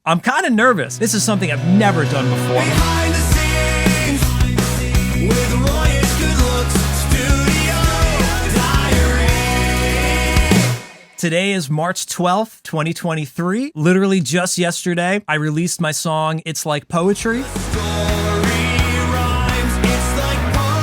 I'm kind of nervous. This is something I've never done before. Behind the scenes with Royish good looks, studio diary. Today is March 12th, 2023. Literally just yesterday, I released my song, It's Like Poetry. Story rhymes, it's like poetry.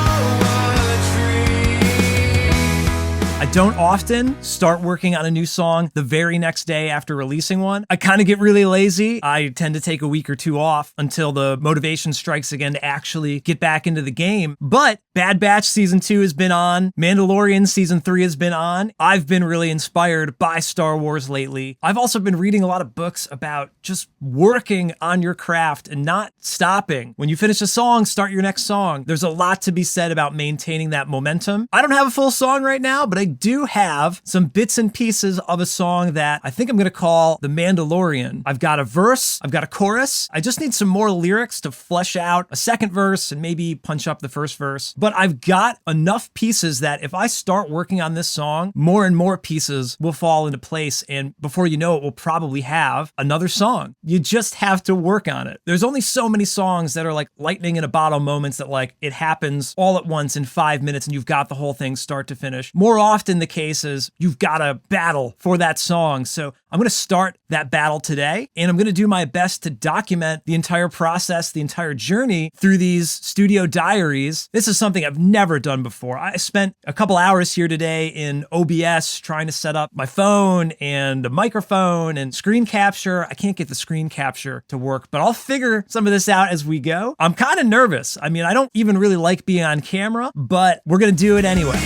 I don't often start working on a new song the very next day after releasing one. I kind of get really lazy. I tend to take a week or two off until the motivation strikes again to actually get back into the game. But Bad Batch Season 2 has been on. Mandalorian Season 3 has been on. I've been really inspired by Star Wars lately. I've also been reading a lot of books about just working on your craft and not stopping. When you finish a song, start your next song. There's a lot to be said about maintaining that momentum. I don't have a full song right now, but I do have some bits and pieces of a song that I think I'm going to call The Mandalorian. I've got a verse, I've got a chorus. I just need some more lyrics to flesh out a second verse and maybe punch up the first verse. But I've got enough pieces that if I start working on this song, more and more pieces will fall into place. And before you know it, we'll probably have another song. You just have to work on it. There's only so many songs that are like lightning in a bottle moments that like it happens all at once in 5 minutes and you've got the whole thing start to finish. More often the case is you've got to battle for that song. So I'm going to start that battle today and I'm going to do my best to document the entire process, the entire journey through these studio diaries. This is something I've never done before. I spent a couple hours here today in OBS trying to set up my phone and a microphone and screen capture. I can't get the screen capture to work, but I'll figure some of this out as we go. I'm kind of nervous. I mean, I don't even really like being on camera, but we're going to do it anyway.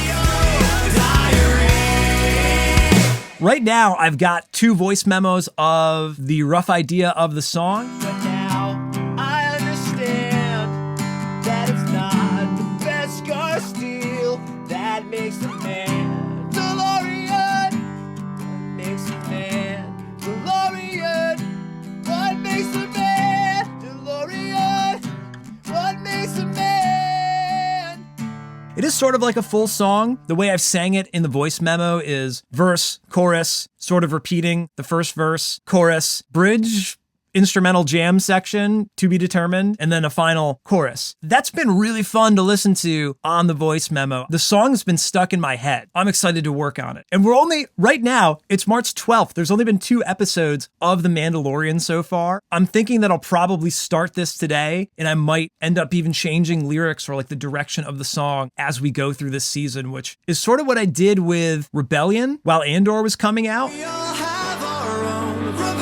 Right now, I've got 2 voice memos of the rough idea of the song. But now I understand that it's not the best car steel that makes a man DeLorean. What makes a man DeLorean? What makes a man DeLorean? What makes a man? It is sort of like a full song. The way I've sang it in the voice memo is verse, chorus, sort of repeating the first verse, chorus, bridge, instrumental jam section to be determined, and then a final chorus. That's been really fun to listen to on the voice memo. The song's been stuck in my head. I'm excited to work on it. And we're only, right now, it's March 12th. There's only been 2 episodes of The Mandalorian so far. I'm thinking that I'll probably start this today, and I might end up even changing lyrics or like the direction of the song as we go through this season, which is sort of what I did with Rebellion while Andor was coming out. We all have our own rebellion.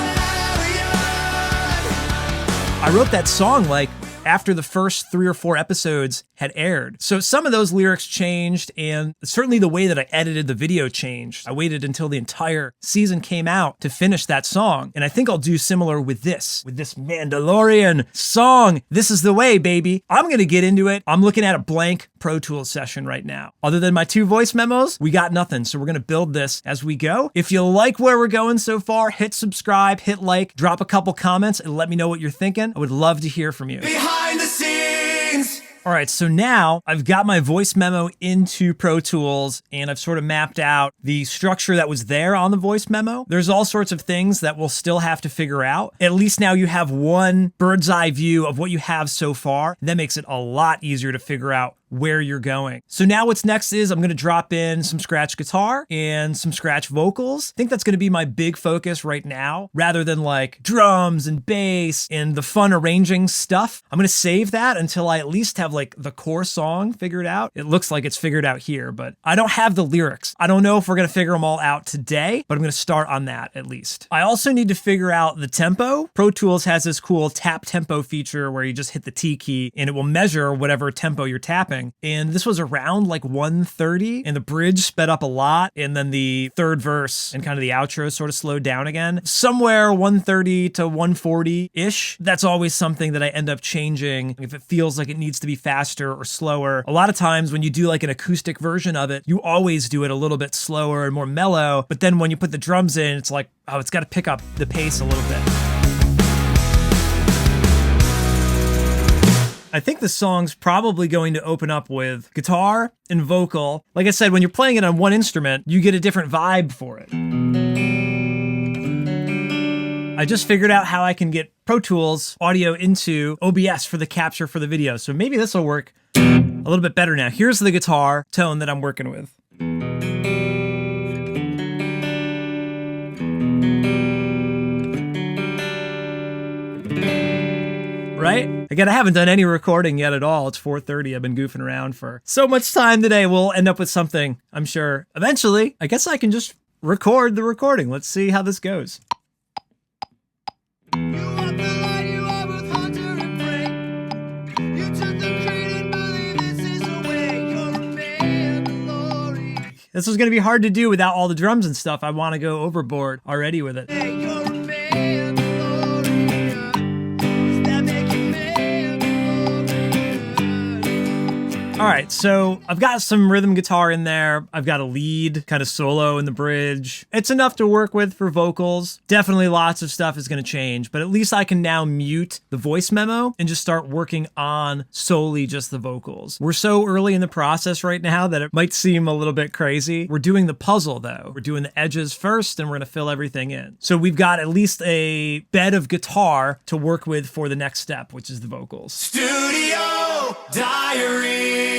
I wrote that song like after the first 3 or 4 episodes had aired. So some of those lyrics changed, and certainly the way that I edited the video changed. I waited until the entire season came out to finish that song. And I think I'll do similar with this Mandalorian song. This is the way, baby. I'm going to get into it. I'm looking at a blank Pro Tools session right now. Other than my 2 voice memos, we got nothing. So we're going to build this as we go. If you like where we're going so far, hit subscribe, hit like, drop a couple comments, and let me know what you're thinking. I would love to hear from you. Behind the scenes. All right, so now I've got my voice memo into Pro Tools and I've sort of mapped out the structure that was there on the voice memo. There's all sorts of things that we'll still have to figure out. At least now you have one bird's eye view of what you have so far. That makes it a lot easier to figure out where you're going. So now what's next is I'm going to drop in some scratch guitar and some scratch vocals. I think that's going to be my big focus right now, rather than like drums and bass and the fun arranging stuff. I'm going to save that until I at least have like the core song figured out. It looks like it's figured out here, but I don't have the lyrics. I don't know if we're going to figure them all out today, but I'm going to start on that at least. I also need to figure out the tempo. Pro Tools has this cool tap tempo feature where you just hit the T key and it will measure whatever tempo you're tapping. And this was around like 130 and the bridge sped up a lot. And then the third verse and kind of the outro sort of slowed down again. Somewhere 130 to 140-ish. That's always something that I end up changing if it feels like it needs to be faster or slower. A lot of times when you do like an acoustic version of it, you always do it a little bit slower and more mellow. But then when you put the drums in, it's like, oh, it's got to pick up the pace a little bit. I think the song's probably going to open up with guitar and vocal. Like I said, when you're playing it on one instrument, you get a different vibe for it. I just figured out how I can get Pro Tools audio into OBS for the capture for the video. So maybe this will work a little bit better now. Here's the guitar tone that I'm working with. Right? Again, I haven't done any recording yet at all. It's 4:30. I've been goofing around for so much time today. We'll end up with something, I'm sure. Eventually, I guess I can just record the recording. Let's see how this goes. This is going to be hard to do without all the drums and stuff. I want to go overboard already with it. All right, so I've got some rhythm guitar in there. I've got a lead kind of solo in the bridge. It's enough to work with for vocals. Definitely lots of stuff is going to change, but at least I can now mute the voice memo and just start working on solely just the vocals. We're so early in the process right now that it might seem a little bit crazy. We're doing the puzzle though. We're doing the edges first and we're going to fill everything in. So we've got at least a bed of guitar to work with for the next step, which is the vocals. Studio Diary.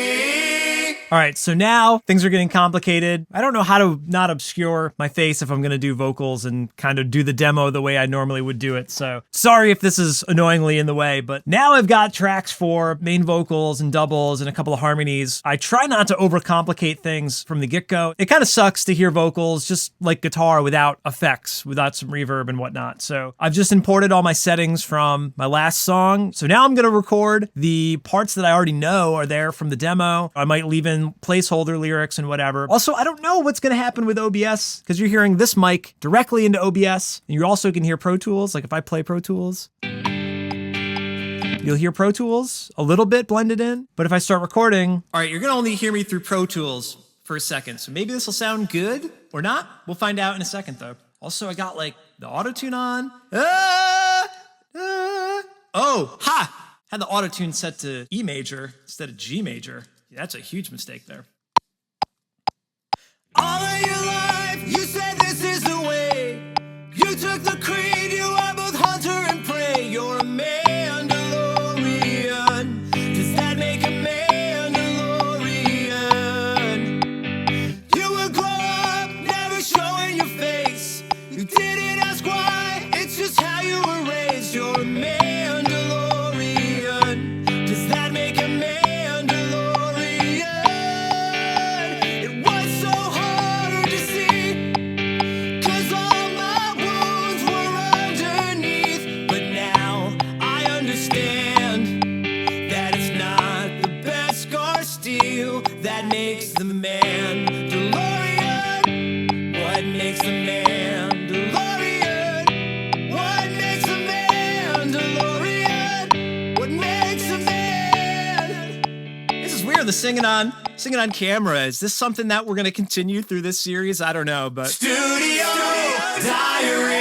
All right, so now things are getting complicated. I don't know how to not obscure my face if I'm gonna do vocals and kind of do the demo the way I normally would do it. So sorry if this is annoyingly in the way, but now I've got tracks for main vocals and doubles and a couple of harmonies. I try not to overcomplicate things from the get-go. It kind of sucks to hear vocals just like guitar without effects, without some reverb and whatnot. So I've just imported all my settings from my last song. So now I'm gonna record the parts that I already know are there from the demo. I might leave in placeholder lyrics and whatever. Also, I don't know what's going to happen with OBS because you're hearing this mic directly into OBS and you also can hear Pro Tools. Like if I play Pro Tools, you'll hear Pro Tools a little bit blended in. But if I start recording, all right, you're going to only hear me through Pro Tools for a second. So maybe this will sound good or not. We'll find out in a second though. Also, I got like the auto-tune on. Oh, ha! Had the auto-tune set to E major instead of G major. That's a huge mistake there. All of your life, you said this is the way. You took the creed, you are both hunter and prey. You're a Mandalorian. Does that make a Mandalorian? You will grow up, never showing your face. You didn't ask why, it's just how you were raised. You're a Mandalorian. Does that make a Mandalorian? That makes the Mandalorian. What makes the Mandalorian? What makes the Mandalorian? What makes a man? This is weird, the singing on camera. Is this something that we're going to continue through this series? I don't know, but... Studio Diary.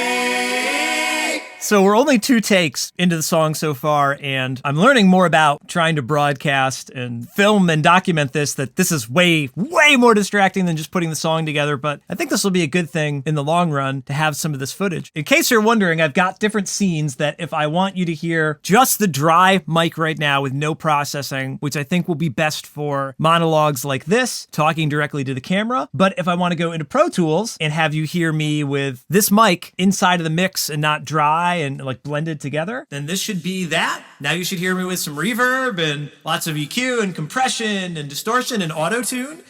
So we're only 2 takes into the song so far, and I'm learning more about trying to broadcast and film and document this, that this is way, way more distracting than just putting the song together, but I think this will be a good thing in the long run to have some of this footage. In case you're wondering, I've got different scenes that if I want you to hear just the dry mic right now with no processing, which I think will be best for monologues like this, talking directly to the camera, but if I want to go into Pro Tools and have you hear me with this mic inside of the mix and not dry and like blended together, then this should be that. Now you should hear me with some reverb and lots of EQ and compression and distortion and auto-tune,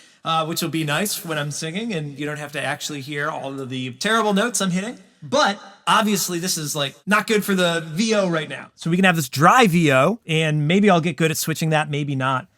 which will be nice when I'm singing and you don't have to actually hear all of the terrible notes I'm hitting. But obviously this is like not good for the VO right now. So we can have this dry VO and maybe I'll get good at switching that, maybe not.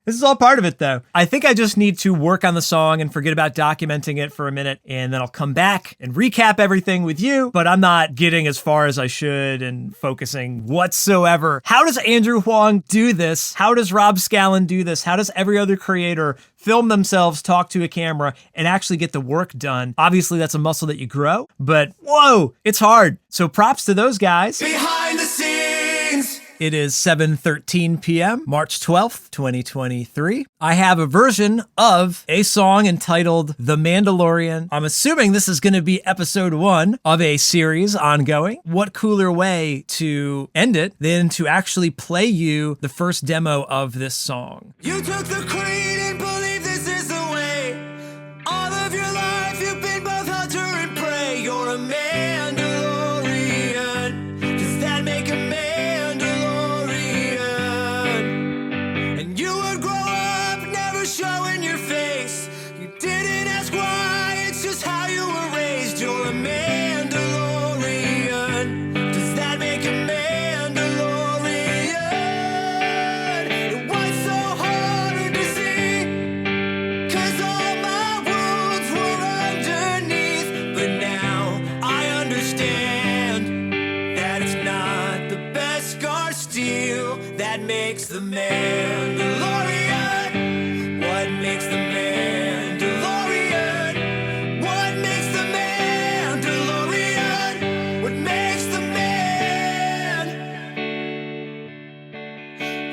This is all part of it though. I think I just need to work on the song and forget about documenting it for a minute, and then I'll come back and recap everything with you, but I'm not getting as far as I should and focusing whatsoever. How does Andrew Huang do this? How does Rob Scallon do this? How does every other creator film themselves, talk to a camera, and actually get the work done? Obviously that's a muscle that you grow, but whoa, it's hard. So props to those guys. Behind the scenes, It is 7:13 p.m., March 12th, 2023. I have a version of a song entitled The Mandalorian. I'm assuming this is going to be episode 1 of a series ongoing. What cooler way to end it than to actually play you the first demo of this song? You took the creed and believe this is the way. All of your life you've been both hunter and prey. You're a Mandalorian. Does that make a Mandalorian? And you would grow up never showing your face. You didn't ask why, it's just how you were raised. You're a Mandalorian. Does that make a Mandalorian? It was so hard to see, 'cause all my wounds were underneath. But now I understand that it's not the best scar steel that makes the Mandalorian. What makes the Mandalorian? What makes the Mandalorian? What makes the man?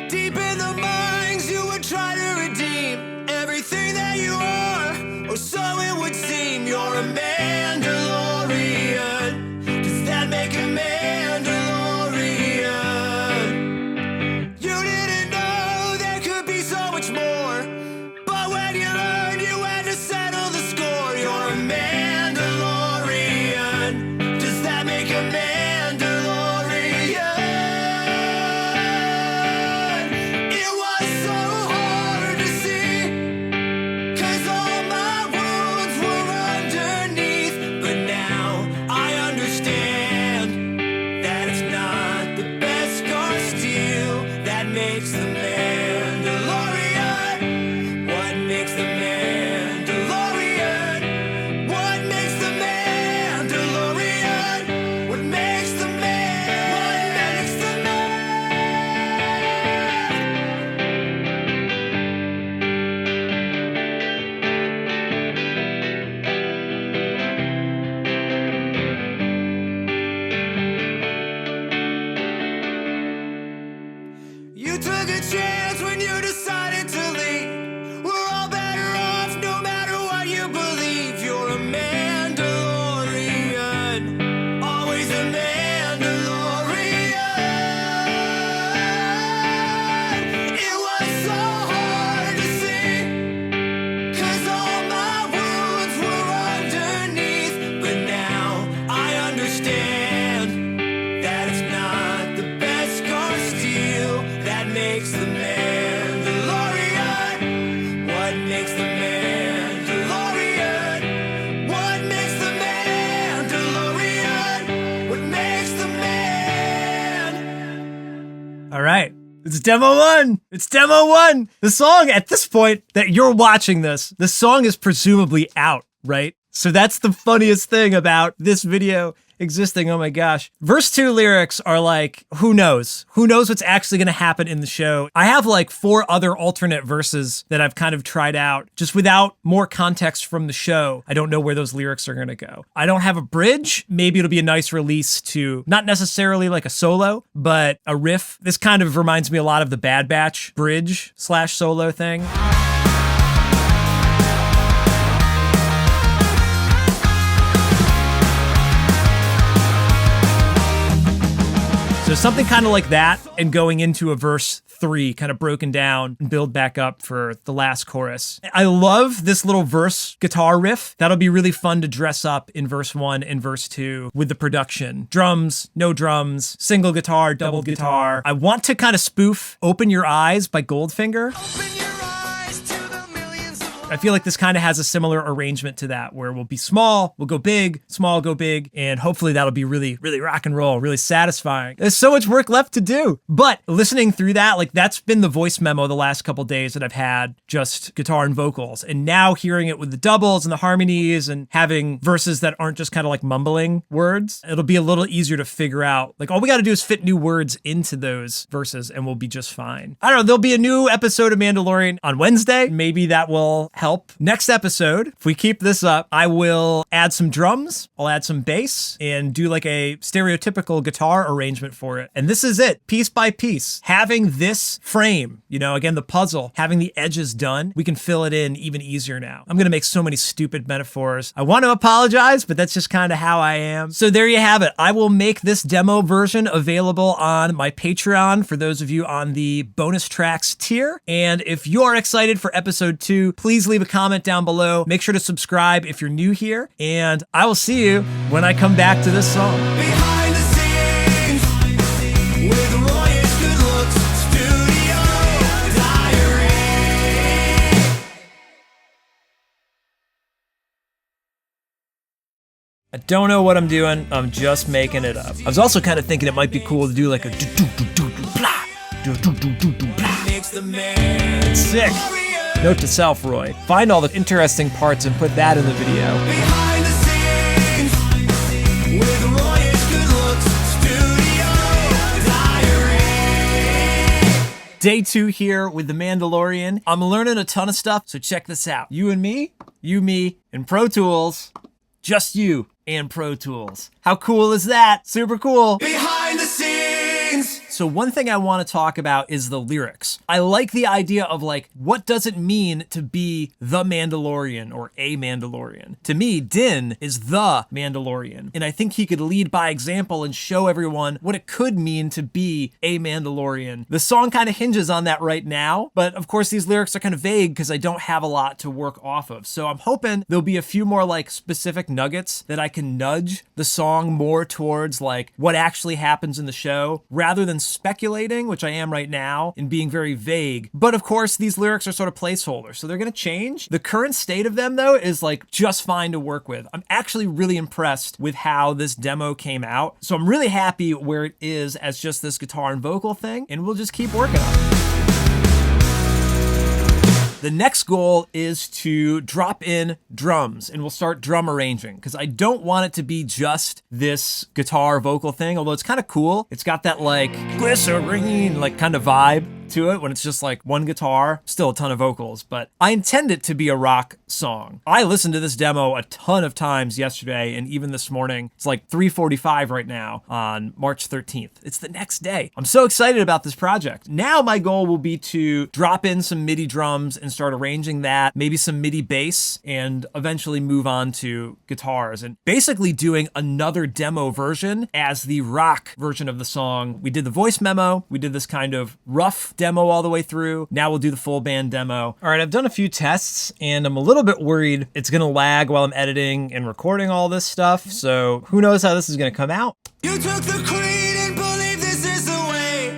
Deep in the mines you would try to redeem everything that you are, or so it would seem. You're a Mandalorian. Does that make a Mandalorian? You didn't know there could be so much more, but when you learned you had to settle the score. You're a Mandalorian. Does that make a Mandalorian? It was so hard to see, 'cause all my wounds were underneath. But now I understand that it's not the best scar steel that makes the Mandalorian. What makes the Mandalorian? What makes the Mandalorian? What makes the man? What makes the man? You took a chance when you decided to leave. We're all better off no matter what you believe. You're a Mandalorian. Always a Mandalorian. It was so hard to see, 'cause all my wounds were underneath. But now I understand that it's not the best scar steel that makes the Mandalorian. What makes the Mandalorian? What makes the Mandalorian? What makes the man? All right. It's demo 1. It's demo 1. The song at this point that you're watching this, the song is presumably out, right? So that's the funniest thing about this video existing. Oh my gosh. Verse 2 lyrics are like, who knows? Who knows what's actually going to happen in the show? I have like 4 other alternate verses that I've kind of tried out just without more context from the show. I don't know where those lyrics are going to go. I don't have a bridge. Maybe it'll be a nice release to not necessarily like a solo, but a riff. This kind of reminds me a lot of the Bad Batch bridge / solo thing. So something kind of like that, and going into a verse 3, kind of broken down and build back up for the last chorus. I love this little verse guitar riff. That'll be really fun to dress up in verse 1 and verse 2 with the production. Drums, no drums, single guitar, double guitar. I want to kind of spoof Open Your Eyes by Goldfinger. Open your eyes to the millions of I feel like this kind of has a similar arrangement to that, where we'll be small, we'll go big, small, go big, and hopefully that'll be really, really rock and roll, really satisfying. There's so much work left to do. But listening through that, like that's been the voice memo the last couple days that I've had, just guitar and vocals. And now hearing it with the doubles and the harmonies and having verses that aren't just kind of like mumbling words, it'll be a little easier to figure out. Like all we got to do is fit new words into those verses and we'll be just fine. I don't know, there'll be a new episode of Mandalorian on Wednesday. Maybe that will help. Next episode, if we keep this up, I will add some drums, I'll add some bass, and do like a stereotypical guitar arrangement for it. And this is it, piece by piece. Having this frame, you know, again, the puzzle, having the edges done, we can fill it in even easier now. I'm gonna make so many stupid metaphors. I want to apologize, but that's just kind of how I am. So there you have it. I will make this demo version available on my Patreon for those of you on the bonus tracks tier. And if you're excited for episode 2, please leave a comment down below. Make sure to subscribe if you're new here. And I will see you when I come back to this song. Behind the scenes with Royish good looks studio diary. I don't know what I'm doing. I'm just making it up. I was also kind of thinking it might be cool to do like a do-do-do-do-do-blah. Do-do-do-do-do-blah. Makes the man Sick. Note to self, Roy. Find all the interesting parts and put that in the video. behind the scenes with Royish good looks studio diary. Day 2 here with The Mandalorian. I'm learning a ton of stuff, so check this out. You and me, you, me, and Pro Tools. Just you and Pro Tools. How cool is that? Super cool. Behind the scenes. So one thing I want to talk about is the lyrics. I like the idea of like, what does it mean to be the Mandalorian or a Mandalorian? To me, Din is the Mandalorian. And I think he could lead by example and show everyone what it could mean to be a Mandalorian. The song kind of hinges on that right now, but of course these lyrics are kind of vague because I don't have a lot to work off of. So I'm hoping there'll be a few more like specific nuggets that I can nudge the song more towards like what actually happens in the show rather than speculating, which I am right now, and being very vague. But of course, these lyrics are sort of placeholders, so they're gonna change. The current state of them, though, is like just fine to work with. I'm actually really impressed with how this demo came out. So I'm really happy where it is as just this guitar and vocal thing, and we'll just keep working on it. The next goal is to drop in drums, and we'll start drum arranging because I don't want it to be just this guitar vocal thing, although it's kind of cool. It's got that like glycerine like kind of vibe to it when it's just like one guitar, still a ton of vocals, but I intend it to be a rock song. I listened to this demo a ton of times yesterday and even this morning. It's like 3:45 right now on March 13th. It's the next day. I'm so excited about this project. Now my goal will be to drop in some MIDI drums and start arranging that, maybe some MIDI bass, and eventually move on to guitars and basically doing another demo version as the rock version of the song. We did the voice memo, we did this kind of rough demo all the way through. Now we'll do the full band demo. All right, I've done a few tests and I'm a little bit worried it's gonna lag while I'm editing and recording all this stuff. So who knows how this is gonna come out. You took the creed and believe this is the way.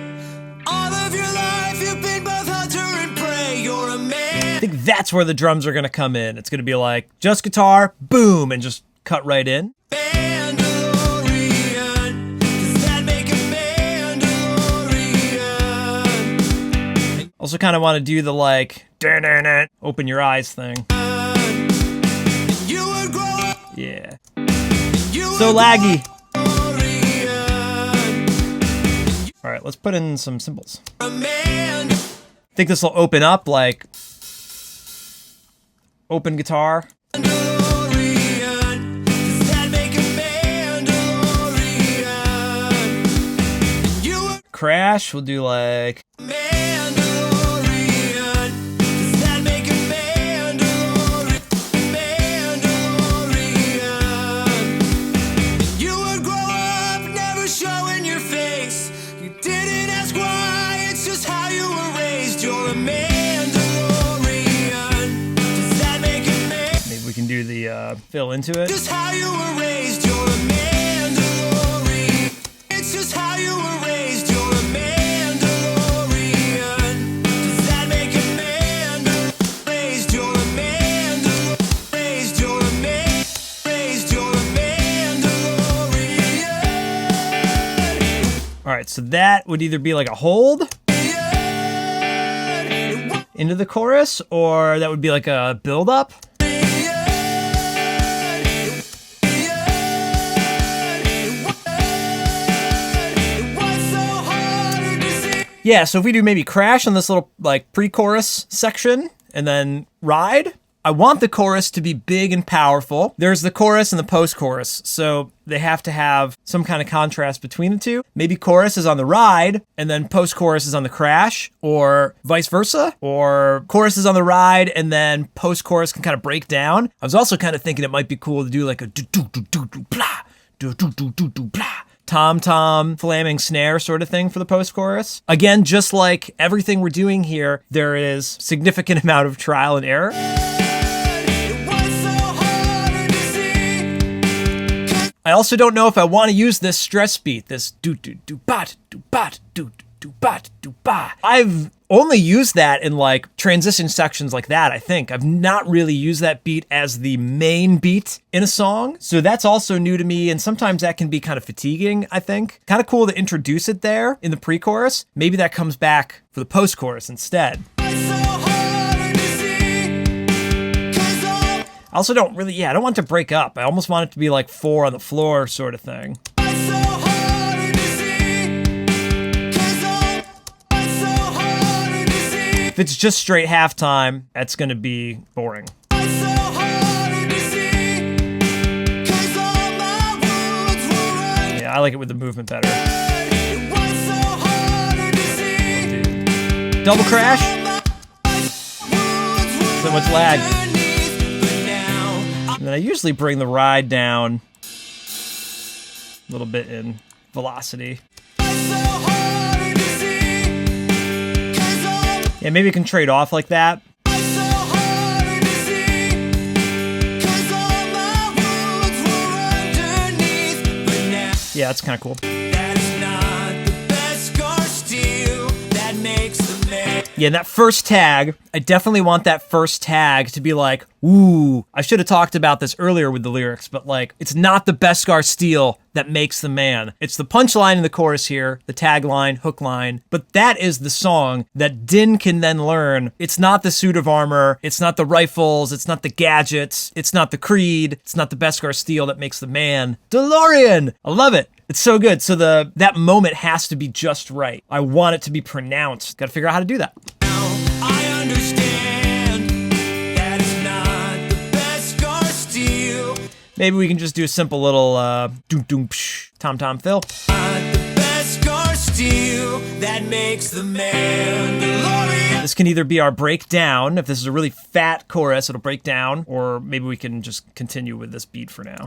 All of your life you've been both hunter and prey. You're a man. I think that's where the drums are gonna come in. It's gonna be like just guitar, boom, and just cut right in. Mandalorian. Does that make a Mandalorian? Also kind of want to do the like, open your eyes thing. You would grow up. Yeah. You So would laggy. Mandalorian. All right, let's put in some cymbals. A man. I think this will open up like open guitar. Mandalorian. Does that make a Mandalorian? You would Crash, we'll do like Mandalorian. Does that make a Mandalorian? Mandalorian. You would grow up never showing your face. You didn't ask why, it's just how you were raised. You're a Mandalorian. Does that make a man? maybe we can do the fill into it. Just how you were raised. You're a Mandalorian. It's just how you were raised. You're a Mandalorian. Does that make a Mandalorian? Raised. You're a Mandalorian. Raised. You're a man. Raised. You're a Mandalorian. All right, so that would either be like a hold Yeah. into the chorus, or that would be like a build up. Yeah, so if we do maybe crash on this little like pre-chorus section and then ride, I want the chorus to be big and powerful. There's the chorus and the post-chorus, so they have to have some kind of contrast between the two. Maybe chorus is on the ride, and then post-chorus is on the crash, or vice versa. Or chorus is on the ride, and then post-chorus can kind of break down. I was also kind of thinking it might be cool to do like a do-do-do-do-do-blah, do-do-do-do-do-blah, tom-tom, flaming snare sort of thing for the post-chorus. Again, just like everything we're doing here, there is significant amount of trial and error. I also don't know if I want to use this stress beat, this do-do-do-bat, do-bat, do-do-do-bat, do-ba. I've only used that in like transition sections like that, I think. I've not really used that beat as the main beat in a song. So that's also new to me, and sometimes that can be kind of fatiguing, I think. Kind of cool to introduce it there in the pre-chorus. Maybe that comes back for the post-chorus instead. I also don't really, I don't want it to break up. I almost want it to be like 4 on the floor sort of thing. If it's just straight halftime, that's going to be boring. Yeah, I like it with the movement better. Double crash. So much lag. And then I usually bring the ride down a little bit in velocity. Yeah, maybe you can trade off like that. Yeah, that's kind of cool. Yeah, that first tag, I definitely want that first tag to be like, ooh, I should have talked about this earlier with the lyrics, but like, it's not the Beskar steel that makes the man. It's the punchline in the chorus here, the tagline, hook line, but that is the song that Din can then learn. It's not the suit of armor, it's not the rifles, it's not the gadgets, it's not the creed, it's not the Beskar steel that makes the man. DeLorean! I love it. It's so good. So that moment has to be just right. I want it to be pronounced. Got to figure out how to do that. I understand that it's not the Beskar steel. Maybe we can just do a simple little doom doom psh, tom tom fill. Not the Beskar steel that makes the man. DeLorean. This can either be our breakdown. If this is a really fat chorus, it'll break down, or maybe we can just continue with this beat for now.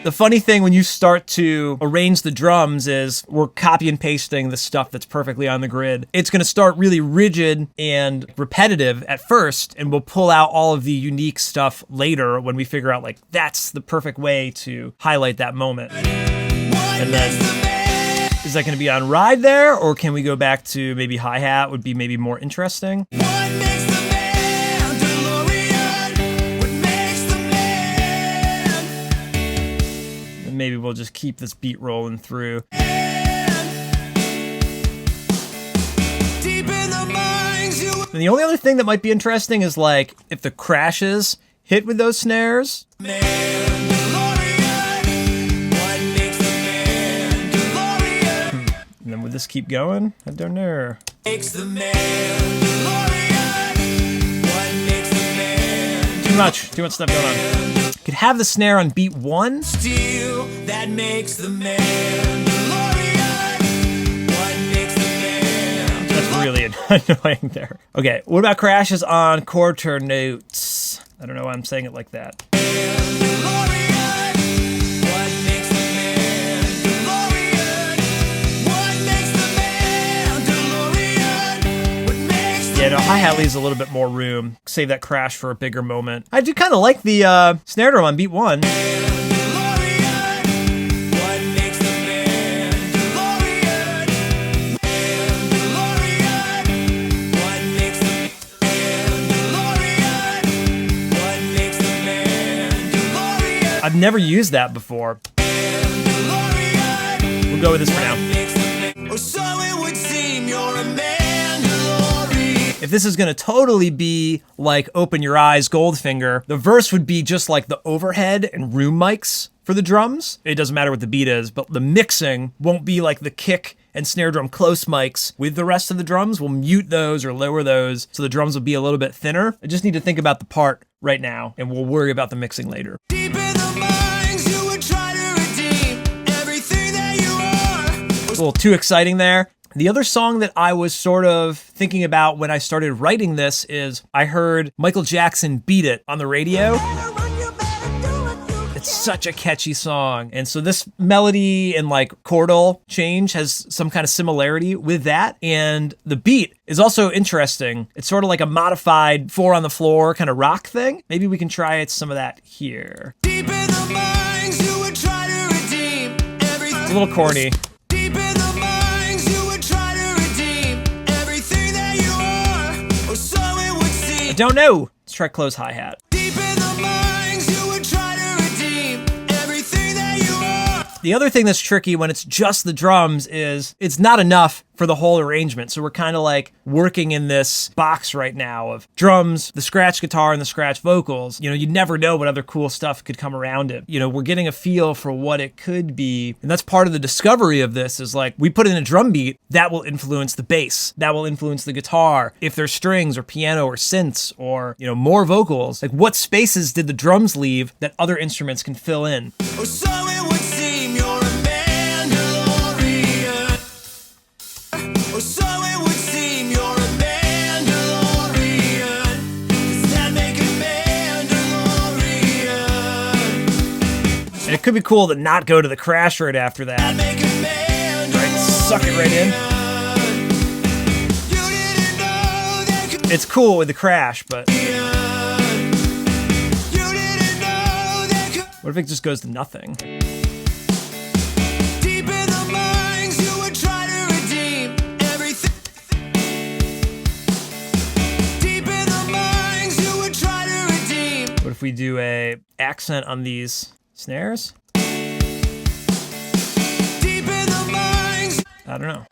The funny thing when you start to arrange the drums is we're copy and pasting the stuff that's perfectly on the grid. It's going to start really rigid and repetitive at first, and we'll pull out all of the unique stuff later when we figure out, like, that's the perfect way to highlight that moment. And then, is that going to be on ride there, or can we go back to maybe hi-hat would be maybe more interesting? Maybe we'll just keep this beat rolling through. And the only other thing that might be interesting is like if the crashes hit with those snares. And then would this keep going? I don't know. Too much stuff going on. Could have the snare on beat 1. Steel that makes the man. DeLorean. What makes the man? That's really annoying there. Okay, what about crashes on quarter notes? I don't know why I'm saying it like that. Yeah, no, hi-hat leaves a little bit more room. Save that crash for a bigger moment. I do kind of like the snare drum on beat 1. I've never used that before. We'll go with this for now. Or so it would seem you're a man. If this is gonna totally be like Open Your Eyes, Goldfinger, the verse would be just like the overhead and room mics for the drums. It doesn't matter what the beat is, but the mixing won't be like the kick and snare drum close mics with the rest of the drums. We'll mute those or lower those so the drums will be a little bit thinner. I just need to think about the part right now, and we'll worry about the mixing later. Deep in the mines, you would try to redeem everything that you are. A little too exciting there. The other song that I was sort of thinking about when I started writing this is I heard Michael Jackson Beat It on the radio. It's such a catchy song. And so this melody and like chordal change has some kind of similarity with that. And the beat is also interesting. It's sort of like a modified 4 on the floor kind of rock thing. Maybe we can try some of that here. Deep in the mines, you would try to redeem everything. It's a little corny. Deep in the mines, you would try to redeem everything that you are, or so it would seem. I don't know. Let's try close hi-hat. Deep in the mines, you would try to redeem everything that you are. The other thing that's tricky when it's just the drums is it's not enough for the whole arrangement. So we're kind of like working in this box right now of drums, the scratch guitar, and the scratch vocals. You know, you never know what other cool stuff could come around it. You know, we're getting a feel for what it could be. And that's part of the discovery of this is like, we put in a drum beat, that will influence the bass, that will influence the guitar. If there's strings or piano or synths or, you know, more vocals, like what spaces did the drums leave that other instruments can fill in? Or so it would seem you're a Mandalorian. Or so it would seem you're a Mandalorian. Does that make a Mandalorian? And it could be cool to not go to the crash right after that. Make a Mandalorian. Right, suck it right in. You didn't know there could It's cool with the crash, but be a- You didn't know there could. what if it just goes to nothing? Deep in the mines, you would try to redeem everything. Deep in the mines, you would try to redeem. What if we do a accent on these snares? Deep in the mines, I don't know.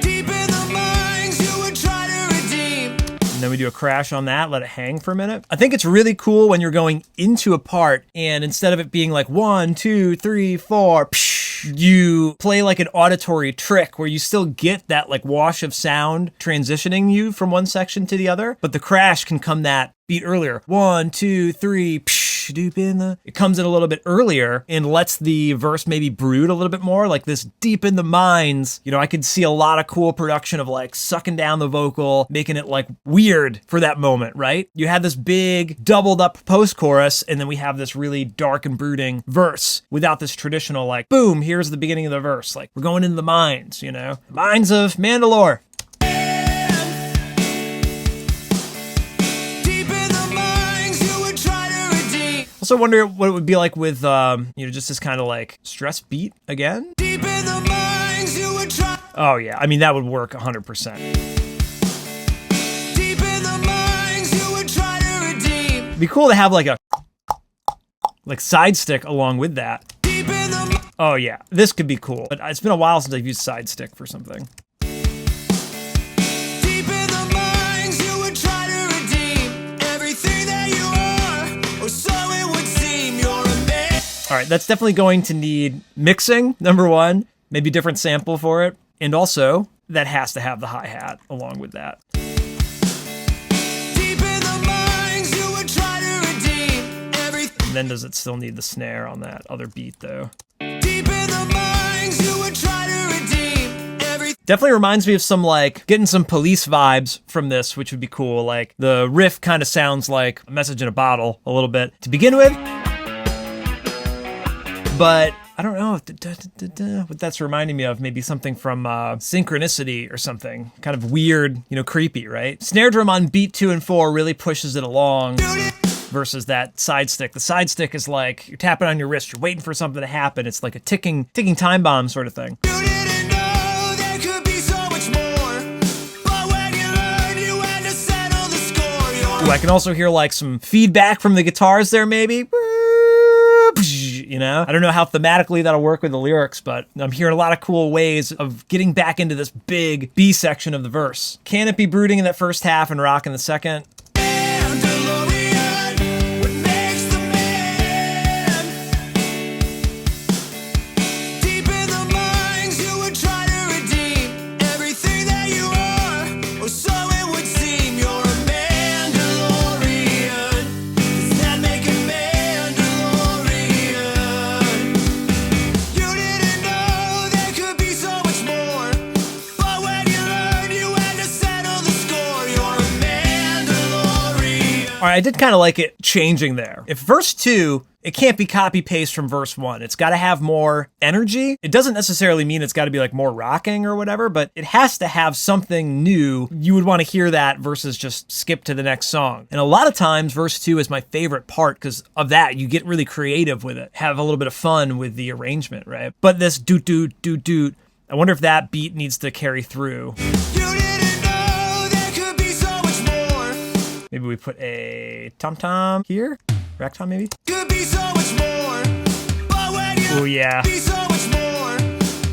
deep in the mines, you would try to redeem. And then we do a crash on that, let it hang for a minute. I think it's really cool when you're going into a part and instead of it being like 1, 2, 3, 4, psh, you play like an auditory trick where you still get that like wash of sound transitioning you from one section to the other, but the crash can come that beat earlier. 1, 2, 3, psh, deep in the. It comes in a little bit earlier and lets the verse maybe brood a little bit more, like this deep in the mines. You know, I could see a lot of cool production of like sucking down the vocal, making it like weird for that moment, right? You had this big doubled up post chorus, and then we have this really dark and brooding verse without this traditional like, boom, here's the beginning of the verse. Like we're going into the mines, you know, the mines of Mandalore. Deep in the mines, you would try to redeem. Also wonder what it would be like with, you know, just this kind of like stress beat again. Deep in the mines, you would try. Oh yeah, I mean that would work 100%. Deep in the mines, you would try to redeem. It'd be cool to have like a like side stick along with that. Deep in the mi- Oh yeah, this could be cool. But it's been a while since I've used side stick for something. Deep in the mines, you would try to redeem everything that you are, or so it would seem you're a man. All right, that's definitely going to need mixing, number one, maybe different sample for it. And also, that has to have the hi-hat along with that. Deep in the mines, you would try to redeem everything. And then does it still need the snare on that other beat though? Deep in the mines, you would try to redeem everything. Definitely reminds me of some like getting some Police vibes from this, which would be cool. Like the riff kind of sounds like a message in a bottle a little bit to begin with. But I don't know if what that's reminding me of. Maybe something from Synchronicity or something. Kind of weird, you know, creepy, right? Snare drum on beat 2 and 4 really pushes it along versus that side stick. The side stick is like you're tapping on your wrist, you're waiting for something to happen. It's like a ticking time bomb sort of thing. You didn't know there could be so much more, but when you learned, you had to settle the score. You're Ooh, I can also hear like some feedback from the guitars there, maybe. You you know? I don't know how thematically that'll work with the lyrics, but I'm hearing a lot of cool ways of getting back into this big B section of the verse. Can it be brooding in that first half and rock in the second? Mandalorian, what makes the man? Deep in the mines, you would try to redeem everything that you are, or so it would seem. You're a Mandalorian. Does that make a Mandalorian? You didn't know there could be so much more, but when you learned, you had to settle the score. You're a Mandalorian. All right, I did kind of like it changing there. If verse 2, it can't be copy paste from verse 1. It's got to have more energy. It doesn't necessarily mean it's got to be like more rocking or whatever, but it has to have something new. You would want to hear that versus just skip to the next song. And a lot of times verse 2 is my favorite part because of that. You get really creative with it, have a little bit of fun with the arrangement, right? But this doot doot doot doot, I wonder if that beat needs to carry through. You didn't know there could be so much more. Maybe we put a tom-tom here? Rack tom maybe? Could be so much more. But when you Oh yeah. be so much more.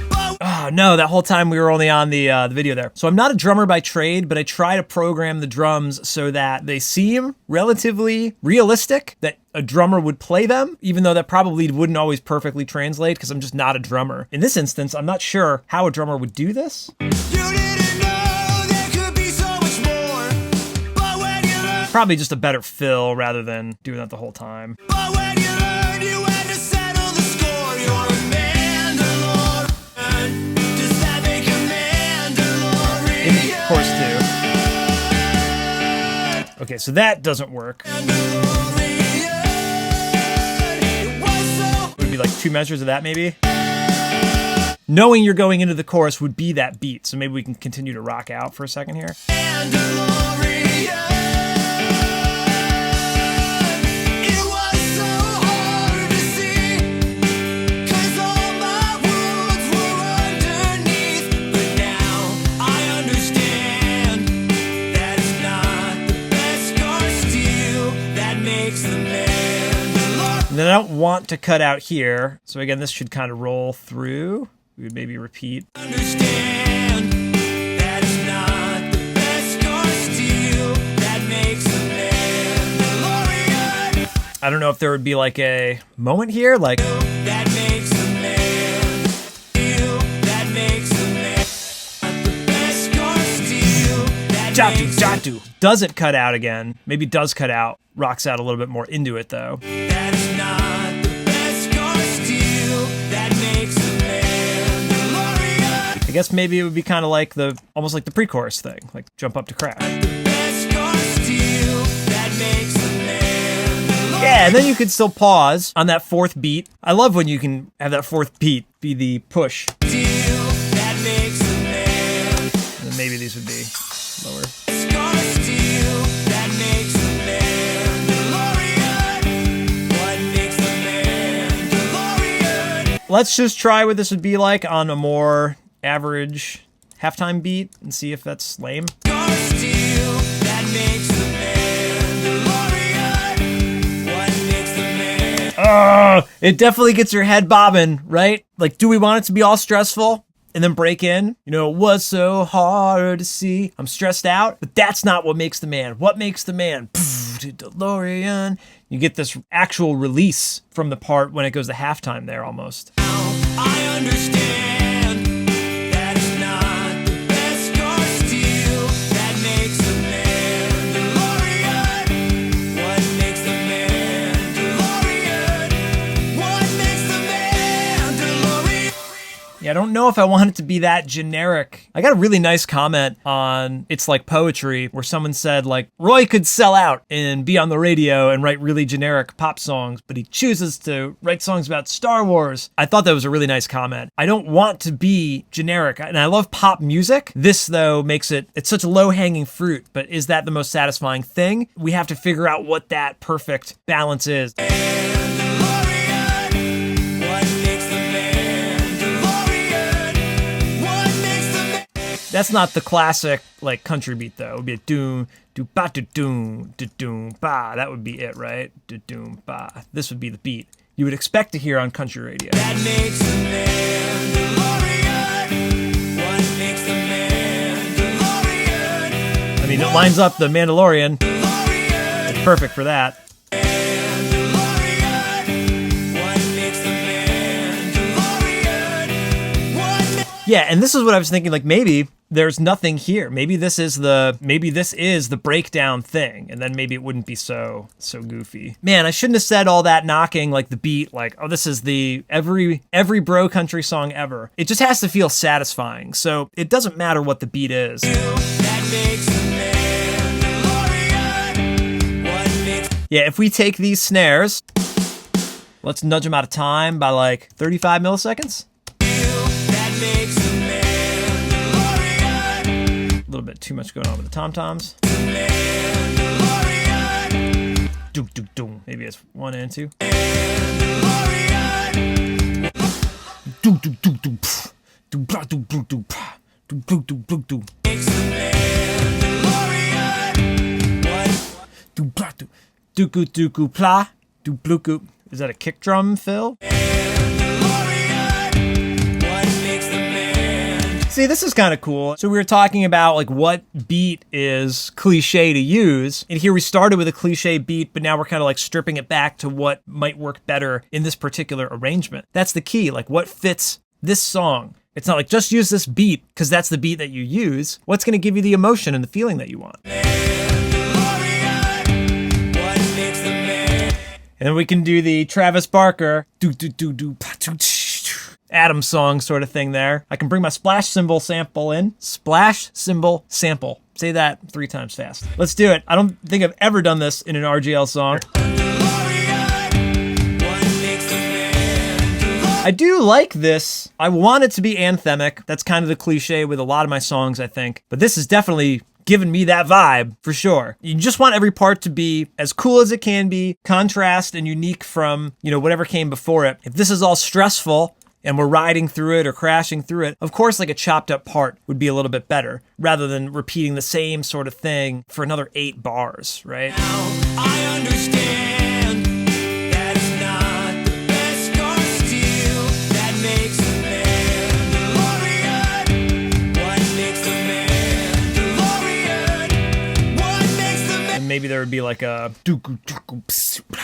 But Oh no, that whole time we were only on the video there. So I'm not a drummer by trade, but I try to program the drums so that they seem relatively realistic, that a drummer would play them, even though that probably wouldn't always perfectly translate because I'm just not a drummer. In this instance, I'm not sure how a drummer would do this. you didn't know there could be so much more. But when you learn, Probably just a better fill rather than doing that the whole time. but when you learn, you had to settle the score. You're a Mandalorian. Does that make a Mandalorian? In course two. Okay, so that doesn't work. It was so It would be like 2 measures of that maybe. Knowing you're going into the chorus would be that beat, so maybe we can continue to rock out for a second here. Mandalorian. It was so hard to see, 'cause all my wounds were underneath. But now I understand that it's not the best scar steel that makes the Mandalorian. And then I don't want to cut out here, so again, this should kind of roll through. We would maybe repeat. Understand that it's not the best scar steel that makes the Mandalorian. I don't know if there would be like a moment here, like, That makes the man steel. That makes the man the best scar steel. That jatu, makes jatu. Does it cut out again? Maybe does cut out, rocks out a little bit more into it though. that is not the best scar steel. That makes the Mandalorian. I guess maybe it would be kind of like almost like the pre-chorus thing, like jump up to crash. The best scar steel. That makes the Mandalorian. Yeah, and then you could still pause on that 4th beat. I love when you can have that 4th beat be the push. Steel. That makes the man. And then maybe these would be lower. Scar steel. That makes the Mandalorian. What makes the Mandalorian? Let's just try what this would be like on a more average halftime beat and see if that's lame. Scar steel. That makes the Mandalorian. What makes the man? It definitely gets your head bobbing, right? Like, do we want it to be all stressful and then break in? You know, it was so hard to see. I'm stressed out, but that's not what makes the man. What makes the man? DeLorean. You get this actual release from the part when it goes to halftime there almost. I understand that it's not the best scar steel that makes the Mandalorian. What makes the Mandalorian? What makes the Mandalorian? Yeah, I don't know if I want it to be that generic. I got a really nice comment on It's Like Poetry where someone said, like, Roy could sell out and be on the radio and write really generic pop songs, but he chooses to write songs about Star Wars. I thought that was a really nice comment. I don't want to be generic, and I love pop music. This, though, makes it's such a low-hanging fruit, but is that the most satisfying thing? We have to figure out what that perfect balance is. Mandalorian. What makes the Mandalorian? What makes the That's not the classic like country beat though. It would be a doom, do ba do doom, ba. That would be it, right? Do doom ba. This would be the beat. you would expect to hear on country radio. That makes a Mandalorian. What makes the Mandalorian? I mean, it lines up the Mandalorian. Mandalorian. It's perfect for that. Yeah, and this is what I was thinking, like maybe there's nothing here. Maybe this is the breakdown thing, and then maybe it wouldn't be so goofy. Man, I shouldn't have said all that knocking like the beat, like, oh, this is the every bro country song ever. It just has to feel satisfying. So it doesn't matter what the beat is. Yeah, if we take these snares, let's nudge them out of time by like 35 milliseconds. A little bit too much going on with the tom-toms. Doom, doom, doom. Maybe it's 1 and 2. Doom, doom, doom, doom. Doom, blah, doom, doom, doom. Doom, doom, doom, doom, doom. Doom, blah, doom. Dooku, dooku, plah. Doom, blooku. Is that a kick drum, Phil? See, this is kind of cool. So we were talking about like what beat is cliche to use. And here we started with a cliche beat, but now we're kind of like stripping it back to what might work better in this particular arrangement. That's the key, like what fits this song. It's not like just use this beat because that's the beat that you use. What's going to give you the emotion and the feeling that you want? And then we can do the Travis Barker Adam song sort of thing there. I can bring my splash cymbal sample in. Splash cymbal sample. Say that 3 times fast. Let's do it. I don't think I've ever done this in an RGL song. I do like this. I want it to be anthemic. That's kind of the cliche with a lot of my songs, I think. But this is definitely giving me that vibe, for sure. You just want every part to be as cool as it can be, contrast and unique from, whatever came before it. If this is all stressful, and we're riding through it or crashing through it, of course, like a chopped up part would be a little bit better rather than repeating the same sort of thing for another 8 bars, right? Now I understand that it's not the best car steel that makes a Mandalorian. What makes the Mandalorian? What makes the Mandalorian? And maybe there would be like a dooku dooku pss, blah.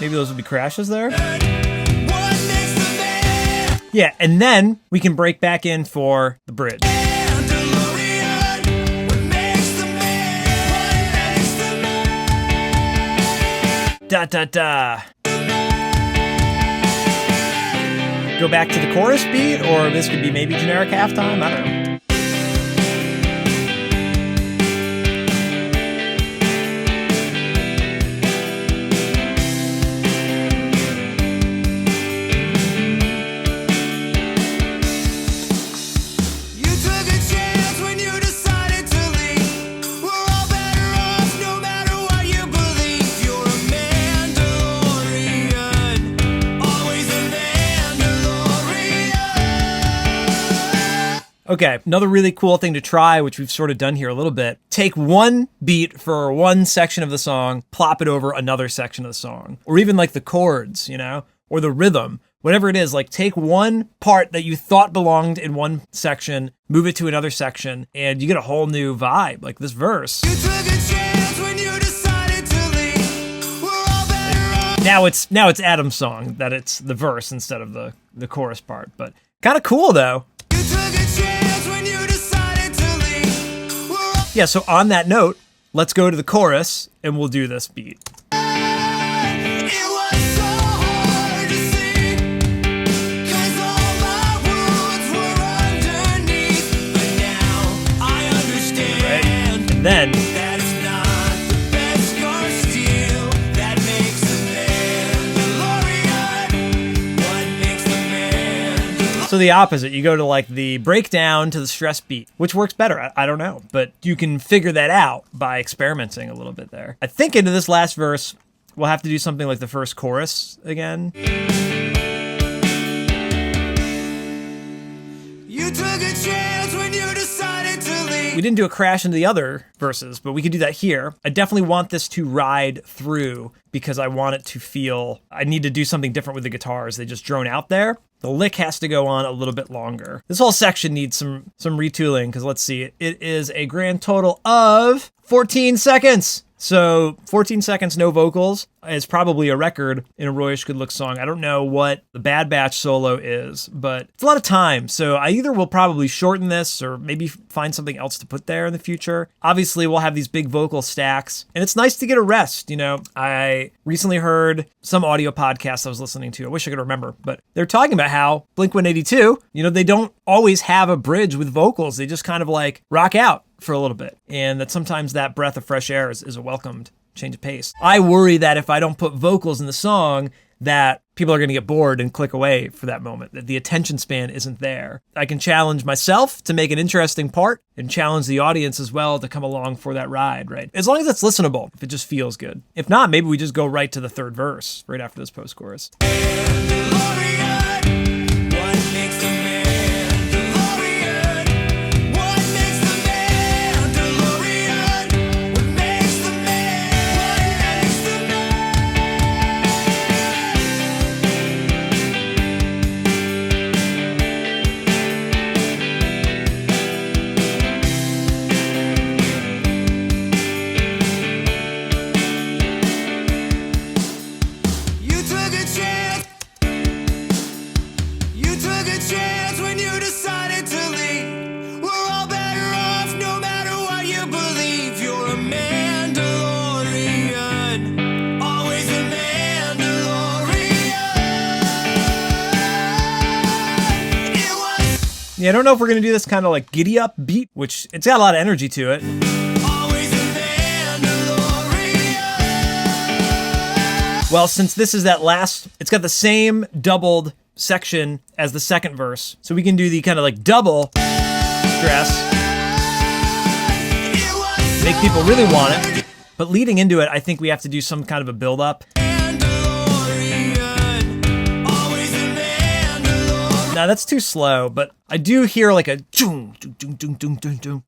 Maybe those would be crashes there. Yeah, and then we can break back in for the bridge. Da da da. Go back to the chorus beat, or this could be maybe generic halftime. I don't know. Okay, another really cool thing to try, which we've sort of done here a little bit. Take one beat for one section of the song, plop it over another section of the song. Or even like the chords, or the rhythm. Whatever it is, like take one part that you thought belonged in one section, move it to another section, and you get a whole new vibe, like this verse. You took a chance when you decided to leave. We're all better off. Now it's Adam's song, that it's the verse instead of the chorus part. But kind of cool though. You took a chance when you decided to leave. We're all Yeah, so on that note, let's go to the chorus and we'll do this beat. It was so hard to see, 'cause all my roots were underneath. But now I understand And then that it's not the best car steel that makes a Mandalorian. What makes the Mandalorian? So the opposite, you go to like the breakdown to the stress beat, which works better. I don't know, but you can figure that out by experimenting a little bit there. I think into this last verse, we'll have to do something like the first chorus again. You took a chance when you decided to leave. We didn't do a crash into the other verses, but we could do that here. I definitely want this to ride through because I want it to feel, I need to do something different with the guitars. They just drone out there. The lick has to go on a little bit longer. This whole section needs some retooling because let's see, it is a grand total of 14 seconds. So 14 seconds, no vocals is probably a record in a Royish Good Look song. I don't know what the Bad Batch solo is, but it's a lot of time. So I either will probably shorten this or maybe find something else to put there in the future. Obviously, we'll have these big vocal stacks and it's nice to get a rest. You know, I recently heard some audio podcast I was listening to. I wish I could remember, but they're talking about how Blink-182, you know, they don't always have a bridge with vocals. They just kind of like rock out for a little bit. And that sometimes that breath of fresh air is a welcomed change of pace. I worry that if I don't put vocals in the song, that people are going to get bored and click away for that moment, that the attention span isn't there. I can challenge myself to make an interesting part and challenge the audience as well to come along for that ride, right? As long as it's listenable, if it just feels good. If not, maybe we just go right to the third verse right after this post-chorus. Yeah, I don't know if we're going to do this kind of like giddy up beat, which it's got a lot of energy to it. Well, since this is that last, it's got the same doubled section as the second verse. So we can do the kind of like double stress. Make people really want it. But leading into it, I think we have to do some kind of a build up. Now that's too slow, but I do hear like a doom, doom, doom, doom, doom, doom, doom.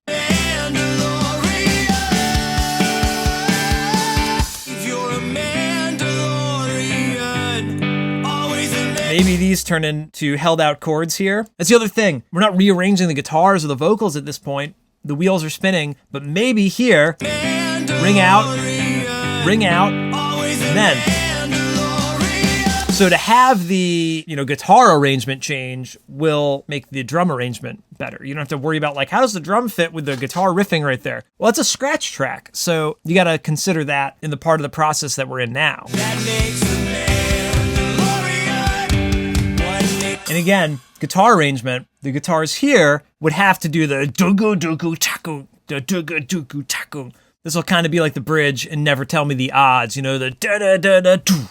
Maybe these turn into held out chords here. That's the other thing. We're not rearranging the guitars or the vocals at this point. The wheels are spinning, but maybe here, ring out, and then. So to have the, guitar arrangement change will make the drum arrangement better. You don't have to worry about like, how does the drum fit with the guitar riffing right there? Well, it's a scratch track. So you got to consider that in the part of the process that we're in now. And again, guitar arrangement, the guitars here would have to do the dugu dugu taku, the dugu dugu taku. This will kind of be like the bridge and Never Tell Me the Odds, the da da da da doo.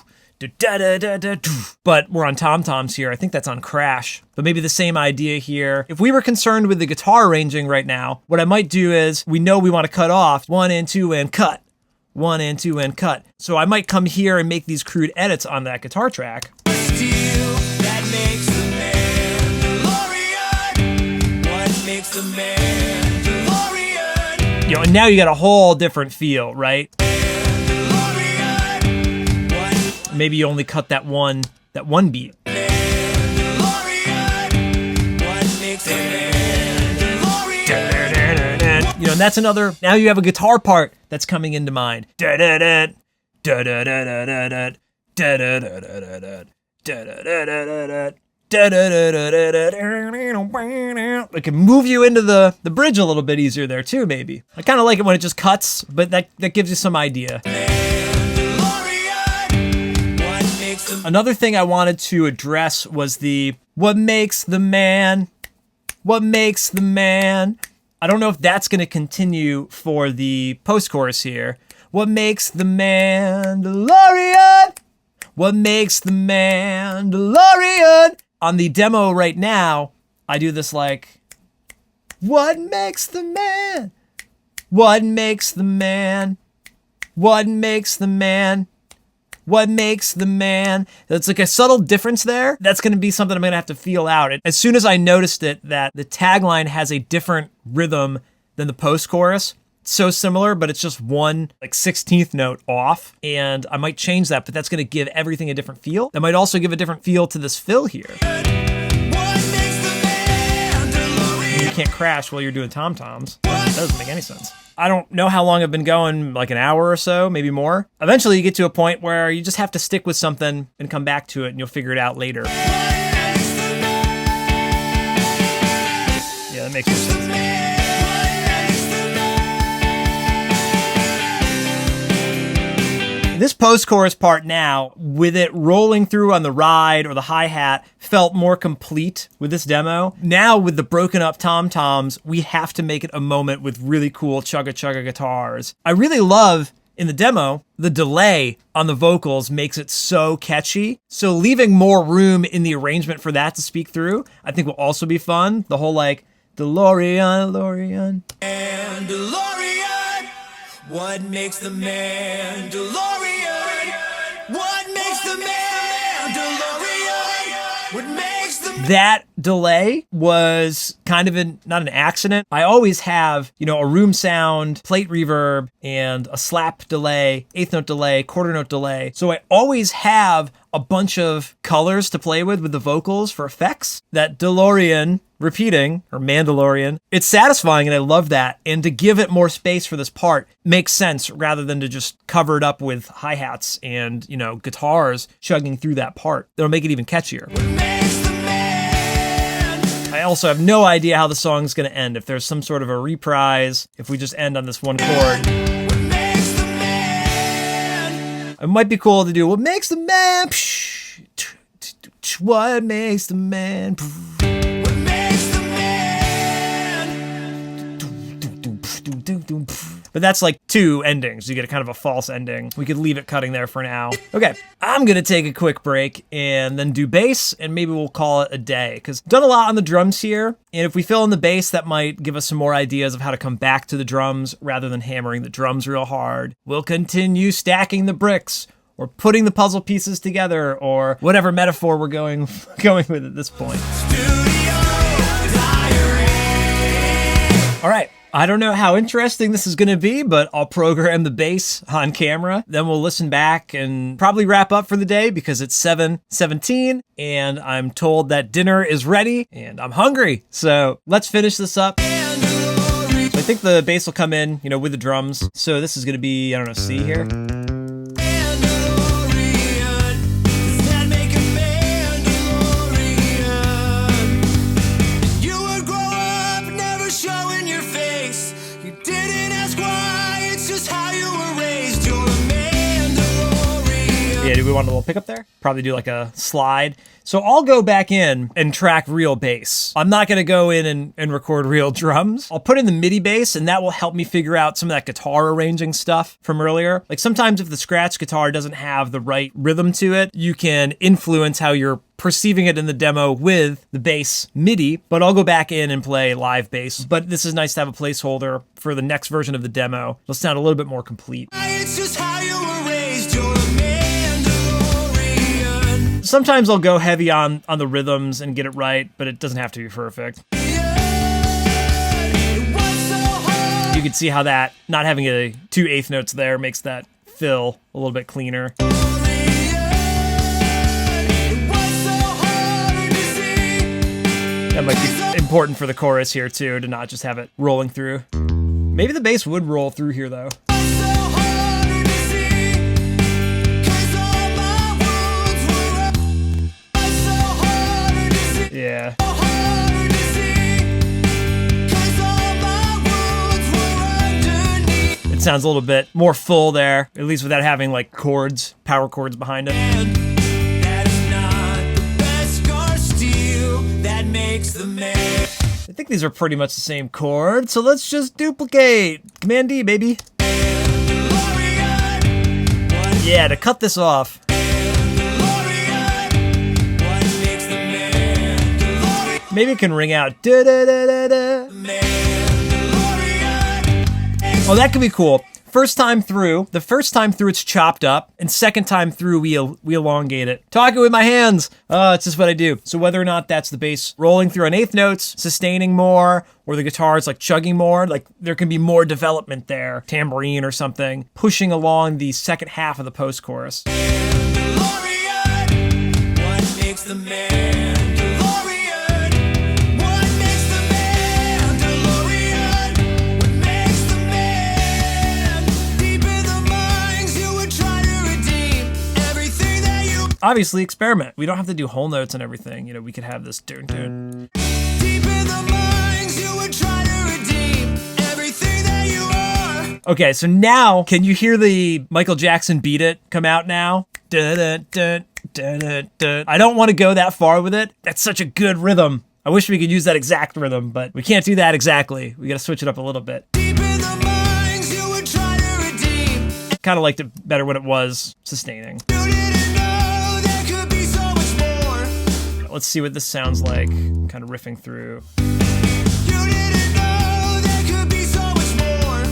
But we're on tom-toms here. I think that's on Crash. But maybe the same idea here. If we were concerned with the guitar arranging right now, what I might do is, we know we want to cut off 1 and 2 and cut. 1 and 2 and cut. So I might come here and make these crude edits on that guitar track. And now you got a whole different feel, right? Maybe you only cut that one beat. And that's another, now you have a guitar part that's coming into mind. I can move you into the bridge a little bit easier there too, maybe. I kind of like it when it just cuts, but that gives you some idea. Another thing I wanted to address was what makes the man? What makes the man? I don't know if that's going to continue for the post-chorus here. What makes the Mandalorian? What makes the Mandalorian? On the demo right now, I do this like, what makes the man? What makes the man? What makes the man? What makes the man? That's like a subtle difference there. That's going to be something I'm going to have to feel out. As soon as I noticed it, that the tagline has a different rhythm than the post-chorus. It's so similar, but it's just one like 16th note off, and I might change that, but that's going to give everything a different feel. That might also give a different feel to this fill here. You can't crash while you're doing tom-toms. That doesn't make any sense. I don't know how long I've been going, like an hour or so, maybe more. Eventually you get to a point where you just have to stick with something and come back to it, and you'll figure it out later. Yeah, that makes more sense. This post-chorus part now, with it rolling through on the ride or the hi-hat, felt more complete with this demo. Now with the broken up tom-toms, we have to make it a moment with really cool chugga-chugga guitars. I really love, in the demo, the delay on the vocals makes it so catchy. So leaving more room in the arrangement for that to speak through, I think will also be fun. The whole like, DeLorean, DeLorean. And DeLorean, what makes the man DeLorean? What makes the man DeLorean? What makes the man? That delay was kind of not an accident. I always have, a room sound, plate reverb, and a slap delay, eighth note delay, quarter note delay. So I always have a bunch of colors to play with the vocals for effects. That DeLorean repeating, or Mandalorian, it's satisfying and I love that. And to give it more space for this part makes sense rather than to just cover it up with hi-hats and, guitars chugging through that part. That'll make it even catchier. I also have no idea how the song's gonna end. If there's some sort of a reprise, if we just end on this one chord. It might be cool to do what makes the man. What makes the man. What makes the man? But that's like two endings. You get a kind of a false ending. We could leave it cutting there for now. Okay, I'm gonna take a quick break and then do bass, and maybe we'll call it a day, because done a lot on the drums here, and if we fill in the bass, that might give us some more ideas of how to come back to the drums rather than hammering the drums real hard. We'll continue stacking the bricks, or putting the puzzle pieces together, or whatever metaphor we're going with at this point. All right. I don't know how interesting this is going to be, but I'll program the bass on camera. Then we'll listen back and probably wrap up for the day because it's 7:17 and I'm told that dinner is ready and I'm hungry. So let's finish this up. So I think the bass will come in, with the drums. So this is going to be, C here. Yeah, do we want a little pickup there? Probably do like a slide. So I'll go back in and track real bass. I'm not gonna go in and record real drums. I'll put in the MIDI bass and that will help me figure out some of that guitar arranging stuff from earlier. Like sometimes if the scratch guitar doesn't have the right rhythm to it, you can influence how you're perceiving it in the demo with the bass MIDI, but I'll go back in and play live bass. But this is nice to have a placeholder for the next version of the demo. It'll sound a little bit more complete. It's just how you were raised, you're a Mandalorian. Sometimes I'll go heavy on the rhythms and get it right, but it doesn't have to be perfect. You can see how that, not having two eighth notes there makes that fill a little bit cleaner. That might be important for the chorus here too, to not just have it rolling through. Maybe the bass would roll through here though. Yeah. It sounds a little bit more full there, at least without having like chords, power chords behind it. I think these are pretty much the same chord, so let's just duplicate. Command D, baby. Yeah, to cut this off. Maybe it can ring out. Da, da, da, da, da. Oh, that could be cool. First time through, it's chopped up, and second time through, we elongate it. Talking with my hands. It's just what I do. So whether or not that's the bass rolling through on eighth notes, sustaining more, or the guitar is like chugging more, like there can be more development there, tambourine or something, pushing along the second half of the post-chorus. Mandalorian, what makes the Mandalorian? What makes the Mandalorian? What makes the man? Deep in the mines, you would try to redeem everything that you. Obviously, experiment. We don't have to do whole notes and everything. You know, we could have this dun dun. Deep in the mines, you would try to redeem everything that you are. Okay, so now, can you hear the Michael Jackson Beat It come out now? Dun, dun, dun, dun, dun, dun. I don't want to go that far with it. That's such a good rhythm. I wish we could use that exact rhythm, but we can't do that exactly. We gotta switch it up a little bit. Deep in the mines, you would try to redeem. Kind of liked it better when it was sustaining. You didn't know there could be so much more. Let's see what this sounds like, kind of riffing through. You didn't know there could be so much more.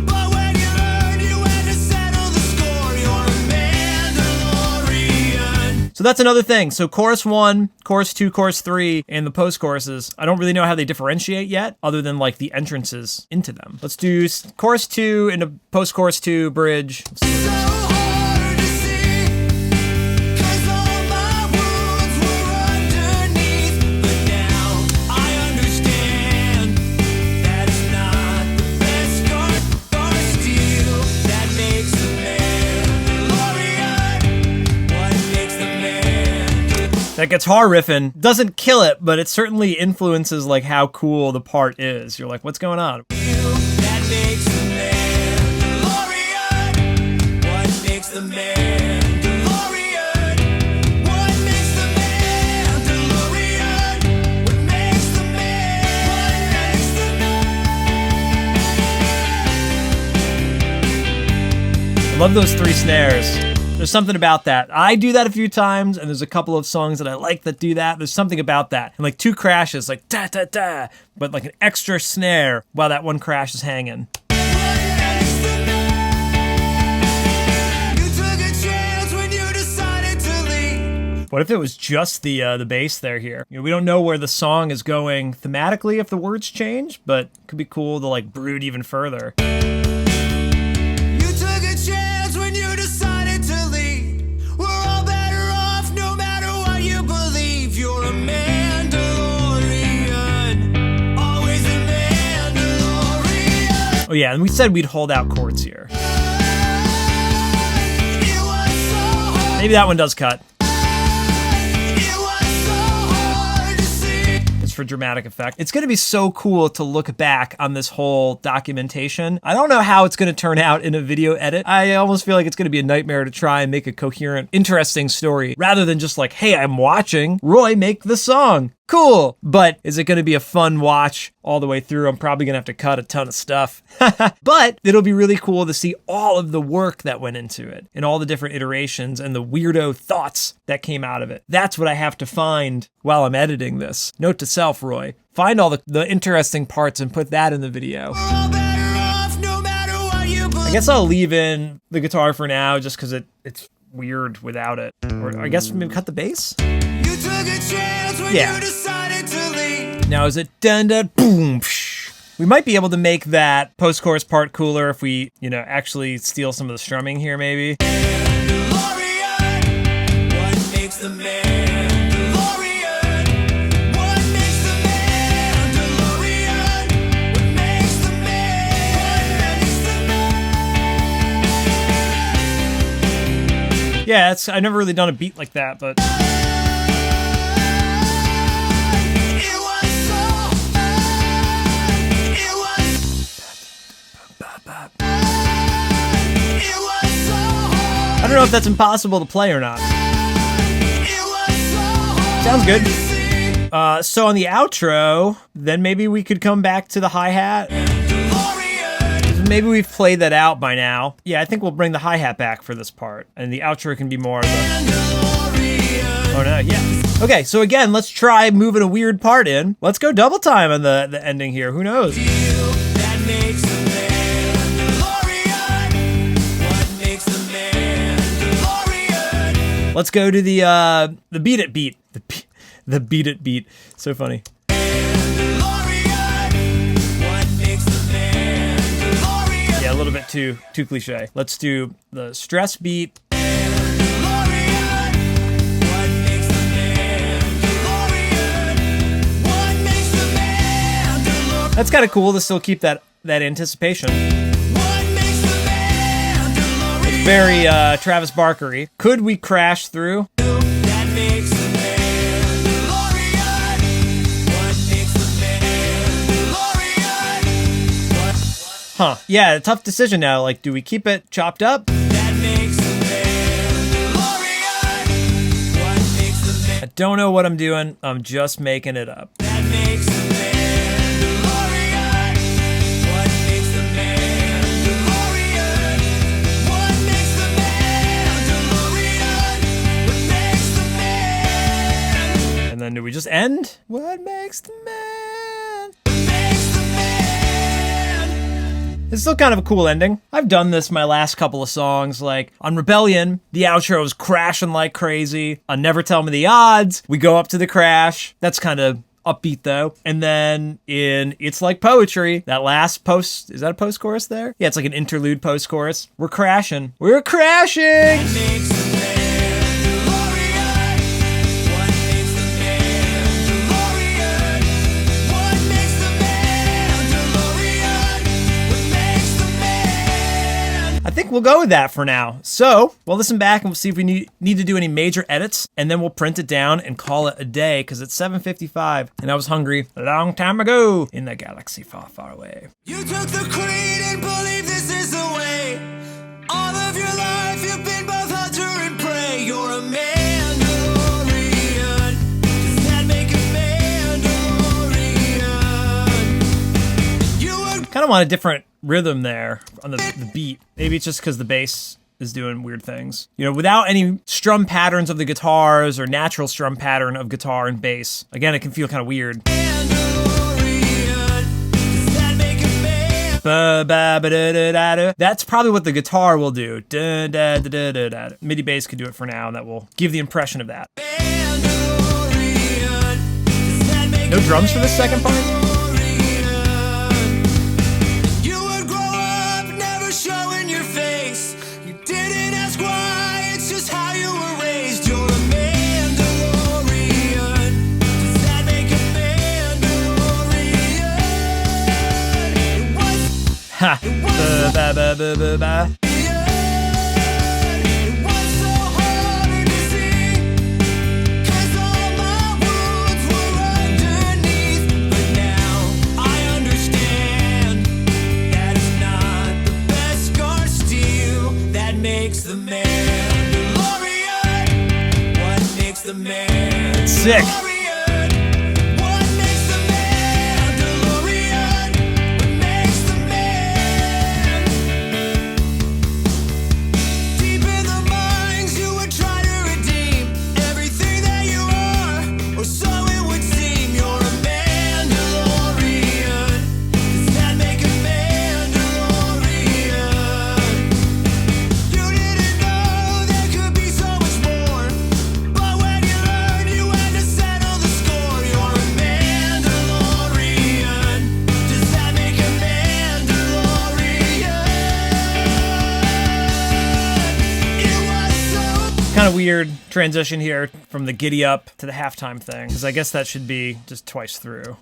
But when you learned, you had to settle the score. You're a Mandalorian. So that's another thing. So chorus 1, chorus 2, chorus 3, and the post-choruses, I don't really know how they differentiate yet, other than like the entrances into them. Let's do chorus 2 into post-chorus 2, bridge. Let's see So what hard to see, 'cause all my wounds were underneath. But now I understand that it's not the best scar or steel that makes the Mandalorian. What makes the man? that guitar riffing doesn't kill it, but it certainly influences like how cool the part is. You're like, what's going on? That makes the Mandalorian. What makes the Mandalorian? What makes the Mandalorian? What makes the I love those 3 snares. There's something about that. I do that a few times, and there's a couple of songs that I like that do that. There's something about that. And like 2 crashes, like da da da, but like an extra snare while that one crash is hanging. You took a chance when you decided to leave. What if it was just the bass there here? You know, we don't know where the song is going thematically if the words change, but it could be cool to like brood even further. You took a chance when you decided to leave. We're all better off no matter what you believe. You're a Mandalorian. Always a Mandalorian. Oh yeah, and we said we'd hold out chords here. It was so hard. Maybe that one does cut. It was so hard to see. It's for dramatic effect. It's going to be so cool to look back on this whole documentation. I don't know how it's going to turn out in a video edit. I almost feel like it's going to be a nightmare to try and make a coherent, interesting story rather than just like, hey, I'm watching Roy make the song. Cool. But is it going to be a fun watch all the way through? I'm probably going to have to cut a ton of stuff. But it'll be really cool to see all of the work that went into it and all the different iterations and the weirdo thoughts that came out of it. That's what I have to find while I'm editing this. Note to self, Roy. Find all the interesting parts and put that in the video. We're all better off no matter what you I believe. guess I'll leave in the guitar for now just because it's weird without it. Or I guess maybe cut the bass? You took a chance when Yeah. you decided to leave. Now is it dun dun boom psh. We might be able to make that post-chorus part cooler if we, actually steal some of the strumming here maybe. Mandalorian. What makes the Mandalorian? What makes the Mandalorian? What makes the Yeah, I've never really done a beat like that, but It was so It was It was so hard. I don't know if that's impossible to play or not. It was so hard. Sounds good. to see. So on the outro, then maybe we could come back to the hi-hat. Mandalorian. Maybe we've played that out by now. Yeah, I think we'll bring the hi-hat back for this part. And the outro can be more of the... Mandalorian. Oh no, yeah. Okay, so again, let's try moving a weird part in. Let's go double time on the ending here. Who knows? That makes the Mandalorian. Let's go to the beat it beat. The beat it beat. So funny. Yeah, a little bit too cliche. Let's do the stress beat. That's kind of cool to still keep that anticipation. It's very Travis Barker-y. Could we crash through? Huh. Yeah, tough decision now. Like, do we keep it chopped up? I don't know what I'm doing. I'm just making it up. And then do we just end? What makes the man? It's still kind of a cool ending. I've done this my last couple of songs, like on Rebellion, the outro is crashing like crazy. On Never Tell Me the Odds, we go up to the crash. That's kind of upbeat though. And then in It's Like Poetry, that last post, is that a post chorus there? Yeah, it's like an interlude post chorus. We're crashing. We're crashing! I think we'll go with that for now. So we'll listen back and we'll see if we need to do any major edits, and then we'll print it down and call it a day, because it's 7:55 and I was hungry a long time ago in the galaxy far, far away. You took the creed and believe this is the way. All of your life you've been both hunter and prey. You're a Mandalorian. Does that make a Mandalorian? You would Kind of want a different rhythm there on the beat. Maybe it's just because the bass is doing weird things. You know, without any strum patterns of the guitars or natural strum pattern of guitar and bass. Again, it can feel kind of weird. That's probably what the guitar will do. MIDI bass could do it for now, and that will give the impression of that. No drums for this second part? Ha! Ba. Sick. Kind of weird transition here from the giddy up to the halftime thing, because I guess that should be just twice through.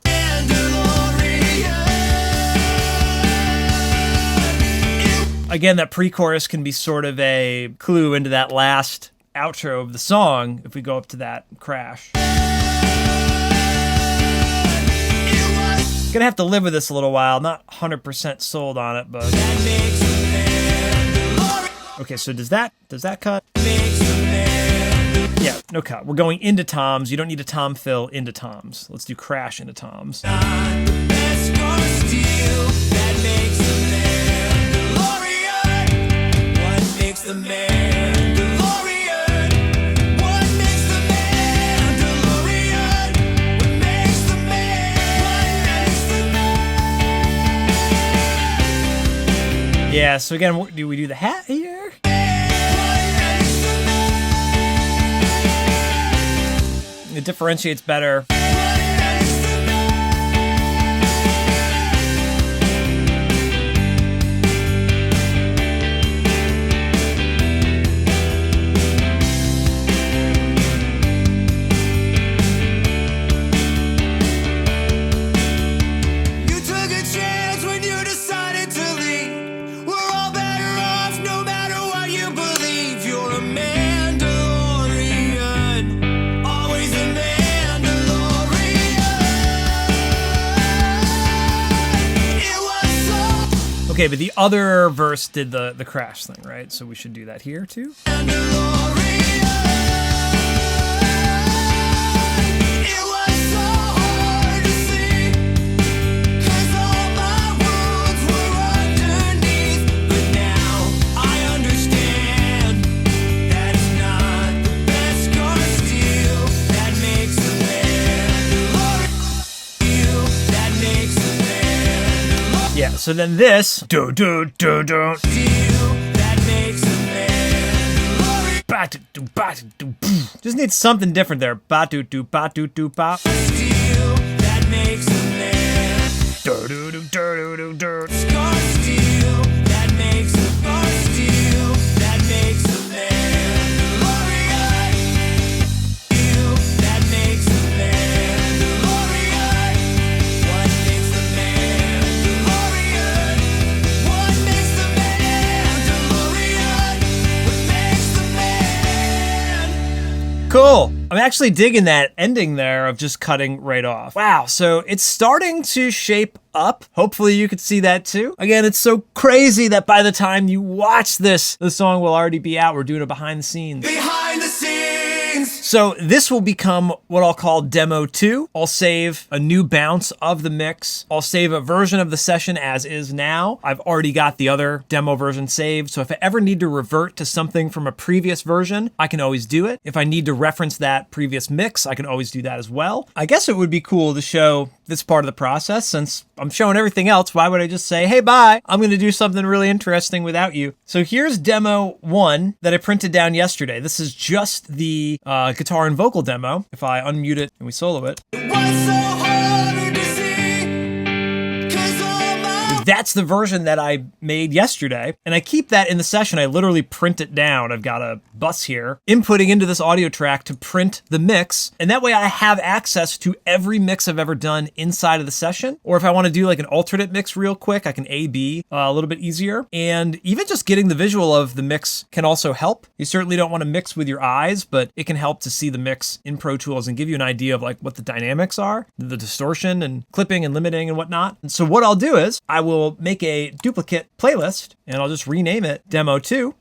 Again, that pre-chorus can be sort of a clue into that last outro of the song if we go up to that crash. Gonna have to live with this a little while. Not 100% sold on it, but okay. So does that cut? Yeah, no cut. We're going into toms. You don't need a tom fill into toms. Let's do crash into toms. Yeah, so again, do we do the hat here? It differentiates better. Okay, but the other verse did the crash thing, right? So we should do that here too. Yeah, so then this do do do do just needs something different there. Ba do do ba do do ba. That makes a man. Do do do do do do. Scar steel. That makes a scar steel. That makes a man. DeLorean. That makes a man. DeLorean. What makes the man? DeLorean. What makes the man? DeLorean. What makes the man? Cool. I'm actually digging that ending there of just cutting right off. Wow, so it's starting to shape up. Hopefully you could see that too. Again, it's so crazy that by the time you watch this, the song will already be out. We're doing it behind the scenes. Behind the scenes! So this will become what I'll call demo 2. I'll save a new bounce of the mix. I'll save a version of the session as is now. I've already got the other demo version saved. So if I ever need to revert to something from a previous version, I can always do it. If I need to reference that previous mix, I can always do that as well. I guess it would be cool to show this part of the process. Since I'm showing everything else, why would I just say, hey, bye, I'm going to do something really interesting without you. So here's demo 1 that I printed down yesterday. This is just the guitar and vocal demo. If I unmute it and we solo it. That's the version that I made yesterday, and I keep that in the session. I literally print it down. I've got a bus here, inputting into this audio track to print the mix, and that way I have access to every mix I've ever done inside of the session. Or if I want to do like an alternate mix real quick, I can A/B a little bit easier. And even just getting the visual of the mix can also help. You certainly don't want to mix with your eyes, but it can help to see the mix in Pro Tools and give you an idea of like what the dynamics are, the distortion and clipping and limiting and whatnot. And so what I'll do is I will make a duplicate playlist and I'll just rename it Demo 2.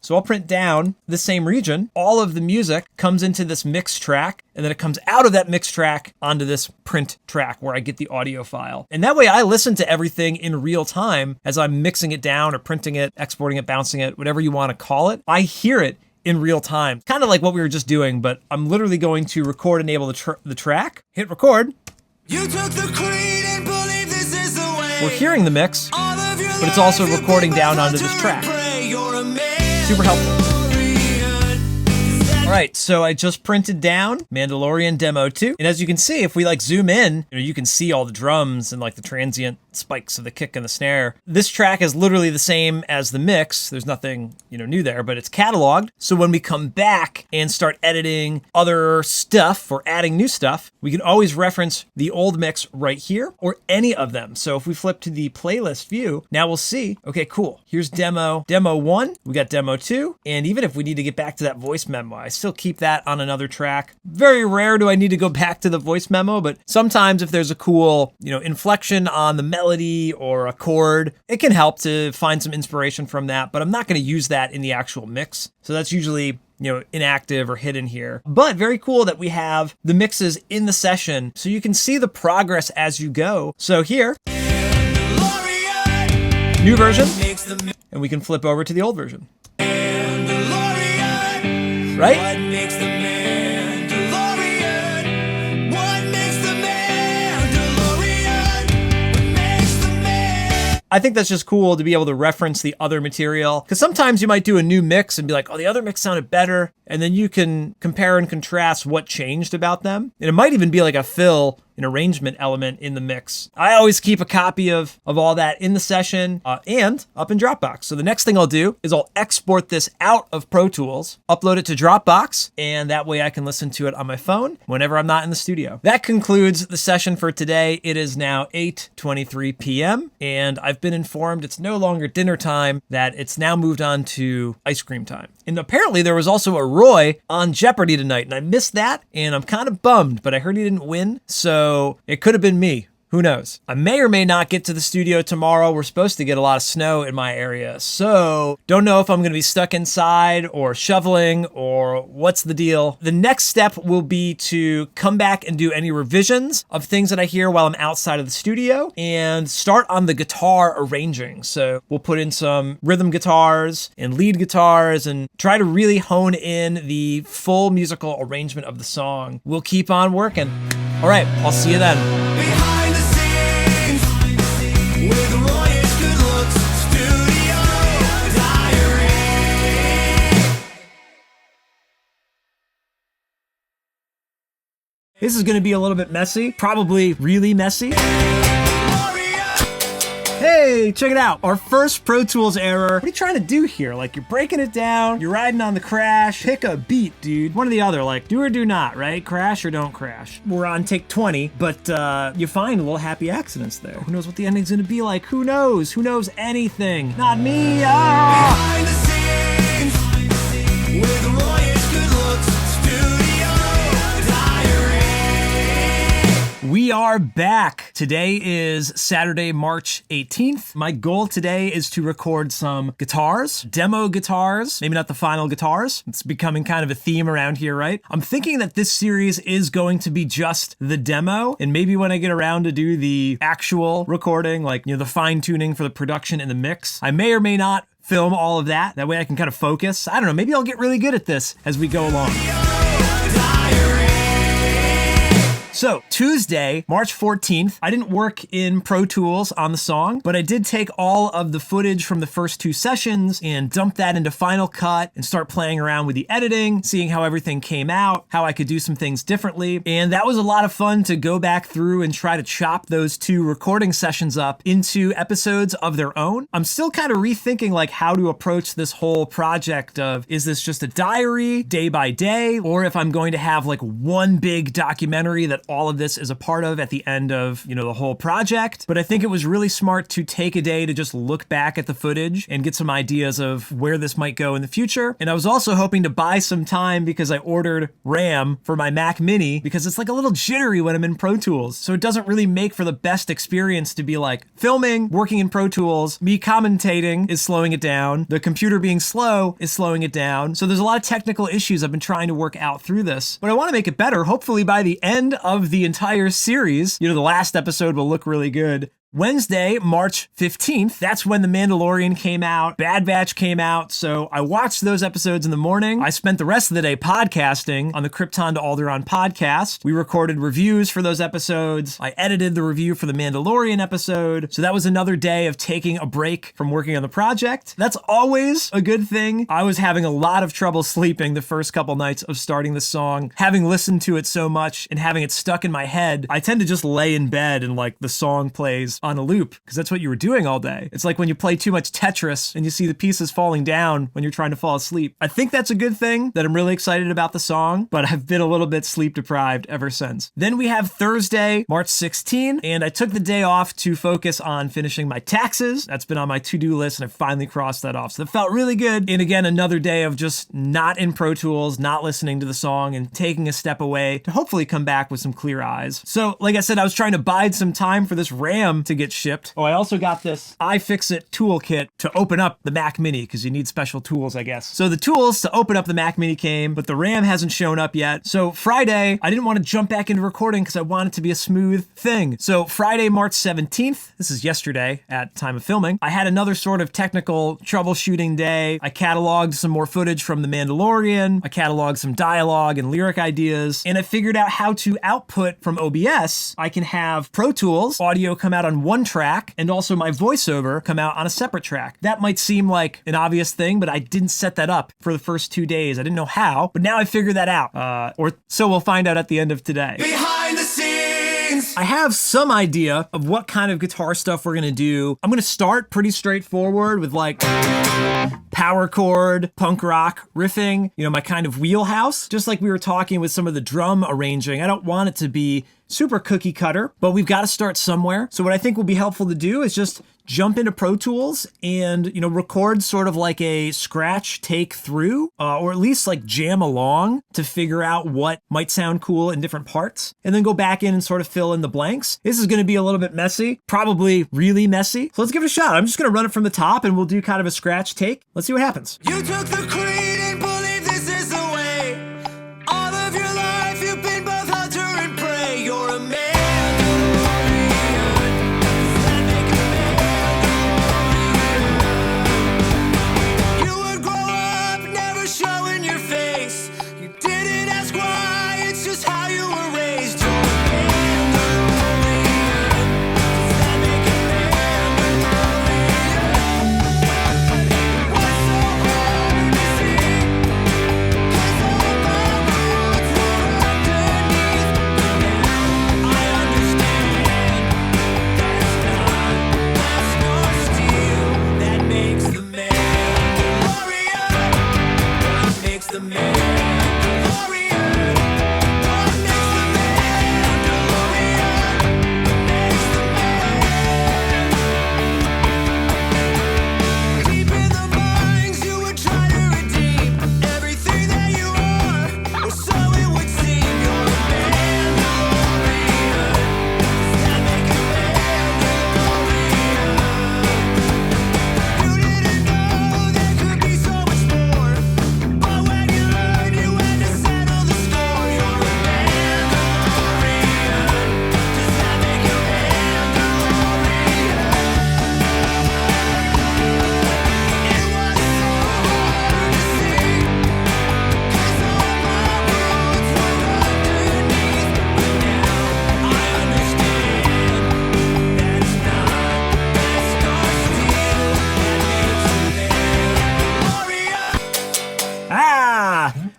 So I'll print down the same region. All of the music comes into this mix track, and then it comes out of that mix track onto this print track where I get the audio file. And that way I listen to everything in real time as I'm mixing it down or printing it, exporting it, bouncing it, whatever you want to call it. I hear it in real time. Kind of like what we were just doing, but I'm literally going to record enable the track, hit record. You took the creed and believe this is the way. We're hearing the mix, but it's also recording down onto this track. Super helpful. All right, so I just printed down Mandalorian Demo 2. And as you can see, if we like zoom in, you can see all the drums and like the transient spikes of the kick and the snare. This track is literally the same as the mix. There's nothing, new there, but it's cataloged. So when we come back and start editing other stuff or adding new stuff, we can always reference the old mix right here or any of them. So if we flip to the playlist view, now we'll see, okay, cool. Here's demo 1, we got demo 2. And even if we need to get back to that voice memo, I still keep that on another track. Very rare do I need to go back to the voice memo, but sometimes if there's a cool, inflection on the melody or a chord, it can help to find some inspiration from that, but I'm not going to use that in the actual mix. So that's usually inactive or hidden here. But very cool that we have the mixes in the session so you can see the progress as you go. So here, new version, and we can flip over to the old version. Right? What makes the man DeLorean? What makes the man DeLorean? What makes the man? I think that's just cool to be able to reference the other material, because sometimes you might do a new mix and be like, oh, the other mix sounded better, and then you can compare and contrast what changed about them. And it might even be like a fill, an arrangement element in the mix. I always keep a copy of all that in the session and up in Dropbox. So the next thing I'll do is I'll export this out of Pro Tools, upload it to Dropbox, and that way I can listen to it on my phone whenever I'm not in the studio. That concludes the session for today. It is now 8:23 p.m. and I've been informed it's no longer dinner time, that it's now moved on to ice cream time. And apparently there was also a Roy on Jeopardy tonight, and I missed that, and I'm kind of bummed, but I heard he didn't win, so it could have been me. Who knows? I may or may not get to the studio tomorrow. We're supposed to get a lot of snow in my area, so don't know if I'm going to be stuck inside or shoveling or what's the deal. The next step will be to come back and do any revisions of things that I hear while I'm outside of the studio and start on the guitar arranging. So we'll put in some rhythm guitars and lead guitars and try to really hone in the full musical arrangement of the song. We'll keep on working. All right, I'll see you then. Behind the scenes with Royish good looks studio diary. This is going to be a little bit messy, probably really messy. Hey, check it out. Our first Pro Tools error. What are you trying to do here? Like, you're breaking it down, you're riding on the crash. Pick a beat, dude. One or the other, like do or do not, right? Crash or don't crash. We're on take 20, but you find a little happy accidents there. Who knows what the ending's gonna be like? Who knows? Who knows anything? Not me. Behind the scenes with Royish good looks studio diary. We are back. Today is Saturday, March 18th. My goal today is to record some guitars, demo guitars, maybe not the final guitars. It's becoming kind of a theme around here, right? I'm thinking that this series is going to be just the demo, and maybe when I get around to do the actual recording, like, the fine tuning for the production and the mix, I may or may not film all of that. That way I can kind of focus. I don't know, maybe I'll get really good at this as we go along. So Tuesday, March 14th, I didn't work in Pro Tools on the song, but I did take all of the footage from the first two sessions and dump that into Final Cut and start playing around with the editing, seeing how everything came out, how I could do some things differently. And that was a lot of fun to go back through and try to chop those two recording sessions up into episodes of their own. I'm still kind of rethinking like how to approach this whole project of, is this just a diary day by day, or if I'm going to have like one big documentary that all of this is a part of at the end of, the whole project. But I think it was really smart to take a day to just look back at the footage and get some ideas of where this might go in the future. And I was also hoping to buy some time because I ordered RAM for my Mac Mini, because it's like a little jittery when I'm in Pro Tools. So it doesn't really make for the best experience to be like filming, working in Pro Tools, me commentating is slowing it down, the computer being slow is slowing it down. So there's a lot of technical issues I've been trying to work out through this, but I want to make it better. Hopefully by the end of the entire series, the last episode will look really good. Wednesday, March 15th, that's when The Mandalorian came out, Bad Batch came out, so I watched those episodes in the morning. I spent the rest of the day podcasting on the Krypton to Alderaan podcast. We recorded reviews for those episodes. I edited the review for the Mandalorian episode, so that was another day of taking a break from working on the project. That's always a good thing. I was having a lot of trouble sleeping the first couple nights of starting the song. Having listened to it so much and having it stuck in my head, I tend to just lay in bed and like the song plays on a loop, because that's what you were doing all day. It's like when you play too much Tetris and you see the pieces falling down when you're trying to fall asleep. I think that's a good thing, that I'm really excited about the song, but I've been a little bit sleep deprived ever since. Then we have Thursday, March 16, and I took the day off to focus on finishing my taxes. That's been on my to-do list, and I finally crossed that off. So that felt really good. And again, another day of just not in Pro Tools, not listening to the song, and taking a step away to hopefully come back with some clear eyes. So like I said, I was trying to bide some time for this RAM to get shipped. Oh, I also got this iFixit toolkit to open up the Mac Mini, because you need special tools, I guess. So the tools to open up the Mac Mini came, but the RAM hasn't shown up yet. So Friday, I didn't want to jump back into recording because I want it to be a smooth thing. So Friday, March 17th, this is yesterday at time of filming, I had another sort of technical troubleshooting day. I cataloged some more footage from The Mandalorian. I cataloged some dialogue and lyric ideas, and I figured out how to output from OBS. I can have Pro Tools audio come out on on one track and also my voiceover come out on a separate track. That might seem like an obvious thing, but I didn't set that up for the first 2 days. I didn't know how, but now I figured that out. Or so we'll find out at the end of today. Behind the scenes! I have some idea of what kind of guitar stuff we're gonna do. I'm gonna start pretty straightforward with like power chord, punk rock riffing, you know, my kind of wheelhouse. Just like we were talking with some of the drum arranging, I don't want it to be super cookie cutter, but we've got to start somewhere. So what I think will be helpful to do is just jump into Pro Tools and, you know, record sort of like a scratch take through, or at least like jam along to figure out what might sound cool in different parts, and then go back in and sort of fill in the blanks. This is going to be a little bit messy, probably really messy. So let's give it a shot. I'm just going to run it from the top and we'll do kind of a scratch take. Let's see what happens. You took the creed and believe this is the way. All of your life you've been both hunter and prey. You're a man.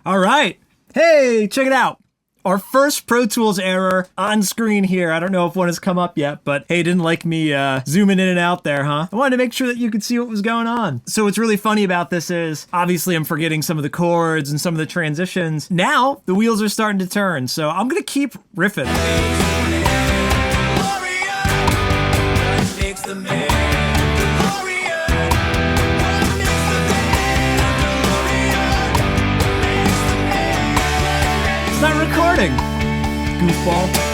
All right. Hey, check it out. Our first Pro Tools error on screen here. I don't know if one has come up yet, but hey, didn't like me zooming in and out there, huh? I wanted to make sure that you could see what was going on. So what's really funny about this is, obviously I'm forgetting some of the chords and some of the transitions. Now, the wheels are starting to turn, so I'm gonna keep riffing. It's not recording, goofball.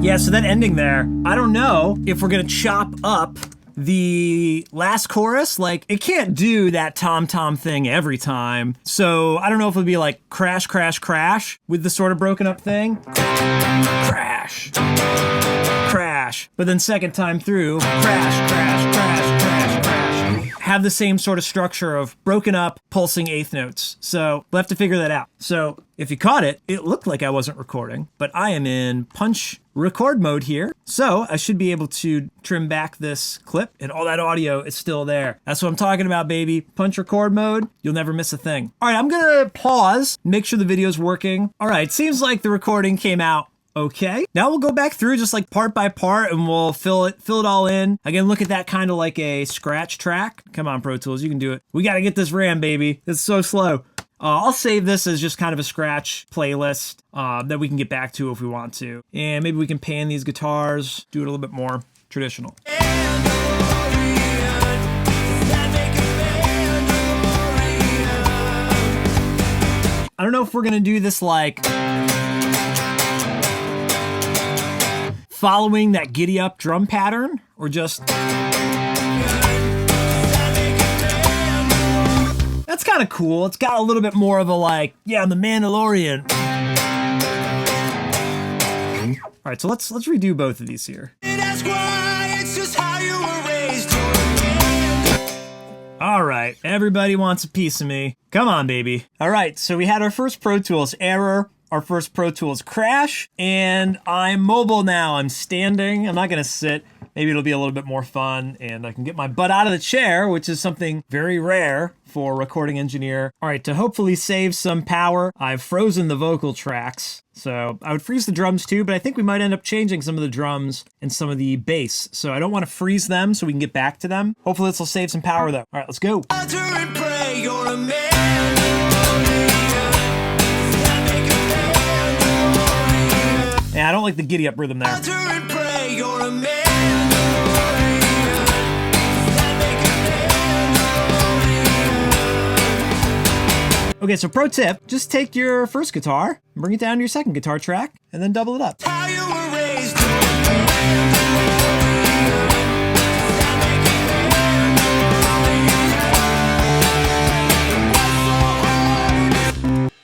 Yeah, so that ending there, I don't know if we're gonna chop up the last chorus. Like, it can't do that tom-tom thing every time. So I don't know if it'll be like crash, crash, crash with the sort of broken up thing. Crash, crash. But then second time through, crash, crash, crash, crash, crash. Have the same sort of structure of broken up, pulsing eighth notes. So we'll have to figure that out. So if you caught it, it looked like I wasn't recording, but I am in punch record mode here. So I should be able to trim back this clip and all that audio is still there. That's what I'm talking about, baby. Punch record mode, you'll never miss a thing. All right, I'm gonna pause, make sure the video's working. All right, seems like the recording came out Okay, now we'll go back through just like part by part and we'll fill it all in. Again, look at that kind of like a scratch track. Come on, Pro Tools, you can do it. We got to get this RAM, baby. It's so slow. I'll save this as just kind of a scratch playlist that we can get back to if we want to. And maybe we can pan these guitars, do it a little bit more traditional. I don't know if we're going to do this like following that giddy up drum pattern or just... That's kind of cool. It's got a little bit more of a like, yeah, I'm the Mandalorian. All right, so let's redo both of these here. All right, everybody wants a piece of me. Come on, baby. All right, so we had our first Pro Tools error, our first Pro Tools crash, and I'm mobile now. I'm standing. I'm not gonna sit. Maybe it'll be a little bit more fun, and I can get my butt out of the chair, which is something very rare for a recording engineer. All right, to hopefully save some power, I've frozen the vocal tracks. So I would freeze the drums too, but I think we might end up changing some of the drums and some of the bass. So I don't want to freeze them so we can get back to them. Hopefully this will save some power though. All right, let's go. Yeah, I don't like the giddy up rhythm there. Okay, so pro tip, just take your first guitar, bring it down to your second guitar track, and then double it up.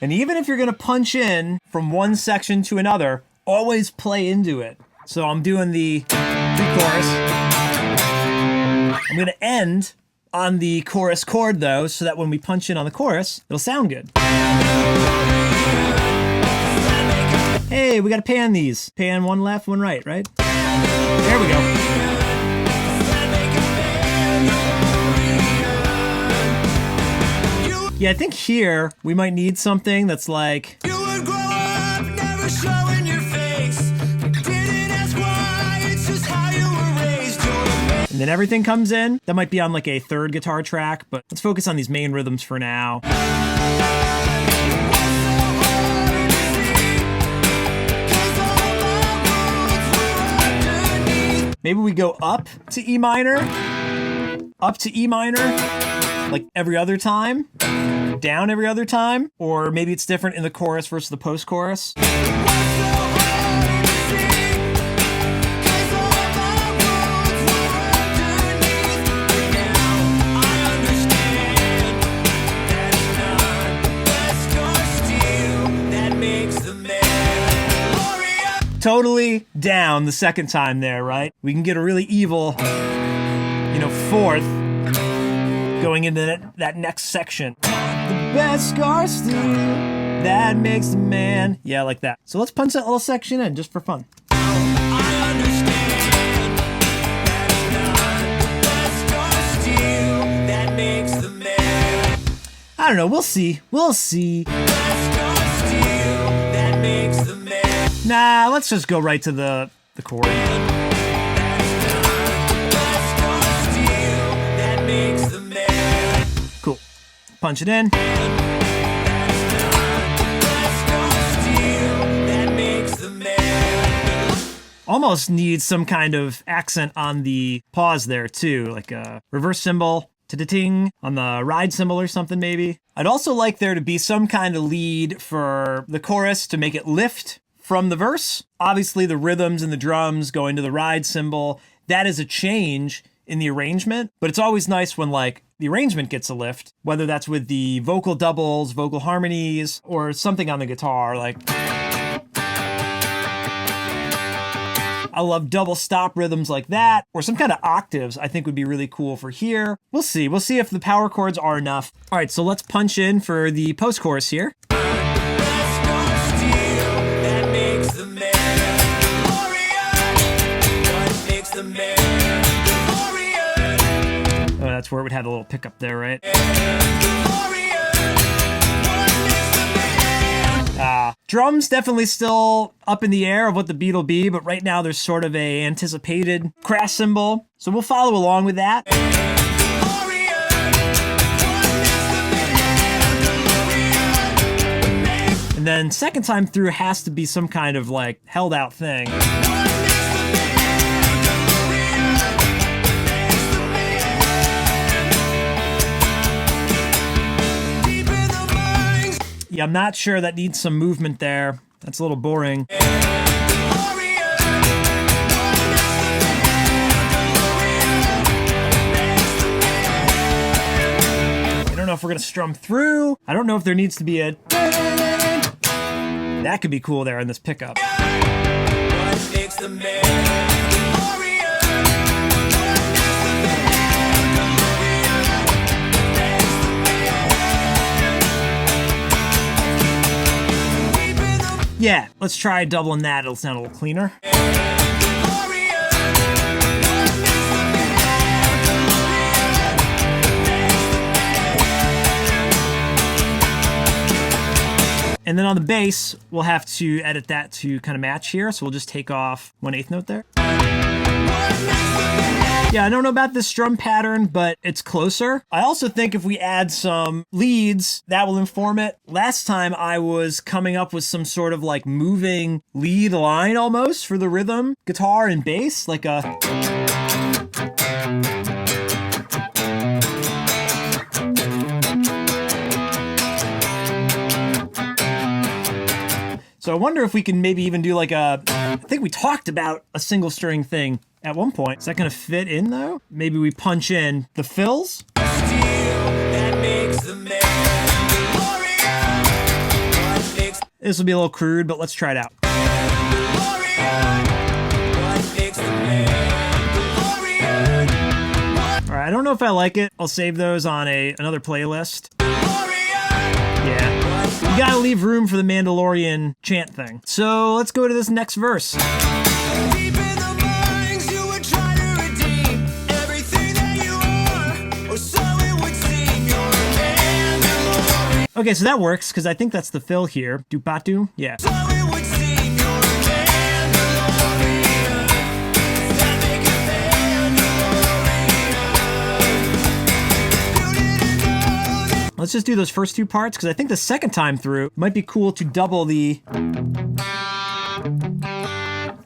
And even if you're gonna punch in from one section to another, always play into it. So I'm doing the pre-chorus. I'm gonna end on the chorus chord though, so that when we punch in on the chorus, it'll sound good. Hey, we gotta pan these. Pan one left, one right, right? There we go. Yeah, I think here we might need something that's like... You would grow up, never showing your face. Didn't ask why, it's just how you were raised. And then everything comes in. That might be on like a third guitar track, but let's focus on these main rhythms for now. Maybe we go up to E minor, like every other time, down every other time, or maybe it's different in the chorus versus the post-chorus. Totally down the second time there, right? We can get a really evil, fourth going into that next section. The best scar steel that makes the man. Yeah, like that. So let's punch that little section in just for fun. I don't know, we'll see. Nah, let's just go right to the chord. Cool. Punch it in. Almost needs some kind of accent on the pause there too, like a reverse cymbal, ta-da-ting, on the ride cymbal or something maybe. I'd also like there to be some kind of lead for the chorus to make it lift from the verse. Obviously the rhythms and the drums go into the ride cymbal. That is a change in the arrangement, but it's always nice when like the arrangement gets a lift, whether that's with the vocal doubles, vocal harmonies, or something on the guitar. Like, I love double stop rhythms like that, or some kind of octaves I think would be really cool for here. We'll see if the power chords are enough. All right, so let's punch in for the post-chorus here. Oh, that's where it would have a little pickup there, right? Drums definitely still up in the air of what the beat will be, but right now there's sort of a anticipated crash cymbal, so we'll follow along with that. And then second time through has to be some kind of like held out thing. Yeah, I'm not sure that needs some movement there. That's a little boring. I don't know if we're gonna strum through. I don't know if there needs to be a... That could be cool there in this pickup. Yeah, let's try doubling that. It'll sound a little cleaner. And then on the bass, we'll have to edit that to kind of match here. So we'll just take off 1/8 note there. Yeah, I don't know about this strum pattern, but it's closer. I also think if we add some leads, that will inform it. Last time I was coming up with some sort of like moving lead line almost for the rhythm, guitar and bass, like a... So I wonder if we can maybe even do like a... I think we talked about a single string thing at one point. Is that gonna fit in though? Maybe we punch in the fills. This will be a little crude, but let's try it out. All right, I don't know if I like it. I'll save those on another playlist. Yeah. You gotta leave room for the Mandalorian chant thing. So let's go to this next verse. Okay, so that works, because I think that's the fill here. Doop-ba-doo? Yeah. Let's just do those first two parts, because I think the second time through it might be cool to double the...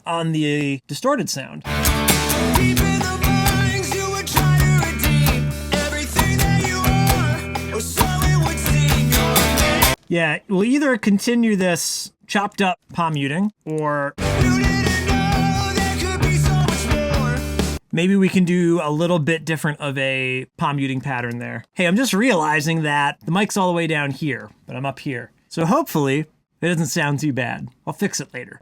on the distorted sound. Yeah, we'll either continue this chopped up palm muting, or maybe we can do a little bit different of a palm muting pattern there. Hey, I'm just realizing that the mic's all the way down here, but I'm up here. So hopefully it doesn't sound too bad. I'll fix it later.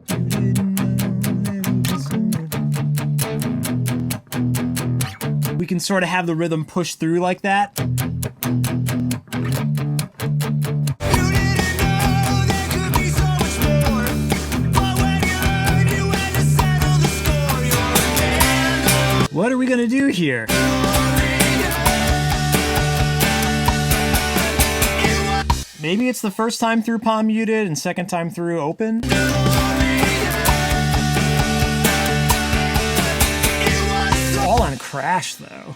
We can sort of have the rhythm push through like that. What are we gonna do here? Maybe it's the first time through palm muted and second time through open? All on crash though.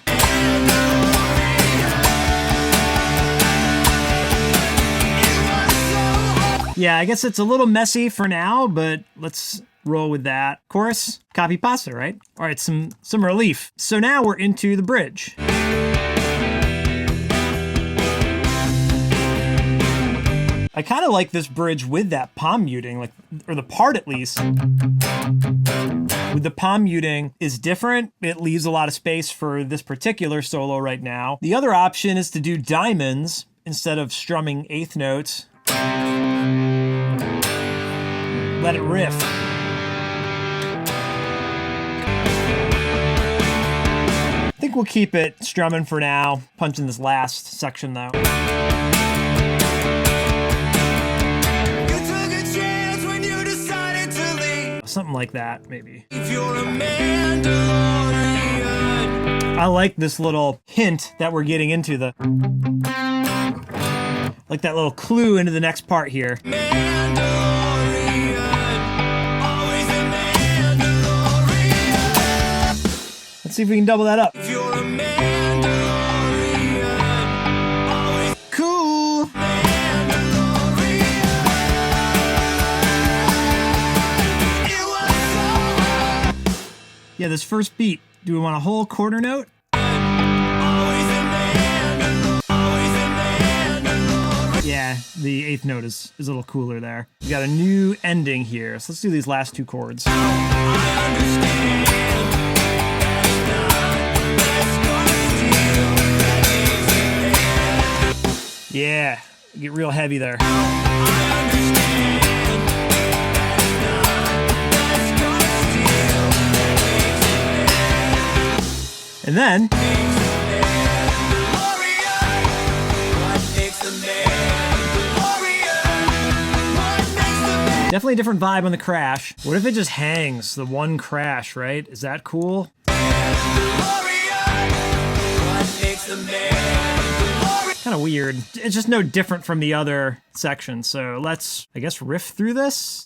Yeah, I guess it's a little messy for now, but let's roll with that. Chorus, copy pasta, right? All right, some relief. So now we're into the bridge. I kind of like this bridge with that palm muting, like, or the part at least. With the palm muting is different. It leaves a lot of space for this particular solo right now. The other option is to do diamonds instead of strumming eighth notes. Let it riff. I think we'll keep it strumming for now. Punch in this last section though. Something like that, maybe. If you're a Mandalorian. I like this little hint that we're getting into the... Like that little clue into the next part here. Mandalorian, always a Mandalorian. Let's see if we can double that up. If you're a Mandalorian, always Cool. Mandalorian. It was so Yeah, this first beat. Do we want a whole quarter note? Yeah, the eighth note is a little cooler there. We got a new ending here, so let's do these last two chords. Yeah, get real heavy there. And then definitely a different vibe on the crash. What if it just hangs, the one crash, right? Is that cool? Kind of weird. It's just no different from the other section. So let's, I guess, riff through this.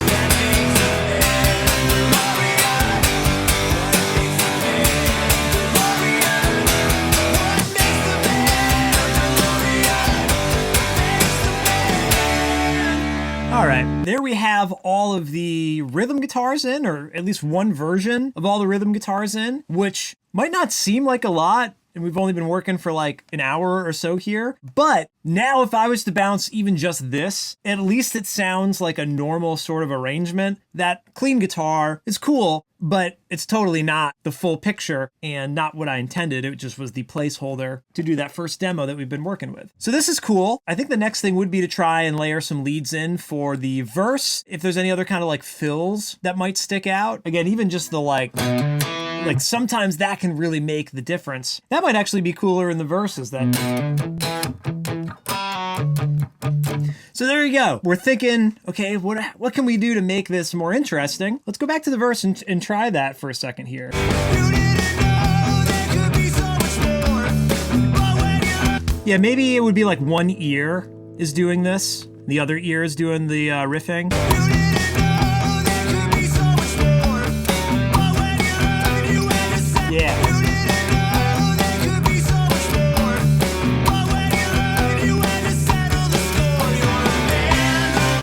All right, there we have all of the rhythm guitars in, or at least one version of all the rhythm guitars in, which might not seem like a lot, and we've only been working for like an hour or so here. But now if I was to bounce even just this, at least it sounds like a normal sort of arrangement. That clean guitar is cool, but it's totally not the full picture and not what I intended. It just was the placeholder to do that first demo that we've been working with. So this is cool. I think the next thing would be to try and layer some leads in for the verse. If there's any other kind of like fills that might stick out. Again, even just the like sometimes that can really make the difference. That might actually be cooler in the verses then. So there you go. We're thinking, okay, what can we do to make this more interesting? Let's go back to the verse and try that for a second here. Yeah, maybe it would be like one ear is doing this, the other ear is doing the riffing. Yeah.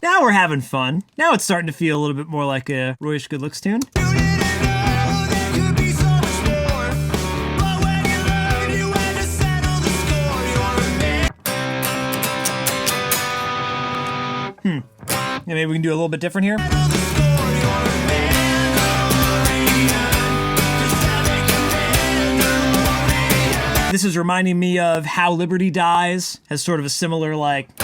Now we're having fun. Now it's starting to feel a little bit more like a Royish Good Looks tune. Yeah, maybe we can do a little bit different here. This is reminding me of How Liberty Dies, has sort of a similar like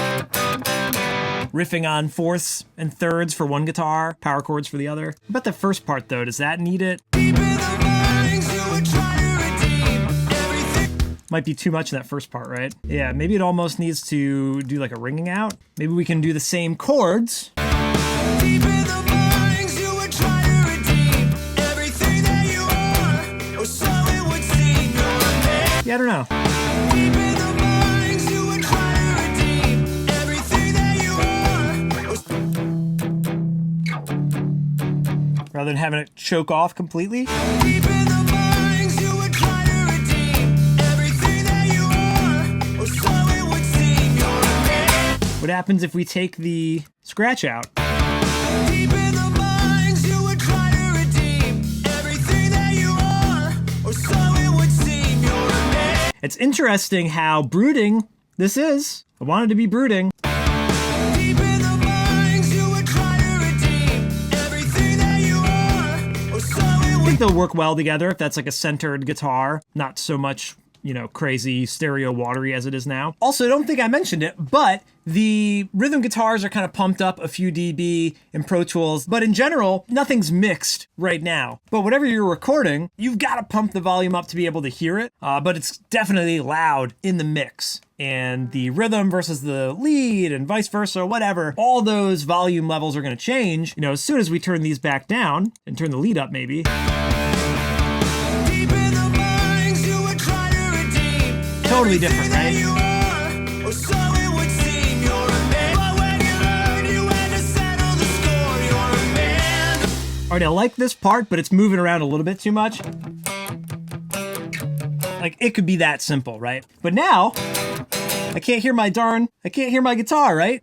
riffing on fourths and thirds for one guitar, power chords for the other. What about the first part though? Does that need it? Might be too much in that first part, right? Yeah, maybe it almost needs to do like a ringing out. Maybe we can do the same chords. Yeah, I don't know. Rather than having it choke off completely. What happens if we take the scratch out? It's interesting how brooding this is. I wanted to be brooding. I think they'll work well together if that's like a centered guitar, not so much, you know, crazy stereo watery as it is now. Also, I don't think I mentioned it, but the rhythm guitars are kind of pumped up a few dB in Pro Tools, but in general, nothing's mixed right now. But whatever you're recording, you've got to pump the volume up to be able to hear it, but it's definitely loud in the mix. And the rhythm versus the lead and vice versa, whatever, all those volume levels are going to change, you know, as soon as we turn these back down and turn the lead up maybe. Totally different, right? right, I like this part, but it's moving around a little bit too much. Like, it could be that simple, right? But now, I can't hear my guitar, right?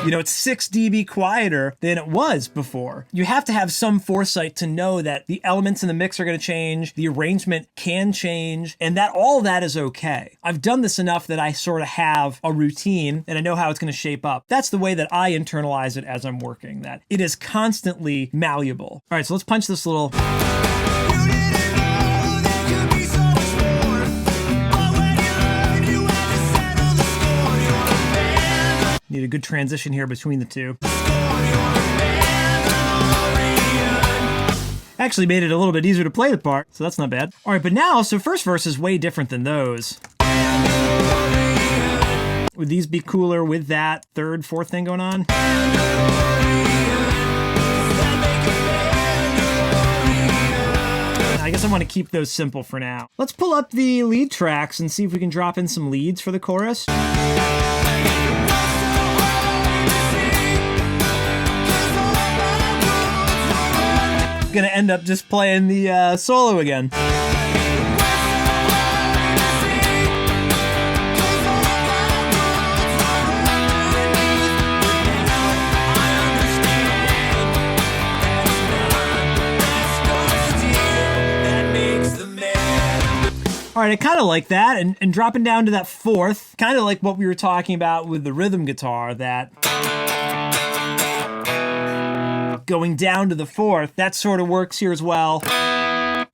You know, it's 6 dB quieter than it was before. You have to have some foresight to know that the elements in the mix are going to change, the arrangement can change, and that all that is okay. I've done this enough that I sort of have a routine and I know how it's going to shape up. That's the way that I internalize it as I'm working, that it is constantly malleable. All right, so let's punch this little... Need a good transition here between the two. Actually made it a little bit easier to play the part, so that's not bad. All right, but now, so first verse is way different than those. Would these be cooler with that third, fourth thing going on? I guess I want to keep those simple for now. Let's pull up the lead tracks and see if we can drop in some leads for the chorus. Gonna end up just playing the solo again. All right, I kind of like that, and dropping down to that fourth, kind of like what we were talking about with the rhythm guitar, that going down to the fourth, that sort of works here as well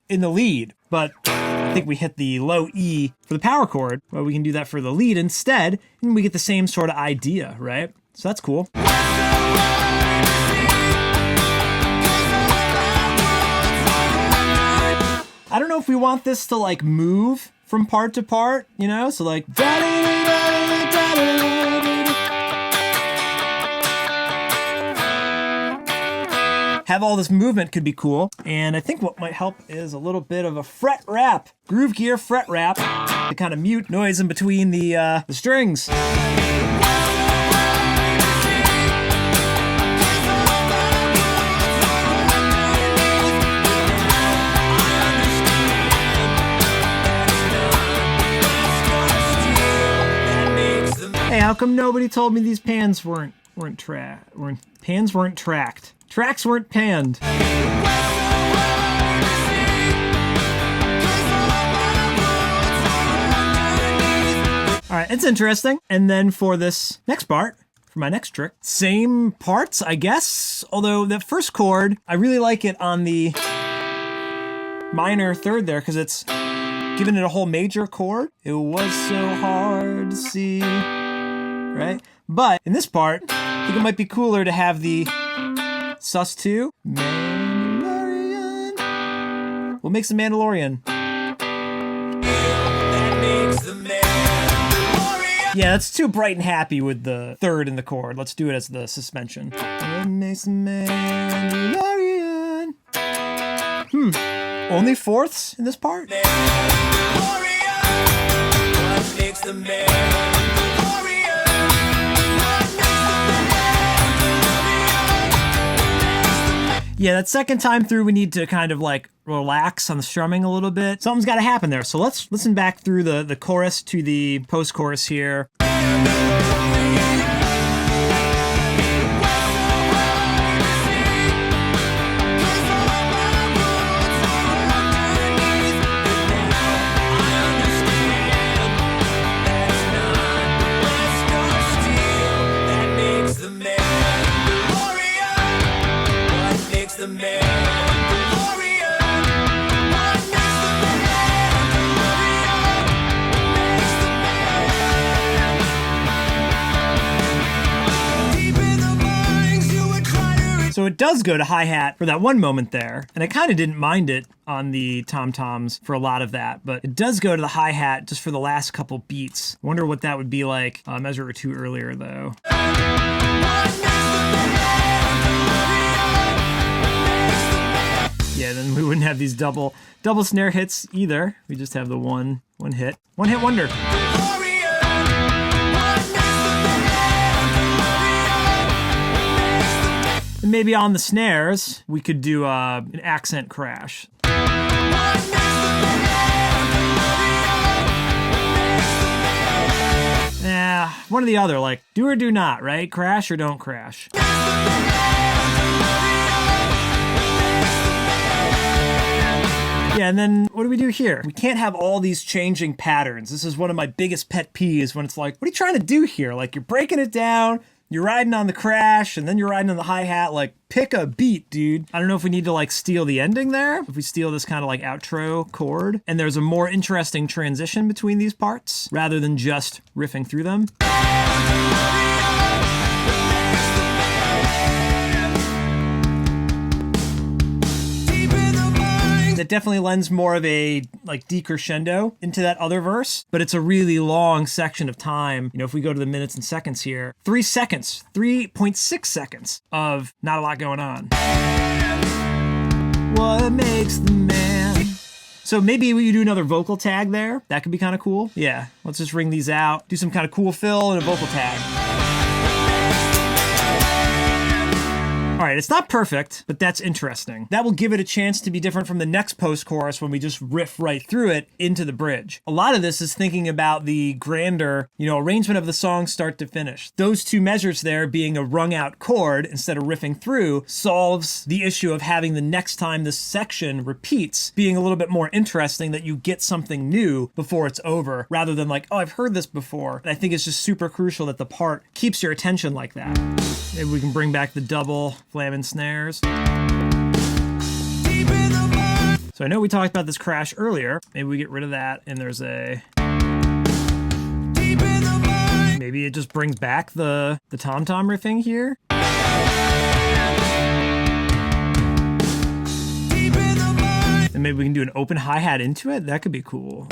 in the lead, but I think we hit the low E for the power chord. Well, we can do that for the lead instead, and we get the same sort of idea, right? So that's cool. I don't know if we want this to like move from part to part, you know? So like... have all this movement could be cool. And I think what might help is a little bit of a fret wrap, groove gear fret wrap, to kind of mute noise in between the strings. Hey, how come nobody told me these pans weren't tracked? Tracks weren't panned. All right, it's interesting. And then for this next part, for my next trick, same parts, I guess. Although that first chord, I really like it on the minor third there because it's giving it a whole major chord. It was so hard to see, right? But in this part, I think it might be cooler to have the sus2. Mandalorian. What makes the Mandalorian? Yeah, that's too bright and happy with the third in the chord. Let's do it as the suspension. What makes the Mandalorian? Only fourths in this part? What makes the yeah, that second time through, we need to kind of like relax on the strumming a little bit. Something's got to happen there. So let's listen back through the chorus to the post-chorus here. So it does go to hi-hat for that one moment there, and I kind of didn't mind it on the tom-toms for a lot of that, but it does go to the hi-hat just for the last couple beats. I wonder what that would be like a measure or two earlier, though. Yeah, then we wouldn't have these double snare hits either. We just have the one hit wonder. And maybe on the snares, we could do an accent crash. Yeah, one or the other, like do or do not, right? Crash or don't crash. Yeah, and then what do we do here? We can't have all these changing patterns. This is one of my biggest pet peeves when it's like, what are you trying to do here? Like you're breaking it down, you're riding on the crash, and then you're riding on the hi-hat. Like pick a beat, dude. I don't know if we need to like steal the ending there. If we steal this kind of like outro chord, and there's a more interesting transition between these parts rather than just riffing through them. That definitely lends more of a like decrescendo into that other verse, but it's a really long section of time. You know, if we go to the minutes and seconds here, 3 seconds, 3.6 seconds of not a lot going on. What makes the man? So maybe we do another vocal tag there. That could be kind of cool. Yeah, let's just ring these out, do some kind of cool fill and a vocal tag. All right, it's not perfect, but that's interesting. That will give it a chance to be different from the next post-chorus when we just riff right through it into the bridge. A lot of this is thinking about the grander, arrangement of the song start to finish. Those two measures there being a wrung out chord instead of riffing through solves the issue of having the next time this section repeats being a little bit more interesting, that you get something new before it's over, rather than like, oh, I've heard this before. And I think it's just super crucial that the part keeps your attention like that. Maybe we can bring back the double flamin' snares. So I know we talked about this crash earlier. Maybe we get rid of that and there's a... Maybe it just brings back the tom-tom riffing here. And maybe we can do an open hi-hat into it. That could be cool.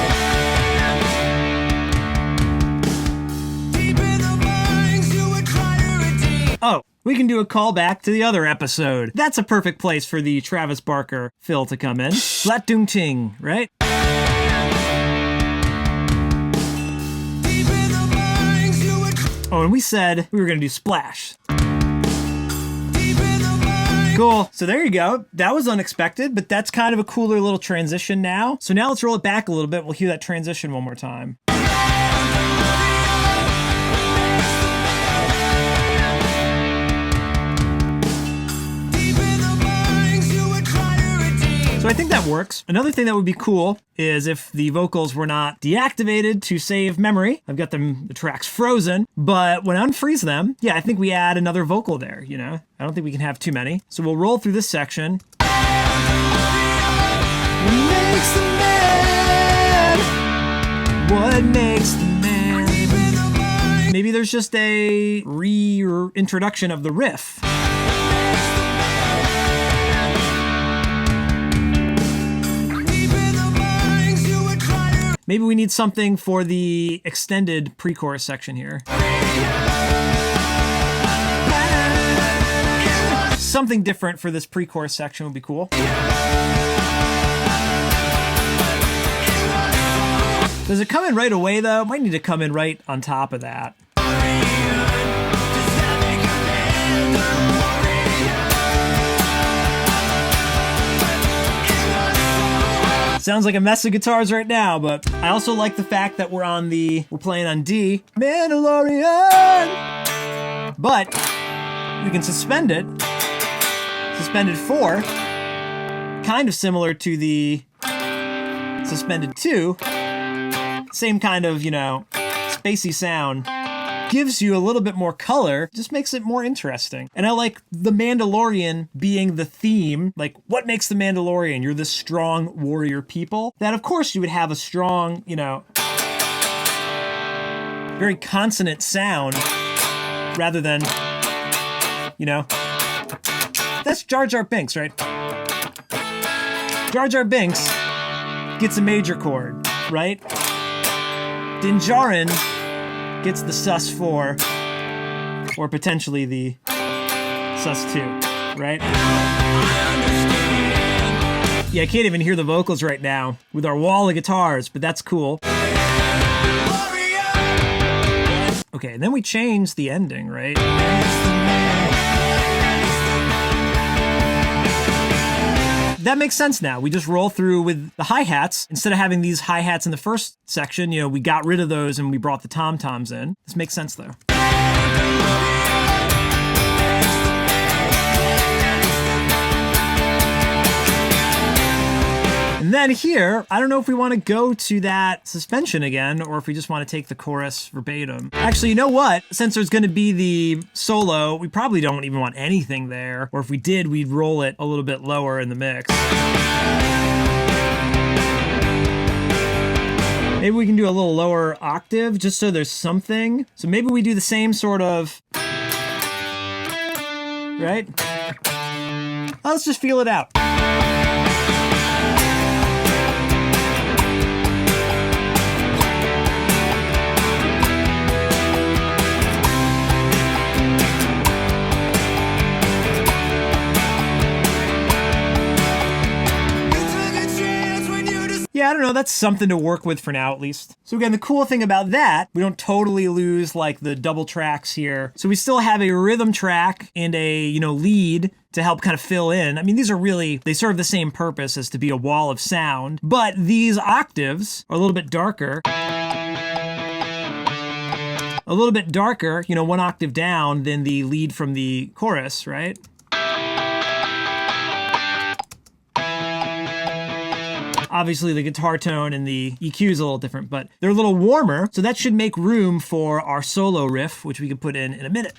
Oh, we can do a callback to the other episode. That's a perfect place for the Travis Barker fill to come in. Flat doom ting, right? Oh, and we said we were gonna do splash. Cool. So there you go. That was unexpected, but that's kind of a cooler little transition now. So now let's roll it back a little bit. We'll hear that transition one more time. So I think that works. Another thing that would be cool is if the vocals were not deactivated to save memory. I've got the tracks frozen, but when I unfreeze them, yeah, I think we add another vocal there, I don't think we can have too many. So we'll roll through this section. What makes the man? What makes the man? Maybe there's just a reintroduction of the riff. Maybe we need something for the extended pre-chorus section here. Something different for this pre-chorus section would be cool. Does it come in right away though? Might need to come in right on top of that. Sounds like a mess of guitars right now, but I also like the fact that we're playing on D. Mandalorian! But we can suspend it. Suspended 4. Kind of similar to the suspended 2. Same kind of, spacey sound. Gives you a little bit more color, just makes it more interesting. And I like the Mandalorian being the theme. Like, what makes the Mandalorian? You're this strong warrior people. That, of course, you would have a strong, very consonant sound rather than, that's Jar Jar Binks, right? Jar Jar Binks gets a major chord, right? Din Djarin gets the sus4, or potentially the sus2, right? Yeah, I can't even hear the vocals right now with our wall of guitars, but that's cool. Okay, and then we change the ending, right? that makes sense now. We just roll through with the hi-hats. Instead of having these hi-hats in the first section, you know, we got rid of those and we brought the tom-toms in. This makes sense though. And then here, I don't know if we want to go to that suspension again, or if we just want to take the chorus verbatim. Actually, you know what? Since there's going to be the solo, we probably don't even want anything there. Or if we did, we'd roll it a little bit lower in the mix. Maybe we can do a little lower octave, just so there's something. So maybe we do the same sort of, right? Let's just feel it out. Yeah, I don't know, that's something to work with for now at least. So again, the cool thing about that, we don't totally lose like the double tracks here. So we still have a rhythm track and a, you know, lead to help kind of fill in. I mean, these are really, they serve the same purpose as to be a wall of sound, but these octaves are a little bit darker. A little bit darker, you know, one octave down than the lead from the chorus, right? Obviously, the guitar tone and the EQ is a little different, but they're a little warmer, so that should make room for our solo riff, which we can put in a minute.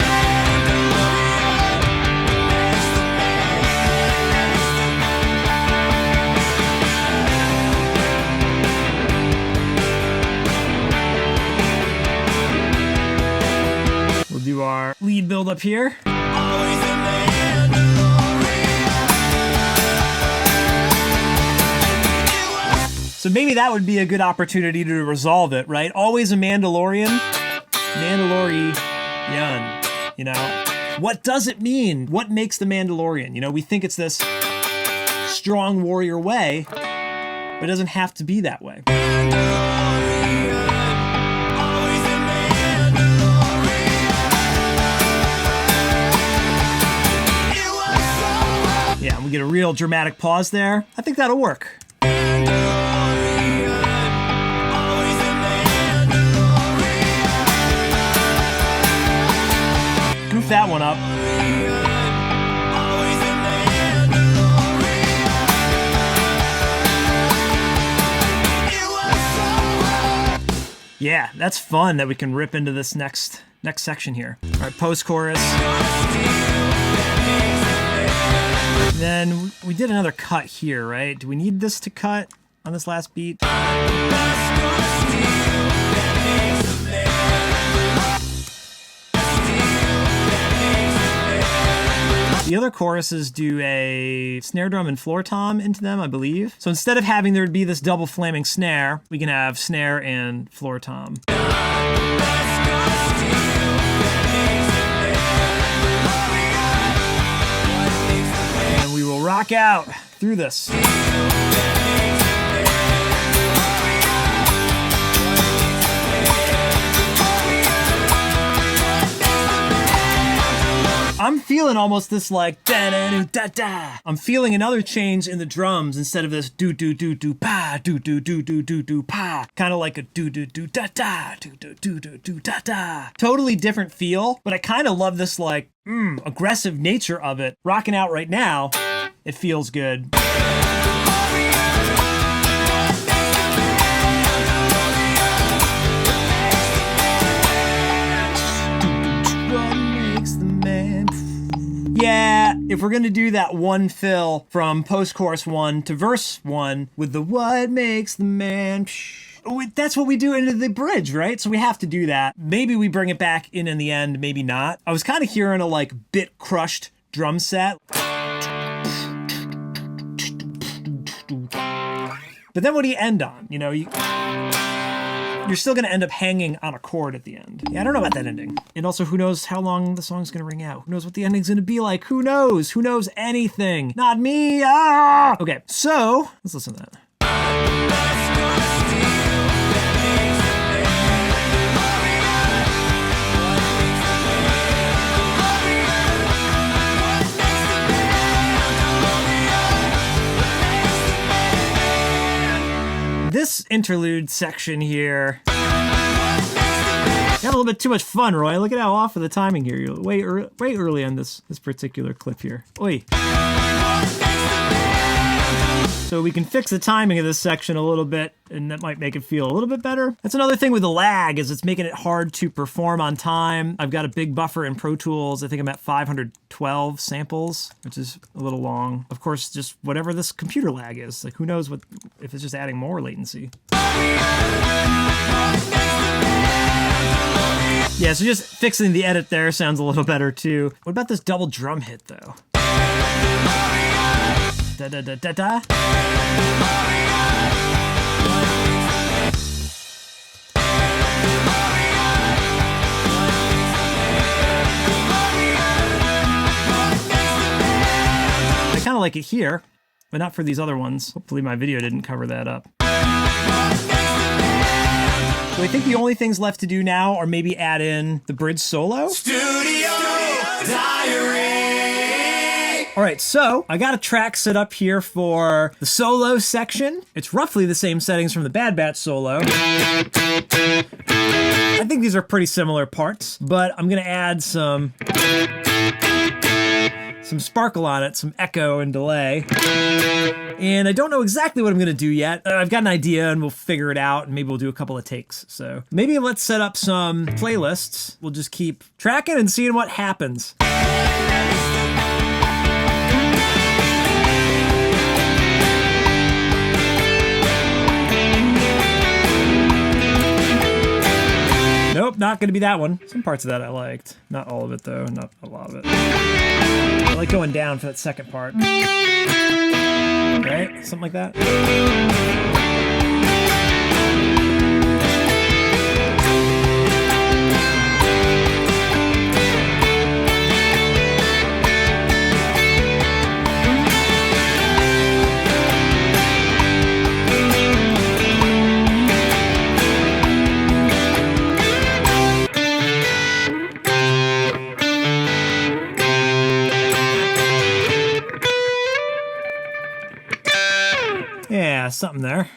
We'll do our lead build up here. So maybe that would be a good opportunity to resolve it, right? Always a Mandalorian. Mandalorian, you know? What does it mean? What makes the Mandalorian? You know, we think it's this strong warrior way, but it doesn't have to be that way. Yeah, we get a real dramatic pause there. I think that'll work. Goof that one up. Yeah, that's fun that we can rip into this next section here. All right, post-chorus. Then we did another cut here, right? Do we need this to cut on this last beat? The other choruses do a snare drum and floor tom into them, I believe. So instead of having there be this double flaming snare, we can have snare and floor tom. And we will rock out through this. I'm feeling almost this like da-da-da-da-da. I'm feeling another change in the drums instead of this do-do-do-do-pa, do-do-do-do-do-pa. Kind of like a do-do-do-da-da, do-do-do-do-do-da-da. Totally different feel, but I kind of love this like aggressive nature of it. Rocking out right now, it feels good. Yeah, if we're gonna do that one fill from post-chorus 1 to verse 1 with the what makes the man, that's what we do into the bridge, right? So we have to do that. Maybe we bring it back in the end, maybe not. I was kind of hearing a like bit crushed drum set. But then what do you end on? You know, you're still going to end up hanging on a chord at the end. Yeah, I don't know about that ending. And also, who knows how long the song's going to ring out? Who knows what the ending's going to be like? Who knows? Who knows anything? Not me! Ah! Okay, so let's listen to that. interlude section here. Got a little bit too much fun, Roy. Look at how off of the timing here. You're way early on this particular clip here. Oi. So we can fix the timing of this section a little bit, and that might make it feel a little bit better. That's another thing with the lag, is it's making it hard to perform on time. I've got a big buffer in Pro Tools. I think I'm at 512 samples, which is a little long. Of course, just whatever this computer lag is. Like, who knows what if it's just adding more latency. Yeah, so just fixing the edit there sounds a little better too. What about this double drum hit though? Da da da da da. I kind of like it here, but not for these other ones. Hopefully my video didn't cover that up. So I think the only things left to do now are maybe add in the bridge solo. Studio Diary! All right, so I got a track set up here for the solo section. It's roughly the same settings from the Bad Batch solo. I think these are pretty similar parts, but I'm gonna add some sparkle on it, some echo and delay. And I don't know exactly what I'm gonna do yet. I've got an idea and we'll figure it out, and maybe we'll do a couple of takes. So maybe let's set up some playlists. We'll just keep tracking and seeing what happens. Nope, not gonna be that one. Some parts of that I liked. Not all of it though, not a lot of it. I like going down for that second part. Right? Something like that. Yeah, something there.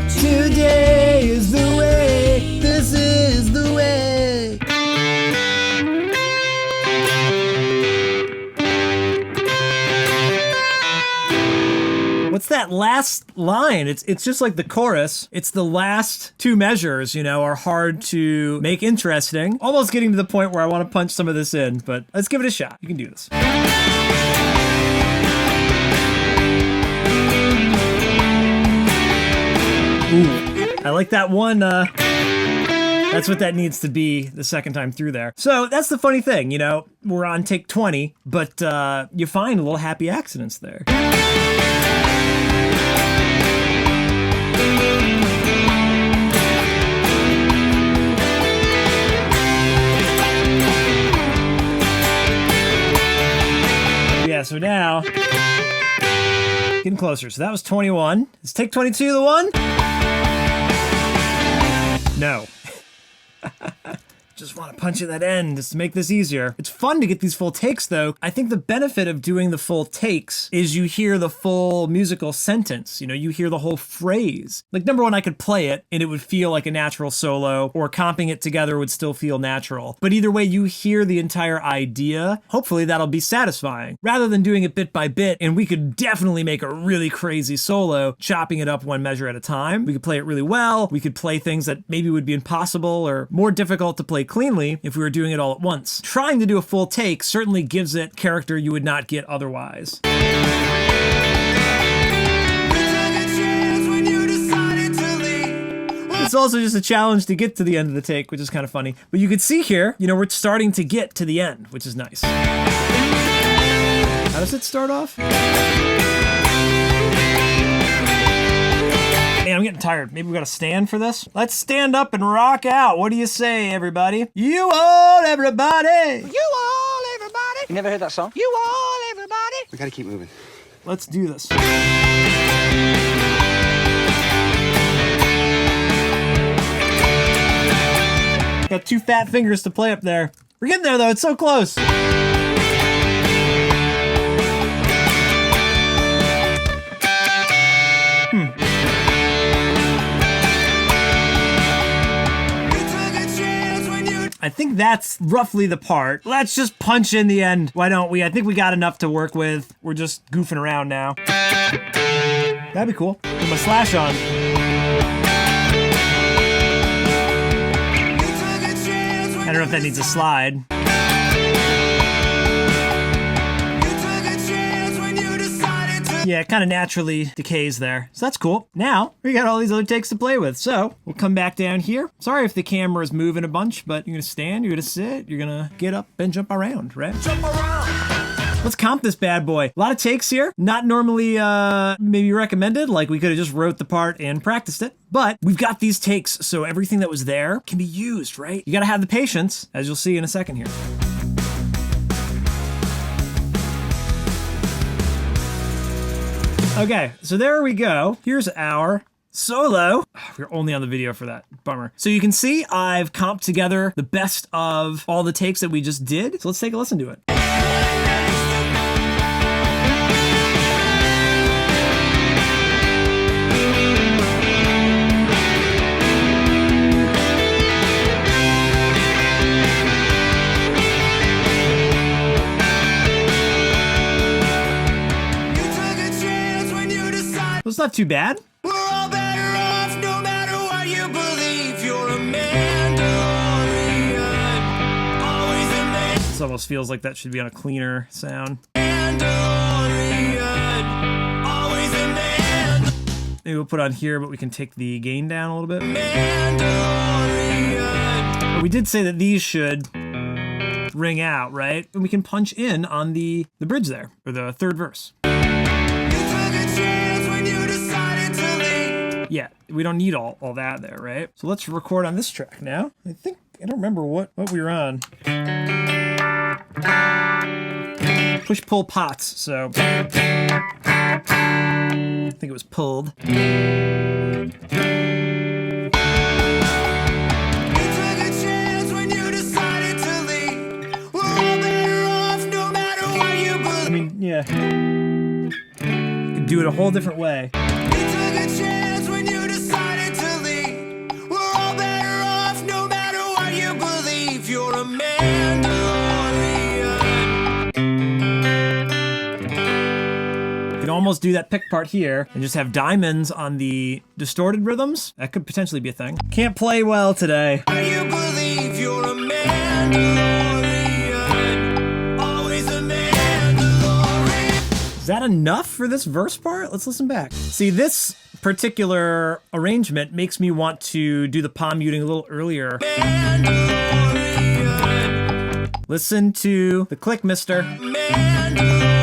Today is the way, this is the way. What's that last line? It's just like the chorus. It's the last two measures, you know, are hard to make interesting. Almost getting to the point where I want to punch some of this in, but let's give it a shot. You can do this. Ooh, I like that one. That's what that needs to be the second time through there. So that's the funny thing, you know, we're on take 20, but you find little happy accidents there. Yeah, so now, getting closer. So that was 21. Is take 22 the one? No. Just want to punch at that end just to make this easier. It's fun to get these full takes though. I think the benefit of doing the full takes is you hear the full musical sentence. You know, you hear the whole phrase. Like number one, I could play it and it would feel like a natural solo, or comping it together would still feel natural. But either way, you hear the entire idea. Hopefully that'll be satisfying rather than doing it bit by bit. And we could definitely make a really crazy solo, chopping it up one measure at a time. We could play it really well. We could play things that maybe would be impossible or more difficult to play cleanly if we were doing it all at once. Trying to do a full take certainly gives it character you would not get otherwise. It's also just a challenge to get to the end of the take, which is kind of funny. But you can see here, you know, we're starting to get to the end, which is nice. How does it start off? Man, I'm getting tired. Maybe we gotta stand for this? Let's stand up and rock out. What do you say, everybody? You all, everybody! You all, everybody! You never heard that song? You all, everybody! We gotta keep moving. Let's do this. Got two fat fingers to play up there. We're getting there though, it's so close. I think that's roughly the part. Let's just punch in the end. Why don't we? I think we got enough to work with. We're just goofing around now. That'd be cool. Put my slash on. I don't know if that needs a slide. Yeah, it kind of naturally decays there. So that's cool. Now, we got all these other takes to play with. So, we'll come back down here. Sorry if the camera is moving a bunch, but you're gonna stand, you're gonna sit, you're gonna get up and jump around, right? Jump around! Let's comp this bad boy. A lot of takes here. Not normally maybe recommended, like we could have just wrote the part and practiced it. But we've got these takes, so everything that was there can be used, right? You gotta have the patience, as you'll see in a second here. Okay, so there we go. Here's our solo. We're only on the video for that. Bummer. So you can see I've comped together the best of all the takes that we just did. So let's take a listen to it. Well, it's not too bad. We're all better off no matter what you believe. You're a Mandalorian, always a man. This almost feels like that should be on a cleaner sound. Mandalorian, always a man. Maybe we'll put on here, but we can take the gain down a little bit. Mandalorian. But we did say that these should ring out, right? And we can punch in on the bridge there, or the third verse. Yeah, we don't need all that there, right? So let's record on this track now. I don't remember what we were on. Push-pull pots, so. I think it was pulled. I mean, yeah. You could do it a whole different way. Almost do that pick part here and just have diamonds on the distorted rhythms. That could potentially be a thing. Can't play well today. You believe you're a Mandalorian, always a Mandalorian. Is that enough for this verse part? Let's listen back. See, this particular arrangement makes me want to do the palm muting a little earlier. Mandalorian. Listen to the click, mister. Mandalorian.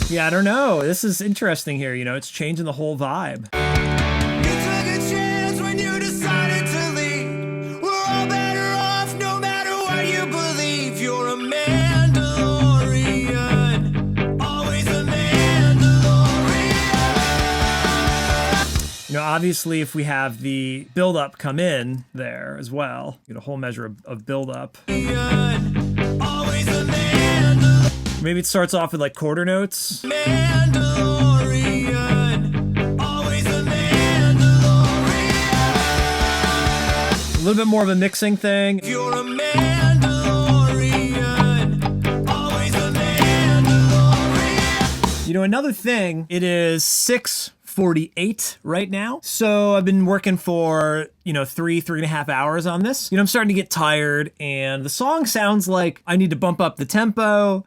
Yeah, I don't know. This is interesting here. You know, it's changing the whole vibe. You took a chance when you decided to leave. We're all better off no matter what you believe. You're a Mandalorian, always a Mandalorian. You know, obviously, if we have the build-up come in there as well, get a whole measure of build-up. Always a Mandalorian. Maybe it starts off with like quarter notes. Mandalorian, always a Mandalorian. A little bit more of a mixing thing. You're a Mandalorian, always a Mandalorian. You know, another thing, it is 6:48 right now. So I've been working for, 3.5 hours on this. I'm starting to get tired and the song sounds like I need to bump up the tempo,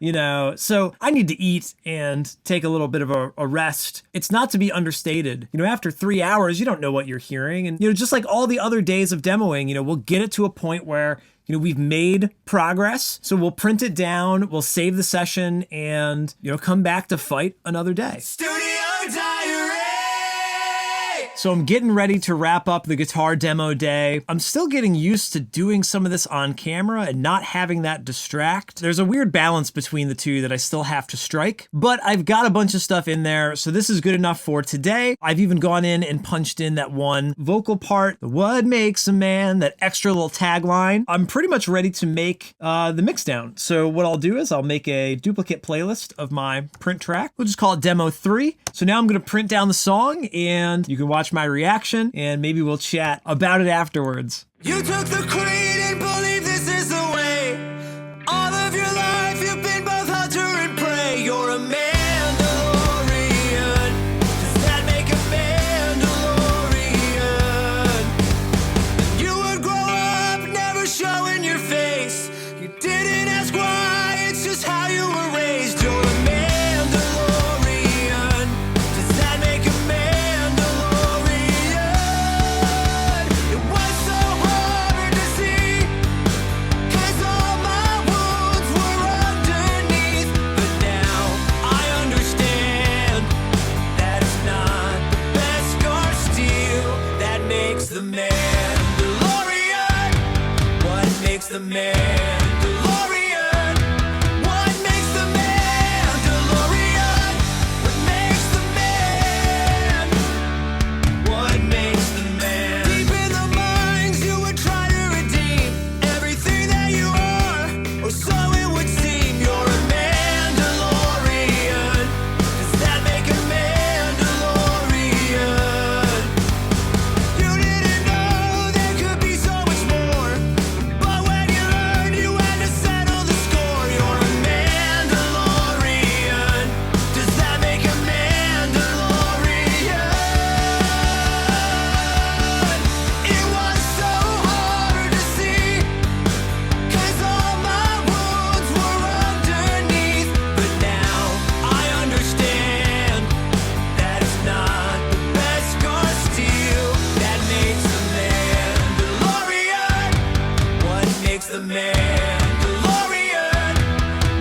so I need to eat and take a little bit of a rest. It's not to be understated. After 3 hours, you don't know what you're hearing. And, just like all the other days of demoing, we'll get it to a point where we've made progress, so we'll print it down, we'll save the session, and, come back to fight another day. Studio Diary! So I'm getting ready to wrap up the guitar demo day. I'm still getting used to doing some of this on camera and not having that distract. There's a weird balance between the two that I still have to strike, but I've got a bunch of stuff in there, so this is good enough for today. I've even gone in and punched in that one vocal part, the what makes a man, that extra little tagline. I'm pretty much ready to make the mix down. So what I'll do is I'll make a duplicate playlist of my print track. We'll just call it Demo 3. So now I'm gonna print down the song and you can watch my reaction and maybe we'll chat about it afterwards. You took the creed and believe this is the way. All of your life you've been both hunter and prey. You're a Mandalorian. Does that make a Mandalorian? You would grow up never showing your face. You didn't ask why, it's just how you were raised. You're a Mandalorian. Does that make a Mandalorian? It was so hard to see, 'cause all my wounds were underneath. But now I understand that it's not the best scar steel that makes the Mandalorian. What makes the Mandalorian? What makes the Mandalorian? What makes the man? What makes the man? Deep in the mines you would try to redeem everything that you are, or so it would seem. You're a Mandalorian. Does that make a Mandalorian? You didn't know there could be so much more, but when you learned you had to settle the score. You're a Mandalorian. Does that make a Mandalorian? It was so hard to see, 'cause all my wounds were underneath. But now I understand that it's not the best scar steel that makes the Mandalorian. What makes the Mandalorian?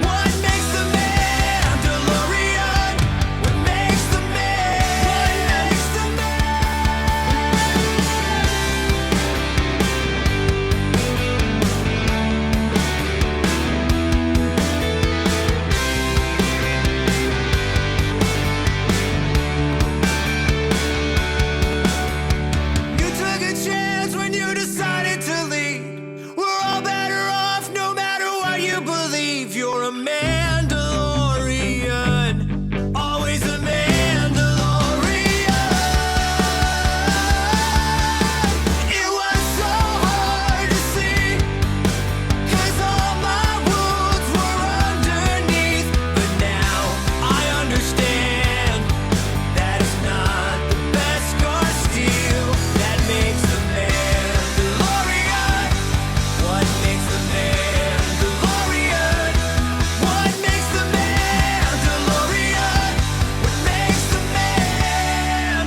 What makes the Mandalorian? What makes the man? What makes the You took a chance when you decided to leave. We're all better off no matter what you believe. You're a Mandalorian. Always a Mandalorian. It was so hard to see, 'cause all my wounds were underneath. But now I understand that it's not the best scar steel that makes the Mandalorian. What makes the Mandalorian? What makes the Mandalorian? What makes the man?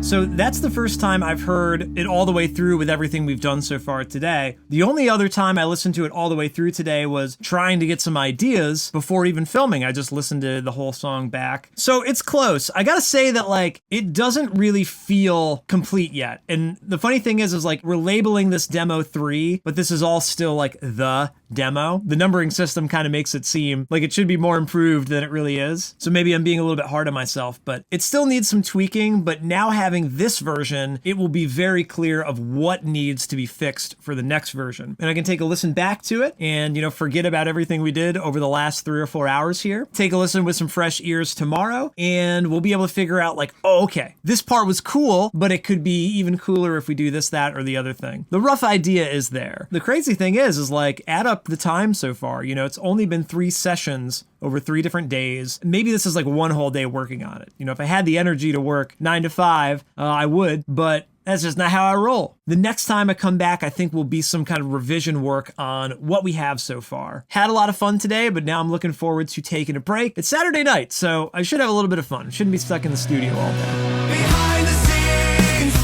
So that's the first time I've heard it all the way through with everything we've done so far today. The only other time I listened to it all the way through today was trying to get some ideas before even filming. I just listened to the whole song back. So it's close. I gotta say that like it doesn't really feel complete yet. And the funny thing is like we're labeling this demo 3, but this is all still like the demo. The numbering system kind of makes it seem like it should be more improved than it really is. So maybe I'm being a little bit hard on myself, but it still needs some tweaking. But now having this version, it will be very clear of what needs to be fixed for the next version. And I can take a listen back to it and, you know, forget about everything we did over the last 3 or 4 hours here. Take a listen with some fresh ears tomorrow, and we'll be able to figure out like, oh, okay, this part was cool, but it could be even cooler if we do this, that, or the other thing. The rough idea is there. The crazy thing is like, add up the time so far. You know, it's only been 3 sessions over 3 different days. Maybe this is like 1 whole day working on it. You know, if I had the energy to work 9 to 5, I would, but that's just not how I roll. The next time I come back, I think will be some kind of revision work on what we have so far. Had a lot of fun today, but now I'm looking forward to taking a break. It's Saturday night, so I should have a little bit of fun. Shouldn't be stuck in the studio all day. Behind the scenes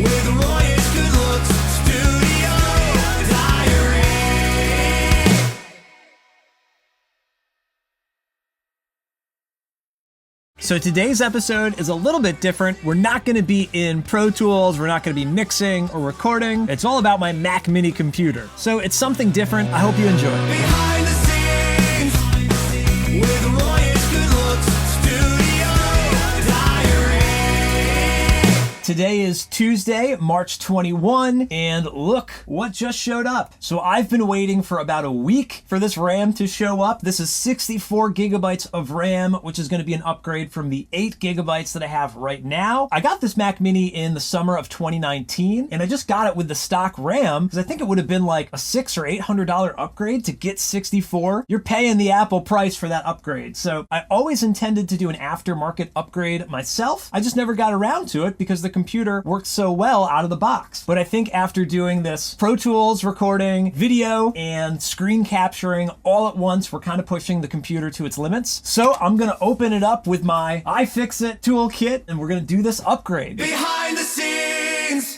with Royish Good Looks Studio Diary. So today's episode is a little bit different. We're not going to be in Pro Tools. We're not going to be mixing or recording. It's all about my Mac Mini computer. So it's something different. I hope you enjoy. Behind the scenes with Royish good looks studio diary. Today is Tuesday, March 21, and look what just showed up. So I've been waiting for about a week for this RAM to show up. This is 64 gigabytes of RAM, which is going to be an upgrade from the 8 gigabytes that I have right now. I got this Mac Mini in the summer of 2019, and I just got it with the stock RAM because I think it would have been like a $600 or $800 upgrade to get 64. You're paying the Apple price for that upgrade. So I always intended to do an aftermarket upgrade myself. I just never got around to it because the computer worked so well out of the box. But I think after doing this Pro Tools recording, video, and screen capturing all at once, we're kind of pushing the computer to its limits. So I'm gonna open it up with my iFixit toolkit and we're gonna do this upgrade. Behind the scenes.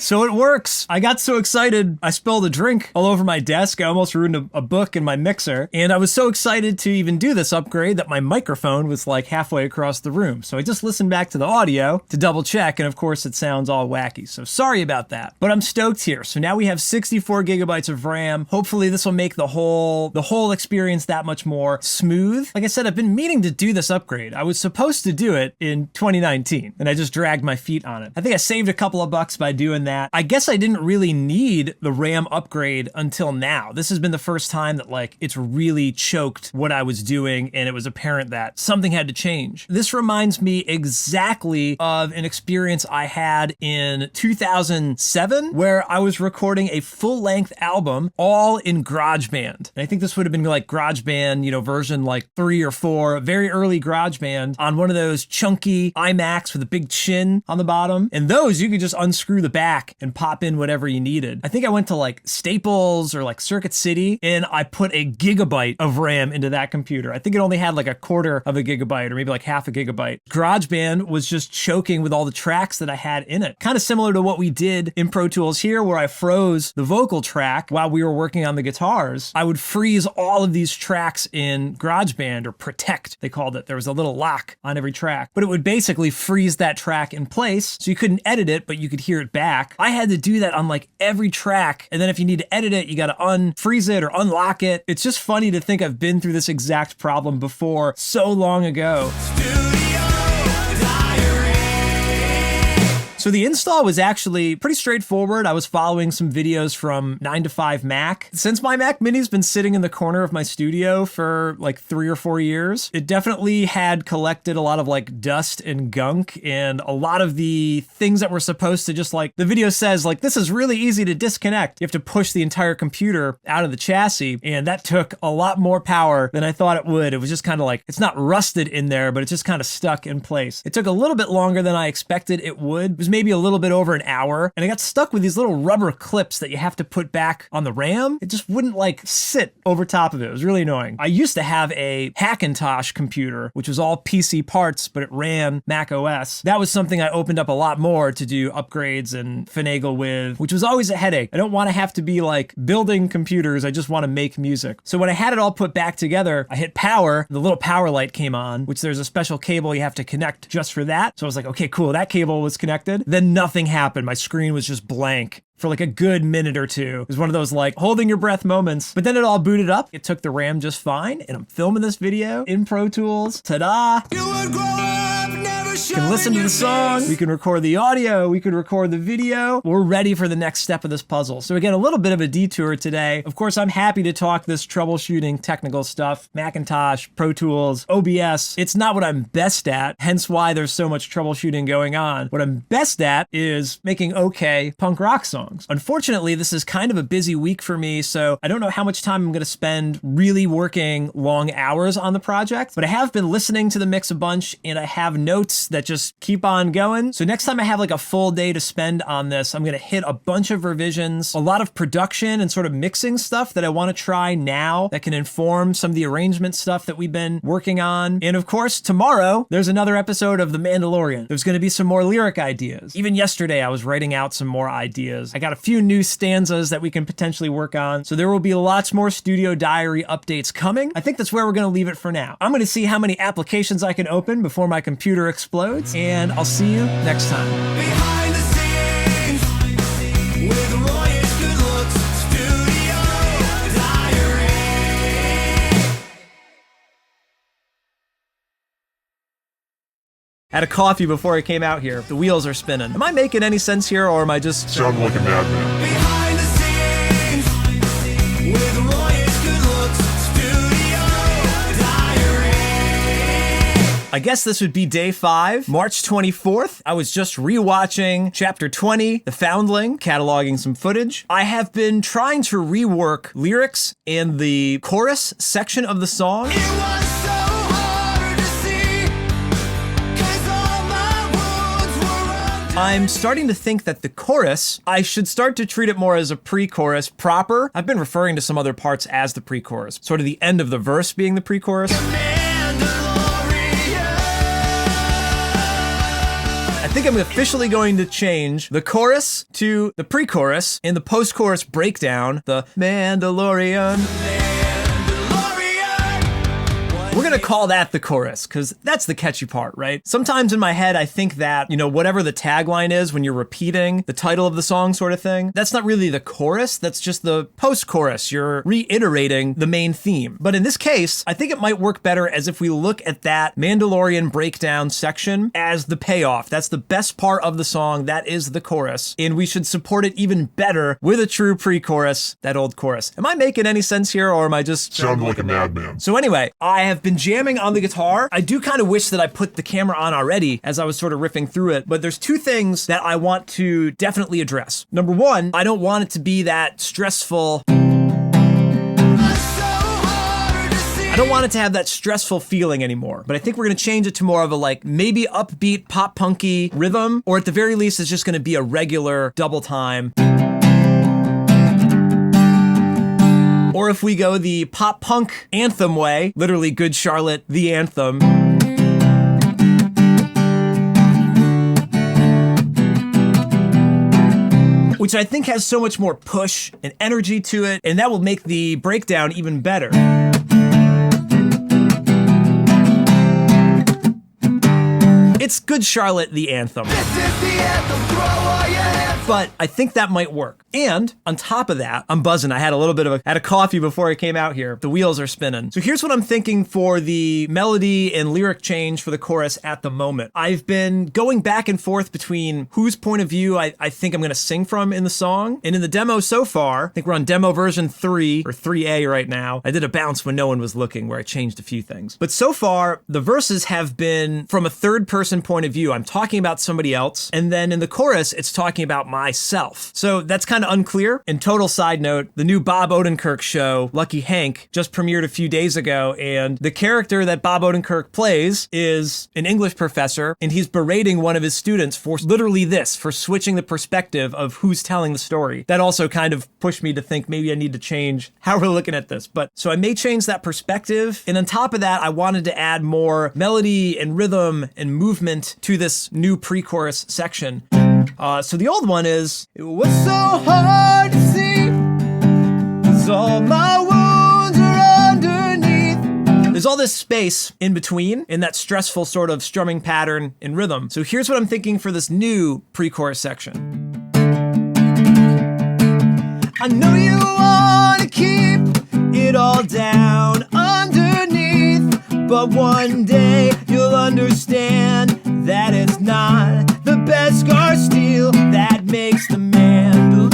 So it works. I got so excited, I spilled a drink all over my desk. I almost ruined a book in my mixer. And I was so excited to even do this upgrade that my microphone was like halfway across the room. So I just listened back to the audio to double check. And of course it sounds all wacky. So sorry about that, but I'm stoked here. So now we have 64 gigabytes of RAM. Hopefully this will make the whole experience that much more smooth. Like I said, I've been meaning to do this upgrade. I was supposed to do it in 2019 and I just dragged my feet on it. I think I saved a couple of bucks by doing that. I guess I didn't really need the RAM upgrade until now. This has been the first time that like it's really choked what I was doing and it was apparent that something had to change. This reminds me exactly of an experience I had in 2007 where I was recording a full-length album all in GarageBand. And I think this would have been like GarageBand, version like 3 or 4, very early GarageBand on one of those chunky iMacs with a big chin on the bottom. And those you could just unscrew the back and pop in whatever you needed. I think I went to like Staples or like Circuit City and I put a gigabyte of RAM into that computer. I think it only had like a quarter of a gigabyte or maybe like half a gigabyte. GarageBand was just choking with all the tracks that I had in it. Kind of similar to what we did in Pro Tools here where I froze the vocal track while we were working on the guitars. I would freeze all of these tracks in GarageBand, or Protect, they called it. There was a little lock on every track, but it would basically freeze that track in place so you couldn't edit it, but you could hear it back. I had to do that on like every track, and then if you need to edit it, you got to unfreeze it or unlock it. It's just funny to think I've been through this exact problem before so long ago. So the install was actually pretty straightforward. I was following some videos from 9to5Mac. Since my Mac Mini's been sitting in the corner of my studio for like 3 or 4 years, it definitely had collected a lot of like dust and gunk and a lot of the things that were supposed to just like, the video says like, this is really easy to disconnect. You have to push the entire computer out of the chassis. And that took a lot more power than I thought it would. It was just kind of like, it's not rusted in there, but it's just kind of stuck in place. It took a little bit longer than I expected it would. It was maybe a little bit over an hour, and I got stuck with these little rubber clips that you have to put back on the RAM. It just wouldn't like sit over top of it. It was really annoying. I used to have a Hackintosh computer, which was all PC parts, but it ran Mac OS. That was something I opened up a lot more to do upgrades and finagle with, which was always a headache. I don't want to have to be like building computers. I just want to make music. So when I had it all put back together, I hit power, the little power light came on, which there's a special cable you have to connect just for that. So I was like, okay, cool. That cable was connected. Then nothing happened. My screen was just blank for like a good minute or two. It was one of those like holding your breath moments, but then it all booted up. It took the RAM just fine, and I'm filming this video in Pro Tools. Ta-da! You would grow up, never We can listen to the song, we can record the audio, we can record the video. We're ready for the next step of this puzzle. So again, a little bit of a detour today. Of course, I'm happy to talk this troubleshooting technical stuff, Macintosh, Pro Tools, OBS. It's not what I'm best at, hence why there's so much troubleshooting going on. What I'm best at is making okay punk rock songs. Unfortunately, this is kind of a busy week for me, so I don't know how much time I'm going to spend really working long hours on the project, but I have been listening to the mix a bunch, and I have notes notes that just keep on going. So next time I have like a full day to spend on this, I'm going to hit a bunch of revisions, a lot of production and sort of mixing stuff that I want to try now that can inform some of the arrangement stuff that we've been working on. And of course, tomorrow, there's another episode of The Mandalorian. There's going to be some more lyric ideas. Even yesterday, I was writing out some more ideas. I got a few new stanzas that we can potentially work on. So there will be lots more Studio Diary updates coming. I think that's where we're going to leave it for now. I'm going to see how many applications I can open before my computer explodes, and I'll see you next time. Behind the scenes with Royish good looks, Studio Diary. Had a coffee before I came out here. The wheels are spinning. Am I making any sense here, or am I just Sound like a madman. Behind the scenes with Royish good looks, Studio Diary. I guess this would be day 5, March 24th. I was just rewatching chapter 20, The Foundling, cataloging some footage. I have been trying to rework lyrics in the chorus section of the song. It was so hard to see, 'cause all my wounds were I'm starting to think that the chorus, I should start to treat it more as a pre-chorus proper. I've been referring to some other parts as the pre-chorus, sort of the end of the verse being the pre-chorus. I think I'm officially going to change the chorus to the pre-chorus and the post-chorus breakdown, the Mandalorian. We're gonna call that the chorus, because that's the catchy part, right? Sometimes in my head, I think that, whatever the tagline is when you're repeating the title of the song sort of thing, that's not really the chorus, that's just the post-chorus. You're reiterating the main theme. But in this case, I think it might work better as if we look at that Mandalorian breakdown section as the payoff. That's the best part of the song, that is the chorus. And we should support it even better with a true pre-chorus, that old chorus. Am I making any sense here, or am I just... Sound like a madman. So anyway, I have been jamming on the guitar. I do kind of wish that I put the camera on already as I was sort of riffing through it, but there's two things that I want to definitely address. Number one, I don't want it to be that stressful... I don't want it to have that stressful feeling anymore, but I think we're gonna change it to more of a maybe upbeat pop punky rhythm, or at the very least it's just gonna be a regular double time. Or if we go the pop punk anthem way, literally Good Charlotte, the anthem. Which I think has so much more push and energy to it, and that will make the breakdown even better. It's Good Charlotte, the anthem. This is the anthem, throw all your hands. But I think that might work. And on top of that, I'm buzzing. I had a coffee before I came out here. The wheels are spinning. So here's what I'm thinking for the melody and lyric change for the chorus at the moment. I've been going back and forth between whose point of view I think I'm gonna sing from in the song. And in the demo so far, I think we're on demo version 3 or 3A right now. I did a bounce when no one was looking where I changed a few things. But so far, the verses have been from a third person point of view. I'm talking about somebody else. And then in the chorus, it's talking about myself. So that's kind of unclear. And total side note, the new Bob Odenkirk show, Lucky Hank, just premiered a few days ago, and the character that Bob Odenkirk plays is an English professor, and he's berating one of his students for literally this, for switching the perspective of who's telling the story. That also kind of pushed me to think maybe I need to change how we're looking at this. But so I may change that perspective. And on top of that, I wanted to add more melody and rhythm and movement to this new pre-chorus section. So the old one is, it was so hard to see, 'cause all my wounds are underneath. There's all this space in between in that stressful sort of strumming pattern and rhythm. So here's what I'm thinking for this new pre-chorus section. I know you want to keep it all down underneath, but one day you'll understand that it's not the best scar steel that makes the Mandalorian.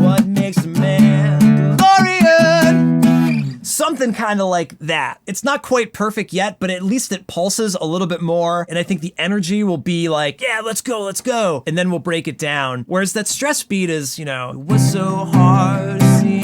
What makes the Mandalorian? Something kind of like that. It's not quite perfect yet, but at least it pulses a little bit more, and I think the energy will be like, yeah, let's go, and then we'll break it down. Whereas that stress beat is, it was so hard to see.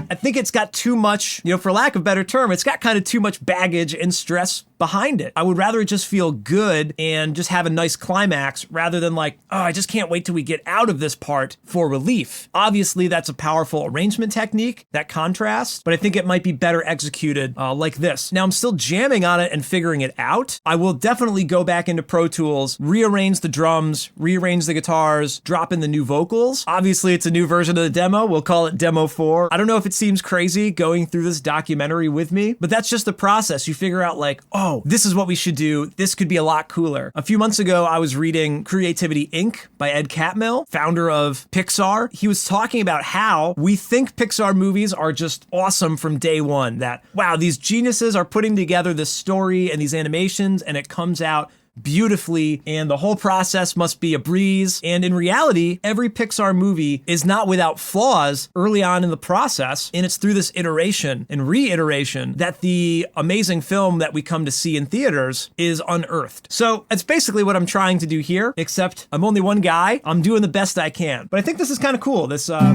I think it's got too much, for lack of a better term, it's got kind of too much baggage and stress behind it. I would rather it just feel good and just have a nice climax rather than like, oh, I just can't wait till we get out of this part for relief. Obviously, that's a powerful arrangement technique, that contrast, but I think it might be better executed like this. Now, I'm still jamming on it and figuring it out. I will definitely go back into Pro Tools, rearrange the drums, rearrange the guitars, drop in the new vocals. Obviously, it's a new version of the demo. We'll call it Demo 4. I don't know if it seems crazy going through this documentary with me, but that's just the process. You figure out like, oh, this is what we should do. This could be a lot cooler. A few months ago, I was reading Creativity Inc. by Ed Catmull, founder of Pixar. He was talking about how we think Pixar movies are just awesome from day one, that, wow, these geniuses are putting together this story and these animations, and it comes out beautifully, and the whole process must be a breeze. And in reality, every Pixar movie is not without flaws early on in the process, and it's through this iteration and reiteration that the amazing film that we come to see in theaters is unearthed. So it's basically what I'm trying to do here, except I'm only one guy. I'm doing the best I can. But I think this is kind of cool. This, I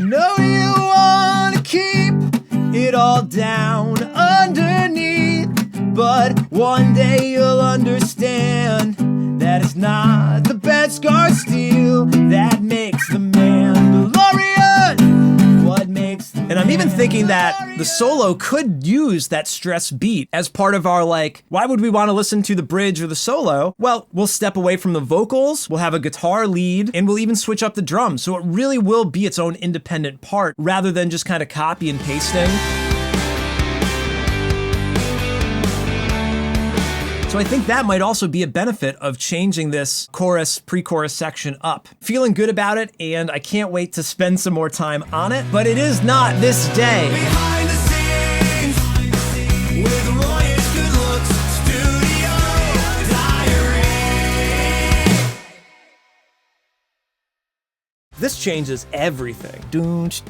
know you want to keep it all down underneath, but one day you'll understand that it's not the bed scar steel that makes the Mandalorian. What makes the And I'm even thinking that the solo could use that stress beat as part of our, like, why would we want to listen to the bridge or the solo? Well, we'll step away from the vocals, we'll have a guitar lead, and we'll even switch up the drums. So it really will be its own independent part rather than just kind of copy and pasting. So I think that might also be a benefit of changing this chorus, pre-chorus section up. Feeling good about it, and I can't wait to spend some more time on it, but it is not this day. Behind the scenes with Royish good looks studio diary. This changes everything. Does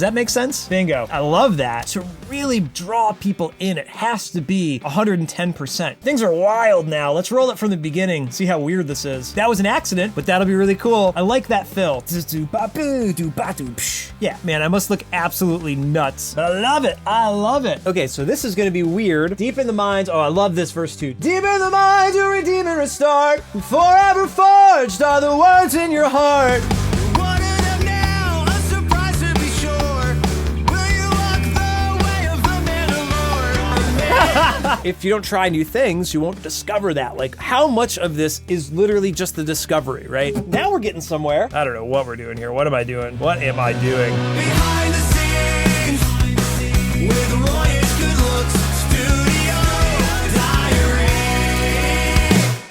that make sense? Bingo. I love that. To really draw people in, it has to be 110%. Things are wild now. Let's roll it from the beginning. See how weird this is. That was an accident, but that'll be really cool. I like that fill. Yeah, man, I must look absolutely nuts. But I love it. I love it. Okay, so this is gonna be weird. Deep in the minds. Oh, I love this verse too. Deep in the minds, you redeem and restart. Forever forged are the words in your heart. One of them now, a surprise to be sure. Will you walk the way of the Mandalorian? If you don't try new things, you won't discover that. Like, how much of this is literally just the discovery, right? Now we're getting somewhere. I don't know what we're doing here. What am I doing? What am I doing? Behind the scenes with Royish good looks studio diary.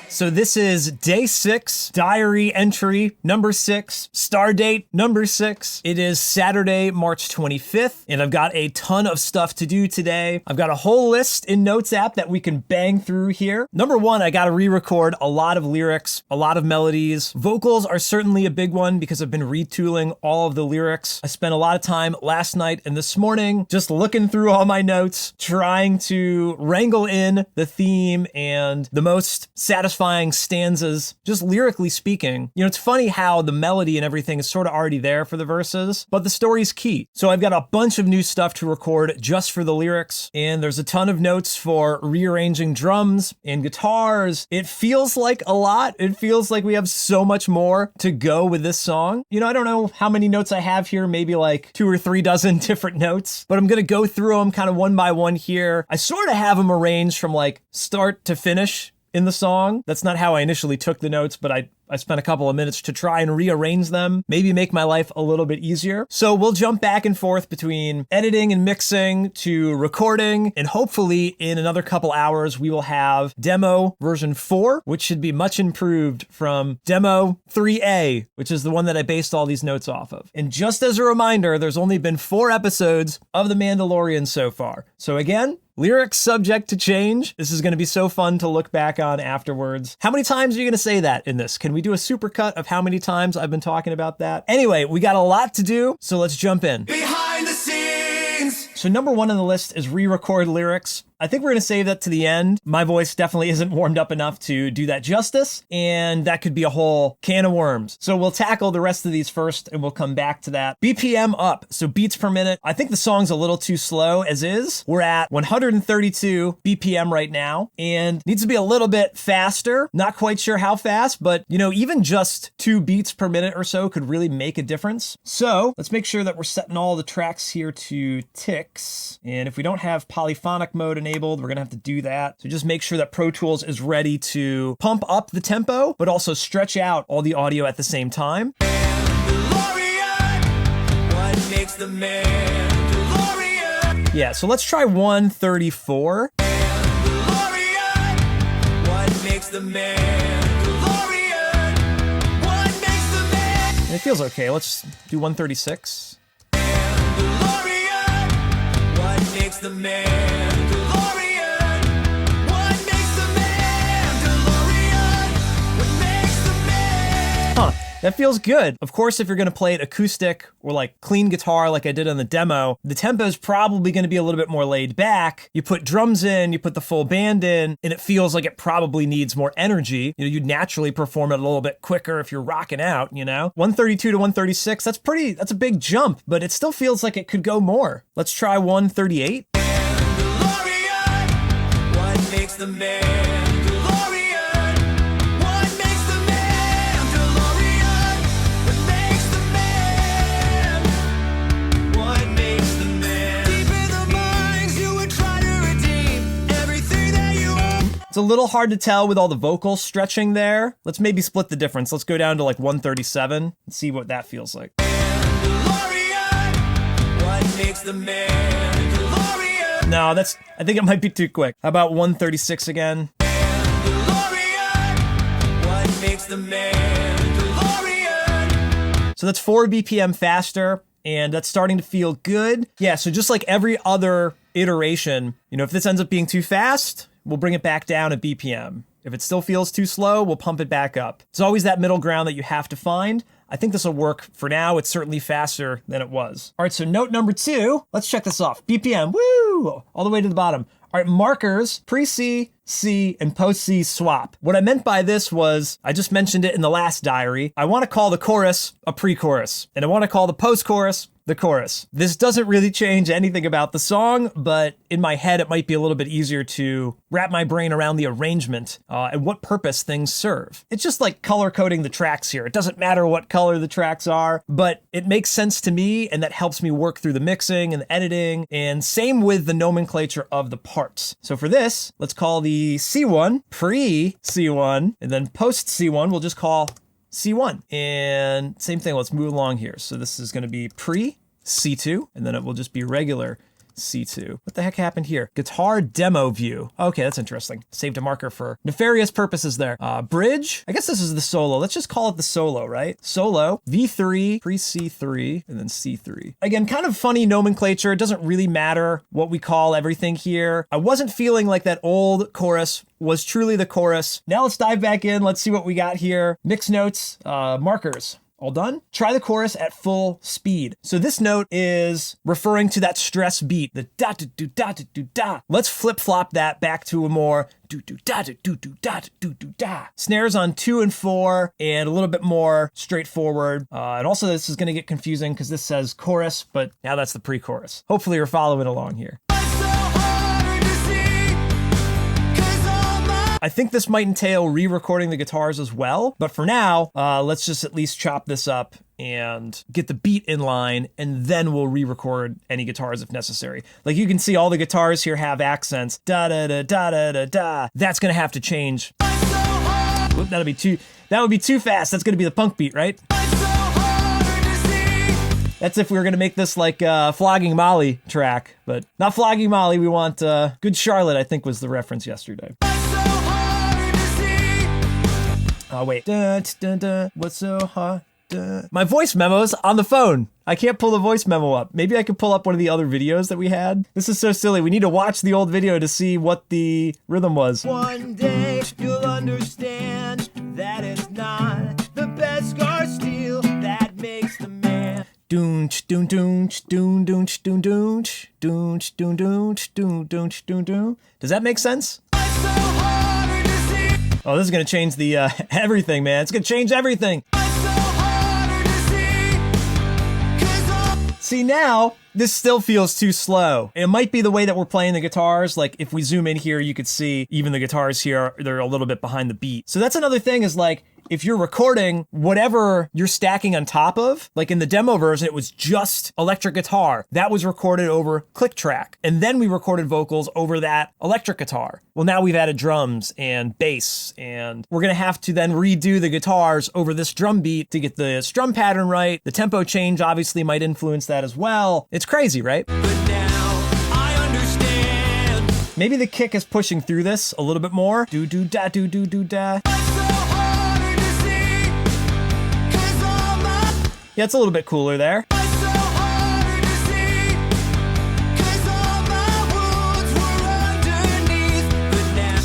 So this is day 6, diary entry number 6, star date number 6. It is Saturday, March 25th, and I've got a ton of stuff to do today. I've got a whole list in Notes app that we can bang through here. Number 1, I got to re-record a lot of lyrics, a lot of melodies. Vocals are certainly a big one because I've been retooling all of the lyrics. I spent a lot of time last night and this morning just looking through all my notes, trying to wrangle in the theme and the most satisfying stanzas, just lyrically speaking. You know, it's funny how the melody and everything is sort of already there for the verses, but the story's key. So I've got a bunch of new stuff to record just for the lyrics, and there's a ton of notes for rearranging drums and guitars. It feels like a lot. It feels like we have so much more to go with this song. You know, I don't know how many notes I have here, maybe like 2 or 3 dozen different notes, but I'm gonna go through them kind of one by one here. I sort of have them arranged from like start to finish in the song. That's not how I initially took the notes, but I spent a couple of minutes to try and rearrange them, maybe make my life a little bit easier. So we'll jump back and forth between editing and mixing to recording, and hopefully in another couple hours, we will have demo version 4, which should be much improved from demo 3A, which is the one that I based all these notes off of. And just as a reminder, there's only been 4 episodes of The Mandalorian so far. So again, lyrics subject to change. This is going to be so fun to look back on afterwards. How many times are you going to say that in this? Can we do a supercut of how many times I've been talking about that? Anyway, we got a lot to do, so let's jump in. Behind the scenes. So number 1 on the list is re-record lyrics. I think we're going to save that to the end. My voice definitely isn't warmed up enough to do that justice, and that could be a whole can of worms. So we'll tackle the rest of these first, and we'll come back to that. BPM up, so beats per minute. I think the song's a little too slow as is. We're at 132 BPM right now, and needs to be a little bit faster. Not quite sure how fast, but even just 2 beats per minute or so could really make a difference. So let's make sure that we're setting all the tracks here to ticks. And if we don't have polyphonic mode enabled, we're gonna have to do that. So just make sure that Pro Tools is ready to pump up the tempo, but also stretch out all the audio at the same time. What makes the Mandalorian? Yeah, so let's try 134. What makes the Mandalorian? What makes the man? It feels okay. Let's do 136. What makes the Mandalorian? What makes the Mandalorian? What makes the man? Huh, that feels good. Of course, if you're gonna play it acoustic or like clean guitar like I did on the demo, the tempo is probably gonna be a little bit more laid back. You put drums in, you put the full band in, and it feels like it probably needs more energy. You'd naturally perform it a little bit quicker if you're rocking out, 132 to 136, that's a big jump, but it still feels like it could go more. Let's try 138. What makes the Mandalorian? What makes the Mandalorian? What makes the man? What makes the man? Deep in the mines, you would try to redeem everything that you own. It's a little hard to tell with all the vocal stretching there. Let's maybe split the difference. Let's go down to like 137 and see what that feels like. What makes the Mandalorian? No, I think it might be too quick. How about 136 again? What makes the Mandalorian? So that's 4 BPM faster, and that's starting to feel good. Yeah, so just like every other iteration, if this ends up being too fast, we'll bring it back down a BPM. If it still feels too slow, we'll pump it back up. It's always that middle ground that you have to find. I think this will work for now. It's certainly faster than it was. All right, so note number 2, let's check this off. BPM, woo, all the way to the bottom. All right, markers, pre-C, C, and post-C swap. What I meant by this was, I just mentioned it in the last diary, I want to call the chorus a pre-chorus, and I want to call the post-chorus the chorus. This doesn't really change anything about the song, but in my head, it might be a little bit easier to wrap my brain around the arrangement and what purpose things serve. It's just like color coding the tracks here. It doesn't matter what color the tracks are, but it makes sense to me, and that helps me work through the mixing and the editing, and same with the nomenclature of the parts. So for this, let's call the C1 pre-C1, and then post-C1 we'll just call C1. And same thing, let's move along here. So this is gonna be pre-C2, and then it will just be regular C2. What the heck happened here? Guitar demo view. Okay, that's interesting. Saved a marker for nefarious purposes there. Bridge. I guess this is the solo. Let's just call it the solo, right? Solo, V3, pre-C3, and then C3. Again, kind of funny nomenclature. It doesn't really matter what we call everything here. I wasn't feeling like that old chorus was truly the chorus. Now let's dive back in. Let's see what we got here. Mix notes, markers. All done? Try the chorus at full speed. So this note is referring to that stress beat, the da da do da da do da. Let's flip flop that back to a more do do da da do do da da do do da. Snares on 2 and 4, and a little bit more straightforward. And also this is going to get confusing because this says chorus, but now that's the pre-chorus. Hopefully you're following along here. I think this might entail re-recording the guitars as well, but for now, let's just at least chop this up and get the beat in line, and then we'll re-record any guitars if necessary. Like you can see all the guitars here have accents, da da da da da da da. That's gonna have to change. Whoop, that would be too fast. That's gonna be the punk beat, right? That's if we were gonna make this like a Flogging Molly track, but not Flogging Molly. We want Good Charlotte, I think was the reference yesterday. Oh, wait. Dun, dun, dun, what's so hot? Dun. My voice memo's on the phone. I can't pull the voice memo up. Maybe I could pull up one of the other videos that we had. This is so silly. We need to watch the old video to see what the rhythm was. One day you'll understand that it's not the best scar steel that makes the man. Doonch, doon, doonch, doon, doonch, doon, doonch, doon, doon, doon, doon, doon, doon, doon. Does that make sense? Oh, this is gonna change the everything, man. It's gonna change everything. See, now this still feels too slow. It might be the way that we're playing the guitars. Like if we zoom in here, you could see even the guitars here, they're a little bit behind the beat. So that's another thing is like, if you're recording whatever you're stacking on top of, like in the demo version, it was just electric guitar. That was recorded over click track. And then we recorded vocals over that electric guitar. Well, now we've added drums and bass, and we're gonna have to then redo the guitars over this drum beat to get the strum pattern right. The tempo change obviously might influence that as well. It's crazy, right? But now I understand. Maybe the kick is pushing through this a little bit more. Do do da do do do da. Yeah, it's a little bit cooler there.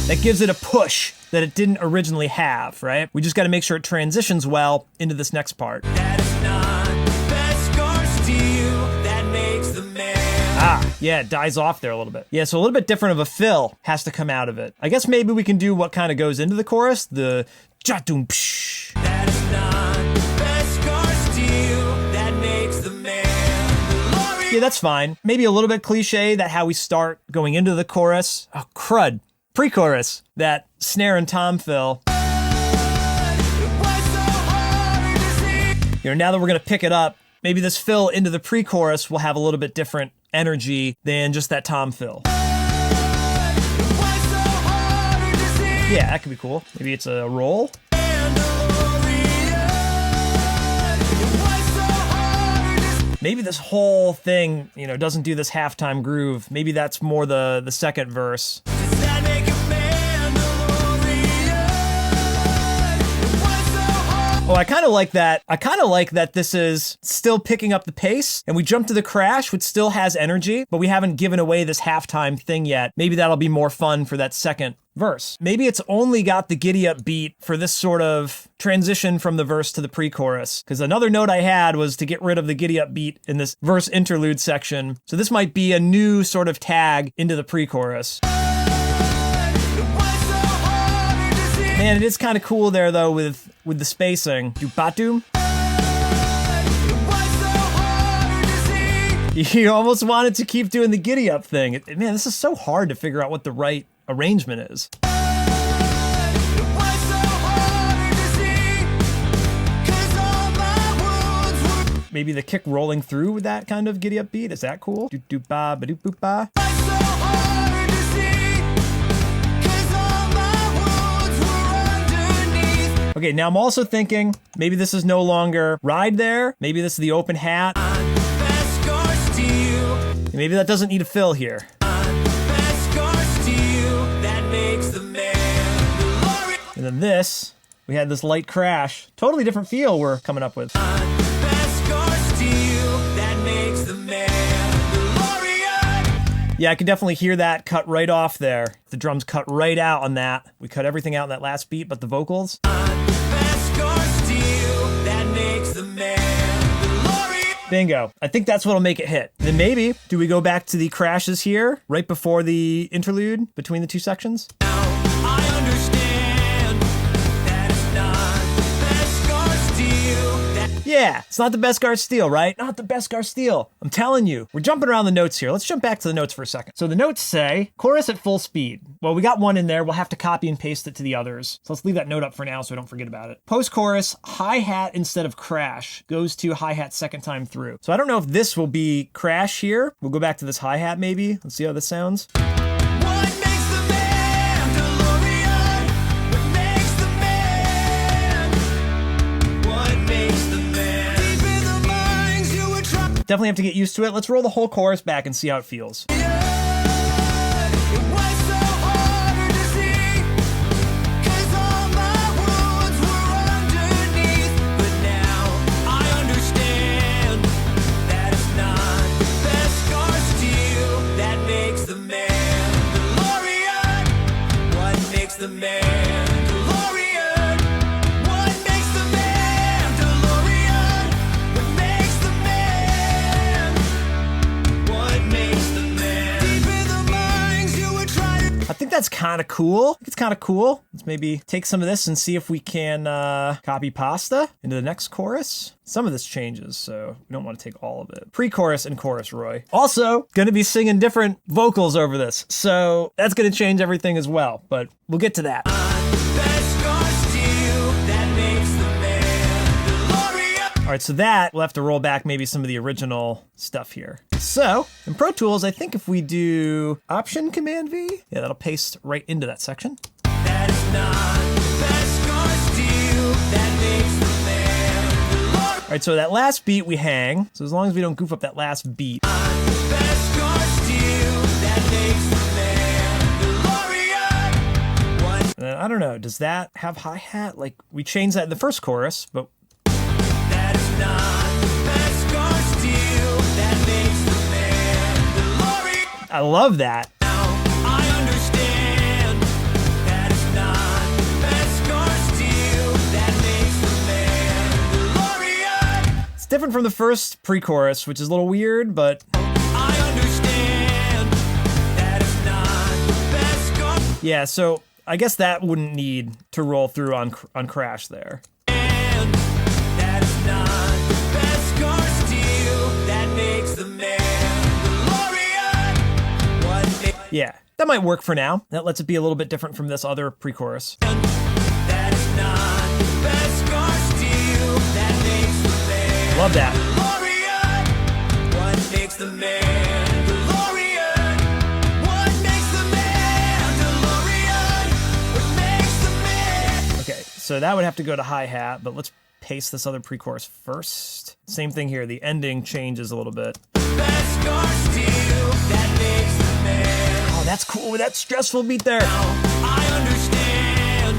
That gives it a push that it didn't originally have, right? We just got to make sure it transitions well into this next part. That is not best scar steel that makes the man. Ah, yeah, it dies off there a little bit. Yeah, so a little bit different of a fill has to come out of it. I guess maybe we can do what kind of goes into the chorus, the ja-doom psh. That is not best scar steel that makes the man. Yeah, that's fine. Maybe a little bit cliche that how we start going into the chorus. Oh, crud. Pre-chorus, that snare and tom fill. You know, now that we're gonna pick it up, maybe this fill into the pre-chorus will have a little bit different energy than just that tom fill. Yeah, that could be cool. Maybe it's a roll. Maybe this whole thing, you know, doesn't do this halftime groove. Maybe that's more the second verse. Oh, I kind of like that. I kind of like that this is still picking up the pace, and we jump to the crash, which still has energy, but we haven't given away this halftime thing yet. Maybe that'll be more fun for that second verse. Maybe it's only got the giddy up beat for this sort of transition from the verse to the pre-chorus. Because another note I had was to get rid of the giddy up beat in this verse interlude section. So this might be a new sort of tag into the pre-chorus. Man, it is kind of cool there though with the spacing. Do-ba-doom. You almost wanted to keep doing the giddy up thing. Man, this is so hard to figure out what the right arrangement is. Maybe the kick rolling through with that kind of giddy up beat. Is that cool? Do-do-ba, ba-do-boop-ba. Okay, now I'm also thinking maybe this is no longer ride there. Maybe this is the open hat. Maybe that doesn't need a fill here. And then this, we had this light crash. Totally different feel we're coming up with. Yeah, I could definitely hear that cut right off there. The drums cut right out on that. We cut everything out in that last beat, but the vocals. Bingo. I think that's what'll make it hit. Then maybe, do we go back to the crashes here, right before the interlude between the two sections? I understand that it's not the best scar steel. Yeah, it's not the best Gar Steel, right? Not the best Gar Steel. I'm telling you. We're jumping around the notes here. Let's jump back to the notes for a second. So the notes say, chorus at full speed. Well, we got one in there. We'll have to copy and paste it to the others. So let's leave that note up for now so we don't forget about it. Post-chorus, hi-hat instead of crash goes to hi-hat second time through. So I don't know if this will be crash here. We'll go back to this hi-hat maybe. Let's see how this sounds. Definitely have to get used to it. Let's roll the whole chorus back and see how it feels. The Mandalorian. What makes the Mandalorian? What makes the man? What makes the man? kind of cool. It's kind of cool. Let's maybe take some of this and see if we can copy pasta into the next chorus. Some of this changes, so we don't want to take all of it. Pre-chorus and chorus, Roy. Also, gonna be singing different vocals over this, so that's gonna change everything as well, but we'll get to that. All right, so that, we'll have to roll back maybe some of the original stuff here. So, in Pro Tools, I think if we do Option Command V, yeah, that'll paste right into that section. That is not the best cause deal that makes the man the Lord. All right, so that last beat we hang, so as long as we don't goof up that last beat. The best cause deal that makes the man the Lord. And then, I don't know, does that have hi-hat? Like, we changed that in the first chorus, but That is not the best cause deal that makes the man the Lord. I love that. Now I understand. That is not the best cause deal that makes the man the Lord. It's different from the first pre-chorus, which is a little weird, but I understand. That is not the best cause. yeah, so I guess that wouldn't need to roll through on Crash there. That is not the best cause deal that makes the man the Lord. What makes Yeah, that might work for now. That lets it be a little bit different from this other pre-chorus. That is not the best cause deal that makes the man Love that. DeLorean. What makes the man DeLorean? What makes the man DeLorean? What makes the man? Okay, so that would have to go to hi-hat, but let's paste this other pre-chorus first. Same thing here, the ending changes a little bit. Best cause deal that makes the man. Oh, that's cool with that stressful beat there. I understand.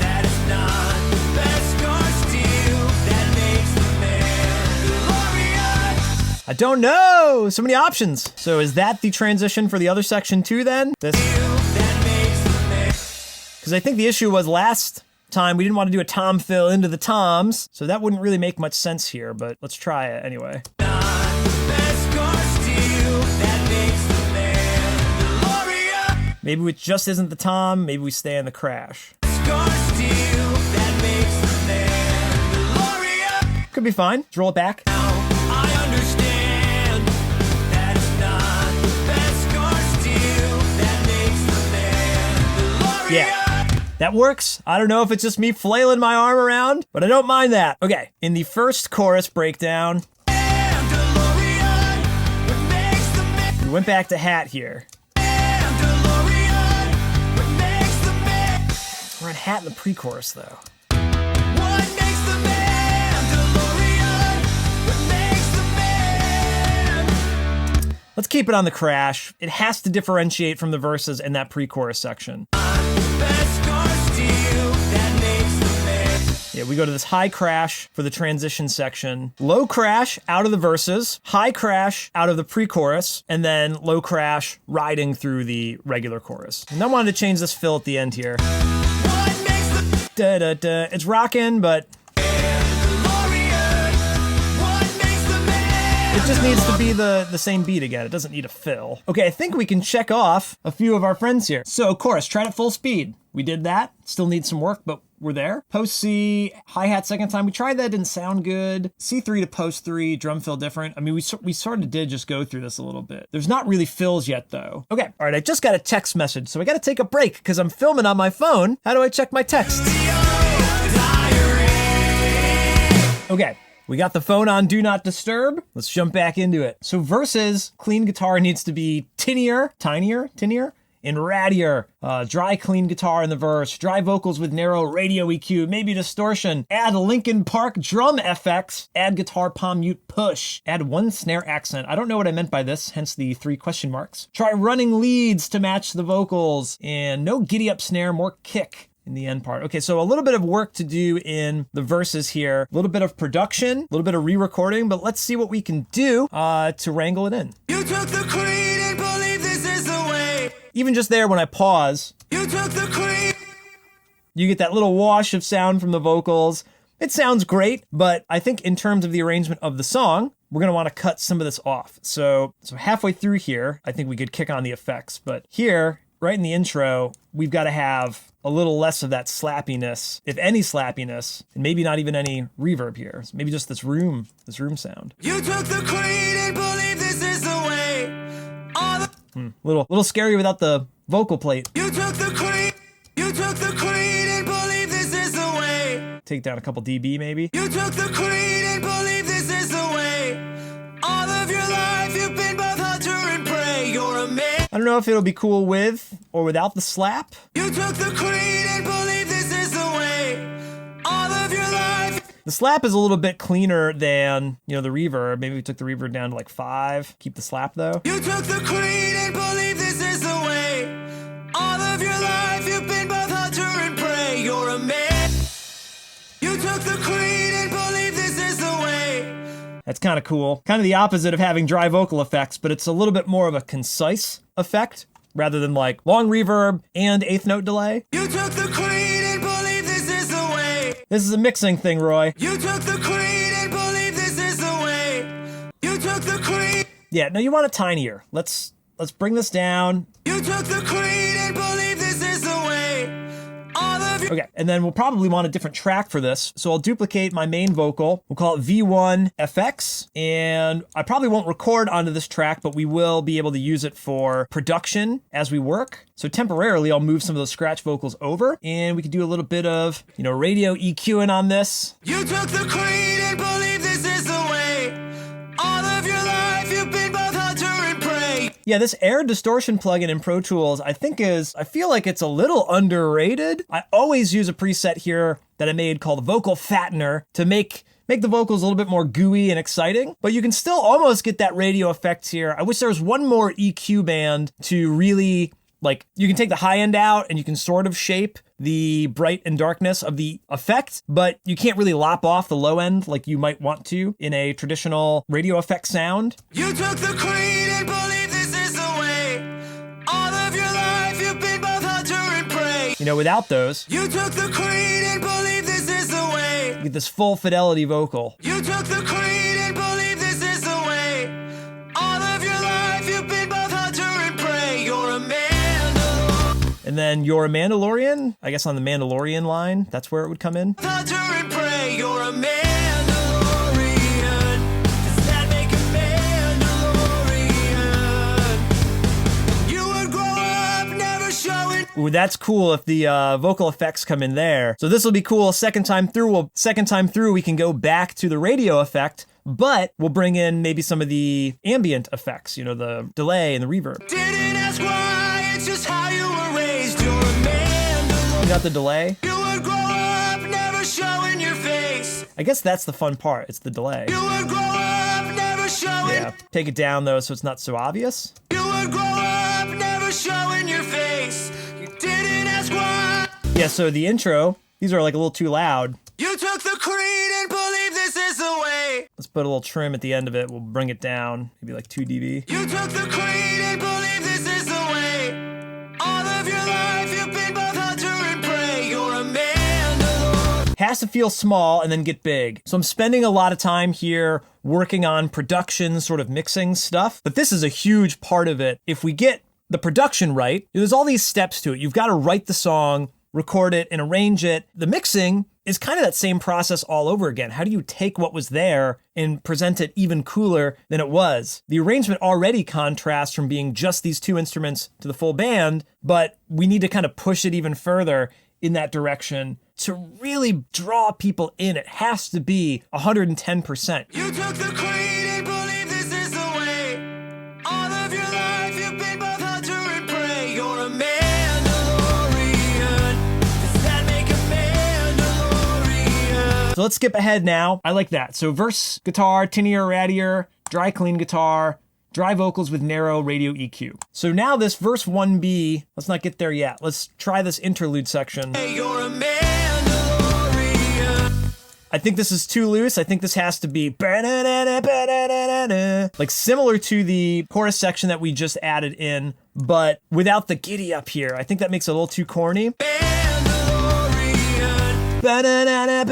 That is not the best cause deal that makes the man DeLorean. I don't know, so many options. So is that the transition for the other section too then? This, That makes the man. because I think the issue was last time we didn't want to do a tom fill into the toms, so that wouldn't really make much sense here, but let's try it anyway. Not the best cause deal that makes the man DeLorean. Maybe it just isn't the tom, maybe we stay in the Crash. Best cause deal that makes the man DeLorean. Could be fine, let's roll it back. I understand. That is not the best cause deal that makes the man DeLorean. Yeah. That works. I don't know if it's just me flailing my arm around, but I don't mind that. Okay, in the first chorus breakdown, And DeLorean, what makes the man we went back to hat here. DeLorean, what makes the man? We're on hat in the pre-chorus though. What makes the man DeLorean? What makes the man? Let's keep it on the Crash. It has to differentiate from the verses in that pre-chorus section. Best cause deal that makes the man. Yeah, we go to this high Crash for the transition section, low Crash out of the verses, high Crash out of the pre-chorus, and then low Crash riding through the regular chorus. And I wanted to change this fill at the end here. What makes the Da-da-da. It's rocking, but DeLorean? What makes the man? it just needs to be the same beat again. It doesn't need a fill. Okay, I think we can check off a few of our friends here. So, chorus, tried at full speed. We did that. Still needs some work, but we're there. Post C, hi-hat second time. We tried that, didn't sound good. C3 to post 3, drum fill different. I mean, we sort of did just go through this a little bit. There's not really fills yet, though. Okay, all right, I just got a text message, so I got to take a break because I'm filming on my phone. How do I check my texts? Okay. We got the phone on Do Not Disturb. Let's jump back into it. So verses, clean guitar needs to be tinier, and rattier. Dry clean guitar in the verse, dry vocals with narrow radio EQ, maybe distortion. Add Linkin Park drum FX, add guitar palm mute push, add one snare accent. I don't know what I meant by this, hence the 3 question marks. Try running leads to match the vocals, and no giddy up snare, more kick in the end part. Okay, so a little bit of work to do in the verses here, a little bit of production, a little bit of re-recording, but let's see what we can do to wrangle it in. You took the creed and believe this is the way. Even just there when I pause, You took the creed. you get that little wash of sound from the vocals. It sounds great, but I think in terms of the arrangement of the song, we're going to want to cut some of this off. So halfway through here, I think we could kick on the effects, but here, right in the intro, we've got to have a little less of that slappiness, if any slappiness, and maybe not even any reverb here. So maybe just this room sound. You took the creed and believe this is the way. All the Little scary without the vocal plate. You took the creed. You took the creed and believe this is the way. Take down a couple dB maybe. You took the creed and believe this is the way. All of your life you've been both hunter and prey. You're a man. I don't know if it'll be cool with or without the slap. You took the creed and believe this is the way. All of your life. The slap is a little bit cleaner than, the reverb. Maybe we took the reverb down to like 5. Keep the slap though. You took the creed and believe this is the way. All of your life you've been both hunter and prey. You're a man. You took the creed and believe this is the way. That's kind of cool. Kind of the opposite of having dry vocal effects, but it's a little bit more of a concise effect rather than like long reverb and eighth note delay. You took the creed and believe this is the way. This is a mixing thing, Roy. You took the creed and believe this is the way. You took the creed. Yeah, no, you want it tinier. Let's bring this down. You took the creed and believe this is the way. All of your. Okay, and then we'll probably want a different track for this. So I'll duplicate my main vocal. We'll call it V1 FX. And I probably won't record onto this track, but we will be able to use it for production as we work. So temporarily, I'll move some of those scratch vocals over, and we can do a little bit of, radio EQing on this. You took the creed and believe this is the way. All of your life you've been both hunter and prey. Yeah, this air distortion plugin in Pro Tools, I feel like it's a little underrated. I always use a preset here that I made called Vocal Fattener to make the vocals a little bit more gooey and exciting, but you can still almost get that radio effect here. I wish there was one more EQ band to really, you can take the high end out and you can sort of shape the bright and darkness of the effect, but you can't really lop off the low end like you might want to in a traditional radio effect sound. You took the creed and believe this is the way. All of your life you've been both hunter and prey. Without those, You took the creed and believe this is the way. you get this full fidelity vocal. You took the creed and believe this is the way. All of your life you've been both hunter and prey. You're a man. And then You're a Mandalorian, I guess on the Mandalorian line, that's where it would come in. Hunter and prey. You're a Mandalorian. Does that make a Mandalorian? You would grow up never showing. Ooh, that's cool if the vocal effects come in there. So this will be cool. Second time through, we can go back to the radio effect, but we'll bring in maybe some of the ambient effects, the delay and the reverb. Didn't ask why, it's just how you were raised. You're a man. You got the delay? You would grow up never showing your face. I guess that's the fun part. It's the delay. You would grow up never showing. Yeah. Take it down though so it's not so obvious. You would grow up never showing your face. You didn't ask why. Yeah, so the intro, these are like a little too loud. You took the creed and believe this is the way. Let's put a little trim at the end of it. We'll bring it down, maybe like 2 dB. You took the creed and believe this is the way. All of your life you've been both hunter and prey. You're a man. Has to feel small and then get big. So I'm spending a lot of time here working on production, sort of mixing stuff, but this is a huge part of it. If we get the production right, there's all these steps to it. You've got to write the song, record it, and arrange it. The mixing is kind of that same process all over again. How do you take what was there and present it even cooler than it was? The arrangement already contrasts from being just these 2 instruments to the full band, but we need to kind of push it even further in that direction to really draw people in. It has to be 110%. You took the creed and believe this is the way. All of your life you've been both hunter and prey. You're a Mandalorian. Does that make a Mandalorian? So let's skip ahead now. I like that. So verse guitar, tinnier, rattier, dry clean guitar, dry vocals with narrow radio EQ. So now this verse 1B, let's not get there yet. Let's try this interlude section. Hey, you're a Mandalorian. I think this is too loose. I think this has to be like similar to the chorus section that we just added in, but without the giddy up here. I think that makes it a little too corny. Mandalorian. Mandalorian.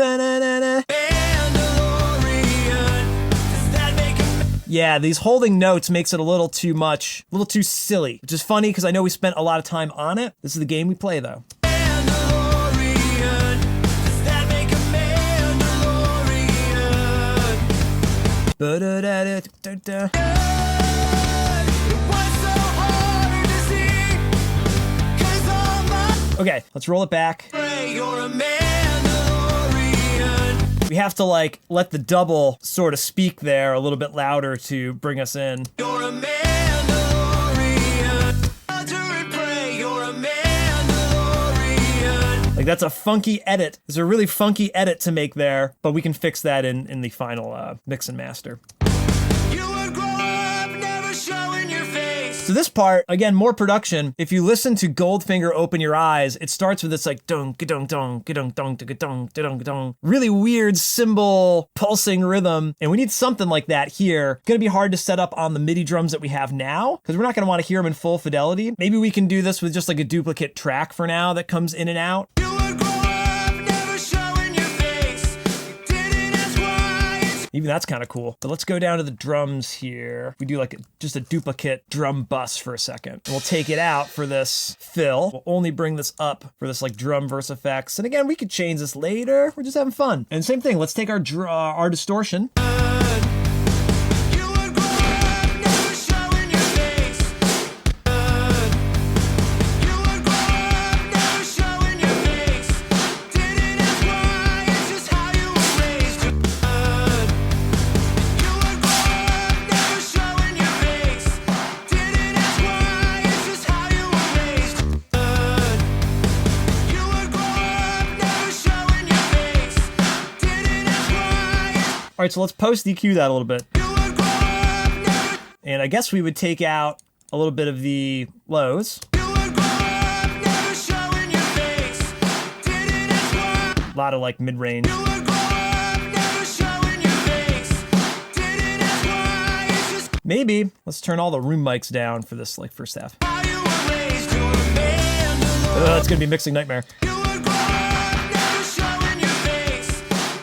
Does that make a Yeah, these holding notes makes it a little too much, a little too silly, which is funny because I know we spent a lot of time on it. This is the game we play, though. Mandalorian, does that make a Mandalorian? Ba-da-da-da-da-da. What's so hard to see? 'Cause all my Okay, let's roll it back. pray you're a Mandalorian. We have to like let the double sort of speak there a little bit louder to bring us in. You're a Mandalorian. Alter and pray you're a Mandalorian. Like that's a funky edit. There's a really funky edit to make there, but we can fix that in the final mix and master. You would grow up never showing your face. So this part, again, more production. If you listen to Goldfinger Open Your Eyes, it starts with this like dong dong dong dong dong dong dong dong, really weird cymbal pulsing rhythm, and we need something like that here. Gonna be hard to set up on the MIDI drums that we have now because we're not gonna want to hear them in full fidelity. Maybe we can do this with just like a duplicate track for now that comes in and out. You would grow up never showing your face. You didn't ask why. It's Even that's kind of cool. But let's go down to the drums here. We do like just a duplicate drum bus for a second. And we'll take it out for this fill. We'll only bring this up for this like drum verse effects. And again, we could change this later. We're just having fun. And same thing, let's take our distortion. you would grow up never showing your face. You would grow up never showing your face. Didn't ask why. It's just how you were raised. You would grow up never showing your face. Didn't ask why. It's just how you were raised. You would grow up never showing your face. Didn't ask why. All right, so let's post EQ that a little bit. You would grow up never. And I guess we would take out a little bit of the lows. You would grow up never showing your face. Didn't ask why. A lot of like mid-range. You would grow up never showing your face. Didn't ask why. It's just Maybe let's turn all the room mics down for this like first half. how you were raised. You're a Mandalorian. It's gonna be mixing nightmare. You would grow up never showing your face.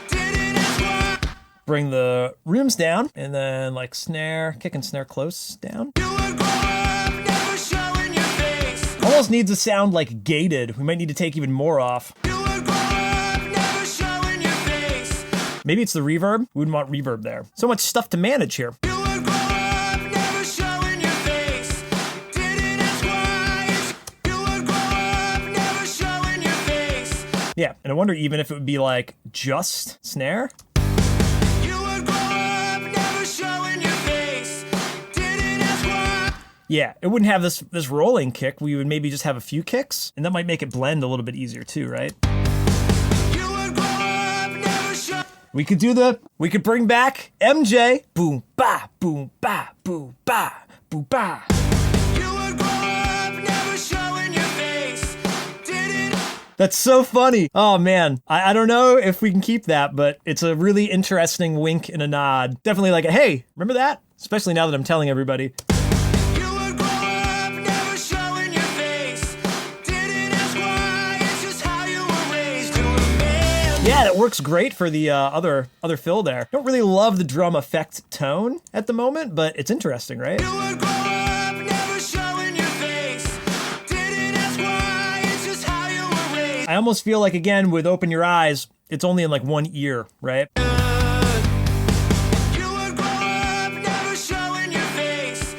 Didn't ask why. Bring the rooms down and then like snare, kick and snare close down. You would grow up never showing your face. Almost needs to sound like gated. We might need to take even more off. You would grow up never showing your face. Maybe it's the reverb. We wouldn't want reverb there. So much stuff to manage here. You would grow up never showing your face. Didn't ask why. You would grow up never showing your face. Yeah, and I wonder even if it would be like just snare. You would grow up never showing your face. Didn't ask why. Yeah, it wouldn't have this rolling kick. We would maybe just have a few kicks, and that might make it blend a little bit easier too, right? You would grow up never show. We could bring back MJ. Boom, ba, boom, ba, boom, ba, boom, ba. You would grow up never showing your face. Didn't. That's so funny. Oh man, I don't know if we can keep that, but it's a really interesting wink and a nod. Definitely like, hey, remember that? Especially now that I'm telling everybody. You would grow up never showing your face. Didn't ask why. It's just how you were raised. You're a man. Yeah, that works great for the other fill there. Don't really love the drum effect tone at the moment, but it's interesting, right? You would grow up never showing your face. Didn't ask why. It's just how you were raised. I almost feel like, again, with Open Your Eyes, it's only in like one ear, right? You would grow up never showing your face.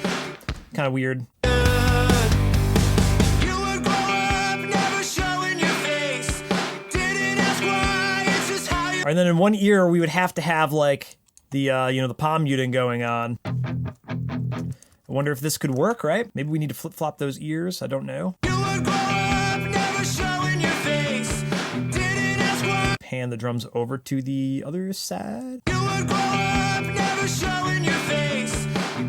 Kind of weird. You would grow up never showing your face. Didn't ask why. It's just how you. All right, and then in one ear, we would have to have like the the palm muting going on. I wonder if this could work, right? Maybe we need to flip-flop those ears. I don't know. You would grow up never showing your face. Didn't ask why. Pan the drums over to the other side. You would grow up never showing your face.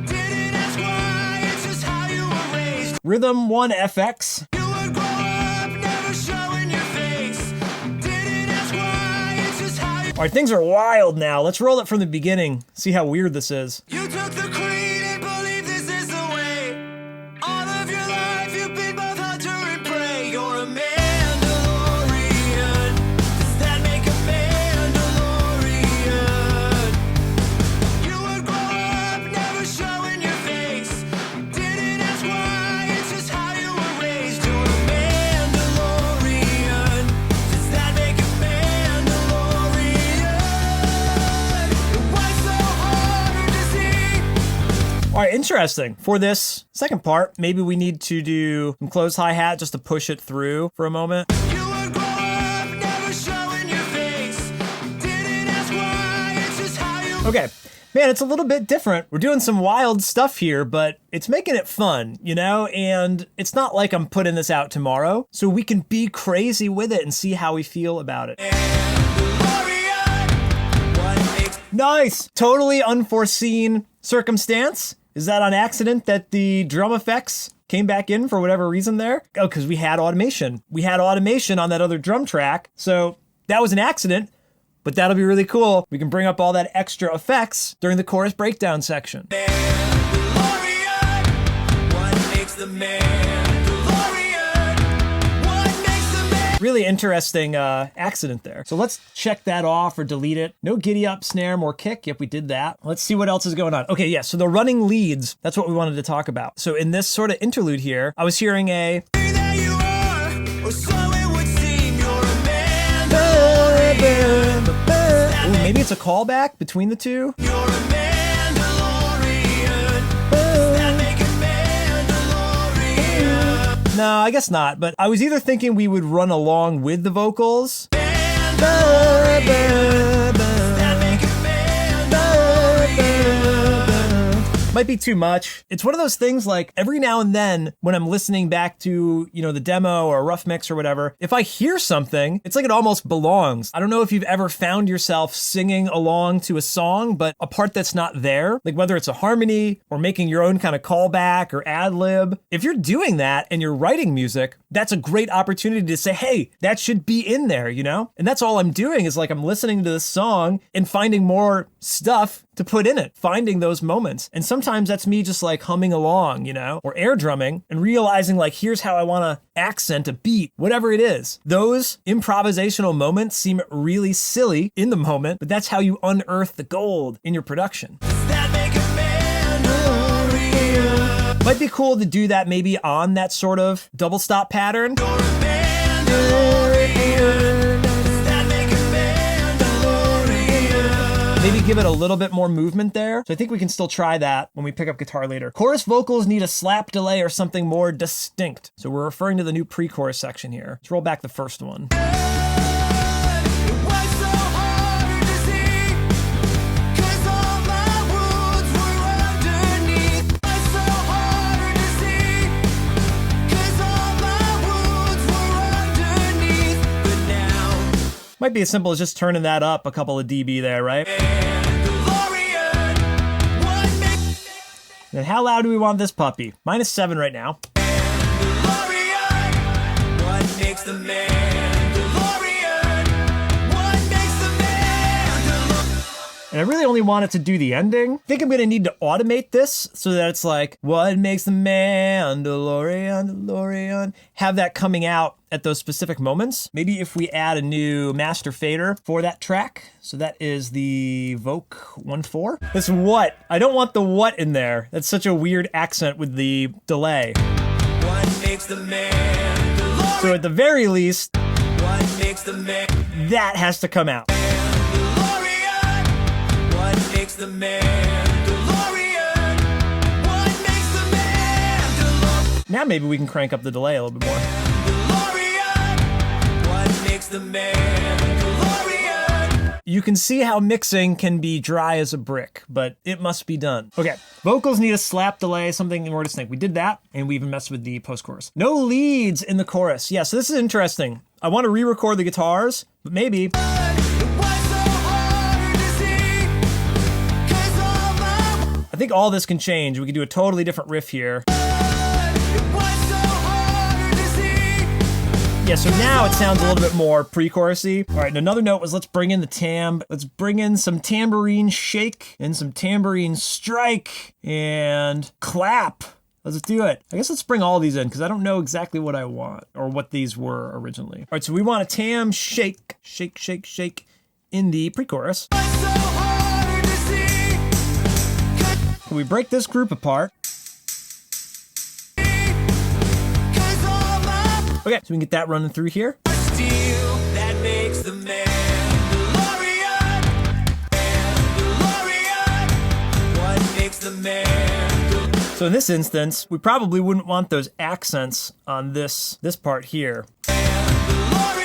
Didn't ask why. It's just how you were raised. Rhythm 1 FX. You would grow up never showing your face. Didn't ask why. It's just how you. All right, things are wild now. Let's roll it from the beginning. See how weird this is. You took the creed and believe this is the way. All of your life you've been both hunter and prey. You're a Mandalorian. Does that make a Mandalorian? You would grow up never All right, interesting. For this second part, maybe we need to do some closed hi-hat just to push it through for a moment. You were grown up, never showing your face. Didn't ask why, it's just how you. Okay. Man, it's a little bit different. We're doing some wild stuff here, but it's making it fun, you know? And it's not like I'm putting this out tomorrow, so we can be crazy with it and see how we feel about it. Nice! Totally unforeseen circumstance. Is that on accident that the drum effects came back in for whatever reason there? Oh, because we had automation. We had automation on that other drum track, so that was an accident. But that'll be really cool. We can bring up all that extra effects during the chorus breakdown section. Really interesting accident there. So let's check that off or delete it. No giddy up, snare, more kick. Yep, we did that. Let's see what else is going on. Okay, yeah, so the running leads, that's what we wanted to talk about. So in this sort of interlude here, I was hearing a... Ooh, maybe it's a callback between the two. You're a Mandalorian. Does that make a Mandalorian? No, I guess not, but I was either thinking we would run along with the vocals. Might be too much. It's one of those things like every now and then when I'm listening back to, you know, the demo or a rough mix or whatever, if I hear something, it's like it almost belongs. I don't know if you've ever found yourself singing along to a song, but a part that's not there, like whether it's a harmony or making your own kind of callback or ad lib. If you're doing that and you're writing music, that's a great opportunity to say, hey, that should be in there, you know? And that's all I'm doing is like I'm listening to this song and finding more stuff to put in it, finding those moments. And sometimes that's me just like humming along, you know, or air drumming and realizing like, here's how I want to accent a beat, whatever it is. Those improvisational moments seem really silly in the moment, but that's how you unearth the gold in your production. Might be cool to do that maybe on that sort of double stop pattern. Maybe give it a little bit more movement there. So I think we can still try that when we pick up guitar later. Chorus vocals need a slap delay or something more distinct. So we're referring to the new pre-chorus section here. Let's roll back the first one. Might be as simple as just turning that up a couple of dB there, right? And how loud do we want this puppy? -7 right now. And I really only want it to do the ending. I think I'm gonna need to automate this so that it's like, what makes the Mandalorian, have that coming out at those specific moments. Maybe if we add a new master fader for that track. So that is the Voc 1.4. This what? I don't want the what in there. That's such a weird accent with the delay. What makes the Mandalorian? So at the very least, What makes the Mandalorian? that has to come out. What makes the Mandalorian? What makes the Mandalorian? Now maybe we can crank up the delay a little bit more. What makes the Mandalorian? You can see how mixing can be dry as a brick, but it must be done. Okay, vocals need a slap delay, something more distinct. We did that, and we even messed with the post-chorus. No leads in the chorus. Yeah, so this is interesting. I want to re-record the guitars, but maybe... I think all this can change. We could do a totally different riff here. Yeah, so now it sounds a little bit more pre-chorusy. All right, and another note was let's bring in the tam. Let's bring in some tambourine shake and some tambourine strike and clap. Let's do it. I guess let's bring all these in because I don't know exactly what I want or what these were originally. All right, so we want a tam shake, shake, shake, shake in the pre-chorus. Can we break this group apart? Okay, so we can get that running through here. Steel that makes the Mandalorian. What makes the Mandalorian? So in this instance, we probably wouldn't want those accents on this part here. What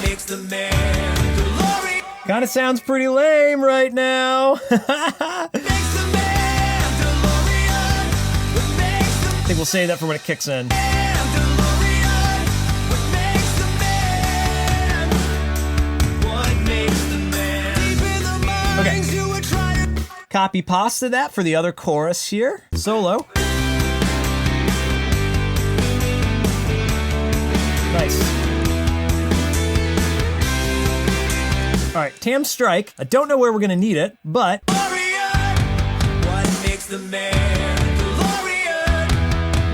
makes the Mandalorian? Kind of sounds pretty lame right now. Makes the Mandalorian. What makes the I think we'll save that for when it kicks in. Mandalorian? What makes the man? What makes the man? Deep in the mines you were trying to Copy pasta that for the other chorus here. Solo. Nice. All right, Tam Strike. I don't know where we're gonna need it, but What makes the Mandalorian?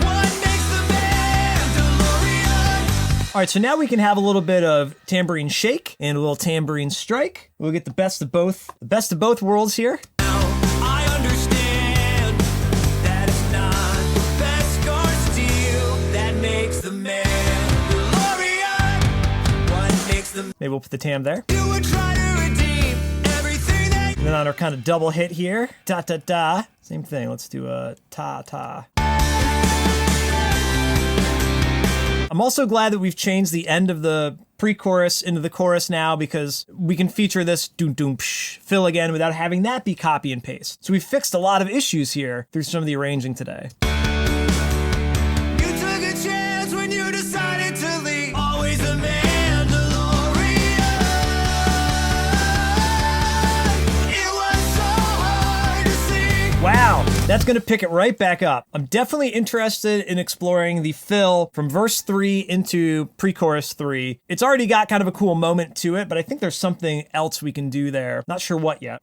What makes the Mandalorian? all right, so now we can have a little bit of tambourine shake and a little tambourine strike. We'll get the best of both worlds here. I understand that it's not the best scar steel that makes the Mandalorian. What makes the Maybe we'll put the tam there. you would try to redeem everything that And then on our kind of double hit here, ta ta ta. Same thing. Let's do a ta ta. I'm also glad that we've changed the end of the pre-chorus into the chorus now because we can feature this doom doom psh fill again without having that be copy and paste. So we fixed a lot of issues here through some of the arranging today. you took a chance when you decided to leave. Always a Mandalorian. It was so hard to see. Wow, that's gonna pick it right back up. I'm definitely interested in exploring the fill from verse 3 into pre-chorus 3. It's already got kind of a cool moment to it, but I think there's something else we can do there. Not sure what yet.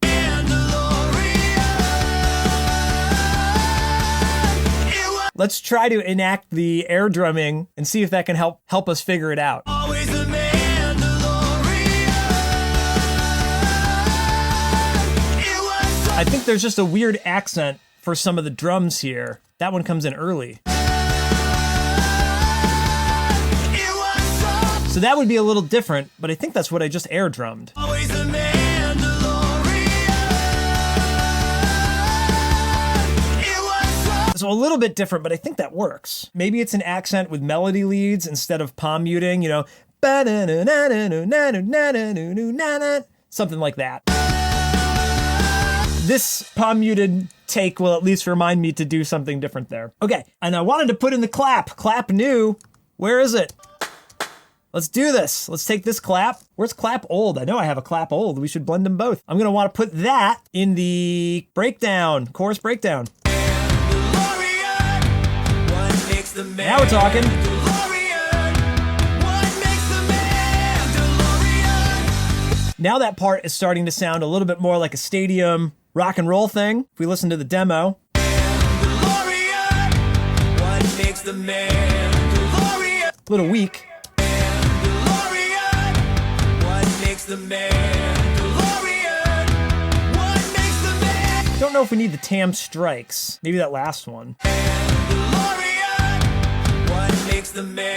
Let's try to enact the air drumming and see if that can help us figure it out. Always a Mandalorian. It was so I think there's just a weird accent for some of the drums here. That one comes in early. it was so So that would be a little different, but I think that's what I just air drummed. always a Mandalorian. It was so So a little bit different, but I think that works. Maybe it's an accent with melody leads instead of palm muting, you know, something like that. This palm muted take will at least remind me to do something different there. Okay, and I wanted to put in the clap. Clap new. Where is it? Let's do this. Let's take this clap. Where's clap old? I know I have a clap old. We should blend them both. I'm gonna want to put that in the breakdown, chorus breakdown. what makes the Now we're talking. Mandalorian. What makes the Mandalorian? Now that part is starting to sound a little bit more like a stadium rock and roll thing. If we listen to the demo, Mandalorian. What makes the Mandalorian? a little weak. Mandalorian. What makes the Mandalorian? What makes the Mandalorian? Don't know if we need the tam strikes. Maybe that last one. What makes the Mandalorian?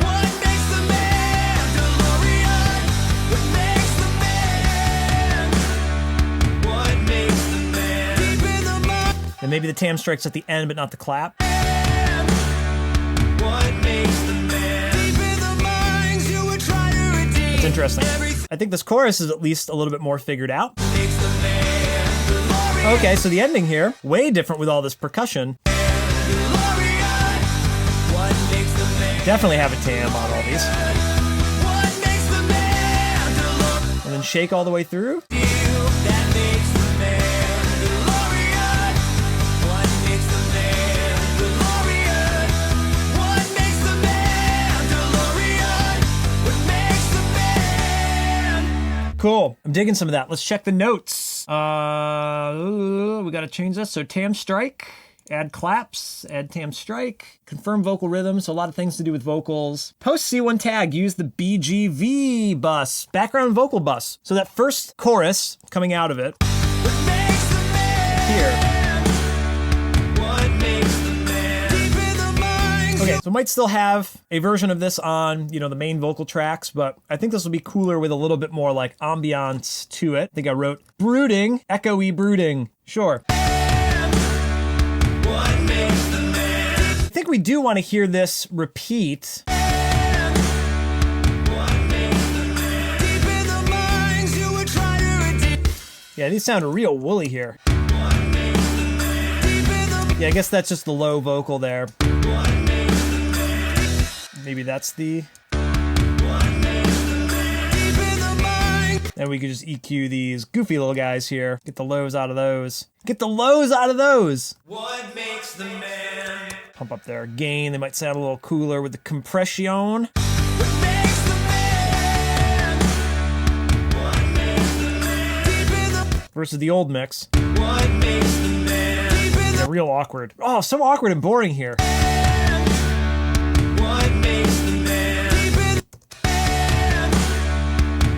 What makes the Mandalorian? What makes the man? What makes the man? Deep in the mind. And maybe the tam strikes at the end, but not the clap. What makes the man? Deep in the minds you would try to redeem. It's interesting. Everything I think this chorus is at least a little bit more figured out. makes the Mandalorian. Okay, so the ending here, way different with all this percussion. Mandalorian. What makes the man? Definitely have a tam on all these. What makes the Mandalorian? And then shake all the way through. That makes the Mandalorian. What makes the Mandalorian? What makes the Mandalorian? What makes the man? Cool. I'm digging some of that. Let's check the notes. We got to change this. So tam strike, add claps, add tam strike, confirm vocal rhythm. So a lot of things to do with vocals. Post C1 tag, use the BGV bus, background vocal bus. So that first chorus coming out of it What makes the man? here. What makes the man? Deep in the minds Okay, Okay, so might still have a version of this on, the main vocal tracks, but I think this will be cooler with a little bit more like ambiance to it. I think I wrote brooding, echoey brooding. Sure. I think we do want to hear this repeat. Yeah, these sound real woolly here. Yeah, I guess that's just the low vocal there. Maybe that's the... And we could just EQ these goofy little guys here. Get the lows out of those. Get the lows out of those! What makes the man? Pump up their gain. They might sound a little cooler with the compression. What makes the man? What makes the man? Deep in the Versus the old mix. What makes the man? They're real awkward. Oh, so awkward and boring here. What makes the man?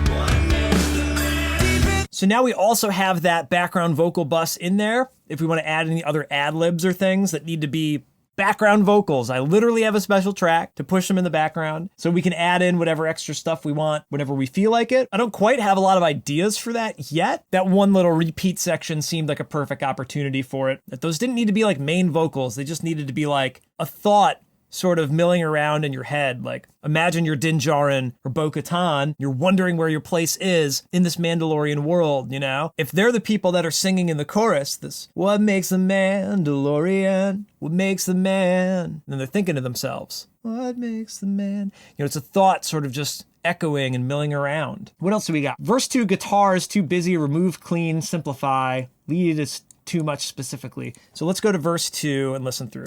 What makes the man? So now we also have that background vocal bus in there. If we want to add any other ad-libs or things that need to be background vocals, I literally have a special track to push them in the background so we can add in whatever extra stuff we want whenever we feel like it. I don't quite have a lot of ideas for that yet. That one little repeat section seemed like a perfect opportunity for it. That those didn't need to be like main vocals. They just needed to be like a thought sort of milling around in your head. Like, imagine you're Din Djarin or Bo-Katan. You're wondering where your place is in this Mandalorian world, If they're the people that are singing in the chorus, this, what makes a Mandalorian? What makes the man? And then they're thinking to themselves, what makes the man? It's a thought sort of just echoing and milling around. What else do we got? Verse 2, guitar is too busy, remove, clean, simplify. Lead is too much specifically. So let's go to verse 2 and listen through.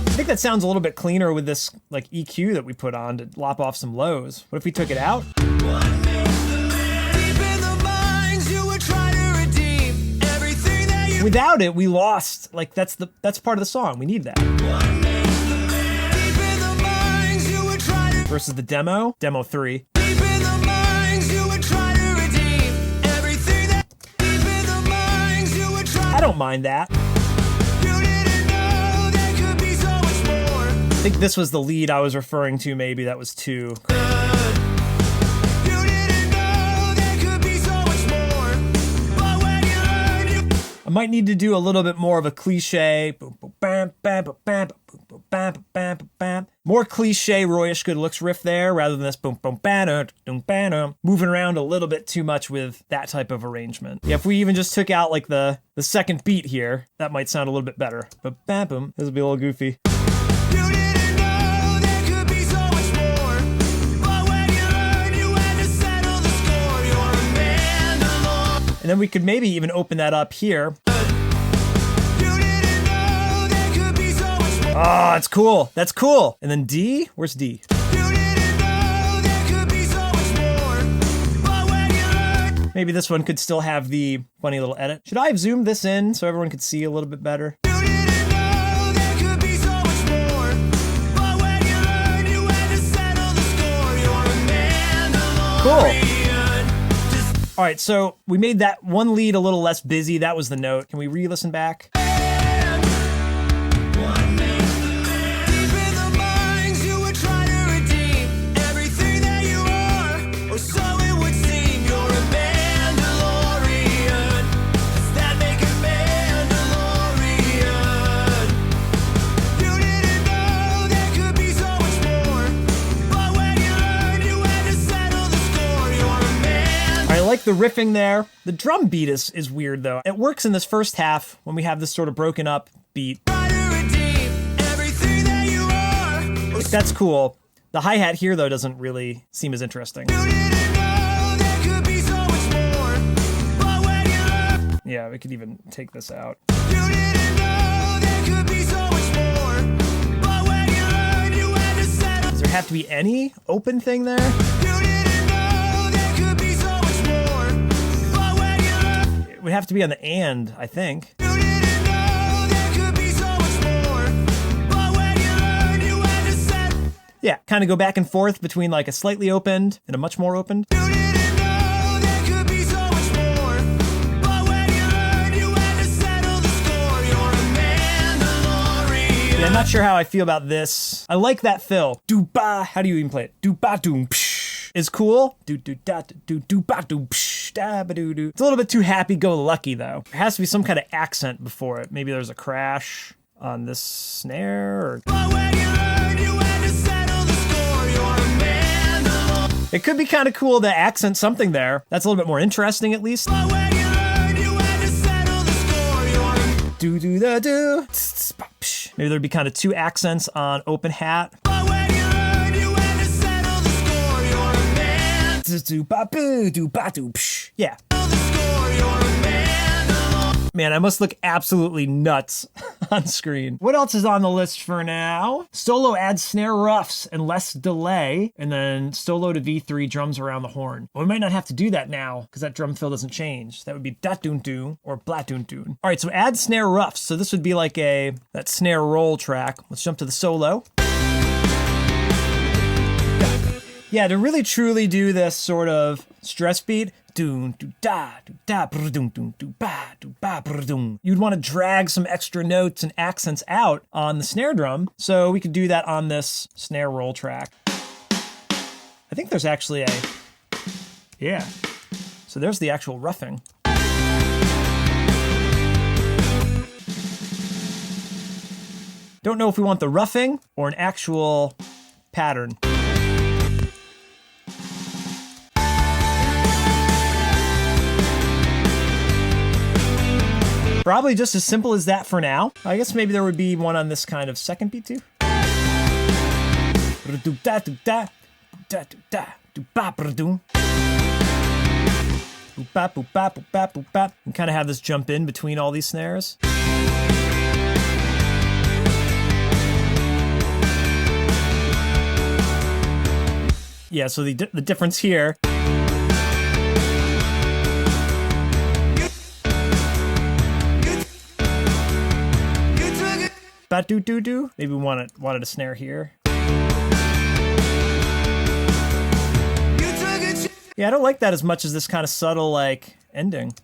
I think that sounds a little bit cleaner with this like EQ that we put on to lop off some lows. What if we took it out? Without it, we lost. Like that's part of the song. We need that. Versus the demo 3. I don't mind that. I think this was the lead I was referring to, maybe that was 2. I might need to do a little bit more of a cliche. More cliche Royish good looks riff there rather than this moving around a little bit too much with that type of arrangement. Yeah, if we even just took out like the second beat here, that might sound a little bit better. But this would be a little goofy. And then we could maybe even open that up here. Oh, it's cool. That's cool. And then D, where's D? Maybe this one could still have the funny little edit. Should I have zoomed this in so everyone could see a little bit better? Cool. All right, so we made that one lead a little less busy. That was the note. Can we re-listen back? I like the riffing there. The drum beat is weird though. It works in this first half when we have this sort of broken up beat. That's cool. The hi-hat here though doesn't really seem as interesting. Yeah, we could even take this out. Does there have to be any open thing there? It would have to be on the and, I think. Yeah, kind of go back and forth between like a slightly opened and a much more opened. I'm not sure how I feel about this. I like that fill. Do-ba. How do you even play it? Do-ba-doom. Psh. Is cool. Do-do-da-do-do-ba-doom. Psh. Da-ba-do-do. It's a little bit too happy-go-lucky, though. There has to be some kind of accent before it. Maybe there's a crash on this snare. Or... It could be kind of cool to accent something there. That's a little bit more interesting, at least. Do-do-da-do. Maybe there'd be kind of two accents on open hat. Yeah. Man, I must look absolutely nuts on screen. What else is on the list for now? Solo adds snare ruffs and less delay, and then solo to V3 drums around the horn. Well, we might not have to do that now, because that drum fill doesn't change. That would be dat-doon-doon or blat-doon-doon. All right, so add snare ruffs. So this would be like that snare roll track. Let's jump to the solo. Yeah, to really truly do this sort of stress beat, doon do da do da doon doon do ba doon. You'd want to drag some extra notes and accents out on the snare drum, so we could do that on this snare roll track. I think there's actually yeah. So there's the actual roughing. Don't know if we want the roughing or an actual pattern. Probably just as simple as that for now. I guess maybe there would be one on this kind of second beat too. And kind of have this jump in between all these snares. Yeah, so the difference here. Ba-do-do-do. Maybe we wanted a snare here. Yeah, I don't like that as much as this kind of subtle, like, ending.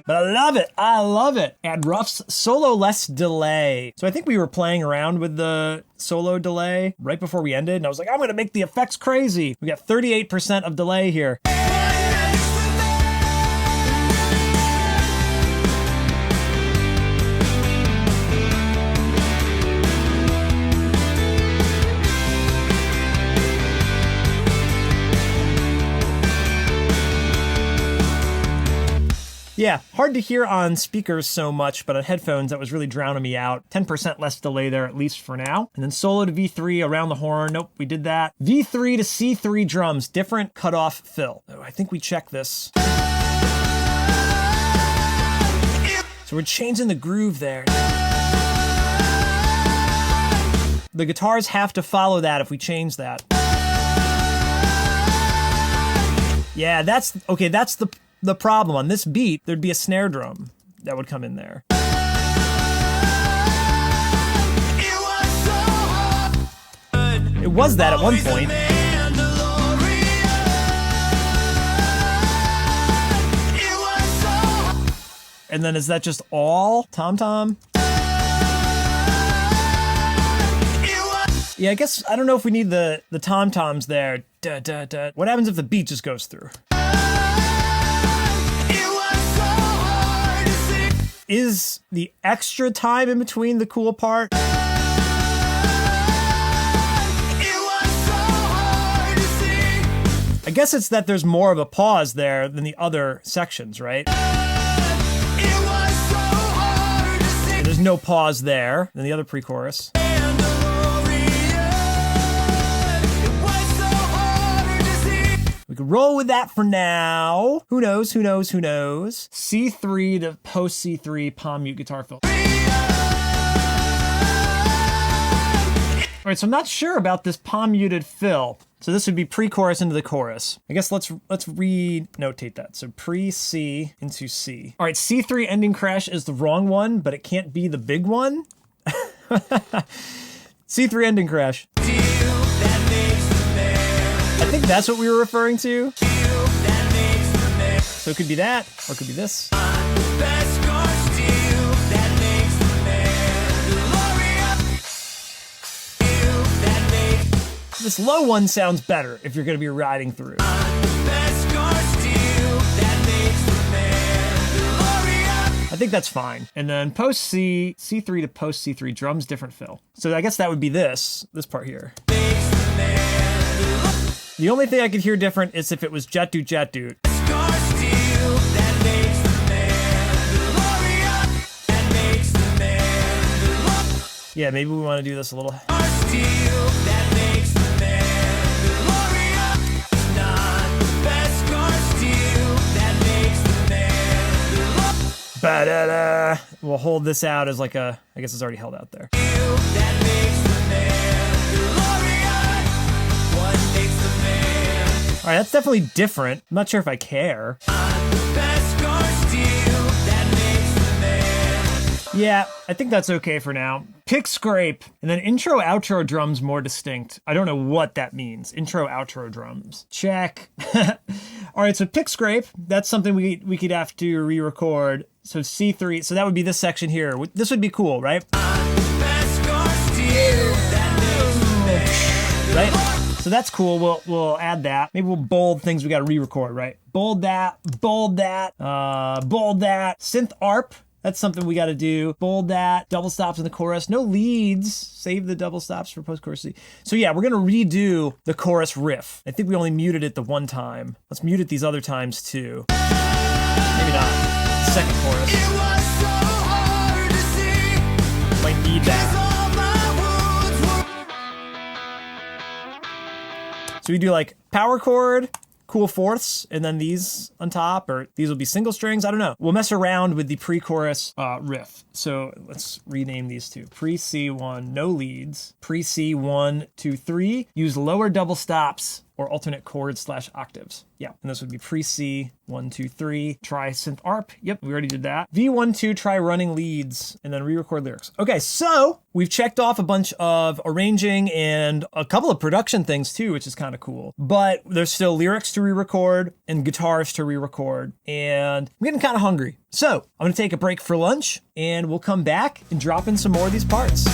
But I love it. I love it. Add ruffs, solo less delay. So I think we were playing around with the solo delay right before we ended, and I was like, I'm going to make the effects crazy. We got 38% of delay here. Yeah, hard to hear on speakers so much, but on headphones, that was really drowning me out. 10% less delay there, at least for now. And then solo to V3 around the horn. Nope, we did that. V3 to C3 drums, different cutoff fill. Oh, I think we checked this. So we're changing the groove there. The guitars have to follow that if we change that. Yeah, that's the problem. On this beat, there'd be a snare drum that would come in there. It was that at one point. And then is that just all tom-tom? Yeah, I guess, I don't know if we need the tom-toms there. Da, da, da. What happens if the beat just goes through? Is the extra time in between the cool part? I guess it's that there's more of a pause there than the other sections, right? There's no pause there than the other pre-chorus. We could roll with that for now. Who knows, who knows, who knows? C3 to post C3 palm mute guitar fill. All right, so I'm not sure about this palm muted fill. So this would be pre-chorus into the chorus. I guess let's re-notate that. So pre-C into C. All right, C3 ending crash is the wrong one, but it can't be the big one. C3 ending crash. I think that's what we were referring to. So it could be that, or it could be this. This low one sounds better if you're going to be riding through. I think that's fine. And then post C, C3 to post C3, drums different fill. So I guess that would be this part here. The only thing I could hear different is if it was jet doot, jet doot. Yeah, maybe we want to do this a little. Ba-da-da. We'll hold this out as like a, I guess it's already held out there. All right, that's definitely different. I'm not sure if I care. Yeah, I think that's okay for now. Pick scrape, and then intro, outro drums more distinct. I don't know what that means. Intro, outro drums. Check. All right, so pick scrape, that's something we could have to re-record. So C3, so that would be this section here. This would be cool, right? Right? So that's cool. We'll add that. Maybe we'll bold things we got to re-record, right? Bold that, bold that, bold that. Synth ARP. That's something we got to do. Bold that. Double stops in the chorus. No leads. Save the double stops for post-chorus. So yeah, we're going to redo the chorus riff. I think we only muted it the one time. Let's mute it these other times too. Maybe not. Second chorus. Might need that. So we do like power chord, cool fourths, and then these on top, or these will be single strings. I don't know. We'll mess around with the pre-chorus riff. So let's rename these two. Pre-C1, no leads. Pre-C1, 2, 3. Use lower double stops or alternate chords / octaves. Yeah, and this would be pre-C, 1, 2, 3. Try synth ARP. Yep, we already did that. V1, 2, try running leads, and then re-record lyrics. Okay, so we've checked off a bunch of arranging and a couple of production things too, which is kind of cool. But there's still lyrics to re-record and guitars to re-record, and I'm getting kind of hungry. So I'm gonna take a break for lunch, and we'll come back and drop in some more of these parts.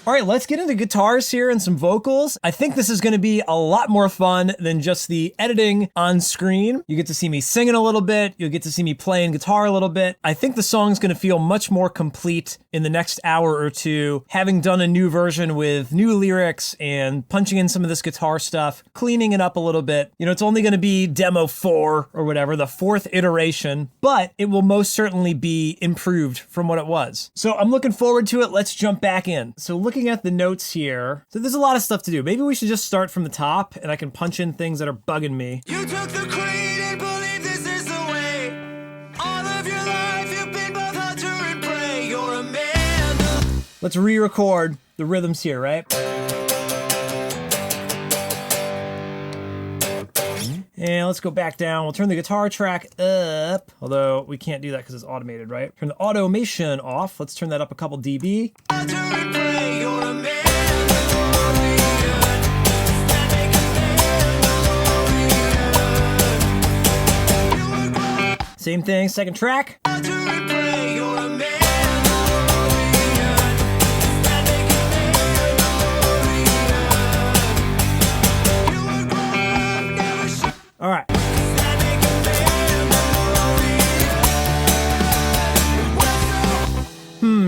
All right, let's get into guitars here and some vocals. I think this is gonna be a lot more fun than just the editing on screen. You get to see me singing a little bit. You'll get to see me playing guitar a little bit. I think the song's gonna feel much more complete in the next hour or two, having done a new version with new lyrics and punching in some of this guitar stuff, cleaning it up a little bit. You know, it's only gonna be demo 4 or whatever, the 4th iteration, but it will most certainly be improved from what it was. So I'm looking forward to it. Let's jump back in. So looking at the notes here, so there's a lot of stuff to do. Maybe we should just start from the top and I can punch in things that are bugging me. You took the creed and believe this is the way. All of your life you've been both hunter and prey. You're a man. Let's re-record the rhythms here, right? And let's go back down. We'll turn the guitar track up, although we can't do that because it's automated, right? Turn the automation off. Let's turn that up a couple dB. Hunter and prey. You're a man. Same thing, second track. Hunter and prey. You're a man. All right.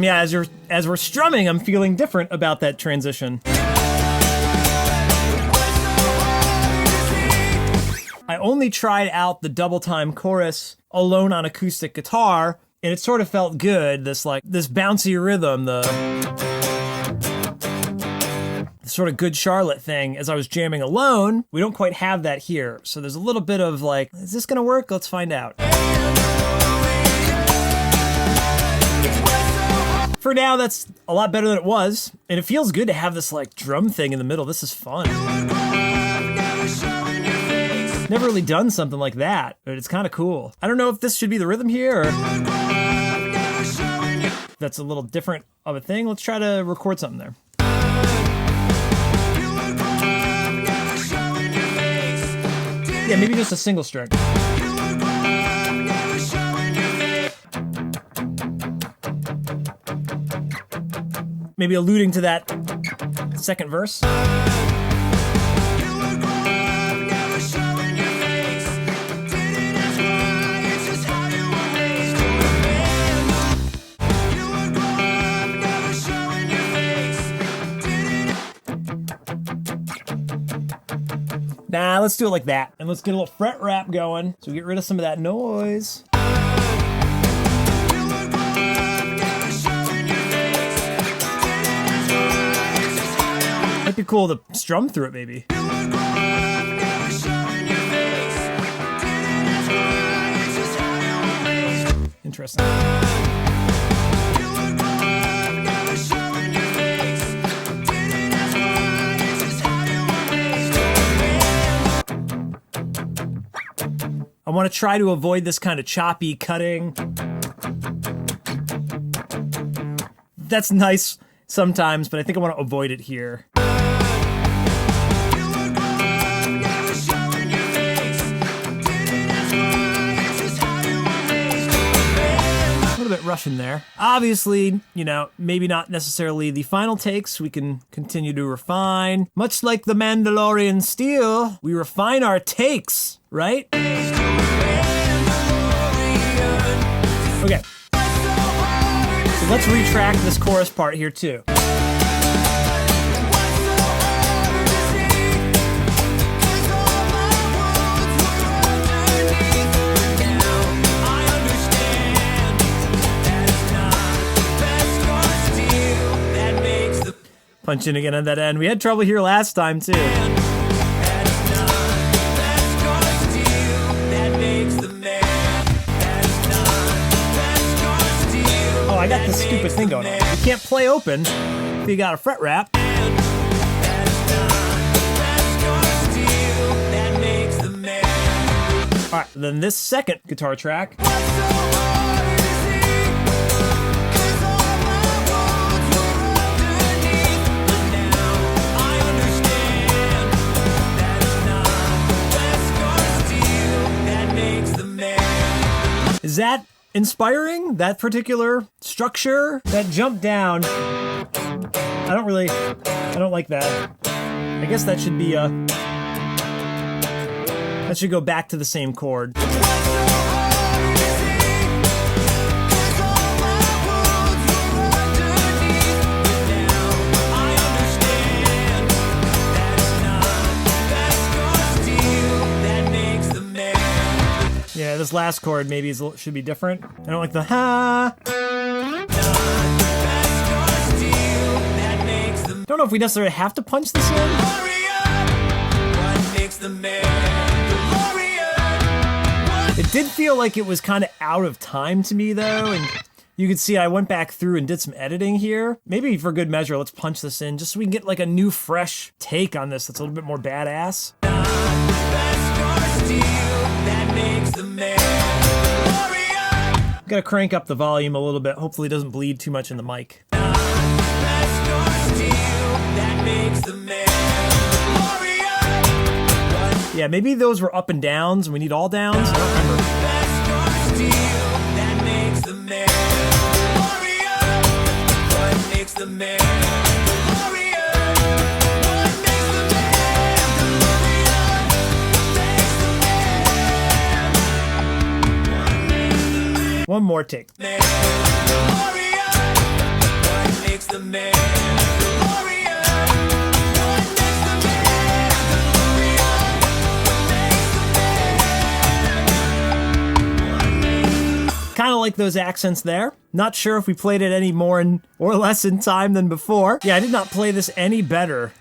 Yeah, as we're strumming, I'm feeling different about that transition. I only tried out the double time chorus alone on acoustic guitar, and it sort of felt good, this bouncy rhythm, the sort of Good Charlotte thing as I was jamming alone. We don't quite have that here. So there's a little bit of like, is this gonna work? Let's find out. For now, that's a lot better than it was. And it feels good to have this like drum thing in the middle. This is fun. Never really done something like that, but it's kind of cool. I don't know if this should be the rhythm here or that's a little different of a thing. Let's try to record something there. Yeah, maybe just a single string. maybe alluding to that second verse. Nah, let's do it like that. And let's get a little fret wrap going so we get rid of some of that noise. Might be cool to strum through it, maybe. Interesting. I want to try to avoid this kind of choppy cutting. That's nice sometimes, but I think I want to avoid it here. A little bit rough in there. Obviously, you know, maybe not necessarily the final takes. We can continue to refine. Much like the Mandalorian steel, we refine our takes, right? Okay, so let's retrack this chorus part here too. Punch in again on that end. We had trouble here last time too. I got this stupid thing going on. You can't play open if you got a fret wrap. Alright, then this second guitar track. Is that inspiring? That particular structure? That jump down? I don't like that. I guess that should be that should go back to the same chord. Yeah, this last chord maybe should be different. I don't like the ha. Don't know if we necessarily have to punch this in. It did feel like it was kind of out of time to me though, and you can see I went back through and did some editing here. Maybe for good measure, let's punch this in just so we can get like a new fresh take on this that's a little bit more badass. Gotta crank up the volume a little bit. Hopefully it doesn't bleed too much in the mic. Yeah, maybe those were up and downs and we need all downs. I don't remember. One more take. Kind of like those accents there. Not sure if we played it any more or less in time than before. Yeah, I did not play this any better.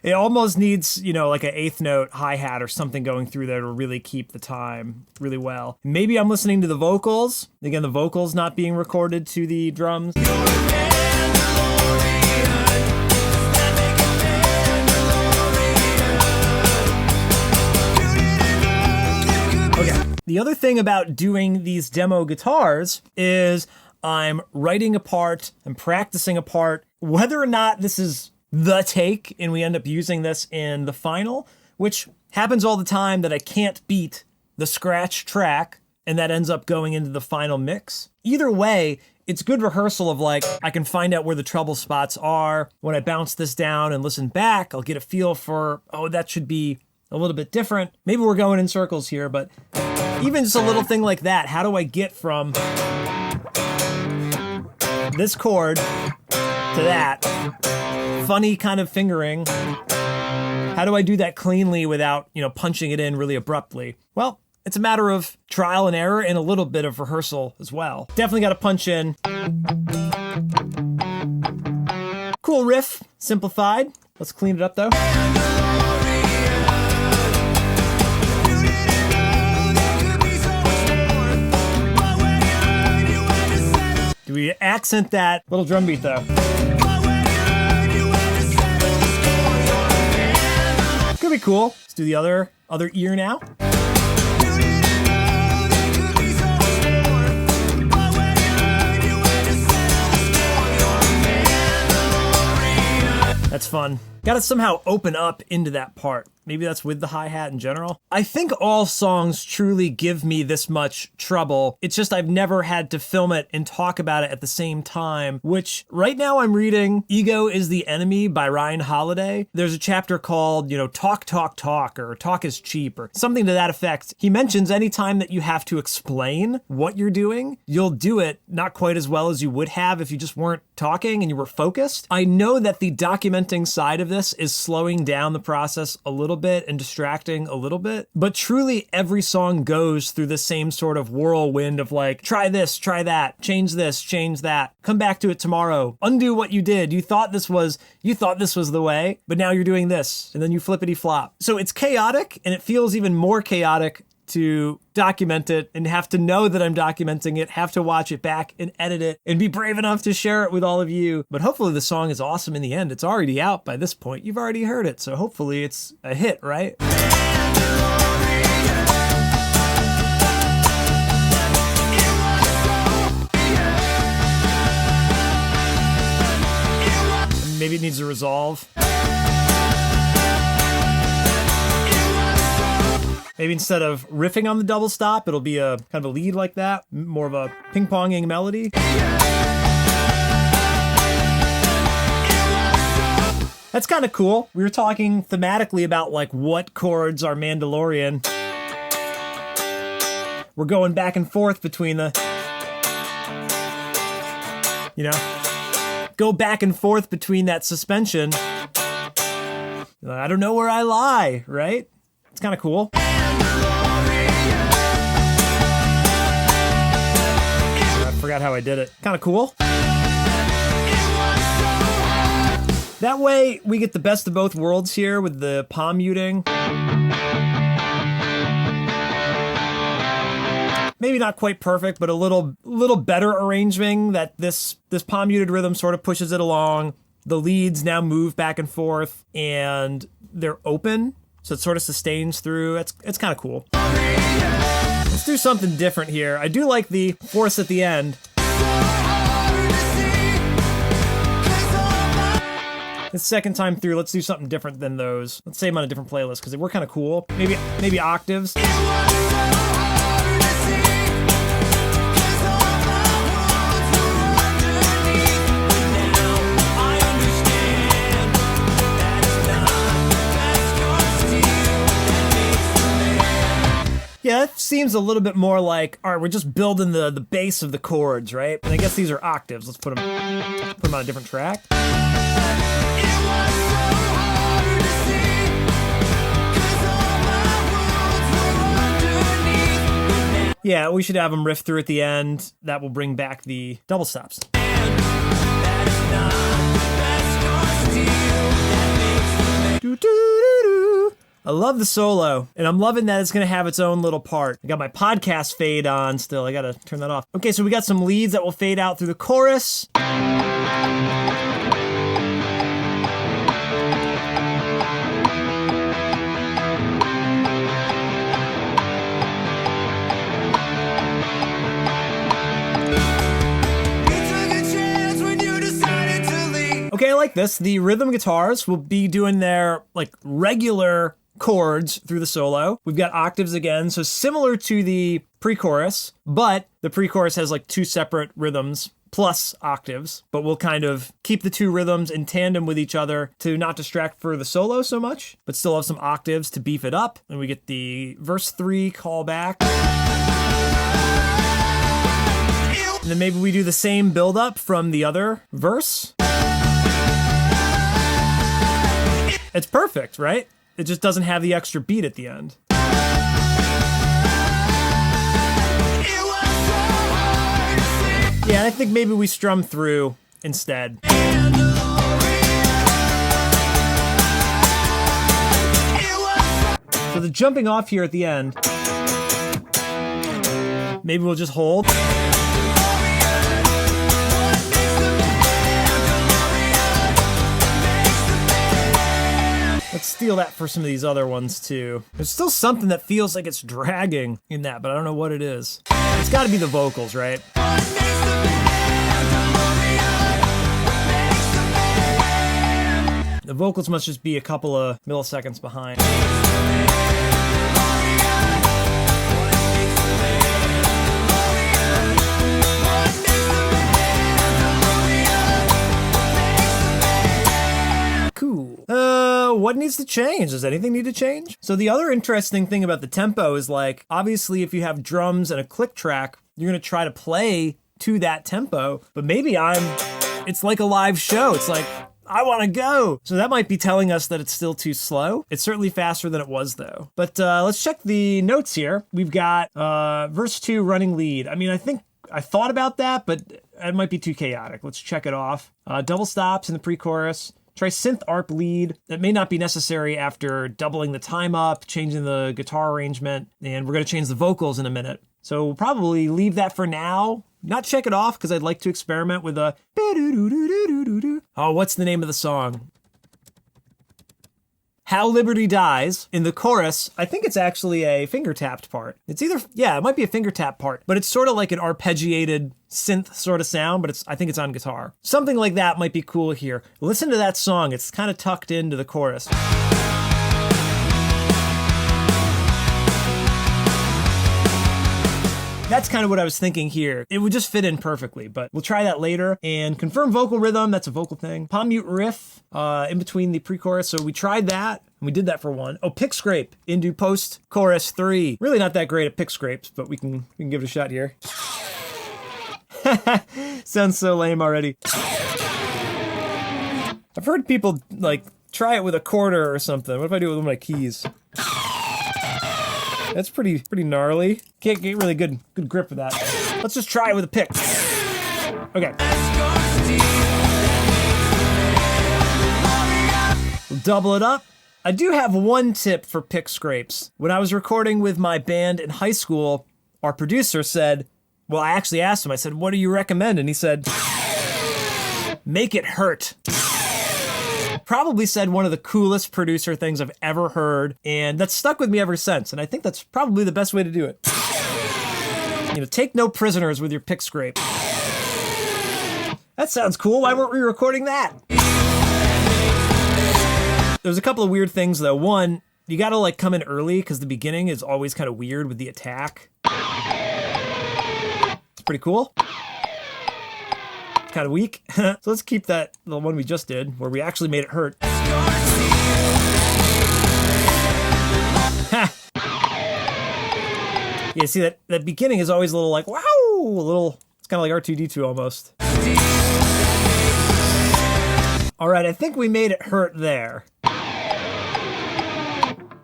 It almost needs, you know, like an eighth note hi-hat or something going through there to really keep the time really well. Maybe I'm listening to the vocals. Again, the vocals not being recorded to the drums. Okay. The other thing about doing these demo guitars is I'm writing a part, I'm practicing a part, whether or not this is the take and we end up using this in the final, which happens all the time that I can't beat the scratch track and that ends up going into the final mix. Either way, it's good rehearsal of like, I can find out where the trouble spots are. When I bounce this down and listen back, I'll get a feel for, oh, that should be a little bit different. Maybe we're going in circles here, but even just a little thing like that, how do I get from this chord to that? Funny kind of fingering. How do I do that cleanly without, punching it in really abruptly? Well, it's a matter of trial and error and a little bit of rehearsal as well. Definitely got to punch in. Cool riff, simplified. Let's clean it up though. Do we accent that little drum beat though? Could be cool. Let's do the other ear now. That's fun. Gotta somehow open up into that part. Maybe that's with the hi-hat in general. I think all songs truly give me this much trouble. It's just I've never had to film it and talk about it at the same time, which right now I'm reading Ego is the Enemy by Ryan Holiday. There's a chapter called, Talk, Talk, Talk, or Talk is Cheap, or something to that effect. He mentions anytime that you have to explain what you're doing, you'll do it not quite as well as you would have if you just weren't talking and you were focused. I know that the documenting side of this is slowing down the process a little bit and distracting a little bit, but truly every song goes through the same sort of whirlwind of like, try this, try that, change this, change that, come back to it tomorrow, undo what you did. You thought this was the way, but now you're doing this, and then you flippity flop. So it's chaotic, and it feels even more chaotic to document it and have to know that I'm documenting it, have to watch it back and edit it and be brave enough to share it with all of you. But hopefully the song is awesome in the end. It's already out by this point. You've already heard it. So hopefully it's a hit, right? Maybe it needs to resolve. Maybe instead of riffing on the double stop, it'll be a kind of a lead like that, more of a ping-ponging melody. That's kind of cool. We were talking thematically about like what chords are Mandalorian. We're going back and forth between the, go back and forth between that suspension. I don't know where I lie, right? It's kind of cool. I forgot how I did it. Kind of cool. That way, we get the best of both worlds here with the palm muting. Maybe not quite perfect, but a little better arranging that this palm muted rhythm sort of pushes it along. The leads now move back and forth, and they're open. So it sort of sustains through. It's kind of cool. Let's do something different here. I do like the fourths at the end. The second time through, let's do something different than those. Let's say them on a different playlist because they were kind of cool. Maybe octaves. Yeah, it seems a little bit more like, all right, we're just building the base of the chords, right? And I guess these are octaves. Let's put them on a different track. Yeah, we should have them riff through at the end. That will bring back the double stops. I love the solo, and I'm loving that it's going to have its own little part. I got my podcast fade on still. I got to turn that off. Okay, so we got some leads that will fade out through the chorus. Okay, I like this. The rhythm guitars will be doing their like regular chords through the solo. We've got octaves again, so similar to the pre-chorus, but the pre-chorus has like two separate rhythms plus octaves, but we'll kind of keep the two rhythms in tandem with each other to not distract for the solo so much, but still have some octaves to beef it up. And we get the verse 3 call back. And then maybe we do the same build up from the other verse. It's perfect, right? It just doesn't have the extra beat at the end. Yeah, I think maybe we strum through instead. So the jumping off here at the end, maybe we'll just hold. Let's steal that for some of these other ones too. There's still something that feels like it's dragging in that, but I don't know what it is. It's gotta be the vocals, right? The vocals must just be a couple of milliseconds behind. Cool. What needs to change? Does anything need to change? So the other interesting thing about the tempo is, like, obviously if you have drums and a click track, you're gonna try to play to that tempo, but maybe it's like a live show. It's like, I wanna go. So that might be telling us that it's still too slow. It's certainly faster than it was though. But let's check the notes here. We've got verse 2 running lead. I mean, I think I thought about that, but it might be too chaotic. Let's check it off. Double stops in the pre-chorus. Try synth ARP lead. That may not be necessary after doubling the time up, changing the guitar arrangement, and we're gonna change the vocals in a minute. So we'll probably leave that for now. Not check it off, because I'd like to experiment with a... Oh, what's the name of the song? How Liberty Dies. In the chorus, I think it's actually a finger-tapped part. It's either, yeah, it might be a finger-tap part, but it's sort of like an arpeggiated synth sort of sound, but I think it's on guitar. Something like that might be cool here. Listen to that song. It's kind of tucked into the chorus. That's kind of what I was thinking here. It would just fit in perfectly, but we'll try that later. And confirm vocal rhythm, that's a vocal thing. Palm mute riff in between the pre-chorus. So we tried that, and we did that for one. Oh, pick scrape into post-chorus 3. Really not that great at pick scrapes, but we can give it a shot here. Sounds so lame already. I've heard people like try it with a quarter or something. What if I do it with my keys? That's pretty gnarly. Can't get really good grip of that. Let's just try it with a pick. Okay. We'll double it up. I do have one tip for pick scrapes. When I was recording with my band in high school, our producer said, well, I actually asked him, I said, what do you recommend? And he said, make it hurt. Probably said one of the coolest producer things I've ever heard, and that's stuck with me ever since, and I think that's probably the best way to do it. You know, take no prisoners with your pick scrape. That sounds cool. Why weren't we recording that? There's a couple of weird things though. One, you gotta like come in early because the beginning is always kind of weird with the attack. It's pretty cool. Kind of weak. So let's keep that, the one we just did, where we actually made it hurt. Yeah, see that beginning is always a little like, wow, a little, it's kind of like R2-D2 almost. All right, I think we made it hurt there.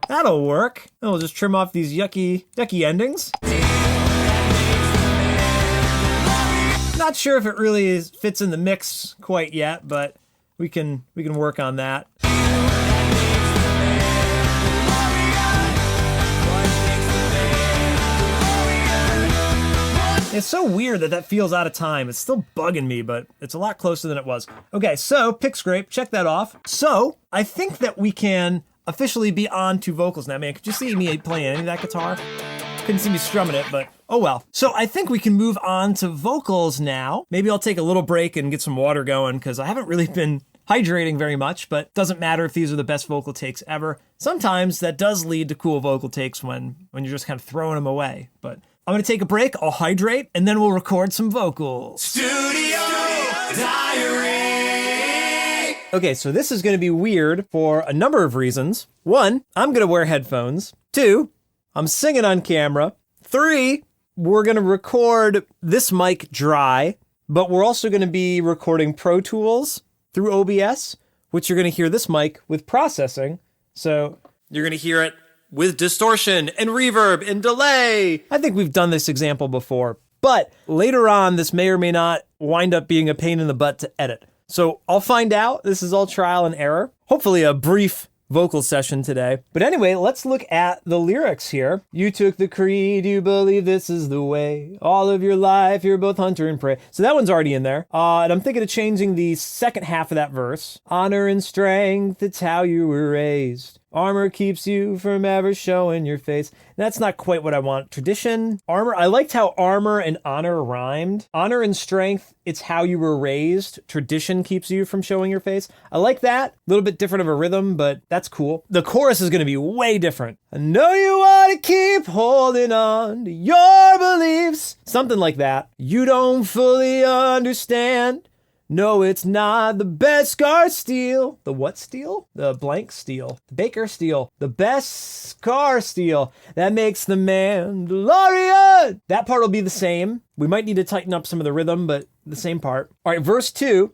That'll work. And we'll just trim off these yucky endings. Not sure if it really fits in the mix quite yet, but we can work on that. It's so weird that feels out of time. It's still bugging me, but it's a lot closer than it was. Okay, so pick scrape, check that off. So I think that we can officially be on to vocals now. Man, could you see me playing any of that guitar? Couldn't see me strumming it, but oh well. So I think we can move on to vocals now. Maybe I'll take a little break and get some water going because I haven't really been hydrating very much, but doesn't matter if these are the best vocal takes ever. Sometimes that does lead to cool vocal takes when you're just kind of throwing them away. But I'm gonna take a break, I'll hydrate, and then we'll record some vocals. Studio Diary. Okay, so this is going to be weird for a number of reasons. 1, I'm going to wear headphones. 2, I'm singing on camera. 3, we're going to record this mic dry, but we're also going to be recording Pro Tools through OBS, which you're going to hear this mic with processing. So you're going to hear it with distortion and reverb and delay. I think we've done this example before, but later on, this may or may not wind up being a pain in the butt to edit. So I'll find out. This is all trial and error. Hopefully a brief vocal session today. But anyway, let's look at the lyrics here. You took the creed, you believe this is the way. All of your life, you're both hunter and prey. So that one's already in there. And I'm thinking of changing the second half of that verse. Honor and strength, it's how you were raised. Armor keeps you from ever showing your face. That's not quite what I want. Tradition, armor. I liked how armor and honor rhymed. Honor and strength, it's how you were raised. Tradition keeps you from showing your face. I like that. A little bit different of a rhythm, but that's cool. The chorus is going to be way different. I know you want to keep holding on to your beliefs. Something like that. You don't fully understand. No, it's not the best scar steel. The what steel? The blank steel. The Baker steel. The best scar steel. That makes the Mandalorian. That part will be the same. We might need to tighten up some of the rhythm, but the same part. All right, verse 2.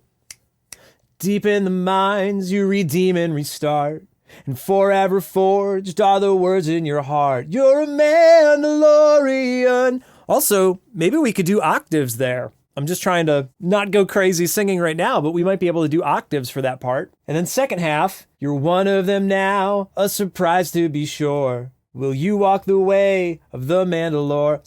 Deep in the mines, you redeem and restart. And forever forged are the words in your heart. You're a Mandalorian. Also, maybe we could do octaves there. I'm just trying to not go crazy singing right now, but we might be able to do octaves for that part. And then second half, you're one of them now, a surprise to be sure. Will you walk the way of the Mandalore?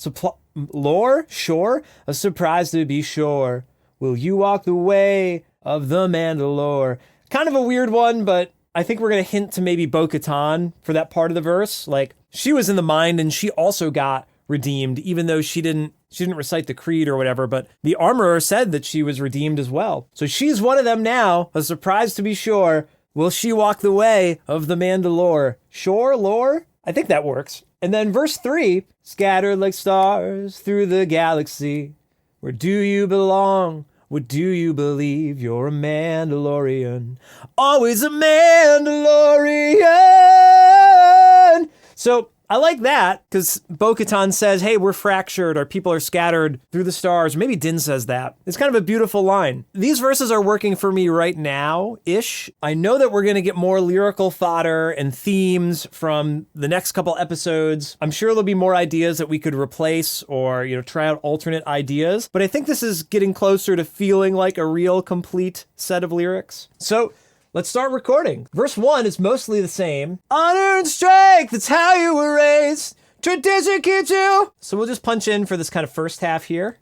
Lore? Shore? A surprise to be sure. Will you walk the way of the Mandalore? Kind of a weird one, but I think we're going to hint to maybe Bo-Katan for that part of the verse. Like, she was in the mind and she also got redeemed, even though she didn't recite the creed or whatever, but the armorer said that she was redeemed as well. So she's one of them now, a surprise to be sure. Will she walk the way of the Mandalore? Shore, lore? I think that works. And then verse 3, scattered like stars through the galaxy. Where do you belong? What do you believe? You're a Mandalorian. Always a Mandalorian. So I like that because Bo-Katan says, hey, we're fractured, or people are scattered through the stars. Maybe Din says that. It's kind of a beautiful line. These verses are working for me right now-ish. I know that we're going to get more lyrical fodder and themes from the next couple episodes. I'm sure there'll be more ideas that we could replace or, try out alternate ideas. But I think this is getting closer to feeling like a real complete set of lyrics. So let's start recording. Verse 1 is mostly the same. Honor and strength, that's how you were raised. Tradition keeps you. So we'll just punch in for this kind of first half here.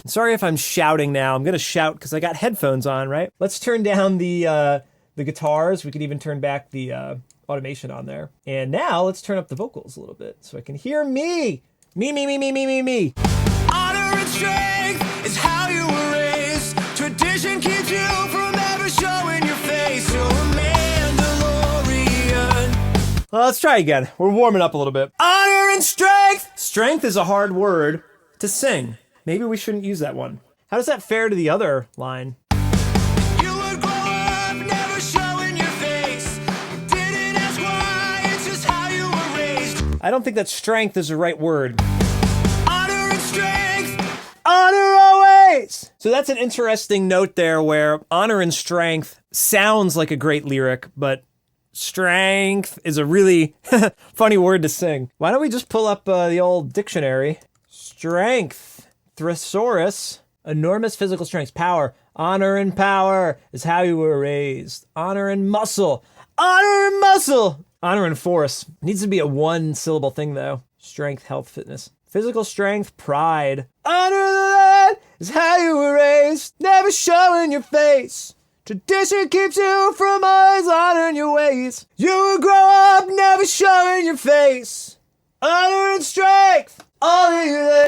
Sorry if I'm shouting now. I'm going to shout because I got headphones on, right? Let's turn down the guitars. We could even turn back the automation on there. And now let's turn up the vocals a little bit so I can hear me. Me. Honor and strength is how you were raised. Tradition keeps you from ever showing your face. You're a Mandalorian. Well, let's try again. We're warming up a little bit. Honor and strength. Strength is a hard word to sing. Maybe we shouldn't use that one. How does that fare to the other line? You would grow up never showing your face. You didn't ask why, it's just how you were raised. I don't think that strength is the right word. Honor and strength. Honor always! So that's an interesting note there where honor and strength sounds like a great lyric, but strength is a really funny word to sing. Why don't we just pull up the old dictionary? Strength. Thesaurus. Enormous physical strength. Power. Honor and power is how you were raised. Honor and muscle. Honor and muscle. Honor and force. Needs to be a one-syllable thing, though. Strength, health, fitness. Physical strength, pride. Honor the land is how you were raised. Never showing your face. Tradition keeps you from always honoring your ways. You will grow up never showing your face. Honor and strength. All of you.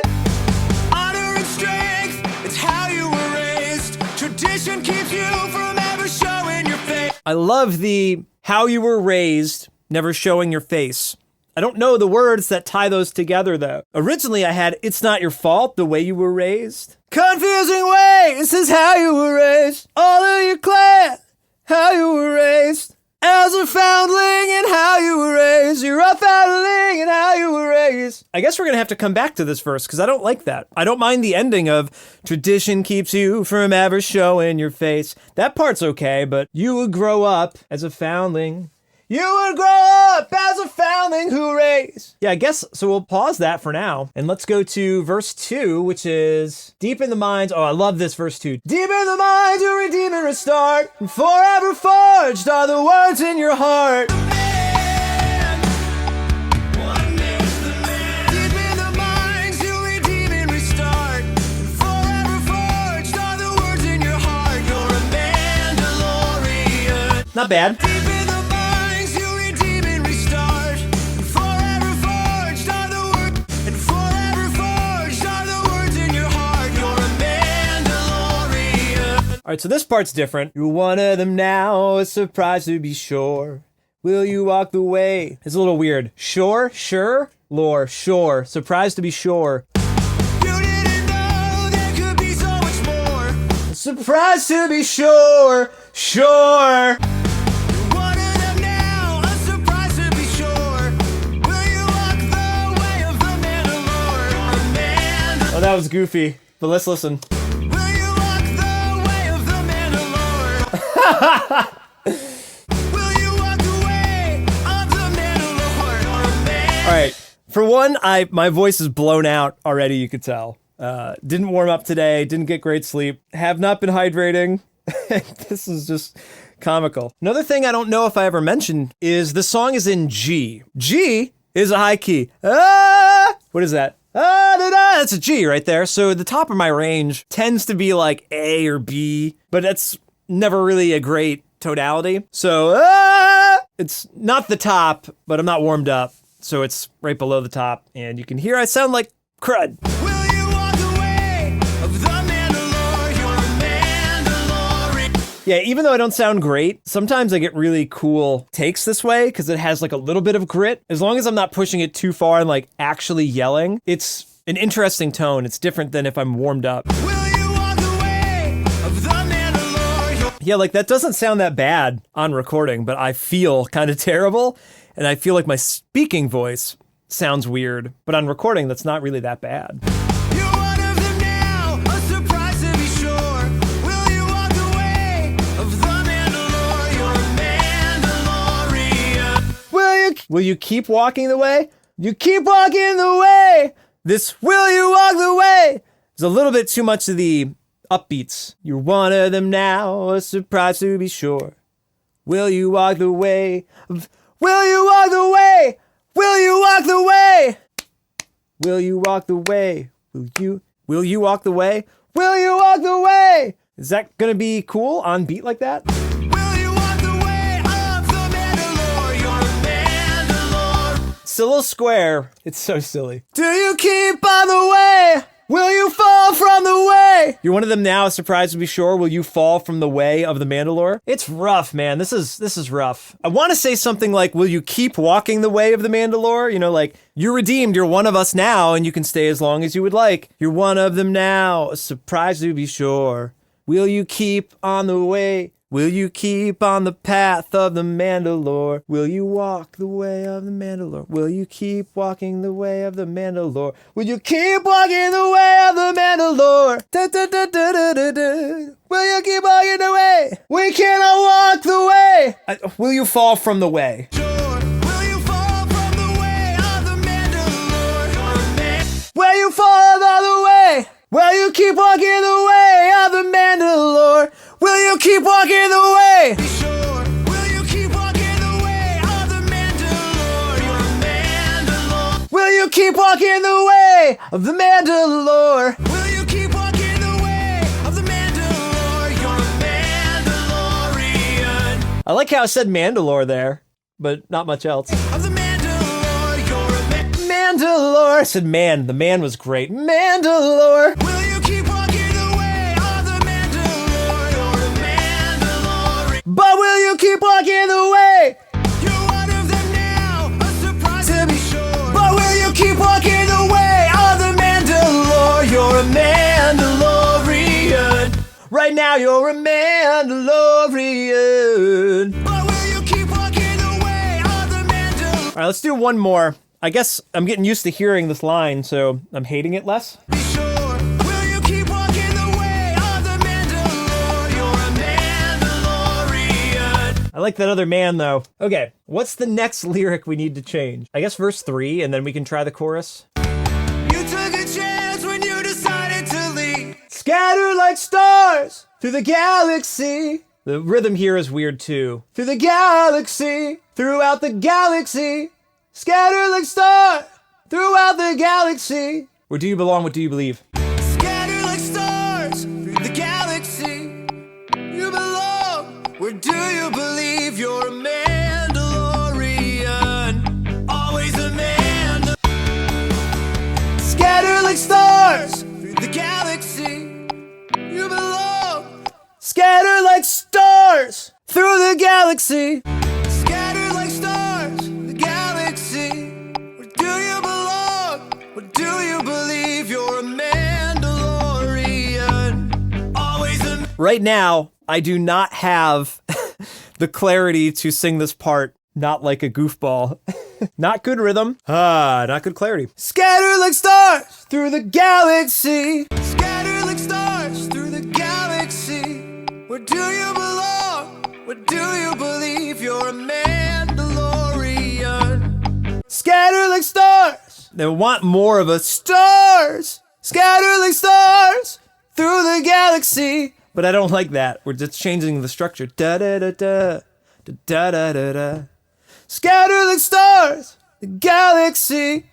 Honor and strength, it's how you were raised. Tradition keeps you from ever I love the how you were raised, never showing your face. I don't know the words that tie those together, though. Originally, I had it's not your fault the way you were raised. Confusing way, this is how you were raised. All of your clan, how you were raised. As a foundling and how you were raised. You're a foundling and how you were raised. I guess we're going to have to come back to this verse because I don't like that. I don't mind the ending of tradition keeps you from ever showing your face. That part's okay, but you would grow up as a foundling. You would grow up as a foundling who raised. Yeah, I guess, so we'll pause that for now. And let's go to verse 2, which is deep in the minds. Oh, I love this verse 2. Deep in the mind to redeem and restart. And forever forged are the words in your heart. Not bad. All right, so this part's different. You're one of them now, a surprise to be sure. Will you walk the way? It's a little weird. Sure, sure, lore, sure. Surprise to be sure. You didn't know there could be so much more. A surprise to be sure, sure. You're one of them now, a surprise to be sure. Will you walk the way of the Mandalorian? Oh, that was goofy, but let's listen. Will you walk the way of the Mandalorian? All right. For one, my voice is blown out already, you could tell. Didn't warm up today, didn't get great sleep, have not been hydrating. This is just comical. Another thing I don't know if I ever mentioned is the song is in G. G is a high key. What is that? That's a G right there. So the top of my range tends to be like A or B, but that's never really a great tonality. So, it's not the top, but I'm not warmed up. So it's right below the top. And you can hear I sound like crud. Will you walk the way of the Mandalorian? You're a Mandalorian. Yeah, even though I don't sound great, sometimes I get really cool takes this way because it has like a little bit of grit. As long as I'm not pushing it too far and like actually yelling, it's an interesting tone. It's different than if I'm warmed up. Yeah, like that doesn't sound that bad on recording, but I feel kind of terrible, and I feel like my speaking voice sounds weird, but on recording, that's not really that bad. You're one of them now, a surprise to be sure. Will you walk the way of the Mandalorian? You're a Mandalorian. Will you keep walking the way? You keep walking the way. This will you walk the way? There's a little bit too much of the upbeats. You're one of them now, a surprise to be sure. Will you walk the way? Will you walk the way? Will you walk the way? Will you walk the way? Will you walk the way? Will you walk the way? Is that gonna be cool on beat like that? Will you walk the way of the Mandalore? You're a Mandalore. It's a little square. It's so silly. Do you keep on the way? Will you fall from the way? You're one of them now, a surprise to be sure. Will you fall from the way of the Mandalore? It's rough, man. This is rough. I want to say something like, will you keep walking the way of the Mandalore? You know, like, you're redeemed, you're one of us now, and you can stay as long as you would like. You're one of them now, a surprise to be sure. Will you keep on the way? Will you keep on the path of the Mandalore? Will you walk the way of the Mandalore? Will you keep walking the way of the Mandalore? Will you keep walking the way of the Mandalore? Da, da, da, da, da, da, da. Will you keep walking the way? We cannot walk the way. Will you fall from the way? Sure. Will you fall from the way of the Mandalore? Will you fall the way? Will you keep walking the way of the Mandalore? Will you keep walking the way? Be sure. Will you keep walking the way of the Mandalore? You're a Mandalore. Will you keep walking the way of the Mandalore? Will you keep walking the way of the Mandalore? You're a Mandalorian. I like how I said Mandalore there, but not much else. Of the Mandalore, you're a Mandalore. I said man. The man was great. Mandalore. Will you keep walking the way of the Mandalore? You're a Mandalore. But will you keep a Mandalorian. Right now you're a Mandalorian. But will you keep walking the way of the Mandalorian? All right, let's do one more. I guess I'm getting used to hearing this line, so I'm hating it less. Be sure. Will you keep walking the way of the Mandalorian? You're a Mandalorian. I like that other man, though. Okay, what's the next lyric we need to change? I guess verse 3, and then we can try the chorus. You took a chance when you decided to leave. Scatter like stars through the galaxy. The rhythm here is weird, too. Through the galaxy, throughout the galaxy. Scatter like stars throughout the galaxy. Where do you belong? What do you believe? Scatter like stars through the galaxy. You belong. Where do you believe? You're a Mandalorian. Always a man. Scatter like stars through the galaxy. You belong. Scatter like stars through the galaxy. Scatter like stars through the galaxy. Where do you belong? Where do you believe? You're a Mandalorian. Always a Right now, I do not have the clarity to sing this part, not like a goofball. Not good rhythm. Not good clarity. Scatter like stars through the galaxy. Scatter like stars through the galaxy. Where do you belong? Where do you believe? You're a Mandalorian. Scatter like stars. They want more of a Stars. Scatter like stars through the galaxy. but I don't like that. We're just changing the structure. Da da da da da da da da da. Scatter like stars, the galaxy.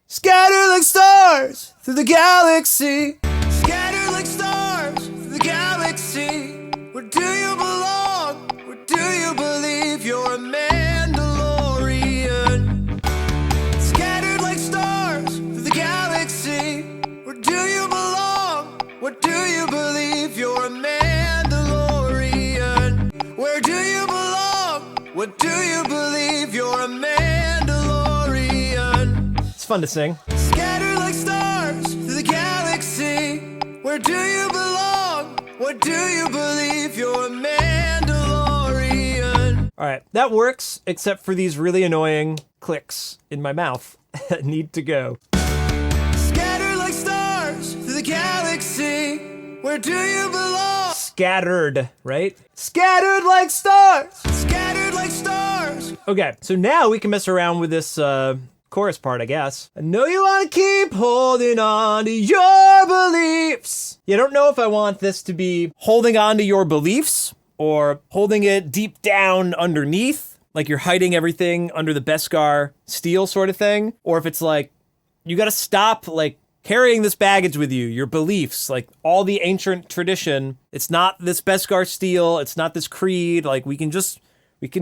Scatter like stars through the galaxy. Scatter like stars through the galaxy. Where do you belong? Where do you believe? You're a Mandalorian. Scattered like stars through the galaxy. Where do you belong? Where do you believe? You're a Mandalorian. Where do you belong? What do you believe? You're a Mandalorian. It's fun to sing. Scattered like stars through the galaxy. Where do you belong? What do you believe? You're a Mandalorian. All right, that works, except for these really annoying clicks in my mouth that need to go. Scattered like stars through the galaxy. Where do you belong? Scattered, right? Scattered like stars. Scattered like stars. Okay, so now we can mess around with this chorus part, I guess. I know you want to keep holding on to your beliefs. Yeah, I don't know if I want this to be holding on to your beliefs or holding it deep down underneath, like you're hiding everything under the Beskar steel sort of thing, or if it's like, you gotta stop, like, carrying this baggage with you, your beliefs, like all the ancient tradition. It's not this Beskar steel, it's not this creed, like we can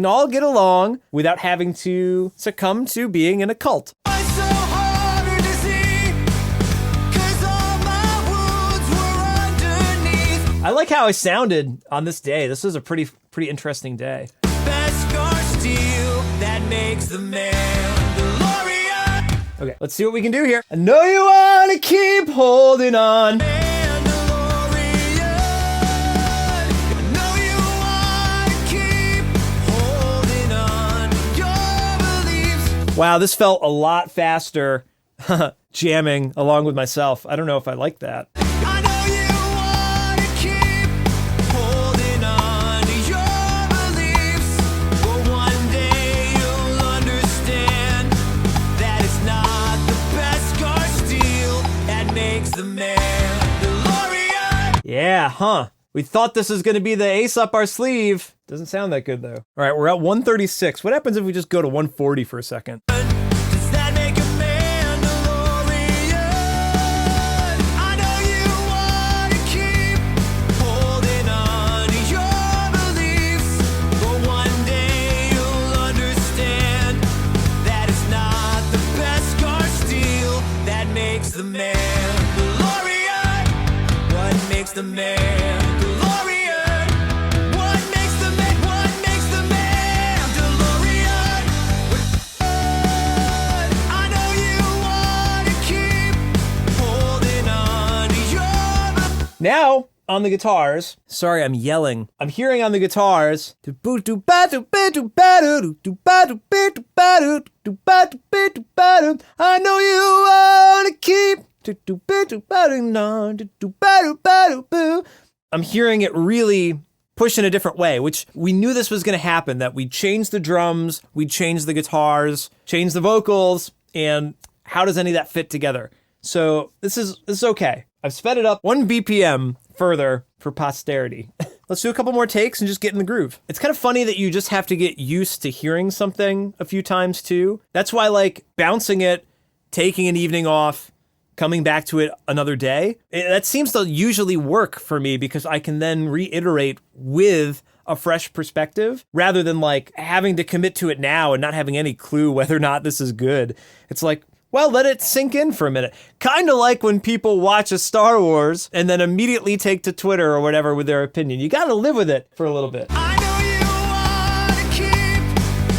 all get along without having to succumb to being in a cult. Why so hard to see? 'Cause all my wounds were underneath. I like how I sounded on this day. This was a pretty interesting day. Beskar steel that makes the Mandalorian. Okay, let's see what we can do here. I know you want to keep holding on. Mandalorian. I know you want to keep holding on to your beliefs. Wow, this felt a lot faster jamming along with myself. I don't know if I like that. I know you want to keep holding on to your beliefs. But one day you'll understand that it's not the Beskar steel that makes the Mandalorian. Yeah, huh. We thought this was going to be the ace up our sleeve. Doesn't sound that good, though. All right, we're at 136. What happens if we just go to 140 for a second? Does that make a Mandalorian? I know you want to keep holding on to your beliefs. But one day you'll understand that it's not the Beskar steel that makes the Mandalorian. What makes the Mandalorian? What makes the Mandalorian? I know you want to keep holding on to Now, on the guitars, sorry, I'm yelling. I'm hearing on the guitars, I know you wanna keep. I'm hearing it really push in a different way, which we knew this was going to happen, that we'd change the drums, we'd change the guitars, change the vocals, and how does any of that fit together? So this is okay. I've sped it up 1 BPM further for posterity. Let's do a couple more takes and just get in the groove. It's kind of funny that you just have to get used to hearing something a few times too. That's why like bouncing it, taking an evening off, coming back to it another day, that seems to usually work for me because I can then reiterate with a fresh perspective rather than like having to commit to it now and not having any clue whether or not this is good. It's like, well, let it sink in for a minute. Kind of like when people watch a Star Wars and then immediately take to Twitter or whatever with their opinion. You got to live with it for a little bit. I know you wanna keep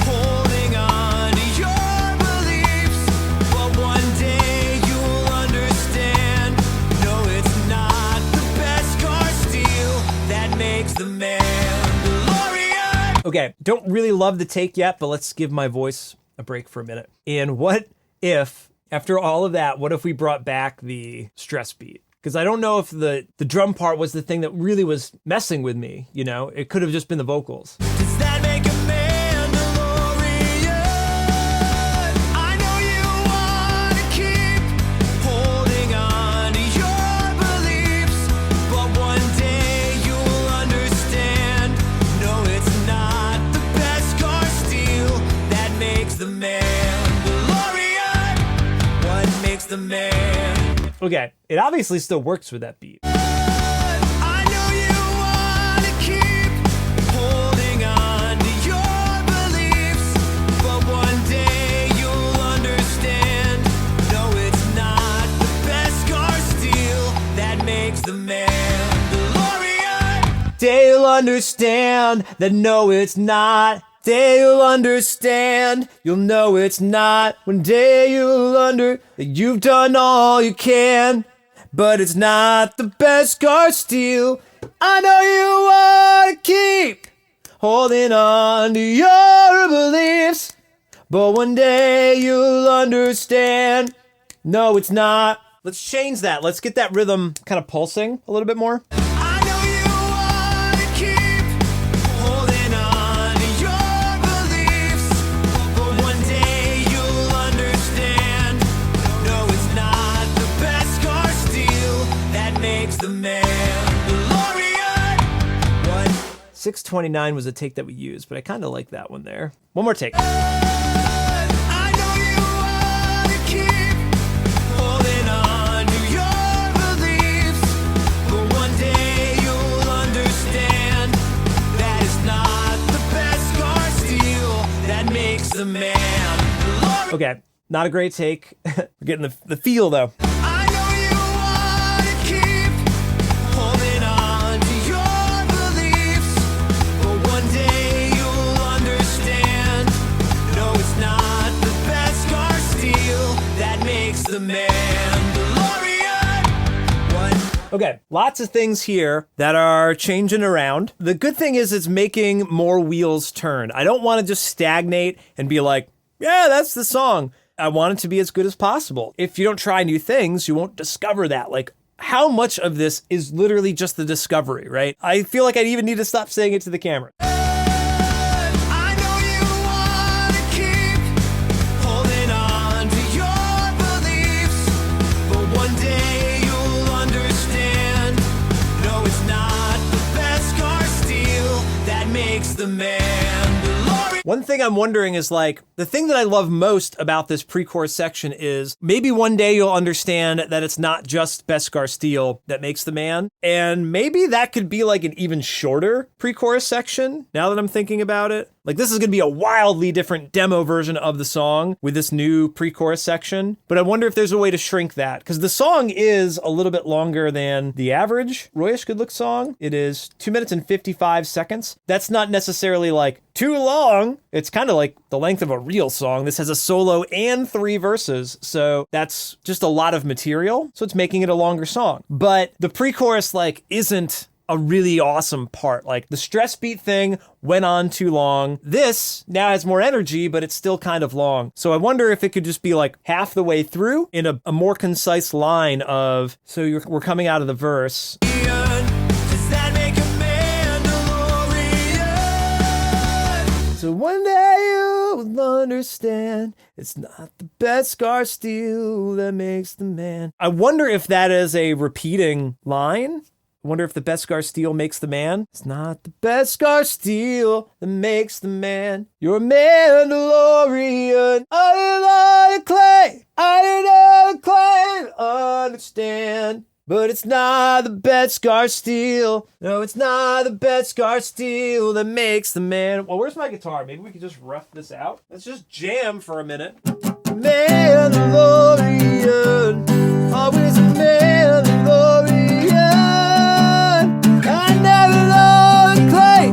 holding on to your beliefs, but one day you'll understand. No, it's not the best car steel that makes the Mandalorian. Okay, don't really love the take yet, but let's give my voice a break for a minute. And what if, after all of that, what if we brought back the stress beat? Because I don't know if the drum part was the thing that really was messing with me, you know? It could have just been the vocals. Does that make a Mandalorian? I know you wanna keep holding on to your beliefs, but one day you'll understand. No, it's not the best car steel that makes the Mandalorian. What makes the man? Okay, it obviously still works with that beat. I know you wanna keep holding on to your beliefs, but one day you'll understand. No, it's not the best car steel that makes the Mandalorian. Day you'll understand that no, it's not. Day you'll understand, you'll know it's not. One day you'll that you've done all you can, but it's not the best car steel. I know you wanna keep holding on to your beliefs, but one day you'll understand. No, it's not. Let's change that. Let's get that rhythm kind of pulsing a little bit more. I know you wanna keep holding on to your beliefs, but one day you'll understand. No, it's not the best car steel that makes the Mandalorian. What? 629 was a take that we used, but I kind of like that one there. One more take. I know you wanna keep holding on to your beliefs, but one day you'll understand that it's not the best car steel that makes the Mandalorian. Okay, not a great take. We're getting the feel though. I know you wanna keep holding on to your beliefs, but one day you'll understand. No, it's not the best car steel that makes the Mandalorian. What? Okay, lots of things here that are changing around. The good thing is it's making more wheels turn. I don't want to just stagnate and be like, yeah, that's the song. I want it to be as good as possible. If you don't try new things, you won't discover that. Like, how much of this is literally just the discovery, right? I feel like I even need to stop saying it to the camera. I know you wanna keep holding on to your beliefs, but one day you'll understand. No, it's not the best car steel that makes the Mandalorian. One thing I'm wondering is like, the thing that I love most about this pre-chorus section is maybe one day you'll understand that it's not just Beskar Steel that makes the man. And maybe that could be like an even shorter pre-chorus section now that I'm thinking about it. Like this is going to be a wildly different demo version of the song with this new pre-chorus section. But I wonder if there's a way to shrink that because the song is a little bit longer than the average Royish Good Look song. It is 2 minutes and 55 seconds. That's not necessarily like too long. It's kind of like the length of a real song. This has a solo and 3 verses, so that's just a lot of material. So it's making it a longer song. But the pre-chorus like isn't a really awesome part. Like the stress beat thing went on too long. This now has more energy, but it's still kind of long. So I wonder if it could just be like half the way through in a more concise line of, so we're coming out of the verse. Does that make a Mandalorian? So one day you will understand it's not the best scar steel that makes the man. I wonder if that is a repeating line. I wonder if the best scar steel makes the man. It's not the best scar steel that makes the man. You're a Mandalorian. I didn't clay. I didn't claim. Understand. But it's not the best scar steel. No, it's not the best scar steel that makes the man. Well, where's my guitar? Maybe we could just rough this out. Let's just jam for a minute. Mandalorian. Always a Mandalorian. I never know the clay.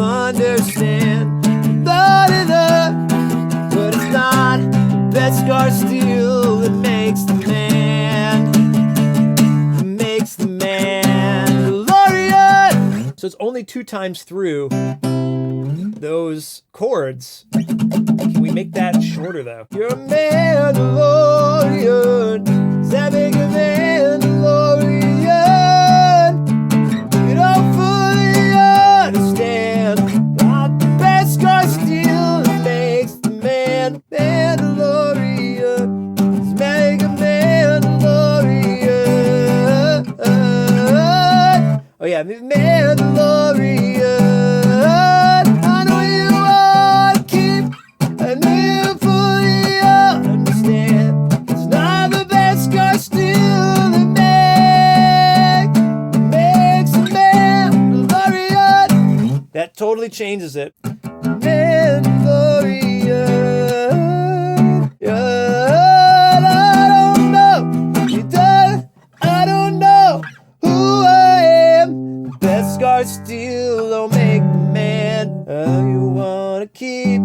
Understand. But it's not the best scar steel that makes the man. Makes the Mandalorian. So it's only 2 times through those chords. Can we make that shorter though? You're a Mandalorian. Does that make a Mandalorian? You don't fully understand. Not the best scar steel that makes the man. Mandalorian. Does make a Mandalorian. Oh yeah, Mandalorian. I know you want to keep. I know you fully understand. It's not the best scar steel that makes a Mandalorian. That totally changes it. Mandalorian. I don't know who I am. Best scar steel don't make the man. You wanna keep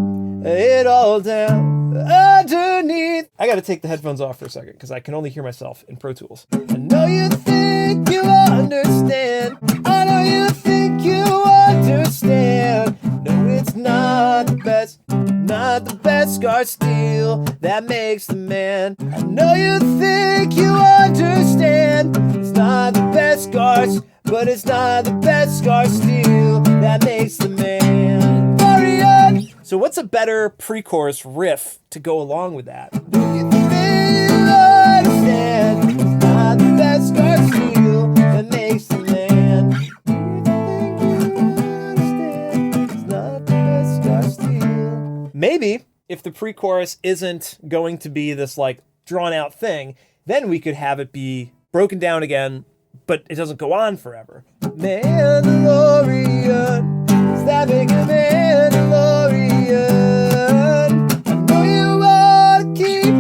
it all down underneath. I gotta take the headphones off for a second because I can only hear myself in Pro Tools. I know you think you understand. I know you think you understand. No, it's not the best scar steel that makes the man. I know you think you understand. It's not the best scars, but it's not the best scar steel that makes the man. Mandalorian. So what's a better pre-chorus riff to go along with that? Do you think you understand? It's not the best scar steel that makes the man. Do you think you understand? It's not the best scar steel. Maybe if the pre-chorus isn't going to be this like drawn out thing, then we could have it be broken down again, but it doesn't go on forever. Mandalorian, does that make a Mandalorian? I know you want to keep.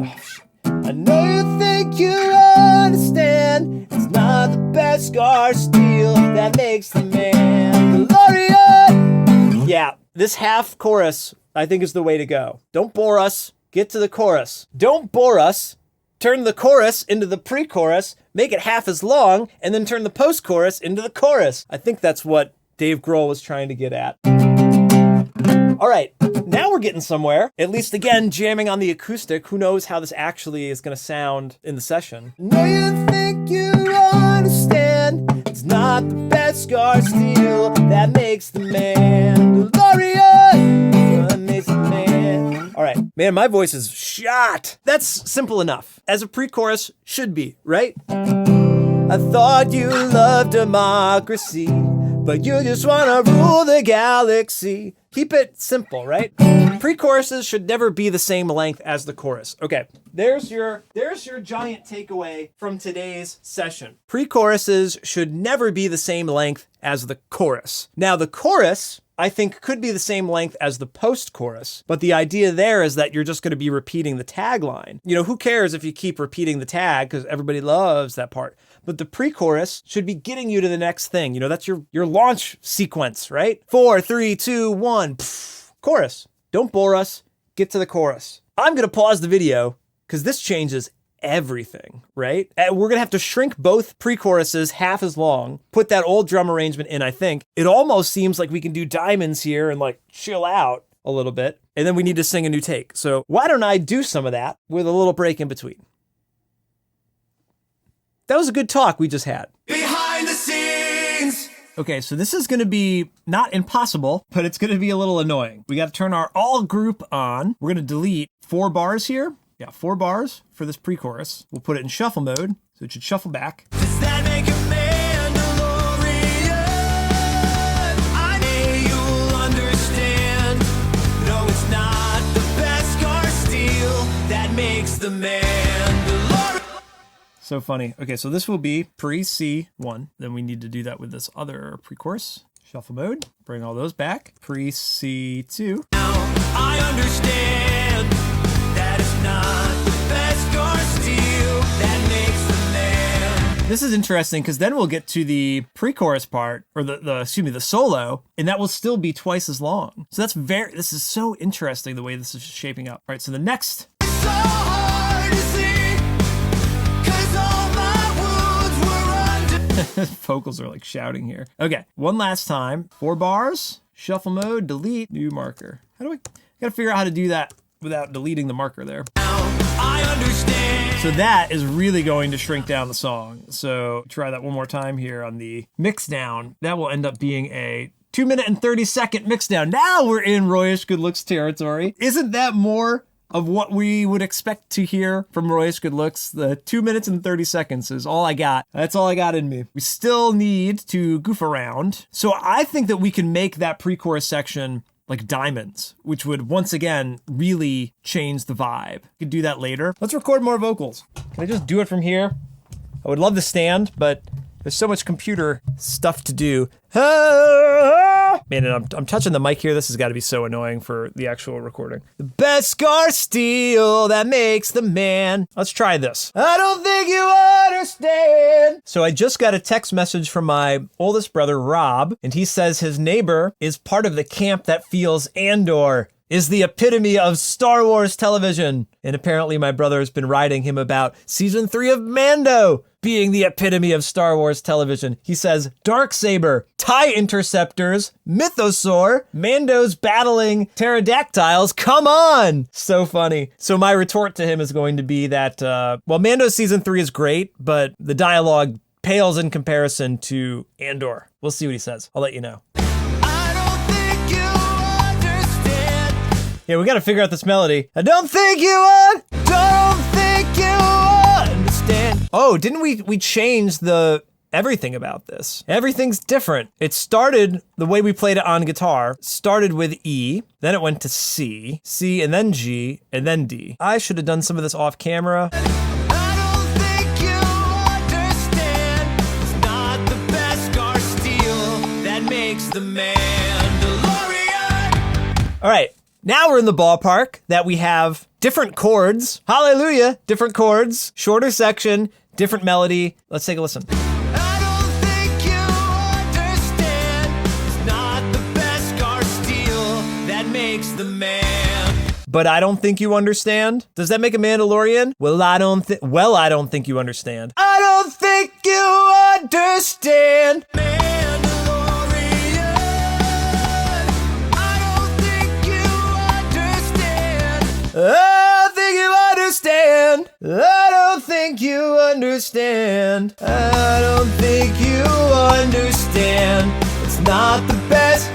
Oh, shit. I know you think you understand. It's not the best scar steel that makes the Mandalorian. Yeah, this half chorus I think is the way to go. Don't bore us. Get to the chorus. Don't bore us. Turn the chorus into the pre-chorus, make it half as long, and then turn the post-chorus into the chorus. I think that's what Dave Grohl was trying to get at. All right, now we're getting somewhere. At least, again, jamming on the acoustic. Who knows how this actually is going to sound in the session. No, you think you understand. It's not the best scar steel that makes the Mandalorian. That makes the man. All right, man, my voice is shot. That's simple enough, as a pre-chorus should be, right? I thought you loved democracy, but you just want to rule the galaxy. Keep it simple, right? Pre-choruses should never be the same length as the chorus. Okay, there's your giant takeaway from today's session. Pre-choruses should never be the same length as the chorus. Now, the chorus, I think could be the same length as the post-chorus. But the idea there is that you're just going to be repeating the tagline. You know, who cares if you keep repeating the tag because everybody loves that part. But the pre-chorus should be getting you to the next thing. You know, that's your launch sequence, right? 4, 3, 2, 1, pff, chorus. Don't bore us. Get to the chorus. I'm going to pause the video because this changes everything, right? And we're going to have to shrink both pre-choruses half as long, put that old drum arrangement in, I think. It almost seems like we can do diamonds here and like chill out a little bit. And then we need to sing a new take. So why don't I do some of that with a little break in between? That was a good talk we just had. Behind the scenes. Okay, so this is going to be not impossible, but it's going to be a little annoying. We got to turn our all group on. We're going to delete 4 bars here. Yeah, 4 bars for this pre-chorus. We'll put it in shuffle mode, so it should shuffle back. Does that make a Mandalorian? I know you'll understand. No, it's not the Beskar steel that makes the Mandalorian. So funny. Okay, so this will be pre-C1. Then we need to do that with this other pre-chorus. Shuffle mode. Bring all those back. Pre-C2. Now I understand that it's not the Beskar steel that makes the man. This is interesting because then we'll get to the pre-chorus part, or the solo, and that will still be twice as long. So this is so interesting the way this is shaping up. All right, so the next. It's so hard to see, 'cause all my wounds were under. Vocals are like shouting here. Okay, one last time. 4 bars, shuffle mode, delete, new marker. How do I gotta figure out how to do that without deleting the marker there. Now I understand. So that is really going to shrink down the song. So try that one more time here on the mix down. That will end up being a 2 minute and 30 second mix down. Now we're in Royish Good Looks territory. Isn't that more of what we would expect to hear from Royish Good Looks? The 2 minutes and 30 seconds is all I got. That's all I got in me. We still need to goof around. So I think that we can make that pre-chorus section like diamonds, which would once again really change the vibe. We could do that later. Let's record more vocals. Can I just do it from here? I would love to stand, but there's so much computer stuff to do. Man, and I'm touching the mic here. This has got to be so annoying for the actual recording. The Beskar steel that makes the man. Let's try this. I don't think you understand. So I just got a text message from my oldest brother, Rob, and he says his neighbor is part of the camp that feels Andor is the epitome of Star Wars television. And apparently my brother has been writing him about season 3 of Mando being the epitome of Star Wars television. He says, Darksaber, TIE interceptors, Mythosaur, Mando's battling pterodactyls, come on! So funny. So my retort to him is going to be that, well, Mando season 3 is great, but the dialogue pales in comparison to Andor. We'll see what he says. I'll let you know. Yeah, we gotta figure out this melody. I don't think you understand. Oh, didn't we change the everything about this? Everything's different. It started, the way we played it on guitar, started with E, then it went to C, C and then G, and then D. I should have done some of this off camera. The Mandalorian. All right. Now we're in the ballpark that we have different chords. Hallelujah. Different chords, shorter section, different melody. Let's take a listen. I don't think you understand. It's not the Beskar steel that makes the man. But I don't think you understand. Does that make a Mandalorian? Well, I don't think you understand. I don't think you understand. I think you understand. I don't think you understand. I don't think you understand. It's not the best.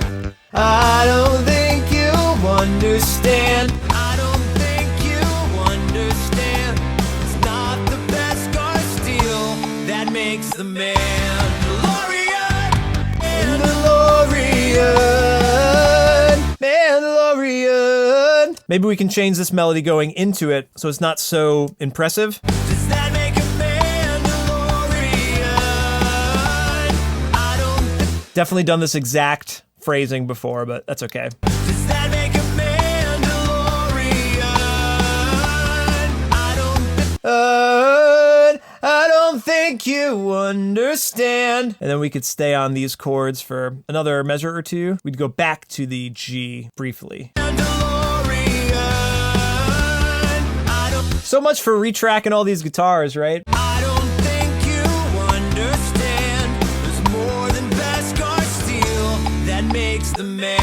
I don't think you understand. I don't think you understand. It's not the Beskar steel that makes the Mandalorian. Mandalorian. Maybe we can change this melody going into it so it's not so impressive. Does that make a Mandalorian? I don't Definitely done this exact phrasing before, but that's okay. Does that make a Mandalorian? I don't think you understand. And then we could stay on these chords for another measure or two. We'd go back to the G briefly. So much for retracking all these guitars, right? I don't think you understand. There's more than Beskar steel that makes the Mandalorian.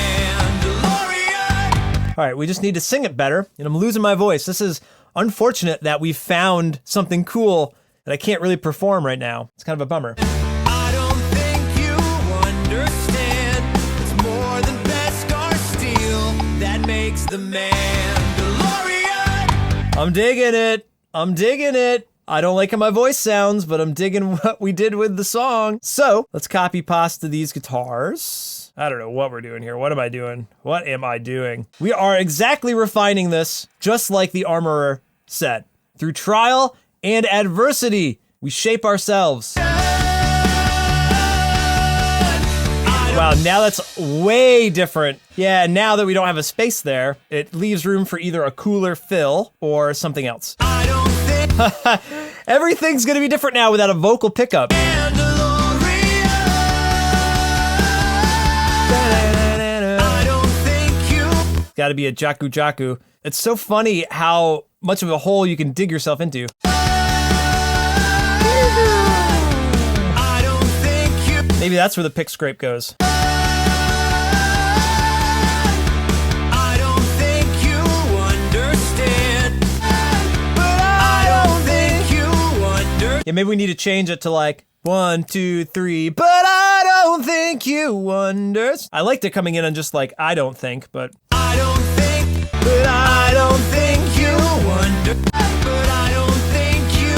All right, we just need to sing it better, and I'm losing my voice. This is unfortunate that we found something cool that I can't really perform right now. It's kind of a bummer. I don't think you understand. It's more than Beskar steel that makes the Mandalorian. I'm digging it. I'm digging it. I don't like how my voice sounds, but I'm digging what we did with the song. So let's copy pasta these guitars. I don't know what we're doing here. What am I doing? What am I doing? We are exactly refining this, just like the Armorer said. Through trial and adversity, we shape ourselves. Wow, now that's way different. Yeah, now that we don't have a space there, it leaves room for either a cooler fill or something else. I don't think Everything's gonna be different now without a vocal pickup. Mandalorian. I don't think you. Gotta be a jaku jaku. It's so funny how much of a hole you can dig yourself into. I don't think you. Maybe that's where the pick scrape goes. I don't think you understand. But I don't think you understand. Yeah, maybe we need to change it to like 1, 2, 3, but I don't think you understand. I liked it coming in on just like, I don't think, but I don't think, but I don't think you but I don't think you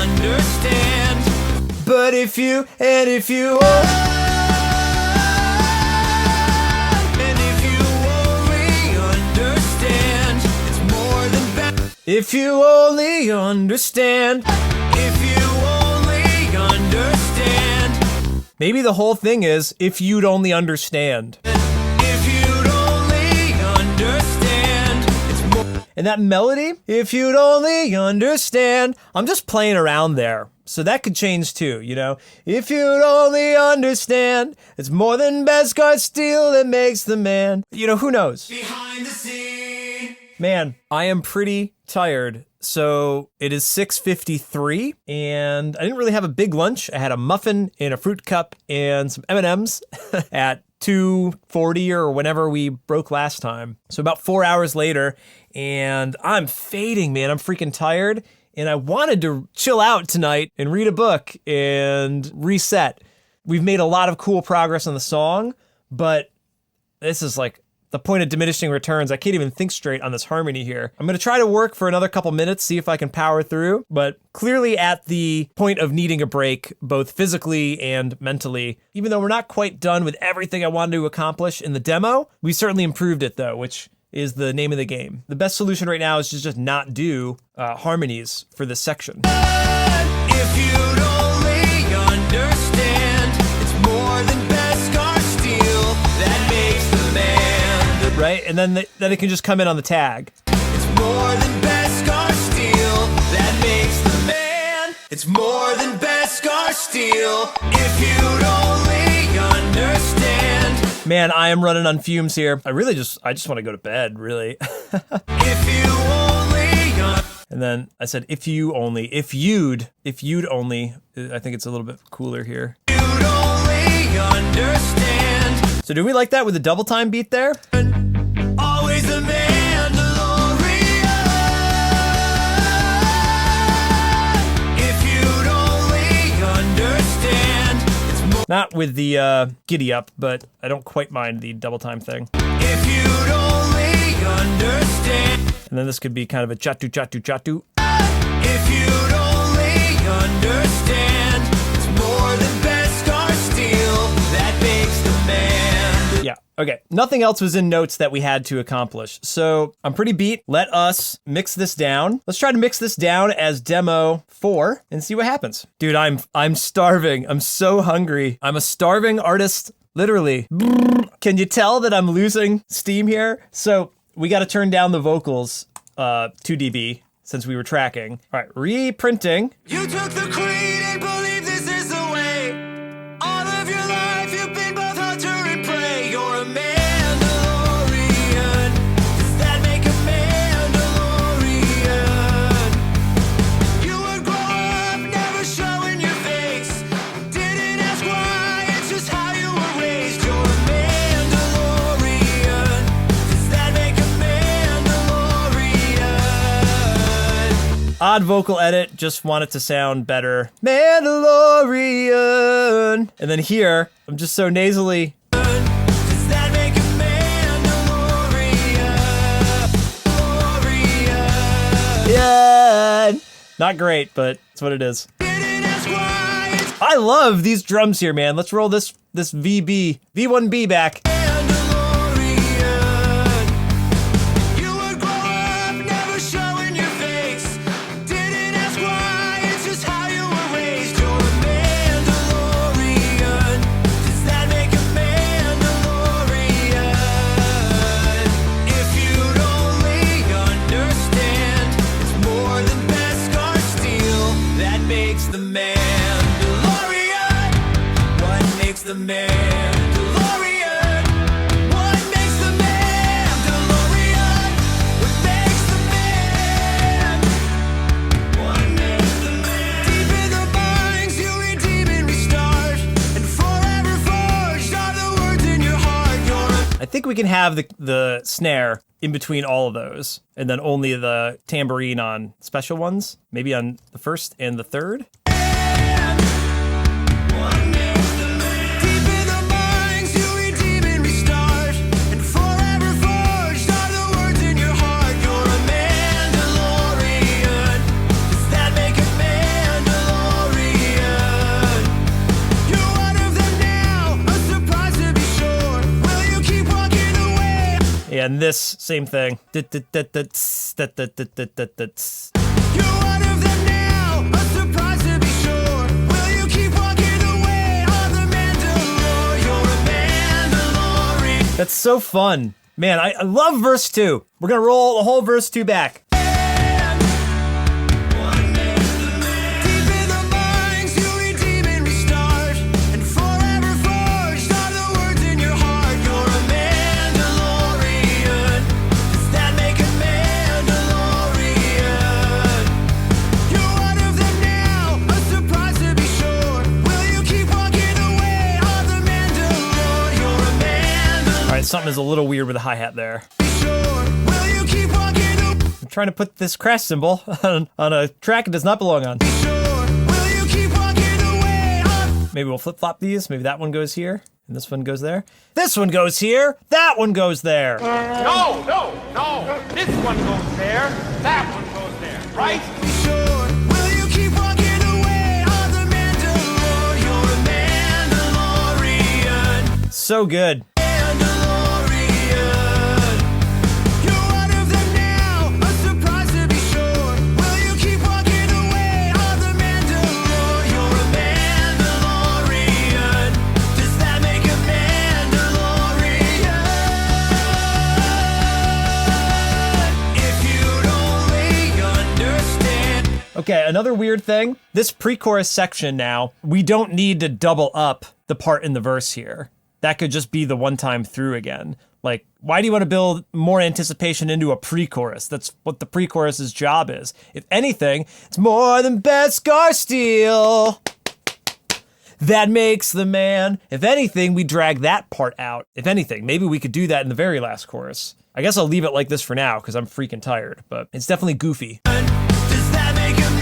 understand. but if you, and if you, And if you only understand, it's more than if you only understand. if you only understand. Maybe the whole thing is, if you'd only understand. If you'd only understand, it's more. And that melody, if you'd only understand, I'm just playing around there. So that could change too, you know? If you'd only understand, it's more than Beskar steel that makes the man. You know, who knows? Behind the scene. Man, I am pretty tired. So it is 6:53, and I didn't really have a big lunch. I had a muffin and a fruit cup and some M&Ms at 2:40 or whenever we broke last time. So about 4 hours later, and I'm fading, man. I'm freaking tired, and I wanted to chill out tonight and read a book and reset. We've made a lot of cool progress on the song, but this is like the point of diminishing returns. I can't even think straight on this harmony here. I'm going to try to work for another couple minutes, see if I can power through, but clearly at the point of needing a break, both physically and mentally. Even though we're not quite done with everything I wanted to accomplish in the demo, we certainly improved it though, which is the name of the game. The best solution right now is to just not do harmonies for this section. If you'd only understand, it's more than Beskar steel that makes the man. Right? And then it can just come in on the tag. It's more than Beskar steel that makes the man. It's more than Beskar steel. If you'd only understand. Man, I am running on fumes here. I just want to go to bed, really. If you only And then I said, if you'd only, I think it's a little bit cooler here. only understand. So do we like that with the double time beat there? Always a Mandalorian. If you'd only understand. It's more. Not with the giddy up, but I don't quite mind the double time thing. If you'd only understand. And then this could be kind of a chatu chatu chatu. If you'd only understand. It's more than Beskar steel that makes the man. Yeah, okay. Nothing else was in notes that we had to accomplish. So I'm pretty beat. Let us mix this down. Let's try to mix this down as demo 4 and see what happens. Dude, I'm starving. I'm so hungry. I'm a starving artist, literally. Can you tell that I'm losing steam here? So we got to turn down the vocals 2 dB since we were tracking. All right, reprinting. You took the creed and believe this is the way. All of your life you've been both hunter and prey. You're a Mandalorian. Does that make a Mandalorian? You would grow up never showing your face. Didn't ask why, it's just how you were raised. You're a Mandalorian. Does that make a Mandalorian? Odd vocal edit, just want it to sound better. Mandalorian. And then here, I'm just so nasally. Does that make a Mandalorian? Yeah. Not great, but it's what it is. Didn't ask why, it's I love these drums here, man. Let's roll this V1B back. Mandalorian. You would grow up never showing your face. Didn't ask why, it's just how you were raised. You're a Mandalorian. Does that make a Mandalorian? If you'd only understand, it's more than Beskar steel that makes the Mandalorian. What makes the Mandalorian? What makes the Mandalorian? What makes the man? What makes the man? Deep in the minds you redeem and restart, and forever forged are the words in your heart. You're a I think we can have the snare in between all of those, and then only the tambourine on special ones, maybe on the first and the third. man. What makes the man? Deep in the minds you redeem and restart, and forever forged are the words in your heart. You're a Mandalorian. Does that make a Mandalorian? You're one of them now, a surprise to be sure. Will you keep walking away? And this, same thing. You're one of them now, a surprise to be sure. Will you keep walking away on the Mandalore? You're a Mandalorian. That's so fun. Man, I love verse 2. We're gonna roll the whole verse 2 back. What makes the man? Deep in the minds you redeem and restart, and forever forged are the words in your heart. You're a Mandalorian. Does that make a Mandalorian? You're one of them now, a surprise to be sure. Will you keep walking away on the Mandalore? You're a Mandalorian. All right, something is a little weird with the hi-hat there. Sure. Will you keep walking away? I'm trying to put this crash cymbal on a track it does not belong on. Sure. Will you keep walking away on? Maybe we'll flip-flop these. Maybe that one goes here, and this one goes there. This one goes here, that one goes there. No, no, no. This one goes there. That one goes there. Right? Sure. Will you keep walking away on the Mandalore? You're a Mandalorian. So good. Mandalorian. You're one of them now, a surprise to be sure. Will you keep walking away on the Mandalore? You're a Mandalorian. Does that make a Mandalorian? If you'd only understand. Okay, another weird thing. This pre-chorus section now, we don't need to double up the part in the verse here. That could just be the one time through again. Like, why do you want to build more anticipation into a pre-chorus? That's what the pre-chorus's job is. If anything, it's more than Beskar steel that makes the man. If anything, we drag that part out. If anything, maybe we could do that in the very last chorus. I guess I'll leave it like this for now because I'm freaking tired, but it's definitely goofy. Does that make a Mandalorian?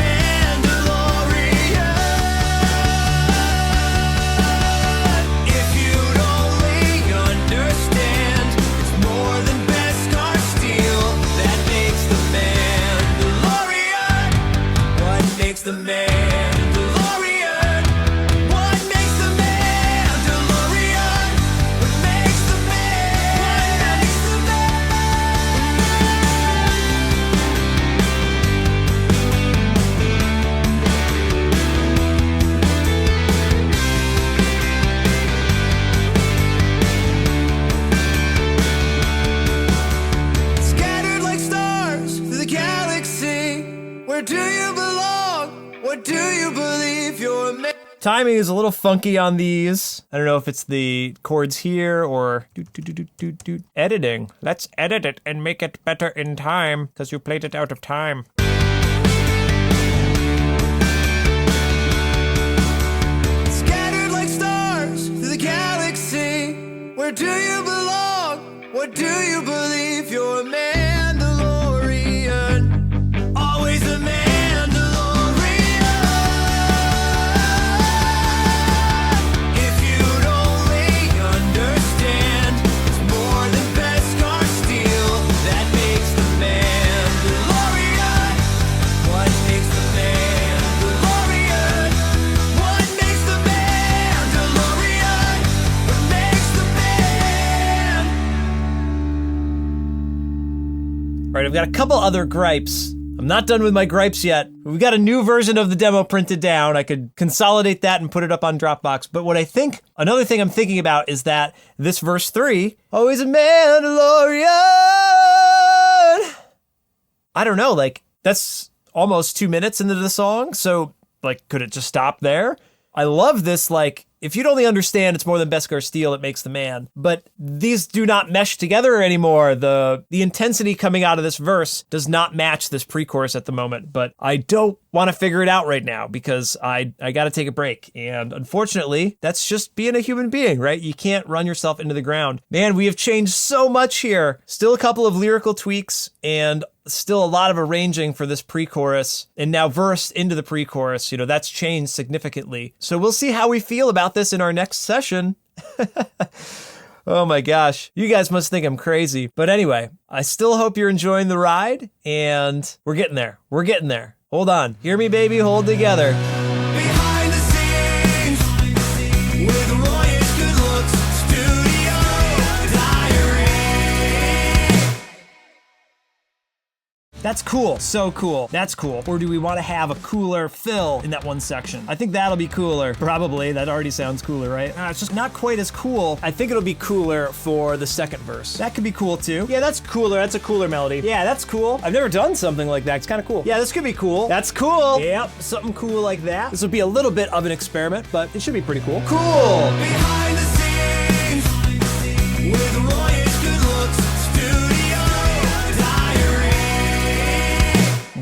If you'd only understand, it's more than Beskar steel that makes the Mandalorian. What makes the Mandalorian? What makes the Mandalorian? What makes the man? What makes the man? What do you believe you're a man? Timing is a little funky on these. I don't know if it's the chords here or editing. Let's edit it and make it better in time because you played it out of time. Scattered like stars through the galaxy. Where do you belong? What do you believe you're a Mandalorian? Always a Mandalorian. If you'd only understand, it's more than Beskar steel that makes the Mandalorian. What makes the Mandalorian? What makes the Mandalorian? What makes the man? All right, I've got a couple other gripes. I'm not done with my gripes yet. We've got a new version of the demo printed down. I could consolidate that and put it up on Dropbox. But what I think, another thing I'm thinking about is that this verse 3, always a Mandalorian. I don't know, like, that's almost 2 minutes into the song. So, like, could it just stop there? I love this, like, if you'd only understand it's more than Beskar steel, it makes the man. But these do not mesh together anymore. The intensity coming out of this verse does not match this pre-chorus at the moment. But I don't want to figure it out right now because I got to take a break. And unfortunately, that's just being a human being, right? You can't run yourself into the ground. Man, we have changed so much here. Still a couple of lyrical tweaks and still a lot of arranging for this pre-chorus and now verse into the pre-chorus. You know, that's changed significantly. So we'll see how we feel about this in our next session. Oh my gosh. You guys must think I'm crazy. But anyway, I still hope you're enjoying the ride and we're getting there. We're getting there. Hold on. Hear me, baby. Hold together. Behind the scenes with Royish good looks, studio diary. That's cool. So cool. That's cool. Or do we want to have a cooler fill in that one section? I think that'll be cooler. Probably. That already sounds cooler, right? It's just not quite as cool. I think it'll be cooler for the second verse. That could be cool too. Yeah, that's cooler. That's a cooler melody. Yeah, that's cool. I've never done something like that. It's kind of cool. Yeah, this could be cool. That's cool. Yep, something cool like that. This will be a little bit of an experiment, but it should be pretty cool. Cool. Behind the scenes with Royish good looks, studio diary.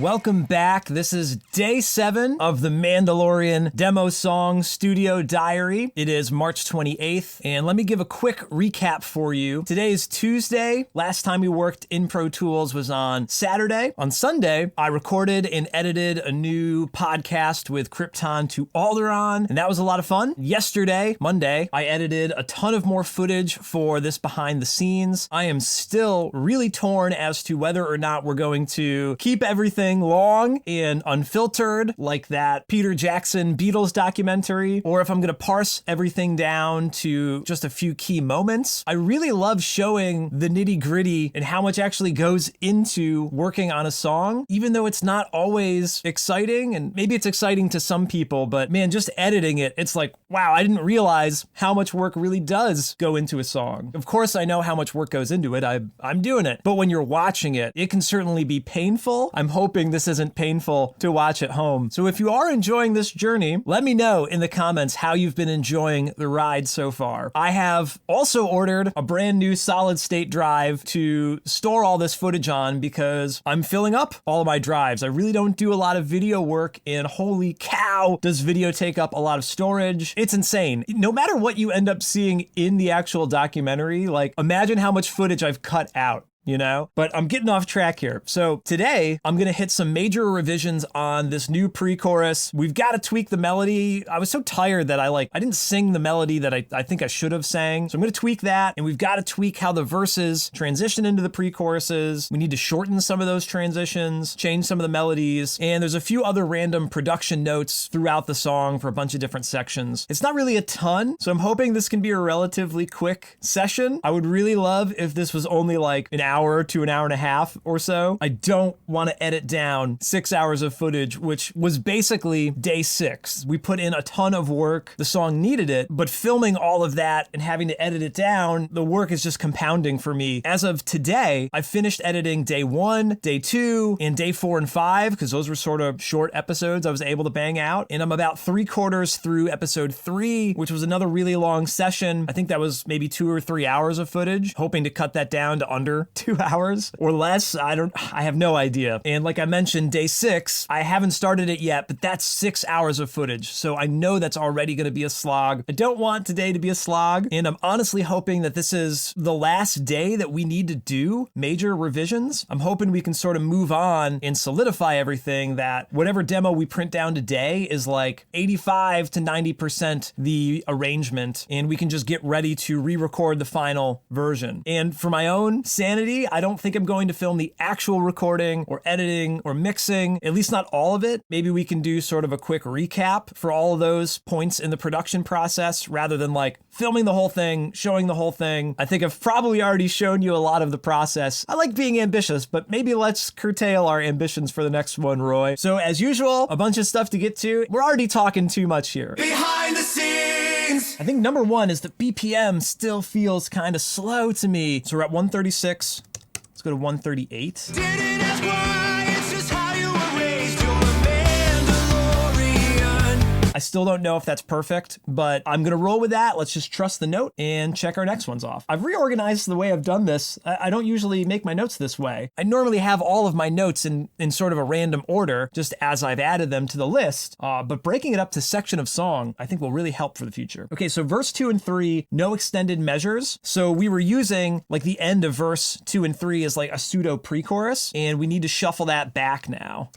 Welcome back. This is day 7 of the Mandalorian demo song studio diary. It is March 28th, and let me give a quick recap for you. Today is Tuesday. Last time we worked in Pro Tools was on Saturday. On Sunday, I recorded and edited a new podcast with Krypton to Alderaan, and that was a lot of fun. Yesterday, Monday, I edited a ton of more footage for this behind the scenes. I am still really torn as to whether or not we're going to keep everything long and unfiltered like that Peter Jackson Beatles documentary, or if I'm going to parse everything down to just a few key moments. I really love showing the nitty-gritty and how much actually goes into working on a song, even though it's not always exciting, and maybe it's exciting to some people, but man, just editing it, it's like, wow, I didn't realize how much work really does go into a song. Of course, I know how much work goes into it. I'm doing it. But when you're watching it, it can certainly be painful. I'm hoping this isn't painful to watch at home. So if you are enjoying this journey, let me know in the comments how you've been enjoying the ride so far. I have also ordered a brand new solid state drive to store all this footage on because I'm filling up all of my drives. I really don't do a lot of video work, and holy cow, does video take up a lot of storage. It's insane. No matter what you end up seeing in the actual documentary, like, imagine how much footage I've cut out. You know, but I'm getting off track here. So today I'm going to hit some major revisions on this new pre-chorus. We've got to tweak the melody. I was so tired that I didn't sing the melody that I think I should have sang. So I'm going to tweak that, and we've got to tweak how the verses transition into the pre-choruses. We need to shorten some of those transitions, change some of the melodies, and there's a few other random production notes throughout the song for a bunch of different sections. It's not really a ton, so I'm hoping this can be a relatively quick session. I would really love if this was only like an hour to an hour and a half or so. I don't want to edit down 6 hours of footage, which was basically day 6. We put in a ton of work. The song needed it, but filming all of that and having to edit it down, the work is just compounding for me. As of today, I've finished editing day 1, day 2, and day 4 and 5, because those were sort of short episodes I was able to bang out. And I'm about 3/4 through episode 3, which was another really long session. I think that was maybe 2 or 3 hours of footage, hoping to cut that down to under 2 hours or less. I have no idea. And like I mentioned, day 6, I haven't started it yet, but that's 6 hours of footage. So I know that's already going to be a slog. I don't want today to be a slog. And I'm honestly hoping that this is the last day that we need to do major revisions. I'm hoping we can sort of move on and solidify everything, that whatever demo we print down today is like 85 to 90% the arrangement, and we can just get ready to re-record the final version. And for my own sanity, I don't think I'm going to film the actual recording or editing or mixing, at least not all of it. Maybe we can do sort of a quick recap for all of those points in the production process rather than like filming the whole thing, showing the whole thing. I think I've probably already shown you a lot of the process. I like being ambitious, but maybe let's curtail our ambitions for the next one, Roy. So as usual, a bunch of stuff to get to. We're already talking too much here. Behind the scenes. I think number 1 is that BPM still feels kind of slow to me. So we're at 136. Let's go to 138. Didn't ask why, it's just how you were raised. You're a Mandalorian. I still don't know if that's perfect, but I'm gonna roll with that. Let's just trust the note and check our next ones off. I've reorganized the way I've done this. I don't usually make my notes this way. I normally have all of my notes in sort of a random order, just as I've added them to the list, but breaking it up to section of song, I think will really help for the future. Okay, so verse 2 and 3, no extended measures. So we were using like the end of verse 2 and 3 as like a pseudo pre-chorus, and we need to shuffle that back now.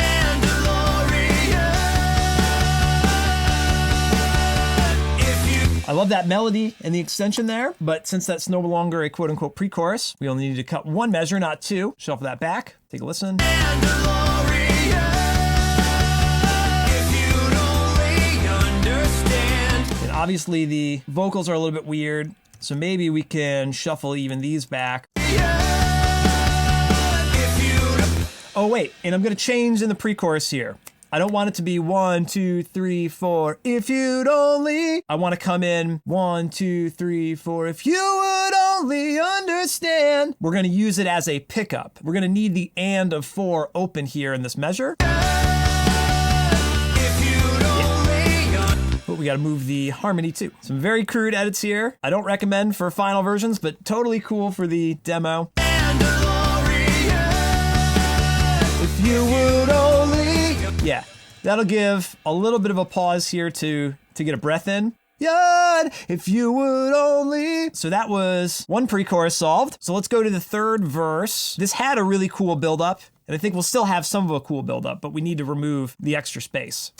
I love that melody and the extension there, but since that's no longer a quote-unquote pre-chorus, we only need to cut 1 measure, not 2. Shuffle that back, take a listen. And obviously the vocals are a little bit weird, so maybe we can shuffle even these back. Oh wait, and I'm gonna change in the pre-chorus here. I don't want it to be 1, 2, 3, 4, if you'd only. I want to come in 1, 2, 3, 4, if you would only understand. We're going to use it as a pickup. We're going to need the and of 4 open here in this measure. But we got to move the harmony too. Some very crude edits here. I don't recommend for final versions, but totally cool for the demo. If you would only. Yeah, that'll give a little bit of a pause here to get a breath in. Yeah, if you would only. So that was 1 pre-chorus solved. So let's go to the 3rd verse. This had a really cool build-up, and I think we'll still have some of a cool build-up, but we need to remove the extra space.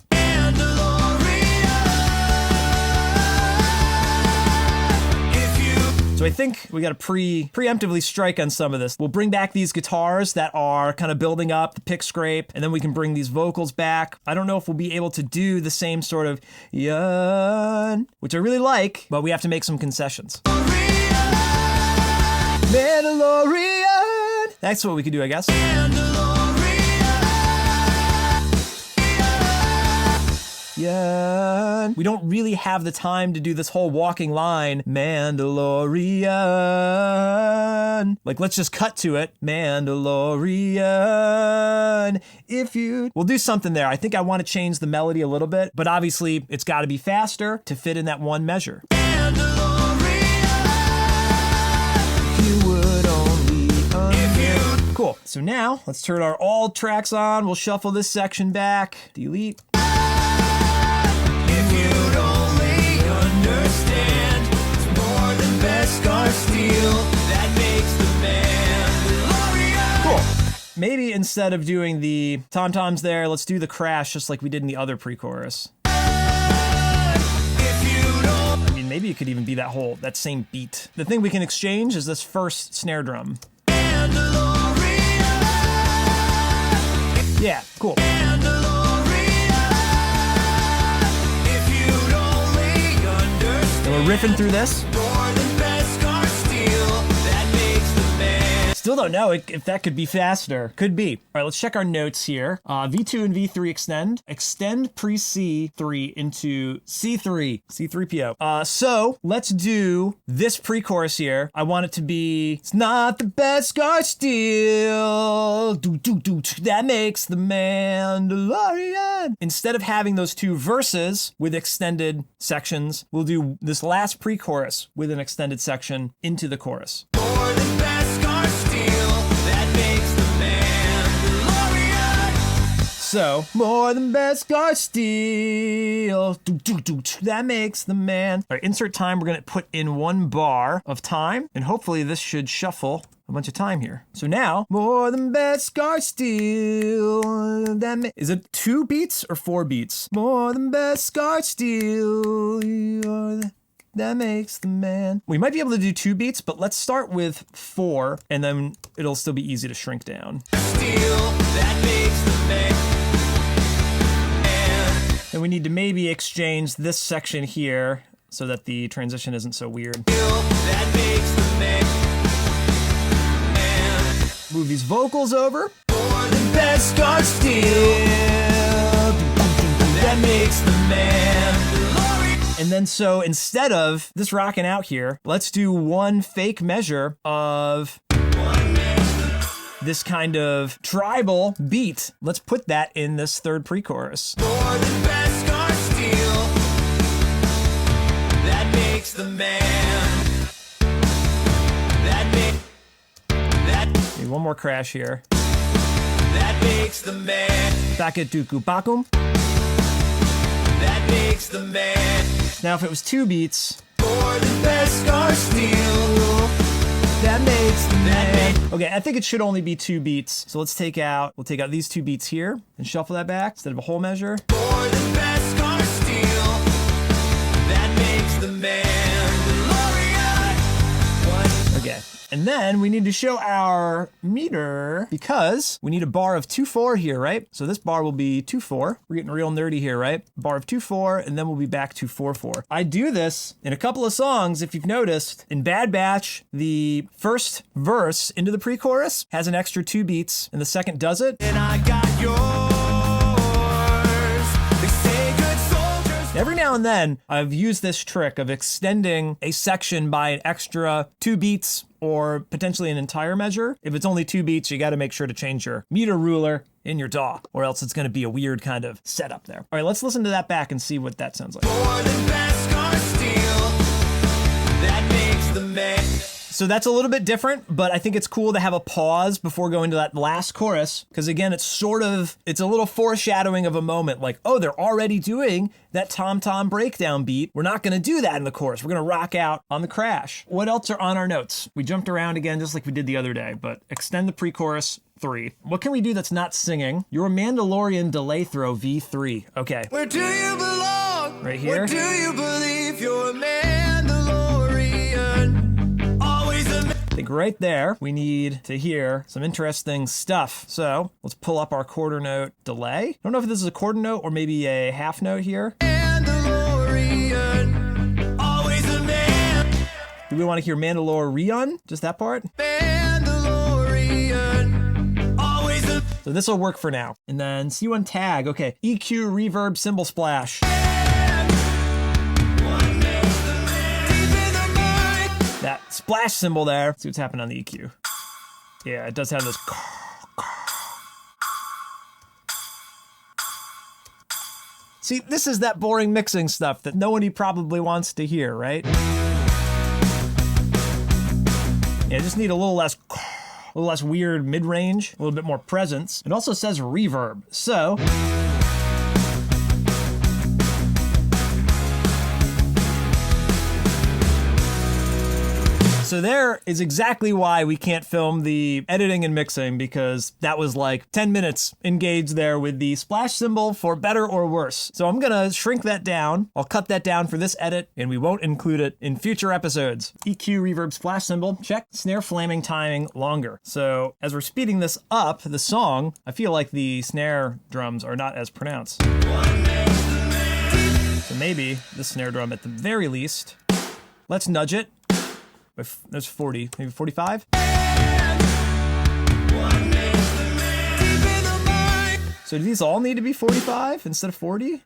So I think we got to preemptively strike on some of this. We'll bring back these guitars that are kind of building up, the pick scrape, and then we can bring these vocals back. I don't know if we'll be able to do the same sort of yawn, which I really like, but we have to make some concessions. Mandalorian. That's what we could do, I guess. Yeah. We don't really have the time to do this whole walking line, Mandalorian. Like, let's just cut to it, Mandalorian. If you... We'll do something there. I think I want to change the melody a little bit, but obviously it's got to be faster to fit in that 1 measure. You would only Cool. So now let's turn our all tracks on. We'll shuffle this section back. Delete. Cool. Maybe instead of doing the tom-toms there, let's do the crash just like we did in the other pre-chorus. I mean, maybe it could even be that same beat. The thing we can exchange is this first snare drum. Yeah, cool. And we're riffing through this. Still don't know if that could be faster. Could be. All right, let's check our notes here. V2 and V3 extend. Extend pre-C3 into C3. C3PO. So let's do this pre-chorus here. I want it to be, it's not the best guy still. That makes the Mandalorian. Instead of having those two verses with extended sections, we'll do this last pre-chorus with an extended section into the chorus. More than best car steel, that makes the Mandalorian. So, more than best guard steel. That makes the man. All right, insert time. We're going to put in 1 bar of time, and hopefully this should shuffle a bunch of time here. So now, more than best guard steel. Is it 2 beats or 4 beats? More than best guard steel. That makes the man. We might be able to do 2 beats, but let's start with 4, and then it'll still be easy to shrink down. Steel, that makes the man. And we need to maybe exchange this section here so that the transition isn't so weird. Steel, that makes the man. Move these vocals over. More than best guard steel, that makes the man. And then so instead of this rocking out here, let's do 1 fake measure of this kind of tribal beat. Let's put that in this 3rd pre-chorus. More than best guard steel, that makes the man. Maybe 1 more crash here. That makes the man. Back at Duku Bakum. That makes the man. Now if it was 2 beats, More than best guard steel, that makes the man. okay, I think it should only be 2 beats. So we'll take out these 2 beats here and shuffle that back instead of a whole measure. More than best guard steel, that makes the Mandalorian. Okay. And then we need to show our meter because we need a bar of 2/4 here, right? So this bar will be 2/4. We're getting real nerdy here, right? Bar of 2/4, and then we'll be back to 4/4. I do this in a couple of songs, if you've noticed. In Bad Batch, the first verse into the pre-chorus has an extra 2 beats, and the second doesn't. And I got yours. They say good soldiers. Every now and then, I've used this trick of extending a section by an extra 2 beats or potentially an entire measure. If it's only 2 beats, you got to make sure to change your meter ruler in your DAW, or else it's going to be a weird kind of setup there. All right, let's listen to that back and see what that sounds like. More than best guard steel, that makes the man. So that's a little bit different, but I think it's cool to have a pause before going to that last chorus, because again, it's a little foreshadowing of a moment, like, oh, they're already doing that tom-tom breakdown beat. We're not gonna do that in the chorus. We're gonna rock out on the crash. What else are on our notes? We jumped around again, just like we did the other day, but extend the pre-chorus 3. What can we do that's not singing? Your Mandalorian delay throw V3. Okay, Where do you belong? Right here? Where do you believe you're a Mandalorian? Always a I think right there, we need to hear some interesting stuff. So let's pull up our quarter note delay. I don't know if this is a quarter note or maybe a half note here. Mandalorian. Always a man. Do we want to hear Mandalorian? Just that part? Mandalorian. Always a So this will work for now. And then C1 tag. Okay, EQ, reverb, cymbal splash. one makes the man. Deep in the mind. That splash cymbal there. Let's see what's happening on the EQ. Yeah, it does have this. See, this is that boring mixing stuff that nobody probably wants to hear, right? Yeah, just need a little less weird mid-range, a little bit more presence. It also says reverb, so. So there is exactly why we can't film the editing and mixing, because that was like 10 minutes engaged there with the splash cymbal for better or worse. So I'm gonna shrink that down. I'll cut that down for this edit, and we won't include it in future episodes. EQ, reverb, splash cymbal, check. Snare flaming timing longer. So as we're speeding this up, the song, I feel like the snare drums are not as pronounced. So maybe the snare drum at the very least. Let's nudge it. There's 40, maybe 45. So do these all need to be 45 instead of 40?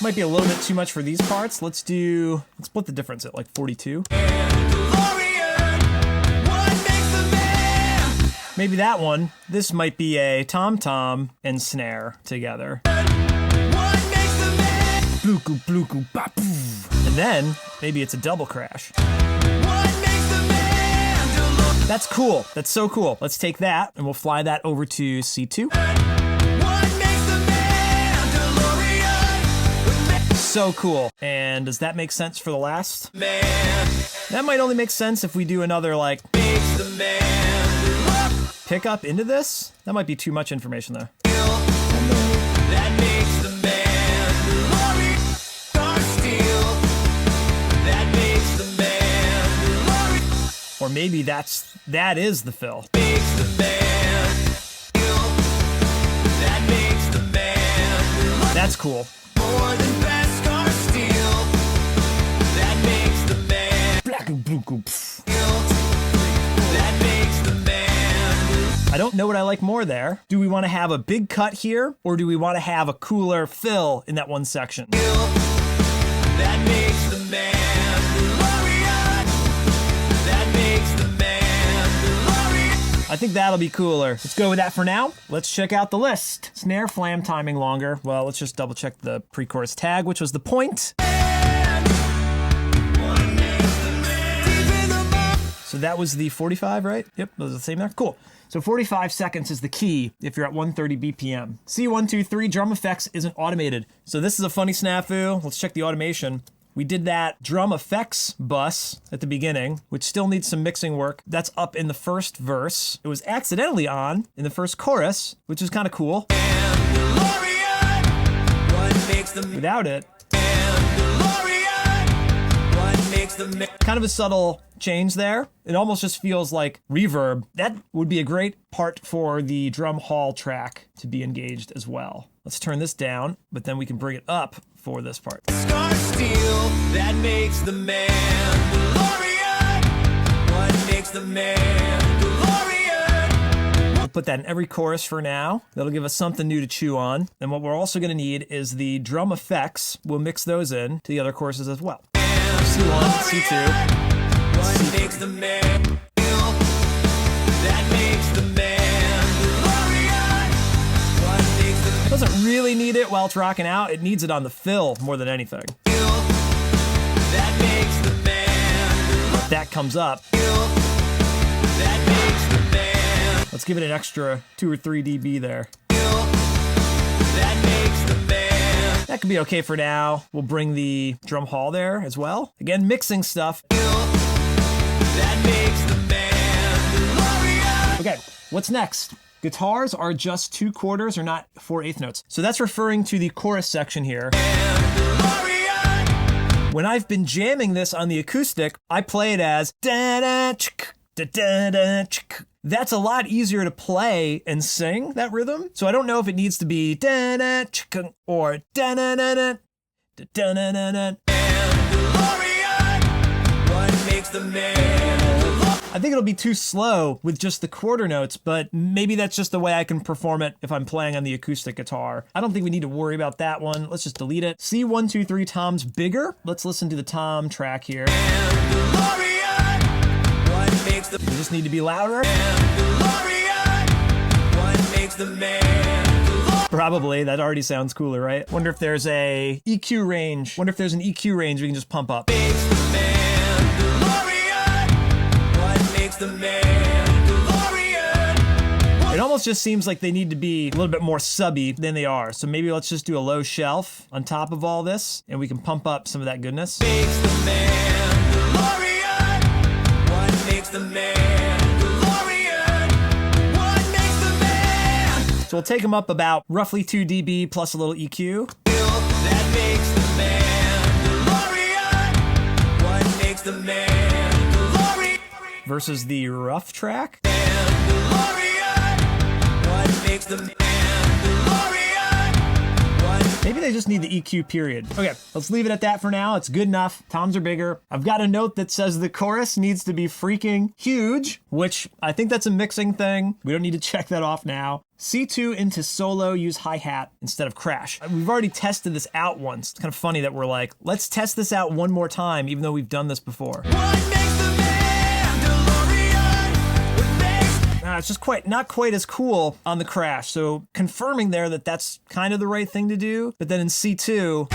Might be a little bit too much for these parts. Let's split the difference at like 42. Maybe that one. This might be a tom-tom and snare together. Bluku, bluku, bop, poof. And then maybe it's a double crash. That's cool. That's so cool. Let's take that and we'll fly that over to C2. So cool. And does that make sense for the last? That might only make sense if we do another like pick up into this. That might be too much information though. Or maybe that is the fill. That's cool. I don't know what I like more there. Do we want to have a big cut here, or do we want to have a cooler fill in that one section? That makes the man. I think that'll be cooler. Let's go with that for now. Let's check out the list. Snare flam timing longer. Well, let's just double check the pre-chorus tag, which was the point. So that was the 45, right? Yep, those are the same there. Cool. So 45 seconds is the key if you're at 130 BPM. C123 drum effects isn't automated. So this is a funny snafu. Let's check the automation. We did that drum effects bus at the beginning, which still needs some mixing work. That's up in the first verse. It was accidentally on in the first chorus, which is kind of cool. Without it, kind of a subtle change there. It almost just feels like reverb. That would be a great part for the drum hall track to be engaged as well. Let's turn this down, but then we can bring it up for this part. Scar steel that makes the man DeLorean. What makes the man DeLorean? We'll put that in every chorus for now. That'll give us something new to chew on. And what we're also going to need is the drum effects. We'll mix those in to the other choruses as well. C1, C2. What makes the man that makes the man DeLorean? What makes the man Doesn't really need it while it's rocking out. It needs it on the fill more than anything. that makes the man If that comes up, that makes the man let's give it an extra 2 or 3 dB there. that makes the man That could be okay for now. We'll bring the drum hall there as well. Again, mixing stuff. that makes the man DeLorean. Okay, what's next? Guitars are just 2 quarters or not 4/8 notes. So that's referring to the chorus section here. When I've been jamming this on the acoustic, I play it as da-da, chick, da-da-da, chick. That's a lot easier to play and sing, that rhythm. So I don't know if it needs to be da-da, chick, or da-da-da-da, da-da-da-da. What makes the man I think it'll be too slow with just the quarter notes, but maybe that's just the way I can perform it if I'm playing on the acoustic guitar. I don't think we need to worry about that one. Let's just delete it. C123 tom's bigger. Let's listen to the tom track here. What makes the We just need to be louder. What makes the man Probably. That already sounds cooler, right? Wonder if there's a EQ range. Wonder if there's an EQ range we can just pump up. makes the man DeLorean? What makes the man DeLorean? It almost just seems like they need to be a little bit more subby than they are. So maybe let's just do a low shelf on top of all this, and we can pump up some of that goodness. Makes the man DeLorean? What makes the man DeLorean? What makes the man So we'll take them up about roughly 2 dB plus a little EQ. that makes the man DeLorean? What makes the man DeLorean? Versus the rough track. DeLorean? What makes the man DeLorean? What Maybe they just need the EQ period. Okay, let's leave it at that for now. It's good enough. Toms are bigger. I've got a note that says the chorus needs to be freaking huge, which I think that's a mixing thing. We don't need to check that off now. C2 into solo, use hi-hat instead of crash. We've already tested this out once. It's kind of funny that we're like, let's test this out one more time, even though we've done this before. It's just not quite as cool on the crash. So confirming there that that's kind of the right thing to do. But then in C2,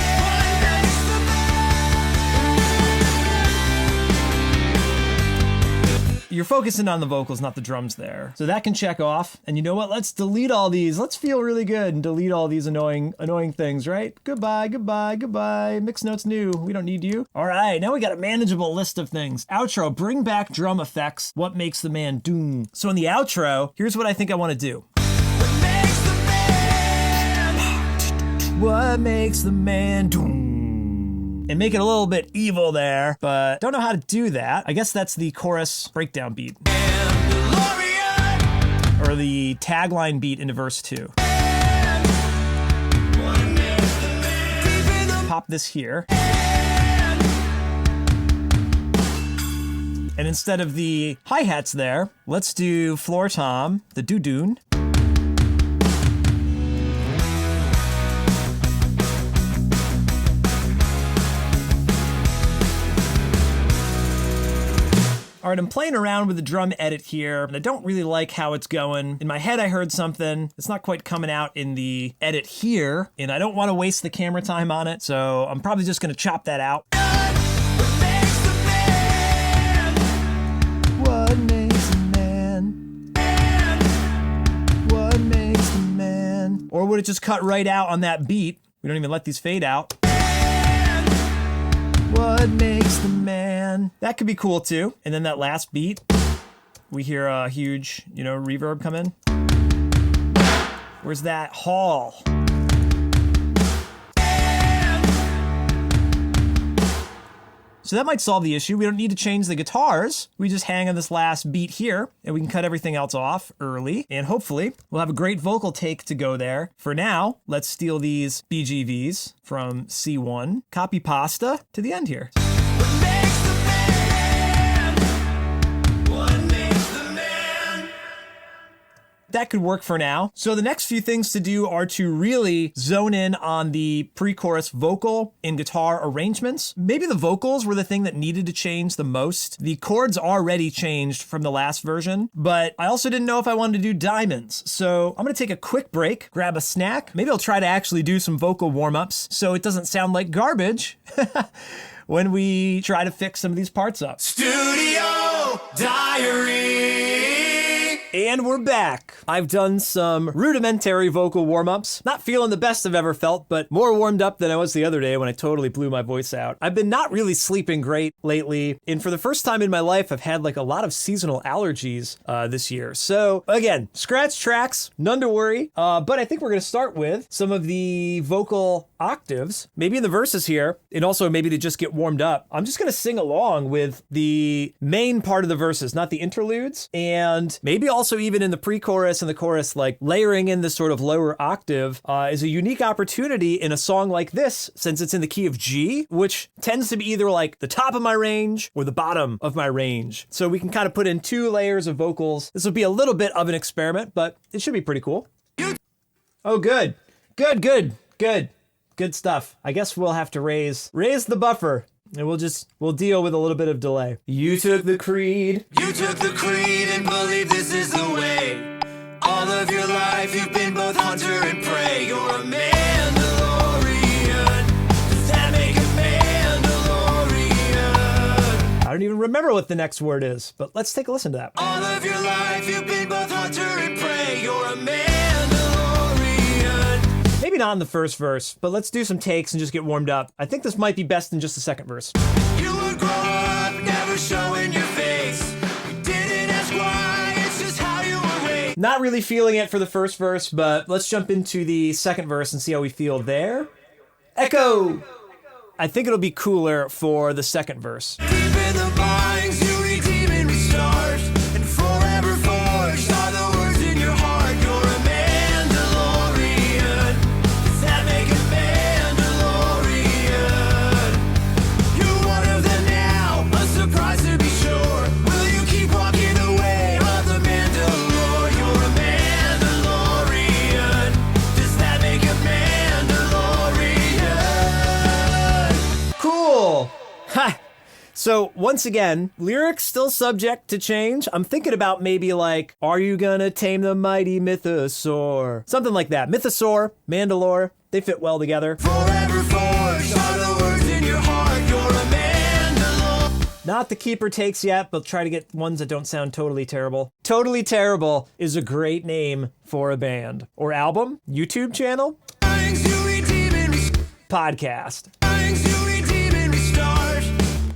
you're focusing on the vocals, not the drums there. So that can check off. And you know what? Let's delete all these. Let's feel really good and delete all these annoying things, right? Goodbye, goodbye, goodbye. Mix notes new. We don't need you. All right, now we got a manageable list of things. Outro, bring back drum effects. What makes the man doom? So in the outro, here's what I think I want to do. What makes the man doom? And make it a little bit evil there, but don't know how to do that. I guess that's the chorus breakdown beat. Or the tagline beat into verse 2. Pop this here. And instead of the hi-hats there, let's do floor tom, the doo-doon. All right, I'm playing around with the drum edit here, and I don't really like how it's going. In my head, I heard something. It's not quite coming out in the edit here, and I don't want to waste the camera time on it, so I'm probably just going to chop that out. What makes a man? What makes a man? Or would it just cut right out on that beat? We don't even let these fade out. What makes the man? That could be cool too. And then that last beat, we hear a huge, reverb come in. Where's that hall? So that might solve the issue. We don't need to change the guitars. We just hang on this last beat here, and we can cut everything else off early. And hopefully, we'll have a great vocal take to go there. For now, let's steal these BGVs from C1, copy pasta to the end here. That could work for now. So the next few things to do are to really zone in on the pre-chorus vocal and guitar arrangements. Maybe the vocals were the thing that needed to change the most. The chords already changed from the last version, but I also didn't know if I wanted to do diamonds. So I'm gonna take a quick break, grab a snack. Maybe I'll try to actually do some vocal warm-ups so it doesn't sound like garbage when we try to fix some of these parts up. Studio Diary. And we're back. I've done some rudimentary vocal warm-ups. Not feeling the best I've ever felt, but more warmed up than I was the other day when I totally blew my voice out. I've been not really sleeping great lately, and for the first time in my life, I've had like a lot of seasonal allergies this year. So again, scratch tracks, none to worry, but I think we're gonna start with some of the vocal octaves, maybe in the verses here, and also maybe to just get warmed up. I'm just gonna sing along with the main part of the verses, not the interludes, and maybe also even in the pre-chorus and the chorus, like layering in this sort of lower octave is a unique opportunity in a song like this, since it's in the key of G, which tends to be either like the top of my range or the bottom of my range. So we can kind of put in 2 layers of vocals. This will be a little bit of an experiment, but it should be pretty cool. Oh, good. Good stuff. I guess we'll have to raise the buffer. And we'll deal with a little bit of delay. You took the creed. You took the creed and believe this is the way. All of your life you've been both hunter and prey. You're a Mandalorian. Does that make a Mandalorian? I don't even remember what the next word is, but let's take a listen to that. All of your life you've been both hunter and prey. You're a Mandalorian. Maybe not in the first verse, but let's do some takes and just get warmed up. I think this might be best in just the second verse. You would grow up, never showing your face. You didn't ask why, it's just how you were raised. Not really feeling it for the first verse, but let's jump into the second verse and see how we feel there. Echo! I think it'll be cooler for the second verse. Deep in the minds, you redeem and restart, and forever forged are the words in your heart. You're a Mandalorian. Does that make a man? So once again, lyrics still subject to change. I'm thinking about maybe like, are you gonna tame the mighty mythosaur? Something like that. Mythosaur, Mandalore, they fit well together. Forever forged are the words in your heart. You're a Mandalorian. Not the keeper takes yet, but try to get ones that don't sound totally terrible. Totally Terrible is a great name for a band. Or album, YouTube channel, podcast.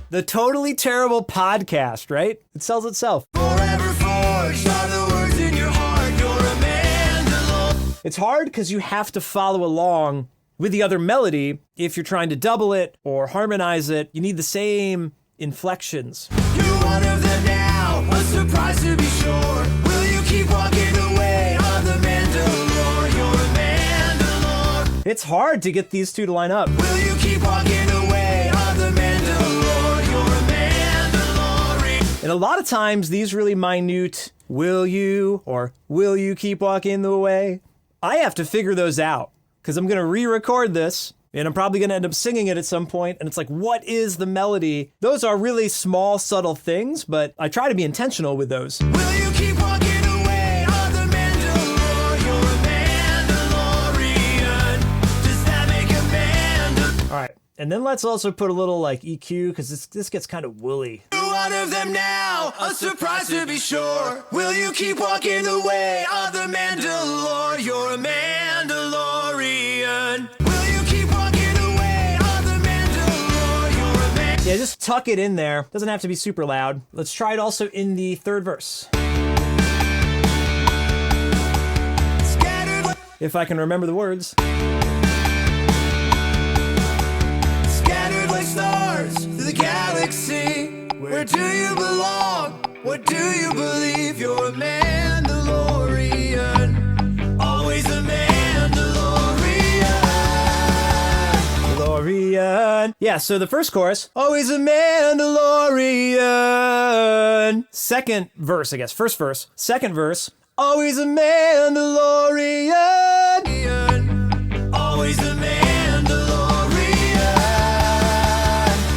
The Totally Terrible Podcast, right? It sells itself. Forever forged are the words in your heart. You're a Mandalorian. It's hard because you have to follow along with the other melody. If you're trying to double it or harmonize it, you need the same inflections. You're one of them now, a surprise to be sure. Will you keep walking away on the Mandalore? You're a Mandalore. It's hard to get these two to line up. Will you keep walking away on the Mandalore? You're a Mandalorian. And a lot of times, these really minute, will you, or will you keep walking the way? I have to figure those out, because I'm going to re-record this, and I'm probably going to end up singing it at some point, and it's like, what is the melody? Those are really small, subtle things, but I try to be intentional with those. Will you keep walking away on the Mandalore? You're a Mandalorian. Does that make a Mandalorian? All right, and then let's also put a little like EQ, because this gets kind of woolly. You're one of them now, a surprise to be sure. Will you keep walking the way of the Mandalore? You're a Mandalorian. Will you keep walking away of the Mandalore? You're a Mandalorian. Yeah, just tuck it in there. Doesn't have to be super loud. Let's try it also in the third verse. Scattered, If I can remember the words. scattered like stars through the galaxy. Where do you belong? What do you believe? You're a Mandalorian. Always a Mandalorian. Yeah, so the first chorus, always a Mandalorian. Second verse, I guess, first verse. Second verse, always a Mandalorian. Always a Mandalorian.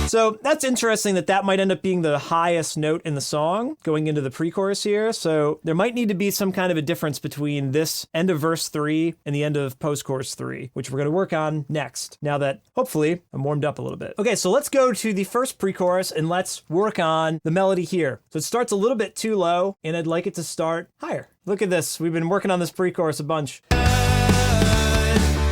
So that's interesting that might end up being the highest note in the song going into the pre-chorus here. So there might need to be some kind of a difference between this end of verse 3 and the end of post-chorus 3, which we're going to work on next, now that hopefully I'm warmed up a little bit. Okay, so let's go to the first pre-chorus and let's work on the melody here. So it starts a little bit too low, and I'd like it to start higher. Look at this. We've been working on this pre-chorus a bunch.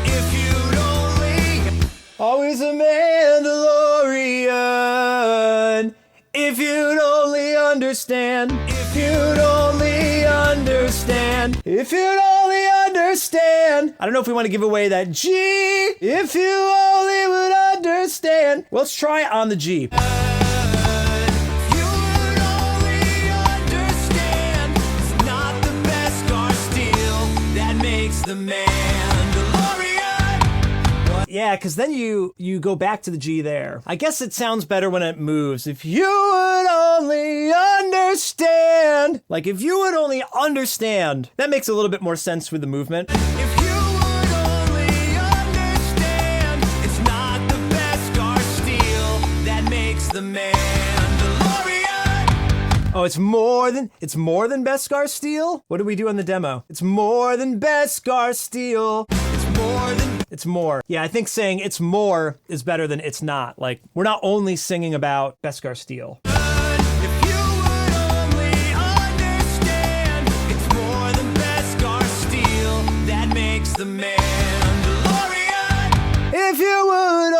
If you'd only Always a Mandalorian. If you'd only understand. If you'd only understand. If you'd only understand. I don't know if we want to give away that G. If you only would understand. Let's try on the G. you would only understand, it's not the best scar steel that makes the Mandalorian. Yeah, because then you go back to the G there. I guess it sounds better when it moves. If you would only understand. Like, if you would only understand. That makes a little bit more sense with the movement. If you would only understand, it's not the best scar steel that makes the Mandalorian. Oh, it's more than Beskar Steel? What did we do on the demo? It's more than Beskar Steel. It's more. Yeah, I think saying it's more is better than it's not. Like, we're not only singing about Beskar Steel. If you would only understand, it's more than best scar steel that makes the Mandalorian. If you would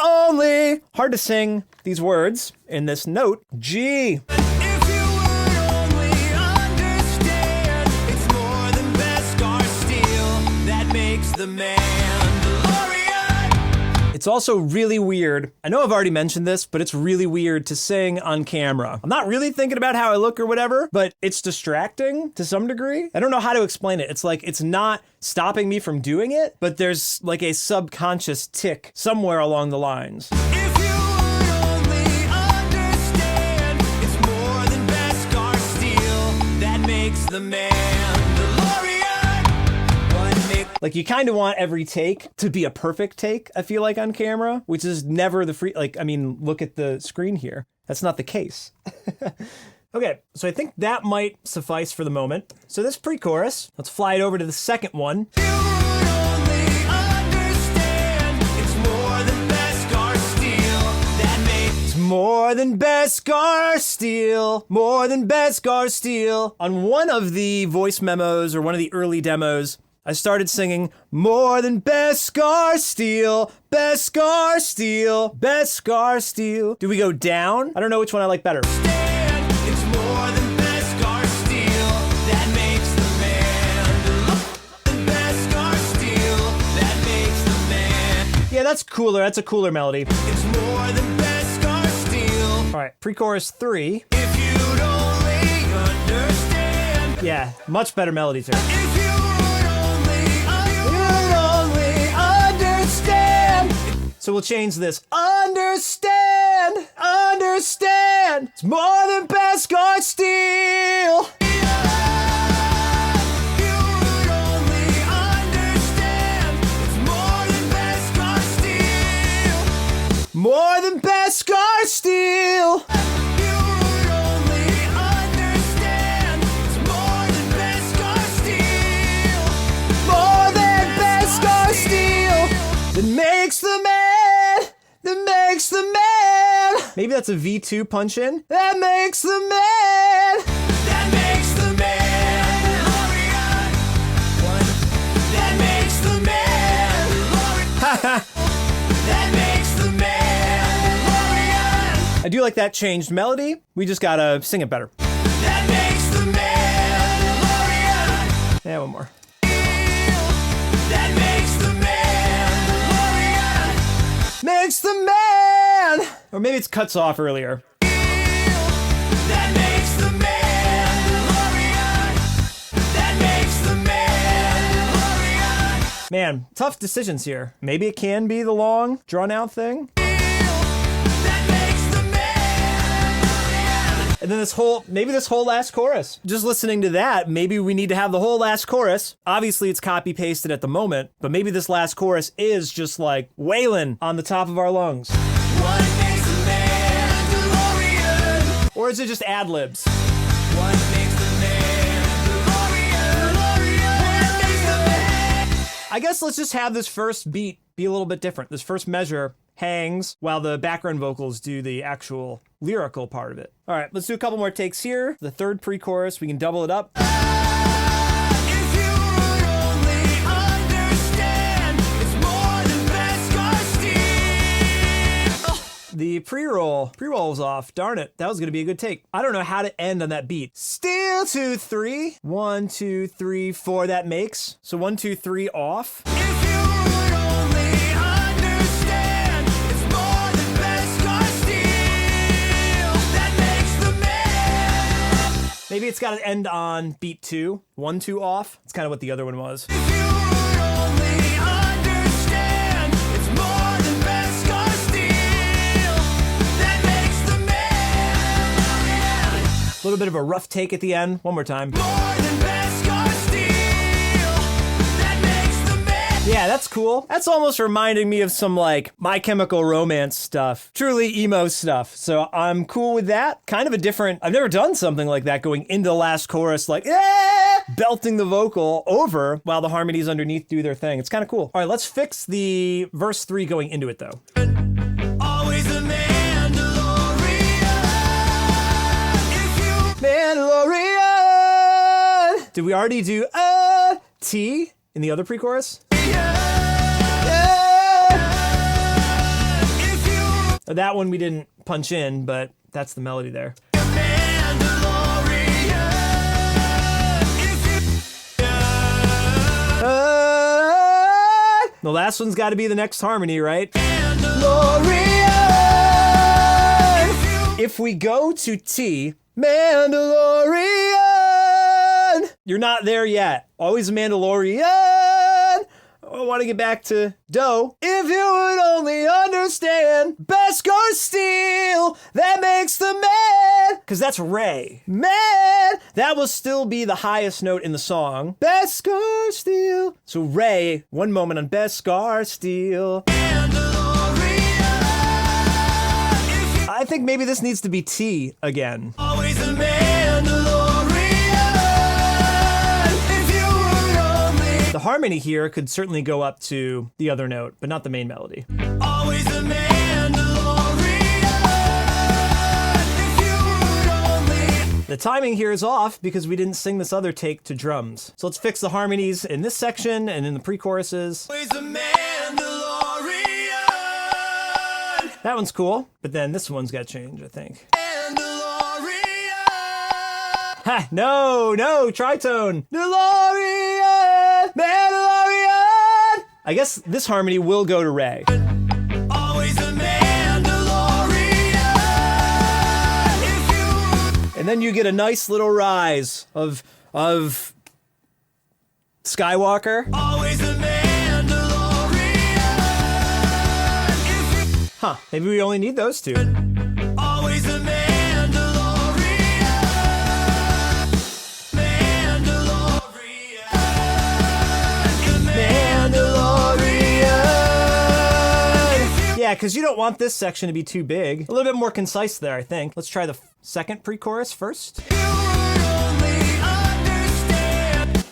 only. Hard to sing these words in this note. G. If you would only understand, it's more than best scar steel that makes the Mandalorian. It's also really weird. I know I've already mentioned this, but it's really weird to sing on camera. I'm not really thinking about how I look or whatever, but it's distracting to some degree. I don't know how to explain it. It's like, it's not stopping me from doing it, but there's like a subconscious tick somewhere along the lines. If you would only understand, it's more than best scar steel that makes the Mandalorian. What makes Like, you kind of want every take to be a perfect take, I feel like, on camera, which is never the look at the screen here. That's not the case. Okay, so I think that might suffice for the moment. So this pre-chorus, let's fly it over to the second one. More than Beskar Steel, more than Beskar Steel. On one of the voice memos or one of the early demos, I started singing more than Beskar Steel, Beskar Steel, Beskar Steel. Do we go down? I don't know which one I like better. It's more than Beskar Steel that makes the man. Beskar Steel that makes the man. Yeah, that's cooler. That's a cooler melody. It's more than Beskar Steel. All right, pre-chorus 3. If you'd only understand. Yeah, much better melody too. If you'd only understand. So we'll change this. Understand, understand. It's more than Beskar Steel. More than Beskar Steel. You would only understand. It's more than Beskar Steel. More than Beskar Steel. That makes the man. That makes the man. Maybe that's a V2 punch in. That makes the man. That makes the man. That makes the man. That makes the man. I do like that changed melody. We just gotta sing it better. That makes the man. Yeah, one more. That makes the man. Makes the man. Or maybe it's cuts off earlier. That makes the man. That makes the man. Man, tough decisions here. Maybe it can be the long, drawn out thing. And then maybe this whole last chorus. Just listening to that, maybe we need to have the whole last chorus. Obviously, it's copy pasted at the moment, but maybe this last chorus is just like wailing on the top of our lungs. What makes a man DeLorean? Or is it just ad libs? What makes the man DeLorean? What makes the man? I guess let's just have this first beat be a little bit different. This first measure hangs while the background vocals do the actual lyrical part of it. All right, let's do a couple more takes here. The third pre-chorus, we can double it up. If you would only understand, it's more than Beskar Steel. The pre-roll was off. Darn it, that was gonna be a good take. I don't know how to end on that beat. Steel 2, 3. 1, 2, 3, 4. That makes. So 1, 2, 3 off. If you would only understand, it's more than Beskar Steel that makes the man. Maybe it's got to end on beat 2. 1, 2 off. It's kind of what the other one was. If you would only understand, it's more than Beskar Steel that makes the man. A little bit of a rough take at the end. One more time. More than Beskar Steel that makes the man. Yeah, that's cool. That's almost reminding me of some like My Chemical Romance stuff. Truly emo stuff. So I'm cool with that. Kind of a different, I've never done something like that going into the last chorus like, belting the vocal over while the harmonies underneath do their thing. It's kind of cool. All right, let's fix the verse 3 going into it though. Always a Mandalorian. If you Mandalorian! Did we already do T in the other pre-chorus? That one we didn't punch in, but that's the melody there. The last one's got to be the next harmony, right? Mandalorian! If we go to T, Mandalorian! You're not there yet. Always a Mandalorian! I want to get back to Do. If you would only understand, Beskar Steel, that makes the man. Because that's Ray. Man, that will still be the highest note in the song. Beskar Steel. So Ray, one moment on Beskar Steel. I think maybe this needs to be T again. Always a Mandalorian. If you would only. The harmony here could certainly go up to the other note, but not the main melody. Always a Mandalorian. If you would only. The timing here is off because we didn't sing this other take to drums. So let's fix the harmonies in this section and in the pre-choruses. Always a Mandalorian. That one's cool, but then this one's got to change, I think. Mandalorian. Ha! No, tritone. DeLorean, Mandalorian. I guess this harmony will go to Ray. Always a Mandalorian. If you. And then you get a nice little rise of Skywalker. Always a Mandalorian. Huh, maybe we only need those two. Always a Mandalorian. Mandalorian. Mandalorian. Yeah, because you don't want this section to be too big. A little bit more concise there, I think. Let's try the second pre-chorus first. If you would only understand.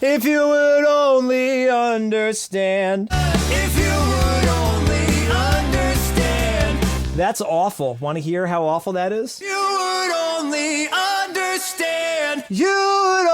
If you would only understand. If you would only understand. That's awful. Want to hear how awful that is? You would only understand. You would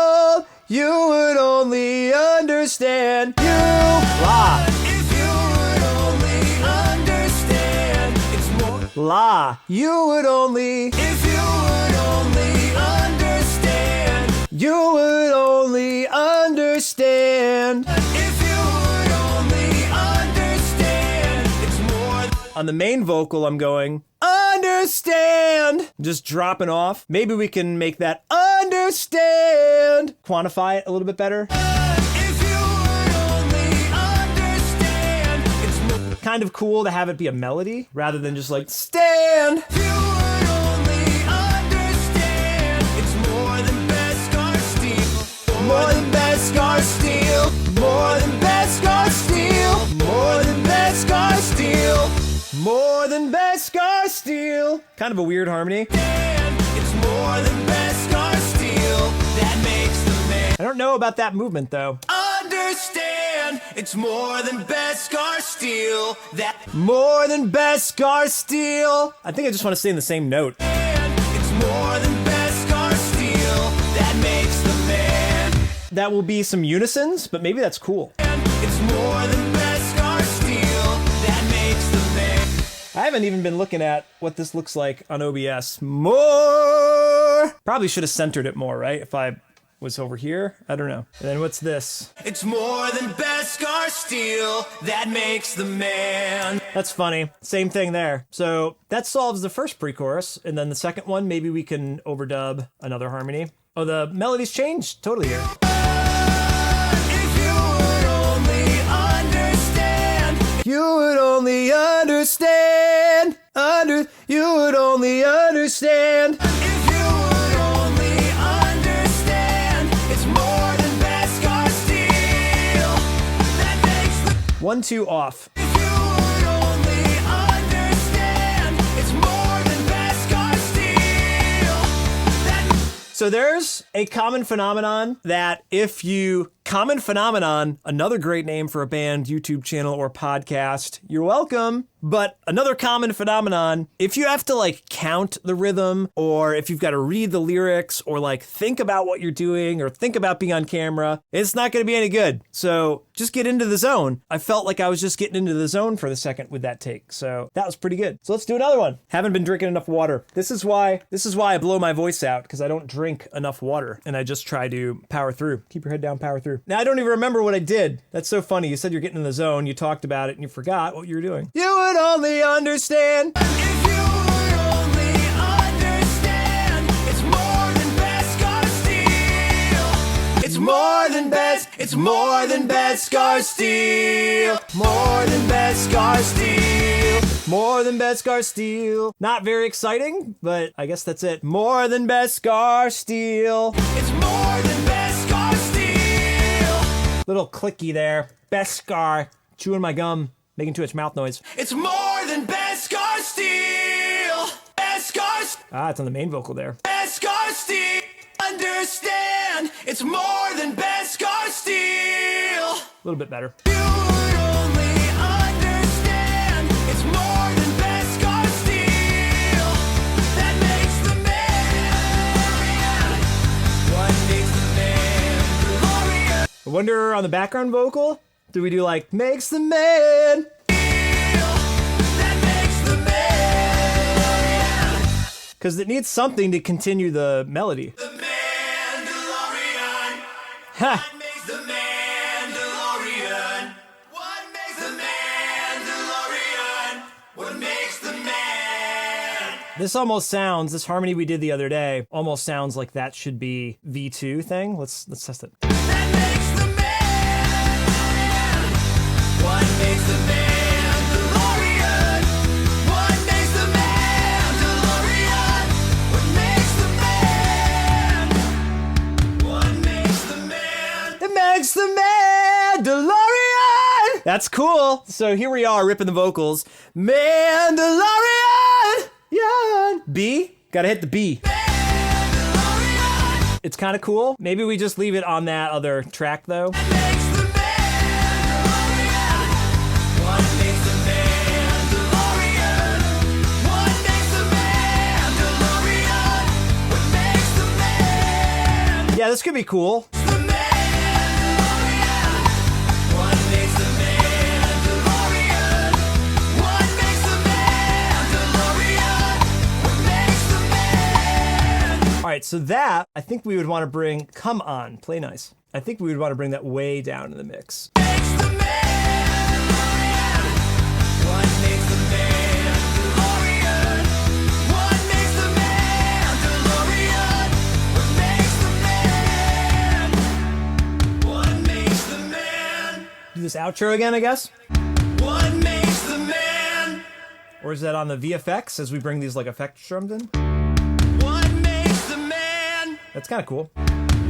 only understand. La. If you would only understand. It's more. La. You would only. If you would only understand. You would only understand. If you would only understand. It's more. On the main vocal, I'm going, understand. Just dropping off. Maybe we can make that understand. Quantify it a little bit better. If you would only understand. It's more. Kind of cool to have it be a melody rather than just like, stand. If you would only understand. It's more than Beskar Steel. More than Beskar Steel. More than Beskar Steel. More than Beskar Steel. More than Beskar Steel. Kind of a weird harmony. It's more than Beskar Steel. That makes the man. I don't know about that movement though. Understand. It's more than Beskar Steel. That. More than Beskar Steel. I think I just want to stay in the same note. It's more than Beskar Steel. That makes the man. That will be some unisons, but maybe that's cool. It's more than Beskar Steel. That makes the man. I haven't even been looking at what this looks like on OBS. More. Probably should have centered it more, right? If I was over here, I don't know. And then what's this? It's more than Beskar Steel. That makes the man. That's funny. Same thing there. So that solves the first pre-chorus, and then the second one, maybe we can overdub another harmony. Oh, the melody's changed totally here. If you would only understand. You would only understand. You would only understand. If you would only understand. It's more than Beskar Steel. That makes the. 1, 2 off. If you would only understand. It's more than Beskar Steel. That. So there's a common phenomenon that if you... Common phenomenon, another great name for a band, YouTube channel, or podcast. You're welcome. But another common phenomenon, if you have to like count the rhythm, or if you've got to read the lyrics, or like think about what you're doing, or think about being on camera, it's not going to be any good. So just get into the zone. I felt like I was just getting into the zone for the second with that take. So that was pretty good. So let's do another one. Haven't been drinking enough water. This is why I blow my voice out, because I don't drink enough water and I just try to power through. Keep your head down, power through. Now I don't even remember what I did. That's so funny. You said you're getting in the zone, you talked about it, and you forgot what you were doing. You would only understand. If you would only understand. It's more than Beskar Steel. It's more than Beskar Steel. More than Beskar Steel. More than Beskar Steel. Not very exciting, but I guess that's it. More than Beskar Steel. It's more than Beskar Steel. Little clicky there. Beskar. Chewing my gum. Making too much mouth noise. It's more than Beskar Steel. Beskar Steel. Ah, it's on the main vocal there. Beskar Steel. Understand. It's more than Beskar Steel. A little bit better. You would only understand. It's more than Beskar Steel. That makes the man. What makes the man glorious? I wonder on the background vocal, do we do like, makes the man? That makes the man. Because it needs something to continue the melody. The Mandalorian. Ha! What makes the Mandalorian? What makes the Mandalorian? What makes the man? This almost sounds, this harmony we did the other day, almost sounds like that should be V2 thing. Let's test it. That makes the man. What makes the Mandalorian? What makes the Mandalorian? What makes the man? What makes the man? It makes the Mandalorian! That's cool. So here we are ripping the vocals. Mandalorian! Yeah. B? Gotta hit the B. Mandalorian! It's kind of cool. Maybe we just leave it on that other track though. It makes the Mandalorian. What makes the Mandalorian? What makes the Mandalorian? What makes the man? Yeah, this could be cool. The Mandalorian. What makes the Mandalorian? What makes the Mandalorian? What makes the man? All right, so that, I think we would want to bring, come on, play nice. I think we would want to bring that way down in the mix. Makes the Mandalorian. What makes the Mandalorian? What makes the Mandalorian? What makes the man? What makes the man? Do this outro again, I guess. What makes the man? Or is that on the VFX as we bring these like effect drums in? What makes the man? That's kind of cool.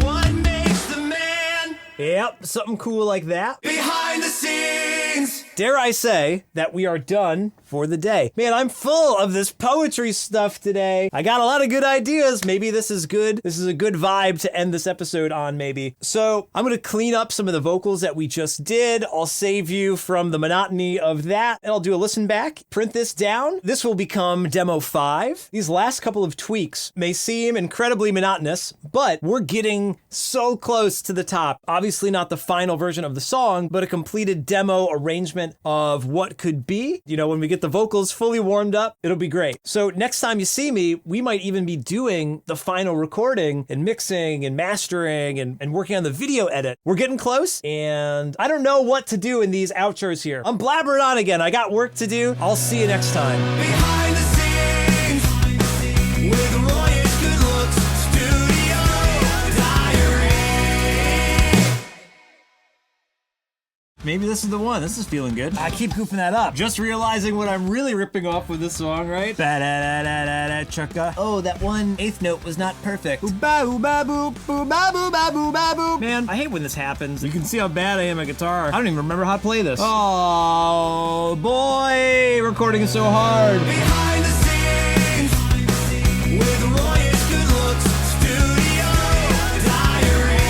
What makes the man? Yep, something cool like that. Behind the scenes! Dare I say that we are done for the day. Man, I'm full of this poetry stuff today. I got a lot of good ideas. Maybe this is good. This is a good vibe to end this episode on, maybe. So I'm going to clean up some of the vocals that we just did. I'll save you from the monotony of that, and I'll do a listen back, print this down. This will become demo 5. These last couple of tweaks may seem incredibly monotonous, but we're getting so close to the top. Obviously not the final version of the song, but a completed demo arrangement of what could be. You know, when we get the vocals fully warmed up, it'll be great. So next time you see me, we might even be doing the final recording and mixing and mastering and working on the video edit. We're getting close, and I don't know what to do in these outros here. I'm blabbering on again. I got work to do. I'll see you next time. Behind the scenes with Royish Good Looks Studio Diary. Maybe this is the one. This is feeling good. I keep goofing that up. Just realizing what I'm really ripping off with this song, right? Ba-da-da-da-da-da-chugga. Oh, that one eighth note was not perfect. Ooh-ba-ooh-ba-boop, ooh-ba-boo-ba-boo-ba-boop. Man, I hate when this happens. You can see how bad I am at guitar. I don't even remember how to play this. Oh, boy. Recording is so hard. Behind the scenes with Royish Good Looks Studio Diary.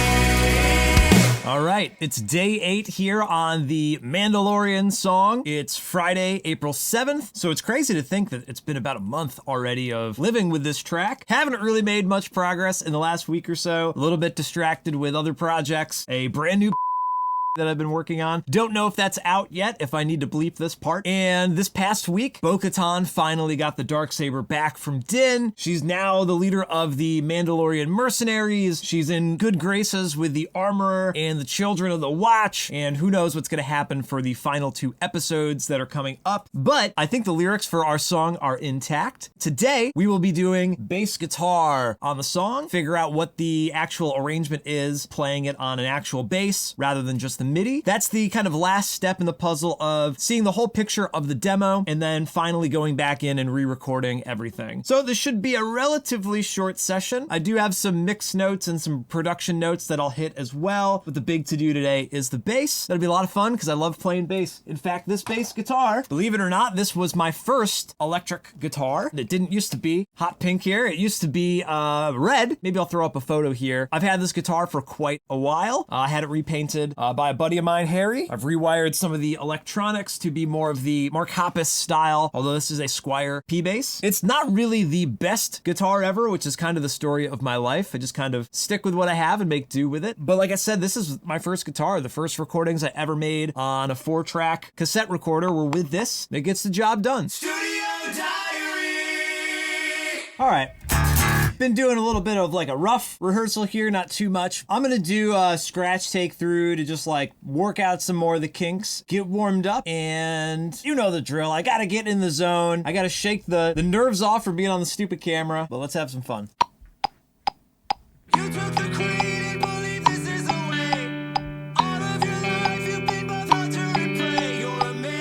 All right, it's day 8 here on the Mandalorian song. It's Friday, April 7th, so it's crazy to think that it's been about a month already of living with this track. Haven't really made much progress in the last week or so. A little bit distracted with other projects. A brand new that I've been working on. Don't know if that's out yet, if I need to bleep this part. And this past week, Bo-Katan finally got the Darksaber back from Din. She's now the leader of the Mandalorian mercenaries. She's in good graces with the Armorer and the Children of the Watch, and who knows what's gonna happen for the final 2 episodes that are coming up. But I think the lyrics for our song are intact. Today, we will be doing bass guitar on the song, figure out what the actual arrangement is, playing it on an actual bass rather than just the MIDI. That's the kind of last step in the puzzle of seeing the whole picture of the demo and then finally going back in and re-recording everything. So this should be a relatively short session. I do have some mix notes and some production notes that I'll hit as well, but the big to-do today is the bass. That'll be a lot of fun because I love playing bass. In fact, this bass guitar, believe it or not, this was my first electric guitar. It didn't used to be hot pink here. It used to be red. Maybe I'll throw up a photo here. I've had this guitar for quite a while. I had it repainted by a buddy of mine, Harry. I've rewired some of the electronics to be more of the Mark Hoppus style, although this is a Squier P bass. It's not really the best guitar ever, which is kind of the story of my life. I just kind of stick with what I have and make do with it. But like I said, this is my first guitar. The first recordings I ever made on a 4-track cassette recorder were with this. It gets the job done. Studio Diary! All right. Been doing a little bit of like a rough rehearsal here, not too much. I'm gonna do a scratch take through to just like work out some more of the kinks, get warmed up, and you know the drill. I gotta get in the zone. I gotta shake the nerves off from being on the stupid camera, but let's have some fun. You took the queen and believe this is a way. All of your life you've been both hunter and prey. You're a man.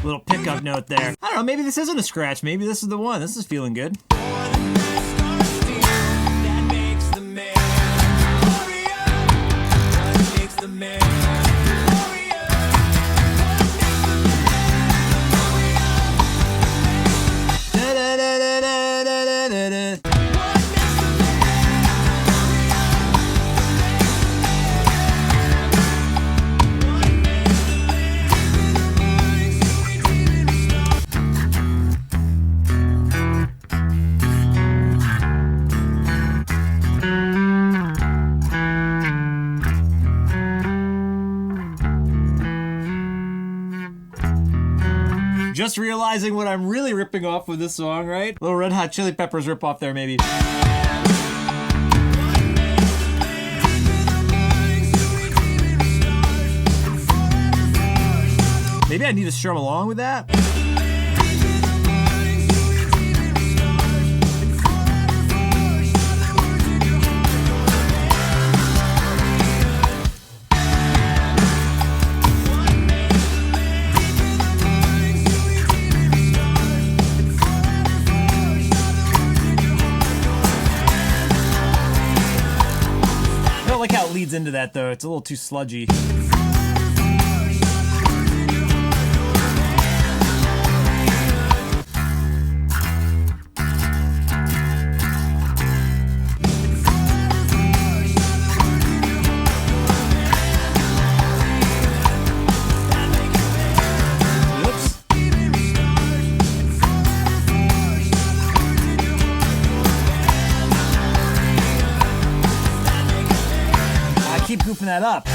Little pickup note there. I don't know, maybe this isn't a scratch. Maybe this is the one. This is feeling good. Just realizing what I'm really ripping off with this song, right? Little Red Hot Chili Peppers rip off there, maybe. Maybe I need to strum along with that. I don't like how it leads into that though. It's a little too sludgy. Keep goofing that up.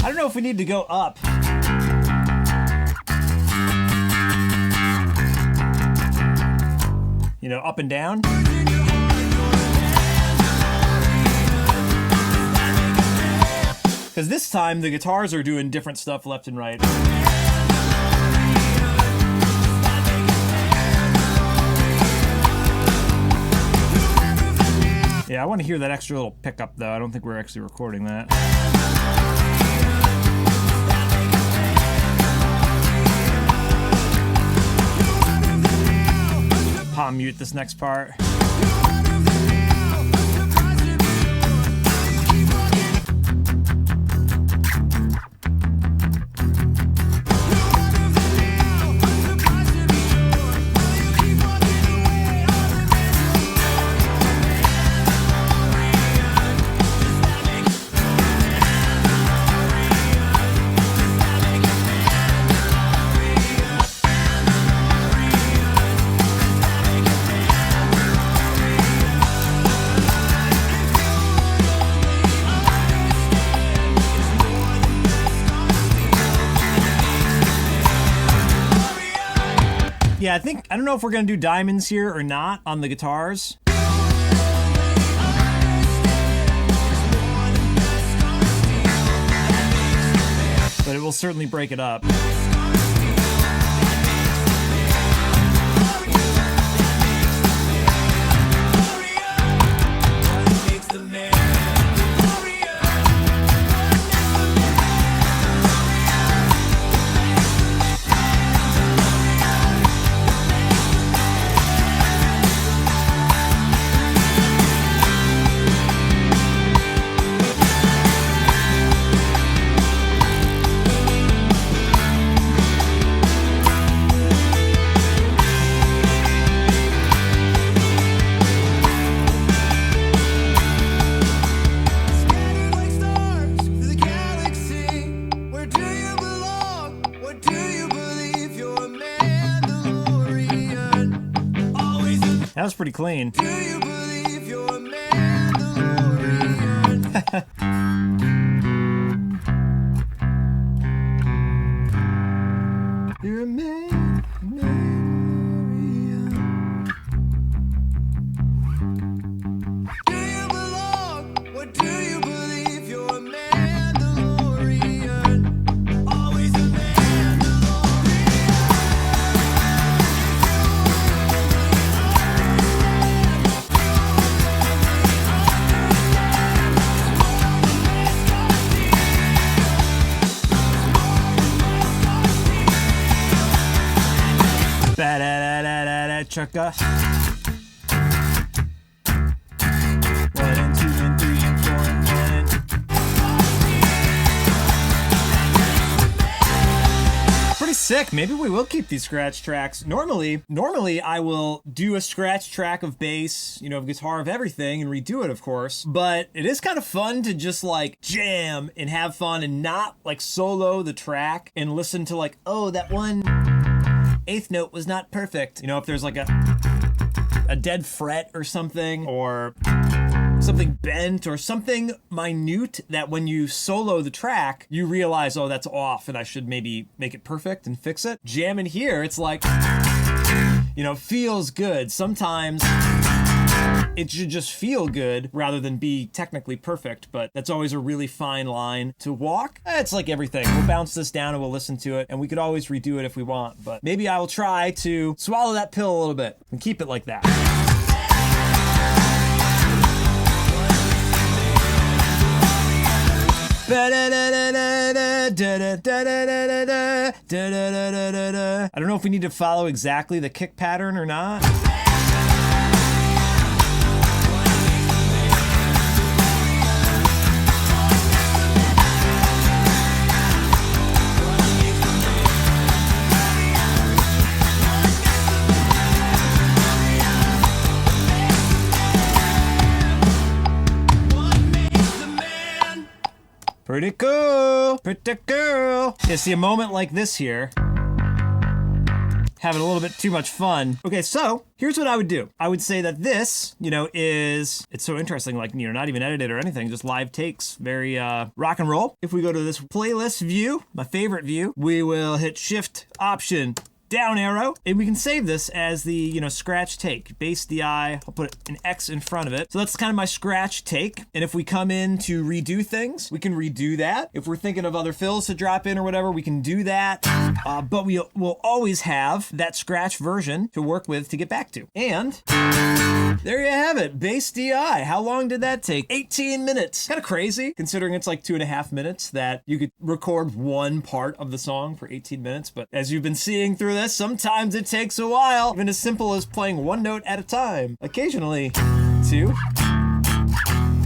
I don't know if we need to go up. You know, up and down. Because this time the guitars are doing different stuff left and right. Yeah, I want to hear that extra little pickup though. I don't think we're actually recording that. Palm mute this next part. Yeah, I don't know if we're going to do diamonds here or not on the guitars. But it will certainly break it up. That was pretty clean. Do you believe you're a Mandalorian? You're a Mandalorian. Do you belong? Or do you believe you're a Mandalorian? Always a Chugga. 1 and 2 and 3 and 4 and 1. Pretty sick. Maybe we will keep these scratch tracks. Normally I will do a scratch track of bass, of guitar, of everything, and redo it, of course. But it is kind of fun to just like jam and have fun and not like solo the track and listen to like, oh, that one eighth note was not perfect. If there's like a dead fret or something, or something bent or something minute that when you solo the track, you realize, oh, that's off and I should maybe make it perfect and fix it. Jamming here, it's like, feels good. Sometimes it should just feel good rather than be technically perfect, but that's always a really fine line to walk. It's like everything. We'll bounce this down and we'll listen to it, and we could always redo it if we want, but maybe I will try to swallow that pill a little bit and keep it like that. I don't know if we need to follow exactly the kick pattern or not. Pretty cool, pretty cool. Yeah, see, a moment like this here, having a little bit too much fun. Okay, so here's what I would do. I would say that this, it's so interesting, like, not even edited or anything, just live takes, very rock and roll. If we go to this playlist view, my favorite view, we will hit Shift, Option, down arrow, and we can save this as the, scratch take. Bass DI, I'll put an X in front of it. So that's kind of my scratch take. And if we come in to redo things, we can redo that. If we're thinking of other fills to drop in or whatever, we can do that. But we'll always have that scratch version to work with to get back to. And there you have it, Bass DI. How long did that take? 18 minutes. Kind of crazy, considering it's like 2.5 minutes that you could record one part of the song for 18 minutes. But as you've been seeing through this, sometimes it takes a while, even as simple as playing one note at a time. Occasionally, two.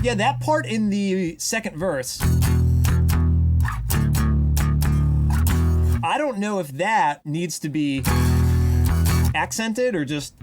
Yeah, that part in the second verse, I don't know if that needs to be accented or just.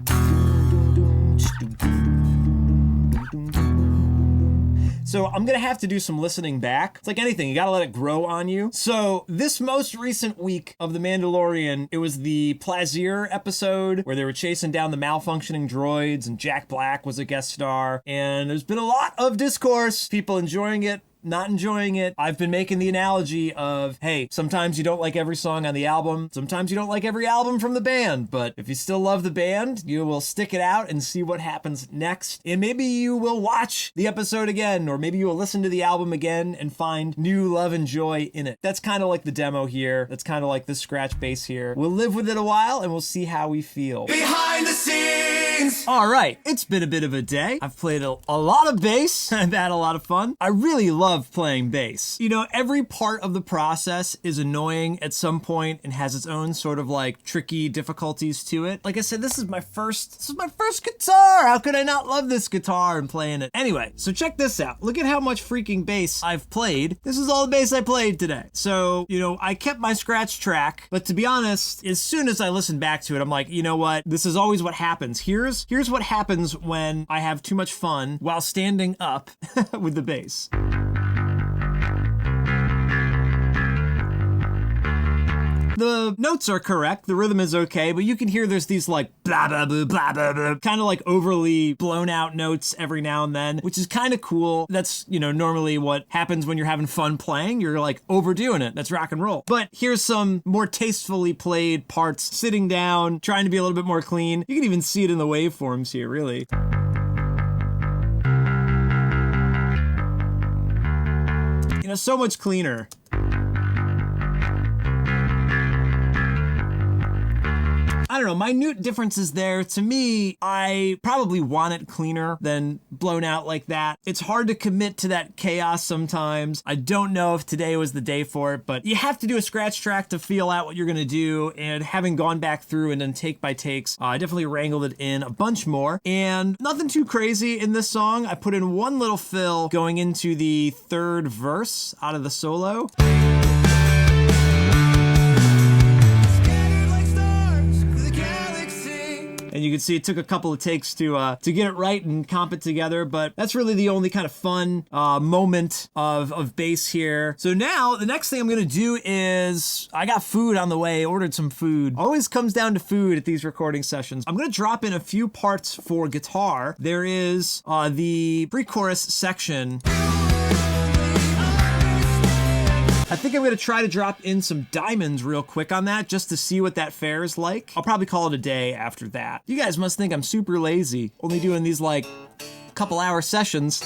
So I'm gonna have to do some listening back. It's like anything, you gotta let it grow on you. So this most recent week of The Mandalorian, it was the Plaisir episode where they were chasing down the malfunctioning droids and Jack Black was a guest star. And there's been a lot of discourse, people enjoying it, not enjoying it, I've been making the analogy of, hey, sometimes you don't like every song on the album, sometimes you don't like every album from the band, but if you still love the band, you will stick it out and see what happens next. And maybe you will watch the episode again, or maybe you will listen to the album again and find new love and joy in it. That's kind of like the demo here. That's kind of like the scratch bass here. We'll live with it a while and we'll see how we feel. Behind the scenes! All right, it's been a bit of a day. I've played a lot of bass. I've had a lot of fun. I really love playing bass. You know, every part of the process is annoying at some point and has its own sort of like tricky difficulties to it. Like I said, this is my first guitar. How could I not love this guitar and playing it? Anyway, so check this out. Look at how much freaking bass I've played. This is all the bass I played today. So, you know, I kept my scratch track, but to be honest, as soon as I listened back to it, I'm like, you know what? This is always what happens. Here's what happens when I have too much fun while standing up with the bass. The notes are correct, the rhythm is okay, but you can hear there's these like blah blah blah blah blah blah, kind of like overly blown out notes every now and then, which is kind of cool. That's, you know, normally what happens when you're having fun playing. You're like overdoing it. That's rock and roll. But here's some more tastefully played parts, sitting down, trying to be a little bit more clean. You can even see it in the waveforms here, really. You know, so much cleaner. I don't know, minute differences there. To me, I probably want it cleaner than blown out like that. It's hard to commit to that chaos sometimes. I don't know if today was the day for it, but you have to do a scratch track to feel out what you're gonna do. And having gone back through and then take by takes, I definitely wrangled it in a bunch more. And nothing too crazy in this song. I put in one little fill going into the third verse out of the solo. And you can see it took a couple of takes to get it right and comp it together, but that's really the only kind of fun moment of bass here. So now the next thing I'm gonna do is, I got food on the way, ordered some food. Always comes down to food at these recording sessions. I'm gonna drop in a few parts for guitar. There is the pre-chorus section. I think I'm gonna try to drop in some diamonds real quick on that just to see what that fares like. I'll probably call it a day after that. You guys must think I'm super lazy, only doing these like couple hour sessions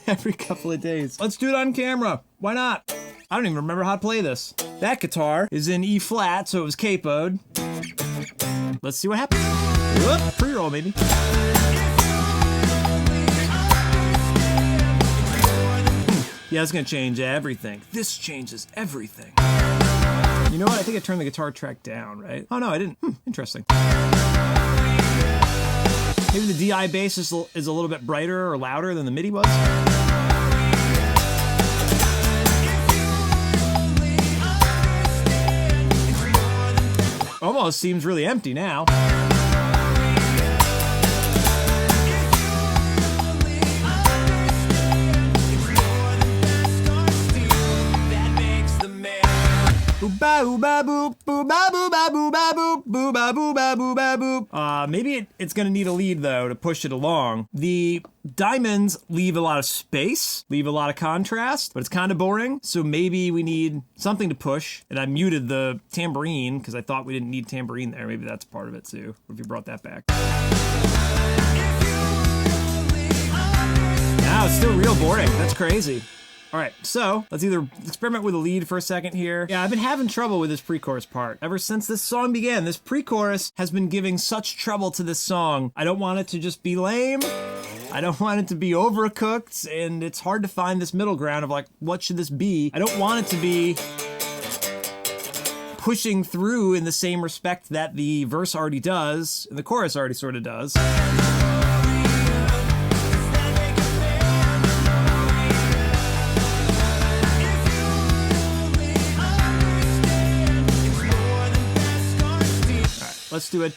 every couple of days. Let's do it on camera. Why not? I don't even remember how to play this. That guitar is in E flat, so it was capoed. Let's see what happens. Whoop, pre-roll maybe. Yeah, it's gonna change everything. This changes everything. You know what? I think I turned the guitar track down, right? Oh no, I didn't. Interesting. Maybe the DI bass is a little bit brighter or louder than the MIDI was. Almost seems really empty now. Maybe it's gonna need a lead though to push it along. The diamonds leave a lot of space, leave a lot of contrast, but it's kind of boring. So maybe we need something to push. And I muted the tambourine because I thought we didn't need tambourine there. Maybe that's part of it too. What if you brought that back? Now it's still real boring. That's crazy. All right, so let's either experiment with a lead for a second here. Yeah, I've been having trouble with this pre-chorus part. Ever since this song began, this pre-chorus has been giving such trouble to this song. I don't want it to just be lame. I don't want it to be overcooked, and it's hard to find this middle ground of like, what should this be? I don't want it to be pushing through in the same respect that the verse already does, and the chorus already sort of does. Let's do it.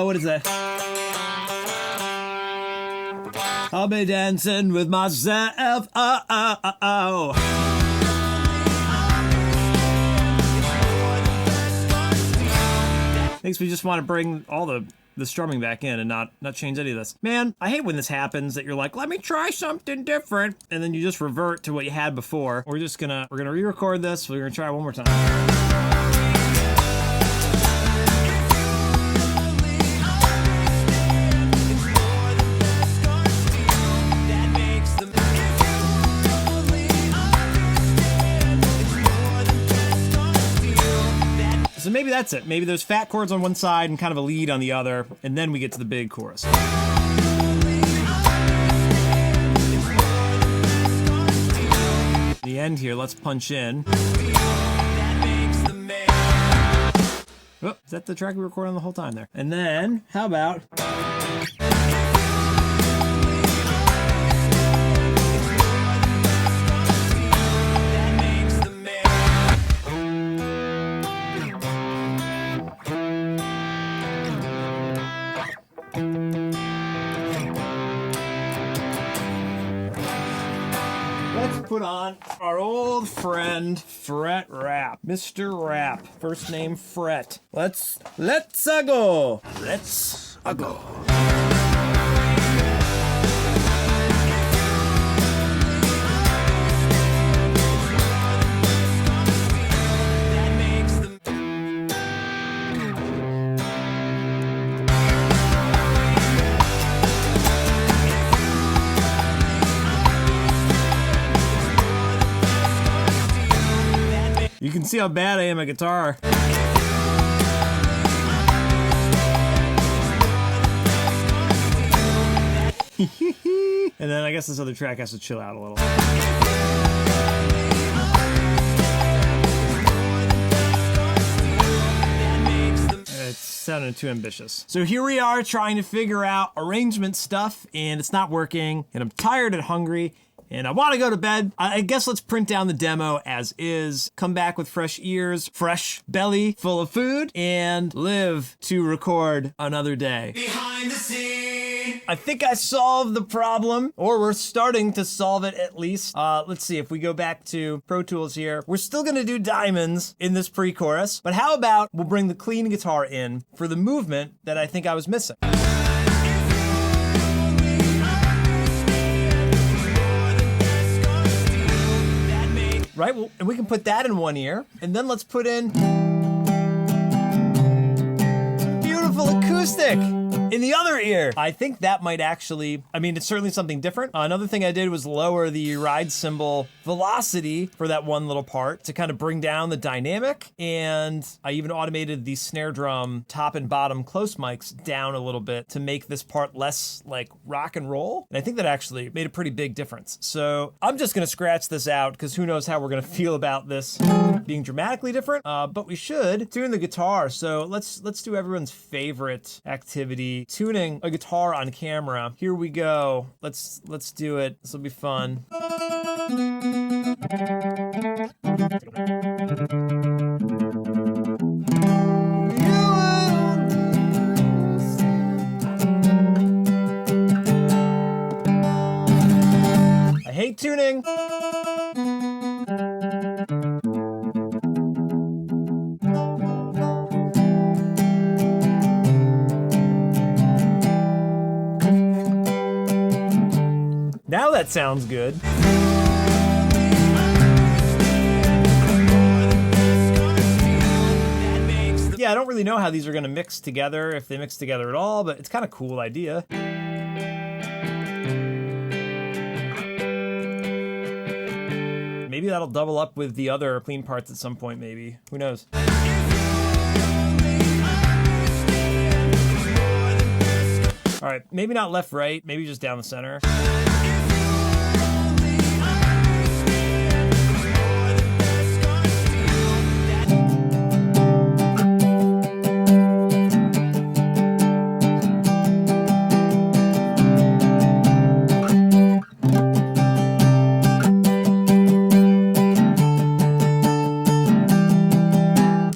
What is that? I'll be dancing with myself. Oh, oh, oh, oh. Makes me just want to bring all the strumming back in and not change any of this. Man, I hate when this happens, that you're like, let me try something different, and then you just revert to what you had before. We're gonna re-record this. We're gonna try it one more time. So maybe that's it. Maybe there's fat chords on one side and kind of a lead on the other, and then we get to the big chorus. The end here, let's punch in. Oh, is that the track we recorded on the whole time there? And then, how about... Put on our old friend Fret Rap, Mr. Rap, first name Fret. Let's go. Let's go. You can see how bad I am at guitar. And then I guess this other track has to chill out a little. It's sounding too ambitious. So here we are trying to figure out arrangement stuff, and it's not working, and I'm tired and hungry. And I want to go to bed. I guess let's print down the demo as is, come back with fresh ears, fresh belly full of food, and live to record another day. Behind the scene. I think I solved the problem, or we're starting to solve it at least. Let's see, if we go back to Pro Tools here, we're still gonna do diamonds in this pre-chorus, but how about we'll bring the clean guitar in for the movement that I think I was missing. Right, well, and we can put that in one ear, and then let's put in beautiful acoustic in the other ear. I think that might actually, I mean, it's certainly something different. Another thing I did was lower the ride cymbal velocity for that one little part to kind of bring down the dynamic, and I even automated the snare drum top and bottom close mics down a little bit to make this part less like rock and roll, and I think that actually made a pretty big difference. So I'm just gonna scratch this out because who knows how we're gonna feel about this being dramatically different, but we should tune the guitar. So let's do everyone's favorite activity, tuning a guitar on camera. Here we go. Let's do it. This will be fun. I hate tuning. Now that sounds good. Yeah, I don't really know how these are gonna mix together, if they mix together at all, but it's kind of a cool idea. Maybe that'll double up with the other clean parts at some point, maybe. Who knows? All right, maybe not left, right, maybe just down the center.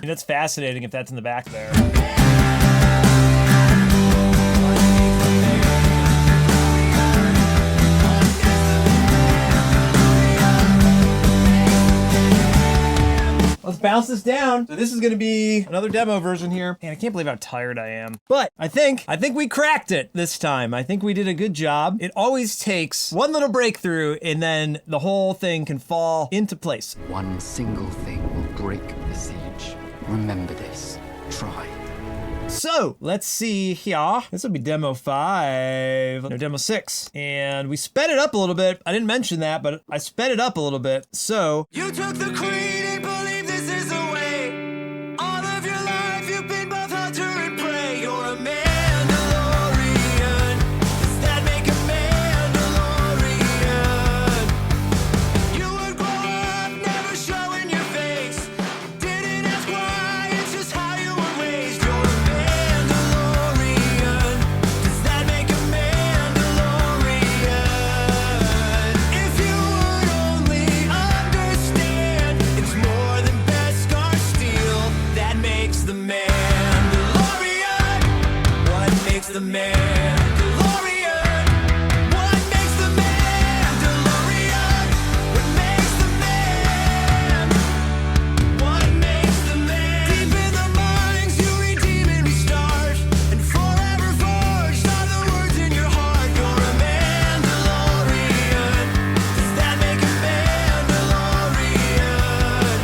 And it's fascinating if that's in the back there. let's bounce this down. So this is gonna be another demo version here. Man, I can't believe how tired I am. But I think we cracked it this time. I think we did a good job. It always takes one little breakthrough and then the whole thing can fall into place. One single thing will break the siege. Remember this. Try. So let's see here. This will be demo 5, no, demo 6. And we sped it up a little bit. I didn't mention that, but I sped it up a little bit. So You took the creed and believe this is the way. All of your life you've been both hunter and prey. You're a Mandalorian. Does that make a Mandalorian? You would grow up never showing your face. Didn't ask why, it's just how you were raised. You're a Mandalorian. Does that make a Mandalorian? If you would only understand, it's more than Beskar steel that makes the Mandalorian. What makes the Mandalorian? What makes the Mandalorian? What makes the man? What makes the man? Deep in the minds you redeem and restart, and forever forged are the words in your heart. You're a Mandalorian. Does that make a Mandalorian?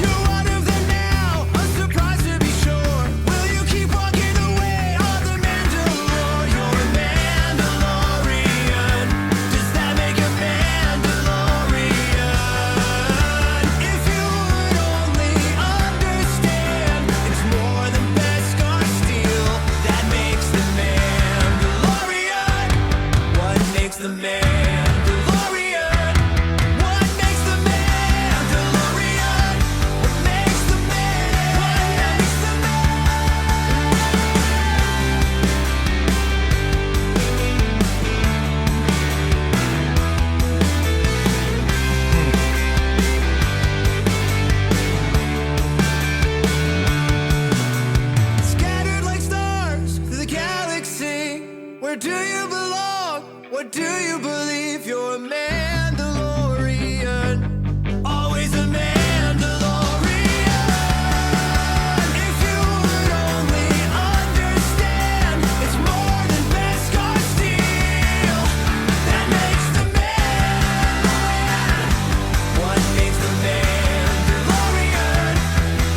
You're one of them now, unsurprised to be sure. Will you keep walking the way of the Mandalore? You're a Mandalorian. Does that make a Mandalorian? If you would only understand, it's more than Beskar steel that makes the Mandalorian. What makes the Mandalorian? What makes the Mandalorian? What makes the man? What makes the Scattered like stars through the galaxy. Where do you belong? What do you believe? You're a Mandalorian. Always a Mandalorian. If you would only understand, it's more than Beskar steel that makes the man. What makes the Mandalorian?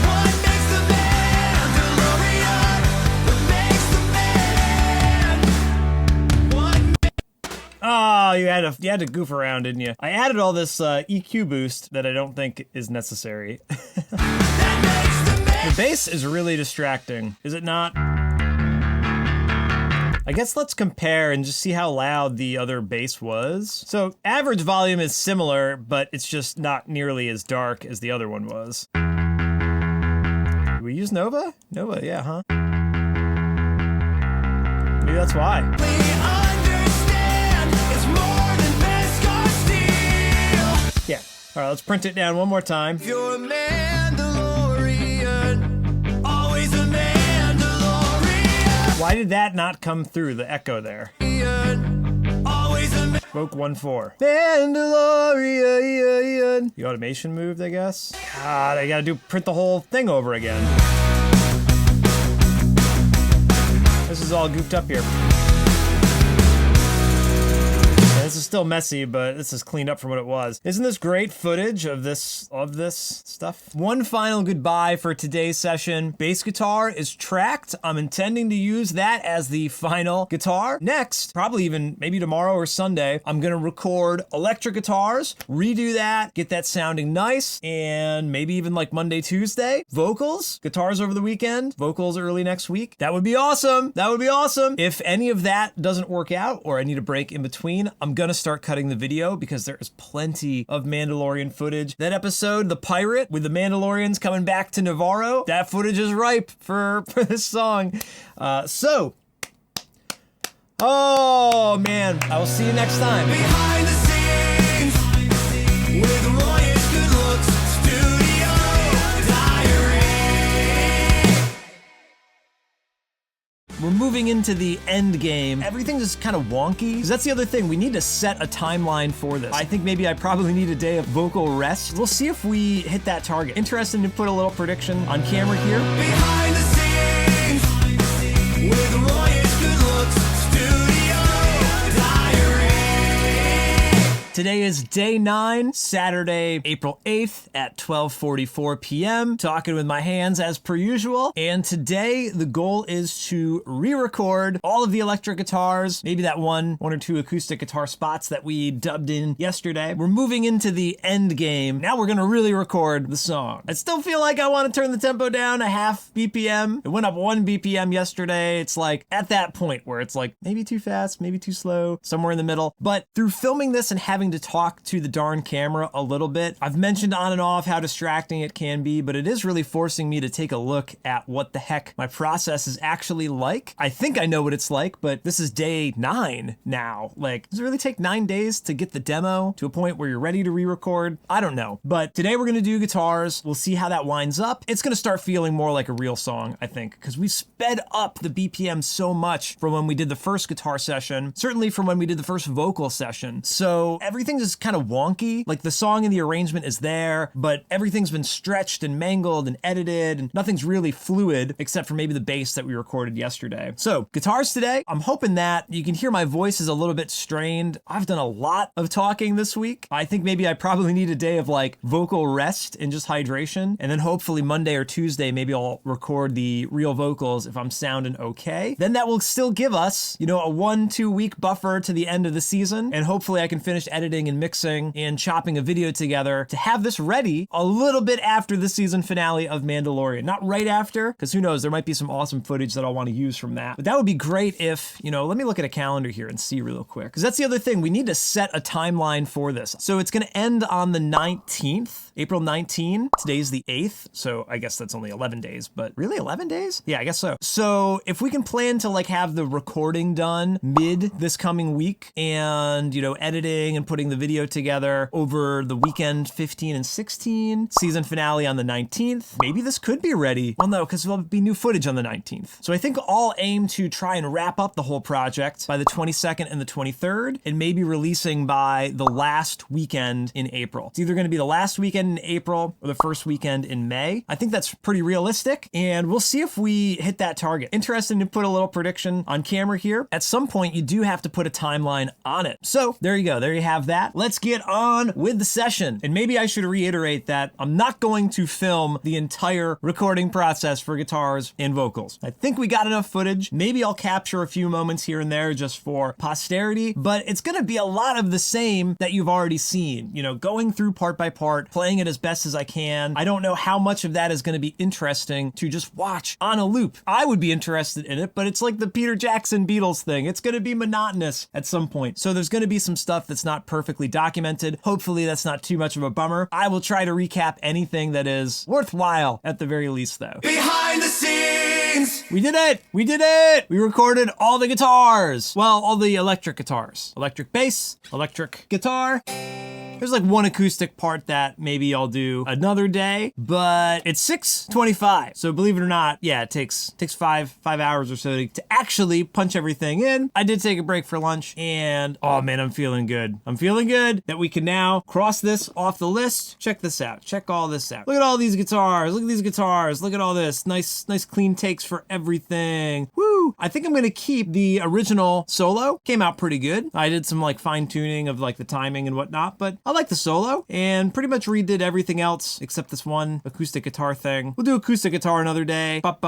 What makes the Mandalorian? What makes the man? What oh, you had to goof around, didn't you? I added all this EQ boost that I don't think is necessary. The bass is really distracting, is it not? I guess let's compare and just see how loud the other bass was. So average volume is similar, but it's just not nearly as dark as the other one was. Do we use Nova? Nova, yeah, huh? Maybe that's why. we understand? It's more than Beskar steel. Yeah. All right, let's print it down one more time. You're a Mandalorian. Always a Mandalorian. Why did that not come through, the echo there? Always a Voke 1-4. Mandalorian. The automation moved, I guess. God, I gotta print the whole thing over again. This is all gooped up here. Yeah, this is still messy, but this is cleaned up from what it was. Isn't this great footage of this stuff? One final goodbye for today's session. Bass guitar is tracked. I'm intending to use that as the final guitar. Next, probably even maybe tomorrow or Sunday, I'm gonna record electric guitars, redo that, get that sounding nice, and maybe even like Monday, Tuesday. Vocals, guitars over the weekend, vocals early next week. That would be awesome. That would be awesome. If any of that doesn't work out or I need a break in between, I'm gonna start cutting the video because there is plenty of Mandalorian footage. That episode, The Pirate, with the Mandalorians coming back to Navarro, that footage is ripe for this song. Oh man, I will see you next time. behind the scenes with Royish Good Looks Studio Diary. We're moving into the end game. Everything's just kind of wonky. Because that's the other thing. We need to set a timeline for this. I think maybe I probably need a day of vocal rest. We'll see if we hit that target. Interested to put a little prediction on camera here. Behind the scenes with Royish good looks studio diary. Today is day 9, Saturday, April 8th at 12:44 p.m. Talking with my hands as per usual. And today the goal is to re-record all of the electric guitars, maybe that one or two acoustic guitar spots that we dubbed in yesterday. We're moving into the end game. Now we're gonna really record the song. I still feel like I want to turn the tempo down a half BPM. It went up 1 BPM yesterday. It's like at that point where it's like maybe too fast, maybe too slow, somewhere in the middle. But through filming this and having to talk to the darn camera a little bit, I've mentioned on and off how distracting it can be, but it is really forcing me to take a look at what the heck my process is actually like. I think I know what it's like, but this is day 9 now. Like, does it really take 9 days to get the demo to a point where you're ready to re-record? I don't know. But today we're gonna do guitars. We'll see how that winds up. It's gonna start feeling more like a real song, I think, because we sped up the BPM so much from when we did the first guitar session, certainly from when we did the first vocal session. So everything's just kind of wonky. Like the song and the arrangement is there, but everything's been stretched and mangled and edited, and nothing's really fluid except for maybe the bass that we recorded yesterday. So guitars today, I'm hoping that you can hear my voice is a little bit strained. I've done a lot of talking this week. I think maybe I probably need a day of like vocal rest and just hydration. And then hopefully Monday or Tuesday, maybe I'll record the real vocals if I'm sounding okay. Then that will still give us, you know, a 1-2 week buffer to the end of the season. And hopefully I can finish editing and mixing and chopping a video together to have this ready a little bit after the season finale of Mandalorian. Not right after, because who knows, there might be some awesome footage that I'll want to use from that. But that would be great if, you know, let me look at a calendar here and see real quick. Because that's the other thing, we need to set a timeline for this. So it's going to end on the 19th, April 19. Today's the 8th, so I guess that's only 11 days, but really 11 days? Yeah, I guess so. So if we can plan to like have the recording done mid this coming week and, you know, editing and putting the video together over the weekend 15 and 16, season finale on the 19th, maybe this could be ready. Well, no, because there'll be new footage on the 19th. So I think I'll aim to try and wrap up the whole project by the 22nd and the 23rd, and maybe releasing by the last weekend in April. It's either going to be the last weekend in April or the first weekend in May. I think that's pretty realistic, and we'll see if we hit that target. Interested to put a little prediction on camera here. At some point, you do have to put a timeline on it. So there you go. There you have that. Let's get on with the session. And maybe I should reiterate that I'm not going to film the entire recording process for guitars and vocals. I think we got enough footage. Maybe I'll capture a few moments here and there just for posterity, but it's going to be a lot of the same that you've already seen. You know, going through part by part, playing it as best as I can. I don't know how much of that is going to be interesting to just watch on a loop. I would be interested in it, but it's like the Peter Jackson Beatles thing. It's going to be monotonous at some point. So there's going to be some stuff that's not perfectly documented. Hopefully that's not too much of a bummer. I will try to recap anything that is worthwhile at the very least though. Behind the scenes. We did it! We did it! We recorded all the guitars. Well, all the electric guitars. Electric bass, electric guitar. There's like one acoustic part that maybe I'll do another day, but it's 6:25. So believe it or not, yeah, it takes 5 hours or so to actually punch everything in. I did take a break for lunch, and oh man, I'm feeling good. I'm feeling good that we can now cross this off the list. Check this out. Check all this out. Look at all these guitars. Look at these guitars. Look at all this. Nice clean takes for everything. Woo! I think I'm gonna keep the original solo. Came out pretty good. I did some like fine tuning of like the timing and whatnot, but I like the solo and pretty much redid everything else except this one acoustic guitar thing. We'll do acoustic guitar another day. What's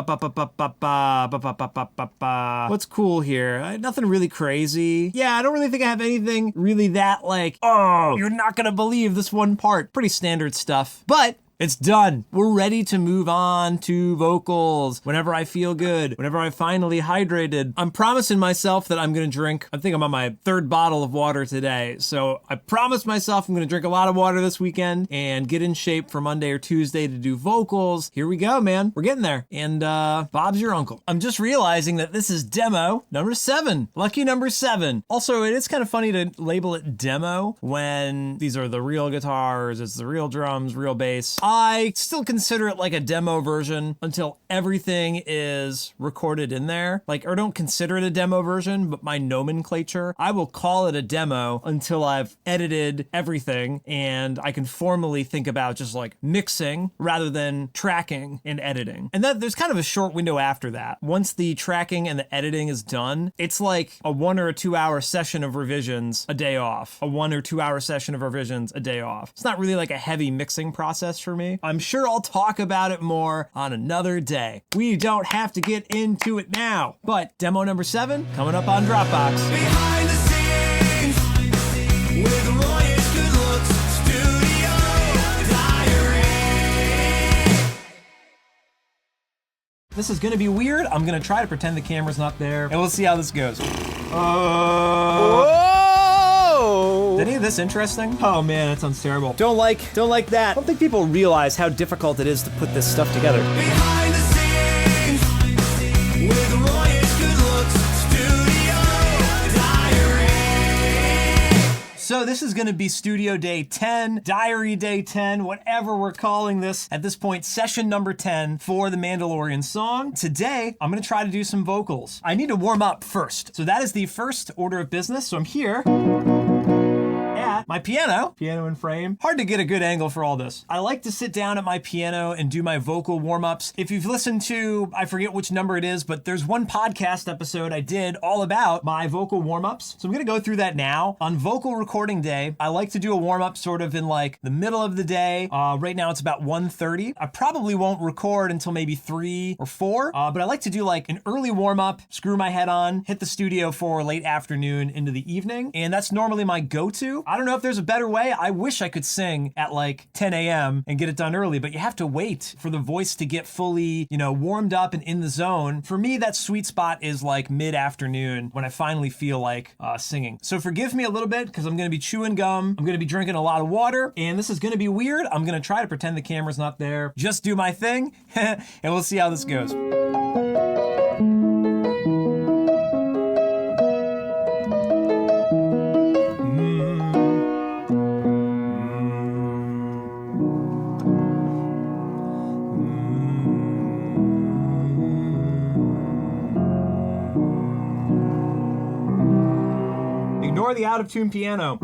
cool here? Nothing really crazy. Yeah, I don't really think I have anything really that like, oh, you're not gonna believe this one part. Pretty standard stuff, but it's done. We're ready to move on to vocals whenever I feel good, whenever I'm finally hydrated. I'm promising myself that I'm gonna drink, I think I'm on my 3rd bottle of water today. So I promised myself I'm gonna drink a lot of water this weekend and get in shape for Monday or Tuesday to do vocals. Here we go, man. We're getting there. And Bob's your uncle. I'm just realizing that this is demo number 7. Lucky number 7. Also, it is kind of funny to label it demo when these are the real guitars, it's the real drums, real bass. I still consider it like a demo version until everything is recorded in there. Like, or don't consider it a demo version, but my nomenclature, I will call it a demo until I've edited everything and I can formally think about just like mixing rather than tracking and editing. And that there's kind of a short window after that. Once the tracking and the editing is done, it's like a 1 or 2 hour session of revisions, a day off. A 1 or 2 hour session of revisions, a day off. It's not really like a heavy mixing process for me. I'm sure I'll talk about it more on another day. We don't have to get into it now. But demo number 7 coming up on Dropbox. Behind the scenes with Royish good looks studio diary. This is gonna be weird. I'm gonna try to pretend the camera's not there, and we'll see how this goes. Whoa! Is any of this interesting? Oh man, that sounds terrible. Don't like that. I don't think people realize how difficult it is to put this stuff together. Behind the scenes with Royish good looks studio diary. So this is gonna be studio day 10, diary day 10, whatever we're calling this. At this point, session number 10 for the Mandalorian song. Today, I'm gonna try to do some vocals. I need to warm up first. So that is the first order of business. So I'm here at my piano in frame. Hard to get a good angle for all this. I like to sit down at my piano and do my vocal warm-ups. If you've listened to, I forget which number it is, but there's one podcast episode I did all about my vocal warm-ups. So I'm gonna go through that now. On vocal recording day, I like to do a warm-up sort of in like the middle of the day. Right now it's about 1:30. I probably won't record until maybe 3 or 4, but I like to do like an early warm-up, screw my head on, hit the studio for late afternoon into the evening, and that's normally my go-to. I don't know if there's a better way. I wish I could sing at like 10 a.m. and get it done early, but you have to wait for the voice to get fully, warmed up and in the zone. For me, that sweet spot is like mid-afternoon when I finally feel like singing. So forgive me a little bit because I'm gonna be chewing gum, I'm gonna be drinking a lot of water, and this is gonna be weird. I'm gonna try to pretend the camera's not there, just do my thing, and we'll see how this goes. Ignore the out-of-tune piano.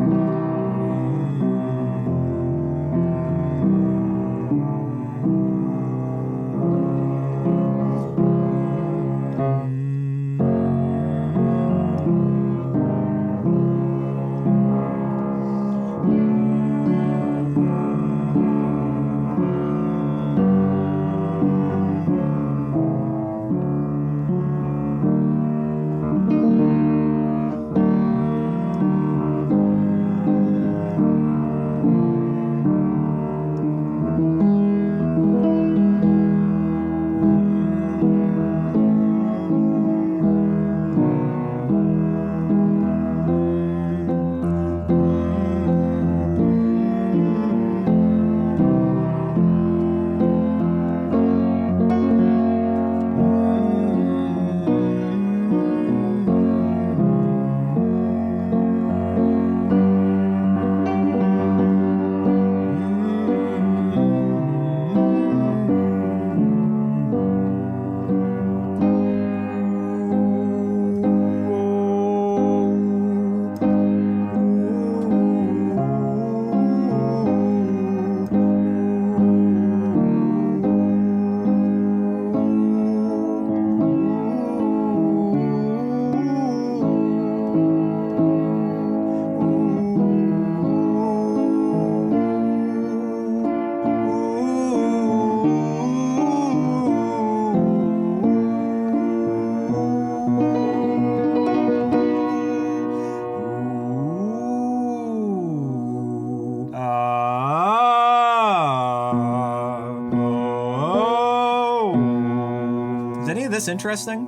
Is any of this interesting?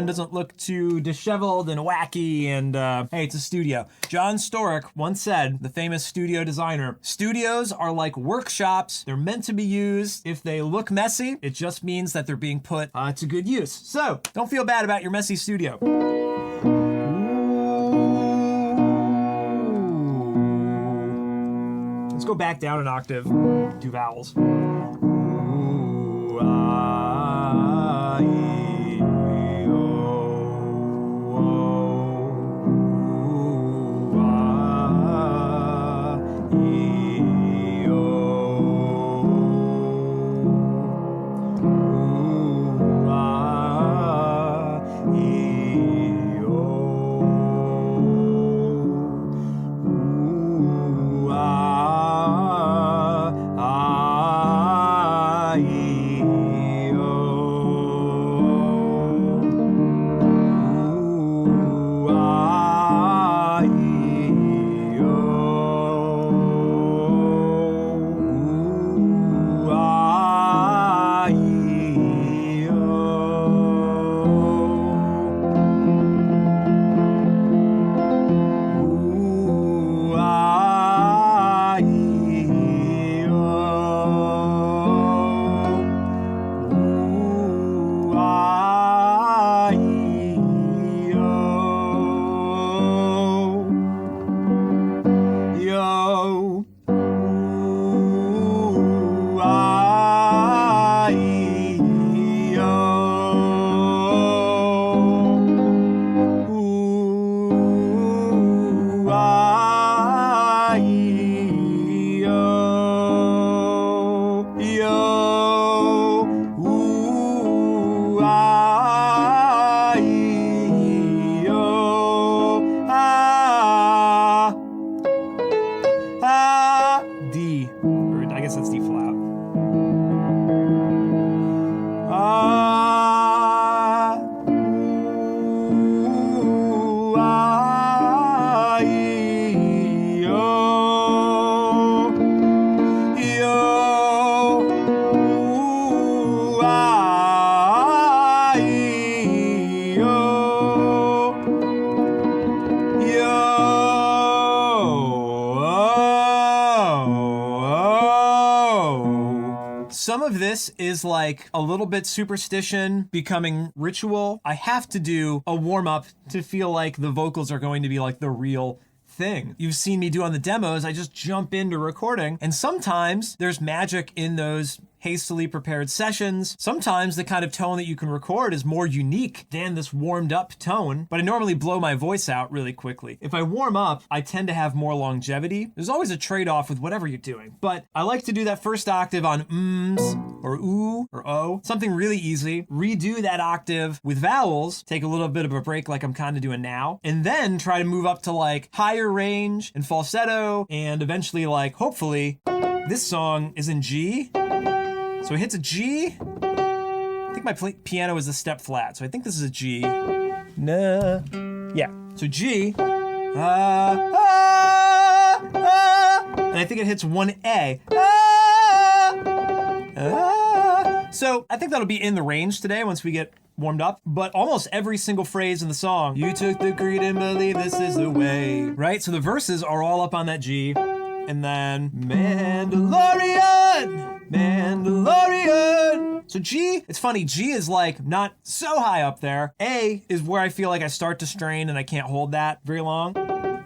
background doesn't look too disheveled and wacky, and hey, it's a studio. John Stork once said, the famous studio designer, studios are like workshops. They're meant to be used. If they look messy, it just means that they're being put to good use. So don't feel bad about your messy studio. Let's go back down an octave, do vowels. Ooh, ah, ee, oh, oh, ah, ee, oh, ah, ee, oh, D, or I guess that's D flat. Some of this is like a little bit superstition becoming ritual. I have to do a warm-up to feel like the vocals are going to be like the real thing. You've seen me do on the demos, I just jump into recording, and sometimes there's magic in those hastily prepared sessions. Sometimes the kind of tone that you can record is more unique than this warmed up tone, but I normally blow my voice out really quickly. If I warm up, I tend to have more longevity. There's always a trade-off with whatever you're doing, but I like to do that first octave on ms or ooh or oh, something really easy, redo that octave with vowels, take a little bit of a break like I'm kind of doing now, and then try to move up to like higher range and falsetto, and eventually like, hopefully, this song is in G. So it hits a G. I think my piano is a step flat, so I think this is a G. Nah. Yeah. So G. And I think it hits one A. So I think that'll be in the range today once we get warmed up, but almost every single phrase in the song, you took the creed and believe this is the way, right? So the verses are all up on that G, and then Mandalorian, Mandalorian. So G, it's funny, G is like not so high up there. A is where I feel like I start to strain and I can't hold that very long.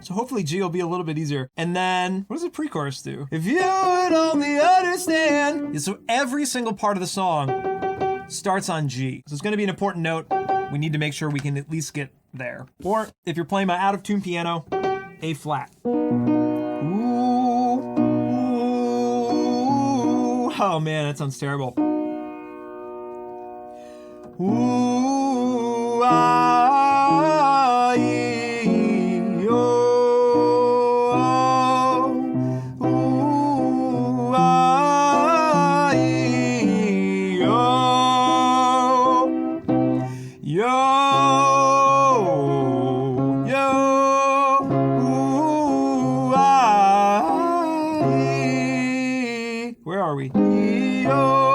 So hopefully G will be a little bit easier. And then, what does the pre-chorus do? If you would only understand. Yeah, so every single part of the song starts on G. So it's gonna be an important note. We need to make sure we can at least get there. Or if you're playing my out-of-tune piano, A flat. Ooh, ooh. Oh man, that sounds terrible. Ooh, ah, ee, oh, ooh, ah, ee, oh, yo, yo, ooh, ah, ee. Where are we? Yo.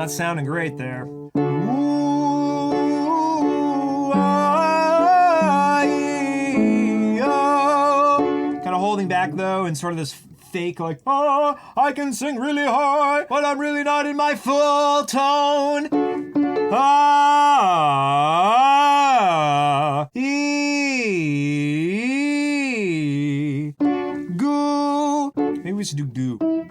not sounding great there. Kind of holding back though, in sort of this fake, like, oh, I can sing really high, but I'm really not in my full tone. Goo. Maybe we should do do. Goo,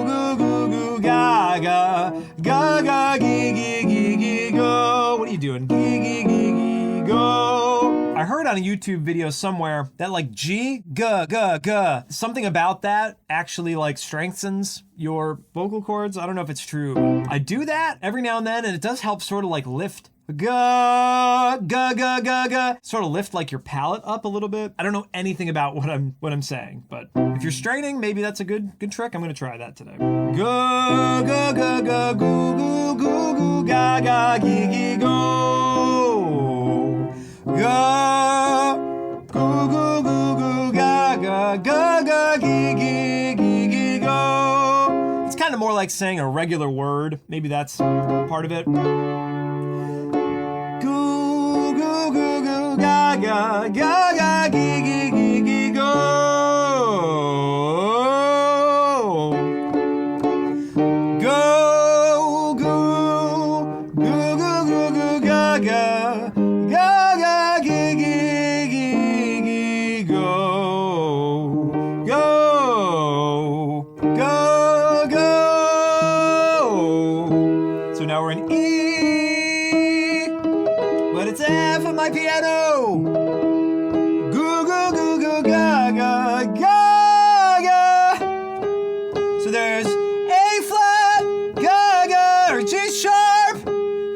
goo, goo, goo, ga, ga, ga, ga, gee, gee, gee, gee, go. What are you doing? Gee, gee, gee, gee, go. I heard on a YouTube video somewhere that like G, G, G, G, something about that actually like strengthens your vocal cords. I don't know if it's true. I do that every now and then, and it does help sort of like lift. Ga, ga, ga, ga, ga. Sort of lift like your palate up a little bit. I don't know anything about what I'm saying, but if you're straining, maybe that's a good trick. I'm gonna try that today. Ga, ga, ga, ga, goo, goo, goo, goo, ga, ga, gee, gee, go. Ga, goo, goo, goo, goo, ga, ga, ga, ga, gee, gee, gee, gee, go. It's kind of more like saying a regular word. Maybe that's part of it. Goo, goo, goo, goo, ga, ga, ga, ga, gee, gee, gee, gee, go. Go, goo, goo, goo, goo, goo, ga, ga, ga, ga, gee, gee, gee, gee, go. Go, go, go. So now we're in E. But it's F on my piano. Goo, goo, goo, goo, ga, ga, ga, ga. So there's A flat, ga, ga, or G sharp,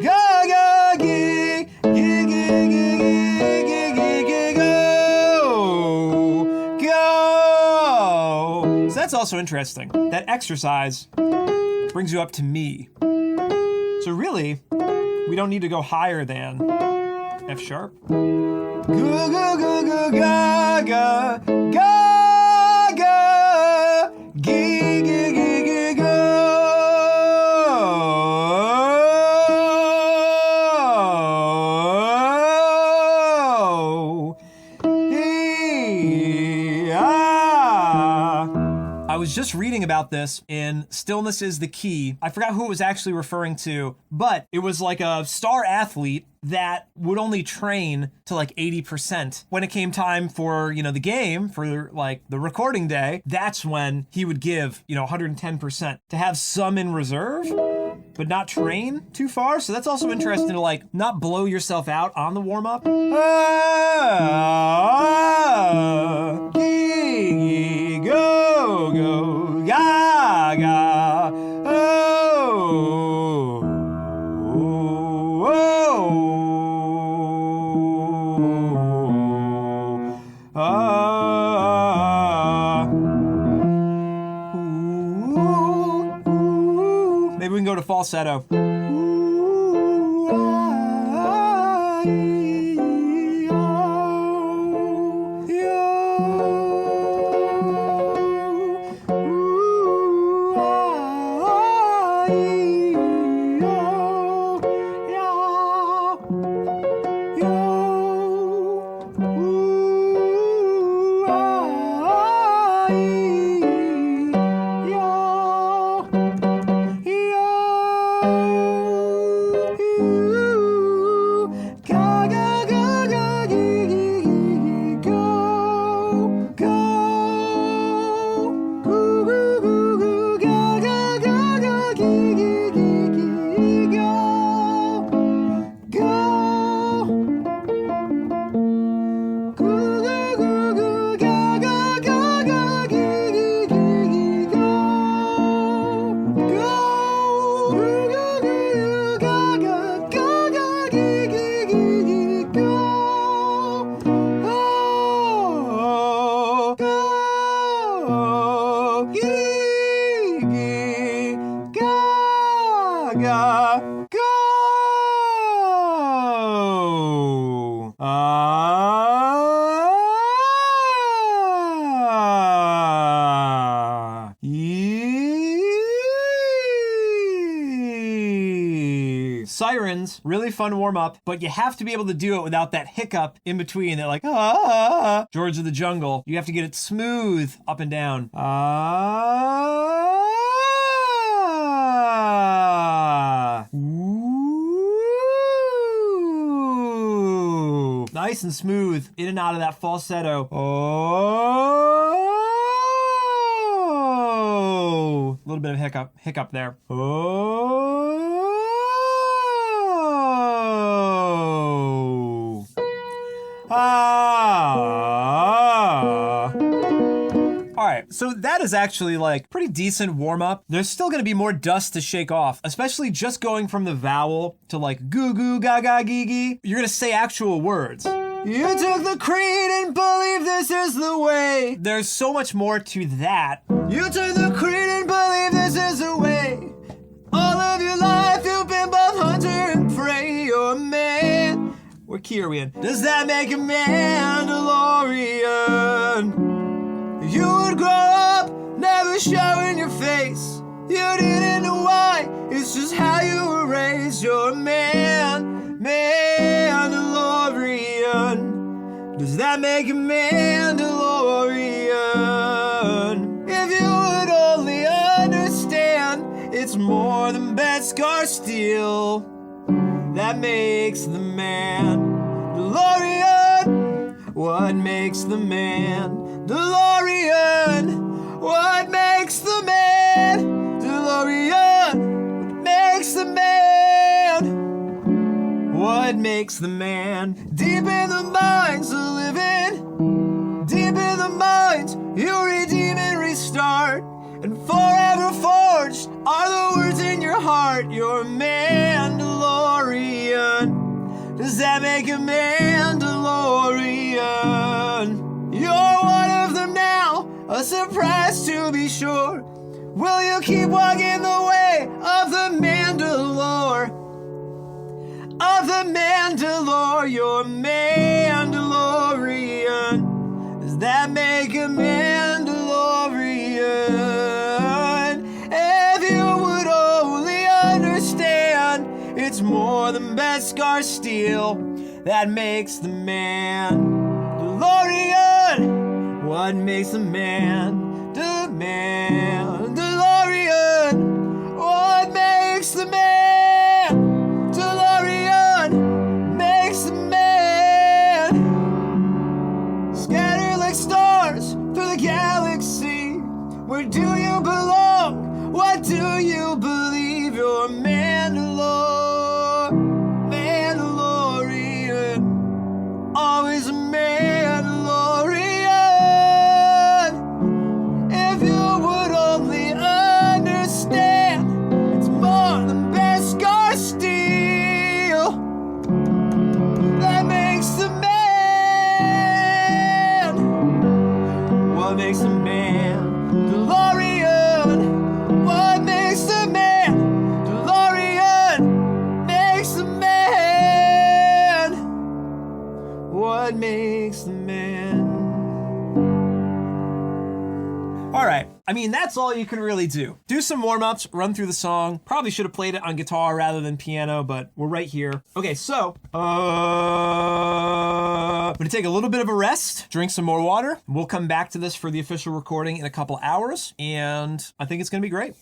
ga, ga, gee, gee, gee, gee, gee, gee, gee, gee, go, go. So that's also interesting. That exercise brings you up to me. So really, we don't need to go higher than F sharp. Goo, goo, goo, goo, ga, ga, ga, ga, gee, gee, gee, gee, go. Ee, ah. I was just reading about this in Stillness is the Key. I forgot who it was actually referring to, but it was like a star athlete that would only train to like 80%. When it came time for, the game, for like the recording day, that's when he would give, 110% to have some in reserve, but not train too far. So that's also interesting to like not blow yourself out on the warm up. Go, go, ga, ga, oh, oh, oh, ah, ooh, ooh. Maybe we can go to falsetto. Ooh, ah, ee, oh, yo. Sirens, really fun warm up, but you have to be able to do it without that hiccup in between. That like, ah, George of the Jungle. You have to get it smooth up and down. Ah. Ooh. Nice and smooth in and out of that falsetto. Oh. A little bit of hiccup there. Oh. Ah. All right, so that is actually like pretty decent warm up. There's still gonna be more dust to shake off, especially just going from the vowel to like goo goo gaga gee gee. You're gonna say actual words. You took the creed and believe this is the way. There's so much more to that. You took the creed and believe this is the way. All of your life you've been both hunter and prey. You're a man. What key are we in? Does that make a Mandalorian? You would grow up, never showing your face. You didn't know why, it's just how you were raised. You're a man, Mandalorian. Does that make a Mandalorian? If you would only understand, it's more than Beskar steel that makes the Mandalorian. What makes the Mandalorian? What makes the Mandalorian? What makes the man? What makes the man? Deep in the minds of living, deep in the minds, you redeem and restart, and forever forged are the words in your heart. You're a Mandalorian. Does that make a Mandalorian? You're one of them now, a surprise to be sure. Will you keep walking the way of the Mandalore? Of the Mandalore, you're Mandalorian. Does that make a Mandalorian? If you would only understand, it's more than Beskar steel that makes the Mandalorian. What makes the Mandalorian? What makes the Mandalorian? Makes the man scatter like stars through the galaxy. Where do you belong? What do you believe? You're a Mandalorian, always a Mandalorian. If you would only understand, it's more than Beskar steel that makes the man. What makes the Mandalorian? What makes the Mandalorian? Makes the man. What makes the man? All right. I mean, that's all you can really do. Do some warm-ups, run through the song. Probably should have played it on guitar rather than piano, but we're right here. Okay, so, I'm gonna take a little bit of a rest, drink some more water. We'll come back to this for the official recording in a couple hours, and I think it's gonna be great.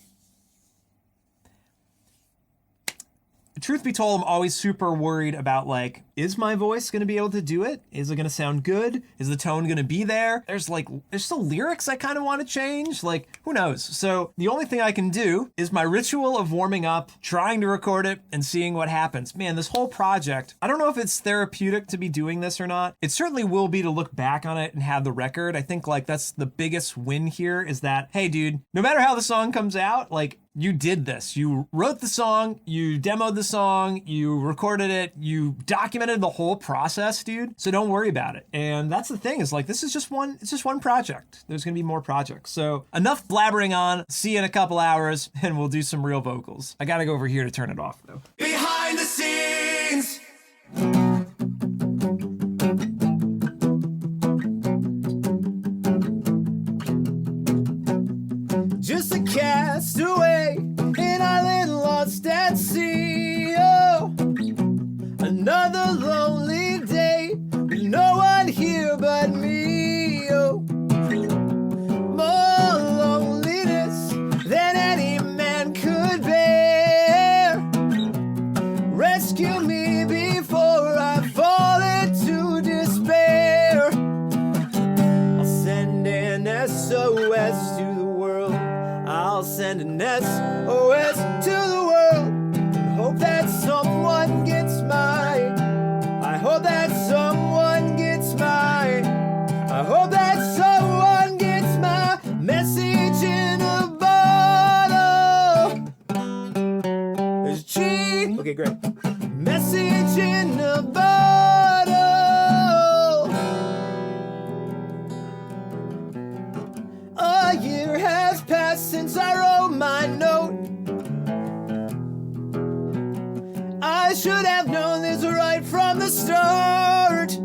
Truth be told, I'm always super worried about like, is my voice gonna be able to do it? Is it gonna sound good? Is the tone gonna be there? There's still lyrics I kind of want to change. Like, who knows? So the only thing I can do is my ritual of warming up, trying to record it, and seeing what happens. Man, this whole project, I don't know if it's therapeutic to be doing this or not. It certainly will be to look back on it and have the record. I think like that's the biggest win here is that, hey dude, no matter how the song comes out, like, you did this. You wrote the song, you demoed the song, you recorded it, you documented the whole process, dude. So don't worry about it. And that's the thing is like, this is just one, it's just one project. There's gonna be more projects. So enough blabbering on. See you in a couple hours and we'll do some real vocals. I gotta go over here to turn it off though. Behind the scenes. Just a castaway in island lost at sea. Oh, Another lonely day, no one here but me. Oh, more loneliness than any man could bear. Rescue me before I fall into despair. I'll send an SOS to the world. I'll send an SOS to the world. And hope that someone gets my. I hope that someone gets my. I hope that someone gets my message in a bottle. There's G. Okay, great. Message in a bottle. A year has passed since I wrote my note. I should have known this right from the start.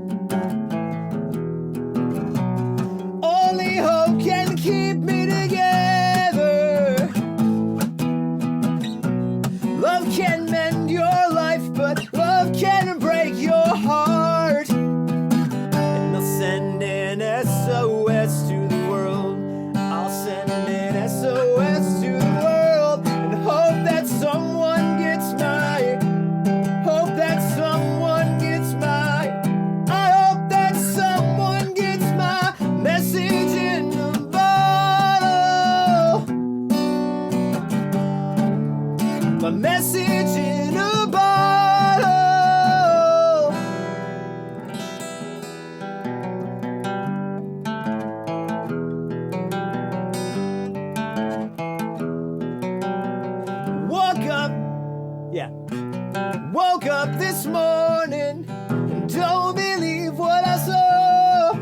Only hope can keep me together. Love can mend your life, but love can break your heart. And I'll send an SOS to the world. I'll send an SOS to the world and hope that someone gets my. Hope that someone gets my. I hope that someone gets my message in a bottle. My message in a bottle. Woke up, yeah. Woke up this morning and don't believe what I saw.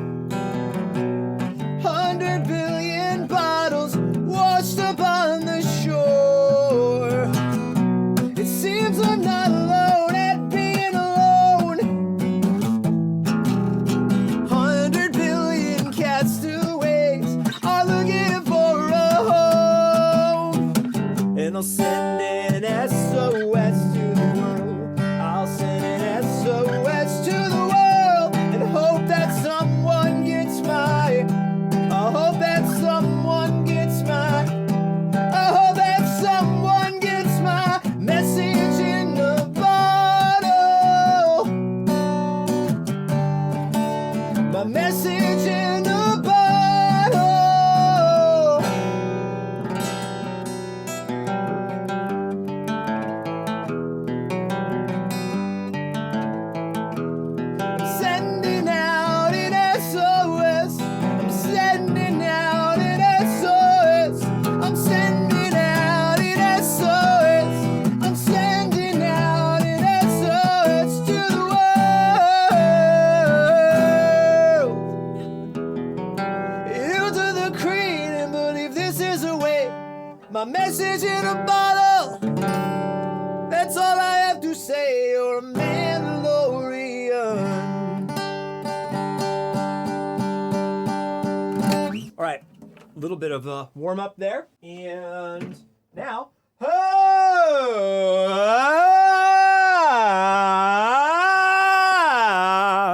100 billion bottles washed up on the shore. It seems I'm not alone at being alone. 100 billion castaways are looking for a home. And I'll send an SOS to the world. I'll send an SOS to the world and hope that someone gets my. I hope that someone gets my. I hope that someone gets my message in a bottle. My message in a bottle. I'm sending out an SOS. I'm sending out an SOS. I'm sending out an SOS. I'm sending out an SOS to the world. You to the creed and believe this is a way. My message in a bottle. That's all I have to say. You're a Mandalorian. All right, a little bit of a warm up there, and now,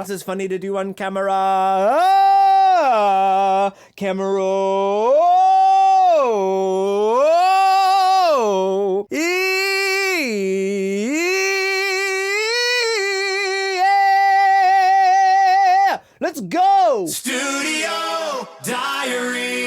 this is funny to do on camera. Camera. Yeah! Let's go! Studio Diary!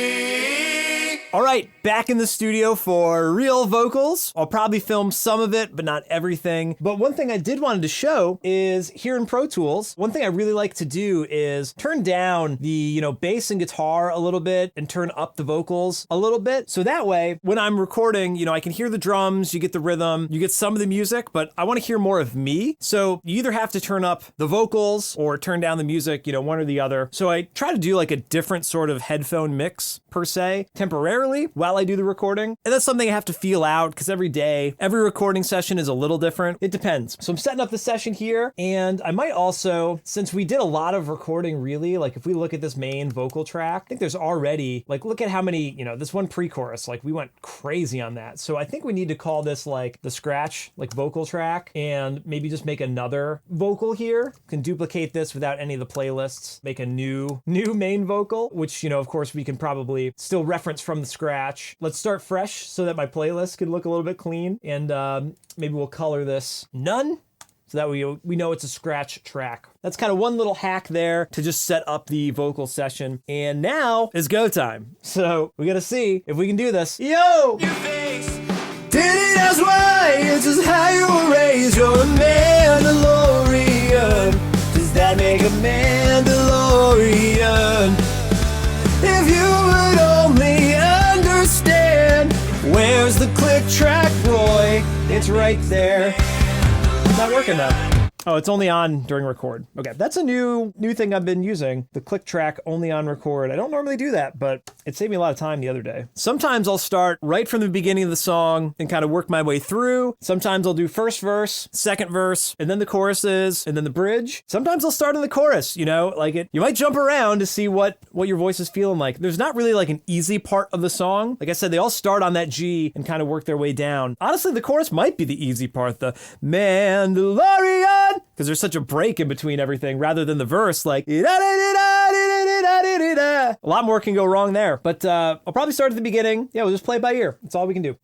All right, back in the studio for real vocals. I'll probably film some of it, but not everything. But one thing I did wanted to show is here in Pro Tools, one thing I really like to do is turn down the, bass and guitar a little bit and turn up the vocals a little bit. So that way, when I'm recording, I can hear the drums, you get the rhythm, you get some of the music, but I want to hear more of me. So you either have to turn up the vocals or turn down the music, one or the other. So I try to do like a different sort of headphone mix per se, temporarily. quickly while I do the recording. And that's something I have to feel out because every day, every recording session is a little different. It depends. So I'm setting up the session here, and I might also, since we did a lot of recording really, like if we look at this main vocal track, I think there's already, like look at how many, this one pre-chorus, like we went crazy on that. So I think we need to call this like the scratch, like vocal track, and maybe just make another vocal here. Can duplicate this without any of the playlists, make a new main vocal, which, of course we can probably still reference from the scratch. Let's start fresh so that my playlist can look a little bit clean, and maybe we'll color this none, so that we know it's a scratch track. That's kind of one little hack there to just set up the vocal session. And now is go time. So we gotta see if we can do this. Yo! Your face. Did it as why? It's just how you were raised. You're a Mandalorian. Does that make a Mandalorian? If you would only understand. Where's the click track, Roy? It's right there. It's not working though. Oh, it's only on during record. Okay, that's a new thing I've been using. The click track only on record. I don't normally do that, but it saved me a lot of time the other day. Sometimes I'll start right from the beginning of the song and kind of work my way through. Sometimes I'll do first verse, second verse, and then the choruses, and then the bridge. Sometimes I'll start in the chorus, you might jump around to see what your voice is feeling like. There's not really like an easy part of the song. Like I said, they all start on that G and kind of work their way down. Honestly, the chorus might be the easy part, the Mandalorian, because there's such a break in between everything rather than the verse, like a lot more can go wrong there. But I'll probably start at the beginning. Yeah, we'll just play it by ear. That's all we can do. You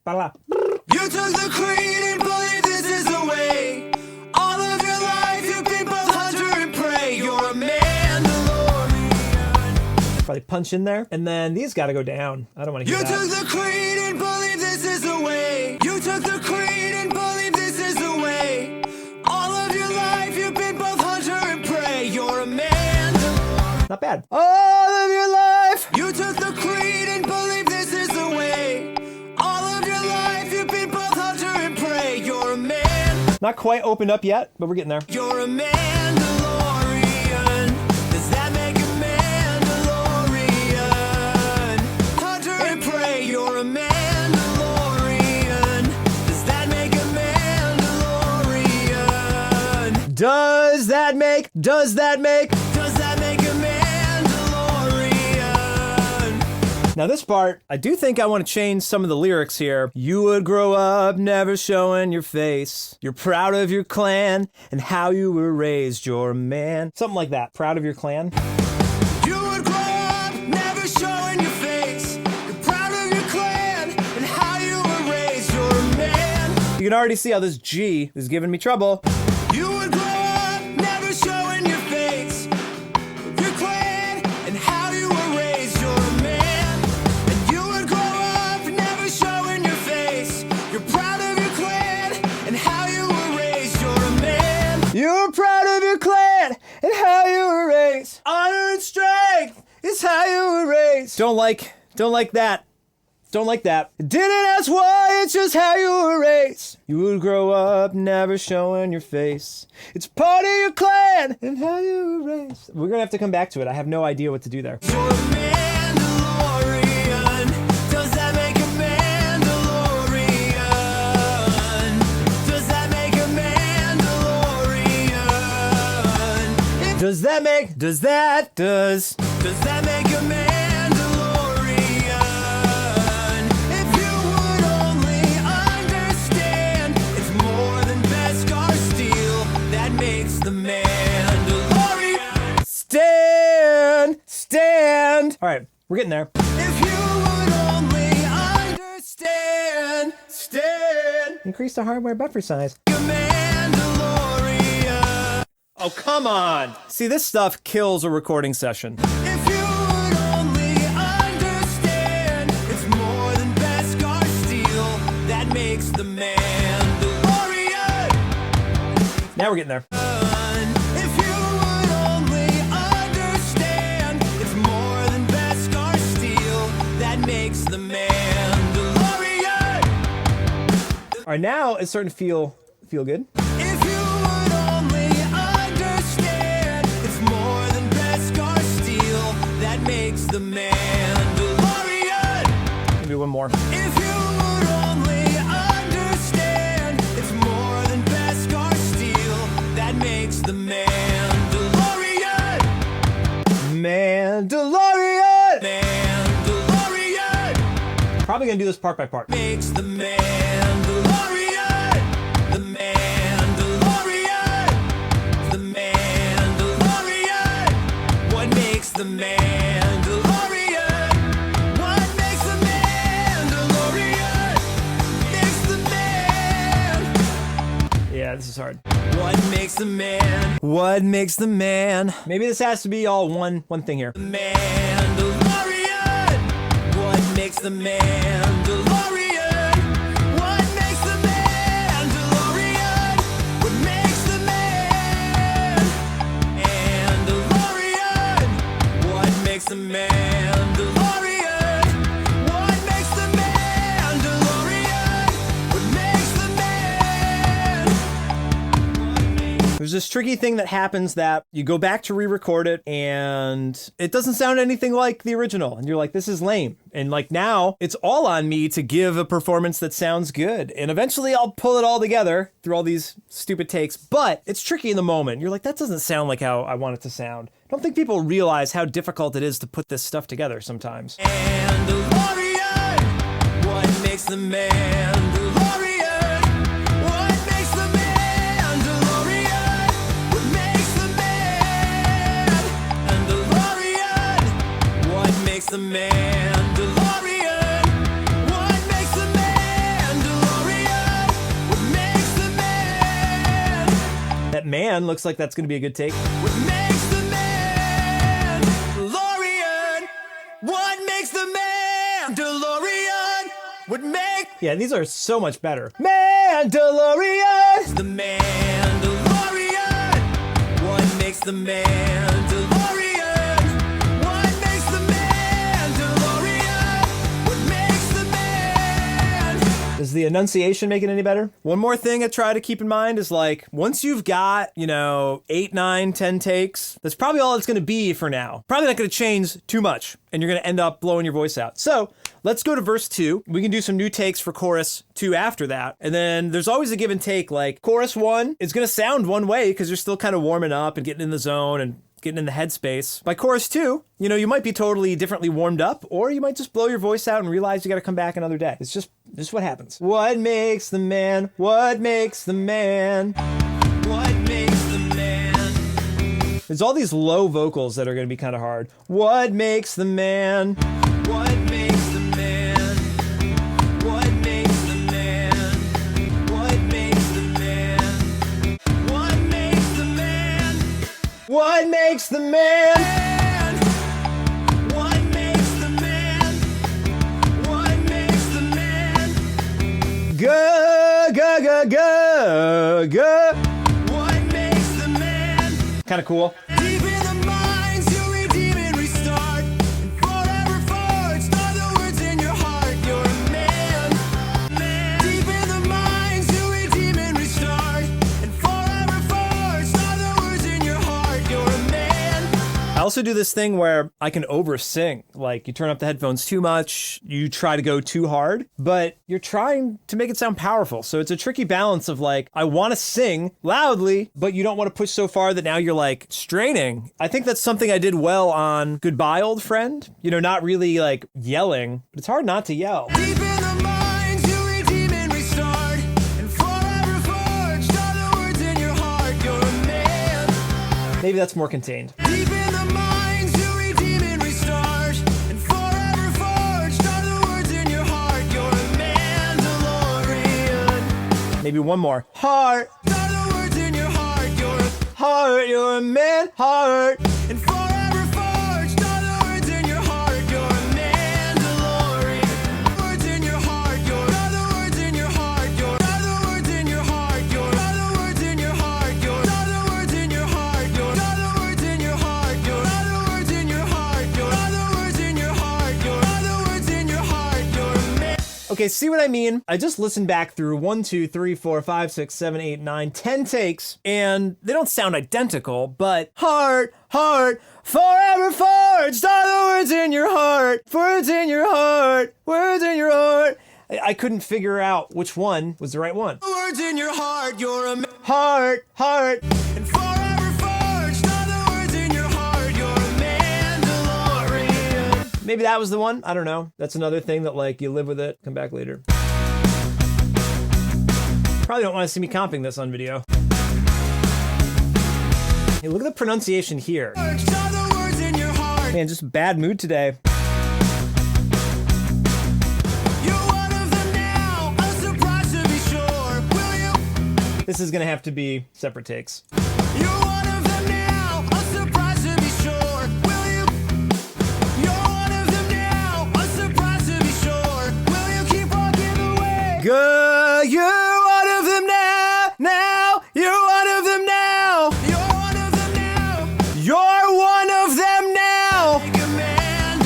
took the creed and believe this is the way. All of your life you've been both hunter and prey. You're a Mandalorian. Probably punch in there. And then these gotta go down. I don't want to hear You that. took the creed and believe this is the way. You took the creed and believe this is the way. All of your life you've been both hunter and prey. You're a Mandalorian. Not bad. All of your life. You took the creed and believe this is the way. All of your life you've been both hunter and prey. You're a man. Not quite opened up yet, but we're getting there. You're a Mandalorian. Does that make a Mandalorian? Hunter and prey. You're a Mandalorian. Does that make a Mandalorian? Does that make Does that make a Mandalorian? Now this part, I do think I want to change some of the lyrics here. You would grow up never showing your face. You're proud of your clan and how you were raised. You're a man. Something like that. Proud of your clan. You would grow up never showing your face. You're proud of your clan and how you were raised. You're a man. You can already see how this G is giving me trouble. You would grow up never showing your face. Your clan and how you were raised. You're a man. And you would grow up never showing your face. You're proud of your clan and how you were raised. You're a man. You're proud of your clan and how you were raised. Honor and strength is how you were raised. Don't like that. Don't like that. Didn't ask why, it's just how you were raised. You would grow up never showing your face. It's part of your clan and how you were raised. We're gonna have to come back to it. I have no idea what to do there. You're a Mandalorian. Does that make a Mandalorian? Does that make a Mandalorian? Does that make Does that make a Mandalorian? If you would only understand, it's more than Beskar steel that makes the Mandalorian. stand? All right, we're getting there. If you would only understand, stand. Increase the hardware buffer size. A Mandalorian. Oh, come on. See, this stuff kills a recording session. If you would only understand, it's more than Beskar steel that makes the Mandalorian. Now we're getting there. If you would only understand, it's more than Beskar steel that makes the Mandalorian. All right, now it's starting to feel good. If you would only understand, it's more than Beskar steel that makes the Mandalorian. If you would only understand, it's more than Beskar steel that makes the Mandalorian. Mandalorian. Mandalorian. Probably gonna do this part by part. Makes the Mandalorian. The Mandalorian. The Mandalorian. What makes the Mandalorian? What makes the Mandalorian? Makes the man. Yeah, this is hard. What makes the man? What makes the man? Maybe this has to be all one thing here. The Mandalorian. What makes the Mandalorian? What makes the Mandalorian? What makes the Mandalorian? What makes the Mandalorian? What makes the Mandalorian? What makes the man? There's this tricky thing that happens that you go back to re-record it and it doesn't sound anything like the original. And you're like, this is lame. And like now it's all on me to give a performance that sounds good. And eventually I'll pull it all together through all these stupid takes, but it's tricky in the moment. You're like, that doesn't sound like how I want it to sound. I don't think people realize how difficult it is to put this stuff together sometimes. Mandalorian. What makes the Mandalorian? What makes the Mandalorian? What makes the Mandalorian? What makes the Mandalorian? What makes the Mandalorian? What makes the man? That man looks like that's going to be a good take. What makes the Mandalorian? What makes the Mandalorian? What makes Yeah, these are so much better. Mandalorian! the Mandalorian? What makes the Mandalorian? What makes the Mandalorian? What makes the man? Does the enunciation make it any better? One more thing I try to keep in mind is like, once you've got, 8, 9, 10 takes, that's probably all it's gonna be for now. Probably not gonna change too much, and you're gonna end up blowing your voice out. So let's go to verse 2. We can do some new takes for chorus 2 after that. And then there's always a give and take, like chorus 1 is gonna sound one way because you're still kind of warming up and getting in the zone and getting in the headspace. By chorus 2, you might be totally differently warmed up, or you might just blow your voice out and realize you gotta come back another day. This is what happens. What makes the man? What makes the man? What makes the man? There's all these low vocals that are gonna be kind of hard. What makes the man? What makes the man? What makes the man? What makes the man? What makes the man? What makes the man? What makes the man? What makes the man? Go, go, go, go, go. What makes the man? Kind of cool. Deep in the mines, you redeem and restart, and forever forged are the words in your heart. You're a man. Deep in the mines, you redeem and restart, and forever forged are the words in your heart. You're a man. I also do this thing where I can over sing. Like you turn up the headphones too much, you try to go too hard, but you're trying to make it sound powerful. So it's a tricky balance of like, I want to sing loudly, but you don't want to push so far that now you're like straining. I think that's something I did well on Goodbye Old Friend. Not really like yelling, but it's hard not to yell. Deep in the mines, you redeem and restart, and forever forged are the words in your heart. You're a man. Maybe that's more contained. Deep in the mines, you redeem and restart, and forever forged are the words in your heart. You're a Mandalorian. Maybe one more. Heart, Are the words in your heart. you're a man, heart. And forever forged are the words in your heart. You're a Mandalorian. Words in your heart. You're the words in your heart. You're the words in your heart. You're the words in your heart. You're the words in your heart. You're the words in your heart. You're the words in your heart. You're the words in your heart. You're the words in your heart. You're a man. Okay, see what I mean? I just listened back through 1, 2, 3, 4, 5, 6, 7, 8, 9, 10 takes, and they don't sound identical, but heart, Forever forged are the words in your heart. Words in your heart. Words in your heart. I couldn't figure out which one was the right one. Words in your heart, you're a Heart, heart. and forever forged are the words in your heart, you're a Mandalorian. Maybe that was the one. I don't know. That's another thing that, like, you live with it, come back later. Probably don't want to see me comping this on video. Hey, look at the pronunciation here. Forged are the words in your heart. Man, just bad mood today. You're one of them now, a surprise to be sure. Will you? This is gonna have to be separate takes. You're one of them now, a surprise to be sure. Will you? You're one of them now, a surprise to be sure. Will you keep walking the way? Good, you're one of them now. Now, you're one of them now. You're one of them now. You're one of them now. Like a Mandalorian.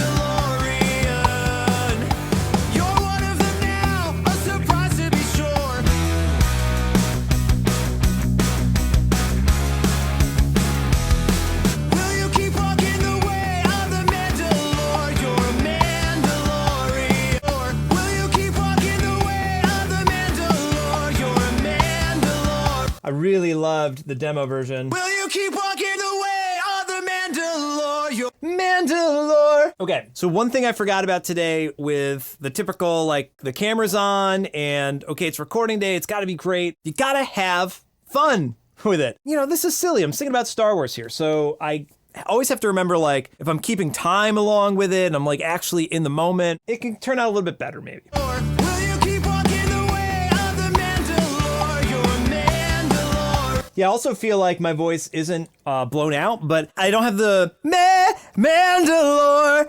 You're one of them now, a surprise to be sure. Will you keep walking the way of the Mandalore? You're a Mandalorian. Will you keep walking the way of the Mandalore? You're a Mandalore. I really loved the demo version. Will you keep walking the way of the Mandalore? You're Mandalore. Okay, so one thing I forgot about today with the typical, like, the camera's on and, okay, it's recording day, it's gotta be great. You gotta have fun with it. You know, this is silly. I'm thinking about Star Wars here, so I always have to remember, like, if I'm keeping time along with it and I'm, like, actually in the moment, it can turn out a little bit better, maybe. Will you keep walking the way of the Mandalore? You're a Mandalore. Yeah, I also feel like my voice isn't blown out, but I don't have the Mandalore,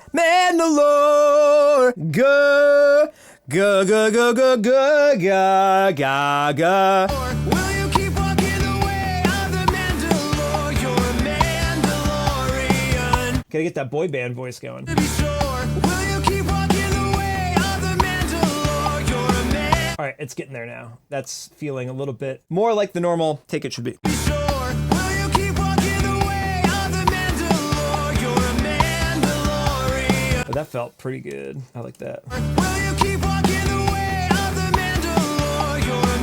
go, go, go, go, go, go, ga, ga, ga. Will you keep walking the way of the Mandalore? You're a Mandalorian. Gotta get that boy band voice going. To be sure. Will you keep walking the way of the Mandalore? You're a man. All right, it's getting there now. That's feeling a little bit more like the normal take it should be. Sure. Will you keep walking the way of the Mandalore? You're a Mandalorian. But that felt pretty good. I like that. Will you keep walking the way of the Mandalore? You're a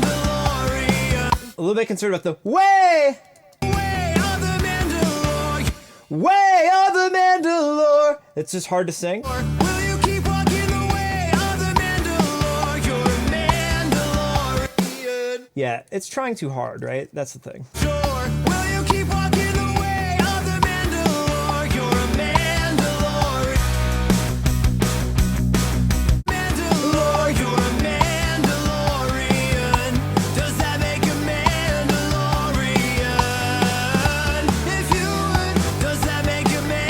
Mandalorian. A little bit concerned about the way Way of the Mandalore. of the Mandalore. It's just hard to sing. Will you keep walking the way of the Mandalore? You're a Mandalorian. Yeah, it's trying too hard, right? That's the thing. Sure. Will you keep walking the way of the Mandalore? You're a Mandalorian. Mandalore, you're a Mandalorian. Does that make a Mandalorian? If you would, does that make a Mandalorian?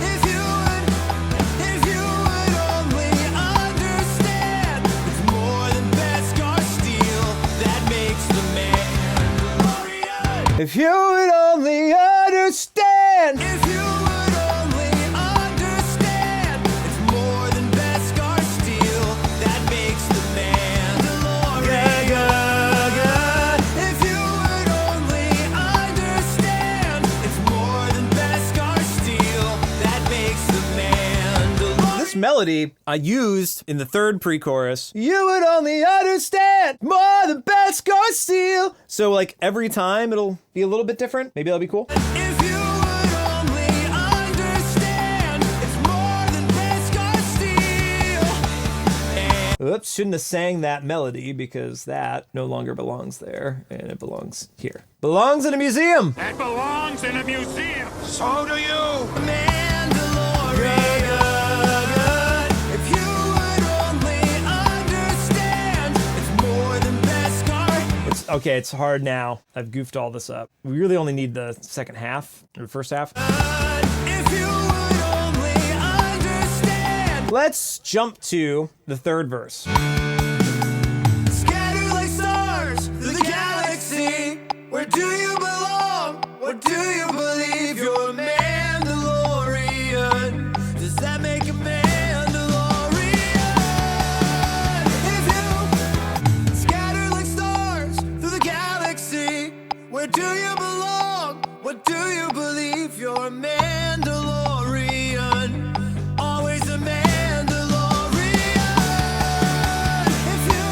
If you would only understand, it's more than Beskar steel that makes the Mandalorian. If you would only understand. If you would only understand, it's more than Beskar steel that makes the Mandalorian. If you would only understand, it's more than Beskar steel that makes the Mandalorian. This melody I used in the third pre-chorus. You would only understand more than Beskar steel. So, like, every time it'll be a little bit different. Maybe that'll be cool. If you would only understand, it's more than Beskar steel. Oops, shouldn't have sang that melody because that no longer belongs there and it belongs here. Belongs in a museum. That belongs in a museum. So do you. Mandalorian. If you would only understand, it's more than Beskar. Okay, it's hard now. I've goofed all this up. We really only need the second half or first half. If you would only understand. Let's jump to the third verse. Scattered like stars through the galaxy. Where do you belong? What do you believe? You're a Mandalorian. Does that make a Mandalorian? If you scatter like stars through the galaxy, where do you belong? you're a Mandalorian. Always a Mandalorian. If you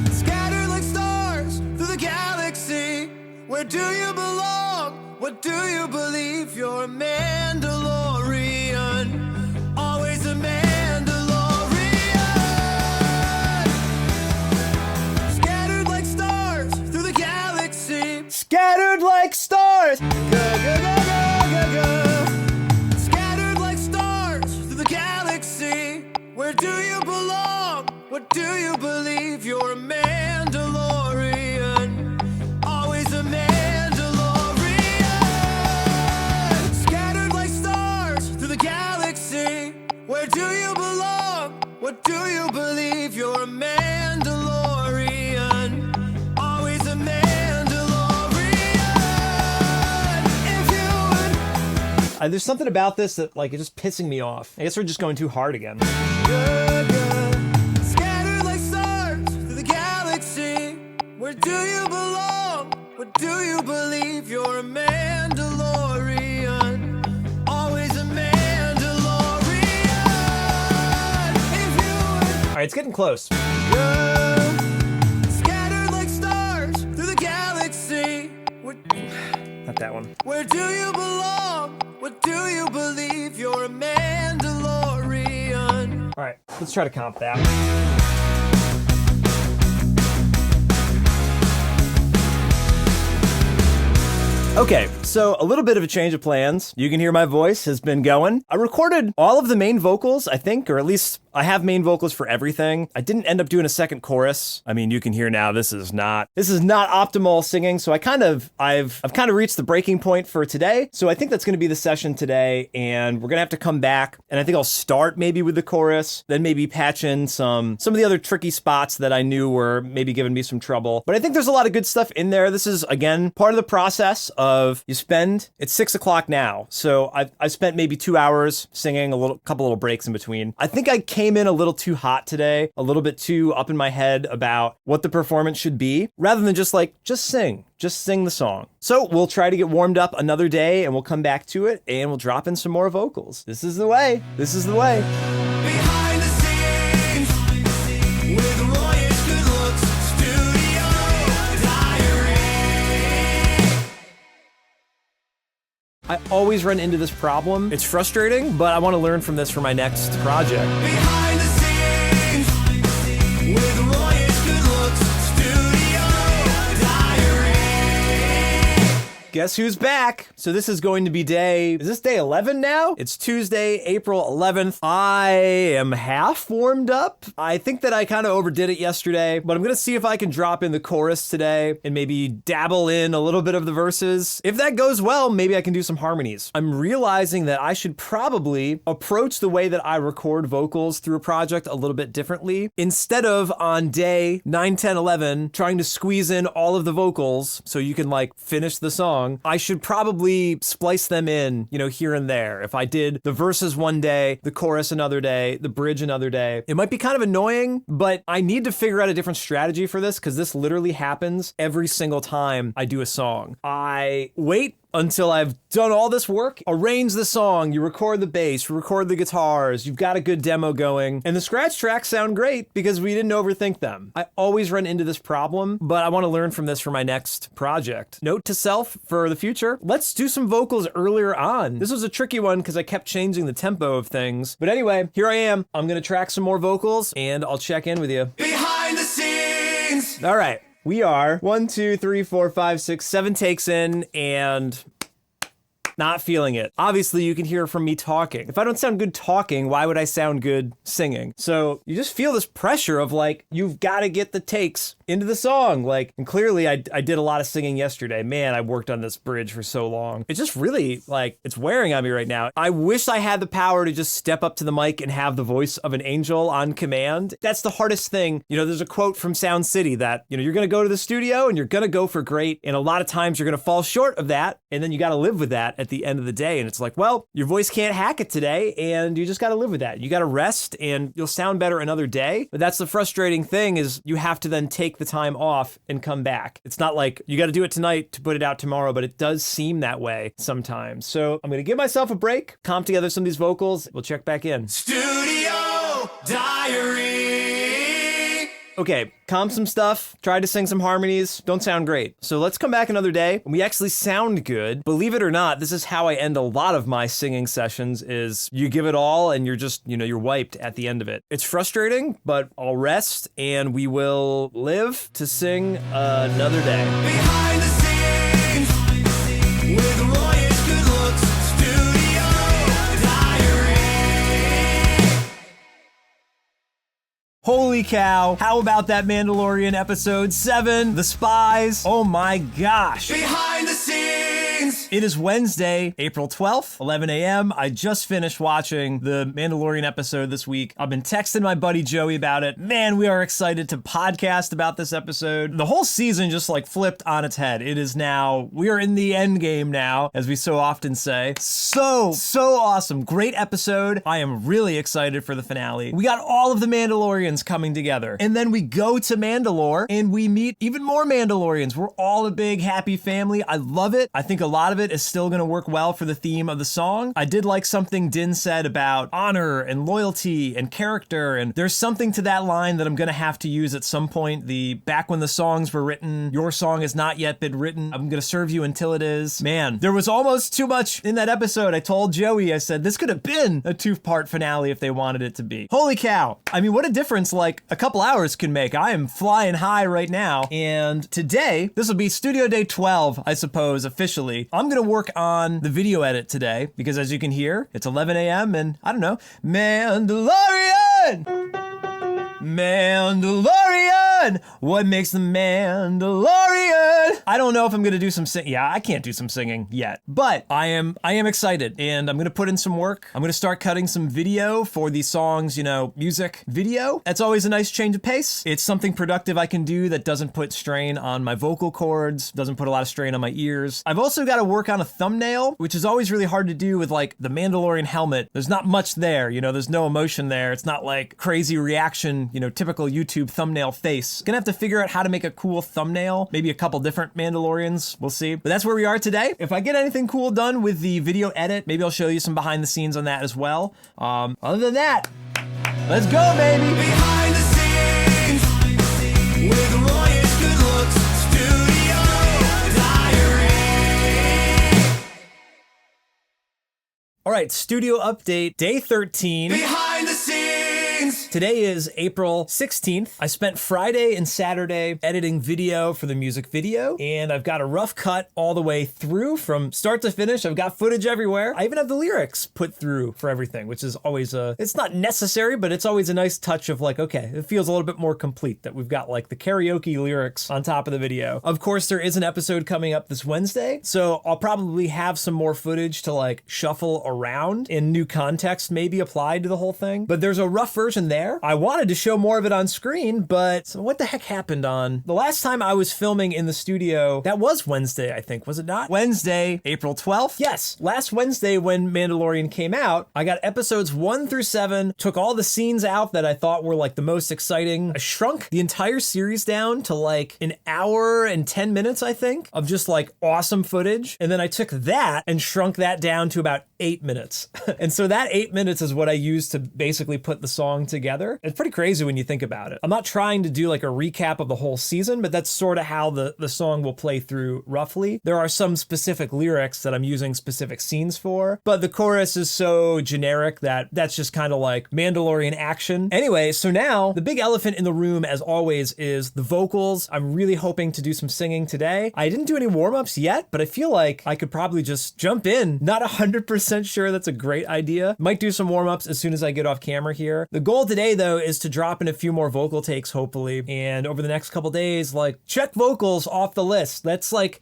would scatter like stars through the galaxy, where do you belong? What do you believe? You're a Mandalorian. Always a Mandalorian. Scattered like stars through the galaxy. Scattered like stars. Scattered like stars through the galaxy. Where do you belong? What do you believe? You're a Mandalorian. Always a Mandalorian. Scattered like stars through the galaxy. Where do you belong? What do you believe? You're a Mandalorian. Always a Mandalorian. If you would There's something about this that like it's just pissing me off. I guess we're just going too hard again. scattered like stars through the galaxy. Where do you belong? What do you believe? You're a Mandalorian. Always a Mandalorian. If you All right, it's getting close. were scattered like stars through the galaxy. Not that one. Where do you belong? What do you believe? You're a Mandalorian. All right, let's try to comp that. Okay, so a little bit of a change of plans. You can hear my voice has been going. I recorded all of the main vocals, I think, or at least I have main vocals for everything. I didn't end up doing a second chorus. I mean, you can hear now this is not optimal singing, so I've kind of reached the breaking point for today. So I think that's going to be the session today, and we're going to have to come back, and I think I'll start maybe with the chorus, then maybe patch in some of the other tricky spots that I knew were maybe giving me some trouble. But I think there's a lot of good stuff in there. This is, again, part of the process of it's 6 o'clock now. So I spent maybe 2 hours singing, couple little breaks in between. I think I came in a little too hot today, a little bit too up in my head about what the performance should be, rather than just sing the song. So we'll try to get warmed up another day and we'll come back to it and we'll drop in some more vocals. This is the way. Behind the scenes with Royish good looks studio diary. I always run into this problem. It's frustrating, but I want to learn from this for my next project. Behind the scenes with Royish good looks studio diary. Guess who's back? So this is going to be day 11 now? It's Tuesday, April 11th. I am half warmed up. I think that I kind of overdid it yesterday, but I'm going to see if I can drop in the chorus today and maybe dabble in a little bit of the verses. If that goes well, maybe I can do some harmonies. I'm realizing that I should probably approach the way that I record vocals through a project a little bit differently. Instead of on day 9, 10, 11, trying to squeeze in all of the vocals so you can finish the song, I should probably splice them in, here and there. If I did the verses one day, the chorus another day, the bridge another day, it might be kind of annoying, but I need to figure out a different strategy for this because this literally happens every single time I do a song. I wait until I've done all this work, arrange the song, you record the bass, you record the guitars, you've got a good demo going, and the scratch tracks sound great because we didn't overthink them. I always run into this problem, but I want to learn from this for my next project. Note to self for the future, let's do some vocals earlier on. This was a tricky one because I kept changing the tempo of things. But anyway, here I am. I'm going to track some more vocals and I'll check in with you. Behind the scenes. All right. We are 1, 2, 3, 4, 5, 6, 7 takes in and not feeling it. Obviously, you can hear from me talking. If I don't sound good talking, why would I sound good singing? So you just feel this pressure of you've got to get the takes into the song. And clearly I did a lot of singing yesterday. Man, I worked on this bridge for so long. It's just really it's wearing on me right now. I wish I had the power to just step up to the mic and have the voice of an angel on command. That's the hardest thing. There's a quote from Sound City that, you're going to go to the studio and you're going to go for great. And a lot of times you're going to fall short of that And then you got to live with that at the end of the day. And it's like, well, your voice can't hack it today, and you just got to live with that. You got to rest, and you'll sound better another day. But that's the frustrating thing, is you have to then take the time off and come back. It's not like you got to do it tonight to put it out tomorrow, but it does seem that way sometimes. So I'm going to give myself a break, comp together some of these vocals. We'll check back in. Studio Diary. Okay, comp some stuff, tried to sing some harmonies, don't sound great. So let's come back another day and we actually sound good. Believe it or not, this is how I end a lot of my singing sessions, is you give it all and you're just, you're wiped at the end of it. It's frustrating, but I'll rest and we will live to sing another day. Behind the scenes with Royish good looks. Studio Diary. Holy cow, how about that Mandalorian episode 7, The Spies? Oh my gosh. Behind the scenes. It is Wednesday, April 12th, 11 a.m. I just finished watching the Mandalorian episode this week. I've been texting my buddy Joey about it. Man, we are excited to podcast about this episode. The whole season just flipped on its head. It is now, we are in the end game now, as we so often say. So awesome. Great episode. I am really excited for the finale. We got all of the Mandalorians coming together. And then we go to Mandalore and we meet even more Mandalorians. We're all a big happy family. I love it. I think a lot of it is still going to work well for the theme of the song. I did like something Din said about honor and loyalty and character, and there's something to that line that I'm going to have to use at some point. The back when the songs were written, your song has not yet been written. I'm going to serve you until it is. Man, there was almost too much in that episode. I told Joey, I said, this could have been a 2-part finale if they wanted it to be. Holy cow. I mean, what a difference a couple hours can make. I am flying high right now. And today, this will be Studio Day 12, I suppose, officially. I'm going to work on the video edit today because, as you can hear, it's 11 a.m. and I don't know, Mandalorian! Mandalorian! What makes the Mandalorian? I don't know if I'm gonna do some singing. Yeah, I can't do some singing yet, but I am excited, and I'm gonna put in some work. I'm gonna start cutting some video for the songs, music video. That's always a nice change of pace. It's something productive I can do that doesn't put strain on my vocal cords, doesn't put a lot of strain on my ears. I've also got to work on a thumbnail, which is always really hard to do with the Mandalorian helmet. There's not much there, there's no emotion there. It's not crazy reaction, typical YouTube thumbnail face. Gonna have to figure out how to make a cool thumbnail, maybe a couple different Mandalorians, we'll see. But that's where we are today. If I get anything cool done with the video edit, maybe I'll show you some behind the scenes on that as well. Other than that, let's go, baby! Behind the scenes with Royish good looks. Studio Diary. All right, studio update, day 13. Behind the scenes. Today is April 16th. I spent Friday and Saturday editing video for the music video, and I've got a rough cut all the way through from start to finish. I've got footage everywhere. I even have the lyrics put through for everything, which is always it's not necessary, but it's always a nice touch of okay, it feels a little bit more complete that we've got the karaoke lyrics on top of the video. Of course, there is an episode coming up this Wednesday, so I'll probably have some more footage to shuffle around and new context maybe applied to the whole thing, but there's a rough version there. I wanted to show more of it on screen, but so what the heck happened on the last time I was filming in the studio? That was Wednesday, I think, was it not? Wednesday, April 12th? Yes, last Wednesday when Mandalorian came out, I got episodes 1 through 7, took all the scenes out that I thought were the most exciting. I shrunk the entire series down to an hour and 10 minutes, I think, of just awesome footage. And then I took that and shrunk that down to about 8 minutes. And so that 8 minutes is what I used to basically put the song together. It's pretty crazy when you think about it. I'm not trying to do a recap of the whole season, but that's sort of how the song will play through roughly. There are some specific lyrics that I'm using specific scenes for, but the chorus is so generic that that's just kind of Mandalorian action. Anyway, so now the big elephant in the room, as always, is the vocals. I'm really hoping to do some singing today. I didn't do any warm-ups yet, but I feel like I could probably just jump in. Not 100% sure that's a great idea. Might do some warm-ups as soon as I get off camera here. The goal today, though, is to drop in a few more vocal takes, hopefully. And over the next couple days, check vocals off the list. That's it.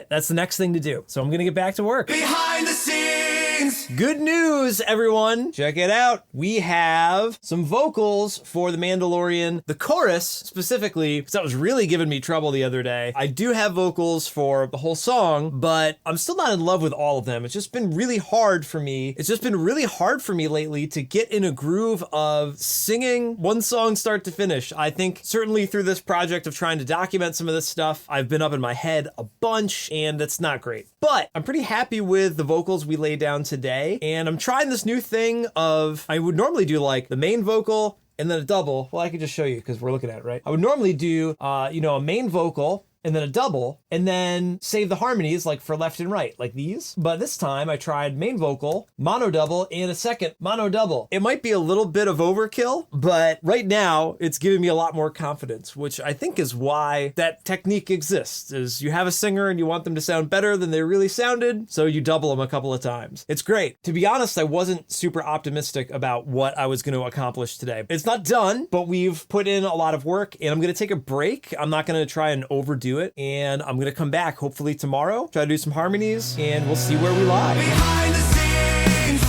That's the next thing to do. So I'm gonna get back to work. Behind the scenes. Good news, everyone. Check it out. We have some vocals for The Mandalorian. The chorus, specifically, because that was really giving me trouble the other day. I do have vocals for the whole song, but I'm still not in love with all of them. It's just been really hard for me. It's just been really hard for me lately to get in a groove of singing one song start to finish. I think certainly through this project of trying to document some of this stuff, I've been up in my head a bunch, and it's not great. But I'm pretty happy with the vocals we laid down today, and I'm trying this new thing of, I would normally do like the main vocal and then a double. Well, I can just show you because we're looking at it, right? I would normally do, a main vocal and then a double, and then save the harmonies like for left and right, like these. But this time I tried main vocal, mono double, and a second mono double. It might be a little bit of overkill, but right now it's giving me a lot more confidence, which I think is why that technique exists, is you have a singer and you want them to sound better than they really sounded, so you double them a couple of times. It's great. To be honest, I wasn't super optimistic about what I was going to accomplish today. It's not done, but we've put in a lot of work, and I'm going to take a break. I'm not going to try and overdo it, and I'm gonna come back hopefully tomorrow, try to do some harmonies, and we'll see where we lie. Behind the scenes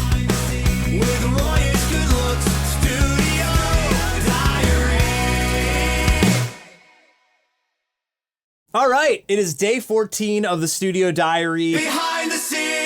with Royish good looks, studio diary. All right, it is day 14 of the Studio Diary. Behind the scenes.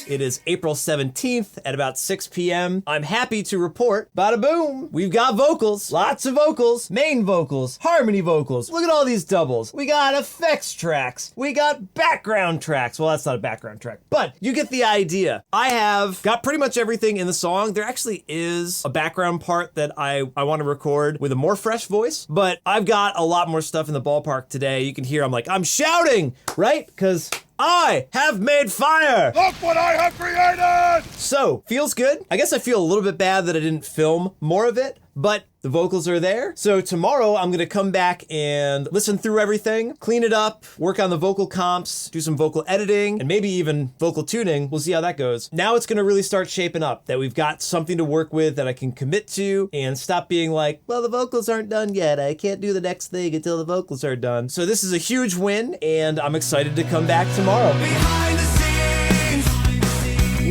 It is April 17th at about 6 p.m. I'm happy to report, bada boom, we've got vocals, lots of vocals, main vocals, harmony vocals. Look at all these doubles. We got effects tracks. We got background tracks. Well, that's not a background track, but you get the idea. I have got pretty much everything in the song. There actually is a background part that I want to record with a more fresh voice, but I've got a lot more stuff in the ballpark today. You can hear I'm shouting, right? Because I have made fire. Look what I have created! So, feels good. I guess I feel a little bit bad that I didn't film more of it, but the vocals are there. So tomorrow I'm gonna come back and listen through everything, clean it up, work on the vocal comps, do some vocal editing, and maybe even vocal tuning. We'll see how that goes. Now it's gonna really start shaping up, that we've got something to work with that I can commit to, and stop being like, well, the vocals aren't done yet. I can't do the next thing until the vocals are done. So this is a huge win, and I'm excited to come back tomorrow. Behind the scenes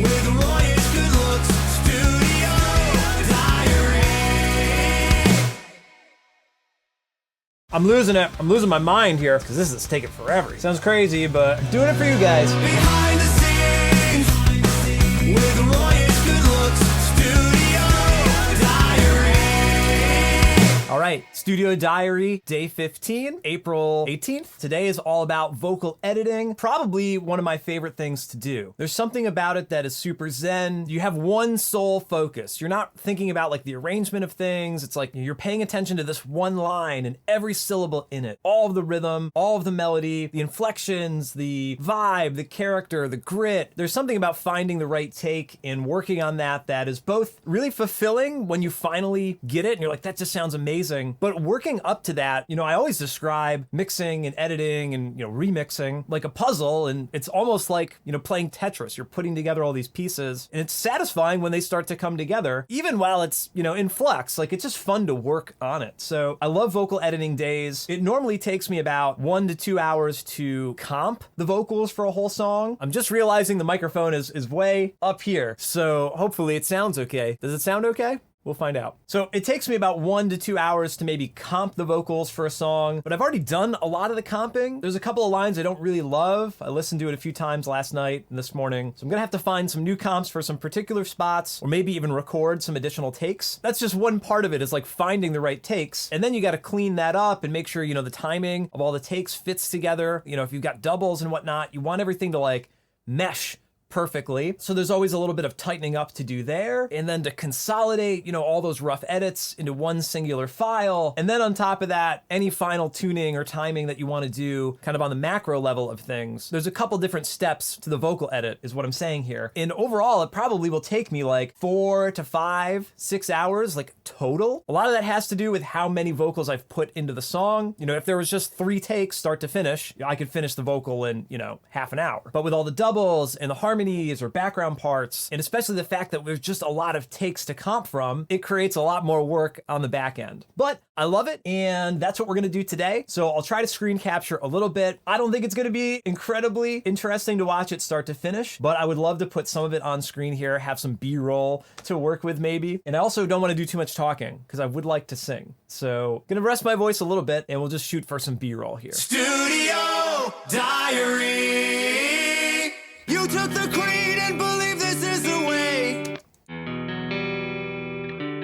with Royish good looks, studio diary. I'm losing it. I'm losing my mind here, because this is taking forever. Sounds crazy, but I'm doing it for you guys. Behind the scenes with Royish good looks, studio diary. All right, Studio Diary, day 15, April 18th. Today is all about vocal editing, probably one of my favorite things to do. There's something about it that is super zen. You have one sole focus. You're not thinking about like the arrangement of things. It's like you're paying attention to this one line and every syllable in it. All of the rhythm, all of the melody, the inflections, the vibe, the character, the grit. There's something about finding the right take and working on that is both really fulfilling when you finally get it and you're like, that just sounds amazing. But working up to that, I always describe mixing and editing and, remixing like a puzzle. And it's almost like, playing Tetris. You're putting together all these pieces, and it's satisfying when they start to come together, even while it's, in flux. Like, it's just fun to work on it. So I love vocal editing days. It normally takes me about 1 to 2 hours to comp the vocals for a whole song. I'm just realizing the microphone is way up here. So hopefully it sounds okay. Does it sound okay? We'll find out. So it takes me about 1 to 2 hours to maybe comp the vocals for a song, but I've already done a lot of the comping. There's a couple of lines I don't really love. I listened to it a few times last night and this morning, so I'm gonna have to find some new comps for some particular spots, or maybe even record some additional takes. That's just one part of it, is like finding the right takes, and then you gotta clean that up and make sure, the timing of all the takes fits together. If you've got doubles and whatnot, you want everything to like mesh perfectly. So there's always a little bit of tightening up to do there, and then to consolidate, all those rough edits into one singular file. And then on top of that, any final tuning or timing that you want to do kind of on the macro level of things. There's a couple different steps to the vocal edit is what I'm saying here. And overall, it probably will take me like 4 to 5, 6 hours, like total. A lot of that has to do with how many vocals I've put into the song. If there was just 3 takes start to finish, I could finish the vocal in, half an hour. But with all the doubles and the harmony harmonies or background parts, and especially the fact that there's just a lot of takes to comp from, it creates a lot more work on the back end. But I love it, and that's what we're gonna do today. So I'll try to screen capture a little bit. I don't think it's gonna be incredibly interesting to watch it start to finish, but I would love to put some of it on screen here, have some B-roll to work with maybe. And I also don't wanna do too much talking, because I would like to sing. So gonna rest my voice a little bit, and we'll just shoot for some B-roll here. Studio Diary. You took the creed and believe this is the way.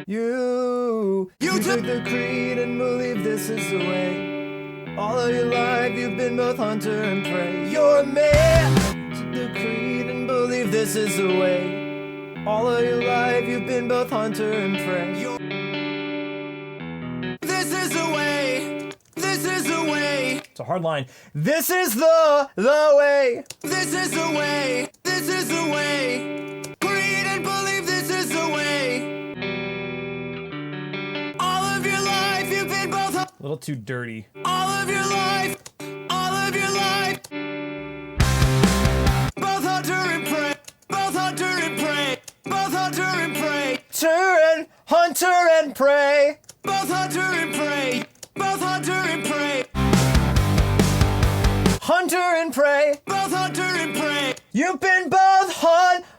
You took the creed and believe this is the way. All of your life you've been both hunter and prey. You're a man. You took the creed and believe this is the way. All of your life you've been both hunter and prey. This is the way. This is the way. It's a hard line. This is the way. This is the way. This is the way. Creed and believe this is the way. All of your life you've been both. A little too dirty. All of your life. All of your life. Both hunter and prey. Both hunter and prey. Both hunter and prey. Hunter and prey. Both hunter and prey. Both hunter and prey. Hunter and prey. Both hunter and prey. You've been both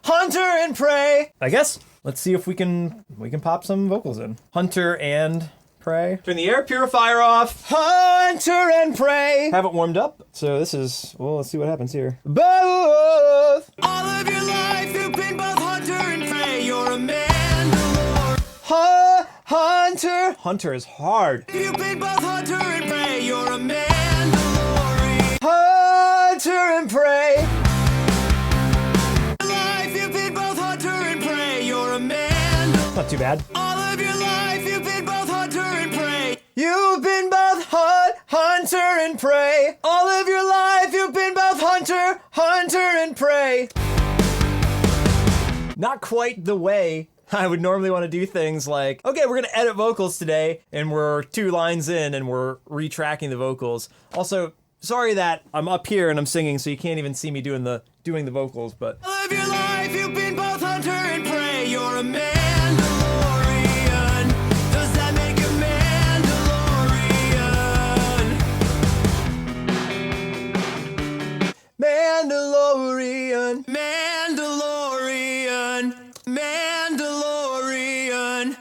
hunter and prey. I guess. Let's see if we can pop some vocals in. Hunter and prey. Turn the air purifier off. Hunter and prey. Haven't warmed up, so this is, well, let's see what happens here. Both. All of your life you've been both hunter and prey. You're a Mandalorian. Hunter. Hunter is hard. You've been both hunter and prey. You're a Mandalorian. Hunter and prey. Life you've been both hunter and prey. You're a Mandalorian. Not too bad. All of your life you've been both hunter and prey. You've been both hunter and prey. All of your life you've been both hunter and prey. Not quite the way I would normally want to do things like, okay, we're gonna edit vocals today, and we're 2 lines in and we're retracking the vocals. Also, sorry that I'm up here and I'm singing, so you can't even see me doing the vocals, but All of your life you've been both hunter and prey. You're a Mandalorian. Does that make a Mandalorian. Mandalorian. Mandalorian.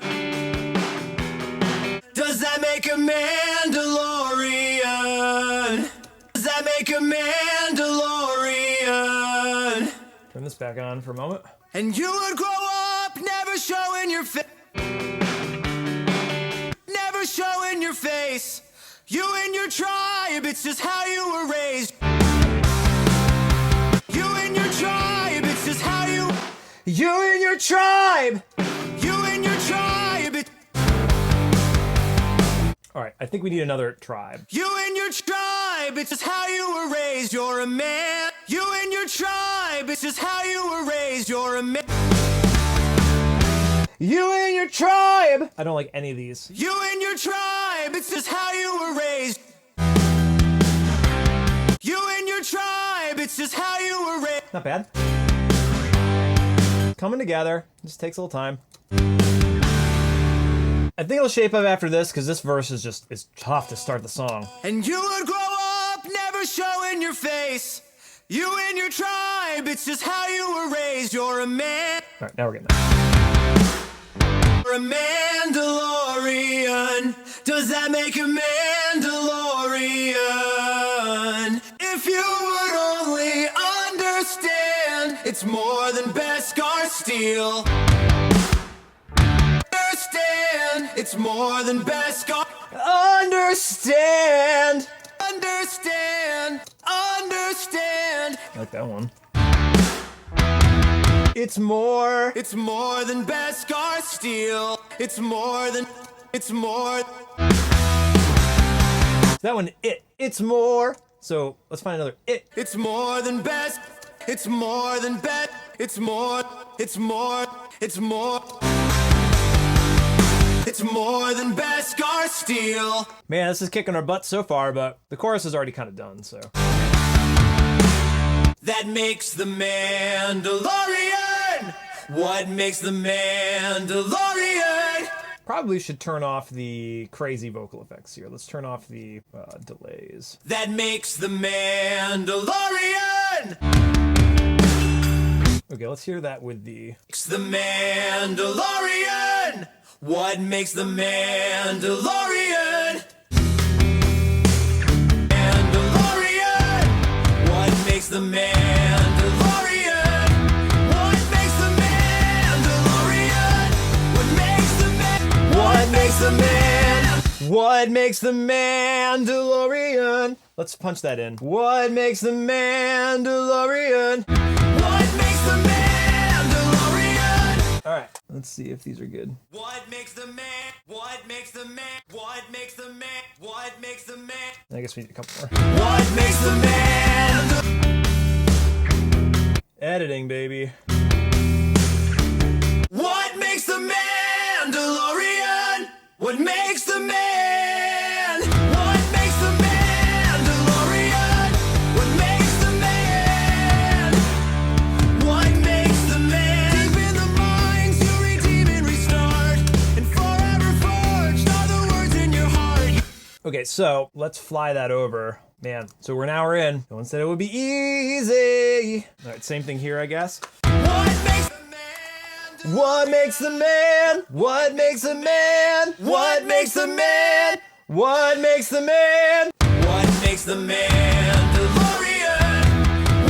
Does that make a Mandalorian? Does that make a Mandalorian? Turn this back on for a moment. And you would grow up never showing your face. Never showing your face. You and your tribe, it's just how you were raised. You and your tribe, it's just how you. You and your tribe. You and your tribe, All right, I think we need another tribe. you and your tribe, it's just how you were raised. You're a man. You and your tribe, it's just how you were raised. You're a man. You and your tribe. I don't like any of these. You and your tribe, it's just how you were raised. You and your tribe, it's just how you were raised. Not bad. Coming together. Just takes a little time. I think it'll shape up after this because this verse is tough to start the song. And you would grow up never showing your face. You and your tribe, it's just how you were raised. You're a man. All right, now we're getting there. You're a Mandalorian. Does that make a Mandalorian? If you would only understand, it's more than Beskar steel. Understand, it's more than Beskar. Understand. Understand, understand. I like that one. It's more. It's more than Beskar steel. It's more than. It's more. That one, it's more. So let's find another it. It's more than best. It's more than bet. It's more. It's more. It's more. It's more than Beskar steel. Man, this is kicking our butt so far, but the chorus is already kind of done, so. that makes the Mandalorian? What makes the Mandalorian? Probably should turn off the crazy vocal effects here. Let's turn off the delays. That makes the Mandalorian. Okay, let's hear that with the... It's the Mandalorian. What makes the Mandalorian? Mandalorian. What makes the Mandalorian? What makes the Mandalorian? What makes the What makes the man? What makes the Mandalorian? Let's punch that in. What makes the Mandalorian? What makes the Mandalorian? All right, let's see if these are good. What makes the man? What makes the man? What makes the man? What makes the man? I guess we need a couple more. What makes the man? Editing, baby. What makes the Mandalorian? What makes the man? What makes the Mandalorian? What makes the man? What makes the man? Deep in the minds you redeem and restart, and forever forged are the words in your heart. Okay, so let's fly that over. Man, so we're an hour in. No one said it would be easy. All right, same thing here, I guess. What makes the man? What makes the man? What makes the man? What makes the man? What makes the man? What makes the Mandalorian?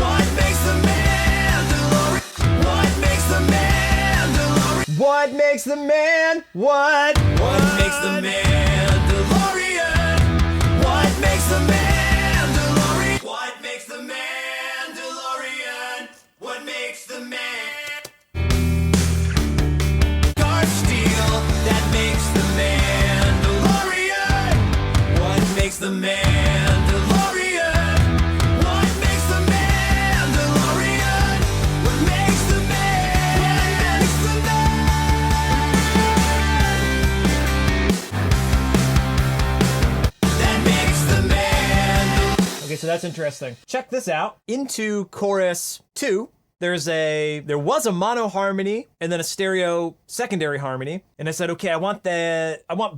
What makes the Mandalorian? What makes the Mandalorian? What makes the man? What? What makes the Mandalorian? What makes the Mandalorian? What makes the Mandalorian? What makes the man? Dark steel that makes the Mandalorian. What makes the Mandalorian? What makes the Mandalorian? What makes the man? What makes the that makes the man? Okay, so that's interesting. Check this out. Into chorus 2, there was a mono harmony and then a stereo secondary harmony. And I said, okay, I want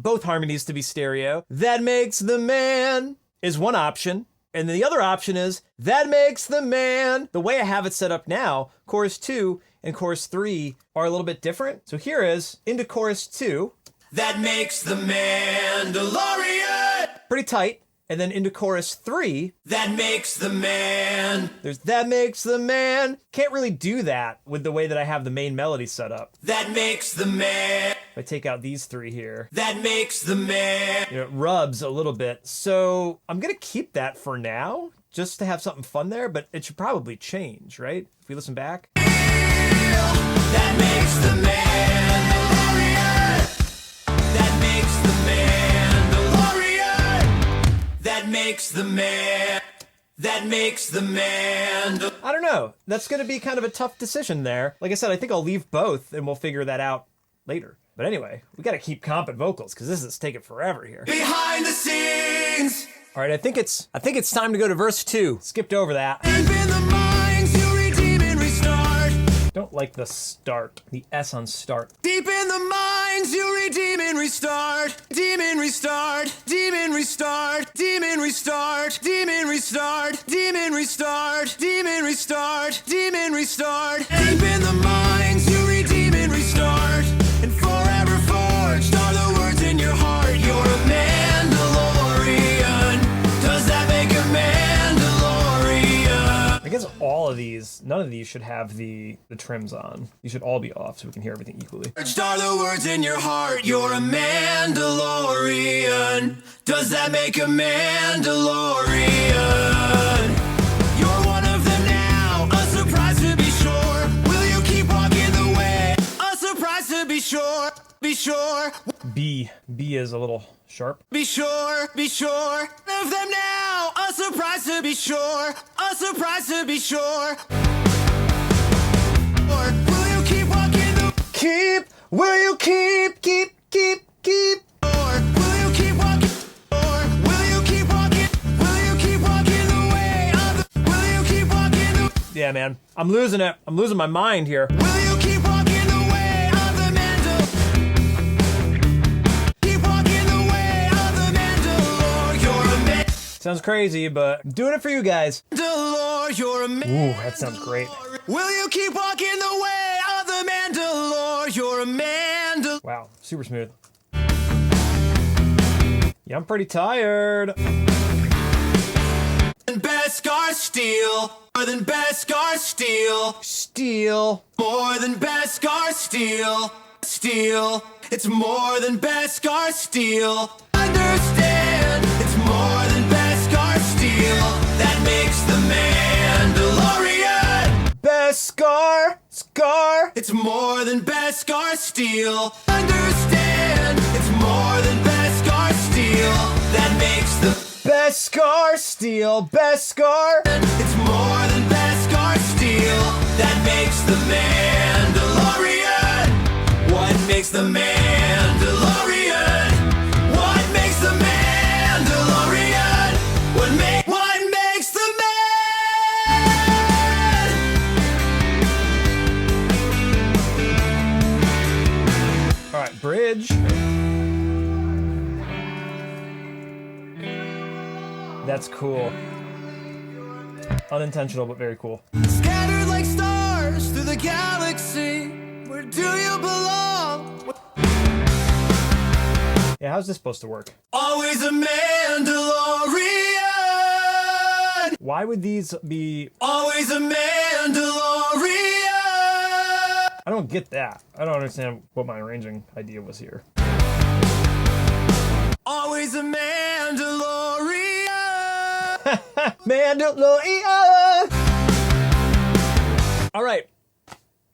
both harmonies to be stereo. That makes the man is one option. And then the other option is that makes the man. The way I have it set up now, chorus 2 and chorus 3 are a little bit different. So here is into chorus 2, That makes the Mandalorian. pretty tight. And then into chorus 3, That makes the man. there's that makes the man. Can't really do that with the way that I have the main melody set up. That makes the man. If I take out these 3 here, That makes the man. it rubs a little bit. So I'm gonna keep that for now, just to have something fun there, but it should probably change, right? If we listen back. That makes the Mandalorian. That makes the Mandalorian. That makes the man. That makes the man. I don't know. That's gonna be kind of a tough decision there. Like I said, I think I'll leave both and we'll figure that out later. But anyway, we gotta keep comping vocals because this is taking forever here. Behind the scenes. All right, I think it's time to go to verse 2. Skipped over that. Deep in the minds you redeem and restart. Don't like the start, the S on start. Deep in the minds you redeem and restart. Demon restart. Demon restart. Demon restart. Demon restart. Demon restart. Demon restart. Demon restart. Deep in the minds you redeem and restart. And forever forged are the words in your heart. You're a Mandalorian. Does that make a Mandalorian? I guess all of these, none of these should have the trims on. These should all be off so we can hear everything equally. Forged are the words in your heart. You're a Mandalorian. Does that make a Mandalorian? You're one of them now. A surprise to be sure. Will you keep walking the way? A surprise to be sure. Be sure. B is a little sharp. Be sure. Be sure. One of them now. A surprise to be sure. A surprise to be sure. Or will you keep walking the Will you keep? Or will you keep walking? Or will you keep walking? Will you keep walking the way of the? Will you keep walking the? yeah, man. I'm losing it. I'm losing my mind here. Will you keep walking the way of the Keep walking the way of the Mandalore. You're a Sounds crazy, but I'm doing it for you guys. Mandalore. You're a Ooh, that sounds great. Will you keep walking the way of the Mandalore? You're a Mandalore. Wow, super smooth. Yeah, I'm pretty tired. Beskar steel, more than Beskar steel. Steel. More than Beskar steel. Steel. It's more than Beskar steel. Understand, it's more than Beskar steel that makes the Mandalorian. Beskar. Scar. It's more than Beskar steel. Understand, it's more than Beskar steel that makes the Beskar steel. Beskar. It's more than Beskar steel that makes the Mandalorian. What makes the Mandalorian? What makes the Mandalorian? What makes the man? All right, bridge. That's cool. Unintentional, but very cool. Scattered like stars through the galaxy. Where do you belong? Yeah, how's this supposed to work? Always a Mandalorian. Why would these be... Always a Mandalorian. I don't get that. I don't understand what my arranging idea was here. Always a Mandalorian. Mandalorian! All right.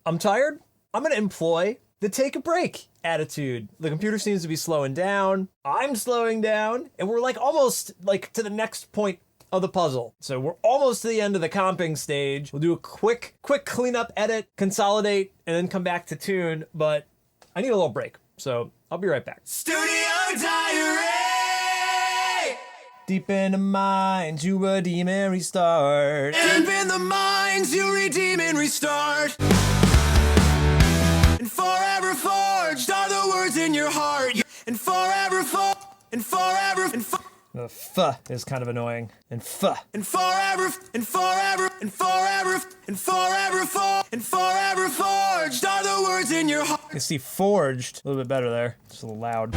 I'm tired. I'm going to employ the take a break attitude. The computer seems to be slowing down. I'm slowing down. And we're like almost like to the next point of the puzzle. So we're almost to the end of the comping stage. We'll do a quick cleanup, edit, consolidate, and then come back to tune. But I need a little break. So I'll be right back. Studio Diary. Deep in the mines, you redeem and restart. Deep in the mines, you redeem and restart. And forever forged are the words in your heart. And forever and forever and The f is kind of annoying. And f. and forever and forever and forever and forever and forever forged are the words in your heart. You see forged a little bit better there. Just a little loud.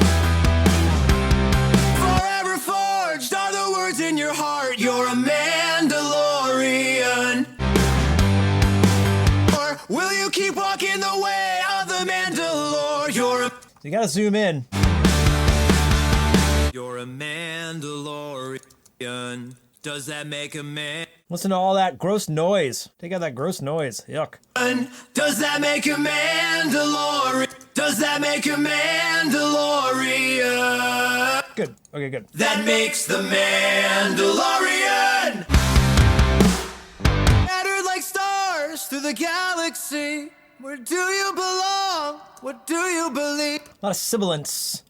Forever forged are the words in your heart. You're a Mandalorian. Or will you keep walking the way of the Mandalore? You gotta zoom in. You're a Mandalorian. Does that make a man? Listen to all that gross noise. Take out that gross noise. Yuck. Does that make a Mandalorian? Does that make a Mandalorian? Good. Okay, good. That makes the Mandalorian. Scattered like stars through the galaxy. Where do you belong? What do you believe? A lot of sibilance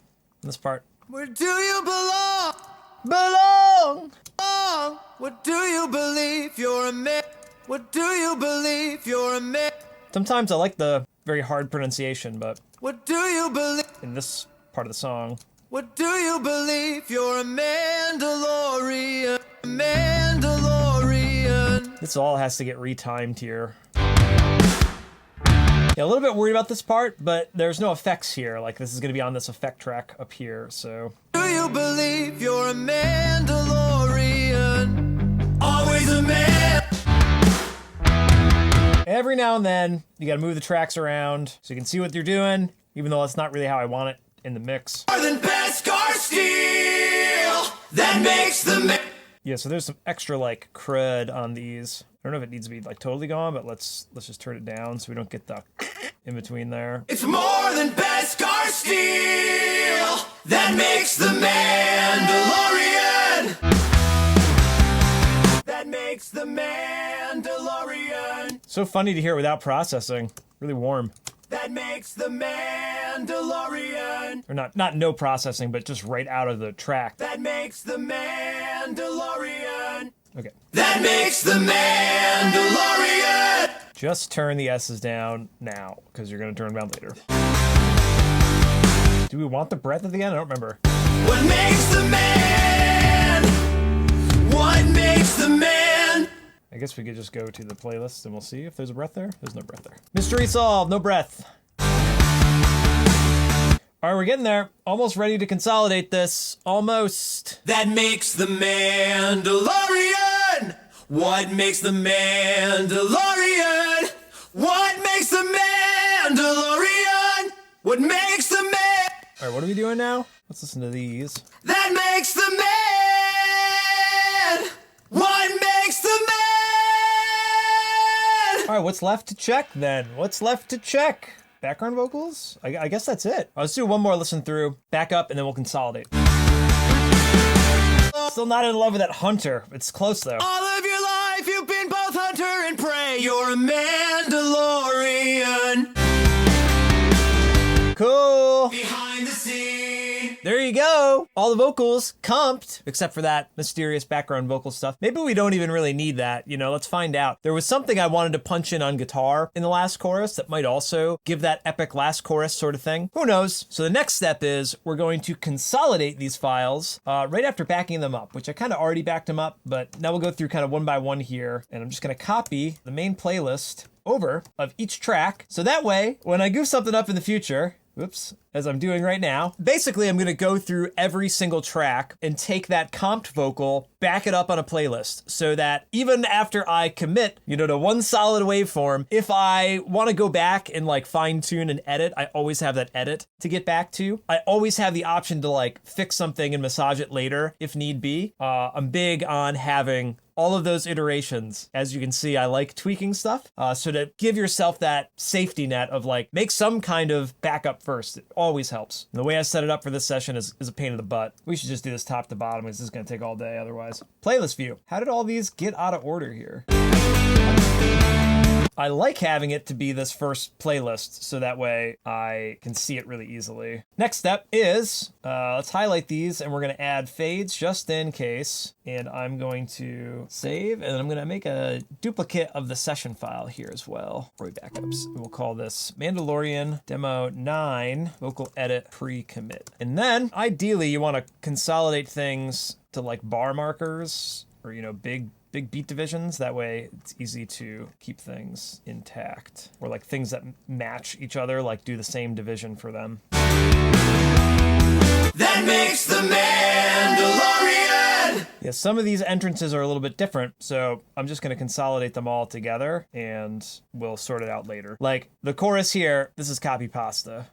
in this part. Where do you belong? Belong! What do you believe? You're a man. What do you believe? You're a man. Sometimes I like the very hard pronunciation, but What do you believe? in this part of the song, What do you believe? You're a Mandalorian. Mandalorian. this all has to get retimed here. Yeah, a little bit worried about this part, but there's no effects here. Like, this is going to be on this effect track up here, so... Do you believe you're a Mandalorian? Always a man. Every now and then, you gotta move the tracks around so you can see what you're doing, even though that's not really how I want it in the mix. More than Beskar steel. That makes the man. Yeah, so there's some extra, like, crud on these. I don't know if it needs to be, like, totally gone, but let's just turn it down so we don't get the in between there. It's more than Beskar steel. That makes the Mandalorian. That makes the Mandalorian. So funny to hear without processing. Really warm. That makes the Mandalorian. Or not no processing, but just right out of the track. That makes the Mandalorian. Okay. That makes the Mandalorian. Just turn the S's down now, because you're going to turn them down later. Do we want the breath at the end? I don't remember. What makes the man? What makes the man? I guess we could just go to the playlist and we'll see if there's a breath there. There's no breath there. Mystery solved, no breath. All right, we're getting there. Almost ready to consolidate this. Almost. That makes the Mandalorian. What makes the Mandalorian? What makes the Mandalorian? What makes the man? All right, what are we doing now? Let's listen to these. That makes the man. What makes the man? All right, what's left to check then? What's left to check? Background vocals? I guess that's it. Let's do one more listen through, back up, and then we'll consolidate. Still not in love with that Hunter. It's close though. All of your life you've been both hunter and prey. You're a Mandalorian. Cool. Behind the scene. There you go. All the vocals comped, except for that mysterious background vocal stuff. Maybe we don't even really need that. You know, let's find out. There was something I wanted to punch in on guitar in the last chorus that might also give that epic last chorus sort of thing. Who knows? So the next step is we're going to consolidate these files right after backing them up, which I kind of already backed them up, but now we'll go through kind of one by one here. And I'm just going to copy the main playlist over of each track. So that way, when I goof something up in the future, whoops, as I'm doing right now. Basically, I'm gonna go through every single track and take that comped vocal, back it up on a playlist so that even after I commit, you know, to one solid waveform, if I wanna go back and like fine tune and edit, I always have that edit to get back to. I always have the option to like fix something and massage it later if need be. I'm big on having all of those iterations. As you can see, I like tweaking stuff. So to give yourself that safety net of like, make some kind of backup first, it always helps. And the way I set it up for this session is a pain in the butt. We should just do this top to bottom because this is gonna take all day otherwise. Playlist view. How did all these get out of order here? I like having it to be this first playlist so that way I can see it really easily. Next step is, let's highlight these and we're gonna add fades just in case. And I'm going to save and I'm gonna make a duplicate of the session file here as well. Roy backups. We'll call this Mandalorian Demo 9 Vocal Edit Pre-Commit. And then ideally you wanna consolidate things to like bar markers or, you know, big beat divisions. That way it's easy to keep things intact, or like things that match each other, like do the same division for them. That makes the Mandalorian. Yeah, some of these entrances are a little bit different, so I'm just gonna consolidate them all together and we'll sort it out later. Like the chorus here, this is copy pasta.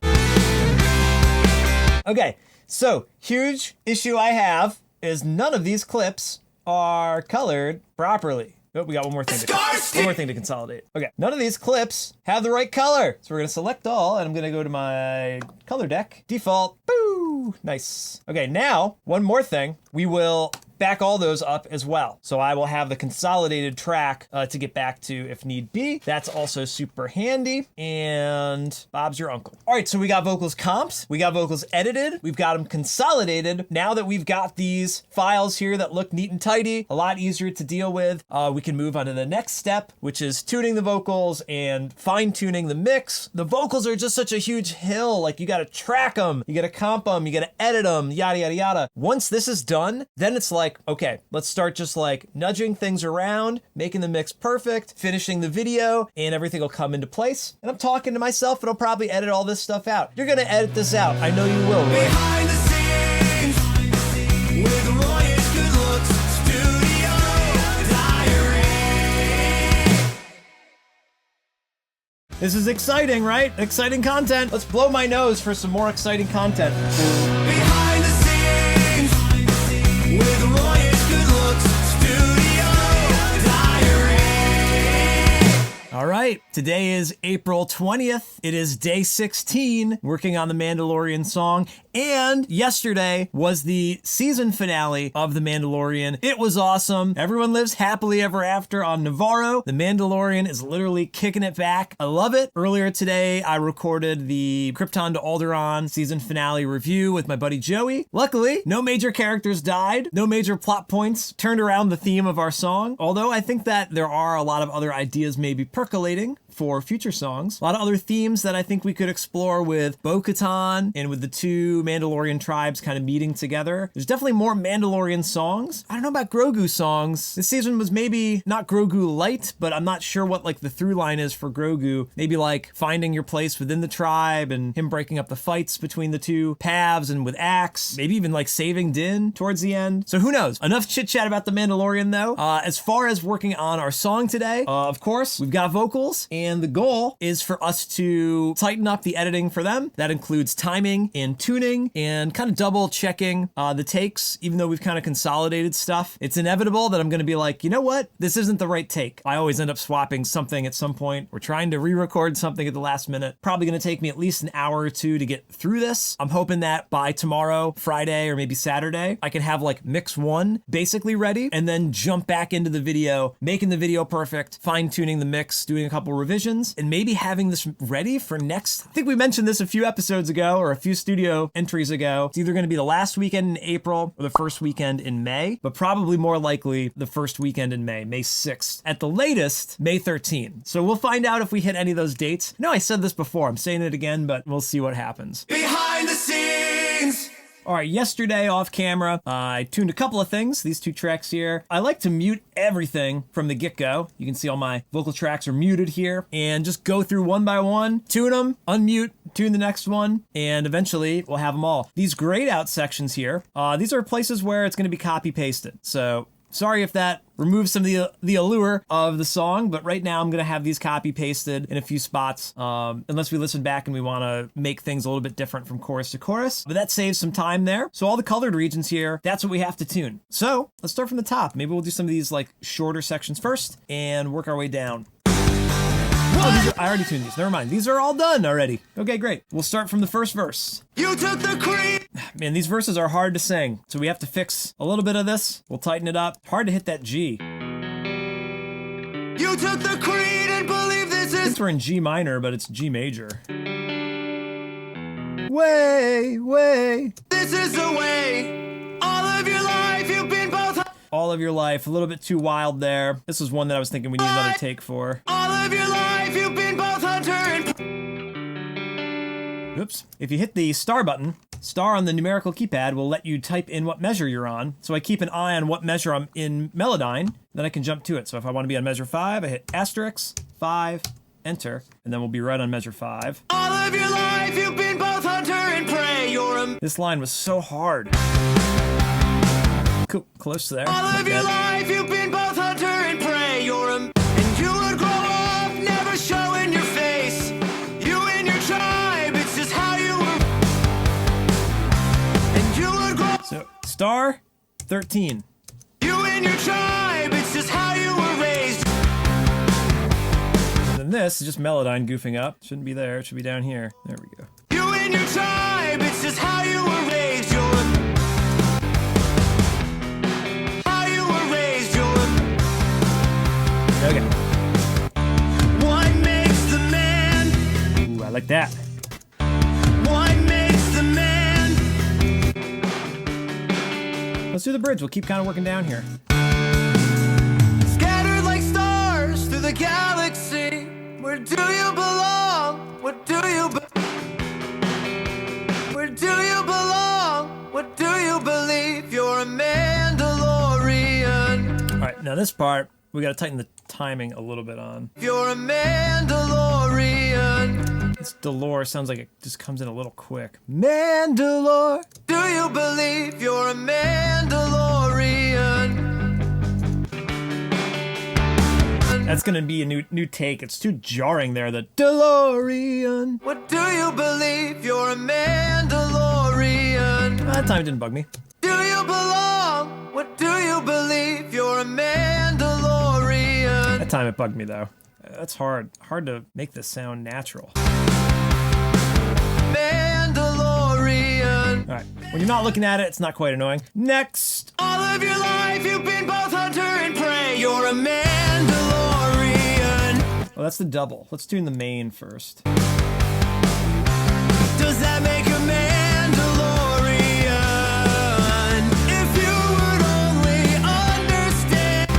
Okay, so huge issue I have is none of these clips are colored properly. Oh, we got one more thing to consolidate. Okay, none of these clips have the right color. So we're gonna select all, and I'm gonna go to my color deck. Default, boo, nice. Okay, now, one more thing. We will back all those up as well. So I will have the consolidated track to get back to if need be. That's also super handy. And Bob's your uncle. All right, so we got vocals comped. We got vocals edited. We've got them consolidated. Now that we've got these files here that look neat and tidy, a lot easier to deal with, we can move on to the next step, which is tuning the vocals and fine tuning the mix. The vocals are just such a huge hill. Like you gotta track them, you gotta comp them, you gotta edit them, yada, yada, yada. Once this is done, then it's like, okay, let's start just like nudging things around, making the mix perfect, finishing the video, and everything will come into place. And I'm talking to myself, and I'll probably edit all this stuff out. You're gonna edit this out. I know you will, Roy. Behind the scenes with Royish good looks studio diary. This is exciting, right? Exciting content. Let's blow my nose for some more exciting content. Behind the scenes with Royish good looks studio diary. All right, today is April 20th. It is day 16, working on the Mandalorian song. And yesterday was the season finale of The Mandalorian. It was awesome. Everyone lives happily ever after on Navarro. The Mandalorian is literally kicking it back. I love it. Earlier today, I recorded the Krypton to Alderaan season finale review with my buddy Joey. Luckily, no major characters died. No major plot points turned around the theme of our song. Although I think that there are a lot of other ideas maybe percolating exciting for future songs. A lot of other themes that I think we could explore with Bo-Katan and with the two Mandalorian tribes kind of meeting together. There's definitely more Mandalorian songs. I don't know about Grogu songs. This season was maybe not Grogu light, but I'm not sure what like the through line is for Grogu. Maybe like finding your place within the tribe and him breaking up the fights between the two paths and with Axe. Maybe even like saving Din towards the end. So who knows? Enough chit chat about the Mandalorian though. As far as working on our song today, of course, we've got vocals, and the goal is for us to tighten up the editing for them. That includes timing and tuning and kind of double checking the takes, even though we've kind of consolidated stuff. It's inevitable that I'm going to be like, you know what? This isn't the right take. I always end up swapping something at some point. We're trying to re-record something at the last minute. Probably going to take me at least an hour or two to get through this. I'm hoping that by tomorrow, Friday, or maybe Saturday, I can have like mix one basically ready and then jump back into the video, making the video perfect, fine-tuning the mix, doing a couple revisions, and maybe having this ready for next. I think we mentioned this a few episodes ago or a few studio entries ago. It's either going to be the last weekend in April or the first weekend in May, but probably more likely the first weekend in May 6th. At the latest, May 13th. So we'll find out if we hit any of those dates. No, I said this before. I'm saying it again, but we'll see what happens. Behind the scenes. All right, yesterday off camera, I tuned a couple of things, these two tracks here. I like to mute everything from the get-go. You can see all my vocal tracks are muted here, and just go through one by one, tune them, unmute, tune the next one, and eventually we'll have them all. These grayed out sections here, these are places where it's gonna be copy-pasted. So sorry if that removes some of the allure of the song, but right now I'm gonna have these copy pasted in a few spots, unless we listen back and we wanna make things a little bit different from chorus to chorus, but that saves some time there. So all the colored regions here, that's what we have to tune. So let's start from the top. Maybe we'll do some of these like shorter sections first and work our way down. Oh, I already tuned these. Never mind. These are all done already. Okay, great. We'll start from the first verse. You took the cream. Man, these verses are hard to sing, so we have to fix a little bit of this. We'll tighten it up. Hard to hit that G. You took the creed and believe this is. Since we're in G minor, but it's G major. Way. This is the way. All of your life you've been both. All of your life, a little bit too wild there. This was one that I was thinking we need another take for. All of your life you've been both hunter and. Oops. If you hit the star button, star on the numerical keypad will let you type in what measure you're on. So I keep an eye on what measure I'm in Melodyne, then I can jump to it. So if I want to be on measure 5, I hit asterisk, 5, enter, and then we'll be right on measure 5. All of your life you've been both hunter and prey. You're a. This line was so hard. Cool. Close there. All of your life you've been both hunter and prey. You're a. And you would grow up never showing your face. You and your tribe, it's just how you were. And you would grow. So, star 13. You and your tribe, it's just how you were raised. And then this is just Melodyne goofing up. Shouldn't be there. It should be down here. There we go. You and your tribe, it's just how you were raised. You're a. Okay. What makes the man? Ooh, I like that. What makes the man? Let's do the bridge. We'll keep kind of working down here. Scattered like stars through the galaxy. Where do you belong? What do you Where do you belong? What do you believe? You're a Mandalorian. All right, now this part, we got to tighten the timing a little bit on. You're a Mandalorian. This Delore sounds like it just comes in a little quick. Mandalore. Do you believe you're a Mandalorian? That's gonna be a new take. It's too jarring there. The DeLorean. What do you believe you're a Mandalorian? That time it didn't bug me. Do you belong? What do you believe you're a Mandalorian? That time it bugged me though. That's hard to make this sound natural. Mandalorian. All right, when you're not looking at it, it's not quite annoying. Next. All of your life you've been both hunter and prey. You're a Mandalorian. Oh, that's the double. Let's tune the main first. Does that make a Mandalorian? If you would only understand,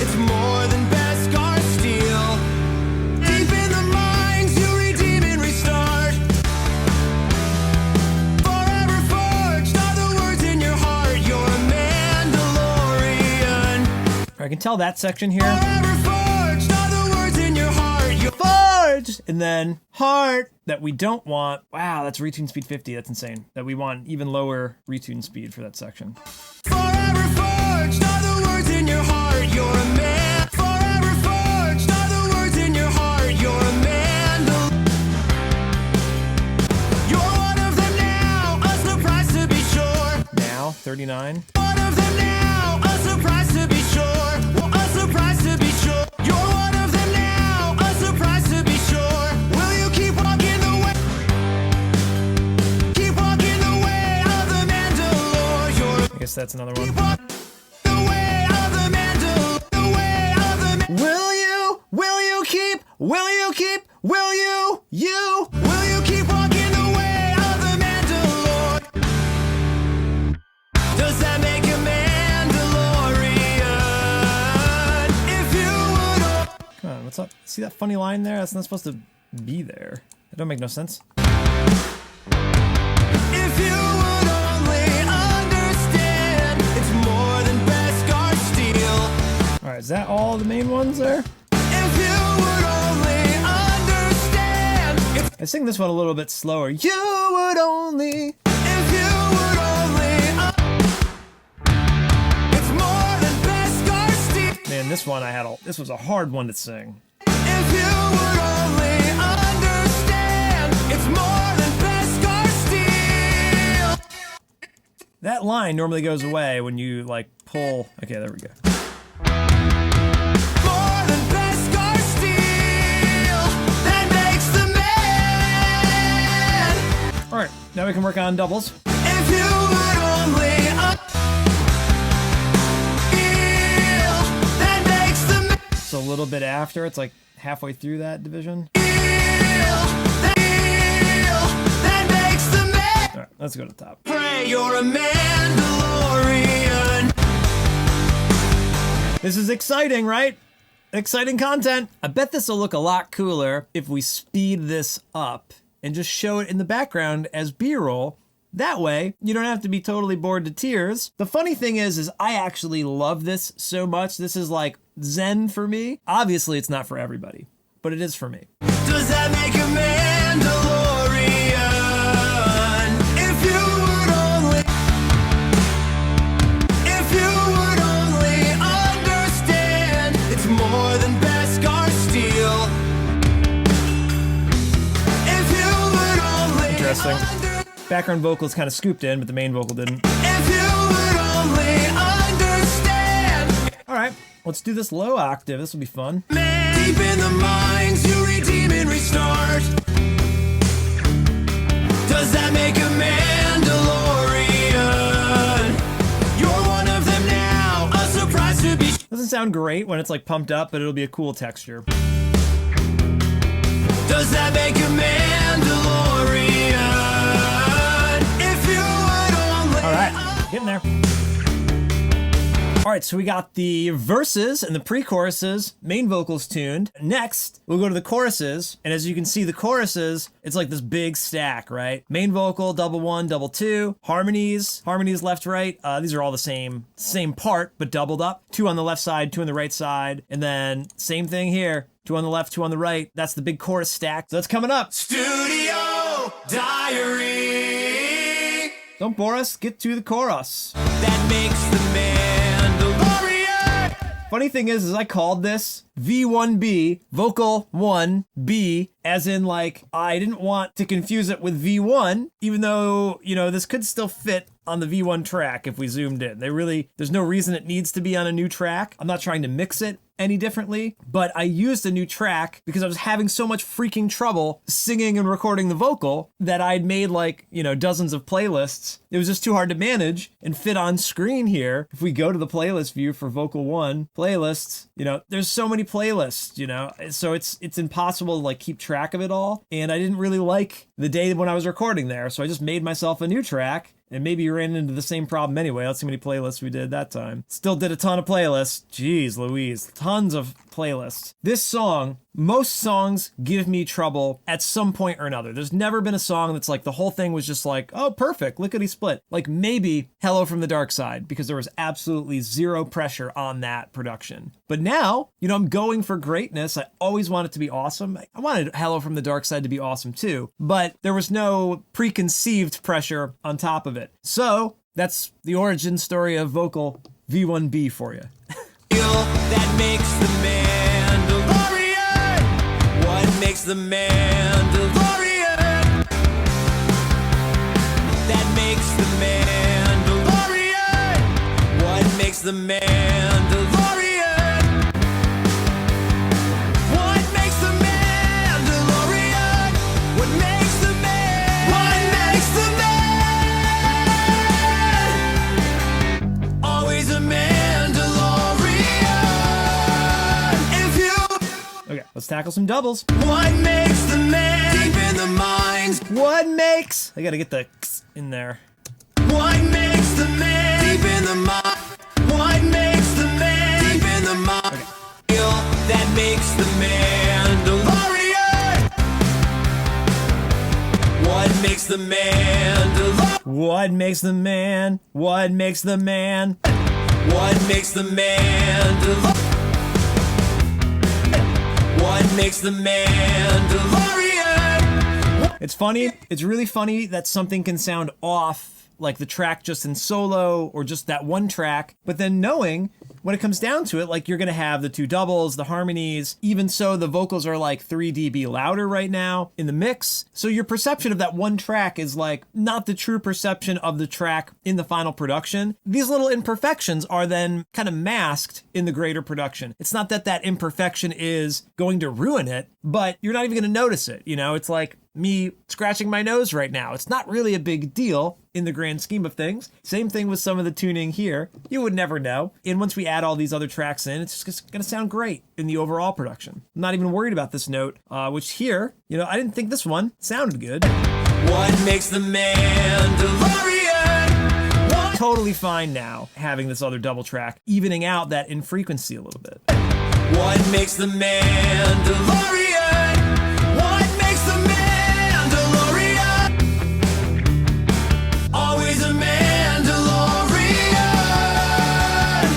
it's more than Beskar steel. I can tell that section here. Forever forged are the words in your heart. You're Forged! And then heart that we don't want. Wow, that's retune speed 50. That's insane. That we want even lower retune speed for that section. forever forged are the words in your heart. You're a man. Forever forged are the words in your heart. You're a man. You're one of them now. A surprise to be sure. Now, 39. One of them now. A surprise to be sure. A surprise to be sure. You're one of them now. A surprise to be sure. Will you keep walking the way? Keep walking the way of the Mandalorian. You're I guess that's another one. keep walking the way of the Mandalorian. The way of the will you keep walking the way of the Mandalorian? Does that make you Mandalorian? If you would Come on, what's up? See that funny line there? That's not supposed to be there. That don't make no sense. If you would only understand, it's more than Beskar steel. All right, is that all the main ones there? If you would only understand, it's I sing this one a little bit slower. You would only. if you would only it's more than Beskar steel. Man, this one this was a hard one to sing. If you would only understand, it's more than Beskar steel. That line normally goes away when you like pull. Okay, there we go. More than Beskar steel that makes the man. All right, now we can work on doubles. If you would only feel that makes the man. So a little bit after, it's like halfway through that division. That makes the man. All right, let's go to the top. Pray you're a Mandalorian. This is exciting, right? Exciting content. I bet this will look a lot cooler if we speed this up and just show it in the background as B-roll. That way, you don't have to be totally bored to tears. The funny thing is I actually love this so much. This is like zen for me. Obviously, it's not for everybody, but it is for me. Does that make a Mandalorian? If you would only understand, it's more than Beskar steel. If you would only Interesting. Background vocals kind of scooped in, but the main vocal didn't. If you would only understand, All right, let's do this low octave. This will be fun. man, deep in the mines you redeem and restart. Does that make a Mandalorian? You're one of them now, a surprise to be. Doesn't sound great when it's like pumped up, but it'll be a cool texture. Does that make a Mandalorian? If you would only. All right, getting there. All right, so we got the verses and the pre-choruses, main vocals tuned. Next, we'll go to the choruses, and as you can see, the choruses, it's like this big stack, right? Main vocal, double one, double two, harmonies left, right. These are all the same part, but doubled up. Two on the left side, two on the right side, and then same thing here. Two on the left, two on the right. That's the big chorus stack. So that's coming up. Studio Diary. Don't bore us, get to the chorus. That makes the Mandalorian. Funny thing is I called this V1B, vocal 1B, as in like, I didn't want to confuse it with V1, even though, this could still fit on the V1 track if we zoomed in. There's no reason it needs to be on a new track. I'm not trying to mix it any differently, but I used a new track because I was having so much freaking trouble singing and recording the vocal that I'd made dozens of playlists. It was just too hard to manage and fit on screen here. If we go to the playlist view for vocal 1 playlists, there's so many playlists, so it's impossible to keep track of it all. And I didn't really like the day when I was recording there, so I just made myself a new track. And maybe you ran into the same problem anyway. Let's see how many playlists we did that time. Still did a ton of playlists. Jeez Louise. Tons of playlists. This song, most songs give me trouble at some point or another. There's never been a song that's like the whole thing was just like, oh, perfect, lickety split. Like maybe Hello from the Dark Side, because there was absolutely zero pressure on that production. But now, you know, I'm going for greatness. I always want it to be awesome. I wanted Hello from the Dark Side to be awesome too, but there was no preconceived pressure on top of it. So that's the origin story of vocal V1B for you. That makes the Mandalorian. What makes the Mandalorian? That makes the Mandalorian. What makes the Mandalorian? What makes the Mandalorian? What makes the man? What makes the man? Always a Mandalorian. If you Okay, let's tackle some doubles. What makes the man deep in the minds? What makes, I gotta get the in there. What makes the man deep in the mind? What makes the man deep in the mind? That makes the Mandalorian. What makes the Mandalorian? What makes the man? What makes the man? What makes the Mandalorian? What makes the Mandalorian? It's funny. It's really funny that something can sound off, like the track just in solo or just that one track, but then knowing when it comes down to it, like you're gonna have the two doubles, the harmonies, even so the vocals are like 3 dB louder right now in the mix. So your perception of that one track is like not the true perception of the track in the final production. These little imperfections are then kind of masked in the greater production. It's not that that imperfection is going to ruin it, but you're not even gonna notice it. You know, it's like me scratching my nose right now. It's not really a big deal in the grand scheme of things. Same thing with some of the tuning here. You would never know. And once we add all these other tracks in, it's just gonna sound great in the overall production. I'm not even worried about this note, which here, you know, I didn't think this one sounded good. What makes the Mandalorian? What? Totally fine now, having this other double track, evening out that infrequency a little bit. What makes the Mandalorian? What makes the Mandalorian? Always a Mandalorian.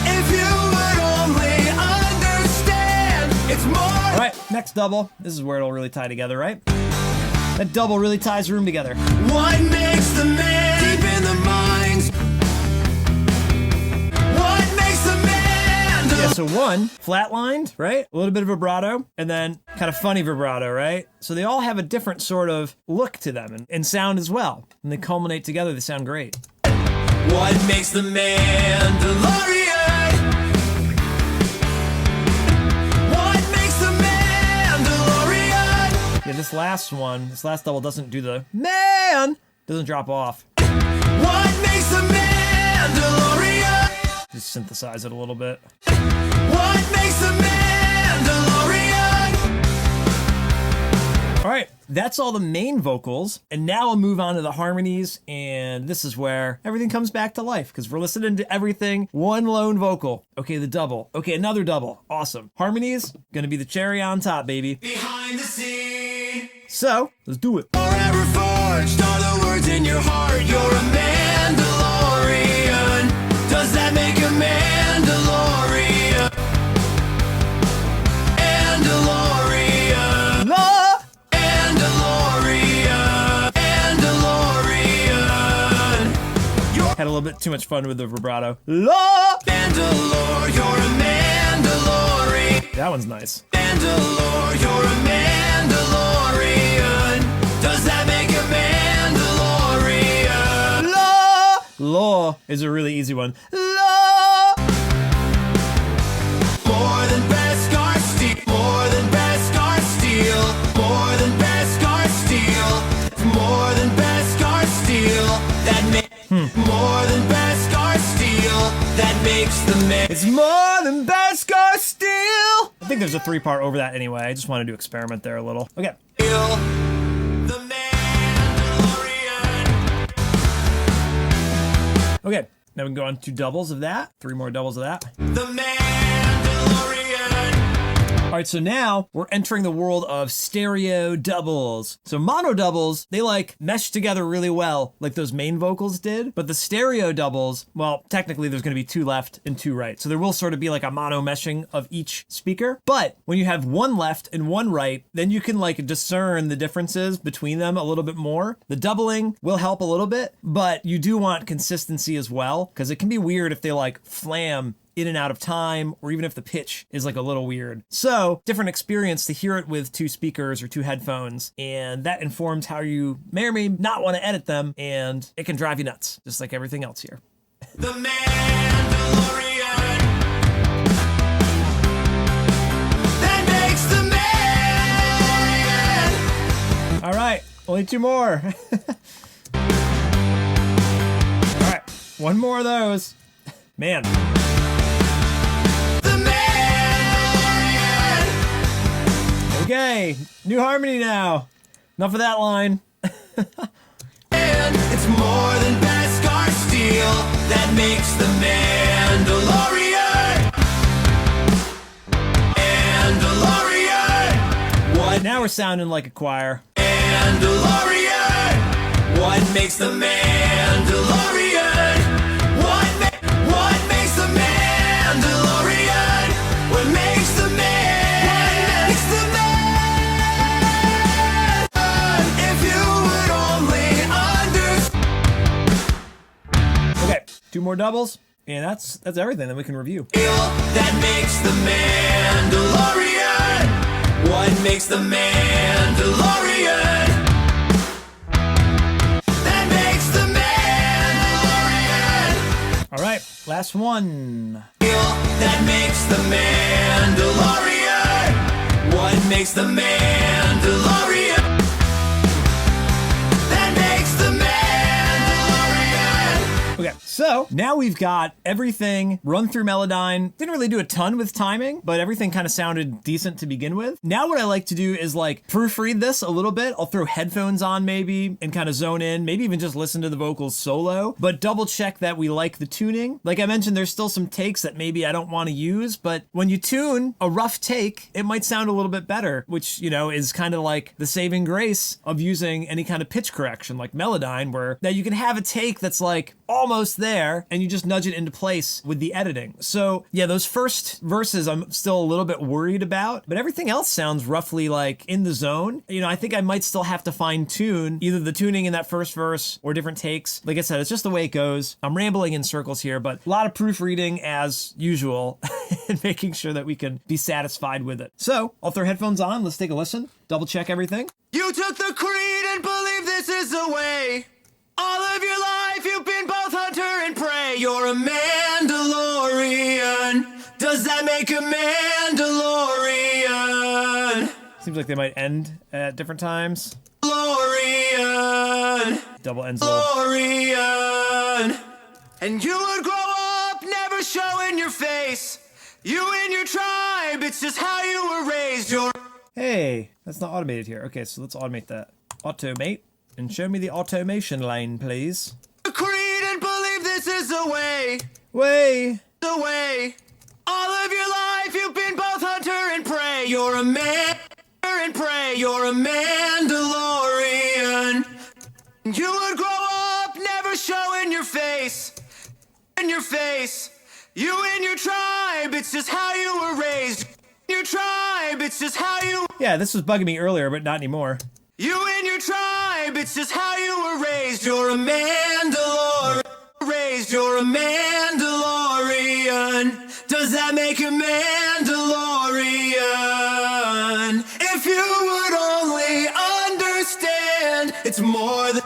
If you would only understand, it's more. All right, next double. This is where it'll really tie together, right? That double really ties the room together. What makes the man deep in the minds? What makes the man? Yeah, so one, flatlined, right? A little bit of vibrato, and then kind of funny vibrato, right? So they all have a different sort of look to them and sound as well. And they culminate together, they sound great. What makes the Mandalorian? What makes the Mandalorian? Yeah, this last double doesn't do the man, doesn't drop off. What makes the Mandalorian? Just synthesize it a little bit. What makes the Mandalorian? All right, that's all the main vocals, and now I'll move on to the harmonies, and this is where everything comes back to life, because we're listening to everything, one lone vocal. Okay, the double. Okay, another double. Awesome. Harmonies, gonna be the cherry on top, baby. Behind the scene, So, let's do it. forever forged are the words in your heart. You're a Mandalorian. Does that make a Mandalorian? Mandalorian. La! Mandalorian. Mandalorian. You're Had a little bit too much fun with the vibrato. La! Mandalore, you're a Mandalorian. That one's nice. Mandalore, you're a Mandalorian. Does that make a Mandalorian? La! La is a really easy one. La! More than Beskar steel. More than Beskar steel. More than Beskar steel. More than Beskar steel. That makes more than Beskar steel. That makes the man. It's more than Beskar steel! I think there's a 3-part over that anyway. I just wanted to experiment there a little. Okay. The Mandalorian. Okay, now we can go on to doubles of that. 3 more doubles of that. The Mandalorian. All right, so now we're entering the world of stereo doubles. So mono doubles, they like mesh together really well, like those main vocals did. But the stereo doubles, well, technically there's going to be 2 left and 2 right. So there will sort of be like a mono meshing of each speaker. But when you have 1 left and 1 right, then you can like discern the differences between them a little bit more. The doubling will help a little bit, but you do want consistency as well, because it can be weird if they like flam in and out of time, or even if the pitch is like a little weird. So different experience to hear it with 2 speakers or 2 headphones, and that informs how you may or may not want to edit them, and it can drive you nuts, just like everything else here. The Mandalorian that makes the man. All right, only 2 more. All right, 1 more of those. Man. The man. Okay, new harmony now. Enough of that line. And it's more than Beskar steel that makes the Mandalorian. Mandalorian. What? Now we're sounding like a choir. Mandalorian. What makes the Mandalorian? What makes the Mandalorian? What makes the man? What makes the man? If you would only understand. Okay, 2 more doubles, and that's everything that we can review. That makes the Mandalorian. What makes the Mandalorian? That makes the Mandalorian. All right, last one. That makes the Mandalorian. What makes the Mandalorian? That makes the Mandalorian. Okay, so now we've got everything run through Melodyne. Didn't really do a ton with timing, but everything kind of sounded decent to begin with. Now what I like to do is like proofread this a little bit. I'll throw headphones on maybe and kind of zone in, maybe even just listen to the vocals solo, but double check that we like the tuning. Like I mentioned, there's still some takes that maybe I don't want to use, but when you tune a rough take, it might sound a little bit better, which, you know, is kind of like the saving grace of using any kind of pitch correction like Melodyne, where that you can have a take that's like almost there and you just nudge it into place with the editing. So yeah, those first verses I'm still a little bit worried about, but everything else sounds roughly like in the zone. You know, I think I might still have to fine tune either the tuning in that first verse or different takes. Like I said, it's just the way it goes. I'm rambling in circles here, but a lot of proofreading as usual and making sure that we can be satisfied with it. So I'll throw headphones on. Let's take a listen, double check everything. You took the creed and believe this is the way. All of your life you've been both hunter and prey. You're a Mandalorian. Does that make a Mandalorian? Seems like they might end at different times. Mandalorian. Double ends a little. Mandalorian. And you would grow up never showing your face. You and your tribe, it's just how you were raised. You're Hey, that's not automated here. Okay, so let's automate that. Automate, and show me the automation line, please. a creed and believe this is the way. Way. The way. All of your life you've been both hunter and prey. You're a man and prey. You're a Mandalorian. You would grow up never showing your face. In your face. You and your tribe, it's just how you were raised. Your tribe, it's just how you. Yeah, this was bugging me earlier, but not anymore. You and your tribe, it's just how you were raised. You're a Mandalorian. Raised, you're a Mandalorian. Does that make a Mandalorian? If you would only understand, it's more than.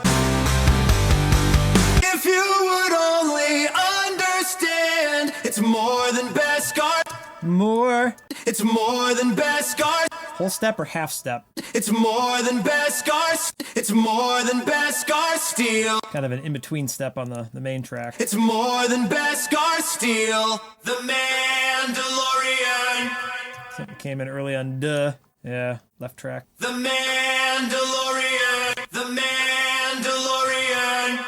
If you would only understand, it's more than Beskar. More. It's more than Beskar. Whole step or half step? It's more than Beskar. It's more than Beskar steel. Kind of an in-between step on the main track. It's more than Beskar steel. The Mandalorian. Something came in early on duh. Yeah, left track. The Mandalorian. The Mandalorian.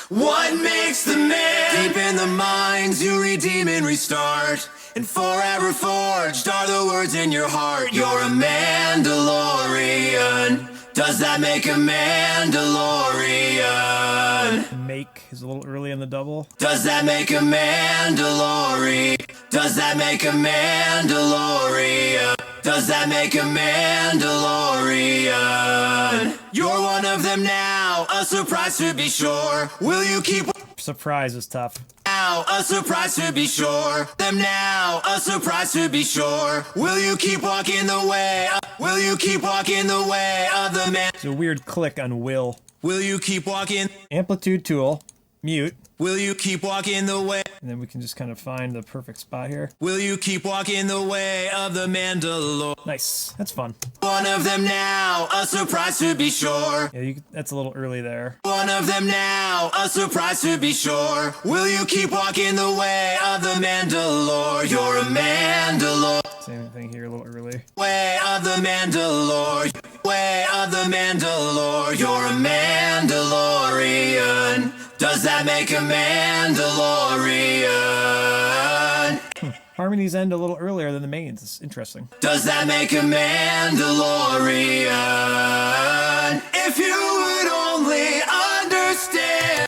What makes the man? Deep in the mines you redeem and restart. and forever forged are the words in your heart. You're a Mandalorian. Does that make a Mandalorian? Make is a little early on the double. Does that make a Mandalorian? Does that make a Mandalorian? Does that make a Mandalorian? You're one of them now, a surprise to be sure. Will you keep Surprise is tough. now, a surprise to be sure. Them now, a surprise to be sure. Will you keep walking the way? Will you keep walking the way of the man? It's a weird click on will. Will you keep walking? Amplitude tool, mute, Will you keep walking the way? and then we can just kind of find the perfect spot here. Will you keep walking the way of the Mandalorian? Nice, that's fun. One of them now, a surprise to be sure. Yeah, that's a little early there. One of them now, a surprise to be sure. Will you keep walking the way of the Mandalore? You're a Mandalore. Same thing here, a little early. Way of the Mandalore. Way of the Mandalore. You're a Mandalorian. Does that make a Mandalorian? Harmonies end a little earlier than the mains. It's interesting. Does that make a Mandalorian? If you would only understand.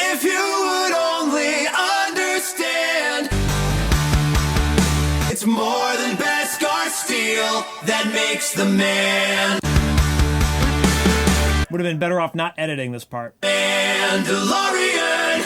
If you would only understand. It's more than Beskar steel that makes the man. Would have been better off not editing this part. Mandalorian.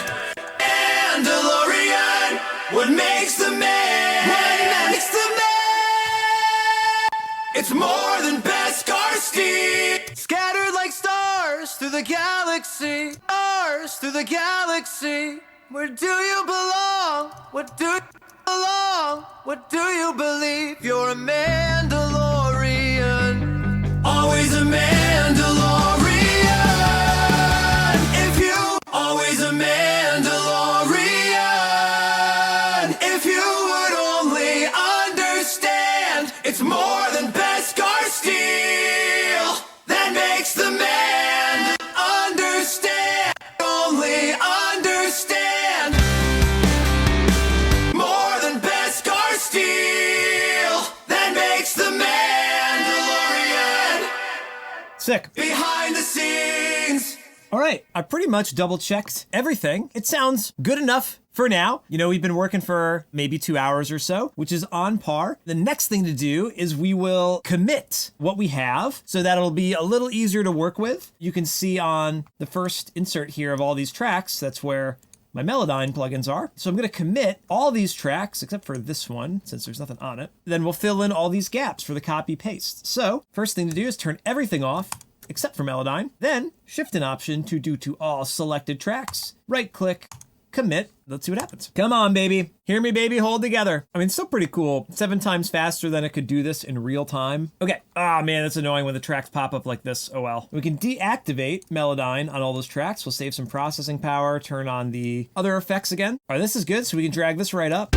Mandalorian. What makes the man? What makes the man? It's more than Beskar steel. Scattered like stars through the galaxy. Stars through the galaxy. Where do you belong? What do you belong? What do you believe? You're a Mandalorian. Always a Mandalorian. If you always a Mandalorian. If you would only understand, it's more than Beskar steel that makes the man understand. Only understand. More than Beskar steel that makes the Mandalorian. Sick. Behind the scenes. All right, I pretty much double checked everything. It sounds good enough for now. You know, we've been working for maybe 2 hours or so, which is on par. The next thing to do is we will commit what we have so that it'll be a little easier to work with. You can see on the first insert here of all these tracks, that's where my Melodyne plugins are. So I'm going to commit all these tracks, except for this one, since there's nothing on it. Then we'll fill in all these gaps for the copy paste. So first thing to do is turn everything off, except for Melodyne. Then shift an option to do to all selected tracks. Right click, commit. Let's see what happens. Come on, baby. Hear me, baby, hold together. I mean, it's still pretty cool. 7 times faster than it could do this in real time. Okay. Ah, man, that's annoying when the tracks pop up like this. Oh, well. We can deactivate Melodyne on all those tracks. We'll save some processing power, turn on the other effects again. All right, this is good. So we can drag this right up.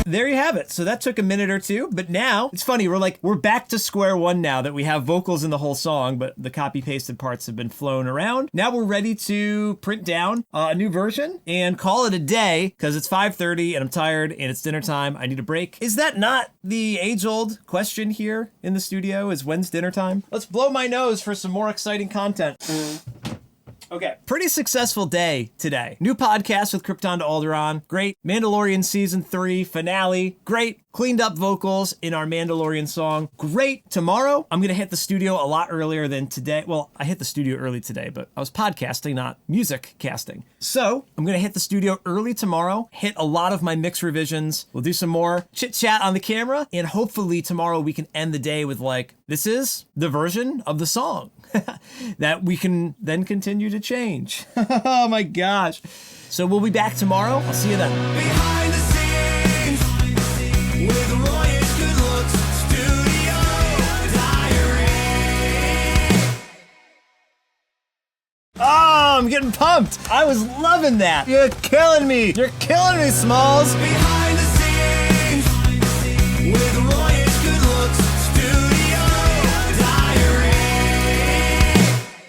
There you have it. So that took a minute or two, but now it's funny. We're back to square one now that we have vocals in the whole song, but the copy pasted parts have been flown around. Now we're ready to print down a new version and call it a day because it's 5:30 and I'm tired and it's dinner time. I need a break. Is that not the age-old question here in the studio? Is when's dinner time? Let's blow my nose for some more exciting content. Okay. Pretty successful day today. New podcast with Krypton to Alderaan. Great. Mandalorian Season 3 finale. Great. Cleaned up vocals in our Mandalorian song. Great. Tomorrow, I'm going to hit the studio a lot earlier than today. Well, I hit the studio early today, but I was podcasting, not music casting. So I'm going to hit the studio early tomorrow, hit a lot of my mix revisions. We'll do some more chit chat on the camera. And hopefully tomorrow we can end the day with this is the version of the song that we can then continue to change. Oh my gosh. So we'll be back tomorrow. I'll see you then. Behind the scenes with Royish Good Looks Studio Diary. Oh, I'm getting pumped. I was loving that. You're killing me. You're killing me, Smalls. Behind the scenes with Royish Good Looks Studio Diary.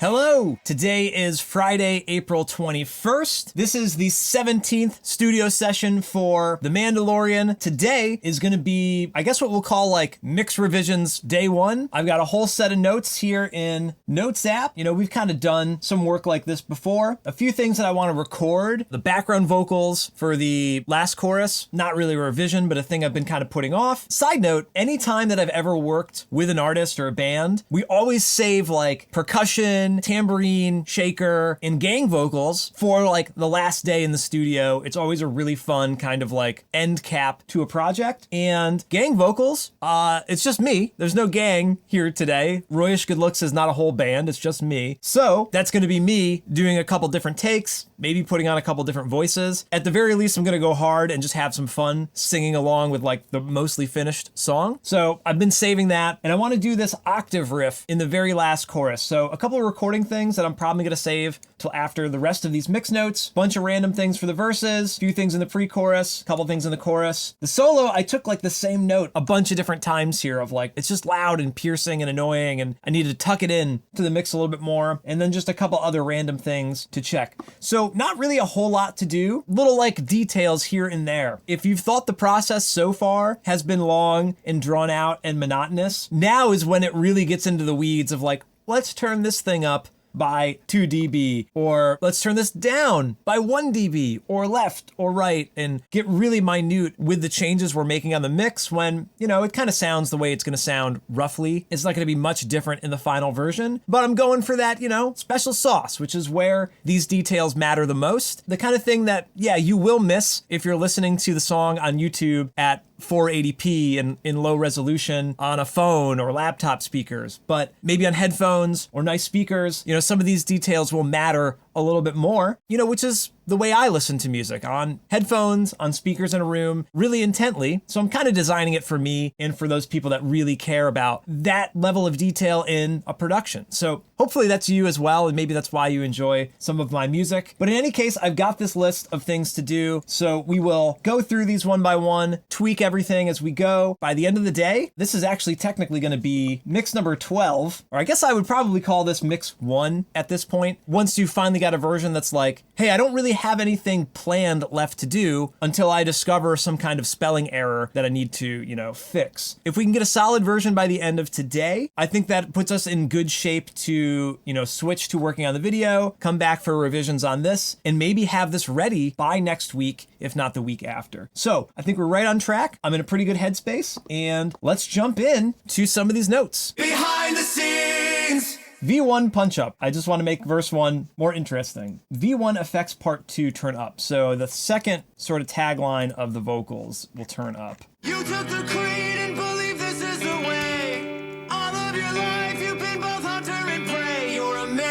Hello. Today is Friday, April 21st. This is the 17th studio session for The Mandalorian. Today is going to be, I guess what we'll call like mix revisions day one. I've got a whole set of notes here in Notes app. You know, we've kind of done some work like this before. A few things that I want to record. The background vocals for the last chorus, not really a revision, but a thing I've been kind of putting off. Side note, anytime that I've ever worked with an artist or a band, we always save like percussion, tambourine, shaker, and gang vocals for like the last day in the studio. It's always a really fun kind of like end cap to a project. And gang vocals, it's just me. There's no gang here today. Royish Good Looks is not a whole band. It's just me. So that's going to be me doing a couple different takes, maybe putting on a couple different voices. At the very least, I'm going to go hard and just have some fun singing along with like the mostly finished song. So I've been saving that, and I want to do this octave riff in the very last chorus. So a couple of recording things that I'm probably going to save till after the rest of these mix notes. Bunch of random things for the verses, a few things in the pre-chorus, a couple things in the chorus. The solo, I took like the same note a bunch of different times here of like, it's just loud and piercing and annoying, and I needed to tuck it in to the mix a little bit more. And then just a couple other random things to check. So not really a whole lot to do, little like details here and there. If you've thought the process so far has been long and drawn out and monotonous, now is when it really gets into the weeds of like, let's turn this thing up by 2 dB, or let's turn this down by 1 dB, or left or right, and get really minute with the changes we're making on the mix when, you know, it kind of sounds the way it's going to sound roughly. It's not going to be much different in the final version, but I'm going for that, you know, special sauce, which is where these details matter the most. The kind of thing that, yeah, you will miss if you're listening to the song on YouTube at 480p and in low resolution on a phone or laptop speakers, but maybe on headphones or nice speakers, you know, some of these details will matter a little bit more, you know, which is the way I listen to music, on headphones, on speakers in a room, really intently. So I'm kind of designing it for me and for those people that really care about that level of detail in a production. So hopefully that's you as well, and maybe that's why you enjoy some of my music. But in any case, I've got this list of things to do, so we will go through these one by one, tweak everything as we go. By the end of the day, this is actually technically going to be mix number 12, or I guess I would probably call this mix 1 at this point. Once you finally got a version that's like, hey, I don't really have anything planned left to do until I discover some kind of spelling error that I need to, you know, fix. If we can get a solid version by the end of today, I think that puts us in good shape to, you know, switch to working on the video, come back for revisions on this, and maybe have this ready by next week, if not the week after. So I think we're right on track. I'm in a pretty good headspace, and let's jump in to some of these notes. Behind the scenes. V1 punch up. I just want to make verse 1 more interesting. V1 effects part 2 turn up. So the second sort of tagline of the vocals will turn up. You took the creed and believe this is the way. All of your life you've been both hunter and prey. You're a Mandalorian.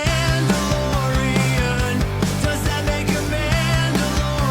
Does that make you Mandalorian?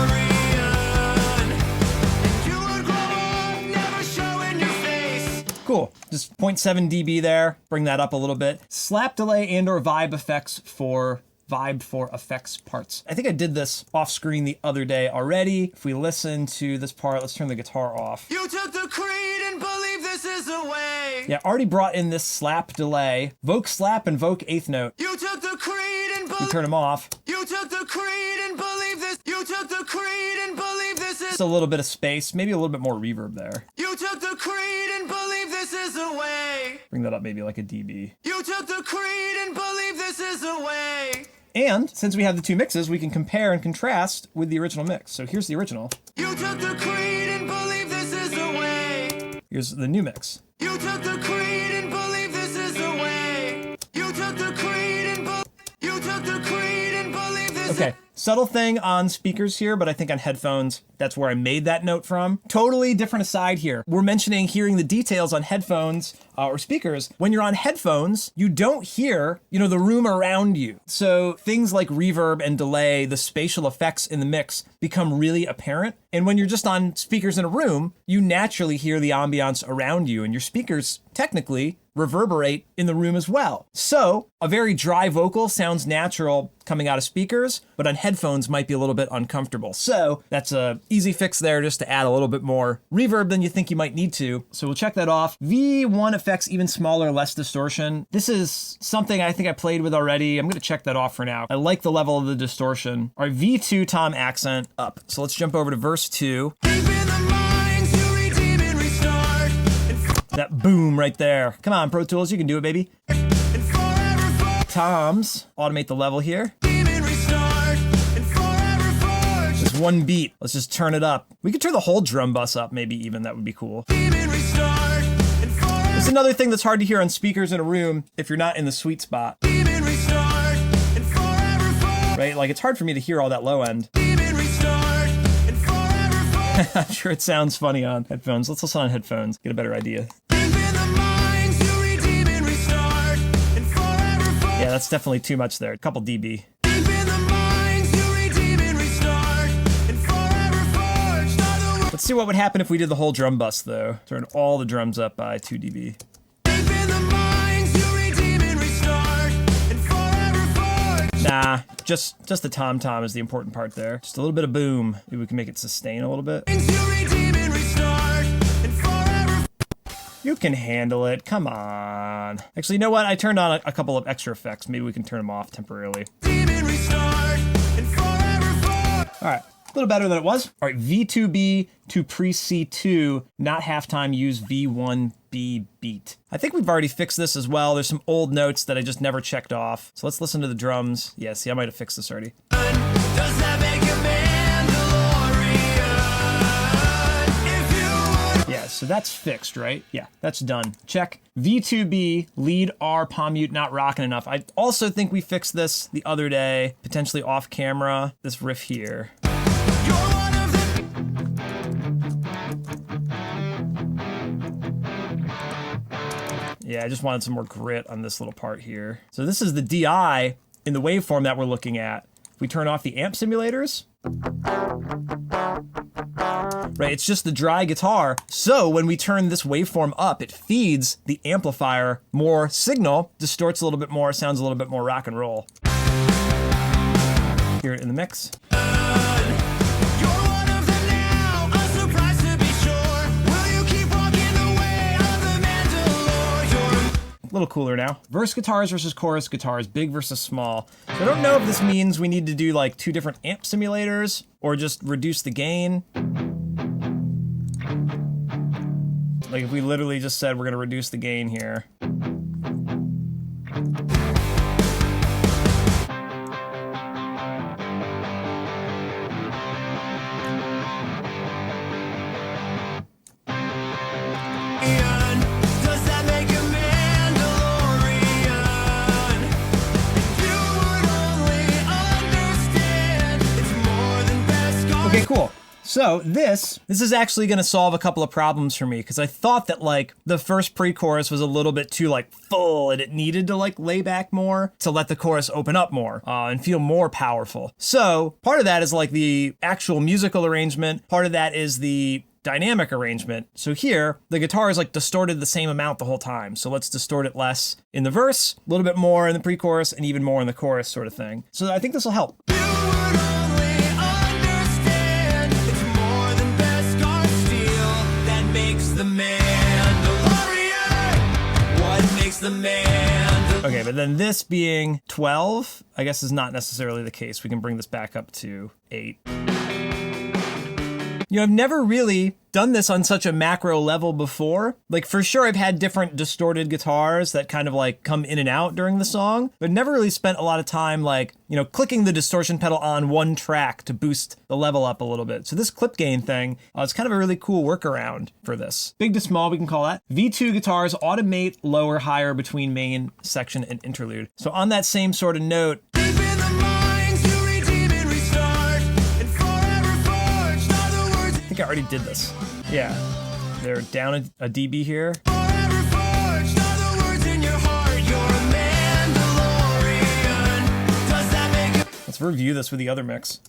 And you would grow up never showing your face. Cool. Just 0.7 dB there. Bring that up a little bit. Slap delay and or vibe effects for vibed for effects parts. I think I did this off screen the other day already. If we listen to this part, let's turn the guitar off. You took the creed and believe this is the way. Yeah, already brought in this slap delay. Voke slap and voke eighth note. You took the creed and We turn them off. You took the creed and believe this. You took the creed and believe this is. Just a little bit of space, maybe a little bit more reverb there. You took the creed and believe this is the way. Bring that up maybe like a dB. You took the creed and believe this is the way. And since we have the two mixes, we can compare and contrast with the original mix. So here's the original. You took the creed and believe this is the way. Here's the new mix. You took the creed and believe this is the way. You took the creed and you took the creed and believe this. Okay, subtle thing on speakers here, but I think on headphones, that's where I made that note from. Totally different aside here. We're mentioning hearing the details on headphones or speakers. When you're on headphones, you don't hear, you know, the room around you. So things like reverb and delay, the spatial effects in the mix become really apparent. And when you're just on speakers in a room, you naturally hear the ambiance around you, and your speakers technically reverberate in the room as well. So a very dry vocal sounds natural coming out of speakers, but on headphones might be a little bit uncomfortable. So that's a easy fix there, just to add a little bit more reverb than you think you might need to. So we'll check that off. V1 effects, even smaller, less distortion. This is something I think I played with already. I'm gonna check that off for now. I like the level of the distortion. All right, V2 tom accent up. So let's jump over to verse 2. That boom right there. Come on, Pro Tools, you can do it, baby. Toms, automate the level here. Just one beat. Let's just turn it up. We could turn the whole drum bus up, maybe even. That would be cool. It's another thing that's hard to hear on speakers in a room if you're not in the sweet spot. Right? Like, it's hard for me to hear all that low end. I'm sure it sounds funny on headphones. Let's listen on headphones, get a better idea. Yeah, that's definitely too much there. A couple dB. Let's see what would happen if we did the whole drum bus, though. Turn all the drums up by 2 dB. Nah, just the tom-tom is the important part there. Just a little bit of boom. Maybe we can make it sustain a little bit. You can handle it, come on. Actually, you know what? I turned on a couple of extra effects. Maybe we can turn them off temporarily. All right, a little better than it was. All right, V2B to pre-C2, not halftime, use V1B beat. I think we've already fixed this as well. There's some old notes that I just never checked off. So let's listen to the drums. Yeah, see, I might have fixed this already. Does that make a Mandalorian? Yeah, so that's fixed, right? Yeah, that's done. Check. V2B, lead R, palm mute, not rocking enough. I also think we fixed this the other day, potentially off camera, this riff here. Yeah, I just wanted some more grit on this little part here. So this is the DI in the waveform that we're looking at. If we turn off the amp simulators, right, it's just the dry guitar. So when we turn this waveform up, it feeds the amplifier more signal, distorts a little bit more, sounds a little bit more rock and roll. Hear it in the mix. A little cooler now. Verse guitars versus chorus guitars, big versus small. So I don't know if this means we need to do like 2 different amp simulators or just reduce the gain. Like if we literally just said we're gonna reduce the gain here. Okay, cool. So this is actually going to solve a couple of problems for me, because I thought that like the first pre-chorus was a little bit too like full and it needed to like lay back more to let the chorus open up more and feel more powerful. So part of that is like the actual musical arrangement. Part of that is the dynamic arrangement. So here, the guitar is like distorted the same amount the whole time. So let's distort it less in the verse, a little bit more in the pre-chorus, and even more in the chorus sort of thing. So I think this will help. Okay, but then this being 12, I guess is not necessarily the case. We can bring this back up to 8. You know, I've never really done this on such a macro level before. Like, for sure, I've had different distorted guitars that kind of like come in and out during the song, but never really spent a lot of time like, you know, clicking the distortion pedal on one track to boost the level up a little bit. So this clip gain thing, it's kind of a really cool workaround for this. Big to small, we can call that. V2 guitars automate lower, higher between main section and interlude. So on that same sort of note, I think I already did this. Yeah, they're down a dB here. Let's review this with the other mix.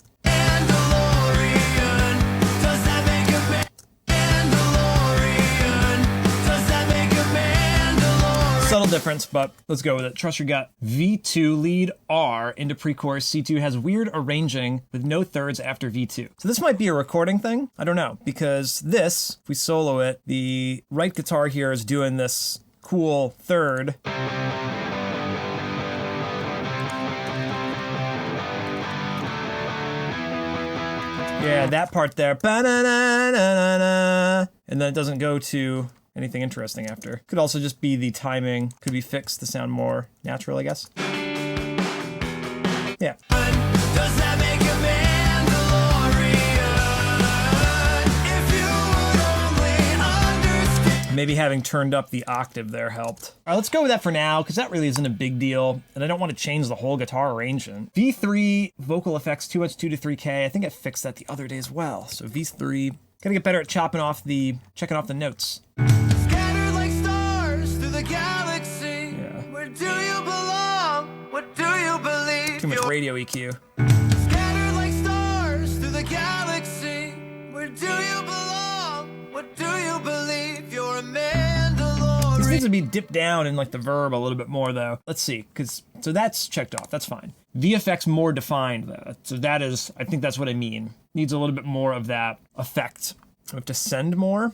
Subtle difference, but let's go with it. Trust your gut. V2 lead R into pre-chorus. C2 has weird arranging with no thirds after V2. So this might be a recording thing. I don't know, because this, if we solo it, the right guitar here is doing this cool third. Yeah, that part there. Ba-na-na-na-na-na. And then it doesn't go to anything interesting after. Could also just be the timing. Could be fixed to sound more natural, I guess. Yeah. Does that make a Mandalorian? If you would only understand. Maybe having turned up the octave there helped. All right, let's go with that for now, because that really isn't a big deal, and I don't want to change the whole guitar arrangement. V3, vocal effects, 2 to 3K. I think I fixed that the other day as well. So V3, gotta get better at checking off the notes. Scattered like stars through the galaxy. Yeah. Where do you belong? What do you believe? Too much radio EQ. Scattered like stars through the galaxy. Where do you belong? What do you believe? You're a Mandalorian. This needs to be dipped down in like the verb a little bit more though. Let's see, so that's checked off, that's fine. VFX more defined though, so that is, I think that's what I mean. Needs a little bit more of that effect. Do we have to send more?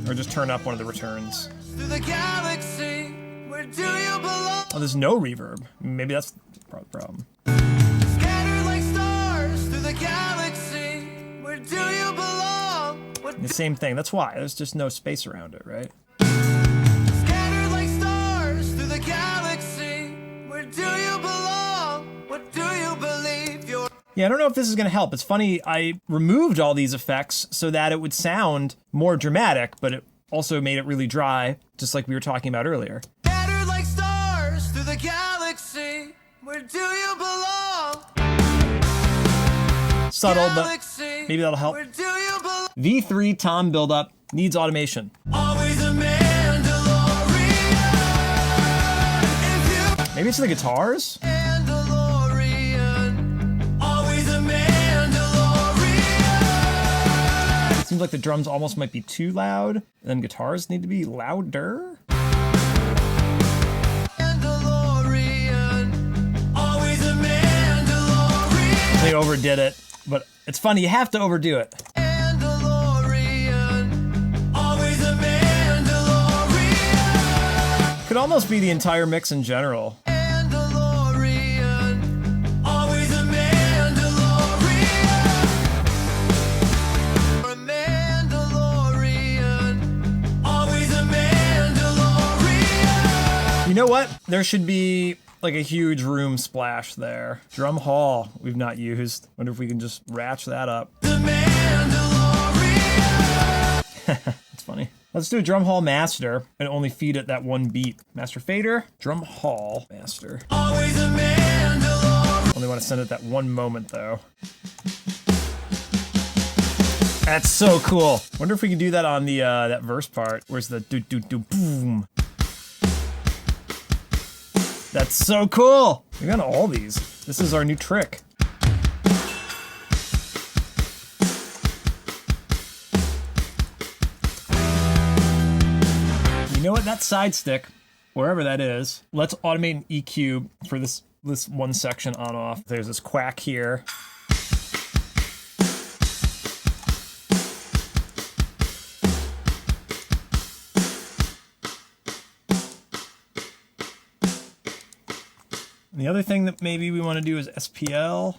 Or just turn up one of the returns? Through the galaxy. Where do you belong? Oh, there's no reverb. Maybe that's part of the problem. Scattered like stars through the galaxy. Where do you belong? What The same thing, that's why. There's just no space around it, right? Scattered like stars through the galaxy. Where do you belong? What do you believe? You're Yeah, I don't know if this is gonna help. It's funny, I removed all these effects so that it would sound more dramatic, but it also made it really dry, just like we were talking about earlier. scattered like stars through the galaxy. Where do you belong? Subtle, but Galaxy. maybe that'll help. Where do you belong? V3 tom buildup needs automation. Always a Mandalorian. If you Maybe it's the guitars? Mandalorian. Always a Mandalorian. Seems like the drums almost might be too loud, and then guitars need to be louder. Mandalorian. Always a Mandalorian. They overdid it, but it's funny, you have to overdo it. Mandalorian. Always a Mandalorian. Could almost be the entire mix in general. Mandalorian. Always a Mandalorian. You're a Mandalorian. Always a Mandalorian. You know what? There should be like a huge room splash there. Drum hall we've not used. Wonder if we can just ratchet that up. The Mandalorian. That's funny. Let's do a drum hall master and only feed it that one beat. Master fader, drum hall master. Always a Mandalorian. Only want to send it that one moment though. That's so cool. Wonder if we can do that on the that verse part. Where's the do do do boom? That's so cool. We got all these. This is our new trick. You know what? That side stick, wherever that is, let's automate an EQ for this one section on off. There's this quack here. And the other thing that maybe we want to do is SPL.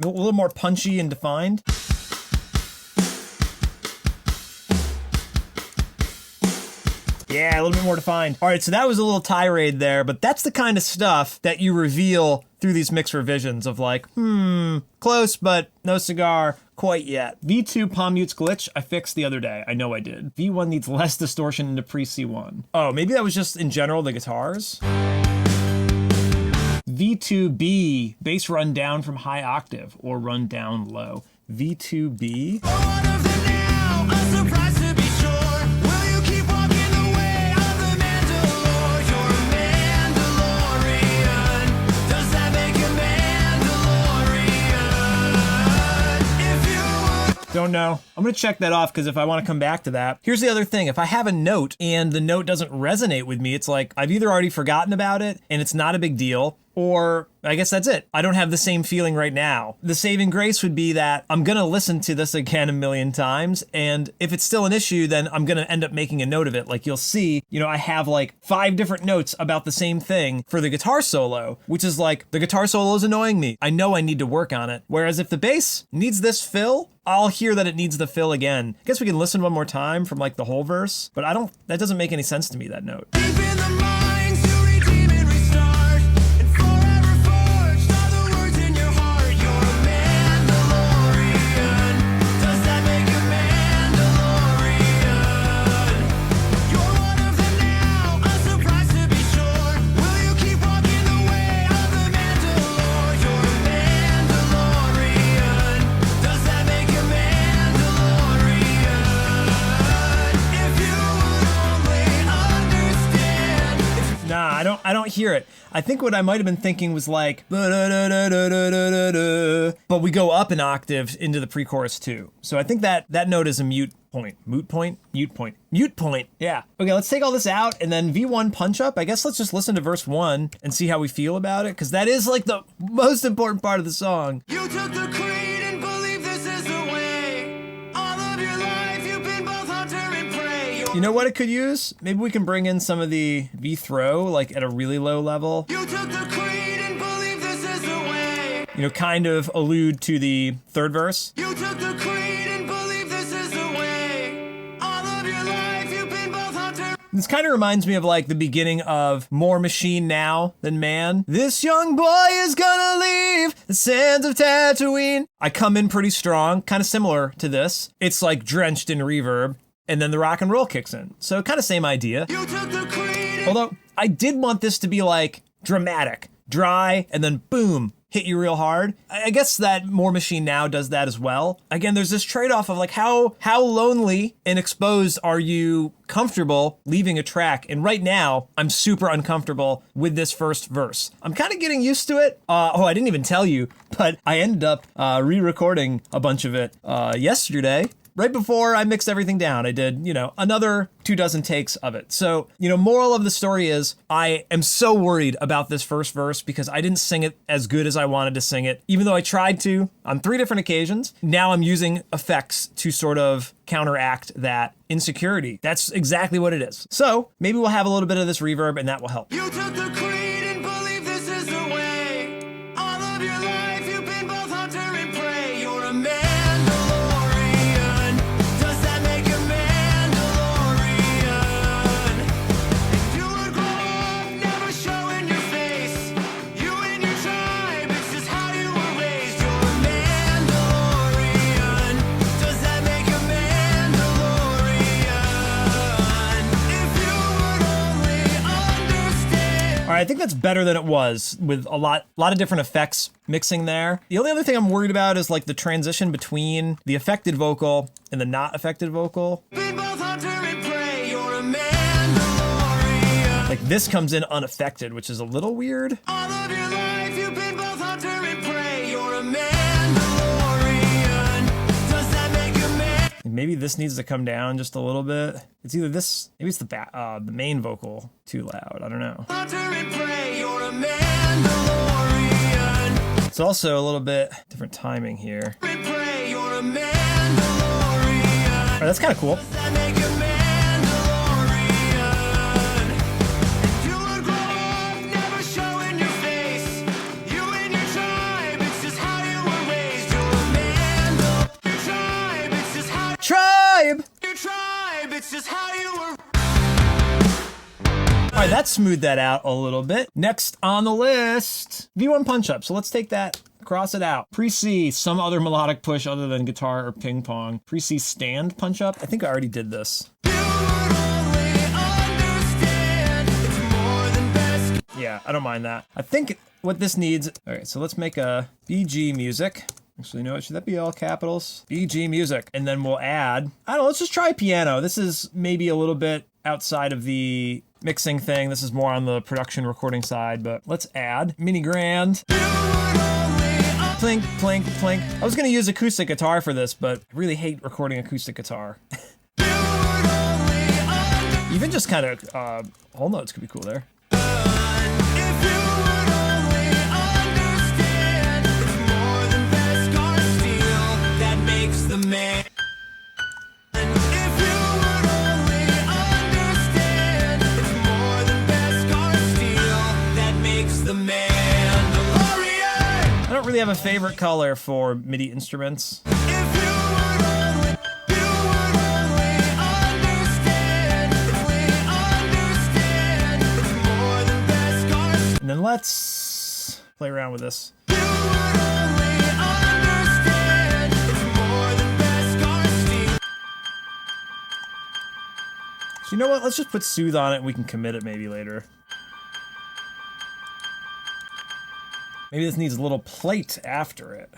A little more punchy and defined. Yeah, a little bit more defined. All right, so that was a little tirade there, but that's the kind of stuff that you reveal through these mix revisions of like, close, but no cigar quite yet. V2 palm mutes glitch, I fixed the other day. I know I did. V1 needs less distortion into pre-C1. Oh, maybe that was just in general the guitars? V2B, bass run down from high octave or run down low. V2B. One of them now, a surprise to be sure. Will you keep walking the way of the Mandalore? You're a Mandalorian. Does that make a Mandalorian? If you would Don't know. I'm gonna check that off because if I want to come back to that. Here's the other thing. If I have a note and the note doesn't resonate with me, it's like I've either already forgotten about it and it's not a big deal, or I guess that's it. I don't have the same feeling right now. The saving grace would be that I'm gonna listen to this again a million times, and if it's still an issue, then I'm gonna end up making a note of it. Like you'll see, I have like 5 different notes about the same thing for the guitar solo, which is like, the guitar solo is annoying me. I know I need to work on it. Whereas if the bass needs this fill, I'll hear that it needs the fill again. I guess we can listen one more time from like the whole verse, but that doesn't make any sense to me, that note. Deep in the mines to redeem and restart, and forever forged are the words in your heart. You're a Mandalorian. Does that make you Mandalorian? You're one of them now, a surprise to be sure. Will you keep walking the way of the Mandalore? You're a Mandalorian. Does that make you Mandalorian? If you would only understand. Nah, I don't hear it. I think what I might have been thinking was like, but we go up an octave into the pre-chorus too. So I think that note is a mute point. Mute point? Yeah. Okay, let's take all this out and then V1 punch up. I guess let's just listen to verse 1 and see how we feel about it, because that is like the most important part of the song. You took the creed and believe this is the way. All of your life you've been both hunter and prey. You know what it could use? Maybe we can bring in some of the V throw, like at a really low level. You took the creed and believe this is the way. Kind of allude to the third verse. You took the creed and believe this is the way. All of your life you've been both hunter. This kind of reminds me of like the beginning of More Machine Now Than Man. This young boy is gonna leave the sands of Tatooine. I come in pretty strong, kind of similar to this. It's like drenched in reverb, and then the rock and roll kicks in. So kind of same idea. You took the creed. Although I did want this to be like dramatic, dry, and then boom, hit you real hard. I guess that More Machine Now does that as well. Again, there's this trade-off of like how lonely and exposed are you comfortable leaving a track? And right now, I'm super uncomfortable with this first verse. I'm kind of getting used to it. I didn't even tell you, but I ended up re-recording a bunch of it yesterday. Right before I mixed everything down, I did, another 24 takes of it. So, moral of the story is I am so worried about this first verse because I didn't sing it as good as I wanted to sing it, even though I tried to on 3 different occasions. Now I'm using effects to sort of counteract that insecurity. That's exactly what it is. So maybe we'll have a little bit of this reverb and that will help. You took the creed and believe this is the way. All of your life you've been both hunter and prey. You're a Mandalorian. Does that make you Mandalorian? And you would grow up never showing your face. You and your tribe, it's just how you were raised. You're a Mandalorian. Does that make you Mandalorian? If you would only understand. All right, I think that's better than it was with a lot of different effects mixing there. The only other thing I'm worried about is like the transition between the affected vocal and the not affected vocal. Been both hunter and prey. You're a Mandalorian. Like this comes in unaffected, which is a little weird. All of your life you've been both hunter and prey. You're a Mandalorian. Does that make you man? And maybe this needs to come down just a little bit. It's either this, maybe it's the main vocal too loud. I don't know. Hunter and prey. You're a Mandalorian. It's also a little bit different timing here. And prey. You're a Mandalorian. All right, that's kind of cool. Does that make you Mandalorian? And you would grow up never showing your face. You and your tribe, it's just how you were raised. You're a Mandal. Your tribe, it's just how. Tribe! Your tribe, it's just how you were. All right, that smoothed that out a little bit. Next on the list, V1 punch up. So let's take that, cross it out. Pre-C, some other melodic push other than guitar or ping pong. Pre-C stand punch up. I think I already did this. You would only understand. It's more than best. Yeah, I don't mind that. I think what this needs, all right, so let's make a BG music. Actually, no, should that be all capitals? BG music. And then we'll add, I don't know, let's just try piano. This is maybe a little bit outside of the mixing thing. This is more on the production recording side, but let's add mini grand. You would only Plink, plink, plink. I was gonna use acoustic guitar for this, but I really hate recording acoustic guitar. Even just kind of whole notes could be cool there. I don't really have a favorite color for MIDI instruments. And then let's play around with this. So you know what? Let's just put Soothe on it and we can commit it maybe later. Maybe this needs a little plate after it.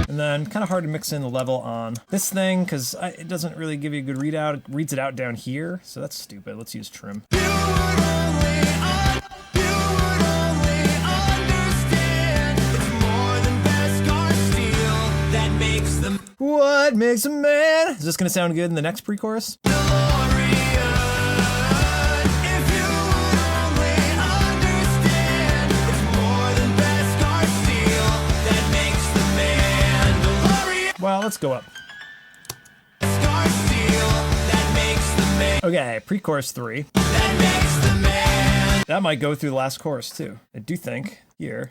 And then kind of hard to mix in the level on this thing because it doesn't really give you a good readout. It reads it out down here, so that's stupid. Let's use trim. What makes a man? Is this gonna sound good in the next pre-chorus? Well, let's go up. Okay, pre-chorus 3. That might go through the last chorus too. I do think here.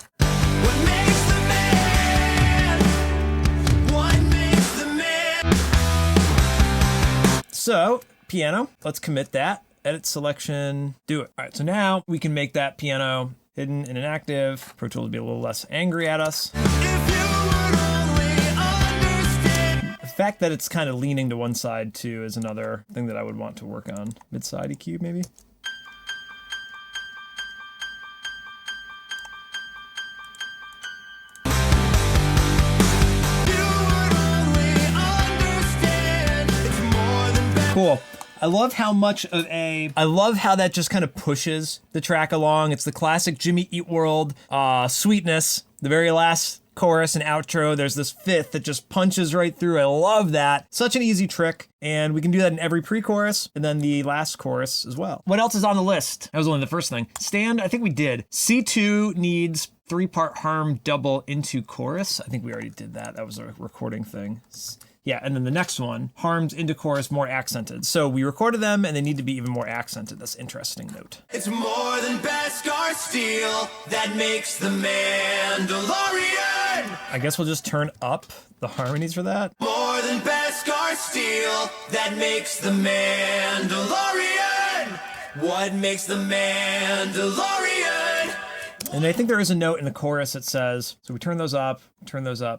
So, piano, let's commit that. Edit selection, do it. All right, so now we can make that piano hidden and inactive. Pro Tools will be a little less angry at us. The fact that it's kind of leaning to one side too is another thing that I would want to work on. Mid-side EQ maybe? Cool. I love how that just kind of pushes the track along. It's the classic Jimmy Eat World sweetness. The very last chorus and outro, there's this fifth that just punches right through. I love that. Such an easy trick. And we can do that in every pre-chorus and then the last chorus as well. What else is on the list? That was only the first thing. Stand, I think we did. C2 needs 3-part harm double into chorus. I think we already did that. That was a recording thing. Yeah, and then the next one, harms into chorus more accented. So we recorded them and they need to be even more accented. That's an interesting note. It's more than Beskar steel that makes the Mandalorian. I guess we'll just turn up the harmonies for that. More than Beskar steel that makes the Mandalorian. What makes the Mandalorian? And I think there is a note in the chorus that says, so we turn those up,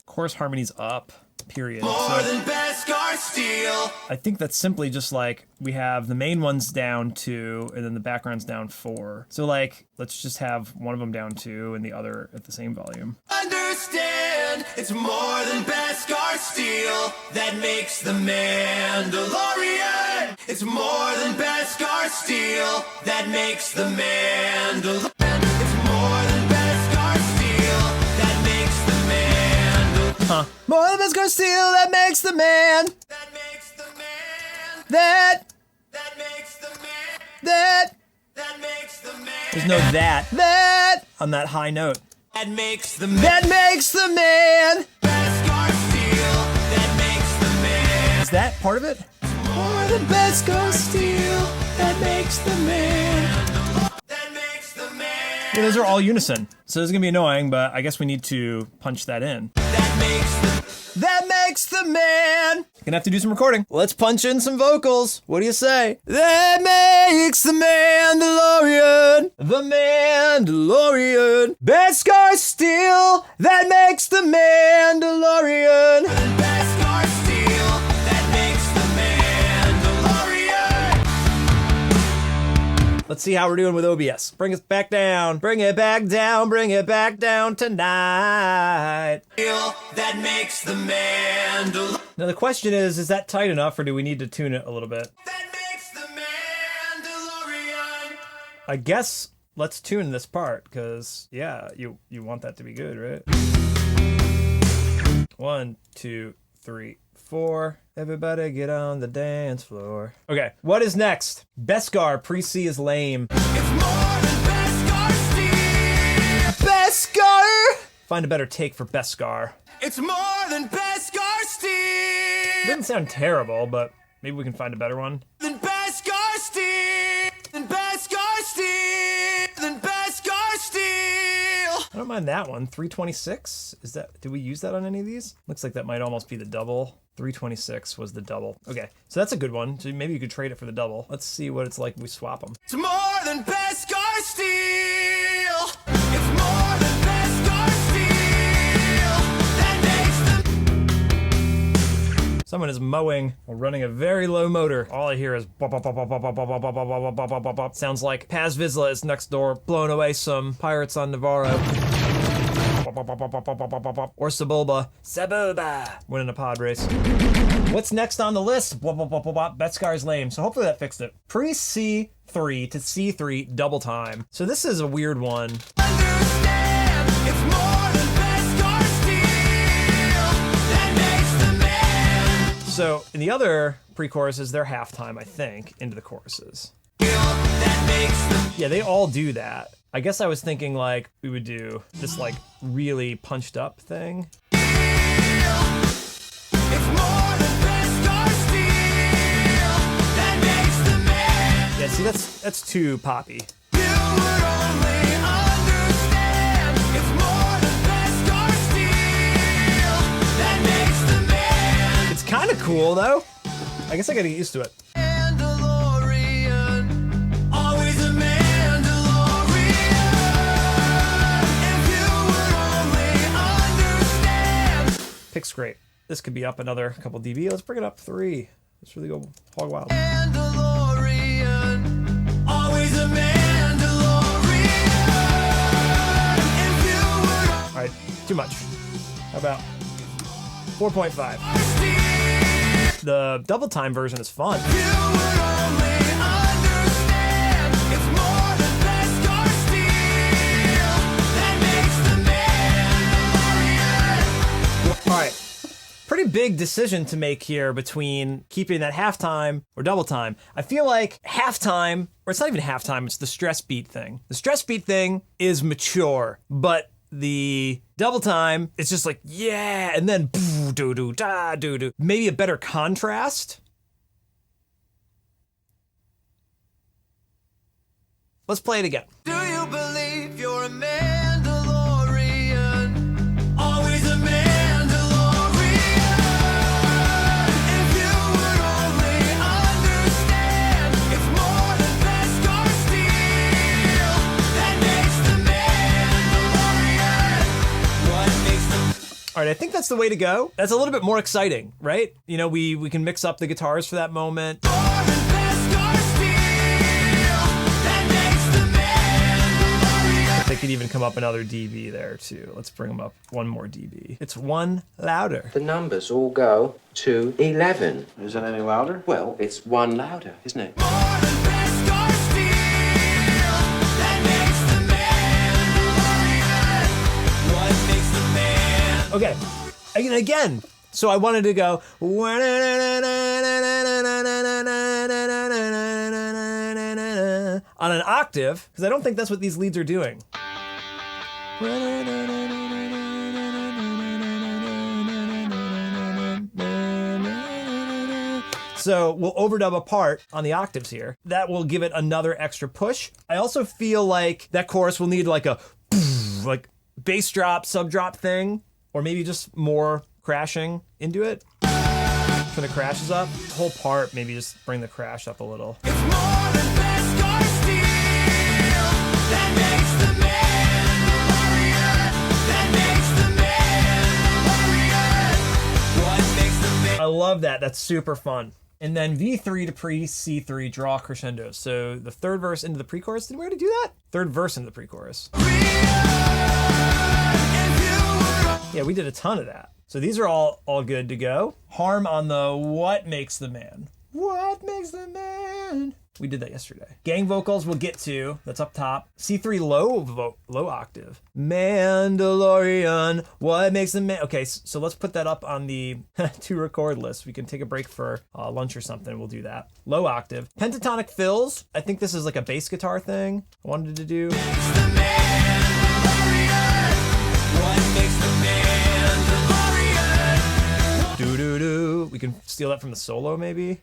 chorus harmonies up. Period. More than Beskar steel. I think that's simply just like we have the main ones down 2 and then the background's down 4. So like let's just have one of them down 2 and the other at the same volume. Understand, it's more than Beskar steel that makes the Mandalorian. It's more than Beskar steel that makes the Mandalorian. It's more than Beskar steel that makes the Mandalorian. More than Beskar steel that makes the man. That makes the man. That makes the man. that. That makes the man. There's no that on that high note. That makes the man. That makes the man. Beskar steel that makes the man. Is that part of it? More than Beskar steel that makes the man. That makes the man. Well, those are all unison. So this is gonna be annoying, but I guess we need to punch that in. That makes the man. Gonna have to do some recording. Let's punch in some vocals. What do you say? That makes the Mandalorian. The Mandalorian. Beskar steel. That makes the Mandalorian. Beskar steel that makes the Mandalorian. Let's see how we're doing with OBS. Bring us back down. Bring it back down. Bring it back down tonight. That makes the Mandalorian. Now the question is that tight enough or do we need to tune it a little bit? That makes the Mandalorian. I guess let's tune this part, because, yeah, you want that to be good, right? 1, 2, 3, 4. Everybody get on the dance floor. Okay, what is next? Beskar, pre-C is lame. It's more than Beskar steel. Beskar! Find a better take for Beskar. It's more than Beskar steel. Didn't sound terrible, but maybe we can find a better one. Than Beskar steel. Than Beskar steel. Than Beskar steel. I don't mind that one. 326? Is that, did we use that on any of these? Looks like that might almost be the double. 326 was the double. Okay, so that's a good one. So maybe you could trade it for the double. Let's see what it's like if we swap them. It's more than Beskar steel. It's more than Beskar steel. That makes the... Someone is mowing while running a very low motor. All I hear is bop, bop, bop, bop, bop, bop, bop, bop, bop, bop, bop, bop, bop. Sounds like Paz Vizsla is next door blowing away some pirates on Navarro. Or Sebulba. Winning a pod race. What's next on the list? Betskar's lame. So hopefully that fixed it. Pre-C3 to C3 double time. So this is a weird one. Understand, it's more than Beskar steel. That makes the man. So in the other pre-choruses, they're halftime, I think, into the choruses. That makes the... Yeah, they all do that. I guess I was thinking like we would do this like really punched up thing. It's more than Beskar steel. That makes the man. Yeah, see that's too poppy. You would only understand. It's more than Beskar steel. That makes the man. It's kind of cool though. I guess I gotta get used to it. Mandalorian, always a Mandalorian. If you would only understand. Pick's great. This could be up another couple dB. Let's bring it up 3. Let's really go hog wild. Mandalorian, always a Mandalorian. If you would All right, too much. How about 4.5? steal. The double time version is fun. You would only understand. It's more than Beskar steel. That makes the Mandalorian. All right. Pretty big decision to make here between keeping that halftime or double time. I feel like halftime, or it's not even halftime, it's the stress beat thing. The stress beat thing is mature, but the double time, it's just like, yeah, and then doo doo da doo doo. Maybe a better contrast. Let's play it again. Do you believe you're a Mandalorian? Always a Mandalorian. If you would only understand, it's more than Beskar steel. That makes the Mandalorian. What makes the... All right, I think that's the way to go. That's a little bit more exciting, right? You know, we can mix up the guitars for that moment. More than Beskar steel. That makes the Mandalorian. They could even come up another dB there too. Let's bring them up one more dB. It's one louder. The numbers all go to 11. Is it any louder? Well, it's one louder, isn't it? More than Beskar steel. That makes the Mandalorian. What makes the man? Okay, again. So I wanted to go on an octave, because I don't think that's what these leads are doing. So we'll overdub a part on the octaves here. That will give it another extra push. I also feel like that chorus will need like a like bass drop, sub drop thing, or maybe just more crashing into it. Turn the crashes up. The whole part, maybe just bring the crash up a little. It's more than Beskar steel. That makes the Mandalorian. That makes the Mandalorian. What makes the I love that. That's super fun. And then V3 to pre-C3, draw crescendos. So the third verse into the pre-chorus. Did we already do that? Third verse into the pre-chorus. Yeah, we did a ton of that. So these are all good to go. Harm on the what makes the man. What makes the man? We did that yesterday. Gang vocals we'll get to. That's up top. C3 low octave. Mandalorian. What makes the man? Okay, so let's put that up on the to record list. We can take a break for lunch or something. We'll do that. Low octave. Pentatonic fills. I think this is like a bass guitar thing I wanted to do. Do-do-do. We can steal that from the solo maybe.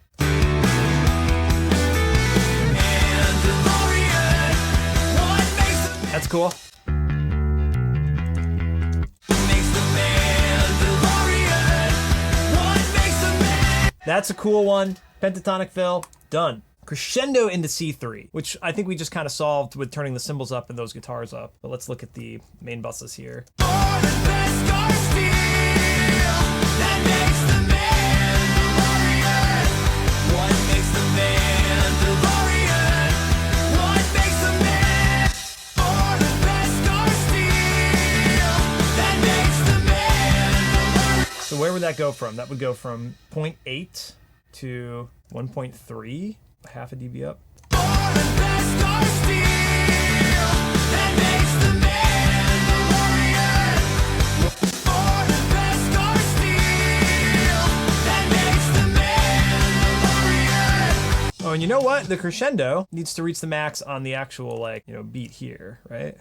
That's cool. That's a cool one. Pentatonic fill, done. Crescendo into C3, which I think we just kind of solved with turning the cymbals up and those guitars up. But let's look at the main buses here. So where would that go from? That would go from 0.8 to 1.3, half a dB up. Oh, and you know what? The crescendo needs to reach the max on the actual, like, beat here, right?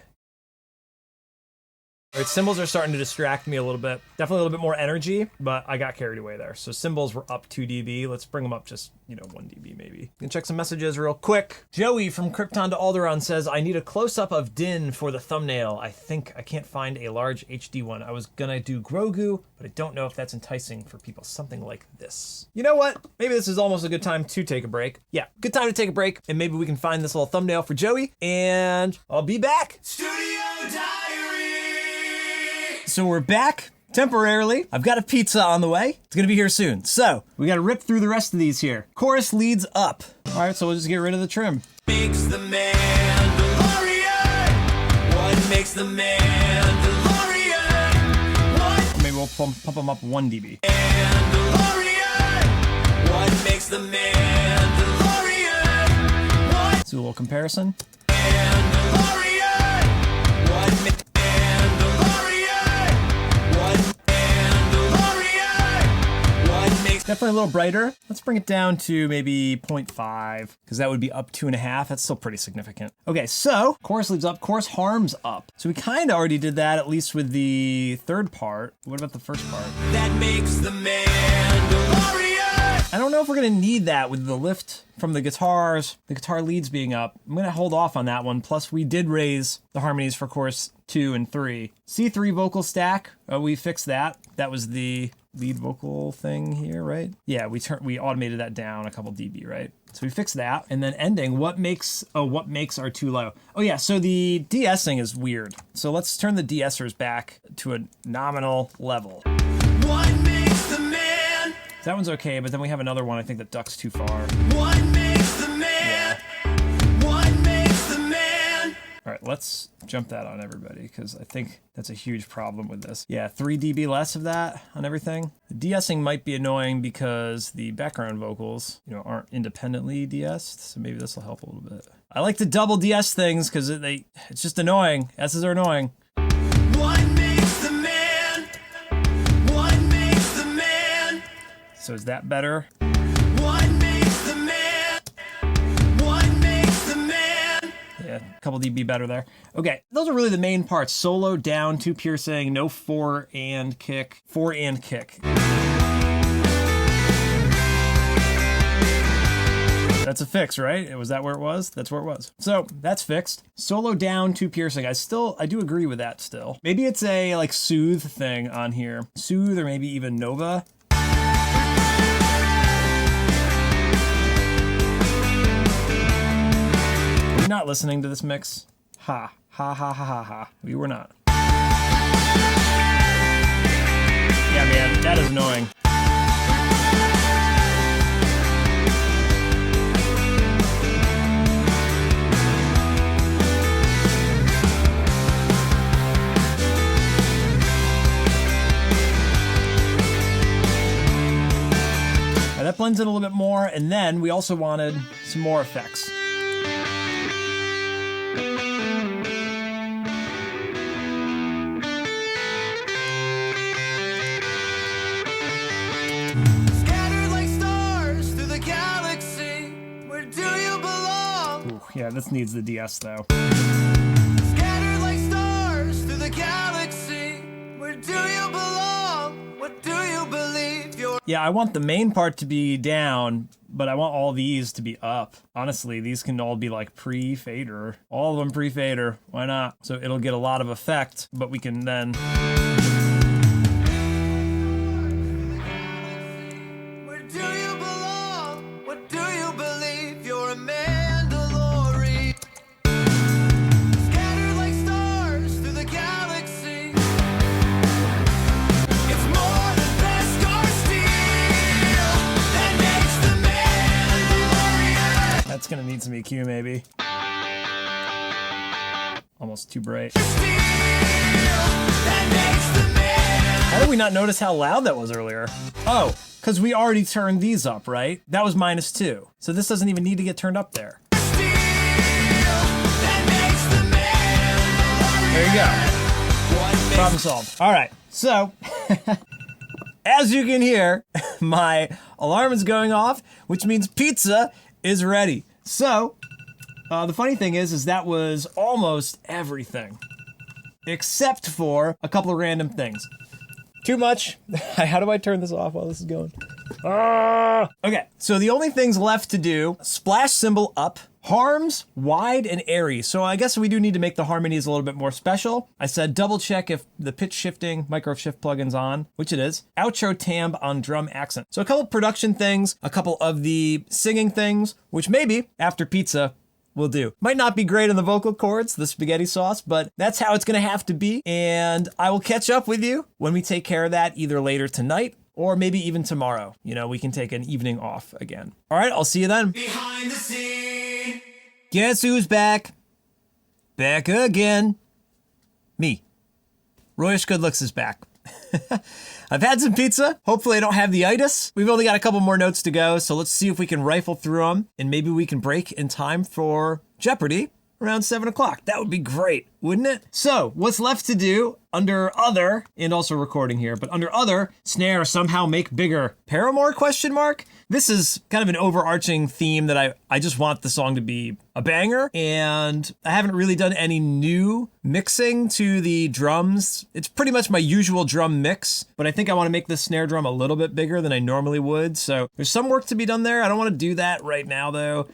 All right, cymbals are starting to distract me a little bit. Definitely a little bit more energy, but I got carried away there. So cymbals were up 2 dB. Let's bring them up just, 1 dB maybe. You can check some messages real quick. Joey from Krypton to Alderaan says, I need a close-up of Din for the thumbnail. I think I can't find a large HD one. I was gonna do Grogu, but I don't know if that's enticing for people. Something like this. You know what? Maybe this is almost a good time to take a break. Yeah, good time to take a break, and maybe we can find this little thumbnail for Joey, and I'll be back. Studio Diary! So we're back temporarily. I've got a pizza on the way. It's gonna be here soon. So we gotta rip through the rest of these here. Chorus leads up. All right, so we'll just get rid of the trim. Makes the Mandalorian. What makes the Mandalorian? What? Maybe we'll pump them up 1 dB. Mandalorian. What makes the Mandalorian? What? Let's do a little comparison. Mandalorian. What makes Definitely a little brighter. Let's bring it down to maybe 0.5, because that would be up 2.5. That's still pretty significant. Okay, so chorus leads up, chorus harms up. So we kind of already did that, at least with the third part. What about the first part? that makes the Mandalorian? I don't know if we're gonna need that with the lift from the guitars, the guitar leads being up. I'm gonna hold off on that one. Plus we did raise the harmonies for chorus 2 and 3. C3 vocal stack, we fixed that. That was the lead vocal thing here, right? Yeah, we automated that down a couple dB, right? So we fixed that. And then ending, what makes our too low? Oh yeah, so the de-essing is weird. So let's turn the de-essers back to a nominal level. What makes the man? That one's okay, but then we have another one I think that ducks too far. What makes the man? What makes the man? All right, let's jump that on everybody, because I think that's a huge problem with this. Yeah, 3 dB less of that on everything. The de-essing might be annoying because the background vocals, aren't independently de-essed, so maybe this will help a little bit. I like to double de-ess things because it's just annoying. S's are annoying. What makes the man? What makes the man? So is that better? What makes the man? What makes the man? Yeah, a couple dB better there. Okay, those are really the main parts. Solo, down, 2 piercing, no 4 and kick. 4 and kick. That's a fix, right? Was that where it was? That's where it was. So that's fixed. Solo down, 2 piercing. I do agree with that still. Maybe it's a like soothe thing on here. Soothe or maybe even Nova. We're not listening to this mix. Ha, ha, ha, ha, ha, ha. We were not. Yeah, man, that is annoying. That blends in a little bit more, and then we also wanted some more effects. Scattered like stars through the galaxy. Where do you belong? Ooh, yeah, this needs the DS though. Scattered like stars through the galaxy. Where do you belong? What do you believe you're? Yeah, I want the main part to be down, but I want all these to be up. Honestly, these can all be like pre-fader. All of them pre-fader. Why not? So it'll get a lot of effect, but we can then... Where do you belong? What do you believe? You're a Mandalorian. Scattered like stars through the galaxy. It's more than Beskar steel that makes the Mandalorian. That's gonna need some EQ maybe. Almost too bright. Steel that makes the man. How did we not notice how loud that was earlier? Oh, because we already turned these up, right? That was -2. So this doesn't even need to get turned up there. Steel that makes the Mandalorian. There you go. What makes Problem solved. All right, so as you can hear, my alarm is going off, which means pizza is ready. So the funny thing is that was almost everything, except for a couple of random things. Too much. How do I turn this off while this is going? Okay, so the only things left to do, splash cymbal up, harms, wide, and airy. So I guess we do need to make the harmonies a little bit more special. I said double check if the pitch shifting micro shift plugin's on, which it is. Outro tamb on drum accent. So a couple production things, a couple of the singing things, which maybe after pizza will do. Might not be great on the vocal cords, the spaghetti sauce, but that's how it's gonna have to be. And I will catch up with you when we take care of that either later tonight or maybe even tomorrow. You know, we can take an evening off again. All right, I'll see you then. behind the scene? Guess who's back? Back again. Me. Royish Good Looks is back. I've had some pizza. Hopefully I don't have the itis. We've only got a couple more notes to go, so let's see if we can rifle through them, and maybe we can break in time for Jeopardy around 7 o'clock. That would be great, wouldn't it? So what's left to do under other, and also recording here, but under other, snare somehow make bigger. Paramore question mark? This is kind of an overarching theme that I just want the song to be a banger, and I haven't really done any new mixing to the drums. It's pretty much my usual drum mix, but I think I want to make the snare drum a little bit bigger than I normally would, so there's some work to be done there. I don't want to do that right now though.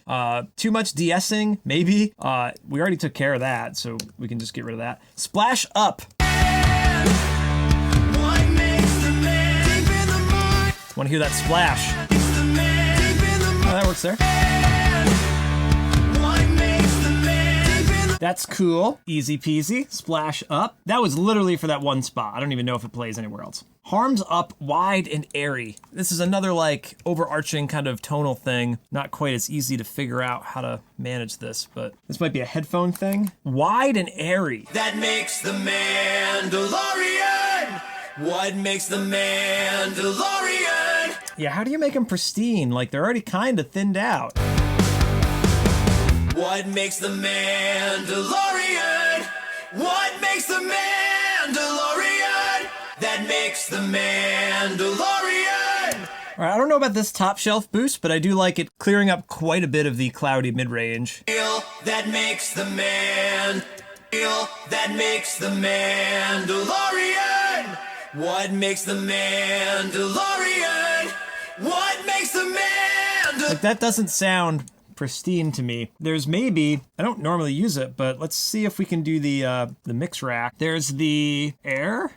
Too much de-essing, maybe. We already took care of that, so we can just get rid of that. Splash up. What makes the man deep in the mind? Want to hear that splash? The man deep in the Oh, that works there. mind. What makes the man deep in the That's cool. Easy peasy. Splash up. That was literally for that one spot. I don't even know if it plays anywhere else. Harms up, wide, and airy. This is another like overarching kind of tonal thing. Not quite as easy to figure out how to manage this, but this might be a headphone thing. Wide and airy. that makes the Mandalorian? What makes the Mandalorian? Yeah, how do you make them pristine? Like they're already kind of thinned out. What makes the Mandalorian? What makes the Mandalorian? That makes the Mandalorian. All right, I don't know about this top shelf boost, but I do like it clearing up quite a bit of the cloudy mid-range. That makes the man. That makes the Mandalorian. What makes the Mandalorian? What makes the Mandalorian? Like that doesn't sound pristine to me. There's maybe, I don't normally use it, but let's see if we can do the mix rack. There's the air.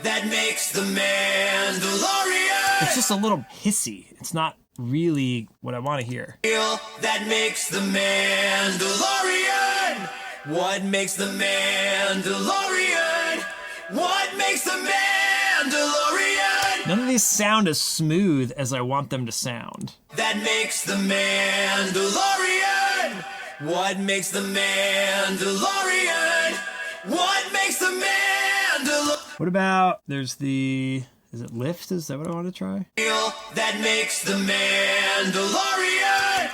That makes the Mandalorian. It's just a little hissy. It's not really what I want to hear. That makes the Mandalorian. What makes the Mandalorian? What makes the Mandalorian? None of these sound as smooth as I want them to sound. That makes the Mandalorian. What makes the Mandalorian? What makes the Mandalorian? What about, there's the Is it lift? Is that what I want to try? That makes the Mandalorian.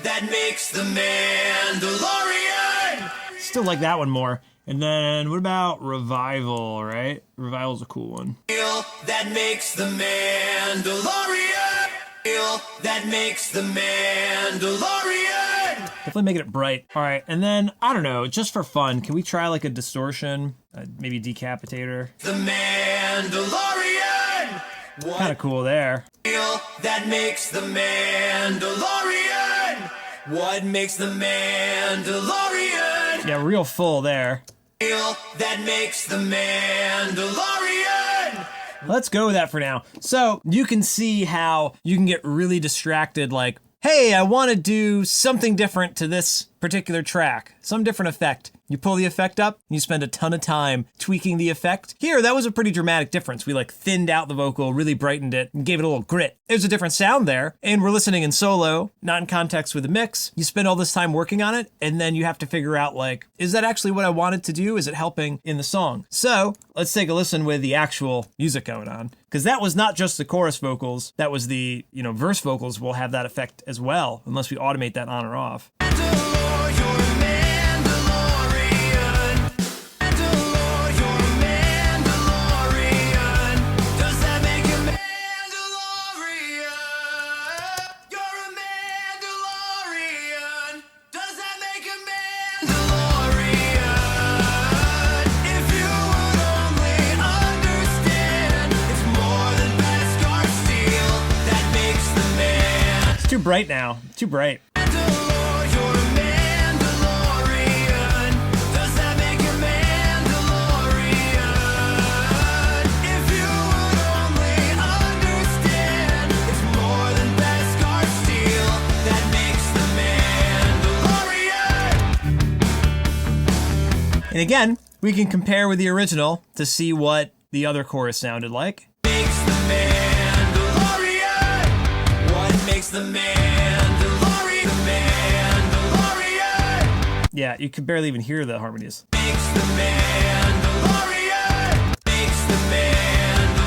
That makes the Mandalorian. Still like that one more. And then what about Revival, right? Revival's a cool one. That makes the Mandalorian. That makes the Mandalorian. Definitely making it bright. All right, and then, I don't know, just for fun, can we try like a distortion? Maybe decapitator? The Mandalorian. Kind of cool there. That makes the Mandalorian. What makes the Mandalorian? Yeah, real full there. That makes the Mandalorian. Let's go with that for now. So you can see how you can get really distracted, like, hey, I want to do something different to this particular track, some different effect. You pull the effect up, and you spend a ton of time tweaking the effect. Here, that was a pretty dramatic difference. We like thinned out the vocal, really brightened it, and gave it a little grit. There's a different sound there, and we're listening in solo, not in context with the mix. You spend all this time working on it, and then you have to figure out, like, is that actually what I wanted to do? Is it helping in the song? So let's take a listen with the actual music going on, because that was not just the chorus vocals. That was the, verse vocals will have that effect as well, unless we automate that on or off. Too bright now. Too bright. And again, we can compare with the original to see what the other chorus sounded like. The Mandalorian, the Mandalorian. Yeah, you could barely even hear the harmonies. Makes the Mandalorian, makes the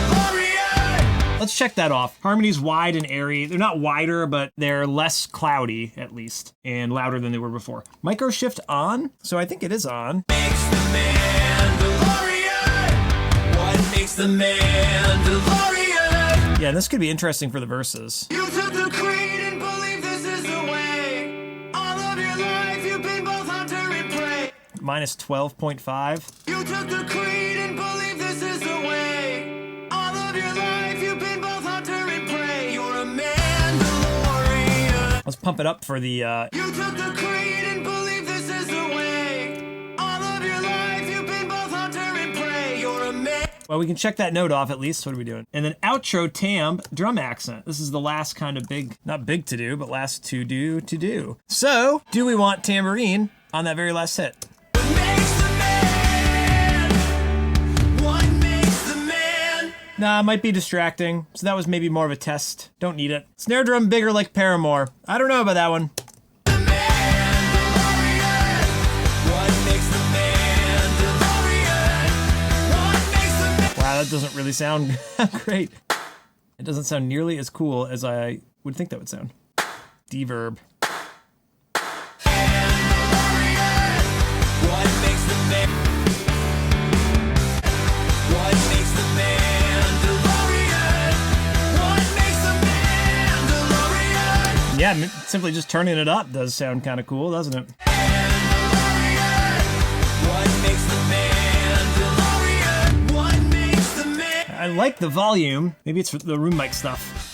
Mandalorian. Let's check that off. Harmonies wide and airy. They're not wider, but they're less cloudy, at least, and louder than they were before. Micro shift on, so I think it is on. Makes the Mandalorian. What makes the Mandalorian? Yeah, this could be interesting for the verses. You took the creed and believe this is the way. All of your life you've been both hunter and prey. Minus 12.5. You took the creed and believe this is the way. All of your life you've been both hunter and prey. You're a Mandalorian. Let's pump it up for the, You took the creed and believe this is the way. All of your life you've been both hunter and prey. You're a man. Well, we can check that note off at least. What are we doing? And then outro tam drum accent. This is the last kind of big, not big to do, but last to do. So, do we want tambourine on that very last hit? What makes the man? What makes the man? Nah, it might be distracting. So that was maybe more of a test. Don't need it. Snare drum bigger like Paramore. I don't know about that one. The Mandalorian. What makes the Mandalorian? What makes the man? Wow, that doesn't really sound great. It doesn't sound nearly as cool as I would think that would sound. Deverb. What makes the man? What makes the Mandalorian? What makes the Mandalorian? Yeah, simply just turning it up does sound kind of cool, doesn't it? What makes the Mandalorian? What makes the man? I like the volume. Maybe it's the room mic stuff.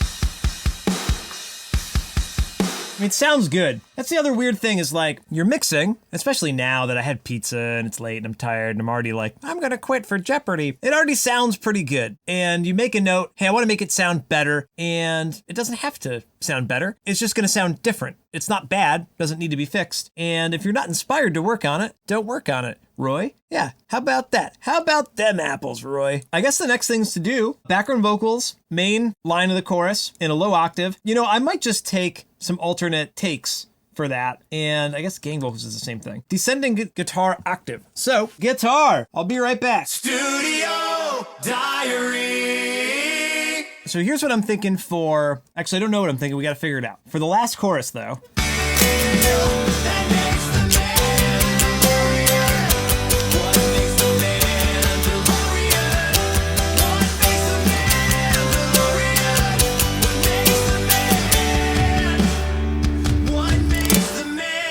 I mean, it sounds good. That's the other weird thing is like, you're mixing, especially now that I had pizza and it's late and I'm tired and I'm already like, I'm gonna quit for Jeopardy. It already sounds pretty good. And you make a note, hey, I wanna make it sound better. And it doesn't have to sound better. It's just gonna sound different. It's not bad, doesn't need to be fixed. And if you're not inspired to work on it, don't work on it. Roy? Yeah, how about that? How about them apples, Roy? I guess the next thing's to do, background vocals, main line of the chorus in a low octave. You know, I might just take some alternate takes for that. And I guess gang vocals is the same thing. Descending guitar octave. So, guitar. I'll be right back. Studio Diary. So here's what I'm thinking for, actually I don't know what I'm thinking, we gotta figure it out. For the last chorus though.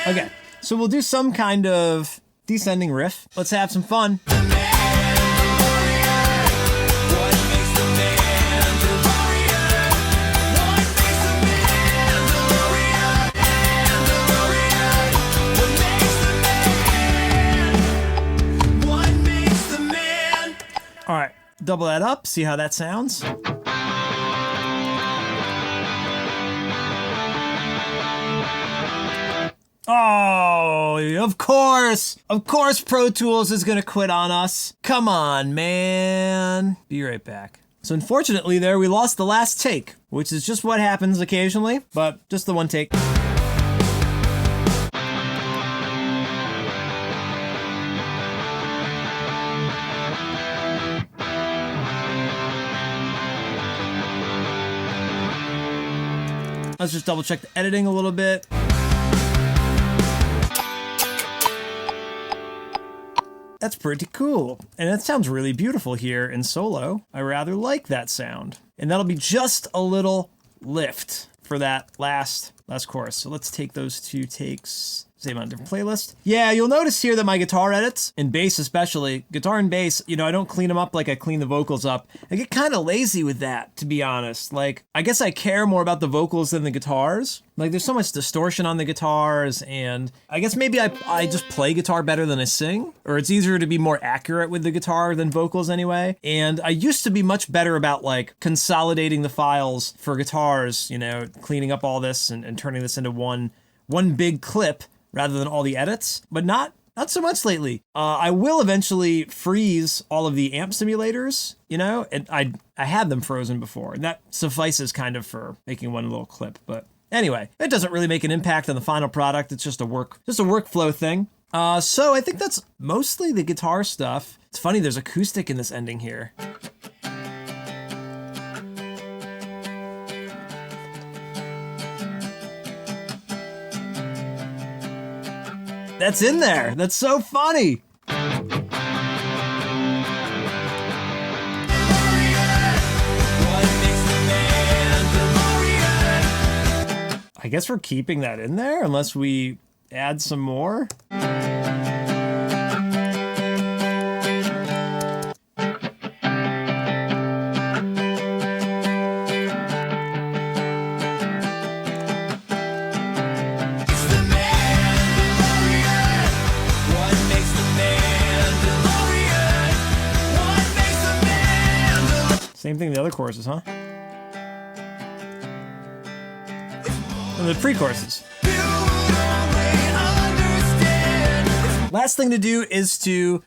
Okay, so we'll do some kind of descending riff. Let's have some fun. All right, double that up, see how that sounds. Oh, of course Pro Tools is gonna quit on us. Come on, man. Be right back. So unfortunately there, we lost the last take, which is just what happens occasionally, but just the one take. Let's just double check the editing a little bit. That's pretty cool. And that sounds really beautiful here in solo. I rather like that sound. And that'll be just a little lift for that last chorus. So let's take those two takes, save on a different playlist. Yeah, you'll notice here that my guitar edits, and bass especially, guitar and bass, you know, I don't clean them up like I clean the vocals up. I get kind of lazy with that, to be honest. Like, I guess I care more about the vocals than the guitars. Like, there's so much distortion on the guitars, and I guess maybe I just play guitar better than I sing, or it's easier to be more accurate with the guitar than vocals anyway. And I used to be much better about, like, consolidating the files for guitars, you know, cleaning up all this and turning this into one big clip rather than all the edits, but not so much lately. I will eventually freeze all of the amp simulators, you know, and I had them frozen before, and that suffices kind of for making one little clip. But anyway, it doesn't really make an impact on the final product. It's just a workflow thing. So I think that's mostly the guitar stuff. It's funny, there's acoustic in this ending here. That's in there. That's so funny. I guess we're keeping that in there unless we add some more. Same thing the other choruses, huh? And the pre-choruses. Last thing to do is to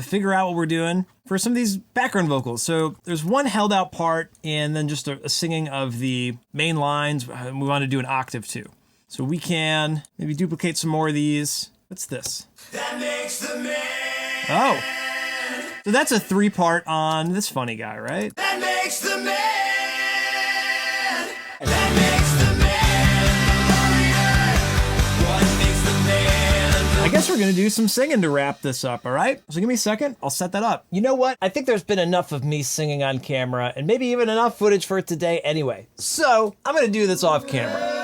figure out what we're doing for some of these background vocals. So there's one held out part and then just a singing of the main lines. We want to do an octave too. So we can maybe duplicate some more of these. What's this? That makes the man. Oh. So that's a 3-part on this funny guy, right? That makes the man. That makes the man. What makes the man? I guess we're gonna do some singing to wrap this up, all right? So give me a second, I'll set that up. You know what? I think there's been enough of me singing on camera and maybe even enough footage for today anyway. So I'm gonna do this off camera.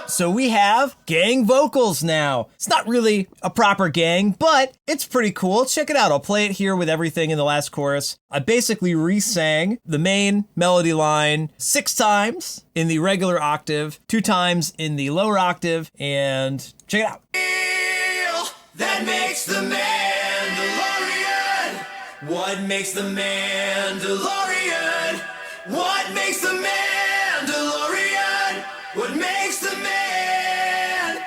So we have gang vocals now. It's not really a proper gang, but it's pretty cool. Check it out. I'll play it here with everything in the last chorus. I basically re-sang the main melody line 6 times in the regular octave, 2 times in the lower octave, and check it out. That makes the Mandalorian. What makes the Mandalorian? What makes the Mandalorian? What makes the man?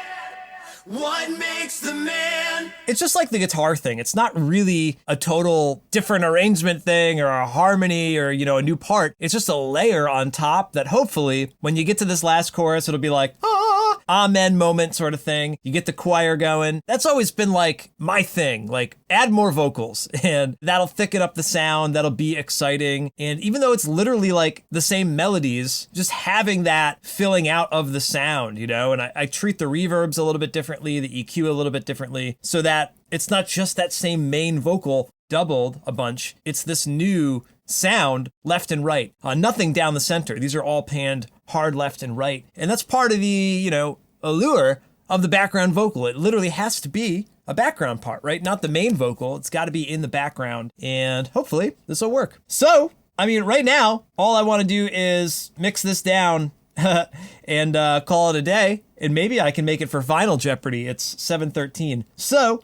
What makes the man? It's just like the guitar thing. It's not really a total different arrangement thing or a harmony or, you know, a new part. It's just a layer on top that hopefully when you get to this last chorus, it'll be like, ah, amen moment sort of thing. You get the choir going. That's always been like my thing, like add more vocals and that'll thicken up the sound. That'll be exciting. And even though it's literally like the same melodies, just having that filling out of the sound, you know, and I treat the reverbs a little bit differently, the EQ a little bit differently, so that it's not just that same main vocal doubled a bunch. It's this new sound left and right, nothing down the center. These are all panned hard left and right. And that's part of the, you know, allure of the background vocal. It literally has to be a background part, right? Not the main vocal. It's got to be in the background. And hopefully this will work. So, I mean, right now, all I want to do is mix this down and call it a day. And maybe I can make it for Final Jeopardy. It's 7:13. So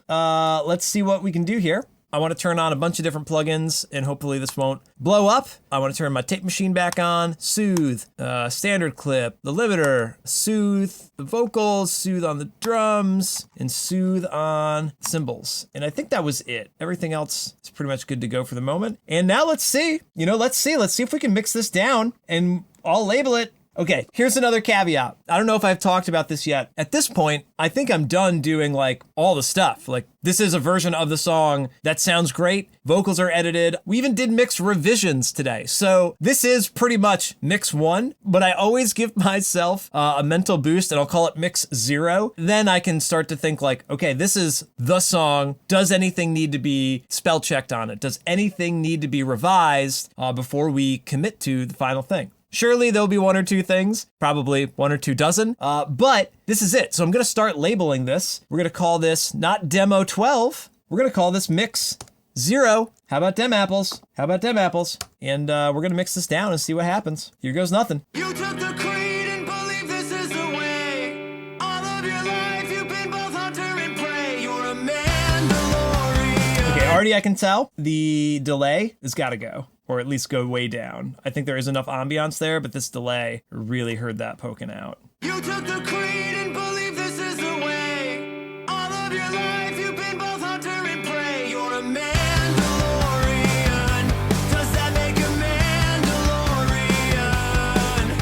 let's see what we can do here. I want to turn on a bunch of different plugins and hopefully this won't blow up. I want to turn my tape machine back on, soothe, standard clip, the limiter, soothe the vocals, soothe on the drums, and soothe on cymbals. And I think that was it. Everything else is pretty much good to go for the moment. And now let's see, let's see if we can mix this down and I'll label it. Okay, here's another caveat. I don't know if I've talked about this yet. At this point, I think I'm done doing like all the stuff. Like this is a version of the song that sounds great. Vocals are edited. We even did mix revisions today. So this is pretty much mix 1, but I always give myself a mental boost and I'll call it mix 0. Then I can start to think like, okay, this is the song. Does anything need to be spell checked on it? Does anything need to be revised before we commit to the final thing? Surely there'll be 1 or 2 things, probably 1 or 2 dozen, but this is it. So I'm gonna start labeling this. We're gonna call this not demo 12, we're gonna call this mix 0. How about dem apples? How about dem apples? And we're gonna mix this down and see what happens. Here goes nothing. You took the creed and believe this is the way. All of your life you've been both hunter and prey. You're a Mandalorian. Okay, already I can tell the delay has gotta go. Or at least go way down. I think there is enough ambiance there, but this delay really heard that poking out. You took the creed and believe this is the way. All of your life you've been both hunter and prey. You're a Mandalorian. Does that make a Mandalorian?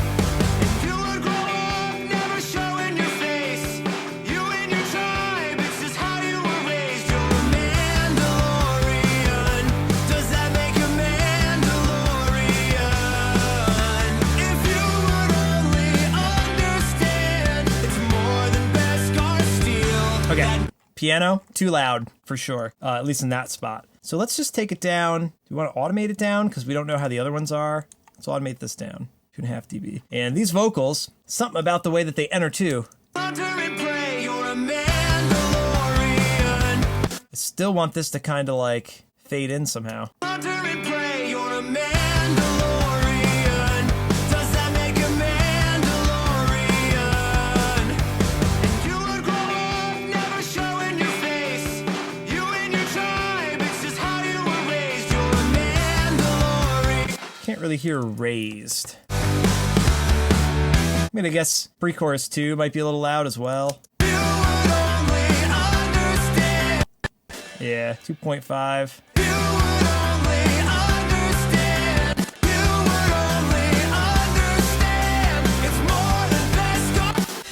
If you would grow up, never showing your face. You and your tribe, it's just how you were raised. You're a Mandalorian. Does that make a Okay, piano, too loud for sure, at least in that spot. So let's just take it down. Do we want to automate it down? Because we don't know how the other ones are. Let's automate this down, 2.5 dB. And these vocals, something about the way that they enter too. I still want this to kind of like fade in somehow. Can't really hear raised. I'm gonna guess pre-chorus 2 might be a little loud as well. Yeah, 2.5.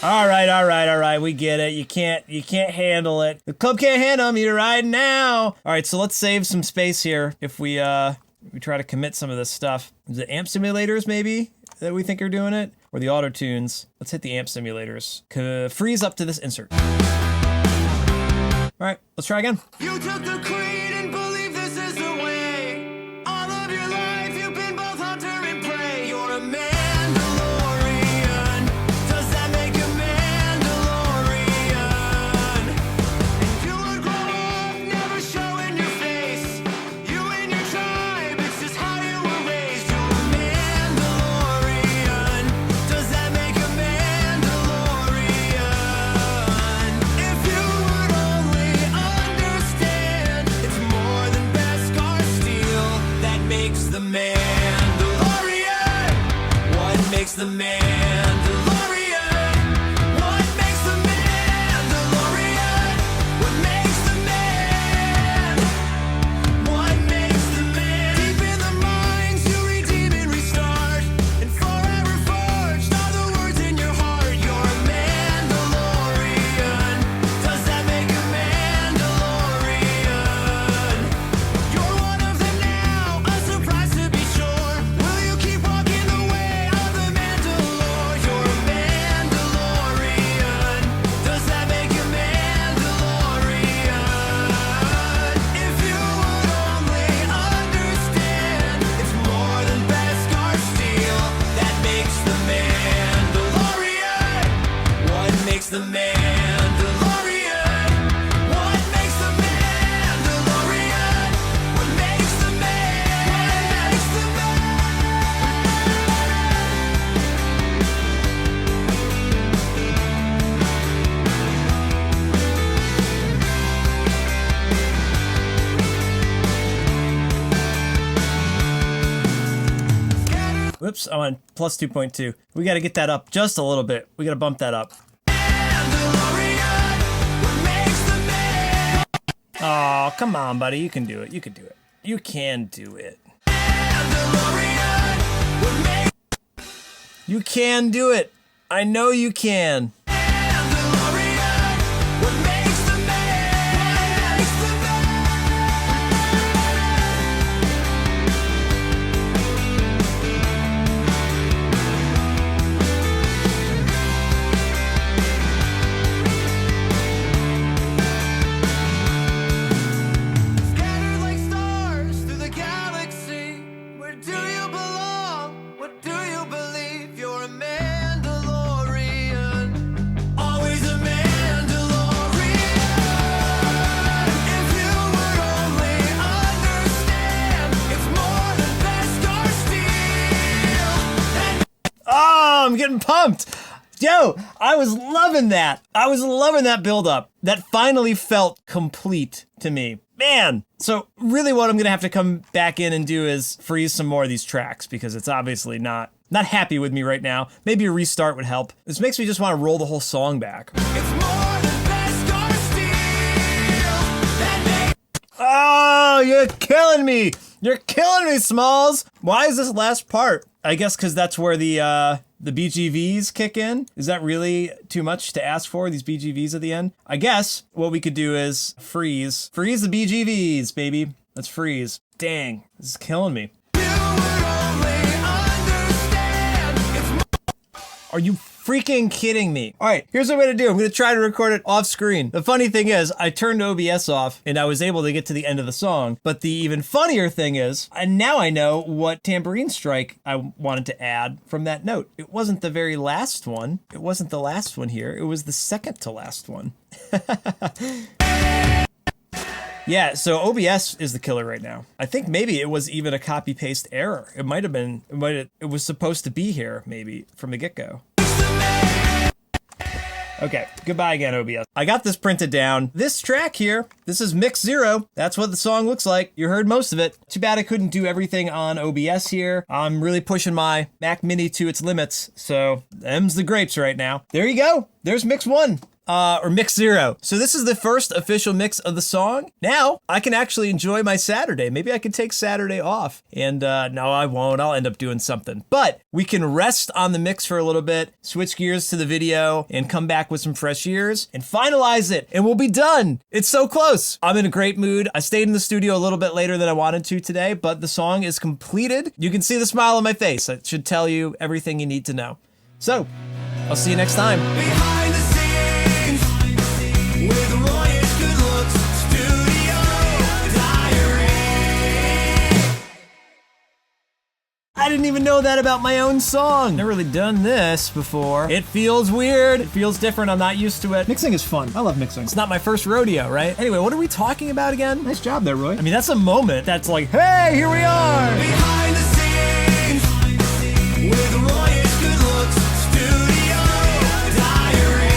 All right, we get it. You can't handle it. The club can't handle me right now. All right, so let's save some space here if we try to commit some of this stuff. The amp simulators maybe that we think are doing it, or the auto tunes. Let's hit the amp simulators. Freeze up to this insert. All right, let's try again. You took the creed and believe this is the way. All of your life you've been both hunter and prey. You're a Mandalorian. Does that make a Mandalorian? If you would grow up, never showing your face. You and your tribe, it's just how you were raised. You're a Mandalorian. Does that make a Mandalorian? If you would only understand, it's Whoops, I'm on plus 2.2. We got to get that up just a little bit. We got to bump that up. Oh, come on, buddy. You can do it. You can do it. You can do it. You can do it. I know you can. I'm getting pumped. Yo, I was loving that. I was loving that build-up. That finally felt complete to me. Man. So really what I'm going to have to come back in and do is freeze some more of these tracks because it's obviously not happy with me right now. Maybe a restart would help. This makes me just want to roll the whole song back. Oh, you're killing me. You're killing me, Smalls. Why is this last part? I guess because that's where the BGVs kick in. Is that really too much to ask for, these BGVs at the end? I guess what we could do is freeze. Freeze the BGVs, baby. Let's freeze. Dang, this is killing me. Are you freaking kidding me? All right, here's what I'm gonna do. I'm gonna try to record it off screen. The funny thing is, I turned OBS off and I was able to get to the end of the song. But the even funnier thing is, and now I know what tambourine strike I wanted to add from that note. It wasn't the very last one. It wasn't the last one here. It was the second to last one. Yeah, so OBS is the killer right now. I think maybe it was even a copy paste error. It might have been, it was supposed to be here maybe from the get-go. Okay, goodbye again, OBS. I got this printed down. This track here, this is mix 0. That's what the song looks like. You heard most of it. Too bad I couldn't do everything on OBS here. I'm really pushing my Mac Mini to its limits, so them's the grapes right now. There you go. There's mix 1. Or mix 0. So this is the first official mix of the song. Now I can actually enjoy my Saturday. Maybe I can take Saturday off. And no, I won't. I'll end up doing something. But we can rest on the mix for a little bit, switch gears to the video, and come back with some fresh ears and finalize it. And we'll be done. It's so close. I'm in a great mood. I stayed in the studio a little bit later than I wanted to today, but the song is completed. You can see the smile on my face. That should tell you everything you need to know. So, I'll see you next time. Behind the scenes, with Royish good looks, studio diary. I didn't even know that about my own song. Never really done this before. It feels weird. It feels different. I'm not used to it. Mixing is fun. I love mixing. It's not my first rodeo, right? Anyway, what are we talking about again? Nice job there, Roy. I mean, that's a moment that's like, hey, here we are. Behind the scenes, with Royish good looks, studio diary.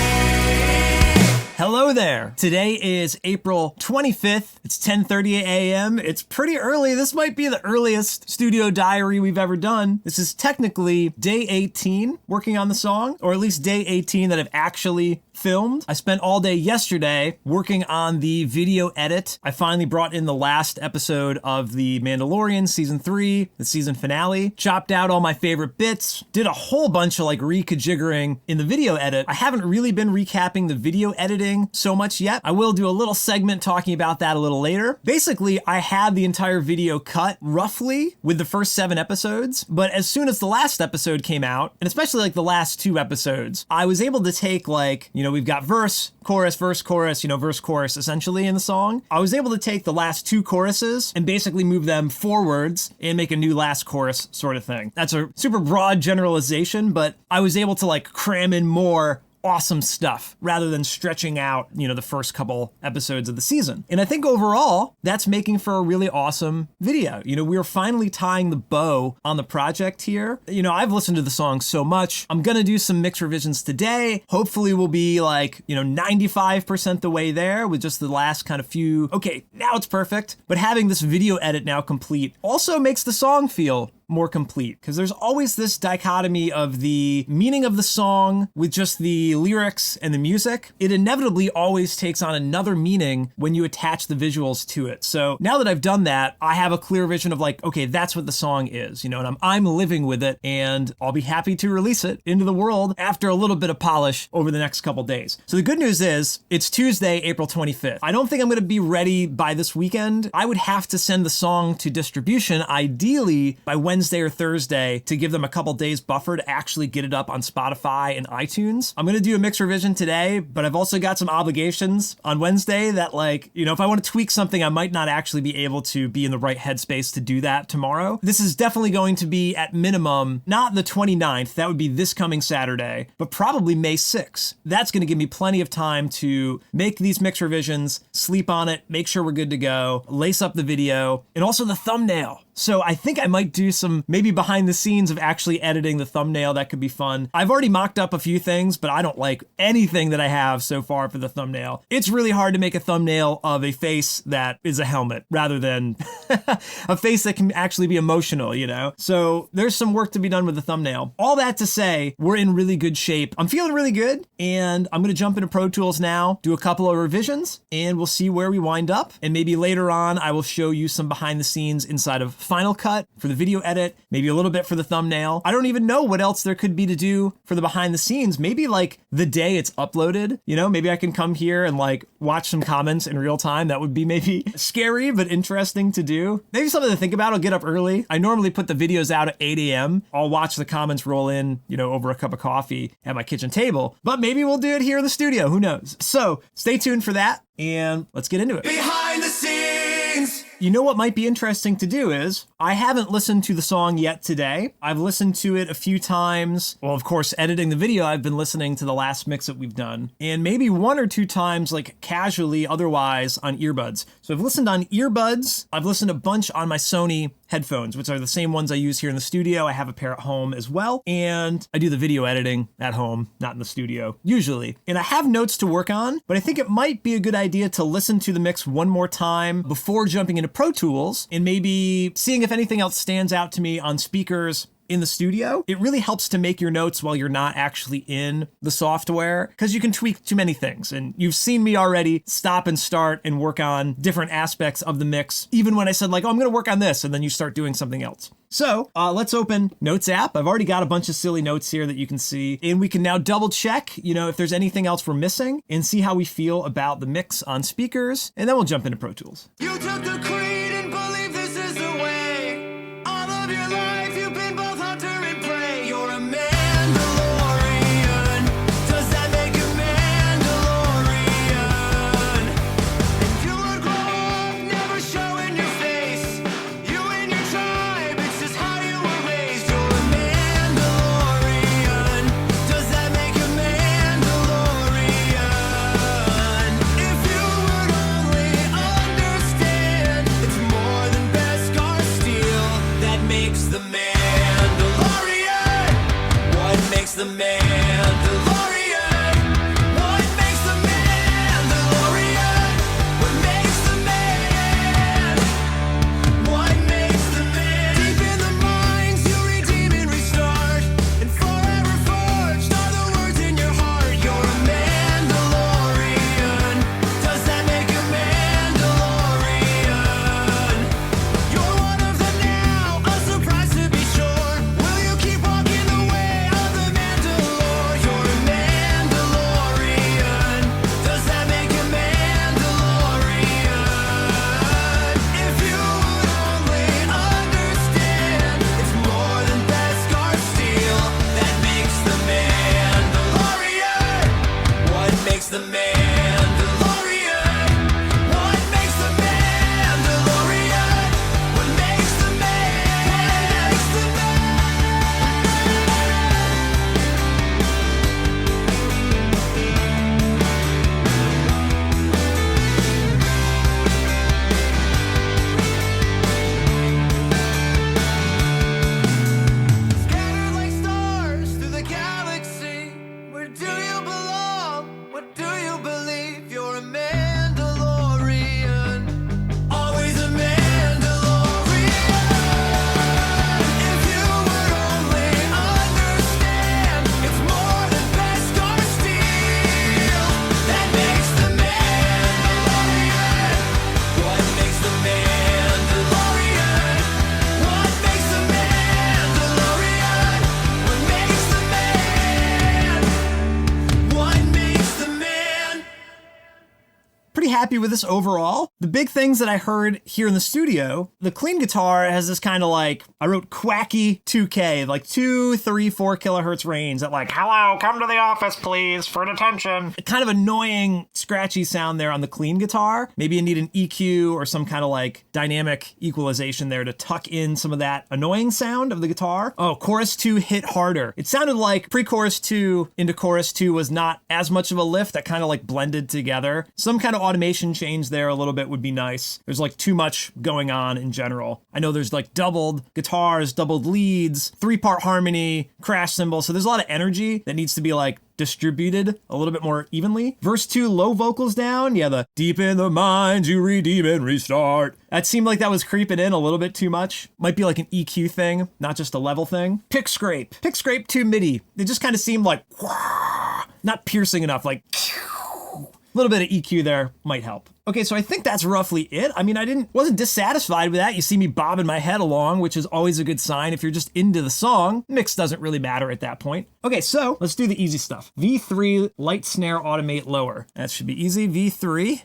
Hello there. Today is April 25th. It's 10:30 a.m. It's pretty early. This might be the earliest studio diary we've ever done. This is technically day 18 working on the song, or at least day 18 that I've actually filmed. I spent all day yesterday working on the video edit. I finally brought in the last episode of the Mandalorian season 3, the season finale, chopped out all my favorite bits, did a whole bunch of like rejiggering in the video edit. I haven't really been recapping the video editing so much yet. I will do a little segment talking about that a little later. Basically, I had the entire video cut roughly with the first 7 episodes, but as soon as the last episode came out, and especially like the last 2 episodes, I was able to take like, we've got verse, chorus, verse, chorus, verse, chorus essentially in the song. I was able to take the last 2 choruses and basically move them forwards and make a new last chorus sort of thing. That's a super broad generalization, but I was able to like cram in more awesome stuff rather than stretching out, the first couple episodes of the season. And I think overall, that's making for a really awesome video. We're finally tying the bow on the project here. I've listened to the song so much. I'm gonna do some mix revisions today. Hopefully we'll be like, 95% the way there with just the last kind of few. Okay, now it's perfect. But having this video edit now complete also makes the song feel more complete, because there's always this dichotomy of the meaning of the song with just the lyrics and the music. It inevitably always takes on another meaning when you attach the visuals to it. So now that I've done that, I have a clear vision of like, okay, that's what the song is, and I'm living with it, and I'll be happy to release it into the world after a little bit of polish over the next couple days. So the good news is it's Tuesday, April 25th. I don't think I'm going to be ready by this weekend. I would have to send the song to distribution, ideally by Wednesday or Thursday, to give them a couple days buffer to actually get it up on Spotify and iTunes. I'm going to do a mix revision today, but I've also got some obligations on Wednesday that, like, if I want to tweak something, I might not actually be able to be in the right headspace to do that tomorrow. This is definitely going to be at minimum, not the 29th, that would be this coming Saturday, but probably May 6th. That's going to give me plenty of time to make these mix revisions, sleep on it, make sure we're good to go, lace up the video, and also the thumbnail. So I think I might do some maybe behind the scenes of actually editing the thumbnail. That could be fun. I've already mocked up a few things, but I don't like anything that I have so far for the thumbnail. It's really hard to make a thumbnail of a face that is a helmet rather than a face that can actually be emotional, So there's some work to be done with the thumbnail. All that to say, we're in really good shape. I'm feeling really good, and I'm going to jump into Pro Tools now, do a couple of revisions, and we'll see where we wind up. And maybe later on, I will show you some behind the scenes inside of Final Cut for the video edit, maybe a little bit for the thumbnail. I don't even know what else there could be to do for the behind the scenes. Maybe like the day it's uploaded, maybe I can come here and like watch some comments in real time. That would be maybe scary, but interesting to do. Maybe something to think about. I'll get up early. I normally put the videos out at 8 a.m. I'll watch the comments roll in, over a cup of coffee at my kitchen table, but maybe we'll do it here in the studio. Who knows? So stay tuned for that, and let's get into it. Behind the scenes! What might be interesting to do is, I haven't listened to the song yet today. I've listened to it a few times. Well, of course, editing the video, I've been listening to the last mix that we've done. And maybe one or two times, like casually, otherwise, on earbuds. So I've listened on earbuds. I've listened a bunch on my Sony headphones, which are the same ones I use here in the studio. I have a pair at home as well. And I do the video editing at home, not in the studio, usually. And I have notes to work on, but I think it might be a good idea to listen to the mix one more time before jumping into Pro Tools and maybe seeing if anything else stands out to me on speakers in the studio. It really helps to make your notes while you're not actually in the software, because you can tweak too many things. And you've seen me already stop and start and work on different aspects of the mix, even when I said like, oh, I'm going to work on this, and then you start doing something else. So let's open Notes app. I've already got a bunch of silly notes here that you can see, and we can now double check, if there's anything else we're missing, and see how we feel about the mix on speakers, and then we'll jump into Pro Tools. You took the creed and believe this is the way. All of your life you've been both hunter and prey. You're a Mandalorian. Does that make you Mandalorian? And you would grow up never showing your face. You and your tribe, it's just how you were raised. You're a Mandalorian. Does that make you Mandalorian? If you would only understand happy with this overall. The big things that I heard here in the studio, the clean guitar has this kind of like, I wrote quacky 2K, like 2, 3, 4 kilohertz range that like, hello, come to the office, please, for detention. A kind of annoying, scratchy sound there on the clean guitar. Maybe you need an EQ or some kind of like dynamic equalization there to tuck in some of that annoying sound of the guitar. Oh, chorus 2 hit harder. It sounded like pre-chorus 2 into chorus 2 was not as much of a lift, that kind of like blended together. Some kind of automation change there a little bit would be nice. There's like too much going on in general. I know there's like doubled guitars, doubled leads, 3-part harmony, crash cymbal. So there's a lot of energy that needs to be like distributed a little bit more evenly. Verse 2, low vocals down. Yeah, the deep in the mind, you redeem and restart. That seemed like that was creeping in a little bit too much. Might be like an EQ thing, not just a level thing. Pick scrape to MIDI. It just kind of seemed like, not piercing enough, like, a little bit of EQ there might help. Okay, so I think that's roughly it. I mean, wasn't dissatisfied with that. You see me bobbing my head along, which is always a good sign. If you're just into the song, mix doesn't really matter at that point. Okay, so let's do the easy stuff. V3, light snare, automate lower. That should be easy. V3.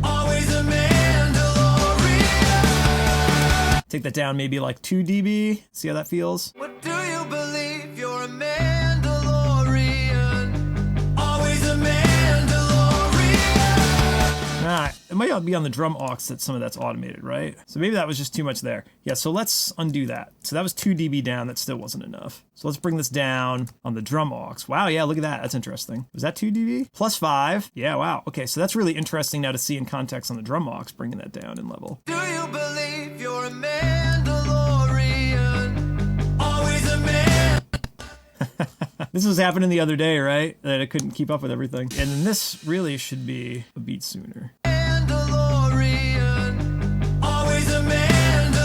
Always a Mandalorian. Take that down maybe like 2 dB. See how that feels? What do you believe? You're a Mandalorian. Always a Mandalorian. It might be on the drum aux that some of that's automated, right? So maybe that was just too much there. Yeah, so let's undo that. So that was 2 dB down. That still wasn't enough. So let's bring this down on the drum aux. Wow, yeah, look at that. That's interesting. Was that 2 dB? Plus 5. Yeah, wow. Okay, so that's really interesting now to see in context on the drum aux, bringing that down in level. Do you believe you're a Mandalorian? Always a man. This was happening the other day, right? That I couldn't keep up with everything. And then this really should be a beat sooner. Mandalorian. Always a Mandalorian.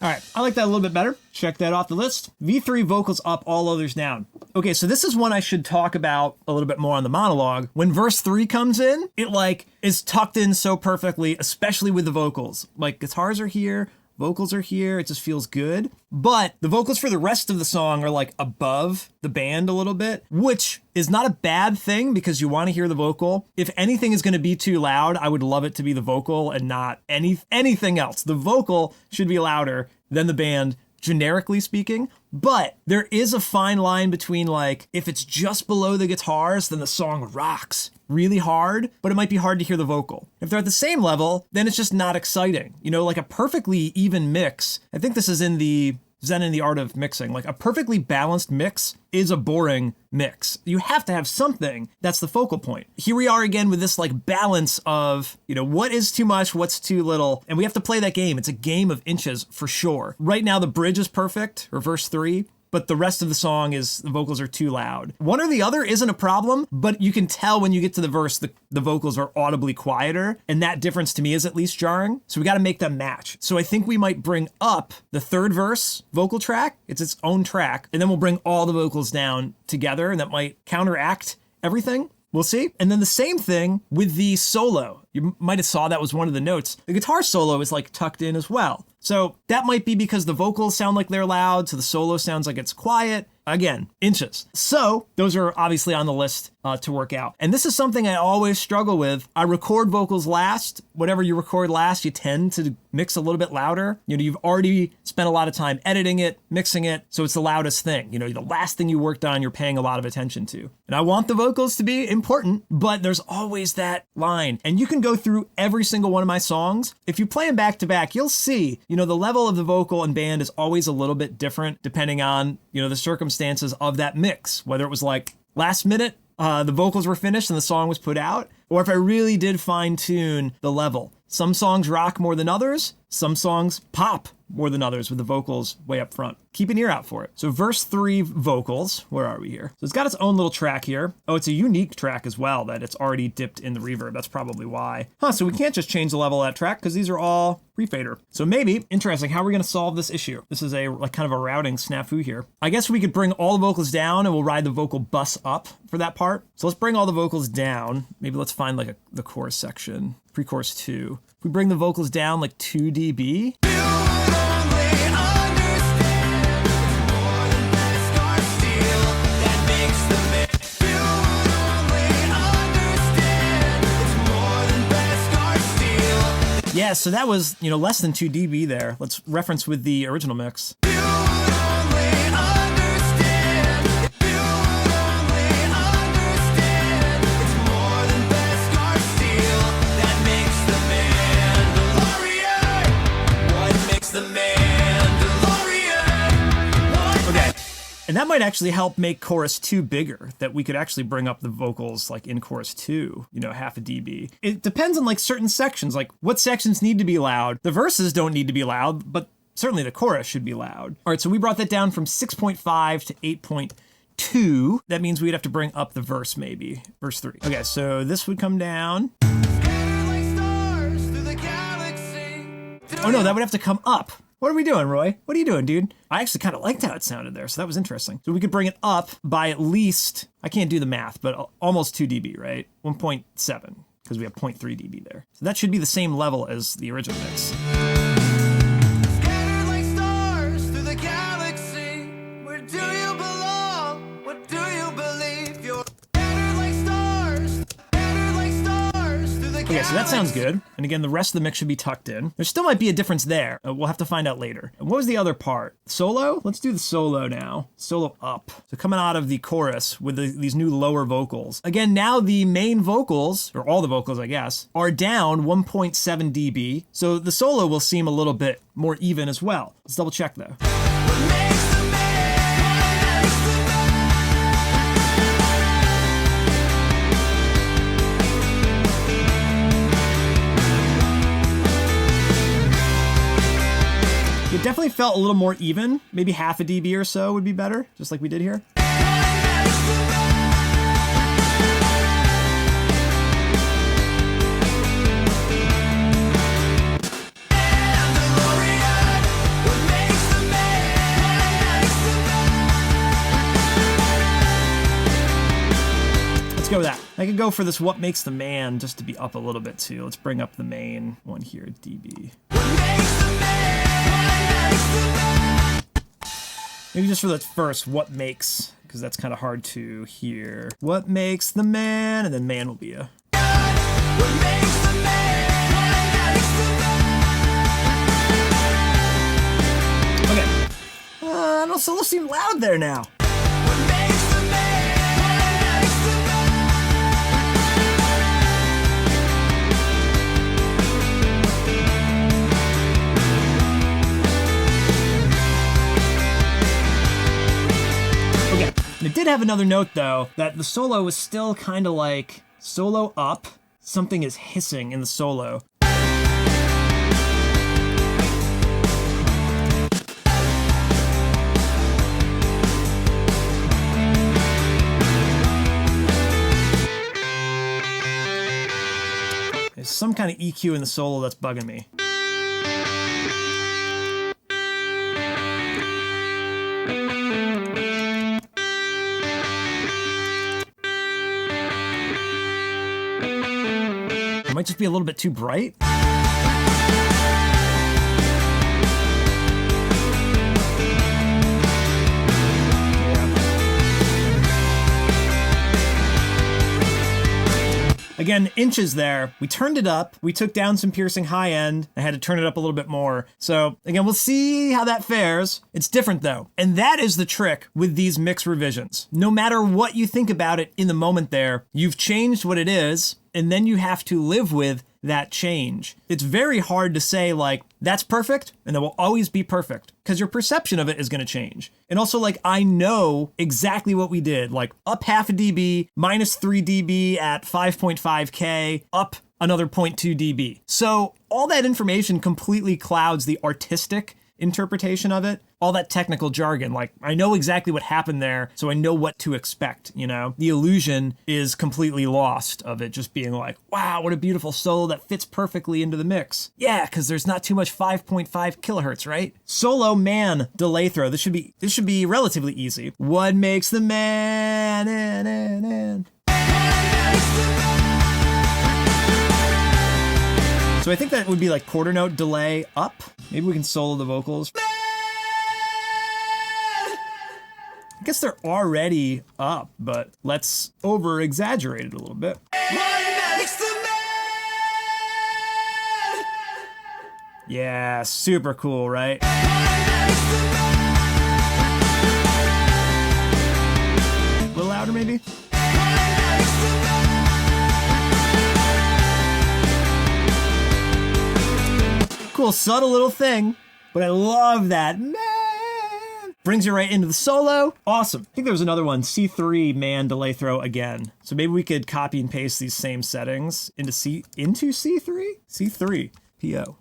All right, I like that a little bit better. Check that off the list. V3 vocals up, all others down. Okay, so this is one I should talk about a little bit more on the monologue. When verse 3 comes in, it like is tucked in so perfectly, especially with the vocals. Like guitars are here, vocals are here, it just feels good. But the vocals for the rest of the song are like above the band a little bit, which is not a bad thing because you want to hear the vocal. If anything is going to be too loud, I would love it to be the vocal and not anything else. The vocal should be louder than the band, generically speaking. But there is a fine line between like, if it's just below the guitars, then the song rocks really hard, but it might be hard to hear the vocal. If they're at the same level, then it's just not exciting. You know, like a perfectly even mix. I think this is in the Zen and the Art of Mixing. Like a perfectly balanced mix is a boring mix. You have to have something that's the focal point. Here we are again with this like balance of, you know, what is too much, what's too little, and we have to play that game. It's a game of inches for sure. Right now the bridge is perfect, or verse 3. But the rest of the song is, the vocals are too loud. One or the other isn't a problem, but you can tell when you get to the verse, the vocals are audibly quieter, and that difference to me is at least jarring. So we gotta make them match. So I think we might bring up the third verse vocal track, it's its own track, and then we'll bring all the vocals down together, and that might counteract everything. We'll see. And then the same thing with the solo. You might have saw that was one of the notes. The guitar solo is like tucked in as well. So that might be because the vocals sound like they're loud, so the solo sounds like it's quiet. Again, inches. So those are obviously on the list to work out. And this is something I always struggle with. I record vocals last. Whatever you record last, you tend to mix a little bit louder. You know, you've already spent a lot of time editing it, mixing it, so it's the loudest thing. You know, the last thing you worked on, you're paying a lot of attention to. And I want the vocals to be important, but there's always that line. And you can go through every single one of my songs. If you play them back to back, you'll see, you know, the level of the vocal and band is always a little bit different depending on, you know, the circumstances of that mix, whether it was like last minute, the vocals were finished and the song was put out, or if I really did fine tune the level. Some songs rock more than others. Some songs pop more than others with the vocals way up front. Keep an ear out for it. So verse 3 vocals, where are we here? So it's got its own little track here. Oh, it's a unique track as well that it's already dipped in the reverb. That's probably why. So we can't just change the level of that track because these are all pre-fader. So maybe, interesting, how are we gonna solve this issue? This is a like kind of a routing snafu here. I guess we could bring all the vocals down and we'll ride the vocal bus up for that part. So let's bring all the vocals down. Maybe let's find like the chorus section, pre-chorus 2. If we bring the vocals down like 2 dB. Yeah, so that was, less than 2 dB there. Let's reference with the original mix. And that might actually help make chorus 2 bigger, that we could actually bring up the vocals like in chorus 2, half a dB. It depends on like certain sections, like what sections need to be loud. The verses don't need to be loud, but certainly the chorus should be loud. All right, so we brought that down from 6.5 to 8.2. That means we'd have to bring up the verse maybe, verse 3. Okay, so this would come down. Oh no, that would have to come up. What are we doing, Roy? What are you doing, dude? I actually kind of liked how it sounded there, so that was interesting. So we could bring it up by at least, I can't do the math, but almost 2 dB, right? 1.7, because we have 0.3 dB there. So that should be the same level as the original mix. Scattered like stars through the galaxy. Where do you belong? What do you believe? You're scattered like stars through the galaxy. Okay, so that sounds good. And again, the rest of the mix should be tucked in. There still might be a difference there. We'll have to find out later. And what was the other part? Solo? Let's do the solo now. Solo up. So coming out of the chorus with these new lower vocals. Again, now the main vocals, or all the vocals, I guess, are down 1.7 dB. So the solo will seem a little bit more even as well. Let's double check though. It definitely felt a little more even. Maybe half a dB or so would be better, just like we did here. Let's go with that. I could go for this What Makes the Man just to be up a little bit too. Let's bring up the main one here, dB. Maybe just for that first, what makes, because that's kind of hard to hear. What makes the man, and then man will be a. Okay. I don't solo seem loud there now. And it did have another note, though, that the solo was still kind of like solo up. Something is hissing in the solo. There's some kind of EQ in the solo that's bugging me. It might just be a little bit too bright. Again, inches there. We turned it up. We took down some piercing high end. I had to turn it up a little bit more. So again, we'll see how that fares. It's different though. And that is the trick with these mix revisions. No matter what you think about it in the moment there, you've changed what it is, and then you have to live with that change. It's very hard to say like, that's perfect, and that will always be perfect, because your perception of it is gonna change. And also like, I know exactly what we did, like up half a dB, minus 3 dB at 5.5K, up another 0.2 dB. So all that information completely clouds the artistic interpretation of it, all that technical jargon. Like, I know exactly what happened there, so I know what to expect, you know? The illusion is completely lost of it just being like, wow, what a beautiful solo that fits perfectly into the mix. Yeah, because there's not too much 5.5 kilohertz, right? Solo man delay throw. This should be relatively easy. What makes the man? So I think that would be like quarter note delay up. Maybe we can solo the vocals. I guess they're already up, but let's over exaggerate it a little bit. Yeah, super cool, right? A little louder, maybe? Cool, subtle little thing, but I love that. Man! Brings you right into the solo. Awesome. I think there was another one, C3 man delay throw again. So maybe we could copy and paste these same settings into C3? C3, PO.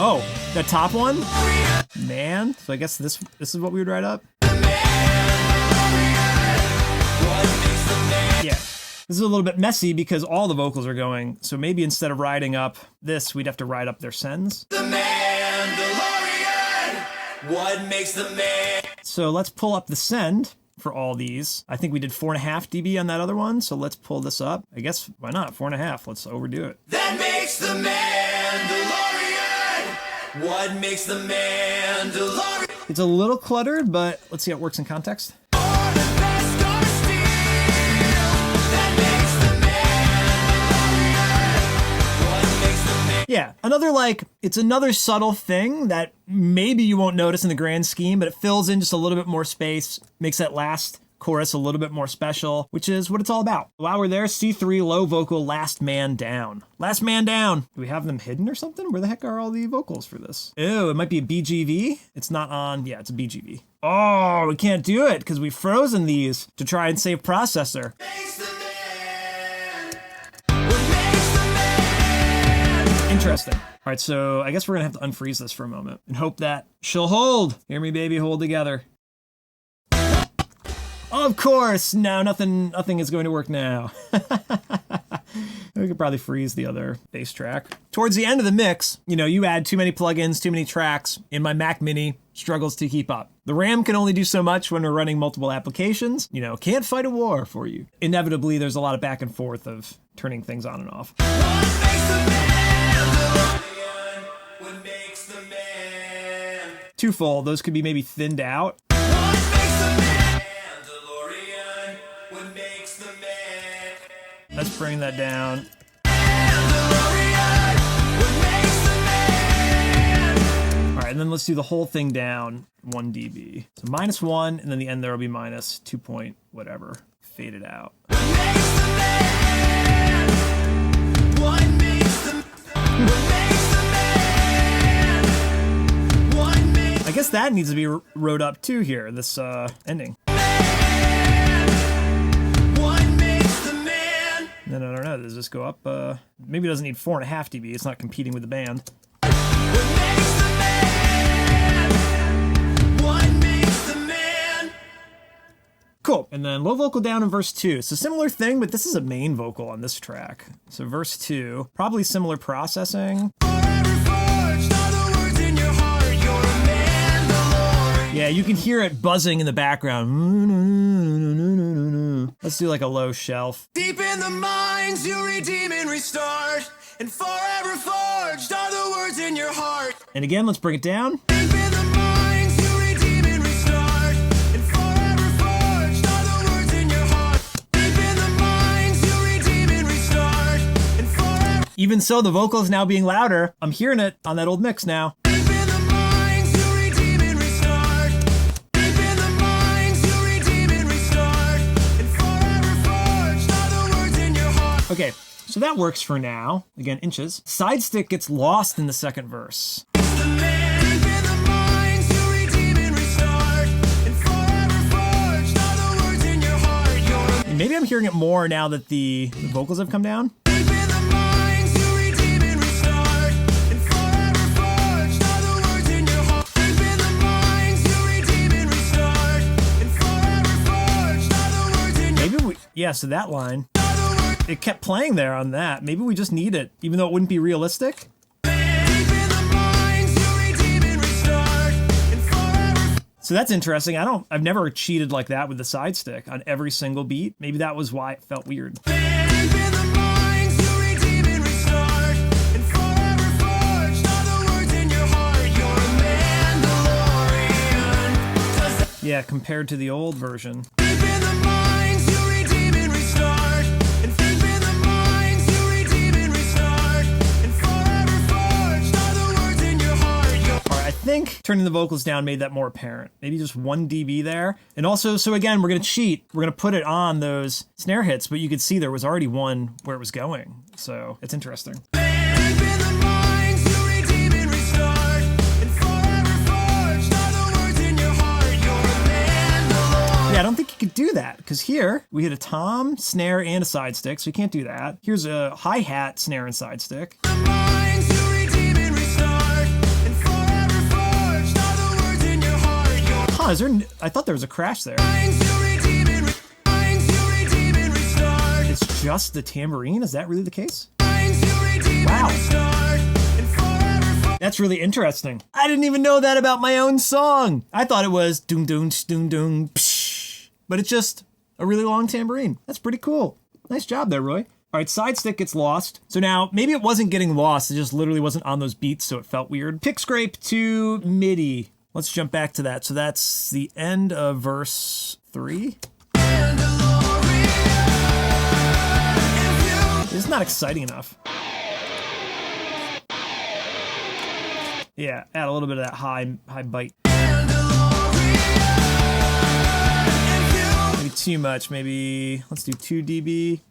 Oh, that top one? Man. So I guess this is what we would write up. Yeah. This is a little bit messy because all the vocals are going. So maybe instead of writing up this, we'd have to write up their sends. The Mandalorian. What makes the man? So let's pull up the send for all these. I think we did 4.5 dB on that other one. So let's pull this up. I guess, why not? 4.5. Let's overdo it. That makes the Mandalorian. What makes the Mandalorian? It's a little cluttered, but let's see how it works in context. Yeah, it's another subtle thing that maybe you won't notice in the grand scheme, but it fills in just a little bit more space, makes that last chorus a little bit more special, which is what it's all about. While we're there, C3 low vocal, last man down. Last man down. Do we have them hidden or something? Where the heck are all the vocals for this? Ew, it might be a BGV. It's not on, yeah, it's a BGV. Oh, we can't do it because we've frozen these to try and save processor. Interesting. All right, so I guess we're gonna have to unfreeze this for a moment and hope that she'll hold. Hear me, baby, hold together. Of course, no, nothing is going to work now. We could probably freeze the other bass track. Towards the end of the mix, you add too many plugins, too many tracks, and my Mac Mini struggles to keep up. The RAM can only do so much when we're running multiple applications. Can't fight a war for you. Inevitably, there's a lot of back and forth of turning things on and off. Twofold, those could be maybe thinned out. Let's bring that down. All right, and then let's do the whole thing down 1 dB. So -1, and then the end there will be minus 2 point whatever. Fade it out. I guess that needs to be wrote up too here, this ending. Then I don't know, does this go up? Maybe it doesn't need 4.5 dB, it's not competing with the band. Cool, and then low vocal down in verse 2. So similar thing, but this is a main vocal on this track. So verse 2, probably similar processing. Yeah, you can hear it buzzing in the background. Let's do like a low shelf. Deep in the minds you redeem and restart, and forever forged are the words in your heart. And again, let's bring it down. Deep in the minds you redeem and restart, and forever forged are the words in your heart. Deep in the minds you redeem and restart, and forever. Even so, the vocal is now being louder. I'm hearing it on that old mix now. Okay, so that works for now. Again, inches. Side stick gets lost in the second verse. And maybe I'm hearing it more now that the vocals have come down. Maybe yeah, so that line. It kept playing there on that. Maybe we just need it, even though it wouldn't be realistic. So that's interesting. I've never cheated like that with the side stick on every single beat. Maybe that was why it felt weird. Yeah, compared to the old version. turning the vocals down made that more apparent. Maybe just 1 dB there. And also, so again, we're going to cheat. We're going to put it on those snare hits, but you could see there was already one where it was going. So it's interesting. Yeah, I don't think you could do that because here we hit a tom, snare, and a side stick, so you can't do that. Here's a hi-hat, snare, and side stick. Huh, is there? I thought there was a crash there. It's just the tambourine? Is that really the case? Wow. That's really interesting. I didn't even know that about my own song. I thought it was doom doom doom doom psh, but it's just a really long tambourine. That's pretty cool. Nice job there, Roy. All right, side stick gets lost. So now maybe it wasn't getting lost. It just literally wasn't on those beats, so it felt weird. Pick scrape to MIDI. Let's jump back to that. So that's the end of verse 3. It's not exciting enough. Yeah, add a little bit of that high bite. Maybe too much. Maybe let's do 2 dB.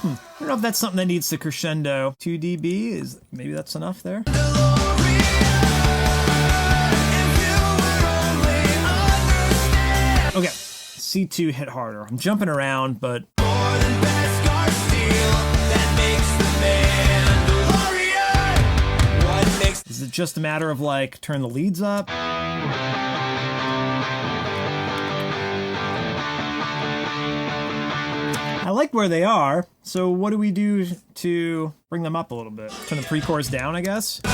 I don't know if that's something that needs to crescendo. 2 dB is maybe that's enough there. Okay, C2 hit harder. I'm jumping around, but. Is it just a matter of like turn the leads up? I like where they are, so what do we do to bring them up a little bit? Turn the pre-chorus down, I guess? 2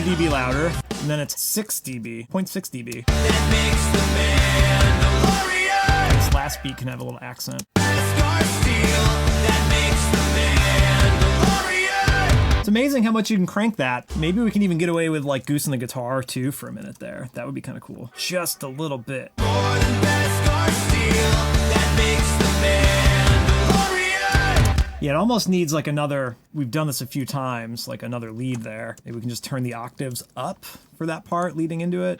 dB louder, and then it's 6 dB, 0.6 dB. This last beat can have a little accent. It's amazing how much you can crank that. Maybe we can even get away with like goosing the guitar too for a minute there. That would be kind of cool. Just a little bit. Yeah, it almost needs like another, we've done this a few times, like another lead there. Maybe we can just turn the octaves up for that part leading into it.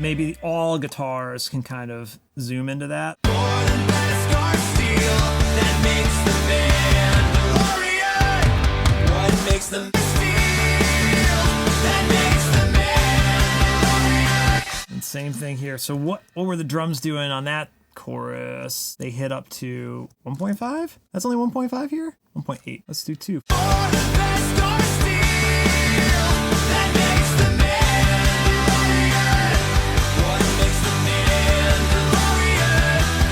Maybe all guitars can kind of zoom into that. And same thing here. So what were the drums doing on that chorus? They hit up to 1.5? That's only 1.5 here? 1.8. Let's do 2.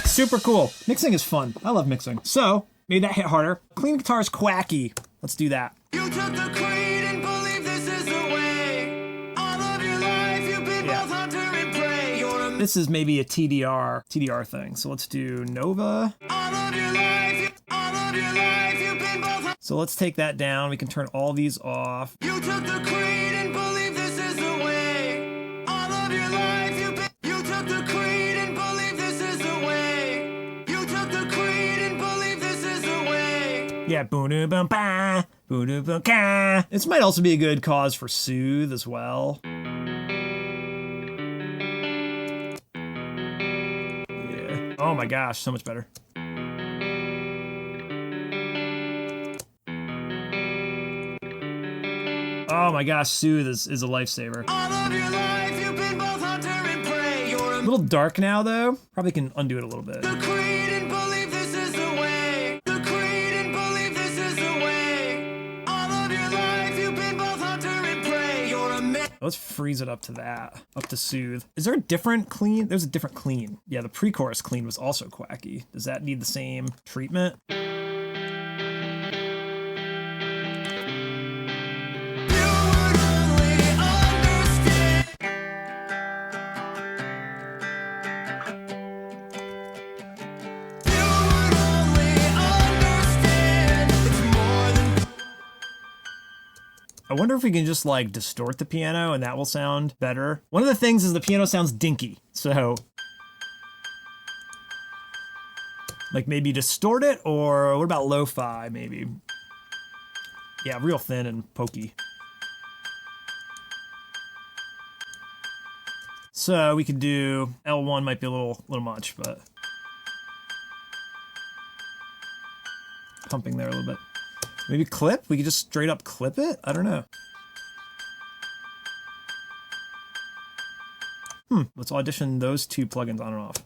Super cool. Mixing is fun. I love mixing. So, made that hit harder. Clean guitar's quacky. Let's do that. You took the creed and believe this is the way. All of your life you've been both hunter and prey. This is maybe a TDR thing. So let's do Nova. All of your life you've been both. So let's take that down. We can turn all these off. You took the creed and believe this is the way. All of your life you've been. You took the creed and believe this is the way. You took the creed and believe this is the way. Yeah, boom-boom-ba, boom-boom-ka. This might also be a good cause for soothe as well. Yeah. Oh my gosh, so much better. Oh my gosh, soothe is a lifesaver. All of your life, you've been both hunter and prey. A little dark now though. Probably can undo it a little bit. The creed and believe this is the way. The creed and believe this is the way. All of your life, you've been both hunter and prey. You're a man. Let's freeze it up to that. Up to soothe. Is there a different clean? There's a different clean. Yeah, the pre-chorus clean was also quacky. Does that need the same treatment? I wonder if we can just like distort the piano and that will sound better. One of the things is the piano sounds dinky. So like maybe distort it, or what about lo-fi maybe? Yeah, real thin and pokey. So we could do L1 might be a little much, but pumping there a little bit. Maybe clip? We could just straight up clip it? I don't know. Let's audition those two plugins on and off.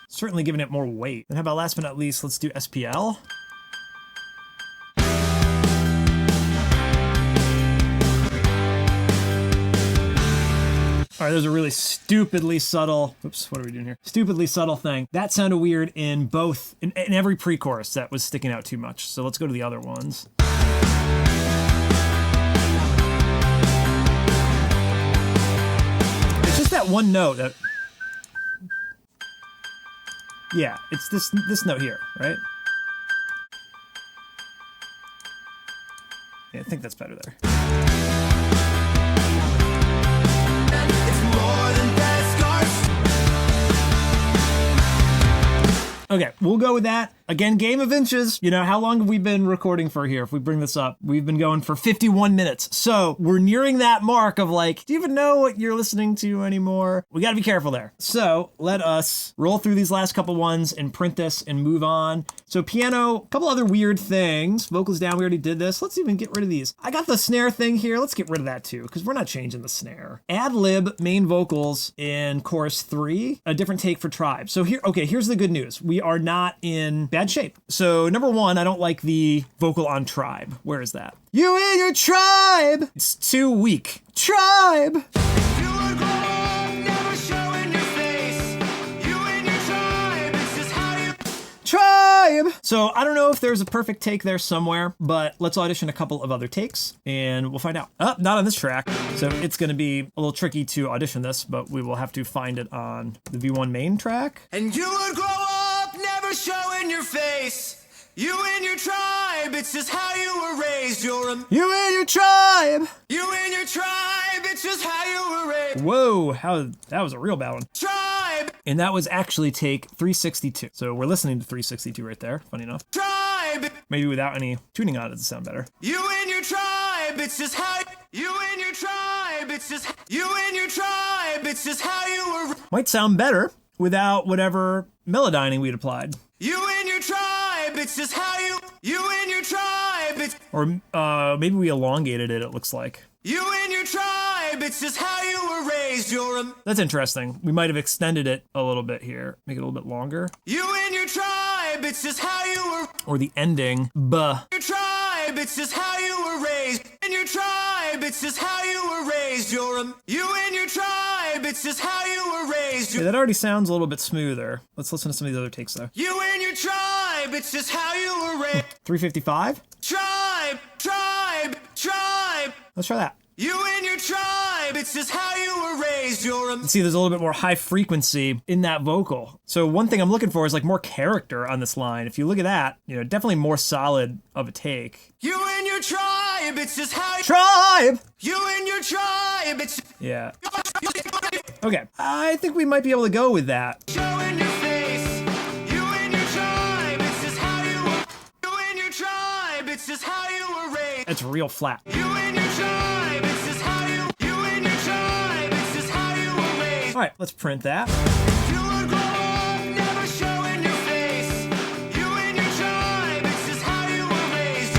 Certainly giving it more weight. And how about last but not least, let's do SPL. All right, there's a really stupidly subtle, oops, what are we doing here? Stupidly subtle thing. That sounded weird in both, in every pre-chorus that was sticking out too much. So let's go to the other ones. It's just that one note that, yeah, it's this note here, right? Yeah, I think that's better there. Okay, we'll go with that. Again, game of inches. You know, how long have we been recording for here? If we bring this up, we've been going for 51 minutes. So we're nearing that mark of like, do you even know what you're listening to anymore? We gotta be careful there. So let us roll through these last couple ones and print this and move on. So piano, a couple other weird things. Vocals down, we already did this. Let's even get rid of these. I got the snare thing here. Let's get rid of that too, because we're not changing the snare. Ad lib main vocals in chorus 3, a different take for Tribe. So here, okay, here's the good news. We are not in bad shape. So number one, I don't like the vocal on Tribe. Where is that? You and your tribe. It's too weak. Tribe. Tribe. So I don't know if there's a perfect take there somewhere, but let's audition a couple of other takes and we'll find out. Oh, not on this track. So it's going to be a little tricky to audition this, but we will have to find it on the V1 main track. And you would grow up never showing your face. You and your tribe, it's just how you were raised. You and your tribe. You and your tribe, it's just how you were raised. Whoa, that was a real bad one. Tribe. And that was actually take 362. So we're listening to 362 right there, funny enough. Tribe. Maybe without any tuning on it to sound better. You and your tribe, it's just how you and your tribe, it's just you and your tribe, it's just how you were. Might sound better without whatever melodyning we'd applied. You and your tribe, it's just how you and your tribe, it's. Or maybe we elongated it looks like. You and your tribe, it's just how you were raised. That's interesting. We might have extended it a little bit here. Make it a little bit longer. You and your tribe, it's just how you were. Or the ending, buh. Your tribe, it's just how you were raised. In your tribe, it's just how you were raised. You and your tribe, it's just how you were raised. Yeah, that already sounds a little bit smoother. Let's listen to some of these other takes though. You and your tribe, it's just how you were raised. 355? Tribe, tribe, tribe. Let's try that. You and your tribe, it's just how you were raised. See, there's a little bit more high frequency in that vocal. So one thing I'm looking for is like more character on this line. If you look at that, you know, definitely more solid of a take. You and your tribe, it's just how Tribe! You and your tribe, it's. Yeah. Okay, I think we might be able to go with that. Showing your face. You and your tribe, it's just how you were. You and your tribe, it's just how you were raised. It's real flat. You and your tribe, it's just how you. You and your tribe, it's just how you were raised. All right, let's print that. You would grow up never showing your face. You and your tribe, it's just how you were raised.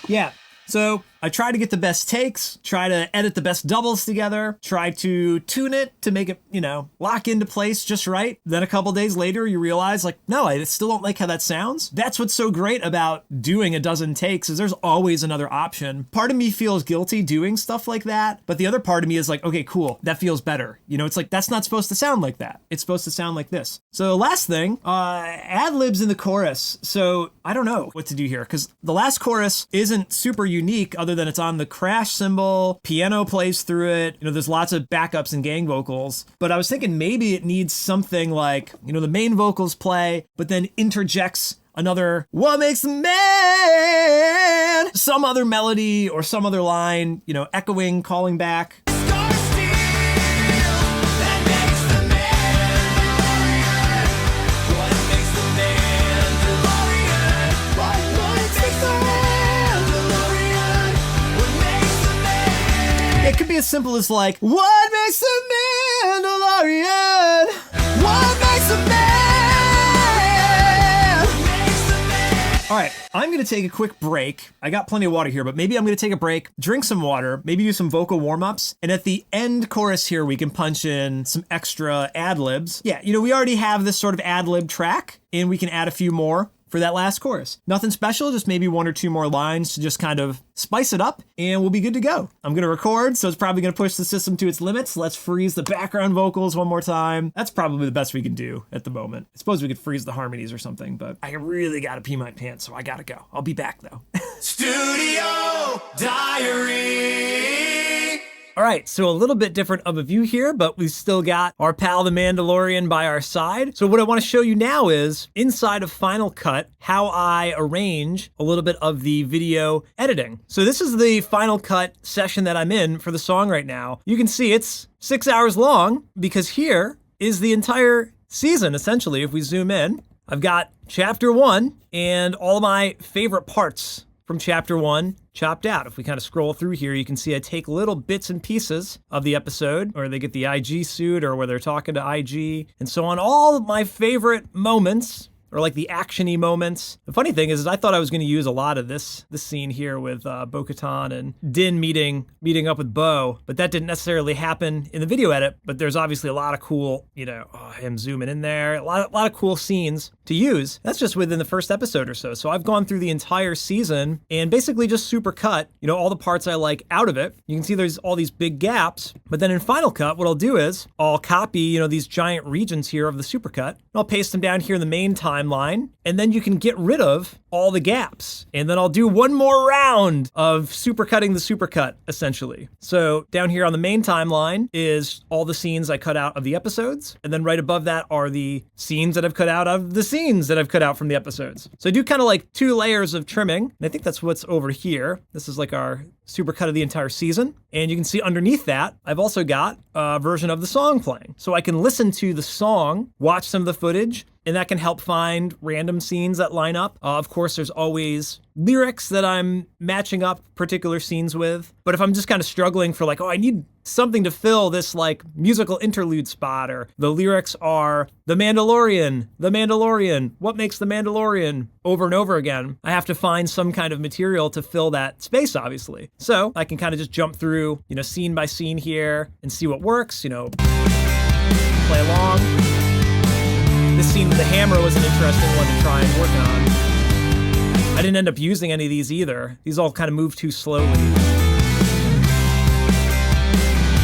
Yeah, so I try to get the best takes, try to edit the best doubles together, try to tune it to make it, you know, lock into place just right. Then a couple days later, you realize like, no, I still don't like how that sounds. That's what's so great about doing a dozen takes is there's always another option. Part of me feels guilty doing stuff like that, but the other part of me is like, okay, cool, that feels better. You know, it's like, that's not supposed to sound like that. It's supposed to sound like this. So last thing, ad libs in the chorus. So I don't know what to do here because the last chorus isn't super unique other than it's on the crash cymbal, piano plays through it, you know, there's lots of backups and gang vocals, but I was thinking maybe it needs something like, you know, the main vocals play, but then interjects another what makes a man, some other melody or some other line, echoing, calling back. It could be as simple as like, what makes a Mandalorian? What makes a man? All right, I'm gonna take a quick break. I got plenty of water here, but maybe I'm gonna take a break, drink some water, maybe do some vocal warm-ups, and at the end chorus here, we can punch in some extra ad-libs. Yeah, we already have this sort of ad-lib track, and we can add a few more for that last chorus. Nothing special, just maybe one or two more lines to just kind of spice it up, and we'll be good to go. I'm gonna record, so it's probably gonna push the system to its limits. Let's freeze the background vocals one more time. That's probably the best we can do at the moment. I suppose we could freeze the harmonies or something, but I really gotta pee my pants, so I gotta go. I'll be back though. Studio Diary. All right, so a little bit different of a view here, but we've still got our pal the Mandalorian by our side. So what I want to show you now is, inside of Final Cut, how I arrange a little bit of the video editing. So this is the Final Cut session that I'm in for the song right now. You can see it's 6 hours long, because here is the entire season, essentially, if we zoom in. I've got chapter 1 and all of my favorite parts from chapter 1 chopped out. If we kind of scroll through here, you can see I take little bits and pieces of the episode, or they get the IG suit, or where they're talking to IG, and so on. All of my favorite moments, or like the action-y moments. The funny thing is I thought I was going to use a lot of this scene here with Bo-Katan and Din meeting up with Bo, but that didn't necessarily happen in the video edit. But there's obviously a lot of cool, him zooming in there, a lot of cool scenes to use. That's just within the first episode or so. So I've gone through the entire season and basically just super cut, all the parts I like out of it. You can see there's all these big gaps, but then in Final Cut, what I'll do is I'll copy, these giant regions here of the supercut, and I'll paste them down here in the main timeline, and then you can get rid of all the gaps. And then I'll do one more round of supercutting the supercut, essentially. So down here on the main timeline is all the scenes I cut out of the episodes, and then right above that are the scenes that I've cut out of the scenes that I've cut out from the episodes. So I do kind of like 2 layers of trimming, and I think that's what's over here. This is like our supercut of the entire season. And you can see underneath that, I've also got a version of the song playing. So I can listen to the song, watch some of the footage, and that can help find random scenes that line up. Of course, there's always lyrics that I'm matching up particular scenes with. But if I'm just kind of struggling for like, I need something to fill this like musical interlude spot, or the lyrics are the Mandalorian, what makes the Mandalorian, over and over again, I have to find some kind of material to fill that space, obviously. So I can kind of just jump through, scene by scene here and see what works, play along. This scene with the hammer was an interesting one to try and work on. I didn't end up using any of these either. These all kind of move too slowly.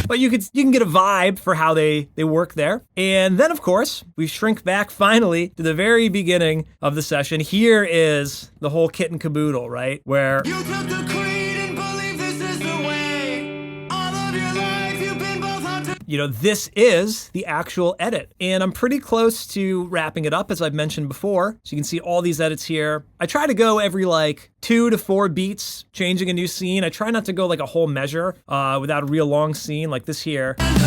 But you can get a vibe for how they work there. And then, of course, we shrink back finally to the very beginning of the session. Here is the whole kit and caboodle, right? Where You took the creed and believe this is the way. All of your life you've been both hunted. This is the actual edit. And I'm pretty close to wrapping it up, as I've mentioned before. So you can see all these edits here. I try to go every 2 to 4 beats, changing a new scene. I try not to go like a whole measure without a real long scene like this here. 1, 2, 3,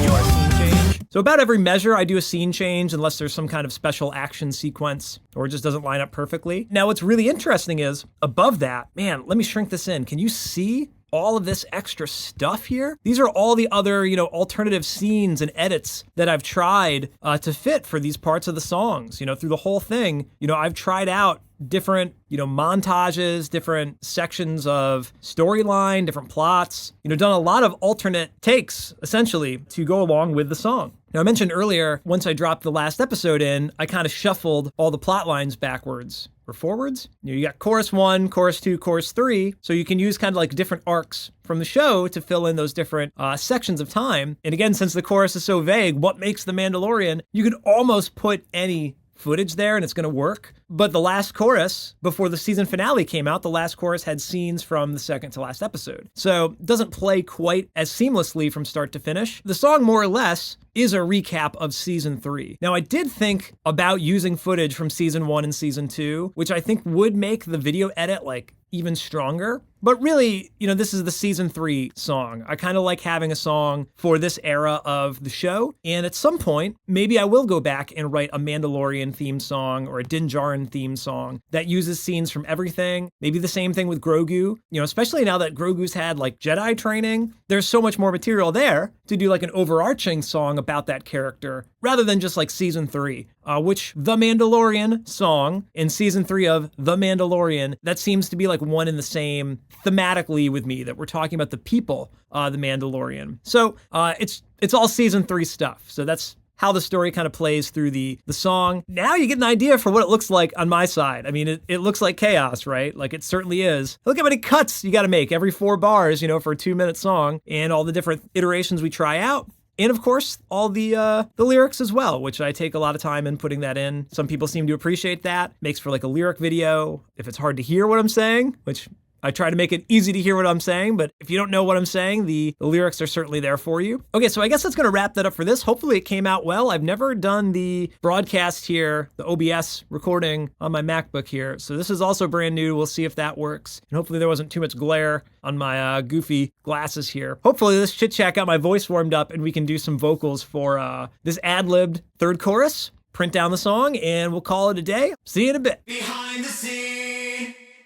4, scene change. So about every measure, I do a scene change unless there's some kind of special action sequence or it just doesn't line up perfectly. Now, what's really interesting is above that, man, let me shrink this in. Can you see all of this extra stuff here? These are all the other, alternative scenes and edits that I've tried to fit for these parts of the songs. Through the whole thing, I've tried out different, montages, different sections of storyline, different plots, done a lot of alternate takes, essentially, to go along with the song. Now, I mentioned earlier, once I dropped the last episode in, I kind of shuffled all the plot lines backwards or forwards. You got chorus 1, chorus 2, chorus 3, so you can use kind of like different arcs from the show to fill in those different sections of time. And again, since the chorus is so vague, what makes the Mandalorian, you could almost put any footage there and it's going to work. But the last chorus, before the season finale came out, the last chorus had scenes from the second to last episode. So it doesn't play quite as seamlessly from start to finish. The song, more or less, is a recap of season 3. Now, I did think about using footage from season 1 and season 2, which I think would make the video edit like even stronger. But really, this is the season 3 song. I kind of like having a song for this era of the show. And at some point, maybe I will go back and write a Mandalorian theme song or a Din Djarin theme song that uses scenes from everything. Maybe the same thing with Grogu, especially now that Grogu's had like Jedi training. There's so much more material there to do like an overarching song about that character rather than just like season 3, which the Mandalorian song in season 3 of The Mandalorian, that seems to be like one in the same thematically with me, that we're talking about the people, the Mandalorian. So it's all season 3 stuff. So that's how the story kind of plays through the song. Now you get an idea for what it looks like on my side. I mean, it looks like chaos, right? Like it certainly is. Look how many cuts you got to make every 4 bars, for a 2-minute song, and all the different iterations we try out. And of course, all the lyrics as well, which I take a lot of time in putting that in. Some people seem to appreciate that. Makes for like a lyric video. If it's hard to hear what I'm saying, which I try to make it easy to hear what I'm saying, but if you don't know what I'm saying, the lyrics are certainly there for you. Okay, so I guess that's going to wrap that up for this. Hopefully it came out well. I've never done the broadcast here, the OBS recording on my MacBook here, so this is also brand new. We'll see if that works. And hopefully there wasn't too much glare on my goofy glasses here. Hopefully this chit-chat got my voice warmed up and we can do some vocals for this ad-libbed third chorus, print down the song, and we'll call it a day. See you in a bit. Behind the scene.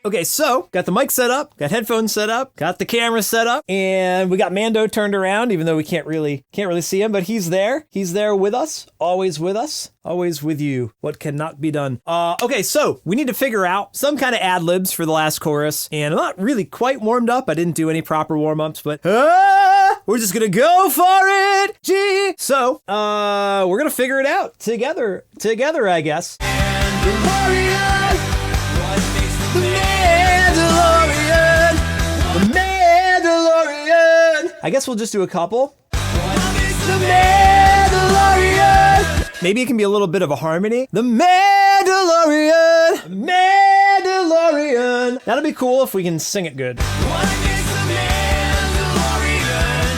Okay, so got the mic set up, got headphones set up, got the camera set up, and we got Mando turned around, even though we can't really see him, but he's there. He's there with us, always with you. What cannot be done? Okay, so we need to figure out some kind of ad-libs for the last chorus, and I'm not really quite warmed up. I didn't do any proper warm-ups, but we're just gonna go for it. Gee. So, we're gonna figure it out together, I guess. The Mandalorian! I guess we'll just do a couple. The Mandalorian! Maybe it can be a little bit of a harmony. The Mandalorian! Mandalorian! That'll be cool if we can sing it good. What makes the Mandalorian?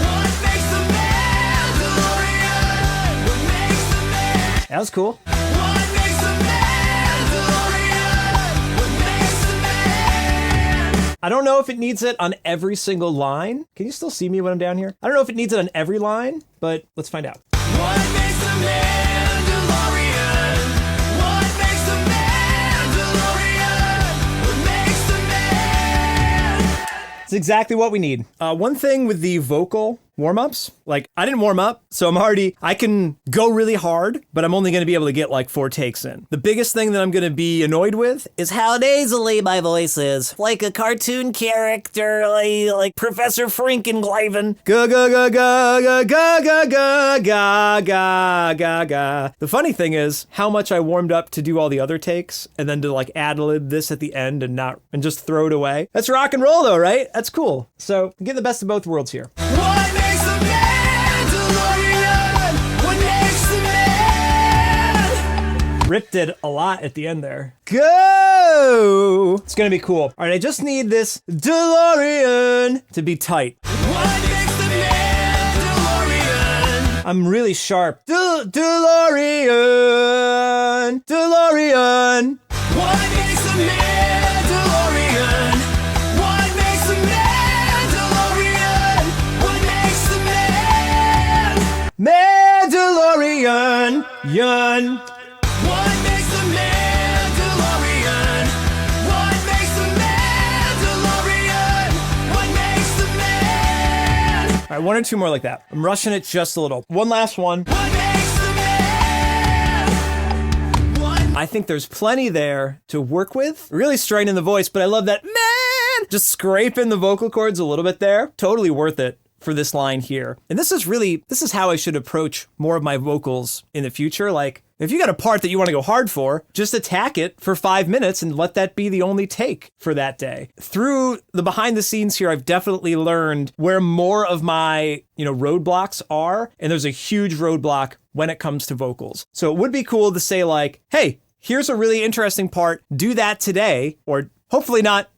What makes the Mandalorian? What makes the Mandalorian? That was cool. What makes the Mandalorian? What makes the man? I don't know if it needs it on every single line. Can you still see me when I'm down here? I don't know if it needs it on every line, but let's find out. What makes the Mandalorian? What makes the Mandalorian? What makes the man? It's exactly what we need. One thing with the vocal warm-ups, like I didn't warm up, so I can go really hard, but I'm only going to be able to get like 4 takes in. The biggest thing that I'm going to be annoyed with is how nasally my voice is. Like a cartoon character, like Professor Frankengleiven. Ga ga ga ga ga ga ga ga ga ga ga. The funny thing is how much I warmed up to do all the other takes and then to like ad-lib this at the end and just throw it away. That's rock and roll though, right? That's cool. So get the best of both worlds here. What makes the Mandalorian? What makes the man? Ripped it a lot at the end there. Go! It's gonna be cool. All right, I just need this DeLorean to be tight. What makes the Mandalorian? I'm really sharp. DeLorean! DeLorean! What makes the Mandalorian? What makes the Mandalorian? What makes the man? Mandalorian! Yun! What makes the Mandalorian? What makes the Mandalorian? What makes the man? All right, 1 or 2 more like that. I'm rushing it just a little. One last one. What makes the man? What? I think there's plenty there to work with. Really straining the voice, but I love that man! Just scraping the vocal cords a little bit there. Totally worth it for this line here. And this is how I should approach more of my vocals in the future. Like, if you got a part that you want to go hard for, just attack it for 5 minutes and let that be the only take for that day. Through the behind the scenes here, I've definitely learned where more of my, roadblocks are. And there's a huge roadblock when it comes to vocals. So it would be cool to say like, hey, here's a really interesting part. Do that today, or hopefully not.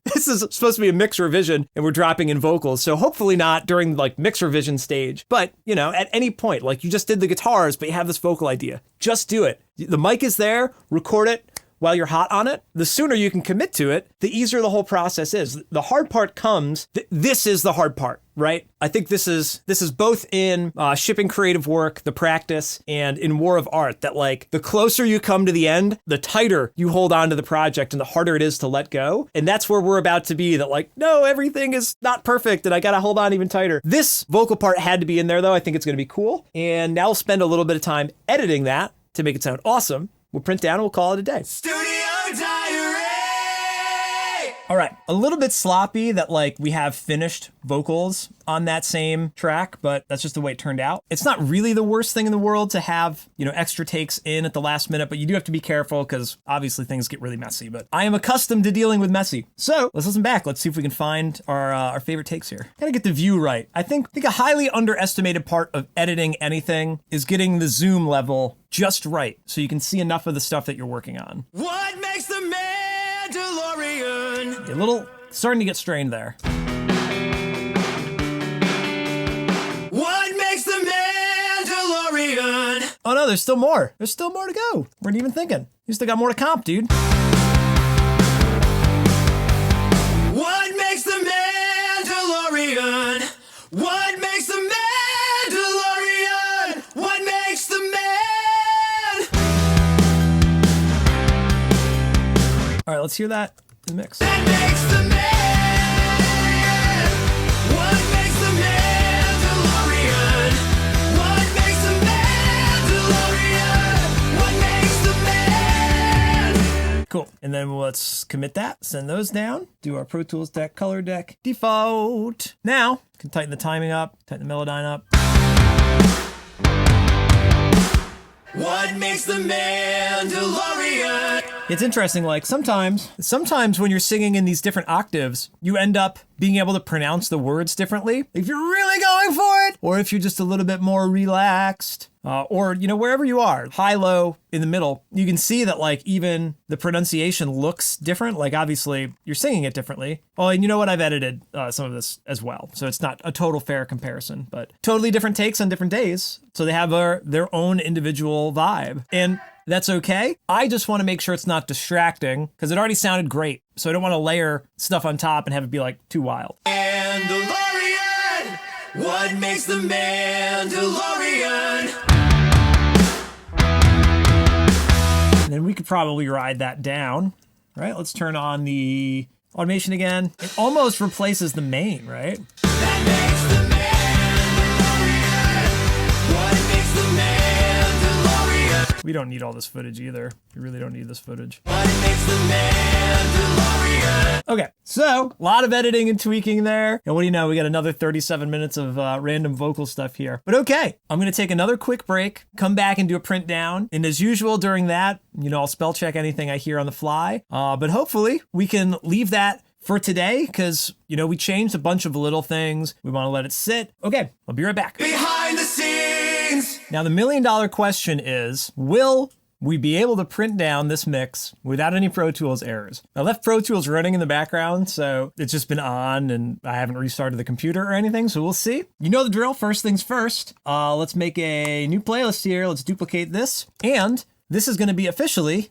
This is supposed to be a mix revision and we're dropping in vocals. So hopefully not during like mix revision stage, but at any point, like you just did the guitars, but you have this vocal idea, just do it. The mic is there, record it while you're hot on it. The sooner you can commit to it, the easier the whole process is. The hard part comes, this is the hard part, right? I think this is both in shipping creative work, the practice, and in War of Art, that like the closer you come to the end, the tighter you hold on to the project and the harder it is to let go. And that's where we're about to be, that like, no, everything is not perfect and I gotta hold on even tighter. This vocal part had to be in there though. I think it's gonna be cool. And now we'll spend a little bit of time editing that to make it sound awesome. We'll print down and we'll call it a day. Studio Diary! All right, a little bit sloppy that like we have finished vocals on that same track, but that's just the way it turned out. It's not really the worst thing in the world to have, extra takes in at the last minute, but you do have to be careful because obviously things get really messy, but I am accustomed to dealing with messy. So let's listen back. Let's see if we can find our favorite takes here. Gotta get the view right. I think a highly underestimated part of editing anything is getting the zoom level just right so you can see enough of the stuff that you're working on. What makes the Mandalorian? A little starting to get strained there. What makes the Mandalorian? Oh no, there's still more. There's still more to go. Weren't even thinking. You still got more to comp, dude. What makes the Mandalorian? What makes the Mandalorian? What makes the man? All right, let's hear that in the mix. That makes the man. What makes the Mandalorian? What makes the Mandalorian? What makes the man? Cool. And then let's commit that, send those down, do our Pro Tools deck, color deck, default. Now, can tighten the timing up, tighten the Melodyne up. What makes the Mandalorian? It's interesting, like sometimes when you're singing in these different octaves, you end up being able to pronounce the words differently. If you're really going for it, or if you're just a little bit more relaxed, or, wherever you are, high, low, in the middle, you can see that like even the pronunciation looks different. Like obviously you're singing it differently. Oh, and you know what? I've edited some of this as well. So it's not a total fair comparison, but totally different takes on different days. So they have their own individual vibe. And that's okay. I just want to make sure it's not distracting because it already sounded great. So I don't want to layer stuff on top and have it be like too wild. Mandalorian! What makes the Mandalorian? And then we could probably ride that down, right? Let's turn on the automation again. It almost replaces the main, right? That makes the Mandalorian. What makes the Mandalorian? We don't need all this footage either. We really don't need this footage. What makes the Mandalorian? Okay, so a lot of editing and tweaking there. And what do you know? We got another 37 minutes of random vocal stuff here. But okay, I'm going to take another quick break, come back and do a print down. And as usual during that, I'll spell check anything I hear on the fly. But hopefully we can leave that for today because, we changed a bunch of little things. We want to let it sit. Okay, I'll be right back. Behind the scenes! Now, the $1 million question is, will we be able to print down this mix without any Pro Tools errors? I left Pro Tools running in the background, so it's just been on and I haven't restarted the computer or anything, so we'll see. You know the drill, first things first. Let's make a new playlist here. Let's duplicate this. And this is going to be officially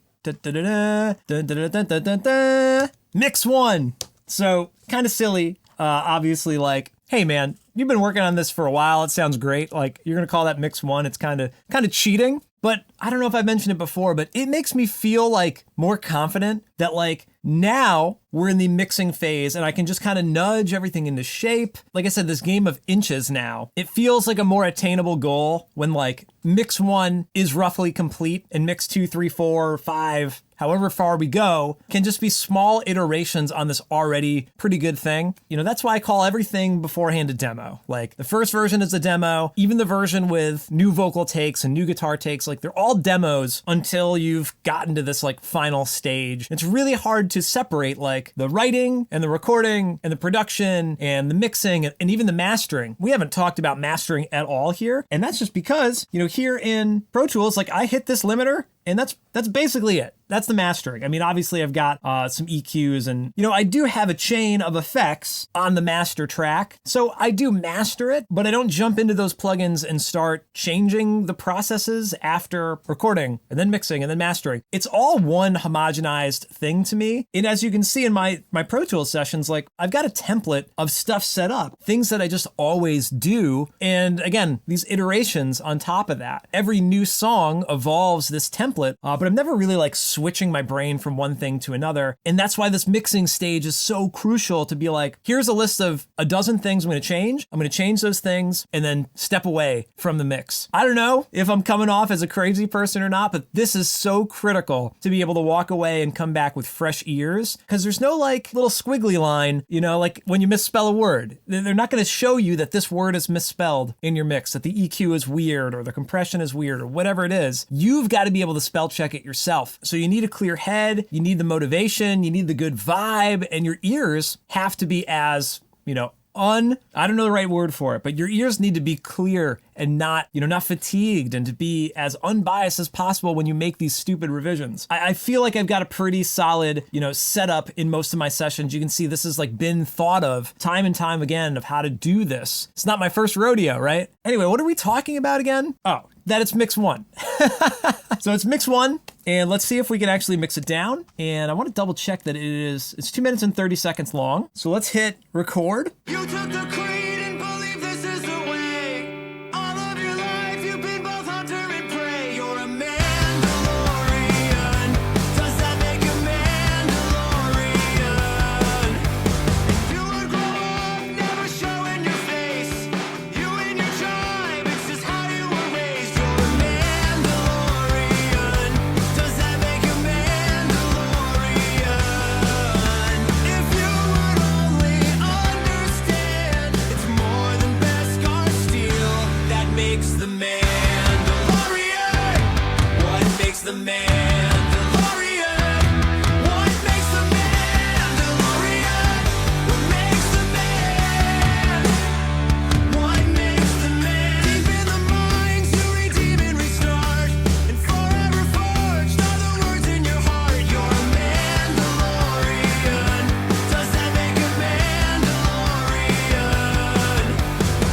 mix one. So kind of silly, obviously, like, hey man, you've been working on this for a while. It sounds great. Like you're going to call that mix one. It's kind of cheating. But I don't know if I mentioned it before, but it makes me feel like more confident that like now we're in the mixing phase and I can just kind of nudge everything into shape. Like I said, this game of inches now, it feels like a more attainable goal when like mix one is roughly complete and mix 2, 3, 4, 5 however far we go, can just be small iterations on this already pretty good thing. You know, that's why I call everything beforehand a demo. Like the first version is a demo, even the version with new vocal takes and new guitar takes, like they're all demos until you've gotten to this like final stage. It's really hard to separate like the writing and the recording and the production and the mixing and even the mastering. We haven't talked about mastering at all here. And that's just because, you know, here in Pro Tools, like I hit this limiter and that's basically it. That's the mastering. I mean, obviously I've got some EQs and, you know, I do have a chain of effects on the master track. So I do master it, but I don't jump into those plugins and start changing the processes after recording and then mixing and then mastering. It's all one homogenized thing to me. And as you can see in my Pro Tools sessions, like I've got a template of stuff set up, things that I just always do. And again, these iterations on top of that. Every new song evolves this template, but I'm never really like switching my brain from one thing to another. And that's why this mixing stage is so crucial, to be like, here's a list of a dozen things I'm going to change. I'm going to change those things and then step away from the mix. I don't know if I'm coming off as a crazy person or not, but this is so critical to be able to walk away and come back with fresh ears, because there's no like little squiggly line, you know, like when you misspell a word, they're not going to show you that this word is misspelled in your mix, that the EQ is weird or the compression is weird or whatever it is. You've got to be able to spell check it yourself. So you need a clear head, you need the motivation, you need the good vibe, and your ears have to be as, you know, I don't know the right word for it, but your ears need to be clear and not, you know, not fatigued, and to be as unbiased as possible when you make these stupid revisions. I feel like I've got a pretty solid, you know, setup in most of my sessions. You can see this has like been thought of time and time again of how to do this. It's not my first rodeo, right? Anyway, what are we talking about again? Oh, that it's mix one. So it's mix one, and let's see if we can actually mix it down. And I want to double check that it's 2 minutes and 30 seconds long. So let's hit record. You took the creed and believe this is the way. All of your life you've been both hunter and prey. You're a Mandalorian. Does that make you Mandalorian? You would grow up never showing your face. You and your tribe, it's just how you were raised. You're a Mandalorian. Does that make you Mandalorian? If you would only understand, it's more than Beskar steel that makes the Mandalorian. What makes the Mandalorian? What makes the Mandalorian? What makes the man? What makes the man? Deep in the minds you redeem and restart, and forever forged are the words in your heart. You're a Mandalorian. Does that make you Mandalorian?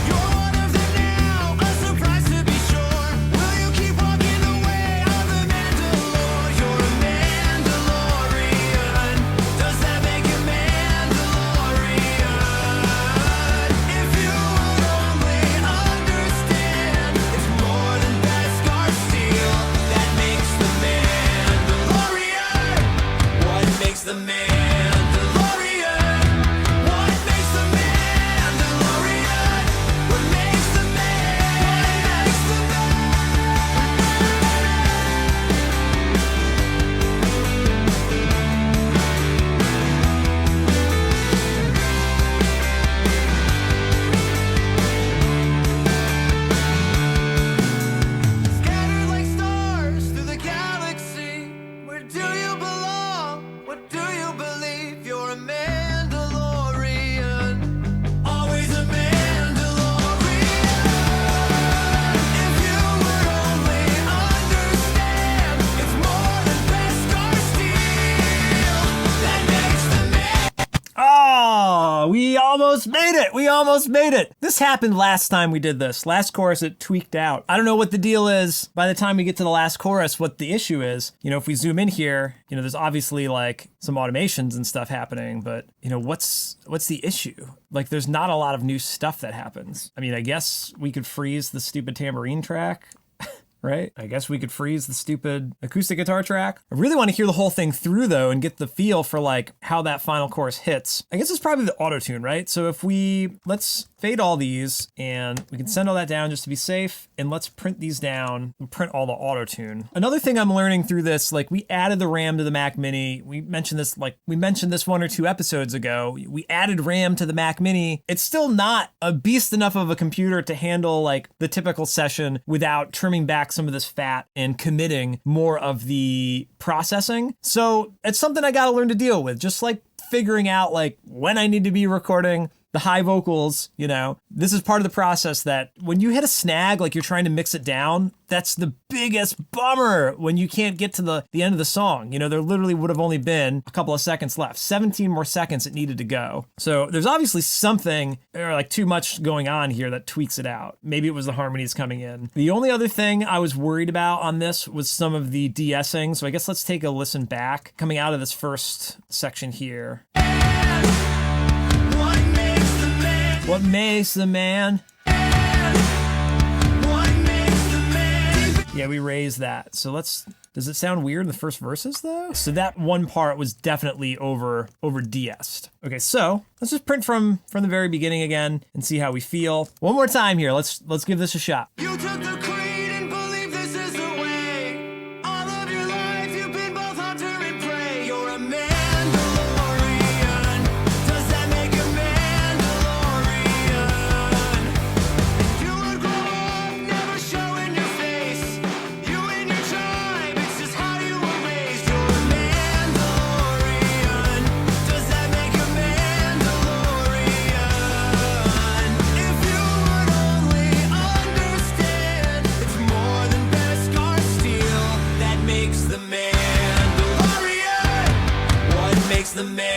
You're one of them now, a surprise to be sure. Will you keep walking the way of the Mandalore? You're a Mandalorian. Does that make you Mandalorian? If you would only understand, it's more than Beskar steel that makes the Mandalorian. What makes the Mandalorian? What makes the Mandalorian? What makes the man? What makes the Scattered like stars through the galaxy. Where do you belong? What do you believe? You're a Mandalorian. Always a Mandalorian. If you would only understand, it's more than Beskar steel that makes the man. Oh, we almost made it. We almost made it. This happened last time we did this. Last chorus, it tweaked out. I don't know what the deal is by the time we get to the last chorus, what the issue is. You know, if we zoom in here, you know, there's obviously like some automations and stuff happening, but you know, what's the issue? Like there's not a lot of new stuff that happens. I mean, I guess we could freeze the stupid tambourine track. right? I guess we could freeze the stupid acoustic guitar track. I really want to hear the whole thing through though and get the feel for like how that final chorus hits. I guess it's probably the auto tune, right? So if let's fade all these and we can send all that down just to be safe, and let's print these down and print all the auto tune. Another thing I'm learning through this, like we added the RAM to the Mac Mini. We mentioned this 1 or 2 episodes ago. We added RAM to the Mac Mini. It's still not a beast enough of a computer to handle like the typical session without trimming back some of this fat and committing more of the processing. So it's something I got to learn to deal with, just like figuring out like when I need to be recording the high vocals. This is part of the process that when you hit a snag, like you're trying to mix it down, that's the biggest bummer when you can't get to the end of the song. There literally would have only been a couple of seconds left, 17 more seconds it needed to go. So there's obviously something or like too much going on here that tweaks it out. Maybe it was the harmonies coming in. The only other thing I was worried about on this was some of the de-essing. So I guess let's take a listen back coming out of this first section here. What makes the man? Yeah, we raised that. So does it sound weird in the first verses though? So that one part was definitely over de-essed. Okay, so let's just print from the very beginning again and see how we feel. One more time here. Let's give this a shot. You took the creed and believe this is the way. All of your life you've been both hunter and prey. You're a Mandalorian. Does that make a Mandalorian? You would grow up never showing your face. You and your tribe, it's just how you were raised. You're a Mandalorian. Does that make a Mandalorian? If you would only understand, it's more than Beskar steel that makes the Mandalorian. What makes the Mandalorian?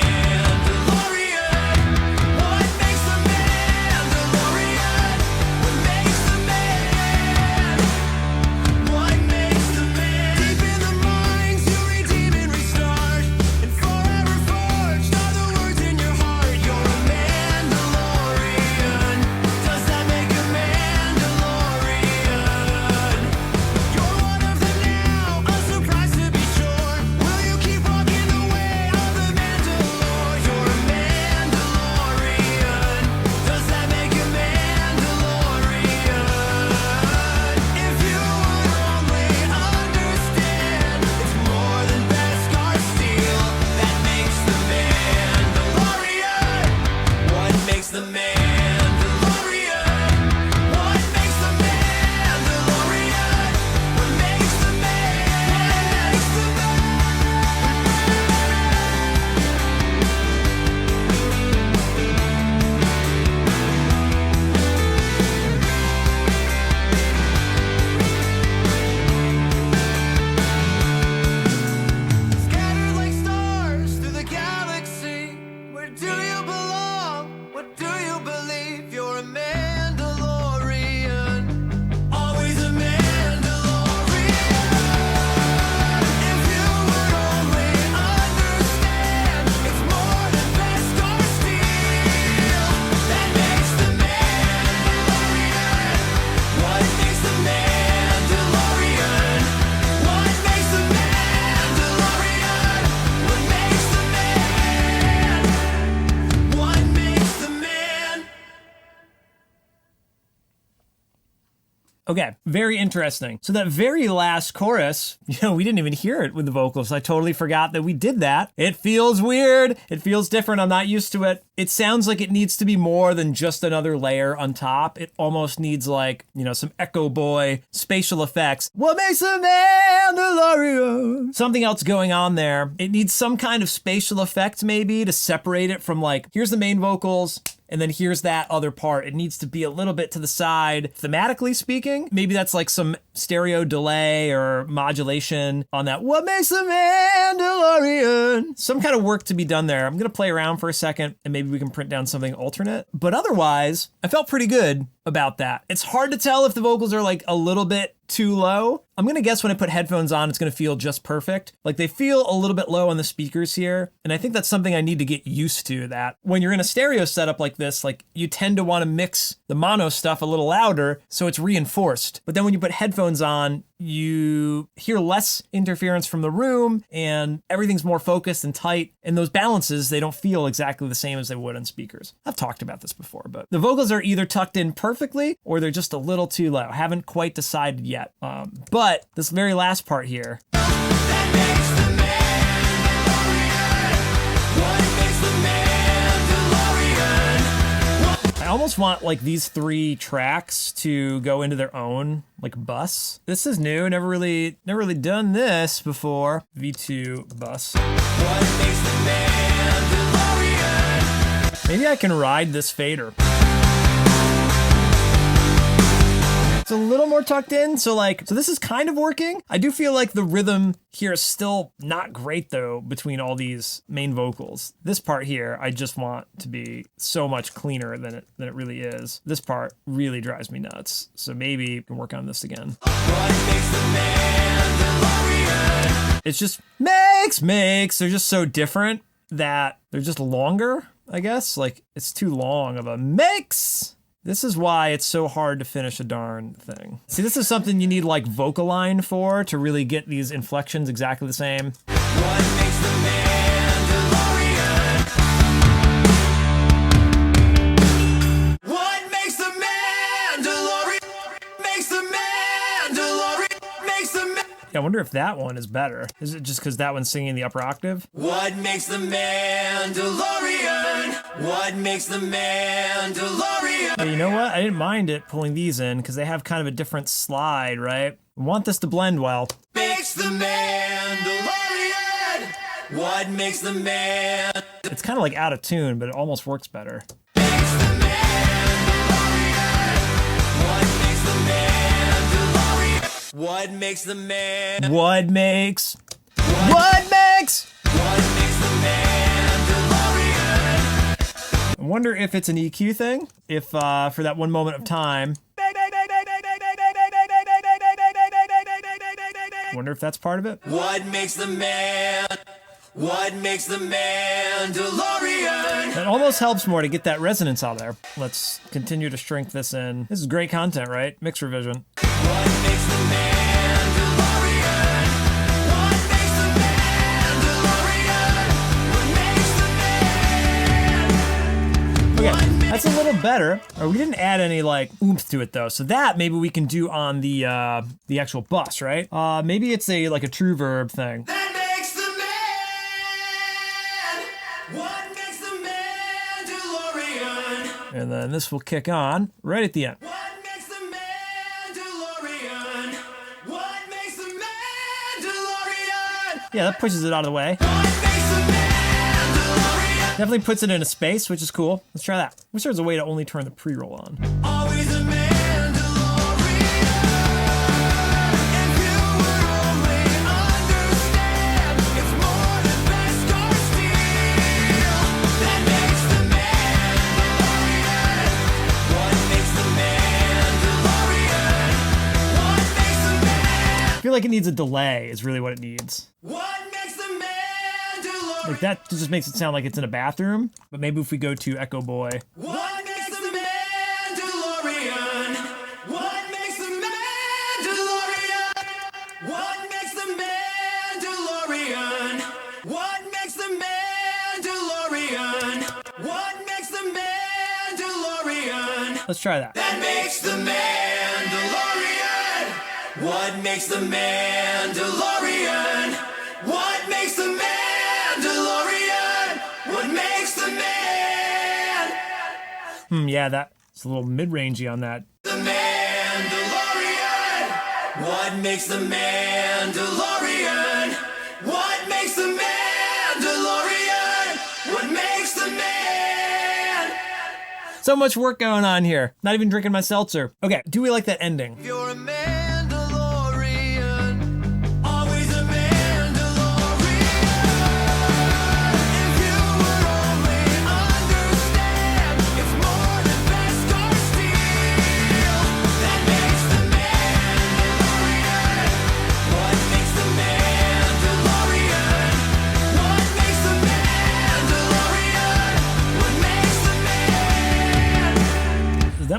What makes the Mandalorian? What makes the man? What makes the man? Deep in the mines you redeem and restart, and forever forged are the words in your heart. You're a Mandalorian. Does that make a Mandalorian? You're one of them now, a surprise to be sure. Will you keep walking the way of the Mandalore? You're a Mandalorian. Does that make a Mandalorian? If you would only understand, it's more than Beskar steel that makes the Mandalorian. What makes the Mandalorian? What makes the Mandalorian? What makes the man? Scattered like stars through the galaxy. Where do you belong? What do you believe? You're a Mandalorian. Always a Mandalorian. If you would only understand, it's more than Beskar steel that makes the Mandalorian. What makes the Mandalorian? What makes the Mandalorian? What makes the man? What makes the man? Okay, very interesting. So that very last chorus, we didn't even hear it with the vocals. I totally forgot that we did that. It feels weird. It feels different. I'm not used to it. It sounds like it needs to be more than just another layer on top. It almost needs like, some Echo Boy spatial effects. What makes a Mandalorian? Something else going on there. It needs some kind of spatial effect maybe to separate it from like, here's the main vocals, and then here's that other part. It needs to be a little bit to the side, thematically speaking. Maybe that's like some stereo delay or modulation on that. What makes a Mandalorian? Some kind of work to be done there. I'm going to play around for a second and maybe we can print down something alternate. But otherwise, I felt pretty good about that. It's hard to tell if the vocals are like a little bit too low. I'm gonna guess when I put headphones on, it's gonna feel just perfect. Like they feel a little bit low on the speakers here. And I think that's something I need to get used to, that when you're in a stereo setup like this, like you tend to wanna mix the mono stuff a little louder so it's reinforced. But then when you put headphones on, you hear less interference from the room and everything's more focused and tight. And those balances, they don't feel exactly the same as they would on speakers. I've talked about this before, but the vocals are either tucked in perfectly or they're just a little too low. Haven't quite decided yet. But this very last part here, I almost want like these 3 tracks to go into their own like bus. This is new, never really done this before. V2 bus. Maybe I can ride this fader. It's a little more tucked in, so this is kind of working. I do feel like the rhythm here is still not great though between all these main vocals. This part here, I just want to be so much cleaner than it really is. This part really drives me nuts, so maybe we can work on this again. It's just makes. They're just so different that they're just longer, I guess. Like it's too long of a mix. This is why it's so hard to finish a darn thing. See, this is something you need like vocal line for to really get these inflections exactly the same. What makes the Mandalorian? What makes the Mandalorian? Makes the Mandalorian? Makes the Yeah, I wonder if that one is better. Is it just because that one's singing the upper octave? What makes the Mandalorian? What makes the Mandalorian? Hey, you know what? I didn't mind it pulling these in because they have kind of a different slide, right? I want this to blend well. Makes the Mandalorian? What makes the man? It's kind of like out of tune, but it almost works better. Makes the Mandalorian? What makes the Mandalorian? What makes the man? What makes? What makes? What makes the Mandalorian? I wonder if it's an EQ thing. If for that one moment of time. Wonder if that's part of it. What makes the man? What makes the Mandalorian? It almost helps more to get that resonance out there. Let's continue to shrink this in. This is great content, right? Mix revision. What makes the Mandalorian? What makes the Mandalorian? What makes the man? Okay, that's a little better. Or we didn't add any like oomph to it though. So that maybe we can do on the actual bus, right? Maybe it's a like a true verb thing. That makes the man. What makes the Mandalorian? And then this will kick on right at the end. What makes the Mandalorian? What makes the Mandalorian? Yeah, that pushes it out of the way. Definitely puts it in a space, which is cool. Let's try that. Wish there was a way to only turn the pre-roll on. Always a Mandalorian. If you would only understand, it's more than best or steel. That makes the Mandalorian. What makes the Mandalorian? What makes the man? I feel like it needs a delay is really what it needs. What makes the Mandalorian? Like that just makes it sound like it's in a bathroom, but maybe if we go to Echo Boy. What makes the Mandalorian? What makes the Mandalorian? What makes the Mandalorian? What makes the Mandalorian? What makes the Mandalorian? Let's try that. That makes the Mandalorian. What makes the Mandalorian? What makes the Mandalorian? What makes the man? Yeah, that's a little mid-rangey on that. The Mandalorian. What makes the Mandalorian? What makes the Mandalorian? What makes the man? So much work going on here. Not even drinking my seltzer. Okay, do we like that ending? You're a Mandalorian. Always a Mandalorian. If you would only understand, it's more than best or steel. That makes the Mandalorian.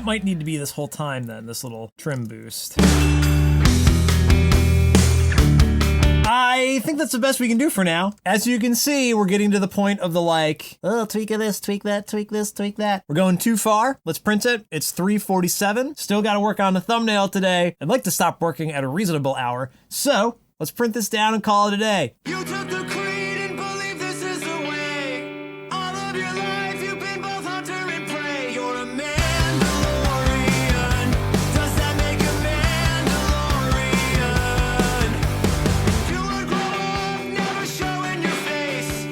might need to be this whole time then, this little trim boost. I think that's the best we can do for now. As you can see, we're getting to the point of the like, oh, tweak of this, tweak that, tweak this, tweak that. We're going too far. Let's print it. It's 3:47. Still got to work on the thumbnail today. I'd like to stop working at a reasonable hour. So let's print this down and call it a day. You took the creed and believe this is the way. All of your life you've been both hunter and prey. You're a Mandalorian. Does that make a Mandalorian? You would grow up never showing your face.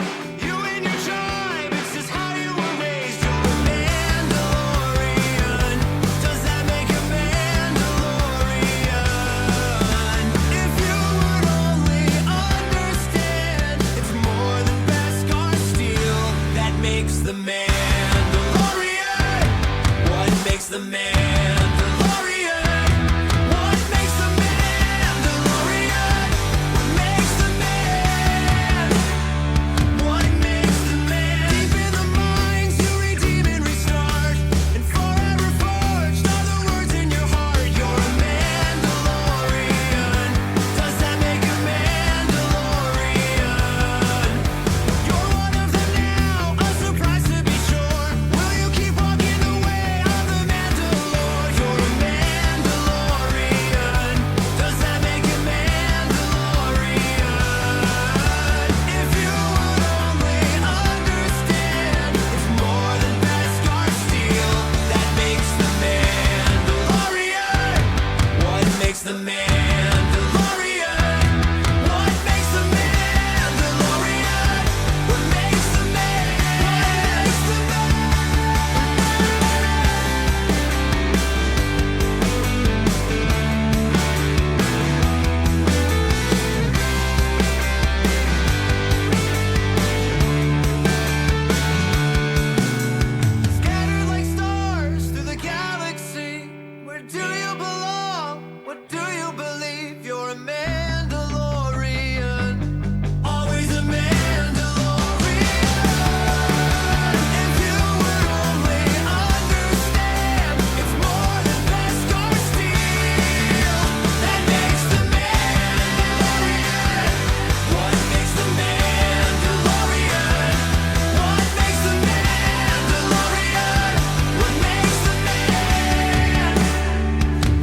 You and your tribe, it's just how you were raised. You're a Mandalorian. Does that make a Mandalorian? If you would only understand, it's more than Beskar steel that makes the Mandalorian. What makes the Mandalorian? What makes the Mandalorian? What makes the man? What makes the man? Deep in the minds you redeem and restart, and forever forged are the words in your heart. You're a Mandalorian. Does that make a Mandalorian? You're one of them now, a surprise to be sure. Will you keep walking the way of the Mandalore? You're a Mandalorian. Does that make a Mandalorian? If you would only understand, it's more than Beskar steel that makes the Mandalorian. What makes the Mandalorian? What makes the Mandalorian? What makes the man? What makes the man? Scattered like stars through the galaxy. Where do you belong? What do you believe? You're a Mandalorian. Always a Mandalorian. If you would only understand, it's more than Beskar steel that makes the Mandalorian. What makes the Mandalorian? What makes the Mandalorian? What makes the man?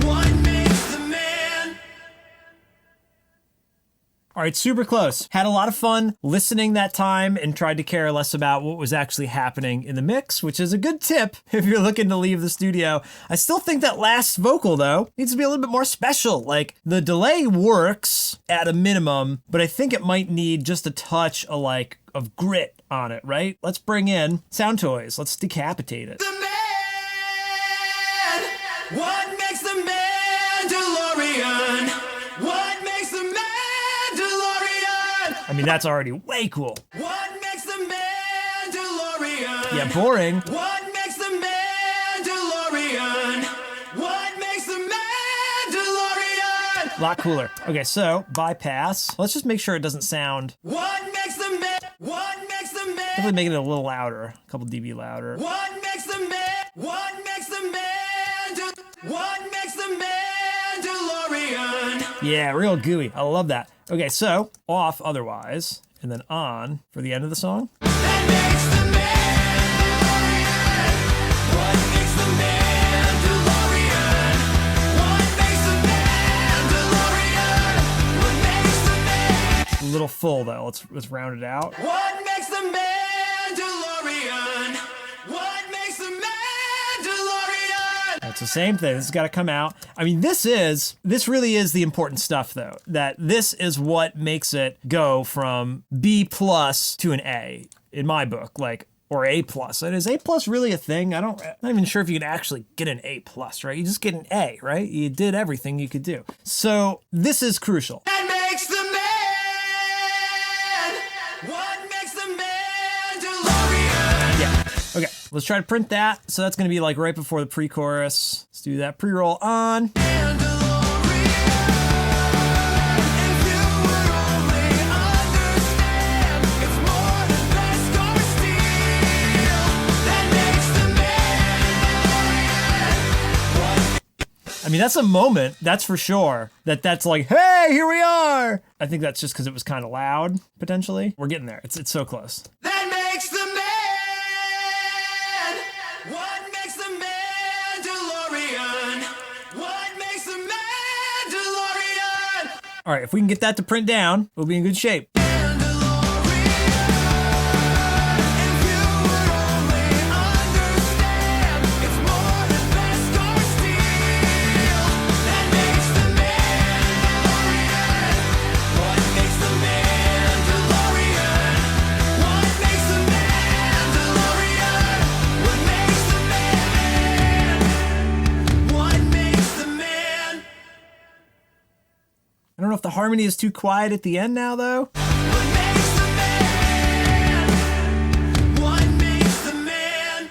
What makes the man? All right, super close. Had a lot of fun listening that time and tried to care less about what was actually happening in the mix, which is a good tip if you're looking to leave the studio. I still think that last vocal, though, needs to be a little bit more special. Like, the delay works at a minimum, but I think it might need just a touch of grit on it, right? Let's bring in Sound Toys. Let's decapitate it. The man. What makes the Mandalorian? What makes the Mandalorian? I mean, that's already way cool. What makes the Mandalorian? Yeah, boring. What makes the Mandalorian? What makes the Mandalorian? A lot cooler. Okay, so bypass. Let's just make sure it doesn't sound. What makes the man? What makes the man? Definitely make it a little louder, a couple dB louder. What makes the man? What makes the man? What makes the Mandalorian? Yeah, real gooey. I love that. Okay, so off otherwise, and then on for the end of the song. That makes the Mandalorian. What makes the Mandalorian? What makes the Mandalorian? What makes the man? A little full though. Let's round it out. What makes the Mandalorian? What makes the Mandalorian? It's the same thing. This has got to come out. I mean, this really is the important stuff though. That this is what makes it go from B+ to an A in my book, or A+. And is A+ really a thing? I'm not even sure if you can actually get an A+, right? You just get an A, right? You did everything you could do. So this is crucial. That makes the man. What makes the Mandalorian? Yeah. Okay, let's try to print that. So that's going to be right before the pre-chorus. Let's do that pre-roll on. mean, that's a moment, that's for sure, that's like, hey, here we are. I think that's just because it was kind of loud, potentially. We're getting there. It's so close. That makes the man. What makes the Mandalorian? What makes the Mandalorian? All right, if we can get that to print down, we'll be in good shape. I don't know if the harmony is too quiet at the end now, though.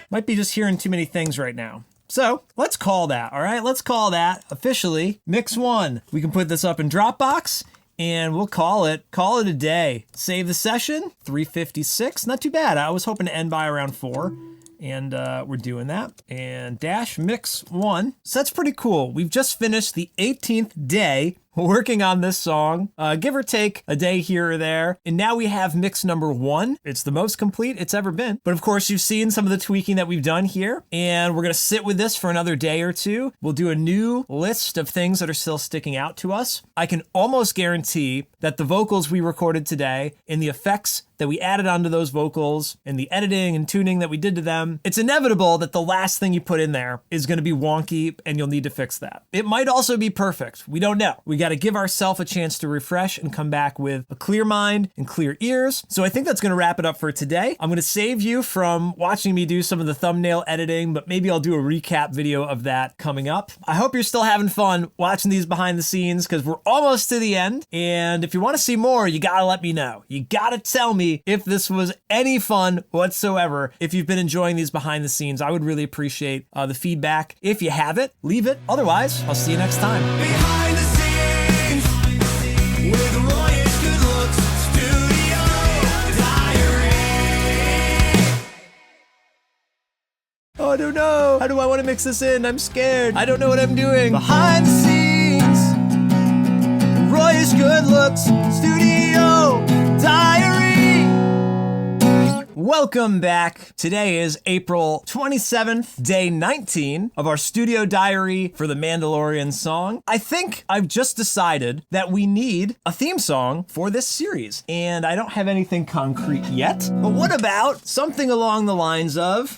Might be just hearing too many things right now. So let's call that, all right? Let's call that officially mix 1. We can put this up in Dropbox and we'll call it a day. Save the session, 3:56, not too bad. I was hoping to end by around 4. And we're doing that. And dash mix 1. So that's pretty cool. We've just finished the 18th day working on this song, give or take a day here or there. And now we have mix number 1. It's the most complete it's ever been. But of course, you've seen some of the tweaking that we've done here. And we're gonna sit with this for another day or two. We'll do a new list of things that are still sticking out to us. I can almost guarantee that the vocals we recorded today and the effects that we added onto those vocals and the editing and tuning that we did to them, it's inevitable that the last thing you put in there is gonna be wonky and you'll need to fix that. It might also be perfect. We don't know. We gotta give ourselves a chance to refresh and come back with a clear mind and clear ears. So I think that's gonna wrap it up for today. I'm gonna save you from watching me do some of the thumbnail editing, but maybe I'll do a recap video of that coming up. I hope you're still having fun watching these behind the scenes because we're almost to the end. And if you wanna see more, you gotta let me know. You gotta tell me if this was any fun whatsoever. If you've been enjoying these behind the scenes, I would really appreciate the feedback. If you have it, leave it. Otherwise, I'll see you next time. Behind the scenes with Royish Good Looks Studio Diary. Oh, I don't know. How do I want to mix this in? I'm scared. I don't know what I'm doing. Behind the scenes, Royish Good Looks Studio Diary. Welcome back. Today is April 27th, day 19 of our studio diary for the Mandalorian song. I think I've just decided that we need a theme song for this series, and I don't have anything concrete yet. But what about something along the lines of,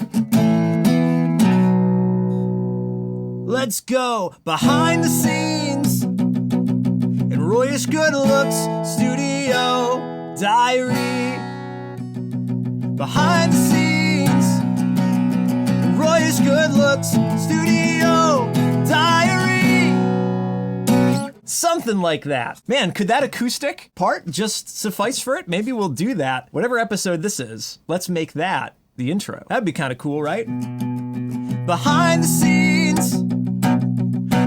let's go behind the scenes in Royish Good Looks Studio Diary. Behind the scenes, Royish Good Looks Studio Diary. Something like that. Man, could that acoustic part just suffice for it? Maybe we'll do that. Whatever episode this is, let's make that the intro. That'd be kind of cool, right? Behind the scenes,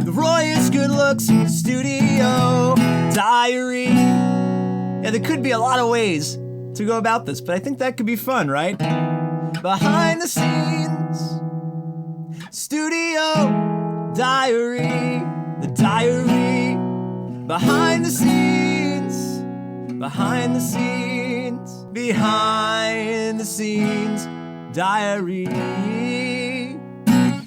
the Royish Good Looks Studio Diary. Yeah, there could be a lot of ways to go about this, but I think that could be fun, right? Behind the scenes, studio diary, the diary. Behind the scenes, behind the scenes, behind the scenes, diary.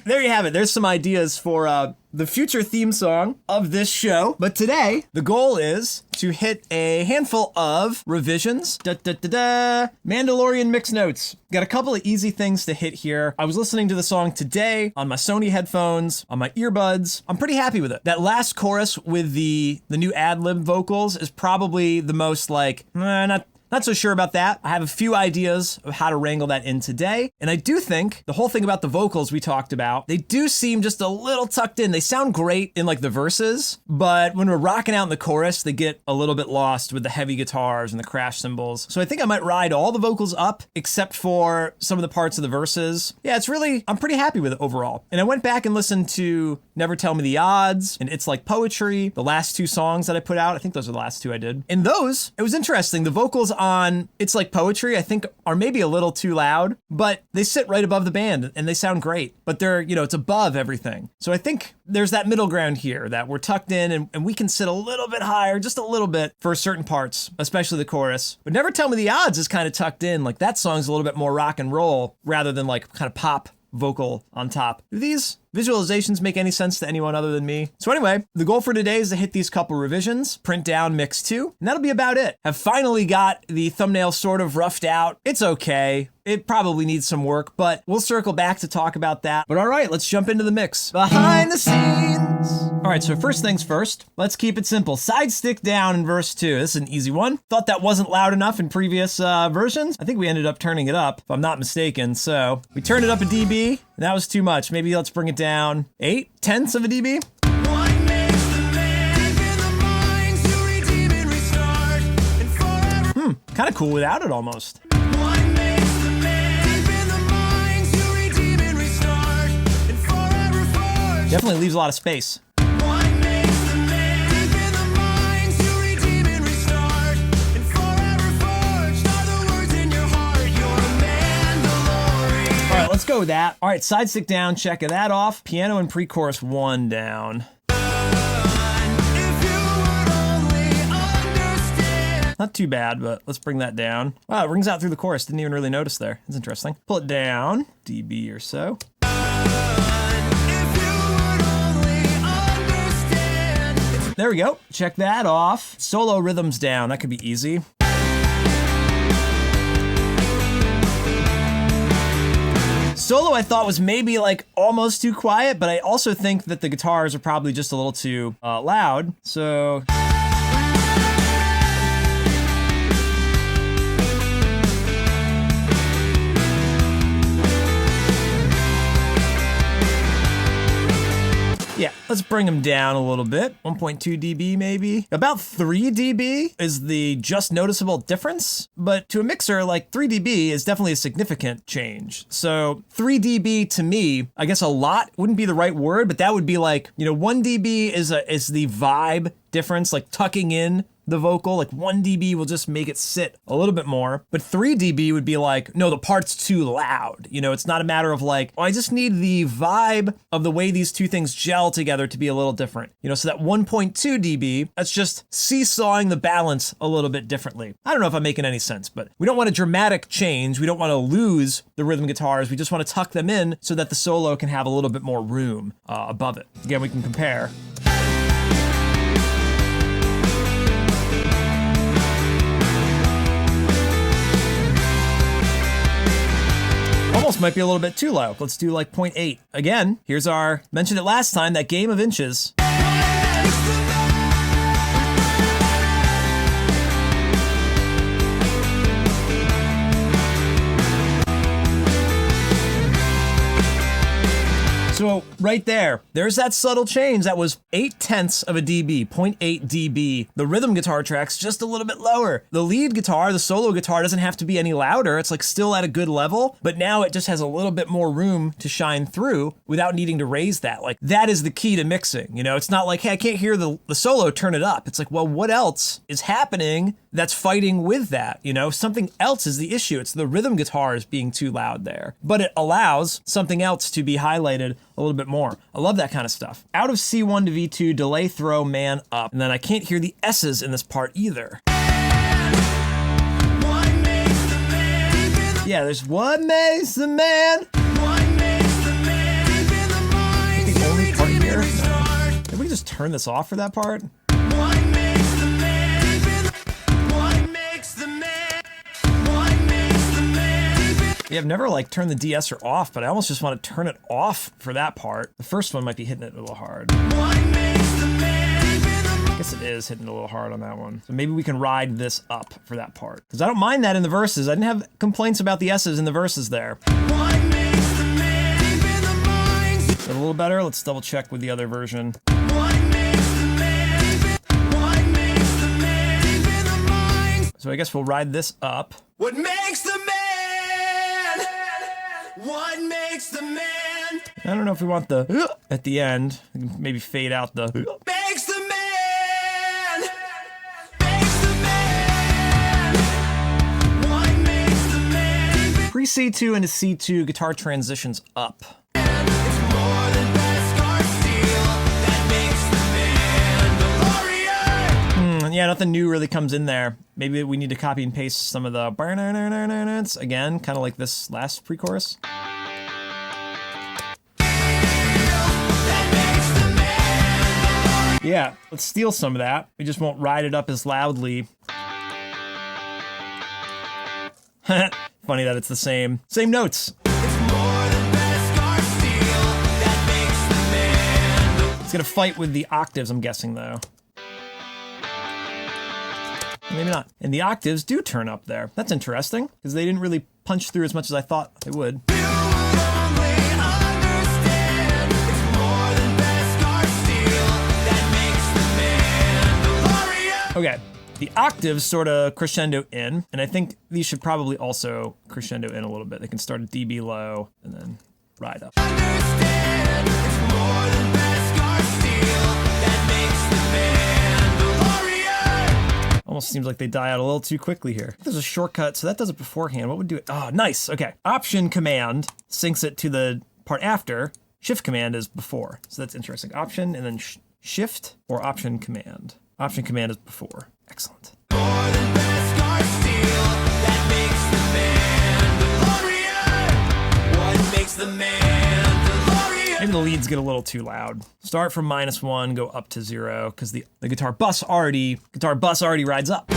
There you have it. There's some ideas for the future theme song of this show. But today, the goal is to hit a handful of revisions. Mandalorian mix notes. Got a couple of easy things to hit here. I was listening to the song today on my Sony headphones, on my earbuds. I'm pretty happy with it. That last chorus with the new ad-lib vocals is probably the most like, not so sure about that. I have a few ideas of how to wrangle that in today. And I do think the whole thing about the vocals we talked about, they do seem just a little tucked in. They sound great in like the verses, but when we're rocking out in the chorus, they get a little bit lost with the heavy guitars and the crash cymbals. So I think I might ride all the vocals up except for some of the parts of the verses. Yeah, I'm pretty happy with it overall. And I went back and listened to Never Tell Me the Odds, and It's Like Poetry, the last 2 songs that I put out. I think those are the last 2 I did. In those, it was interesting. The vocals on It's Like Poetry, I think, are maybe a little too loud, but they sit right above the band and they sound great. But they're, it's above everything. So I think there's that middle ground here that we're tucked in and we can sit a little bit higher, just a little bit for certain parts, especially the chorus. But Never Tell Me the Odds is kind of tucked in. Like that song's a little bit more rock and roll rather than like kind of pop vocal on top. Do these visualizations make any sense to anyone other than me? So anyway, the goal for today is to hit these couple revisions, print down mix 2, and that'll be about it. Have finally got the thumbnail sort of roughed out. It's okay. It probably needs some work, but we'll circle back to talk about that. But all right, let's jump into the mix. Behind the scenes. All right, so first things first, let's keep it simple. Side stick down in verse 2. This is an easy one. Thought that wasn't loud enough in previous versions. I think we ended up turning it up, if I'm not mistaken. So we turned it up a dB, and that was too much. Maybe let's bring it down 8/10 of a dB. Kind of cool without it almost. Definitely leaves a lot of space. Let's go with that. All right, side stick down, check that off. Piano and pre-chorus 1 down. Not too bad, but let's bring that down. Wow, it rings out through the chorus. Didn't even really notice there. That's interesting. Pull it down, dB or so. There we go. Check that off. Solo rhythms down. That could be easy. Solo I thought was maybe like almost too quiet, but I also think that the guitars are probably just a little too loud. So yeah, let's bring them down a little bit. 1.2 dB maybe. About 3 dB is the just noticeable difference, but to a mixer, like 3 dB is definitely a significant change. So 3 dB to me, I guess a lot wouldn't be the right word, but that would be like, 1 dB is the vibe difference, like tucking in the vocal. Like 1 dB will just make it sit a little bit more, but 3 dB would be like, no, the part's too loud. It's not a matter of like, oh, I just need the vibe of the way these two things gel together to be a little different. So that 1.2 dB, that's just seesawing the balance a little bit differently. I don't know if I'm making any sense, but we don't want a dramatic change. We don't want to lose the rhythm guitars. We just want to tuck them in so that the solo can have a little bit more room above it. Again, we can compare. Almost might be a little bit too low. Let's do like 0.8. Again, here's our, mentioned it last time, that game of inches. So right there's that subtle change. That was 0.8 of a dB, 0.8 dB. The rhythm guitar track's just a little bit lower. The lead guitar, the solo guitar, doesn't have to be any louder. It's like still at a good level, but now it just has a little bit more room to shine through without needing to raise that. Like that is the key to mixing. It's not like, hey, I can't hear the solo, turn it up. It's like, well, what else is happening that's fighting with that? Something else is the issue. It's the rhythm guitars being too loud there, but it allows something else to be highlighted a little bit more. I love that kind of stuff. Out of C1 to V2, delay, throw, man up. And then I can't hear the S's in this part either. Yeah, there's what makes the man. I think the only part here. No. Did we just turn this off for that part? Yeah, I've never like turned the de-esser off, but I almost just want to turn it off for that part. The first one might be hitting it a little hard. I guess it is hitting it a little hard on that one. So maybe we can ride this up for that part. Because I don't mind that in the verses. I didn't have complaints about the S's in the verses there. Is that a little better? Let's double check with the other version. So I guess we'll ride this up. What makes the man? What makes the man? don't know if we want the at the end. Maybe fade out the. Makes the man. Makes the man. What makes the man? Pre C2 into C2 guitar transitions up. It's more than Beskar steel that makes the man. Yeah, nothing new really comes in there. Maybe we need to copy and paste some of the again, kind of like this last pre-chorus. Yeah, let's steal some of that. We just won't ride it up as loudly. Funny that it's the same notes. It's gonna fight with the octaves, I'm guessing, though. Maybe not. And the octaves do turn up there. That's interesting, because they didn't really punch through as much as I thought they would. Okay, the octaves sort of crescendo in, and I think these should probably also crescendo in a little bit. They can start at dB low and then ride up. Almost seems like they die out a little too quickly here. There's a shortcut, so that does it beforehand. What would do it? Oh, nice. Okay. Option command syncs it to the part after. Shift command is before. So that's interesting. Option and then shift or option command. Option command is before. Excellent. Maybe the leads get a little too loud. Start from -1, go up to 0, because the guitar bus already rides up.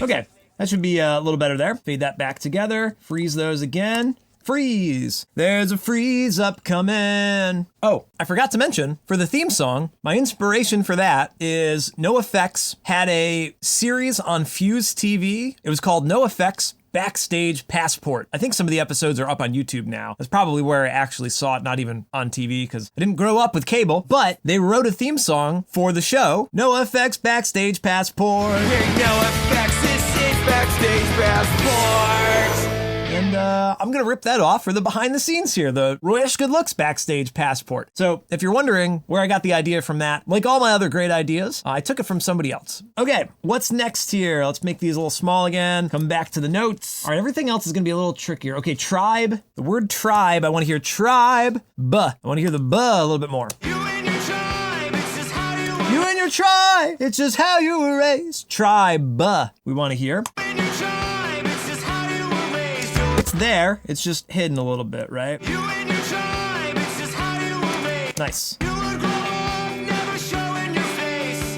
Okay, that should be a little better there. Fade that back together. Freeze those again. Freeze! There's a freeze upcoming. Oh, I forgot to mention, for the theme song, my inspiration for that is NoFX had a series on Fuse TV. It was called NoFX Backstage Passport. I think some of the episodes are up on YouTube now. That's probably where I actually saw it, not even on TV, because I didn't grow up with cable, but they wrote a theme song for the show, NoFX Backstage Passport. NoFX, this is Backstage Passport. And I'm gonna rip that off for the behind the scenes here, the Royish Good Looks Backstage Passport. So if you're wondering where I got the idea from that, like all my other great ideas, I took it from somebody else. Okay, what's next here? Let's make these a little small again. Come back to the notes. All right, everything else is gonna be a little trickier. Okay, tribe. The word tribe, I wanna hear tribe, buh. I wanna hear the buh a little bit more. You and your tribe, it's just how you You and your tribe, it's just how you were raised. Tribe, buh. We wanna hear. and your tribe, it's just how you were raised. It's there, it's just hidden a little bit, right? You and your tribe, it's just how you were raised. Nice. You would grow up, never showing your face.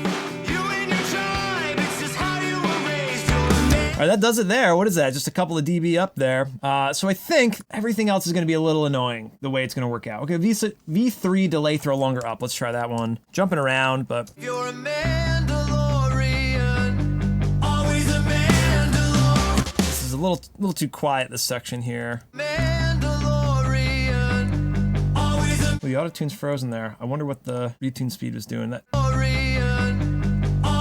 You and your tribe, it's just how you were raised. You're a man. All right, that does it there. What is that? Just a couple of dB up there. So I think everything else is going to be a little annoying the way it's going to work out. Okay, V3 delay throw longer up. Let's try that one. Jumping around, but You're a Mandalorian, always a Mandalorian. this is a little too quiet, this section here. Mandalorian, always a Well, the auto-tune's frozen there. I wonder what the retune speed was doing.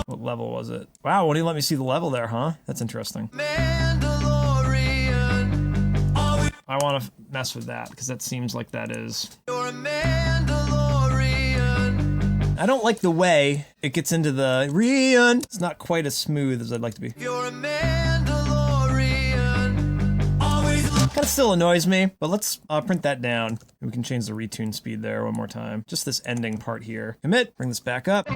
What level was it? Wow, won't even let me see the level there, huh? That's interesting. Mandalorian, always I want to mess with that because that seems like that is. you're a Mandalorian. I don't like the way it gets into the Rian. It's not quite as smooth as I'd like to be. You're a Mandalorian, always look Kind of still annoys me, but let's print that down. We can change the retune speed there one more time. Just this ending part here. Commit, bring this back up.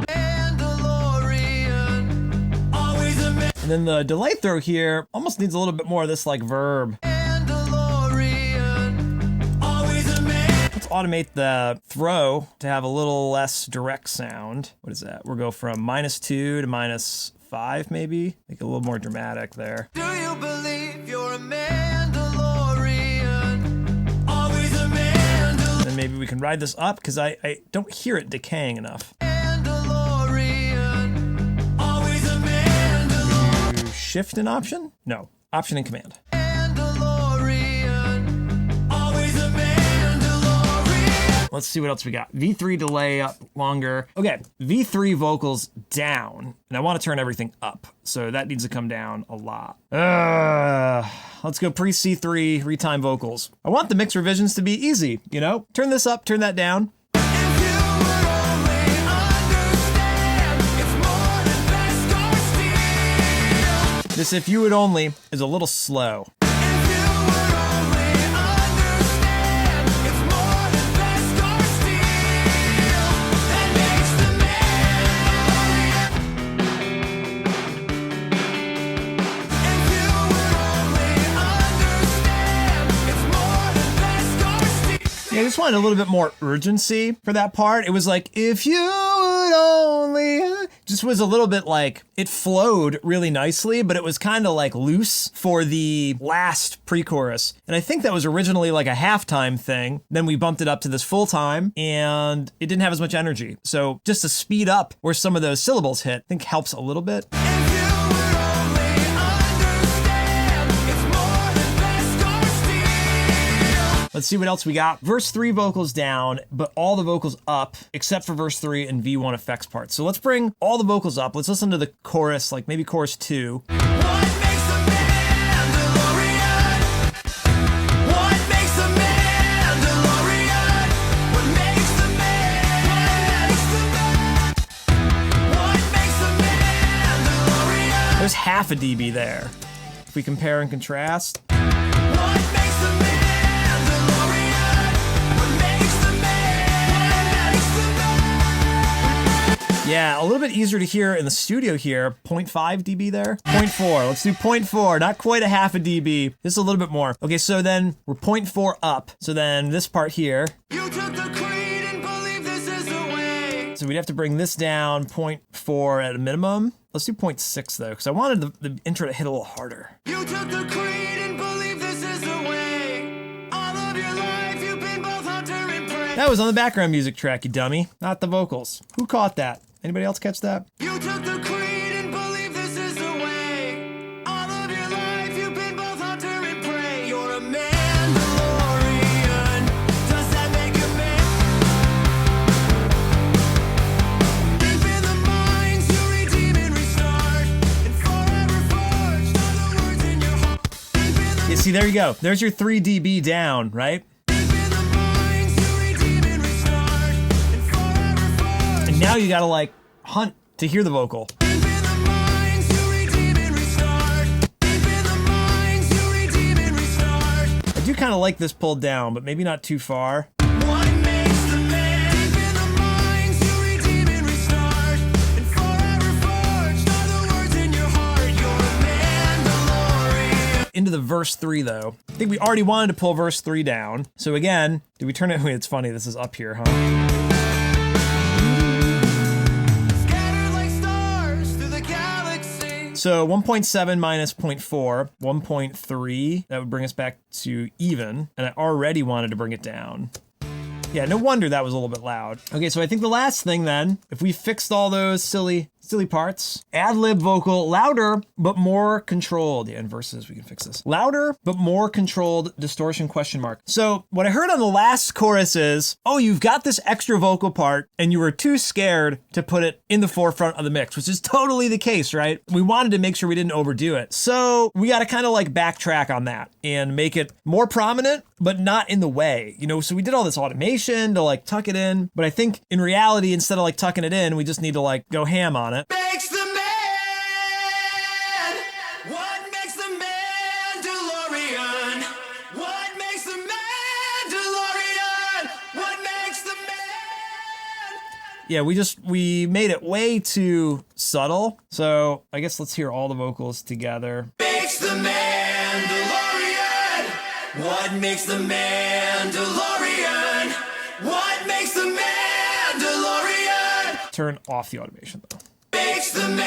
Mandalorian, always a And then the delay throw here almost needs a little bit more of this like verb. Mandalorian, always a man. Let's automate the throw to have a little less direct sound. What is that? We'll go from -2 to -5 maybe. Make it a little more dramatic there. Do you believe you're a Mandalorian? Always a Mandalorian. Then maybe we can ride this up because I don't hear it decaying enough. Always a Mandalorian. Do shift and option? No, option and command. Mandalorian. Always a Mandalorian. Let's see what else we got. V3 delay up longer. Okay, V3 vocals down. And I want to turn everything up. So that needs to come down a lot. Let's go pre-C3 retime vocals. I want the mix revisions to be easy, you know? Turn this up, turn that down. This "If You Would Only" is a little slow. Yeah, I just wanted a little bit more urgency for that part. It was like, if you would only, just was a little bit like, it flowed really nicely, but it was kind of like loose for the last pre-chorus. And I think that was originally like a halftime thing. Then we bumped it up to this full time and it didn't have as much energy. So just to speed up where some of those syllables hit, I think helps a little bit. Let's see what else we got. Verse 3 vocals down, but all the vocals up, except for verse 3 and V1 effects parts. So let's bring all the vocals up. Let's listen to the chorus, like maybe chorus 2. There's half a dB there. If we compare and contrast. Yeah, a little bit easier to hear in the studio here. 0.5 dB there. 0.4. Let's do 0.4. Not quite a half a dB. Just a little bit more. Okay, so then we're 0.4 up. So then this part here. You took the creed and believe this is the way. So we'd have to bring this down 0.4 at a minimum. Let's do 0.6 though, because I wanted the intro to hit a little harder. You took the creed and believe this is the way. All of your life you've been both hunter and prey. That was on the background music track, you dummy. Not the vocals. Who caught that? Anybody else catch that? You took the creed and believe this is the way. All of your life you've been both hunter and prey. You're a Mandalorian. Does that make you man? Deep in the mines you redeem and restart. And forever forged are the words in your heart. Yeah, see, there you go. There's your 3 dB down, right? Now you gotta like hunt to hear the vocal. I do kind of like this pulled down, but maybe not too far. Into the verse 3 though. I think we already wanted to pull verse 3 down. So again, did we turn it? Wait, it's funny, this is up here, huh? So 1.7 minus 0.4, 1.3, that would bring us back to even, and I already wanted to bring it down. Yeah, no wonder that was a little bit loud. Okay, so I think the last thing then, if we fixed all those silly parts, ad-lib vocal, louder, but more controlled. Yeah, in verses, we can fix this. Louder, but more controlled distortion question mark. So what I heard on the last chorus is, oh, you've got this extra vocal part and you were too scared to put it in the forefront of the mix, which is totally the case, right? We wanted to make sure we didn't overdo it. So we got to kind of like backtrack on that and make it more prominent, but not in the way, you know? So we did all this automation to like tuck it in, but I think in reality, instead of like tucking it in, we just need to like go ham on it. Makes the man. What makes the Mandalorian? What makes the Mandalorian? What makes the man? Yeah, we made it way too subtle. So I guess let's hear all the vocals together. Makes the Mandalorian. What makes the Mandalorian? What makes the Mandalorian? Turn off the automation though. Makes the Mandalorian.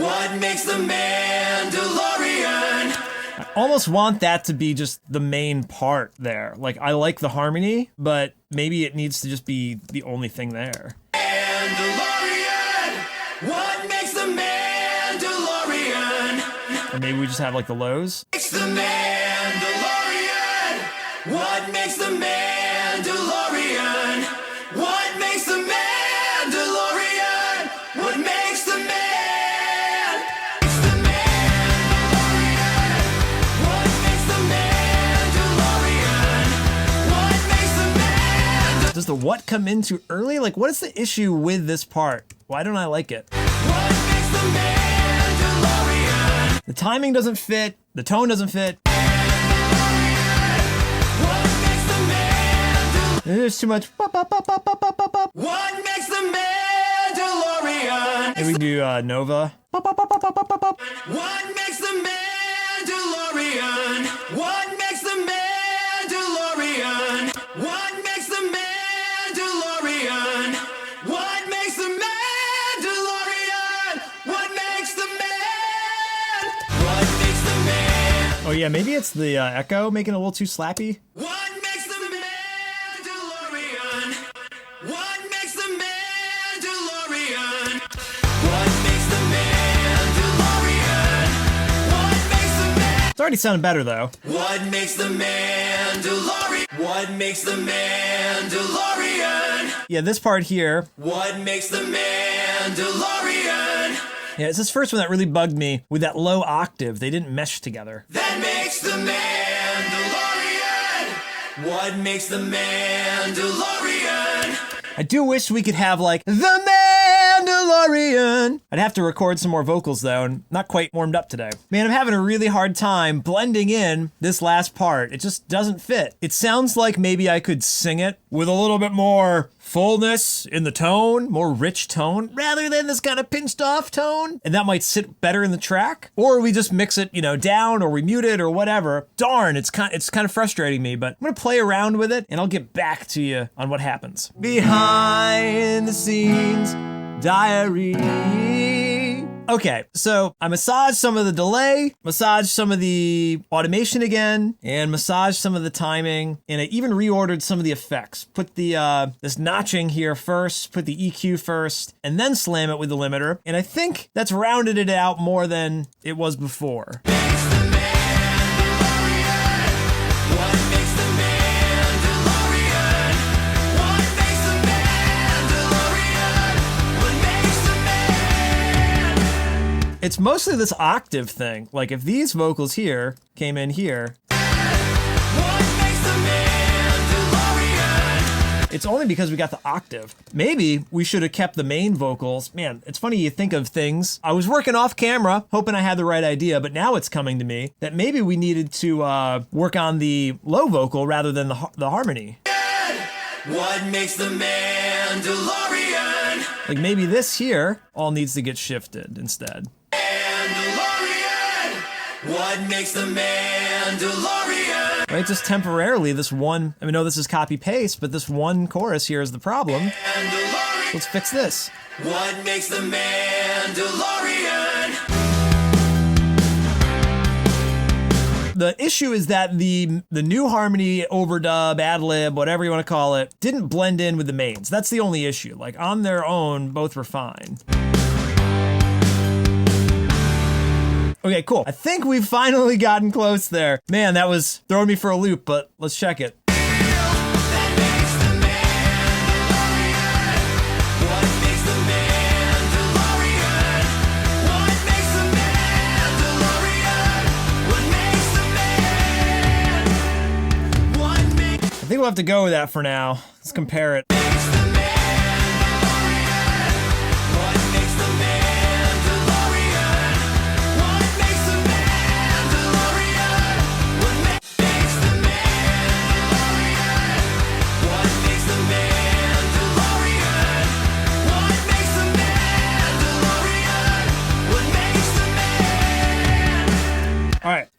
What makes the Mandalorian? I almost want that to be just the main part there. Like, I like the harmony, but maybe it needs to just be the only thing there. Mandalorian. What makes the Mandalorian? Or maybe we just have like the lows. Makes the Mandalorian. What makes the Mandalorian? What makes the Mandalorian? What makes the man? It's the Mandalorian. What makes the Mandalorian? What makes the Mandalorian? Does the what come in too early? Like, what is the issue with this part? Why don't I like it? What makes the Mandalorian? The timing doesn't fit. The tone doesn't fit. What makes the Mandalorian? There's too much. What makes the Mandalorian? Maybe we can do Nova. What makes the Mandalorian? What makes the Mandalorian? What makes the Mandalorian? What makes the Mandalorian? What makes the man? What makes the man? Oh yeah, maybe it's the echo making it a little too slappy. What makes the Mandalorian? What makes the Mandalorian? What makes the Mandalorian? What makes the man? It's already sounding better though. What makes the Mandalorian? What makes the Mandalorian? Yeah, this part here. What makes the Mandalorian? Yeah, it's this first one that really bugged me with that low octave. They didn't mesh together. That makes the Mandalorian. What makes the Mandalorian? I do wish we could have like the Mandalorian. I'd have to record some more vocals though, and not quite warmed up today. Man, I'm having a really hard time blending in this last part. It just doesn't fit. It sounds like maybe I could sing it with a little bit more fullness in the tone, more rich tone, rather than this kind of pinched off tone. And that might sit better in the track. Or we just mix it, down, or we mute it or whatever. Darn, it's kind of frustrating me, but I'm gonna play around with it and I'll get back to you on what happens. Behind the scenes diary. Okay, so I massaged some of the delay, massaged some of the automation again, and massaged some of the timing, and I even reordered some of the effects. Put the this notching here first, put the EQ first, and then slam it with the limiter, and I think that's rounded it out more than it was before. It's mostly this octave thing. Like if these vocals here came in here, it's only because we got the octave. Maybe we should have kept the main vocals. Man, it's funny you think of things. I was working off camera, hoping I had the right idea, but now it's coming to me that maybe we needed to work on the low vocal rather than the harmony. What makes the Mandalorian? Like maybe this here all needs to get shifted instead. Mandalorian. What makes the Mandalorian? Right, just temporarily this one, I know this is copy paste, but this one chorus here is the problem. Mandalorian. Let's fix this. What makes the Mandalorian? The issue is that the new harmony, overdub, ad-lib, whatever you want to call it, didn't blend in with the mains. That's the only issue. Like on their own, both were fine. Okay, cool. I think we've finally gotten close there. Man, that was throwing me for a loop, but let's check it. I think we'll have to go with that for now. Let's compare it.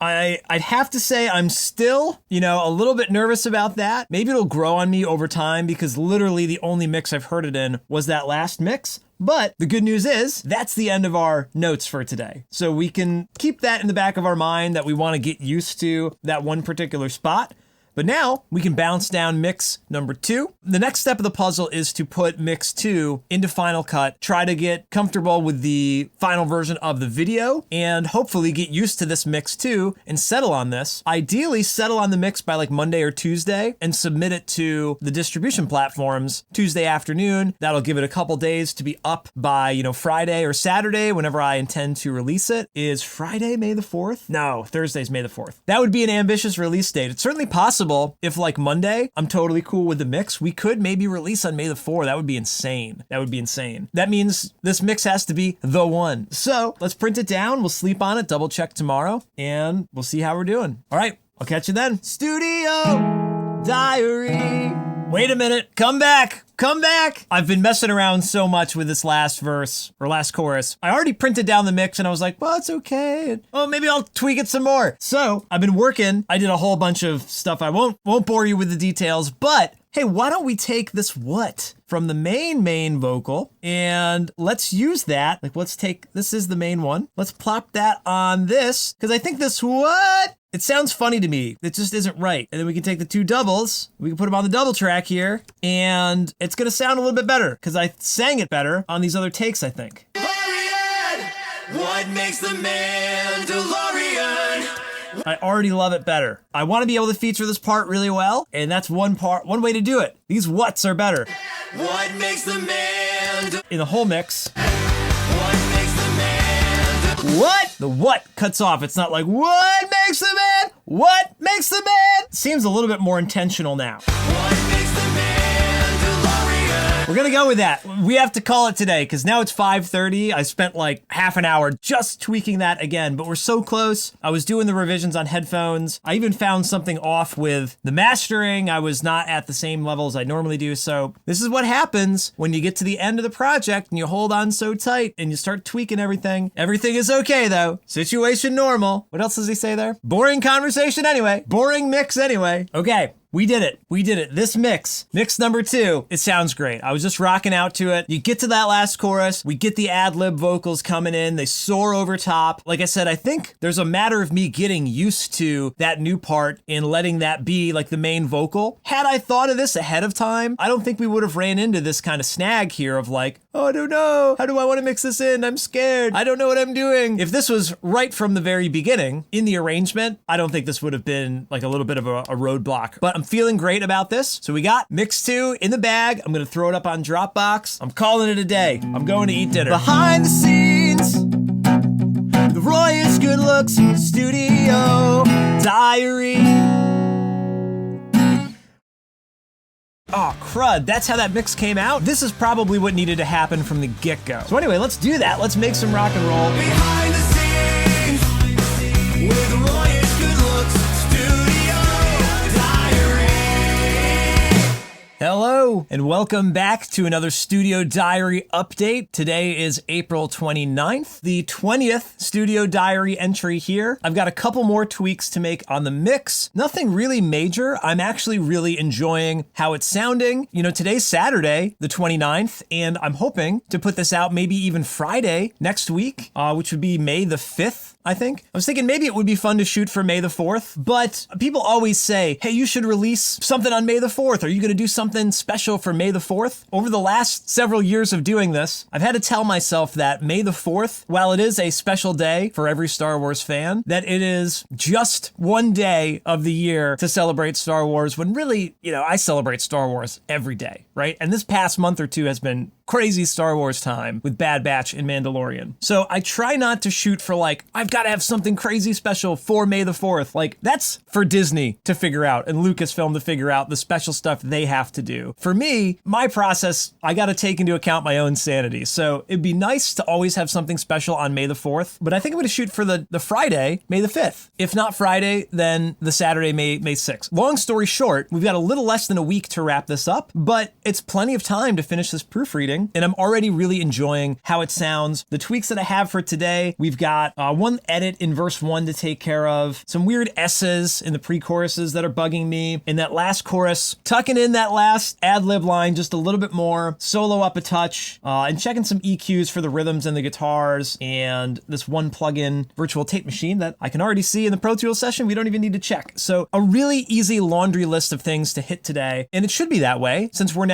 All right, I'd have to say I'm still, a little bit nervous about that. Maybe it'll grow on me over time because literally the only mix I've heard it in was that last mix. But the good news is that's the end of our notes for today. So we can keep that in the back of our mind that we want to get used to that one particular spot. But now we can bounce down mix number 2. The next step of the puzzle is to put mix 2 into Final Cut, try to get comfortable with the final version of the video, and hopefully get used to this mix 2 and settle on this. Ideally, settle on the mix by like Monday or Tuesday and submit it to the distribution platforms Tuesday afternoon. That'll give it a couple days to be up by, Friday or Saturday, whenever I intend to release it. Is Friday May the 4th? No, Thursday's May the 4th. That would be an ambitious release date. It's certainly possible if like Monday, I'm totally cool with the mix, we could maybe release on May the 4th. That would be insane. That means this mix has to be the one. So let's print it down. We'll sleep on it, double check tomorrow, and we'll see how we're doing. All right, I'll catch you then. Studio Diary. Wait a minute, come back. I've been messing around so much with this last verse or last chorus. I already printed down the mix and I was like, well, it's okay. Oh, maybe I'll tweak it some more. So I've been working. I did a whole bunch of stuff. I won't bore you with the details, but hey, why don't we take this what from the main vocal and let's use that. Like, this is the main one. Let's plop that on this because I think this what? It sounds funny to me. It just isn't right. And then we can take the 2 doubles. We can put them on the double track here and it's going to sound a little bit better because I sang it better on these other takes, I think. What makes the Mandalorian? I already love it better. I want to be able to feature this part really well, and that's one way to do it. These whats are better. What makes the In the whole mix. What makes the What? The what cuts off. It's not like, what makes the man? What makes the man? Seems a little bit more intentional now. What makes the Mandalorian? We're gonna go with that. We have to call it today because now it's 5:30. I spent like half an hour just tweaking that again, but we're so close. I was doing the revisions on headphones. I even found something off with the mastering. I was not at the same level as I normally do. So this is what happens when you get to the end of the project and you hold on so tight and you start tweaking everything. Everything is okay though. Situation normal. What else does he say there? Boring conversation anyway. Boring mix anyway. Okay. We did it. This mix number 2, it sounds great. I was just rocking out to it. You get to that last chorus, we get the ad-lib vocals coming in, they soar over top. Like I said, I think there's a matter of me getting used to that new part and letting that be like the main vocal. Had I thought of this ahead of time, I don't think we would have ran into this kind of snag here of like, oh, I don't know. How do I want to mix this in? I'm scared. I don't know what I'm doing. If this was right from the very beginning in the arrangement, I don't think this would have been like a little bit of a roadblock. But I'm feeling great about this. So we got mix 2 in the bag. I'm going to throw it up on Dropbox. I'm calling it a day. I'm going to eat dinner. Behind the scenes, the Royish Good Looks Studio Diary. Oh, crud. That's how that mix came out? This is probably what needed to happen from the get-go. So anyway, let's do that. Let's make some rock and roll. Behind the scenes, with the Royish Good Looks Studio Diary. Hello, and welcome back to another Studio Diary update. Today is April 29th, the 20th Studio Diary entry here. I've got a couple more tweaks to make on the mix. Nothing really major. I'm actually really enjoying how it's sounding. You know, today's Saturday, the 29th, and I'm hoping to put this out maybe even Friday next week, which would be May the 5th. I think. I was thinking maybe it would be fun to shoot for May the 4th, but people always say, hey, you should release something on May the 4th. Are you going to do something special for May the 4th? Over the last several years of doing this, I've had to tell myself that May the 4th, while it is a special day for every Star Wars fan, that it is just one day of the year to celebrate Star Wars when really, I celebrate Star Wars every day, right? And this past month or two has been crazy Star Wars time with Bad Batch and Mandalorian. So I try not to shoot for like, I've got to have something crazy special for May the 4th. Like, that's for Disney to figure out and Lucasfilm to figure out the special stuff they have to do. For me, my process, I got to take into account my own sanity. So it'd be nice to always have something special on May the 4th, but I think I'm going to shoot for the Friday, May the 5th. If not Friday, then the Saturday, May 6th. Long story short, we've got a little less than a week to wrap this up, but it's plenty of time to finish this proofreading. And I'm already really enjoying how it sounds. The tweaks that I have for today, we've got one edit in verse 1 to take care of, some weird S's in the pre-choruses that are bugging me, and that last chorus, tucking in that last ad lib line just a little bit more, solo up a touch, and checking some EQs for the rhythms and the guitars, and this one plugin virtual tape machine that I can already see in the Pro Tools session we don't even need to check. So a really easy laundry list of things to hit today, and it should be that way since we're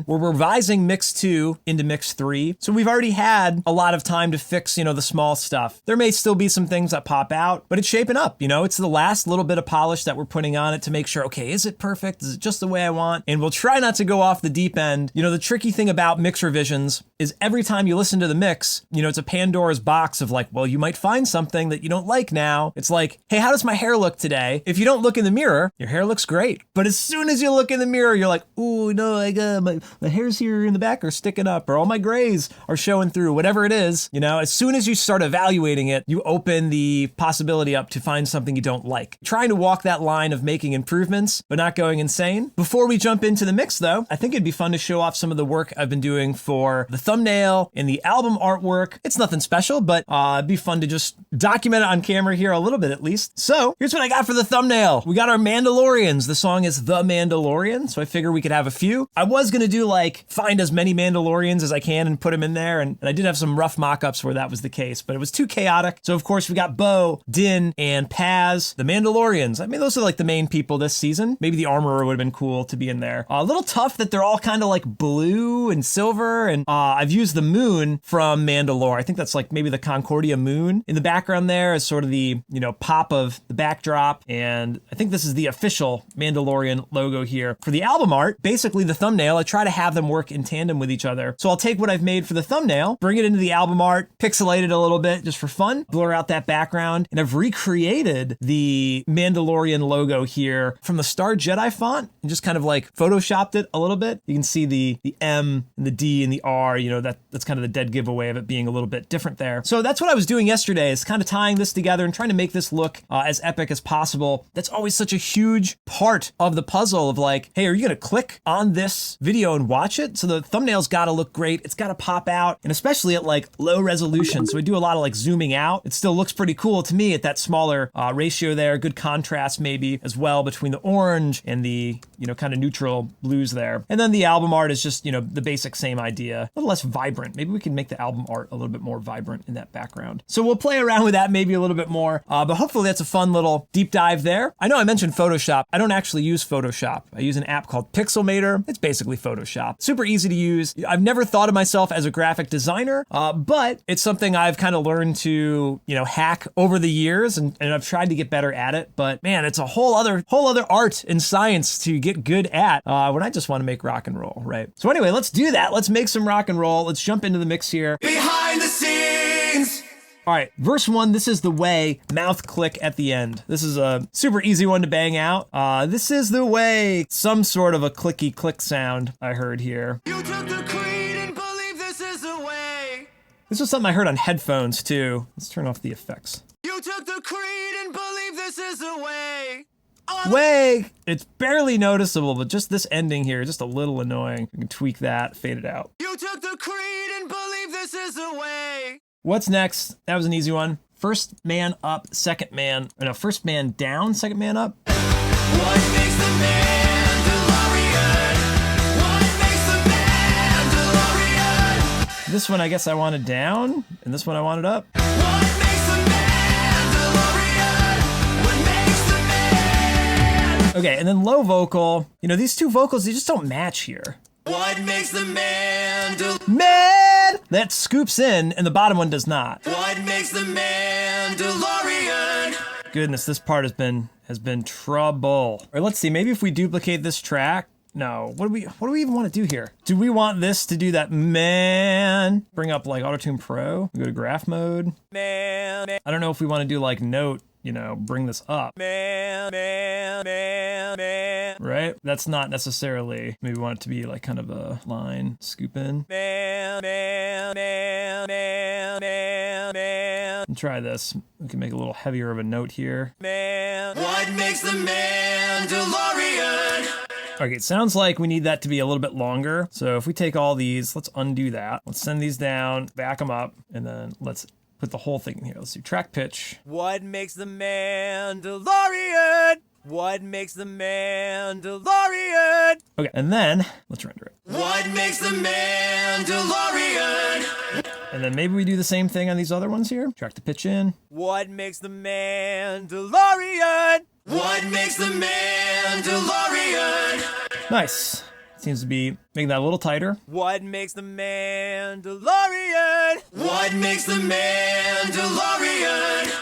revising mix 2 into mix 3. So we've already had a lot of time to fix, the small stuff. There may still be some things that pop out, but it's shaping up, it's the last little bit of polish that we're putting on it to make sure, okay, is it perfect? Is it just the way I want? And we'll try not to go off the deep end. The tricky thing about mix revisions is every time you listen to the mix, it's a Pandora's box of like, well, you might find something that you don't like now. It's like, hey, how does my hair look today? If you don't look in the mirror, your hair looks great. But as soon as you look in the mirror, you're like, oh no, I got my hairs here in the back are sticking up, or all my grays are showing through, whatever it is. As soon as you start evaluating it, you open the possibility up to find something you don't like. Trying to walk that line of making improvements, but not going insane. Before we jump into the mix though, I think it'd be fun to show off some of the work I've been doing for the thumbnail and the album artwork. It's nothing special, but it'd be fun to just document it on camera here a little bit at least. So here's what I got for the thumbnail. We got our Mandalorians. The song is The Mandalorian, so I figure we could have a few. I was gonna do find as many Mandalorians as I can and put them in there, and I did have some rough mock-ups where that was the case, but it was too chaotic. So of course we got Bo, Din, and Paz, the Mandalorians. I mean, those are the main people this season. Maybe the Armorer would have been cool to be in there. A little tough that they're all kind of blue and silver, and I've used the moon from Mandalore. I think that's maybe the Concordia moon in the background there as sort of the, pop of the backdrop, and I think this is the official Mandalorian logo here. For the album art, basically the thumbnail, I try to have them work in tandem with each other. So I'll take what I've made for the thumbnail, bring it into the album art, pixelate it a little bit just for fun, blur out that background, and I've recreated the Mandalorian logo here from the Star Jedi font and just kind of photoshopped it a little bit. You can see the M and the D and the R, that's kind of the dead giveaway of it being a little bit different there. So that's what I was doing yesterday, is kind of tying this together and trying to make this look as epic as possible. That's always such a huge part of the puzzle of hey, are you gonna click on this video and watch it? So the thumbnail's gotta look great, it's gotta pop out, and especially at low resolution. So we do a lot of zooming out. It still looks pretty cool to me at that smaller ratio there, good contrast maybe as well between the orange and the, kind of neutral blues there. And then the album art is just, the basic same idea, a little less vibrant. Maybe we can make the album art a little bit more vibrant in that background. So we'll play around with that maybe a little bit more, but hopefully that's a fun little deep dive there. I know I mentioned Photoshop. I don't actually use Photoshop. I use an app called Pixelmator. It's basically Photoshop. Super easy to use. I've never thought of myself as a graphic designer, but it's something I've kind of learned to, hack over the years, and I've tried to get better at it. But man, it's a whole other art and science to get good at when I just want to make rock and roll, right? So anyway, let's do that. Let's make some rock and roll. Let's jump into the mix here. Behind the scenes. All right, verse 1, this is the way, mouth click at the end. This is a super easy one to bang out. This is the way, some sort of a clicky click sound I heard here. You took the creed and believe this is the way. This was something I heard on headphones too. Let's turn off the effects. You took the creed and believe this is the way. Way! It's barely noticeable, but just this ending here, just a little annoying. You can tweak that, fade it out. You took the creed and believe this is the way. What's next? That was an easy one. First man up, second man, no, first man down, second man up. What makes the Mandalorian? What makes the Mandalorian? This one I guess I wanted down, and this one I wanted up. What makes the Mandalorian? What makes the man? Okay, and then low vocal. These two vocals, they just don't match here. What makes the Mandalorian? Man! That scoops in, and the bottom one does not. What makes the Mandalorian? Goodness, this part has been trouble. All right, let's see. Maybe if we duplicate this track. No, what do we even want to do here? Do we want this to do that? Man, bring up Auto-Tune Pro. Go to graph mode. Man. I don't know if we want to do note. Bring this up. Man. Right? That's not necessarily, maybe we want it to be kind of a line, scoop in. Man. And try this. We can make a little heavier of a note here. Man. What makes the Mandalorian? Okay, it sounds like we need that to be a little bit longer. So if we take all these, let's undo that. Let's send these down, back them up, and then let's put the whole thing in here. Let's do track pitch. What makes the Mandalorian? What makes the Mandalorian? Okay, and then let's render it. What makes the Mandalorian? And then maybe we do the same thing on these other ones here. Track the pitch in. What makes the Mandalorian? What makes the Mandalorian? Nice. Seems to be making that a little tighter. What makes the Mandalorian? What makes the Mandalorian?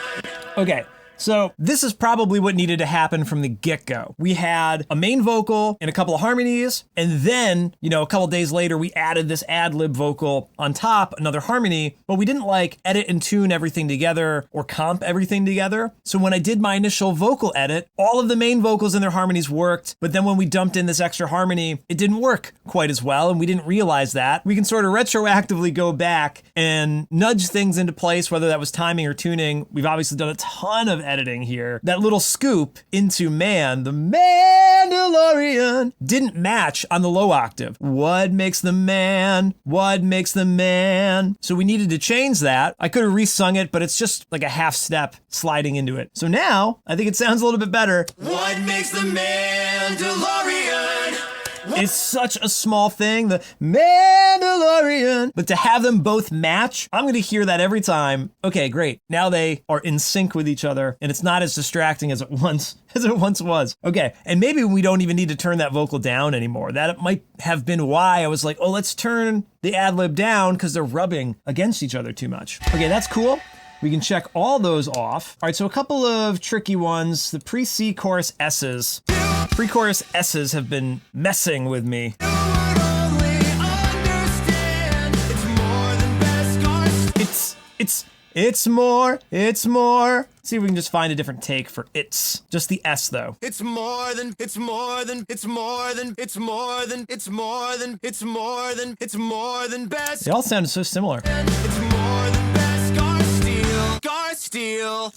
Okay. So this is probably what needed to happen from the get-go. We had a main vocal and a couple of harmonies, and then, a couple days later, we added this ad-lib vocal on top, another harmony, but we didn't edit and tune everything together or comp everything together. So when I did my initial vocal edit, all of the main vocals and their harmonies worked, but then when we dumped in this extra harmony, it didn't work quite as well, and we didn't realize that. We can sort of retroactively go back and nudge things into place, whether that was timing or tuning. We've obviously done a ton of editing here. That little scoop into the Mandalorian didn't match on the low octave. What makes the man? What makes the man? So we needed to change that. I could have resung it, but it's just like a half step sliding into it. So now I think it sounds a little bit better. What makes the Mandalorian? It's such a small thing, the Mandalorian. But to have them both match, I'm going to hear that every time. Okay, great. Now they are in sync with each other, and it's not as distracting as it once was. Okay, and maybe we don't even need to turn that vocal down anymore. That might have been why I was like, oh, let's turn the ad-lib down because they're rubbing against each other too much. Okay, that's cool. We can check all those off. All right, so a couple of tricky ones. The pre-C chorus S's. Pre-chorus S's have been messing with me. It's more. See if we can just find a different take for it's. Just the S though. It's more than best They all sounded so similar. It's more than best Scar Steel.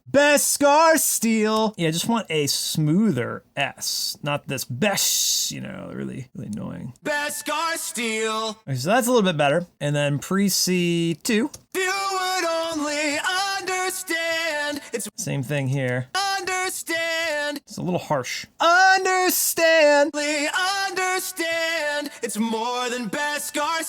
Best Scar Steel. Yeah, I just want a smoother S, not this best, really annoying. Best Scar Steel. Okay, so that's a little bit better. And then pre-C2. You would only understand. It's Same thing here. understand. It's a little harsh. Understand. Understand. It's more than best Scar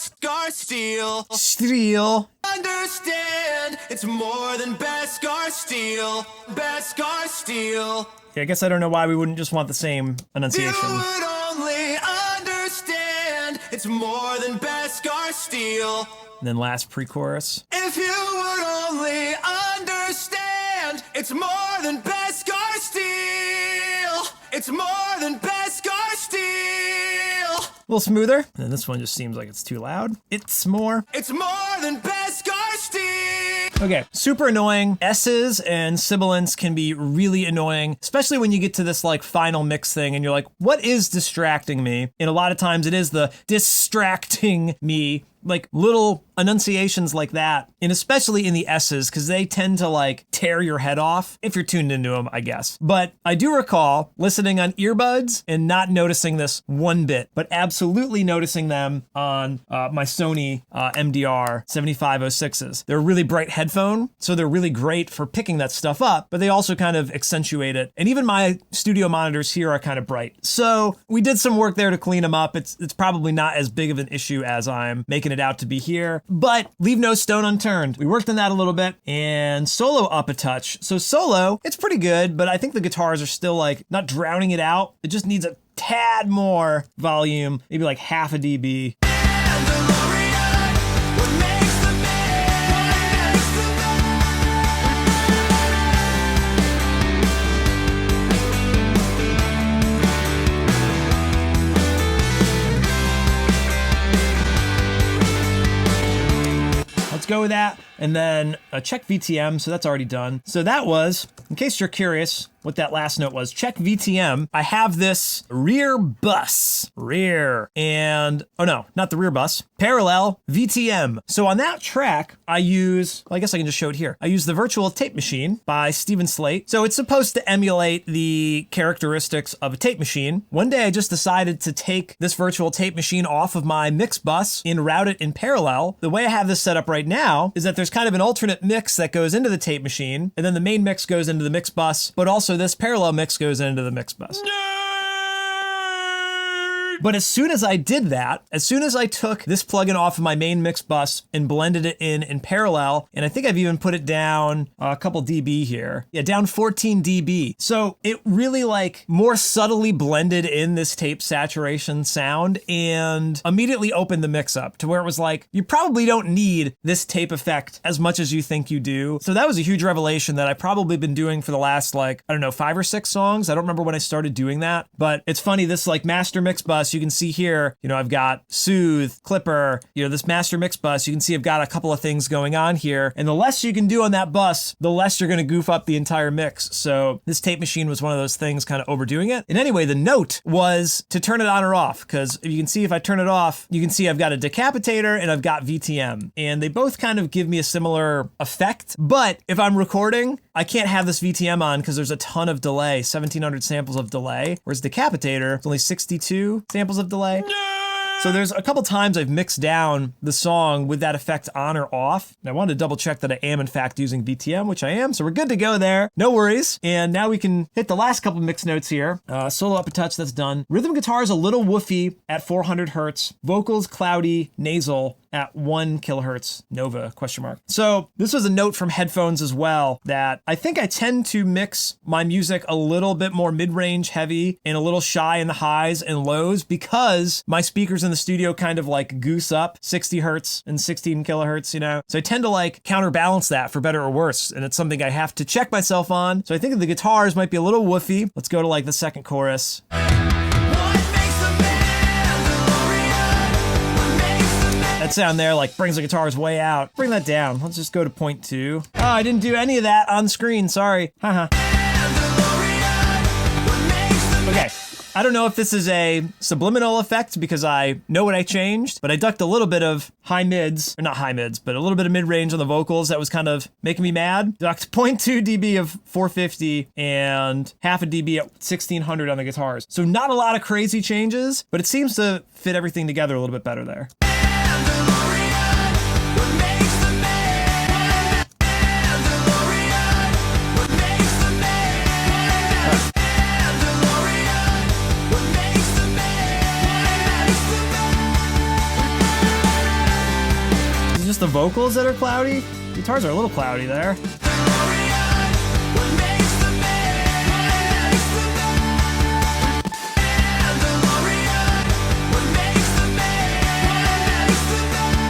Steel. Steel. Understand. It's more than best Scar Steel. Best Scar Steel. Yeah, I guess I don't know why we wouldn't just want the same You enunciation. would only understand. It's more than best Scar Steel. And then last pre-chorus. If you would only understand, it's more than best Scar Steel. It's more than best Scar Steel. A little smoother. And then this one just seems like it's too loud. It's more. It's more than best Scar Steel. Okay, super annoying. S's and sibilants can be really annoying, especially when you get to this final mix thing and you're like, what is distracting me? And a lot of times it is the distracting me. Little enunciations like that, and especially in the S's, because they tend to tear your head off if you're tuned into them, I guess. But I do recall listening on earbuds and not noticing this one bit, but absolutely noticing them on my Sony MDR 7506s. They're a really bright headphone, so they're really great for picking that stuff up, but they also kind of accentuate it. And even my studio monitors here are kind of bright. So we did some work there to clean them up. It's probably not as big of an issue as I'm making it out to be here, but leave no stone unturned. We worked on that a little bit, and solo up a touch. So solo, it's pretty good, but I think the guitars are still not drowning it out. It just needs a tad more volume, maybe half a dB. Let's go with that. And then check VTM, so that's already done. So that was, in case you're curious what that last note was, check VTM. I have this rear bus, and, oh no, not the rear bus, parallel VTM. So on that track, I use, I guess I can just show it here. I use the Virtual Tape Machine by Stephen Slate. So it's supposed to emulate the characteristics of a tape machine. One day I just decided to take this Virtual Tape Machine off of my mix bus and route it in parallel. The way I have this set up right now is that there's kind of an alternate mix that goes into the tape machine, and then the main mix goes into the mix bus, but also also this parallel mix goes into the mix bus. But as soon as I did that, as soon as I took this plugin off of my main mix bus and blended it in parallel, and I think I've even put it down a couple dB here. Yeah, down 14 dB. So it really like more subtly blended in this tape saturation sound and immediately opened the mix up to where it was like, you probably don't need this tape effect as much as you think you do. So that was a huge revelation that I've probably been doing for the last like, I don't know, 5 or 6 songs. I don't remember when I started doing that, but it's funny, this like master mix bus, you can see here, you know, I've got Soothe, Clipper, you know, this master mix bus, you can see I've got a couple of things going on here. And the less you can do on that bus, the less you're going to goof up the entire mix. So this tape machine was one of those things kind of overdoing it. And anyway, the note was to turn it on or off, because if you can see, if I turn it off, you can see I've got a decapitator and I've got VTM. And they both kind of give me a similar effect. But if I'm recording, I can't have this VTM on because there's a ton of delay, 1700 samples of delay, whereas decapitator, it's only 62 samples of delay. So there's a couple times I've mixed down the song with that effect on or off. And I wanted to double check that I am in fact using VTM, which I am. So we're good to go there. No worries. And now we can hit the last couple mix notes here. Solo up a touch, that's done. Rhythm guitar is a little woofy at 400 hertz. Vocals cloudy, nasal at 1 kilohertz, Nova, question mark. So this was a note from headphones as well, that I think I tend to mix my music a little bit more mid-range heavy and a little shy in the highs and lows because my speakers in the studio kind of like goose up 60 hertz and 16 kilohertz, you know? So I tend to like counterbalance that for better or worse. And it's something I have to check myself on. So I think the guitars might be a little woofy. Let's go to like the second chorus. That sound there like brings the guitars way out. Bring that down. Let's just go to 0.2. Oh, I didn't do any of that on screen. Sorry. Haha. Okay. I don't know if this is a subliminal effect because I know what I changed, but I ducked a little bit of high mids, or not high mids, but a little bit of mid range on the vocals that was kind of making me mad. Ducked 0.2 dB of 450 and half a dB at 1600 on the guitars. So not a lot of crazy changes, but it seems to fit everything together a little bit better there. Just the vocals that are cloudy? Guitars are a little cloudy there.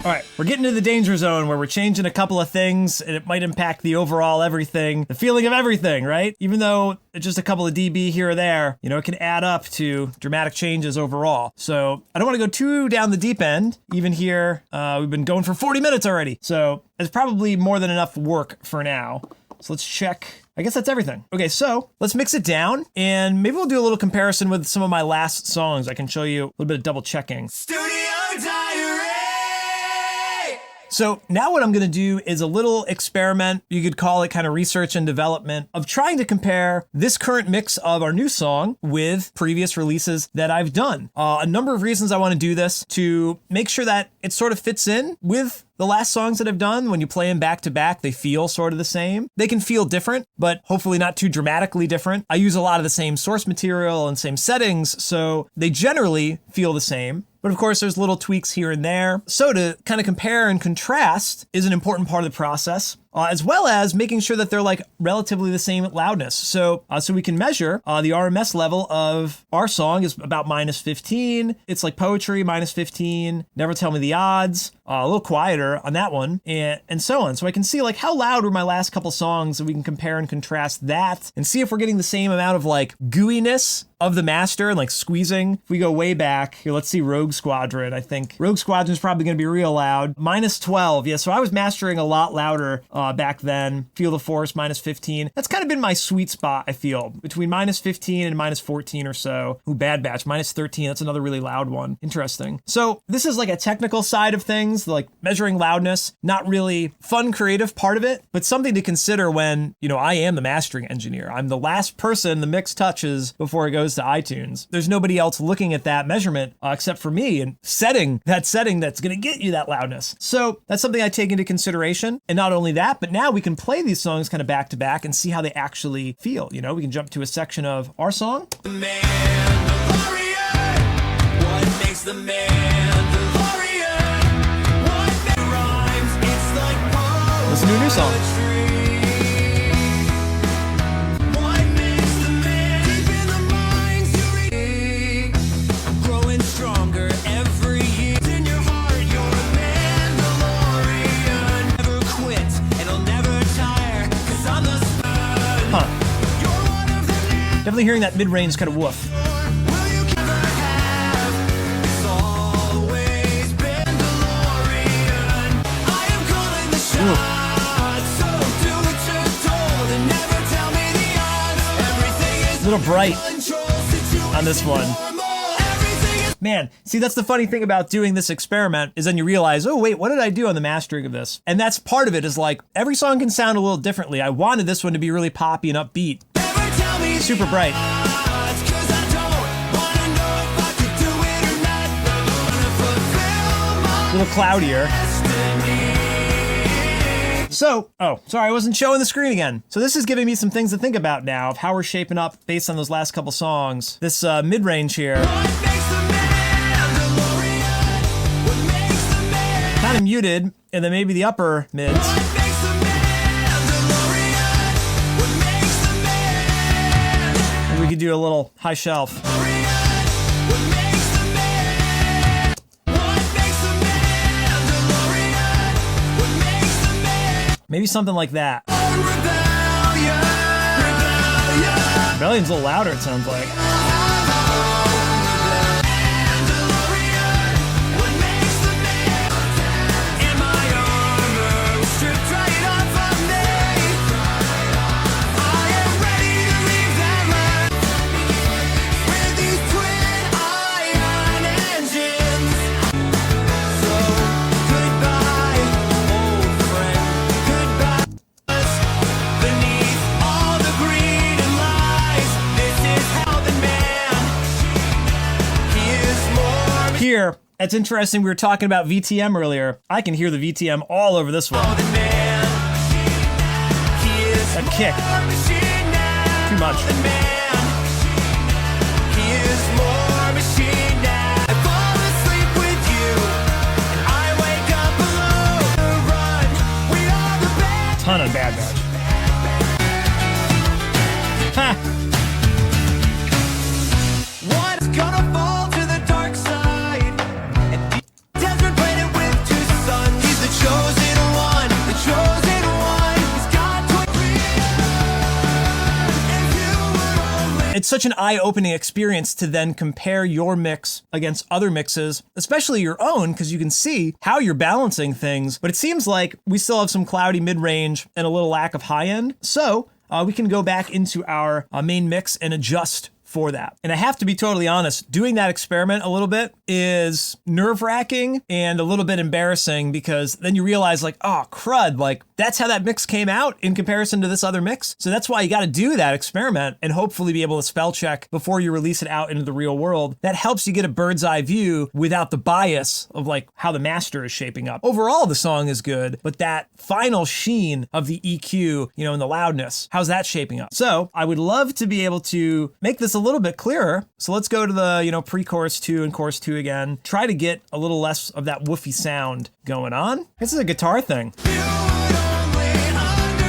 All right, we're getting to the danger zone where we're changing a couple of things and it might impact the overall everything, the feeling of everything, right? Even though it's just a couple of dB here or there, you know, it can add up to dramatic changes overall. So I don't want to go too down the deep end. Even here, we've been going for 40 minutes already. So it's probably more than enough work for now. So let's check. I guess that's everything. Okay, so let's mix it down and maybe we'll do a little comparison with some of my last songs. I can show you a little bit of double checking. Studio Diary! So now what I'm going to do is a little experiment, you could call it kind of research and development, of trying to compare this current mix of our new song with previous releases that I've done. A number of reasons I want to do this: to make sure that it sort of fits in with the last songs that I've done. When you play them back to back, they feel sort of the same. They can feel different, but hopefully not too dramatically different. I use a lot of the same source material and same settings, so they generally feel the same. But of course, there's little tweaks here and there. So to kind of compare and contrast is an important part of the process. As well as making sure that they're like relatively the same loudness. So we can measure the RMS level of our song is about -15. It's like poetry, -15. Never Tell Me the Odds, a little quieter on that one, and so on. So I can see like how loud were my last couple songs, and we can compare and contrast that and see if we're getting the same amount of like gooiness of the master and like squeezing. If we go way back here, let's see Rogue Squadron. I think Rogue Squadron is probably going to be real loud. -12. Yeah, so I was mastering a lot louder back then. Feel the Force, -15. That's kind of been my sweet spot, I feel, between -15 and -14 or so. Ooh, Bad Batch, -13. That's another really loud one. Interesting. So this is like a technical side of things, like measuring loudness, not really fun, creative part of it, but something to consider when, you know, I am the mastering engineer. I'm the last person the mix touches before it goes goes to iTunes. There's nobody else looking at that measurement except for me and setting that's going to get you that loudness. So that's something I take into consideration. And not only that, but now we can play these songs kind of back to back and see how they actually feel. You know, we can jump to a section of our song. What makes the Mandalorian? What rhymes? It's like poetry. Listen to a new song. What makes the man deep in the minds you read? I'm growing stronger every year. In your heart, you're a Mandalorian. Never quit, and I'll never tire. 'Cause I'm the sun. Huh. You're one of the Definitely hearing that mid-range kind of woof. will you ever have? It's always been DeLorean. I am calling the shots, so do what you're told and never tell me the odds. Everything is A little bright control situation on this one. normal. Everything is Man, see, that's the funny thing about doing this experiment is then you realize, oh, wait, what did I do on the mastering of this? And that's part of it is like, every song can sound a little differently. I wanted this one to be really poppy and upbeat. never tell me Super bright. the odds, 'cause I don't wanna know if I could do it or not. I'm gonna fulfill my A little cloudier. destiny. So, oh, sorry, I wasn't showing the screen again. So this is giving me some things to think about now of how we're shaping up based on those last couple songs. This mid-range here, What makes the Mandalorian? What makes the man? kind of muted, and then maybe the upper mids. What makes the Mandalorian? What makes the man? And we could do a little high shelf. What makes the man? What makes the Mandalorian? What makes the man? Maybe something like that. Rebellion, rebellion. Rebellion's a little louder, it sounds like. Mandalorian, what makes the man? And my armor was stripped right off of me. I am ready to leave that land with these twin ion engines. So goodbye, old friend. Goodbye. Beneath all the greed and lies, this is how the man. He is more Here, it's interesting, we were talking about VTM earlier. I can hear the VTM all over this one. than man. He is That kick. more machine now Too much. than man. He is more machine now. I fall asleep with you, and I wake up alone. Run, we are the bad. Ton of Bad Batch. Ha! One's gonna fall to the dark side, and the desert planet with two suns. He's the chosen one, the chosen one. He's got to if you would only. It's such an eye-opening experience to then compare your mix against other mixes, especially your own, because you can see how you're balancing things. But it seems like we still have some cloudy mid-range and a little lack of high-end. So we can go back into our main mix and adjust for that. And I have to be totally honest, doing that experiment a little bit is nerve-wracking and a little bit embarrassing because then you realize like, oh crud, like that's how that mix came out in comparison to this other mix. So that's why you got to do that experiment and hopefully be able to spell check before you release it out into the real world. That helps you get a bird's eye view without the bias of like how the master is shaping up. Overall, the song is good, but that final sheen of the EQ, you know, and the loudness, how's that shaping up? So I would love to be able to make this a little bit clearer. So let's go to the, you know, pre-chorus 2 and chorus 2 again. Try to get a little less of that woofy sound going on. This is a guitar thing. You would only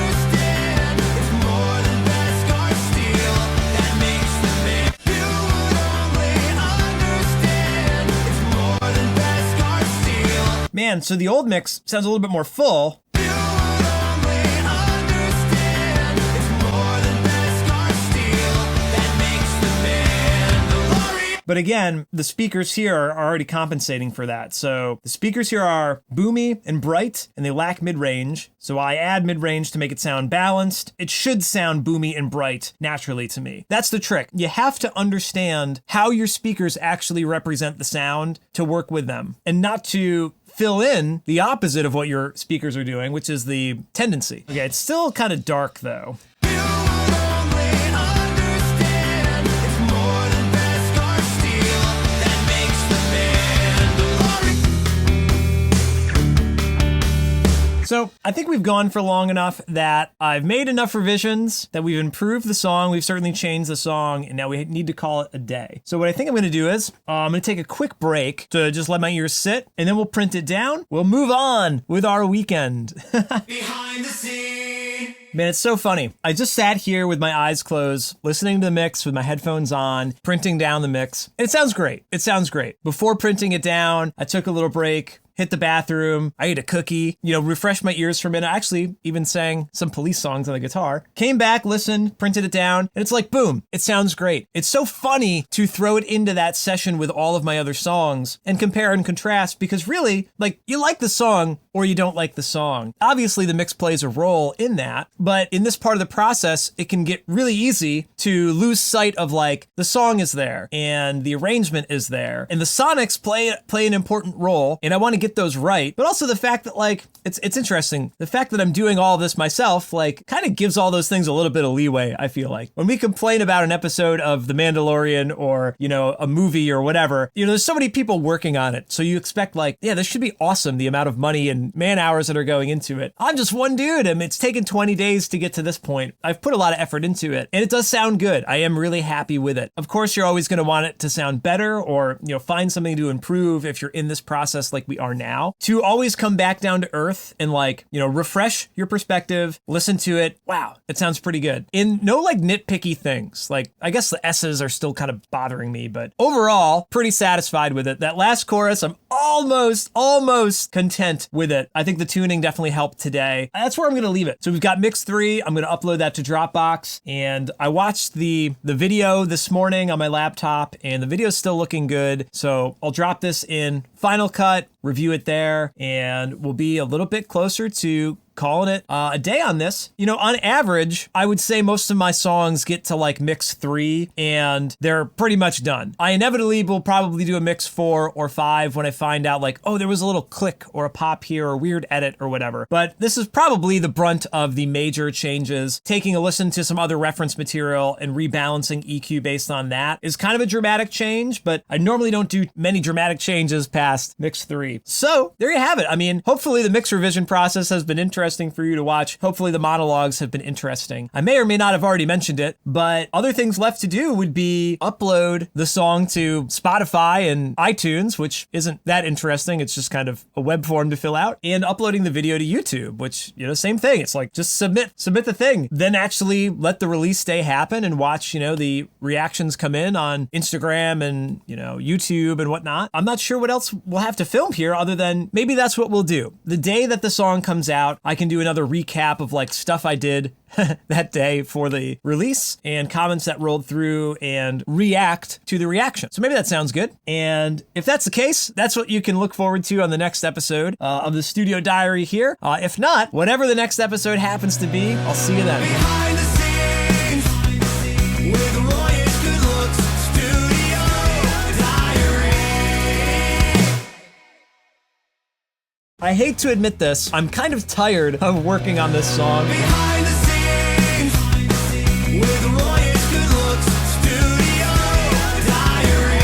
understand it's more than Beskar steel that makes the man. You would only understand it's more than Beskar steel. Man, so the old mix sounds a little bit more full. You would only understand it's more than Beskar steel that makes the Mandalorian. But again, the speakers here are already compensating for that. So the speakers here are boomy and bright, and they lack mid-range. So I add mid-range to make it sound balanced. It should sound boomy and bright naturally to me. That's the trick. You have to understand how your speakers actually represent the sound to work with them, and not to fill in the opposite of what your speakers are doing, which is the tendency. Okay, it's still kind of dark though. You would only understand it's more than So I think we've gone for long enough that I've made enough revisions, that we've improved the song, we've certainly changed the song, and now we need to call it a day. So what I think I'm going to do is I'm going to take a quick break to just let my ears sit, and then we'll print it down. We'll move on with our weekend. Behind the scene. Man, it's so funny. I just sat here with my eyes closed, listening to the mix with my headphones on, printing down the mix. And it sounds great. It sounds great. Before printing it down, I took a little break, hit the bathroom, I ate a cookie, refreshed my ears for a minute. I actually even sang some Police songs on the guitar. Came back, listened, printed it down, and it's like, boom, it sounds great. It's so funny to throw it into that session with all of my other songs and compare and contrast, because really, like, you like the song or you don't like the song. Obviously, the mix plays a role in that, but in this part of the process, it can get really easy to lose sight of, like, the song is there and the arrangement is there and the sonics play an important role, and I want to get those right. But also the fact that, like, it's interesting. The fact that I'm doing all of this myself, like, kind of gives all those things a little bit of leeway, I feel like. When we complain about an episode of The Mandalorian or, a movie or whatever, there's so many people working on it. So you expect, like, yeah, this should be awesome, the amount of money and man hours that are going into it. I'm just one dude, and it's taken 20 days to get to this point. I've put a lot of effort into it, and it does sound good. I am really happy with it. Of course, you're always going to want it to sound better, or, find something to improve if you're in this process like we are now. To always come back down to earth and, like, refresh your perspective, listen to it. Wow, it sounds pretty good. And no, like, nitpicky things. Like, I guess the S's are still kind of bothering me, but overall, pretty satisfied with it. That last chorus, I'm almost content with it. I think the tuning definitely helped today. That's where I'm going to leave it. So we've got mix 3. I'm going to upload that to Dropbox, and I watched the video this morning on my laptop, and the video's still looking good. So I'll drop this in Final Cut, review it there, and we'll be a little bit closer to calling it a day on this. On average, I would say most of my songs get to, like, mix 3 and they're pretty much done. I inevitably will probably do a mix 4 or 5 when I find out, like, oh, there was a little click or a pop here or a weird edit or whatever. But this is probably the brunt of the major changes. Taking a listen to some other reference material and rebalancing EQ based on that is kind of a dramatic change, but I normally don't do many dramatic changes past mix 3. So there you have it. I mean, hopefully the mix revision process has been interesting for you to watch. Hopefully the monologues have been interesting. I may or may not have already mentioned it, but other things left to do would be upload the song to Spotify and iTunes, which isn't that interesting. It's just kind of a web form to fill out, and uploading the video to YouTube, which, same thing. It's like, just submit the thing, then actually let the release day happen and watch, the reactions come in on Instagram and, YouTube and whatnot. I'm not sure what else we'll have to film here other than maybe that's what we'll do. The day that the song comes out, I can do another recap of, like, stuff I did that day for the release and comments that rolled through and react to the reaction. So maybe that sounds good. And if that's the case, that's what you can look forward to on the next episode of the Studio Diary here. If not, whatever the next episode happens to be, I'll see you then. Behind the scenes with Royish good looks, Studio Diary. I hate to admit this, I'm kind of tired of working on this song. Behind the scenes with Royish good looks, Studio Diary.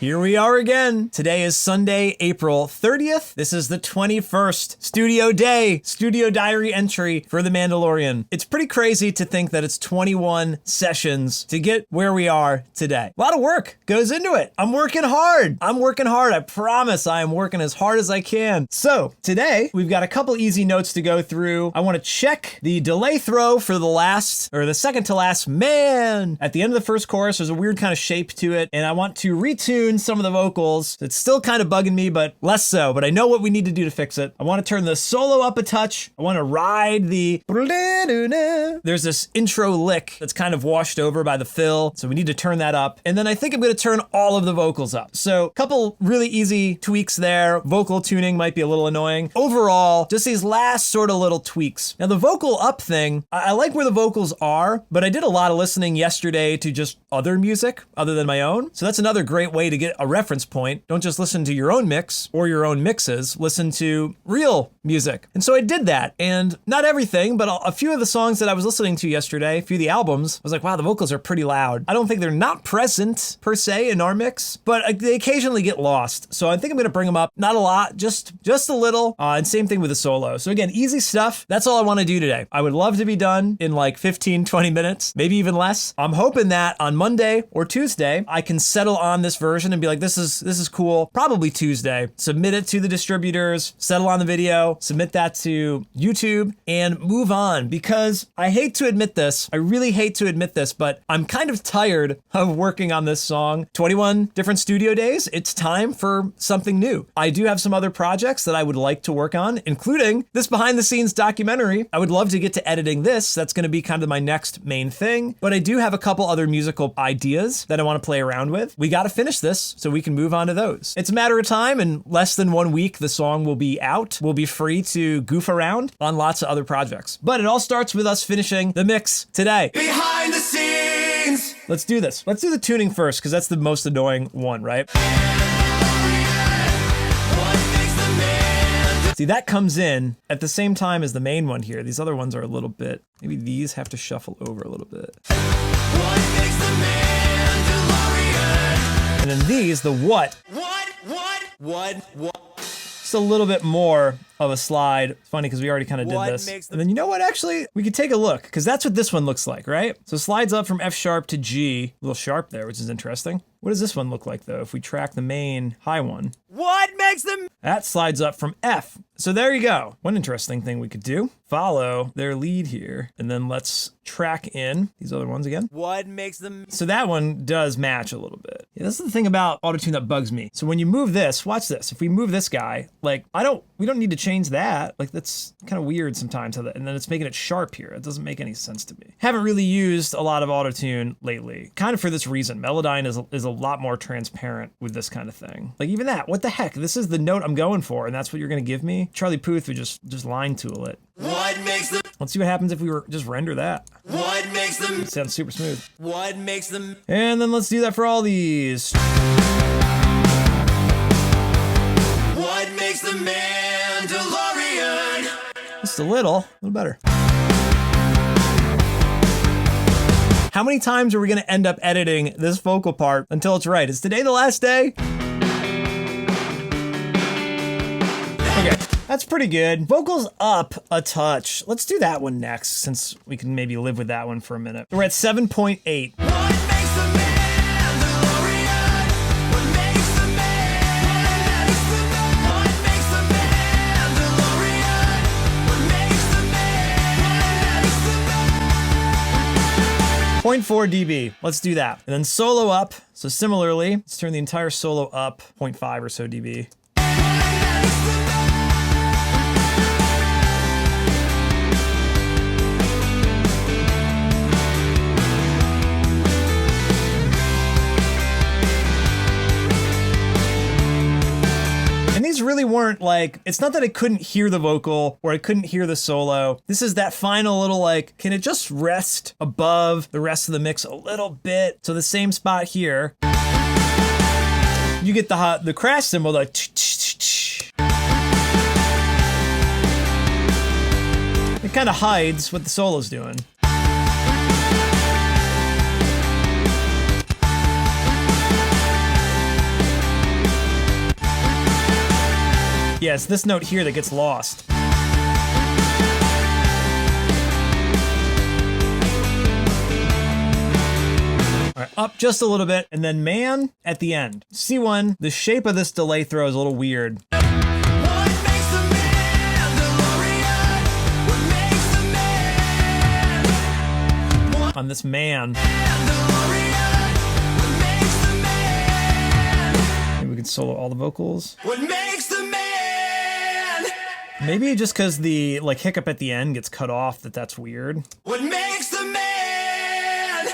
Here we are again. Today is Sunday, April 30th. This is the 21st Studio Day, Studio Diary entry for The Mandalorian. It's pretty crazy to think that it's 21 sessions to get where we are today. A lot of work goes into it. I'm working hard. I promise I am working as hard as I can. So today we've got a couple easy notes to go through. I want to check the delay throw for the second to last. Man, at the end of the first chorus, there's a weird kind of shape to it, and I want to retune some of the vocals. It's still kind of bugging me, but less so. But I know what we need to do to fix it. I want to turn the solo up a touch. I want to ride the... There's this intro lick that's kind of washed over by the fill, so we need to turn that up. And then I think I'm going to turn all of the vocals up. So a couple really easy tweaks there. Vocal tuning might be a little annoying. Overall, just these last sort of little tweaks. Now the vocal up thing, I like where the vocals are, but I did a lot of listening yesterday to just other music other than my own. So that's another great way to get get a reference point. Don't just listen to your own mix or your own mixes, listen to real music. And so I did that, and not everything, but a few of the songs that I was listening to yesterday, a few of the albums, I was like, wow, the vocals are pretty loud. I don't think they're not present per se in our mix, but they occasionally get lost. So I think I'm gonna bring them up, not a lot, just a little, and same thing with the solo. So again, easy stuff. That's all I wanna do today. I would love to be done in like 15, 20 minutes, maybe even less. I'm hoping that on Monday or Tuesday, I can settle on this version and be like, this is cool. Probably Tuesday. Submit it to the distributors, settle on the video, submit that to YouTube, and move on. Because I hate to admit this, I really hate to admit this, but I'm kind of tired of working on this song. 21 different studio days. It's time for something new. I do have some other projects that I would like to work on, including this behind the scenes documentary. I would love to get to editing this. That's going to be kind of my next main thing. But I do have a couple other musical ideas that I want to play around with. We got to finish this so we can move on to those. It's a matter of time. In less than 1 week, the song will be out. We'll be free to goof around on lots of other projects. But it all starts with us finishing the mix today. Behind the scenes. Let's do this. Let's do the tuning first, because that's the most annoying one, right? See, that comes in at the same time as the main one here. These other ones are a little bit, maybe these have to shuffle over a little bit. And then these, the what. Just a little bit more of a slide. It's funny because we already kind of did this. And then you know what, actually, we could take a look, because that's what this one looks like, right? So it slides up from F sharp to G, a little sharp there, which is interesting. What does this one look like though, if we track the main high one? What makes them? That slides up from F. So there you go. One interesting thing we could do, follow their lead here, and then let's track in these other ones again. What makes them? So that one does match a little bit. Yeah, this is the thing about autotune that bugs me. So when you move this, watch this. If we move this guy, like we don't need to change that. Like that's kind of weird sometimes how that, and then it's making it sharp here. It doesn't make any sense to me. Haven't really used a lot of autotune lately, kind of for this reason. Melodyne is a lot more transparent with this kind of thing. Like even that, what the heck? This is the note I'm going for, and that's what you're gonna give me? Charlie Puth would just line tool it. What makes them? Let's see what happens if we were just render that. What makes them? It sounds super smooth. What makes them? And then let's do that for all these. What makes the Mandalorian? Just a little better. How many times are we gonna end up editing this vocal part until it's right? Is today the last day? Okay, that's pretty good. Vocals up a touch. Let's do that one next, since we can maybe live with that one for a minute. We're at 7.8. What makes the Mandalorian? What makes the Mandalorian? What makes the Mandalorian? What makes the Mandalorian? 0.4 dB. Let's do that. And then solo up. So similarly, let's turn the entire solo up 0.5 or so dB. These really weren't like, it's not that I couldn't hear the vocal or I couldn't hear the solo. This is that final little like, can it just rest above the rest of the mix a little bit? So the same spot here, you get the crash cymbal, like it kind of hides what the solo's doing. Yeah, it's this note here that gets lost. All right, up just a little bit, and then man at the end. C1, the shape of this delay throw is a little weird. What makes the Mandalorian? What makes the man? On this man. Mandalorian? What makes the man? Maybe we can solo all the vocals. What makes the man? Maybe just because the like hiccup at the end gets cut off, that's weird. What makes the man?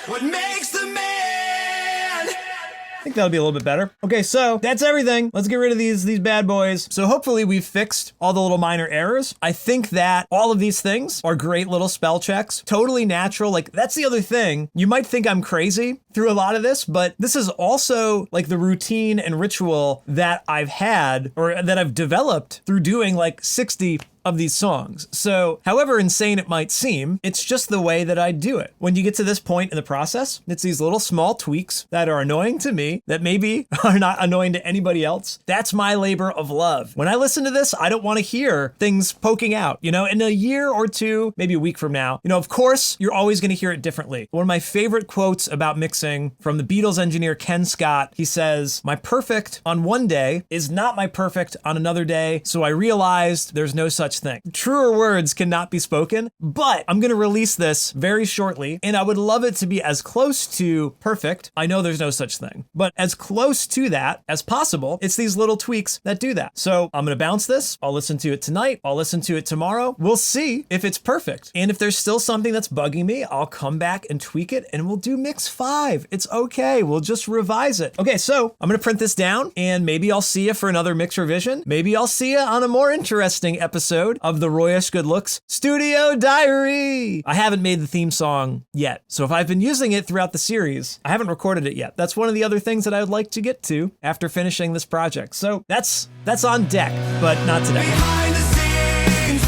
What makes the man? I think that'll be a little bit better. Okay, so that's everything. Let's get rid of these bad boys. So hopefully we've fixed all the little minor errors. I think that all of these things are great little spell checks. Totally natural. Like that's the other thing. You might think I'm crazy, through a lot of this, but this is also like the routine and ritual that I've had or that I've developed through doing like 60 of these songs. So however insane it might seem, it's just the way that I do it. When you get to this point in the process, it's these little small tweaks that are annoying to me that maybe are not annoying to anybody else. That's my labor of love. When I listen to this, I don't want to hear things poking out. You know, in a year or two, maybe a week from now, you know, of course, you're always going to hear it differently. One of my favorite quotes about mixing from the Beatles engineer Ken Scott, he says, "My perfect on one day is not my perfect on another day, so I realized there's no such thing." Truer words cannot be spoken, but I'm going to release this very shortly, and I would love it to be as close to perfect. I know there's no such thing, but as close to that as possible. It's these little tweaks that do that. So I'm going to bounce this. I'll listen to it tonight. I'll listen to it tomorrow. We'll see if it's perfect. And if there's still something that's bugging me, I'll come back and tweak it, and we'll do mix 5. It's okay. We'll just revise it. Okay, so I'm going to print this down, and maybe I'll see you for another mix revision. Maybe I'll see you on a more interesting episode of the Royish Good Looks Studio Diary. I haven't made the theme song yet, so if I've been using it throughout the series, I haven't recorded it yet. That's one of the other things that I would like to get to after finishing this project. So that's on deck, but not today. Behind the scenes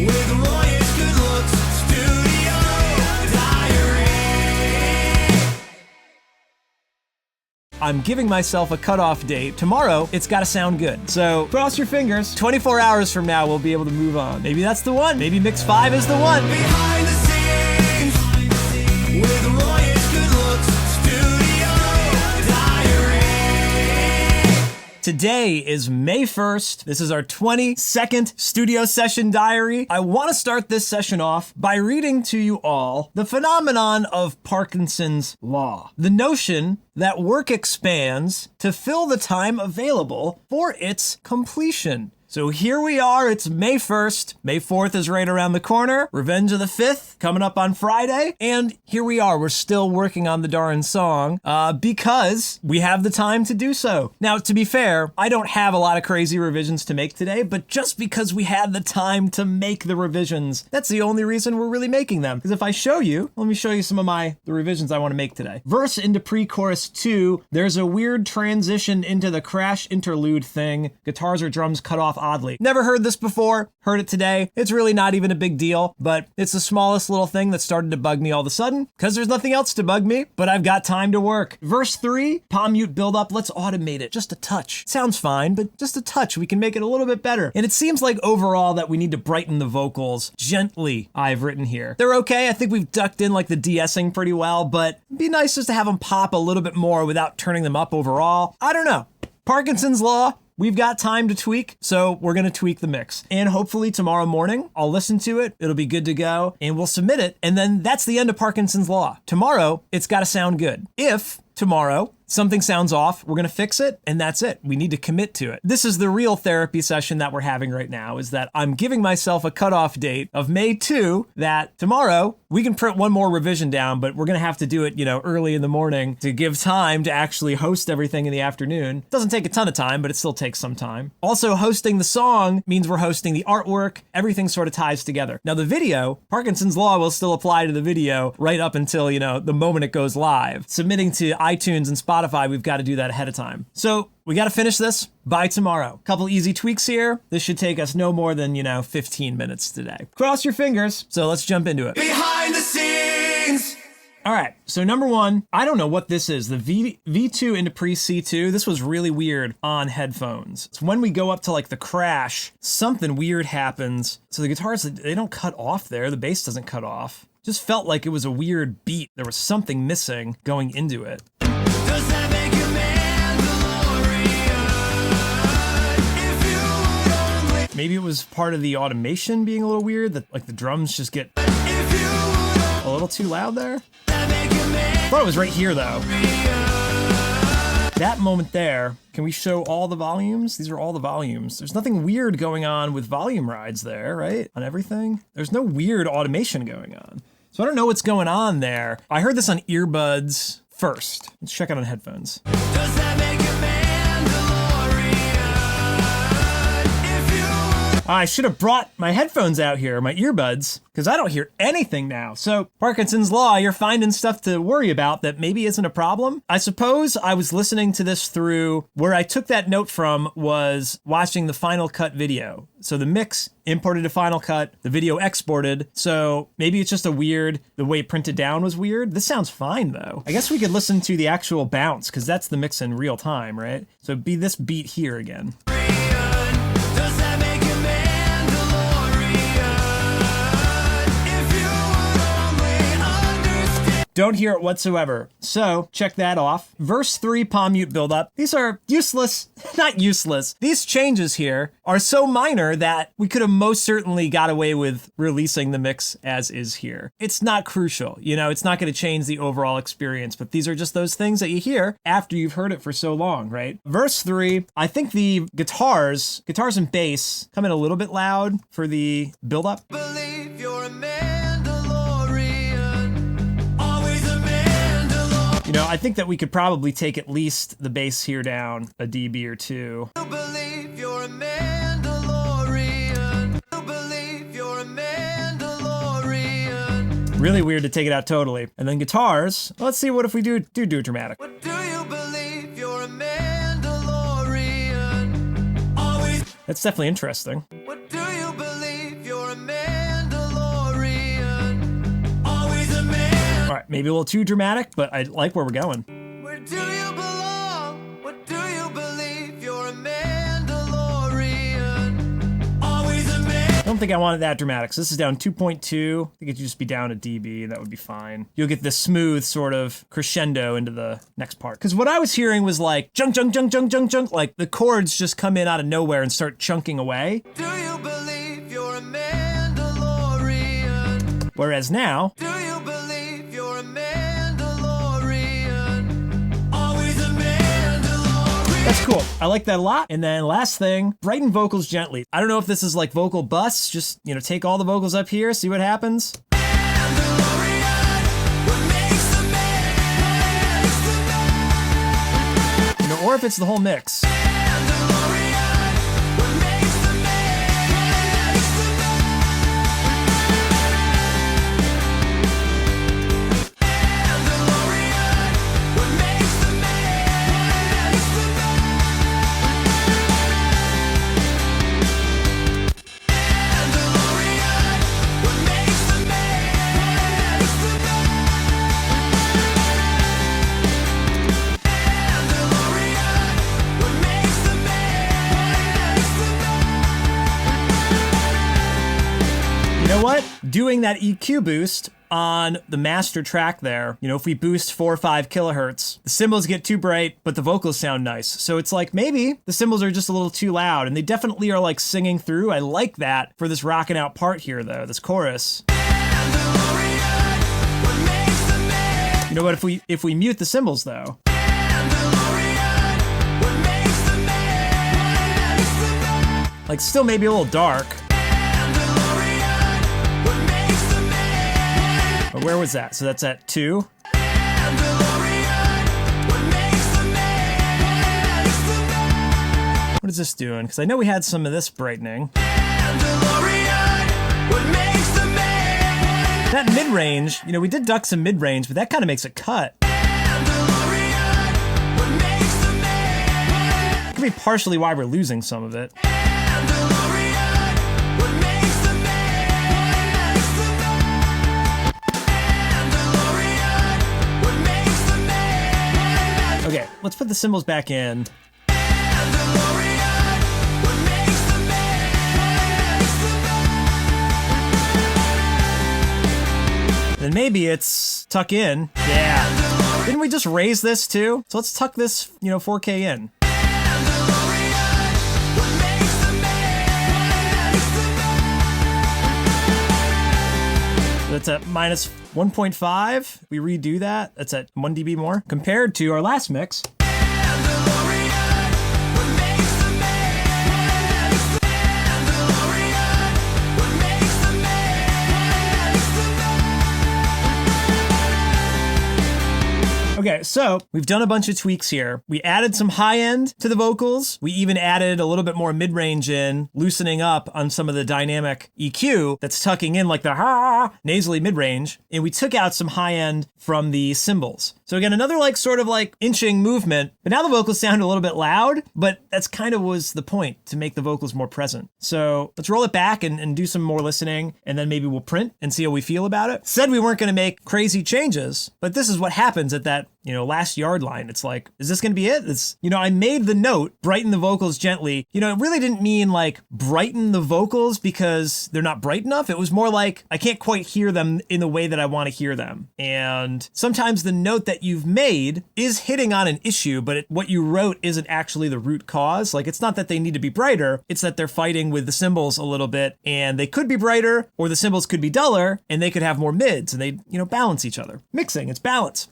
with Royish Good Looks Studio Diary. I'm giving myself a cutoff date. Tomorrow, it's gotta sound good. So cross your fingers. 24 hours from now, we'll be able to move on. Maybe that's the one. Maybe mix 5 is the one. Behind the scenes with Royish Good Looks Studio Diary. Today is May 1st. This is our 22nd studio session diary. I want to start this session off by reading to you all the phenomenon of Parkinson's law. The notion that work expands to fill the time available for its completion. So here we are, it's May 1st. May 4th is right around the corner. Revenge of the 5th coming up on Friday. And here we are, we're still working on the darn song because we have the time to do so. Now, to be fair, I don't have a lot of crazy revisions to make today, but just because we had the time to make the revisions, that's the only reason we're really making them. Because if I show you, let me show you some of the revisions I want to make today. Verse into pre-chorus 2, there's a weird transition into the crash interlude thing. Guitars or drums cut off oddly. Never heard this before, heard it today. It's really not even a big deal, but it's the smallest little thing that started to bug me all of a sudden, because there's nothing else to bug me, but I've got time to work. Verse 3, palm mute build-up, let's automate it. Just a touch. Sounds fine, but just a touch. We can make it a little bit better. And it seems like overall that we need to brighten the vocals gently, I've written here. They're okay. I think we've ducked in like the de-essing pretty well, but it'd be nice just to have them pop a little bit more without turning them up overall. I don't know. Parkinson's law. We've got time to tweak, so we're going to tweak the mix. And hopefully tomorrow morning, I'll listen to it, it'll be good to go, and we'll submit it, and then that's the end of Parkinson's law. Tomorrow, it's got to sound good. If tomorrow something sounds off, we're going to fix it, and that's it. We need to commit to it. This is the real therapy session that we're having right now, is that I'm giving myself a cutoff date of May 2 that tomorrow we can print one more revision down, but we're going to have to do it, early in the morning to give time to actually host everything in the afternoon. It doesn't take a ton of time, but it still takes some time. Also, hosting the song means we're hosting the artwork. Everything sort of ties together. Now, the video, Parkinson's law will still apply to the video right up until, the moment it goes live. Submitting to iTunes and Spotify, we've got to do that ahead of time. So we got to finish this by tomorrow. Couple easy tweaks here. This should take us no more than, 15 minutes today. Cross your fingers. So let's jump into it. Behind the scenes. All right, so number one, I don't know what this is. The V2 into pre-C2, this was really weird on headphones. It's when we go up to like the crash, something weird happens. So the guitars, they don't cut off there. The bass doesn't cut off. Just felt like it was a weird beat. There was something missing going into it. Does that make you Mandalorian? If you would only, Maybe it was part of the automation being a little weird, that like the drums just get if you would a little too loud there. that make you I thought it was right here though. That moment there, can we show all the volumes? These are all the volumes. There's nothing weird going on with volume rides there, right? On everything. There's no weird automation going on. So I don't know what's going on there. I heard this on earbuds first. Let's check it on headphones. Does that make you Mandalorian? If you would I should have brought my headphones out here, my earbuds, because I don't hear anything now. So Parkinson's Law, you're finding stuff to worry about that maybe isn't a problem. I suppose I was listening to this through, where I took that note from was watching the Final Cut video. So the mix imported to Final Cut, the video exported. So maybe it's just the way it printed down was weird. This sounds fine though. I guess we could listen to the actual bounce because that's the mix in real time, right? So it'd be this beat here again. Does that make you Mandalorian? If you would only understand. Don't hear it whatsoever. So check that off. Verse 3 palm mute buildup. These are useless, not useless. These changes here are so minor that we could have most certainly got away with releasing the mix as is here. It's not crucial, it's not going to change the overall experience, but these are just those things that you hear after you've heard it for so long, right? Verse 3, I think the guitars and bass come in a little bit loud for the buildup. Believe you're a Mandalorian. Always a Mandalorian. I think that we could probably take at least the bass here down a dB or two. Believe you're a Mandalorian. Believe you're a Mandalorian. Really weird to take it out totally. And then guitars, let's see what if we do dramatic. What do you believe you're a Mandalorian? Always. That's definitely interesting. What do you believe you're a Mandalorian? Always a man. All right, maybe a little too dramatic, but I like where we're going. Where do you belong? What do you believe you're a Mandalorian? Always a man. I don't think I wanted that dramatic. So this is down 2.2. I think it should just be down a dB and that would be fine. You'll get this smooth sort of crescendo into the next part. Because what I was hearing was like junk, junk, junk, junk, junk, junk. Like the chords just come in out of nowhere and start chunking away. Do you believe you're a Mandalorian? Whereas now, Do you believe you're a Mandalorian? Always a Mandalorian. that's cool. I like that a lot. And then last thing, brighten vocals gently. I don't know if this is like vocal bus. Just, take all the vocals up here, see what happens. Or if it's the whole mix. Doing that EQ boost on the master track there, if we boost 4 or 5 kilohertz, the cymbals get too bright, but the vocals sound nice. So it's like maybe the cymbals are just a little too loud, and they definitely are like singing through. I like that for this rocking out part here though, this chorus. What if we mute the cymbals though? Like still maybe a little dark. But where was that? So that's at 2. What is this doing? Because I know we had some of this brightening. That mid-range, we did duck some mid-range, but that kind of makes it cut. It could be partially why we're losing some of it. Okay, let's put the cymbals back in. Then maybe it's tuck in. Yeah. Didn't we just raise this too? So let's tuck this, 4K in. That's at minus 1.5. We redo that. That's at 1 dB more compared to our last mix. Okay, Okay, so we've done a bunch of tweaks here. We added some high end to the vocals. We even added a little bit more mid-range in, loosening up on some of the dynamic EQ that's tucking in like the nasally mid-range. And we took out some high end from the cymbals. So again, another like sort of like inching movement, but now the vocals sound a little bit loud, but that's kind of was the point, to make the vocals more present. So let's roll it back and do some more listening, and then maybe we'll print and see how we feel about it. Said we weren't going to make crazy changes, but this is what happens at that, last yard line. It's like, is this going to be it? It's, I made the note, brighten the vocals gently. It really didn't mean like brighten the vocals because they're not bright enough. It was more like, I can't quite hear them in the way that I want to hear them. And sometimes the note that you've made is hitting on an issue, but what you wrote isn't actually the root cause. Like, it's not that they need to be brighter. It's that they're fighting with the cymbals a little bit, and they could be brighter, or the cymbals could be duller, and they could have more mids, and they, balance each other. Mixing, it's balance.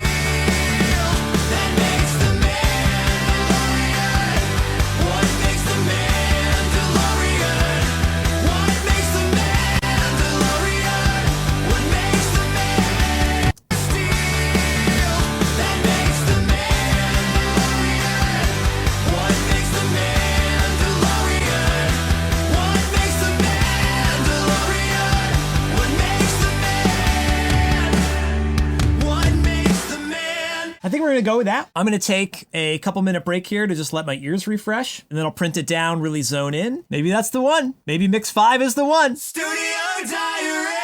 I think we're going to go with that. I'm going to take a couple minute break here to just let my ears refresh, and then I'll print it down, really zone in. Maybe that's the one. Maybe mix 5 is the one. Studio Diary!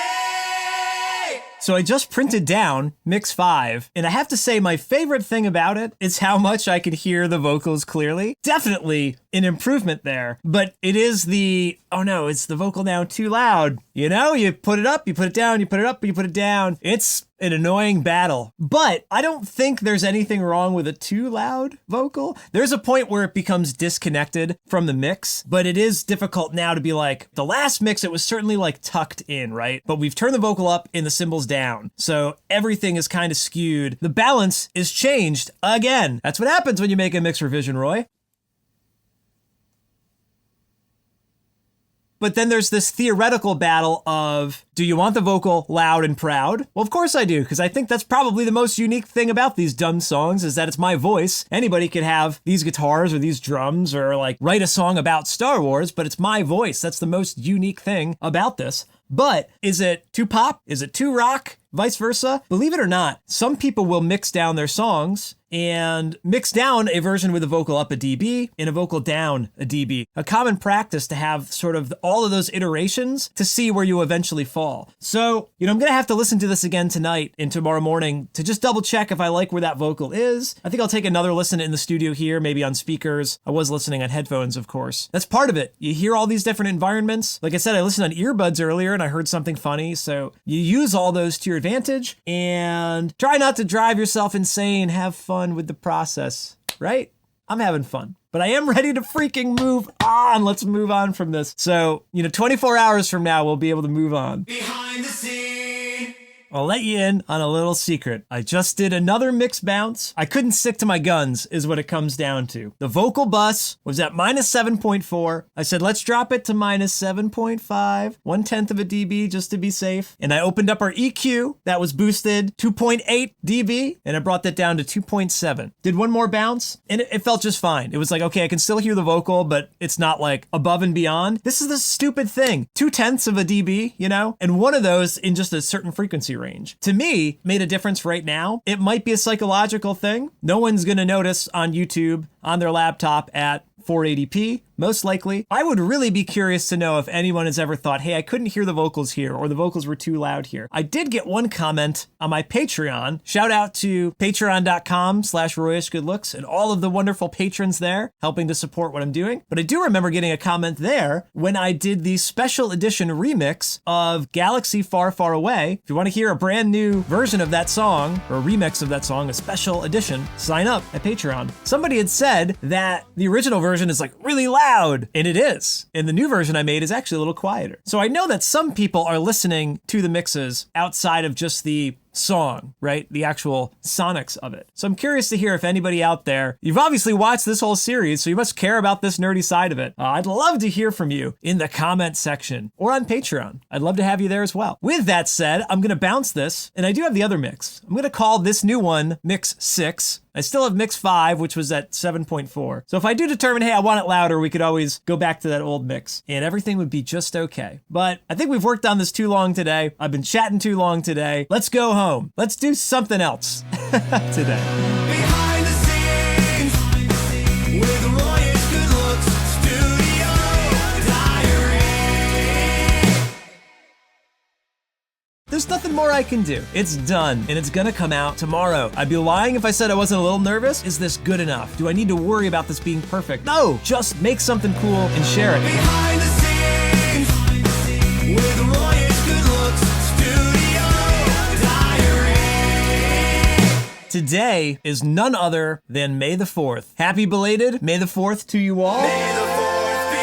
So I just printed down mix 5, and I have to say my favorite thing about it is how much I can hear the vocals clearly. Definitely an improvement there, but it is it's the vocal now too loud. You put it up, you put it down, you put it up, you put it down. It's an annoying battle, but I don't think there's anything wrong with a too loud vocal. There's a point where it becomes disconnected from the mix, but it is difficult now to be like, the last mix, it was certainly like tucked in, right? But we've turned the vocal up and the cymbals down. So everything is kind of skewed. The balance is changed again. That's what happens when you make a mix revision, Roy. But then there's this theoretical battle of, do you want the vocal loud and proud? Well, of course I do, because I think that's probably the most unique thing about these dumb songs is that it's my voice. Anybody could have these guitars or these drums or like write a song about Star Wars, but it's my voice. That's the most unique thing about this. But is it too pop? Is it too rock? Vice versa? Believe it or not, some people will mix down their songs and mix down a version with a vocal up a dB and a vocal down a dB. A common practice to have sort of all of those iterations to see where you eventually fall. So, I'm going to have to listen to this again tonight and tomorrow morning to just double check if I like where that vocal is. I think I'll take another listen in the studio here, maybe on speakers. I was listening on headphones, of course. That's part of it. You hear all these different environments. Like I said, I listened on earbuds earlier and I heard something funny. So you use all those to your advantage and try not to drive yourself insane. Have fun with the process, right? I'm having fun, but I am ready to freaking move on. Let's move on from this. So, 24 hours from now, we'll be able to move on. Behind the scene! I'll let you in on a little secret. I just did another mix bounce. I couldn't stick to my guns is what it comes down to. The vocal bus was at minus 7.4. I said, let's drop it to minus 7.5, 1/10 of a dB just to be safe. And I opened up our EQ. That was boosted 2.8 dB, and I brought that down to 2.7. Did one more bounce, and it felt just fine. It was like, okay, I can still hear the vocal, but it's not like above and beyond. This is the stupid thing. 0.2 of a dB, and one of those in just a certain frequency range. To me, made a difference right now. It might be a psychological thing. No one's going to notice on YouTube on their laptop at 480p, most likely. I would really be curious to know if anyone has ever thought, hey, I couldn't hear the vocals here, or the vocals were too loud here. I did get one comment on my Patreon. Shout out to patreon.com/RoyishGoodLooks and all of the wonderful patrons there helping to support what I'm doing. But I do remember getting a comment there when I did the special edition remix of Galaxy Far, Far Away. If you want to hear a brand new version of that song, or a remix of that song, a special edition, sign up at Patreon. Somebody had said that the original version is like really loud, and it is. And the new version I made is actually a little quieter. So I know that some people are listening to the mixes outside of just the song, right? The actual sonics of it. So I'm curious to hear if anybody out there, you've obviously watched this whole series, so you must care about this nerdy side of it. I'd love to hear from you in the comment section or on Patreon. I'd love to have you there as well. With that said, I'm gonna bounce this, and I do have the other mix. I'm gonna call this new one Mix 6. I still have Mix 5, which was at 7.4. So if I do determine, hey, I want it louder, we could always go back to that old mix and everything would be just okay. But I think we've worked on this too long today. I've been chatting too long today. Let's go home. Let's do something else today. Behind the scenes with Royish good looks studio diary. There's nothing more I can do. It's done, and it's gonna come out tomorrow. I'd be lying if I said I wasn't a little nervous. Is this good enough? Do I need to worry about this being perfect? No, just make something cool and share it. Behind the scenes with Royish good looks studio diary. Today is none other than May the 4th. Happy belated May the 4th to you all. May the fourth be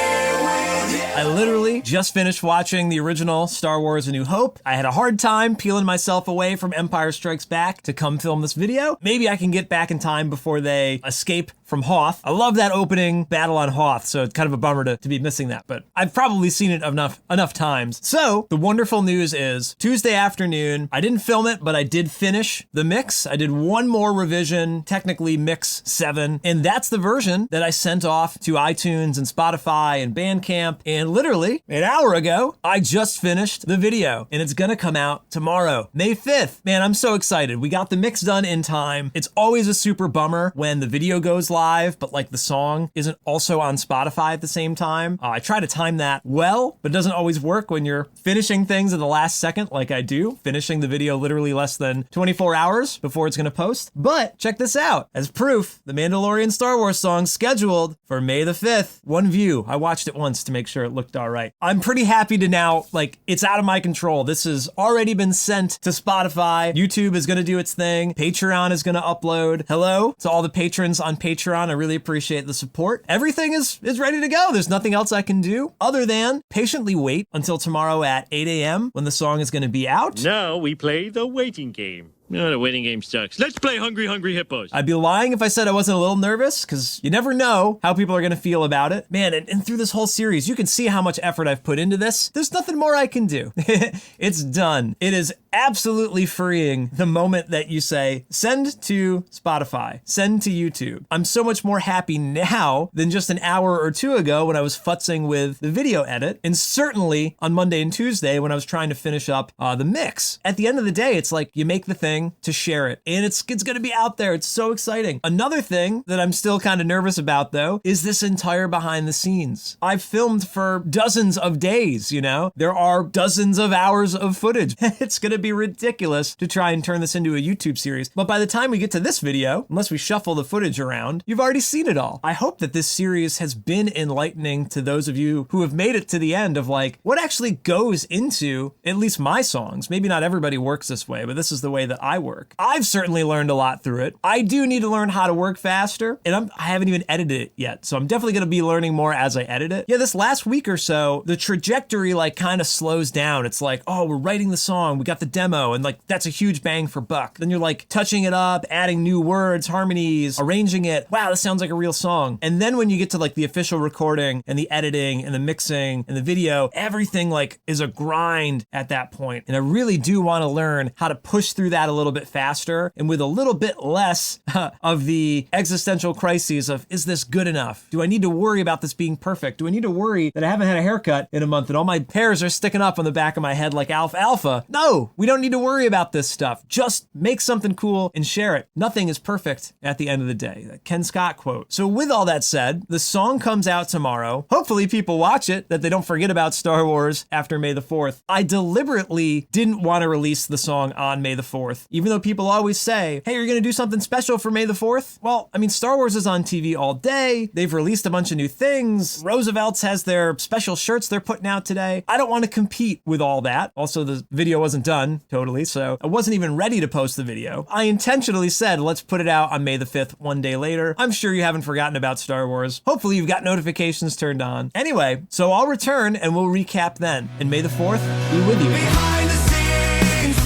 with you. I literally just finished watching the original Star Wars A New Hope. I had a hard time peeling myself away from Empire Strikes Back to come film this video. Maybe I can get back in time before they escape from Hoth. I love that opening battle on Hoth, so it's kind of a bummer to be missing that, but I've probably seen it enough times. So the wonderful news is Tuesday afternoon, I didn't film it, but I did finish the mix. I did one more revision, technically Mix 7, and that's the version that I sent off to iTunes and Spotify and Bandcamp, and literally an hour ago, I just finished the video, and it's gonna come out tomorrow, May 5th. Man, I'm so excited. We got the mix done in time. It's always a super bummer when the video goes live, but like the song isn't also on Spotify at the same time. I try to time that well, but it doesn't always work when you're finishing things in the last second like I do, finishing the video literally less than 24 hours before it's gonna post. But check this out. As proof, the Mandalorian Star Wars song scheduled for May the 5th. One view. I watched it once to make sure it looked all right. I'm pretty happy to now, like, it's out of my control. This has already been sent to Spotify. YouTube is gonna do its thing. Patreon is gonna upload. Hello to all the patrons on Patreon. I really appreciate the support. Everything is ready to go. There's nothing else I can do other than patiently wait until tomorrow at 8 a.m. when the song is gonna be out. Now we play the waiting game. No, the waiting game sucks. Let's play Hungry Hungry Hippos. I'd be lying if I said I wasn't a little nervous, because you never know how people are going to feel about it. Man, and through this whole series, you can see how much effort I've put into this. There's nothing more I can do. It's done. It is absolutely freeing the moment that you say, send to Spotify, send to YouTube. I'm so much more happy now than just an hour or two ago when I was futzing with the video edit, and certainly on Monday and Tuesday when I was trying to finish up the mix. At the end of the day, it's like you make the thing to share it, and it's gonna be out there. It's so exciting. Another thing that I'm still kind of nervous about though is this entire behind the scenes. I've filmed for dozens of days, you know? There are dozens of hours of footage. It's gonna be ridiculous to try and turn this into a YouTube series, but by the time we get to this video, unless we shuffle the footage around, you've already seen it all. I hope that this series has been enlightening to those of you who have made it to the end of like, what actually goes into at least my songs. Maybe not everybody works this way, but this is the way that I work. I've certainly learned a lot through it. I do need to learn how to work faster, and I haven't even edited it yet, so I'm definitely gonna be learning more as I edit it. Yeah, this last week or so, the trajectory like kind of slows down. It's like, oh, we're writing the song, we got the demo, and like that's a huge bang for buck. Then you're like touching it up, adding new words, harmonies, arranging it. Wow, this sounds like a real song. And then when you get to like the official recording and the editing and the mixing and the video, everything like is a grind at that point. And I really do want to learn how to push through that a little bit faster and with a little bit less of the existential crises of, is this good enough? Do I need to worry about this being perfect? Do I need to worry that I haven't had a haircut in a month and all my hairs are sticking up on the back of my head like alfalfa? No, we don't need to worry about this stuff. Just make something cool and share it. Nothing is perfect at the end of the day. That Ken Scott quote. So with all that said, the song comes out tomorrow. Hopefully people watch it, that they don't forget about Star Wars after May the 4th. I deliberately didn't want to release the song on May the 4th, even though people always say, hey, you're gonna do something special for May the 4th? Well, I mean, Star Wars is on TV all day. They've released a bunch of new things. Roosevelt's has their special shirts they're putting out today. I don't want to compete with all that. Also, the video wasn't done totally, so I wasn't even ready to post the video. I intentionally said, let's put it out on May the 5th, one day later. I'm sure you haven't forgotten about Star Wars. Hopefully you've got notifications turned on. Anyway, so I'll return and we'll recap then. And May the 4th be with you. Behind the scenes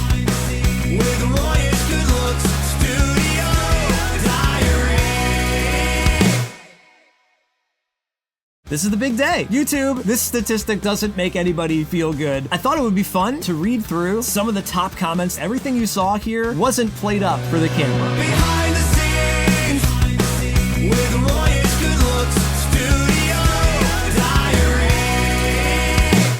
with the Royish Good Looks Studio Diary. This is the big day. YouTube, this statistic doesn't make anybody feel good. I thought it would be fun to read through some of the top comments. Everything you saw here wasn't played up for the camera. Behind the scenes with the Royish Good Looks Studio Diary.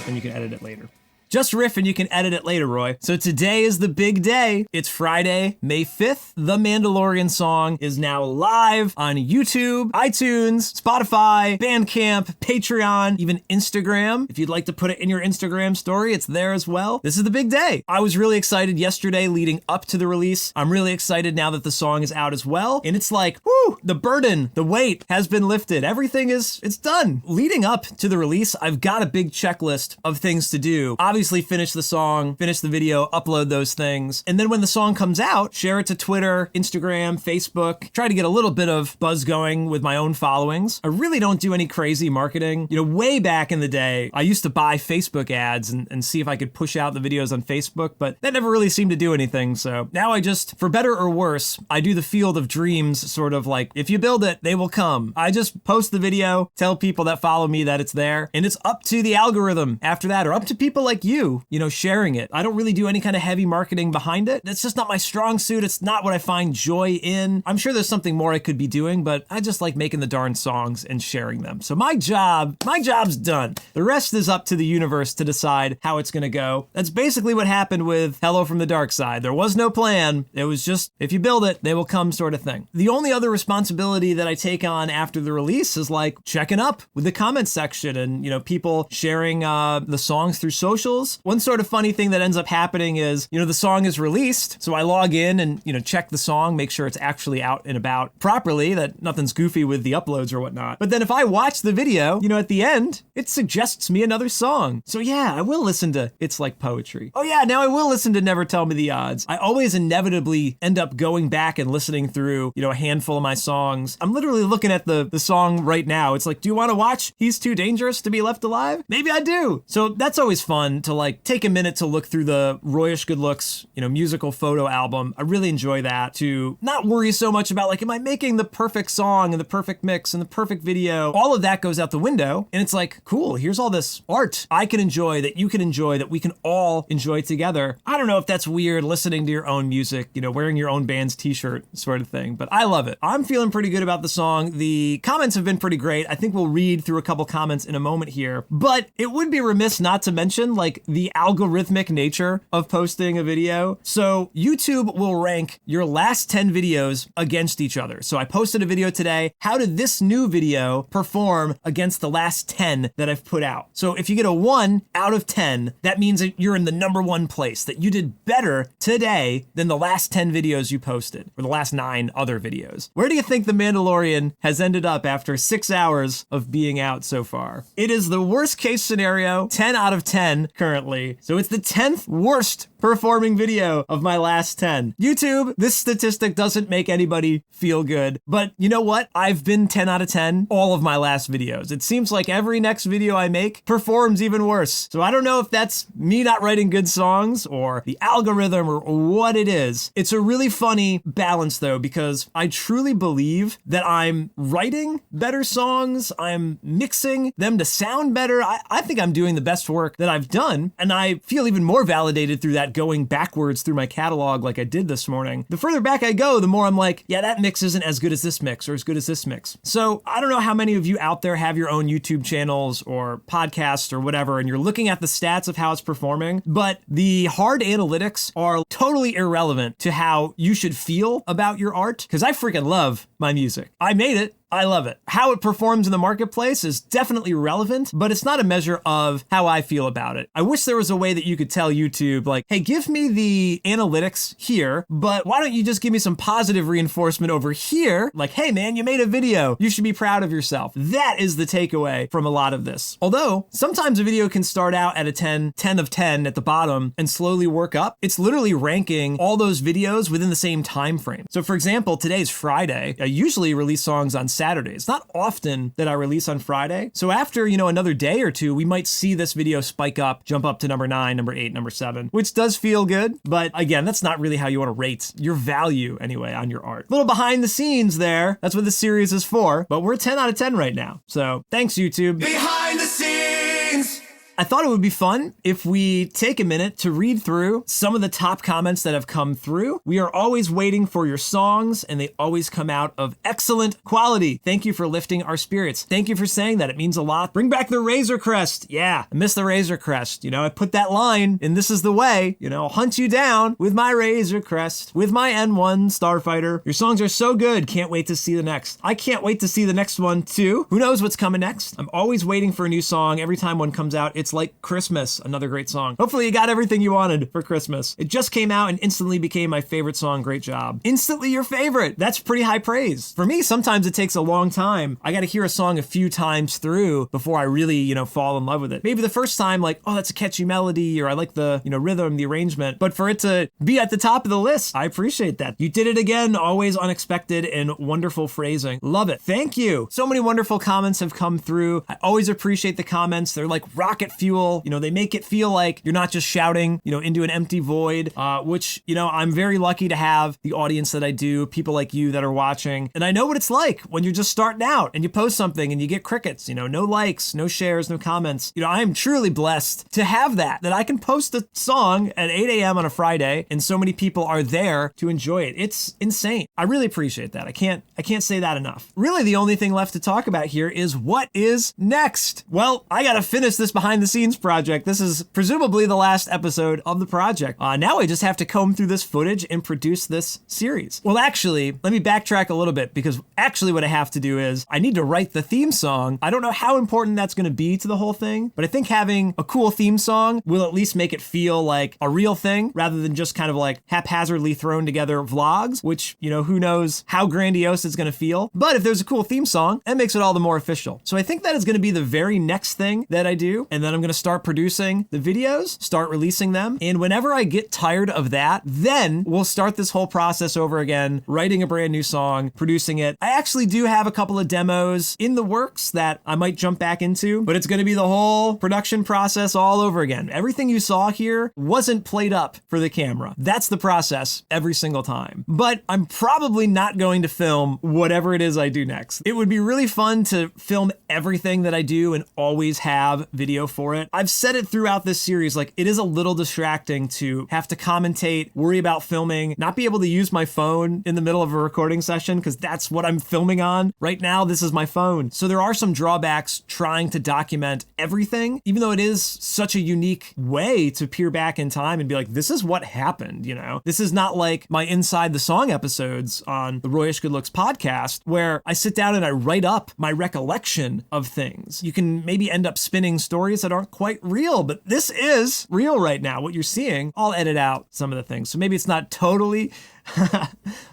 And you can edit it later. Just riff and you can edit it later, Roy. So today is the big day. It's Friday, May 5th. The Mandalorian song is now live on YouTube, iTunes, Spotify, Bandcamp, Patreon, even Instagram. If you'd like to put it in your Instagram story, it's there as well. This is the big day. I was really excited yesterday leading up to the release. I'm really excited now that the song is out as well. And it's like, whoo, the burden, the weight has been lifted. Everything it's done. Leading up to the release, I've got a big checklist of things to do. Obviously finish the song, finish the video, upload those things. And then when the song comes out, share it to Twitter, Instagram, Facebook, try to get a little bit of buzz going with my own followings. I really don't do any crazy marketing. You know, way back in the day, I used to buy Facebook ads and see if I could push out the videos on Facebook, but that never really seemed to do anything. So now I just, for better or worse, I do the field of dreams, sort of like, if you build it, they will come. I just post the video, tell people that follow me that it's there, and it's up to the algorithm after that, or up to people like you know, sharing it. I don't really do any kind of heavy marketing behind it. That's just not my strong suit. It's not what I find joy in. I'm sure there's something more I could be doing, but I just like making the darn songs and sharing them. So my job's done. The rest is up to the universe to decide how it's gonna go. That's basically what happened with Hello from the Dark Side. There was no plan. It was just, if you build it, they will come sort of thing. The only other responsibility that I take on after the release is like checking up with the comment section and, you know, people sharing the songs through socials. One sort of funny thing that ends up happening is, you know, the song is released, so I log in and, you know, check the song, make sure it's actually out and about properly, that nothing's goofy with the uploads or whatnot. But then if I watch the video, you know, at the end, it suggests me another song. So yeah, I will listen to It's Like Poetry. Oh yeah, now I will listen to Never Tell Me the Odds. I always inevitably end up going back and listening through, you know, a handful of my songs. I'm literally looking at the song right now. It's like, do you want to watch He's Too Dangerous to Be Left Alive? Maybe I do. So that's always fun to like take a minute to look through the Royish Good Looks, you know, musical photo album. I really enjoy that, to not worry so much about like, am I making the perfect song and the perfect mix and the perfect video? All of that goes out the window. And it's like, cool, here's all this art I can enjoy, that you can enjoy, that we can all enjoy together. I don't know if that's weird, listening to your own music, you know, wearing your own band's t-shirt sort of thing, but I love it. I'm feeling pretty good about the song. The comments have been pretty great. I think we'll read through a couple comments in a moment here, but it would be remiss not to mention like the algorithmic nature of posting a video. So YouTube will rank your last 10 videos against each other. So I posted a video today. How did this new video perform against the last 10 that I've put out? So if you get a 1 out of 10, that means that you're in the number 1 place, that you did better today than the last 10 videos you posted, or the last 9 other videos. Where do you think The Mandalorian has ended up after 6 hours of being out so far? It is the worst case scenario, 10 out of 10 currently. So it's the 10th worst performing video of my last 10. YouTube, this statistic doesn't make anybody feel good, but you know what? I've been 10 out of 10 all of my last videos. It seems like every next video I make performs even worse. So I don't know if that's me not writing good songs or the algorithm or what it is. It's a really funny balance though, because I truly believe that I'm writing better songs. I'm mixing them to sound better. I think I'm doing the best work that I've done, and I feel even more validated through that going backwards through my catalog like I did this morning. The further back I go, the more I'm like, yeah, that mix isn't as good as this mix or as good as this mix. So I don't know how many of you out there have your own YouTube channels or podcasts or whatever, and you're looking at the stats of how it's performing, but the hard analytics are totally irrelevant to how you should feel about your art, because I freaking love my music. I made it. I love it. How it performs in the marketplace is definitely relevant, but it's not a measure of how I feel about it. I wish there was a way that you could tell YouTube, like, hey, give me the analytics here, but why don't you just give me some positive reinforcement over here? Like, hey man, you made a video. You should be proud of yourself. That is the takeaway from a lot of this. Although sometimes a video can start out at a 10 of 10 at the bottom and slowly work up. It's literally ranking all those videos within the same time frame. So for example, today's Friday. I usually release songs on Saturday. It's not often that I release on Friday. So after, another day or two, we might see this video spike up, jump up to number 9, number 8, number 7, which does feel good. But again, that's not really how you want to rate your value anyway on your art. Little behind the scenes there. That's what the series is for. But we're 10 out of 10 right now. So thanks, YouTube. Behind the scenes. I thought it would be fun if we take a minute to read through some of the top comments that have come through. We are always waiting for your songs, and they always come out of excellent quality. Thank you for lifting our spirits. Thank you for saying that. It means a lot. Bring back the Razor Crest. Yeah, I miss the Razor Crest. I put that line in This Is the Way. I'll hunt you down with my Razor Crest, with my N1 Starfighter. Your songs are so good. Can't wait to see the next. I can't wait to see the next one too. Who knows what's coming next? I'm always waiting for a new song. Every time one comes out, it's like Christmas, another great song. Hopefully you got everything you wanted for Christmas. It just came out and instantly became my favorite song. Great job. Instantly your favorite. That's pretty high praise. For me, sometimes it takes a long time. I got to hear a song a few times through before I really, fall in love with it. Maybe the first time, like, oh, that's a catchy melody, or I like the, rhythm, the arrangement. But for it to be at the top of the list, I appreciate that. You did it again. Always unexpected and wonderful phrasing. Love it. Thank you. So many wonderful comments have come through. I always appreciate the comments. They're like rocket fuel. They make it feel like you're not just shouting, into an empty void, which, I'm very lucky to have the audience that I do, people like you that are watching. And I know what it's like when you're just starting out and you post something and you get crickets, no likes, no shares, no comments. I am truly blessed to have that I can post a song at 8 a.m. on a Friday and so many people are there to enjoy it. It's insane. I really appreciate that. I can't say that enough. Really, the only thing left to talk about here is what is next. Well, I got to finish this behind the scenes project. This is presumably the last episode of the project. Now I just have to comb through this footage and produce this series. Well, actually, let me backtrack a little bit, because actually what I have to do is I need to write the theme song. I don't know how important that's going to be to the whole thing, but I think having a cool theme song will at least make it feel like a real thing rather than just kind of like haphazardly thrown together vlogs, which, who knows how grandiose it's going to feel. But if there's a cool theme song, it makes it all the more official. So I think that is going to be the very next thing that I do. And then I'm going to start producing the videos, start releasing them. And whenever I get tired of that, then we'll start this whole process over again, writing a brand new song, producing it. I actually do have a couple of demos in the works that I might jump back into, but it's going to be the whole production process all over again. Everything you saw here wasn't played up for the camera. That's the process every single time. But I'm probably not going to film whatever it is I do next. It would be really fun to film everything that I do and always have video for it. I've said it throughout this series, like, it is a little distracting to have to commentate, worry about filming, not be able to use my phone in the middle of a recording session, because that's what I'm filming on. Right now, this is my phone. So there are some drawbacks trying to document everything, even though it is such a unique way to peer back in time and be like, this is what happened, This is not like my Inside the Song episodes on the Royish Good Looks podcast, where I sit down and I write up my recollection of things. You can maybe end up spinning stories that aren't quite real, but this is real right now. What you're seeing, I'll edit out some of the things. So maybe it's not totally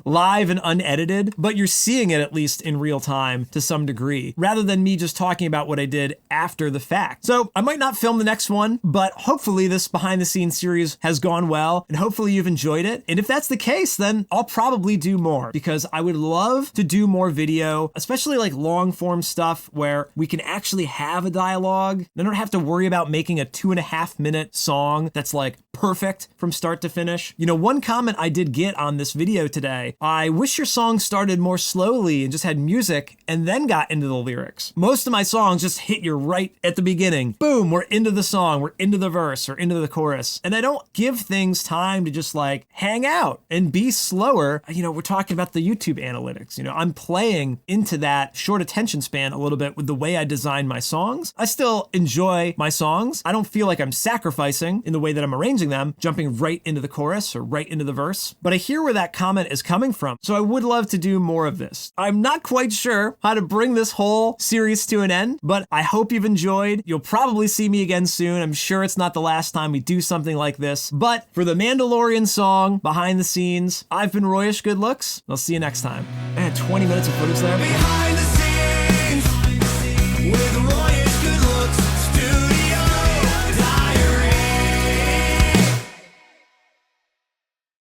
live and unedited, but you're seeing it at least in real time to some degree, rather than me just talking about what I did after the fact. So I might not film the next one, but hopefully this behind the scenes series has gone well, and hopefully you've enjoyed it. And if that's the case, then I'll probably do more, because I would love to do more video, especially like long form stuff where we can actually have a dialogue. I don't have to worry about making a 2.5 minute song that's like perfect from start to finish. One comment I did get on this video today, I wish your song started more slowly and just had music and then got into the lyrics. Most of my songs just hit you right at the beginning. Boom, we're into the song, we're into the verse or into the chorus. And I don't give things time to just like hang out and be slower. We're talking about the YouTube analytics. I'm playing into that short attention span a little bit with the way I design my songs. I still enjoy my songs. I don't feel like I'm sacrificing in the way that I'm arranging them, jumping right into the chorus or right into the verse. But I hear where that comment is coming from. So I would love to do more of this. I'm not quite sure how to bring this whole series to an end, but I hope you've enjoyed. You'll probably see me again soon. I'm sure it's not the last time we do something like this. But for the Mandalorian song, behind the scenes, I've been Royish Good Looks. I'll see you next time. I had 20 minutes of footage there.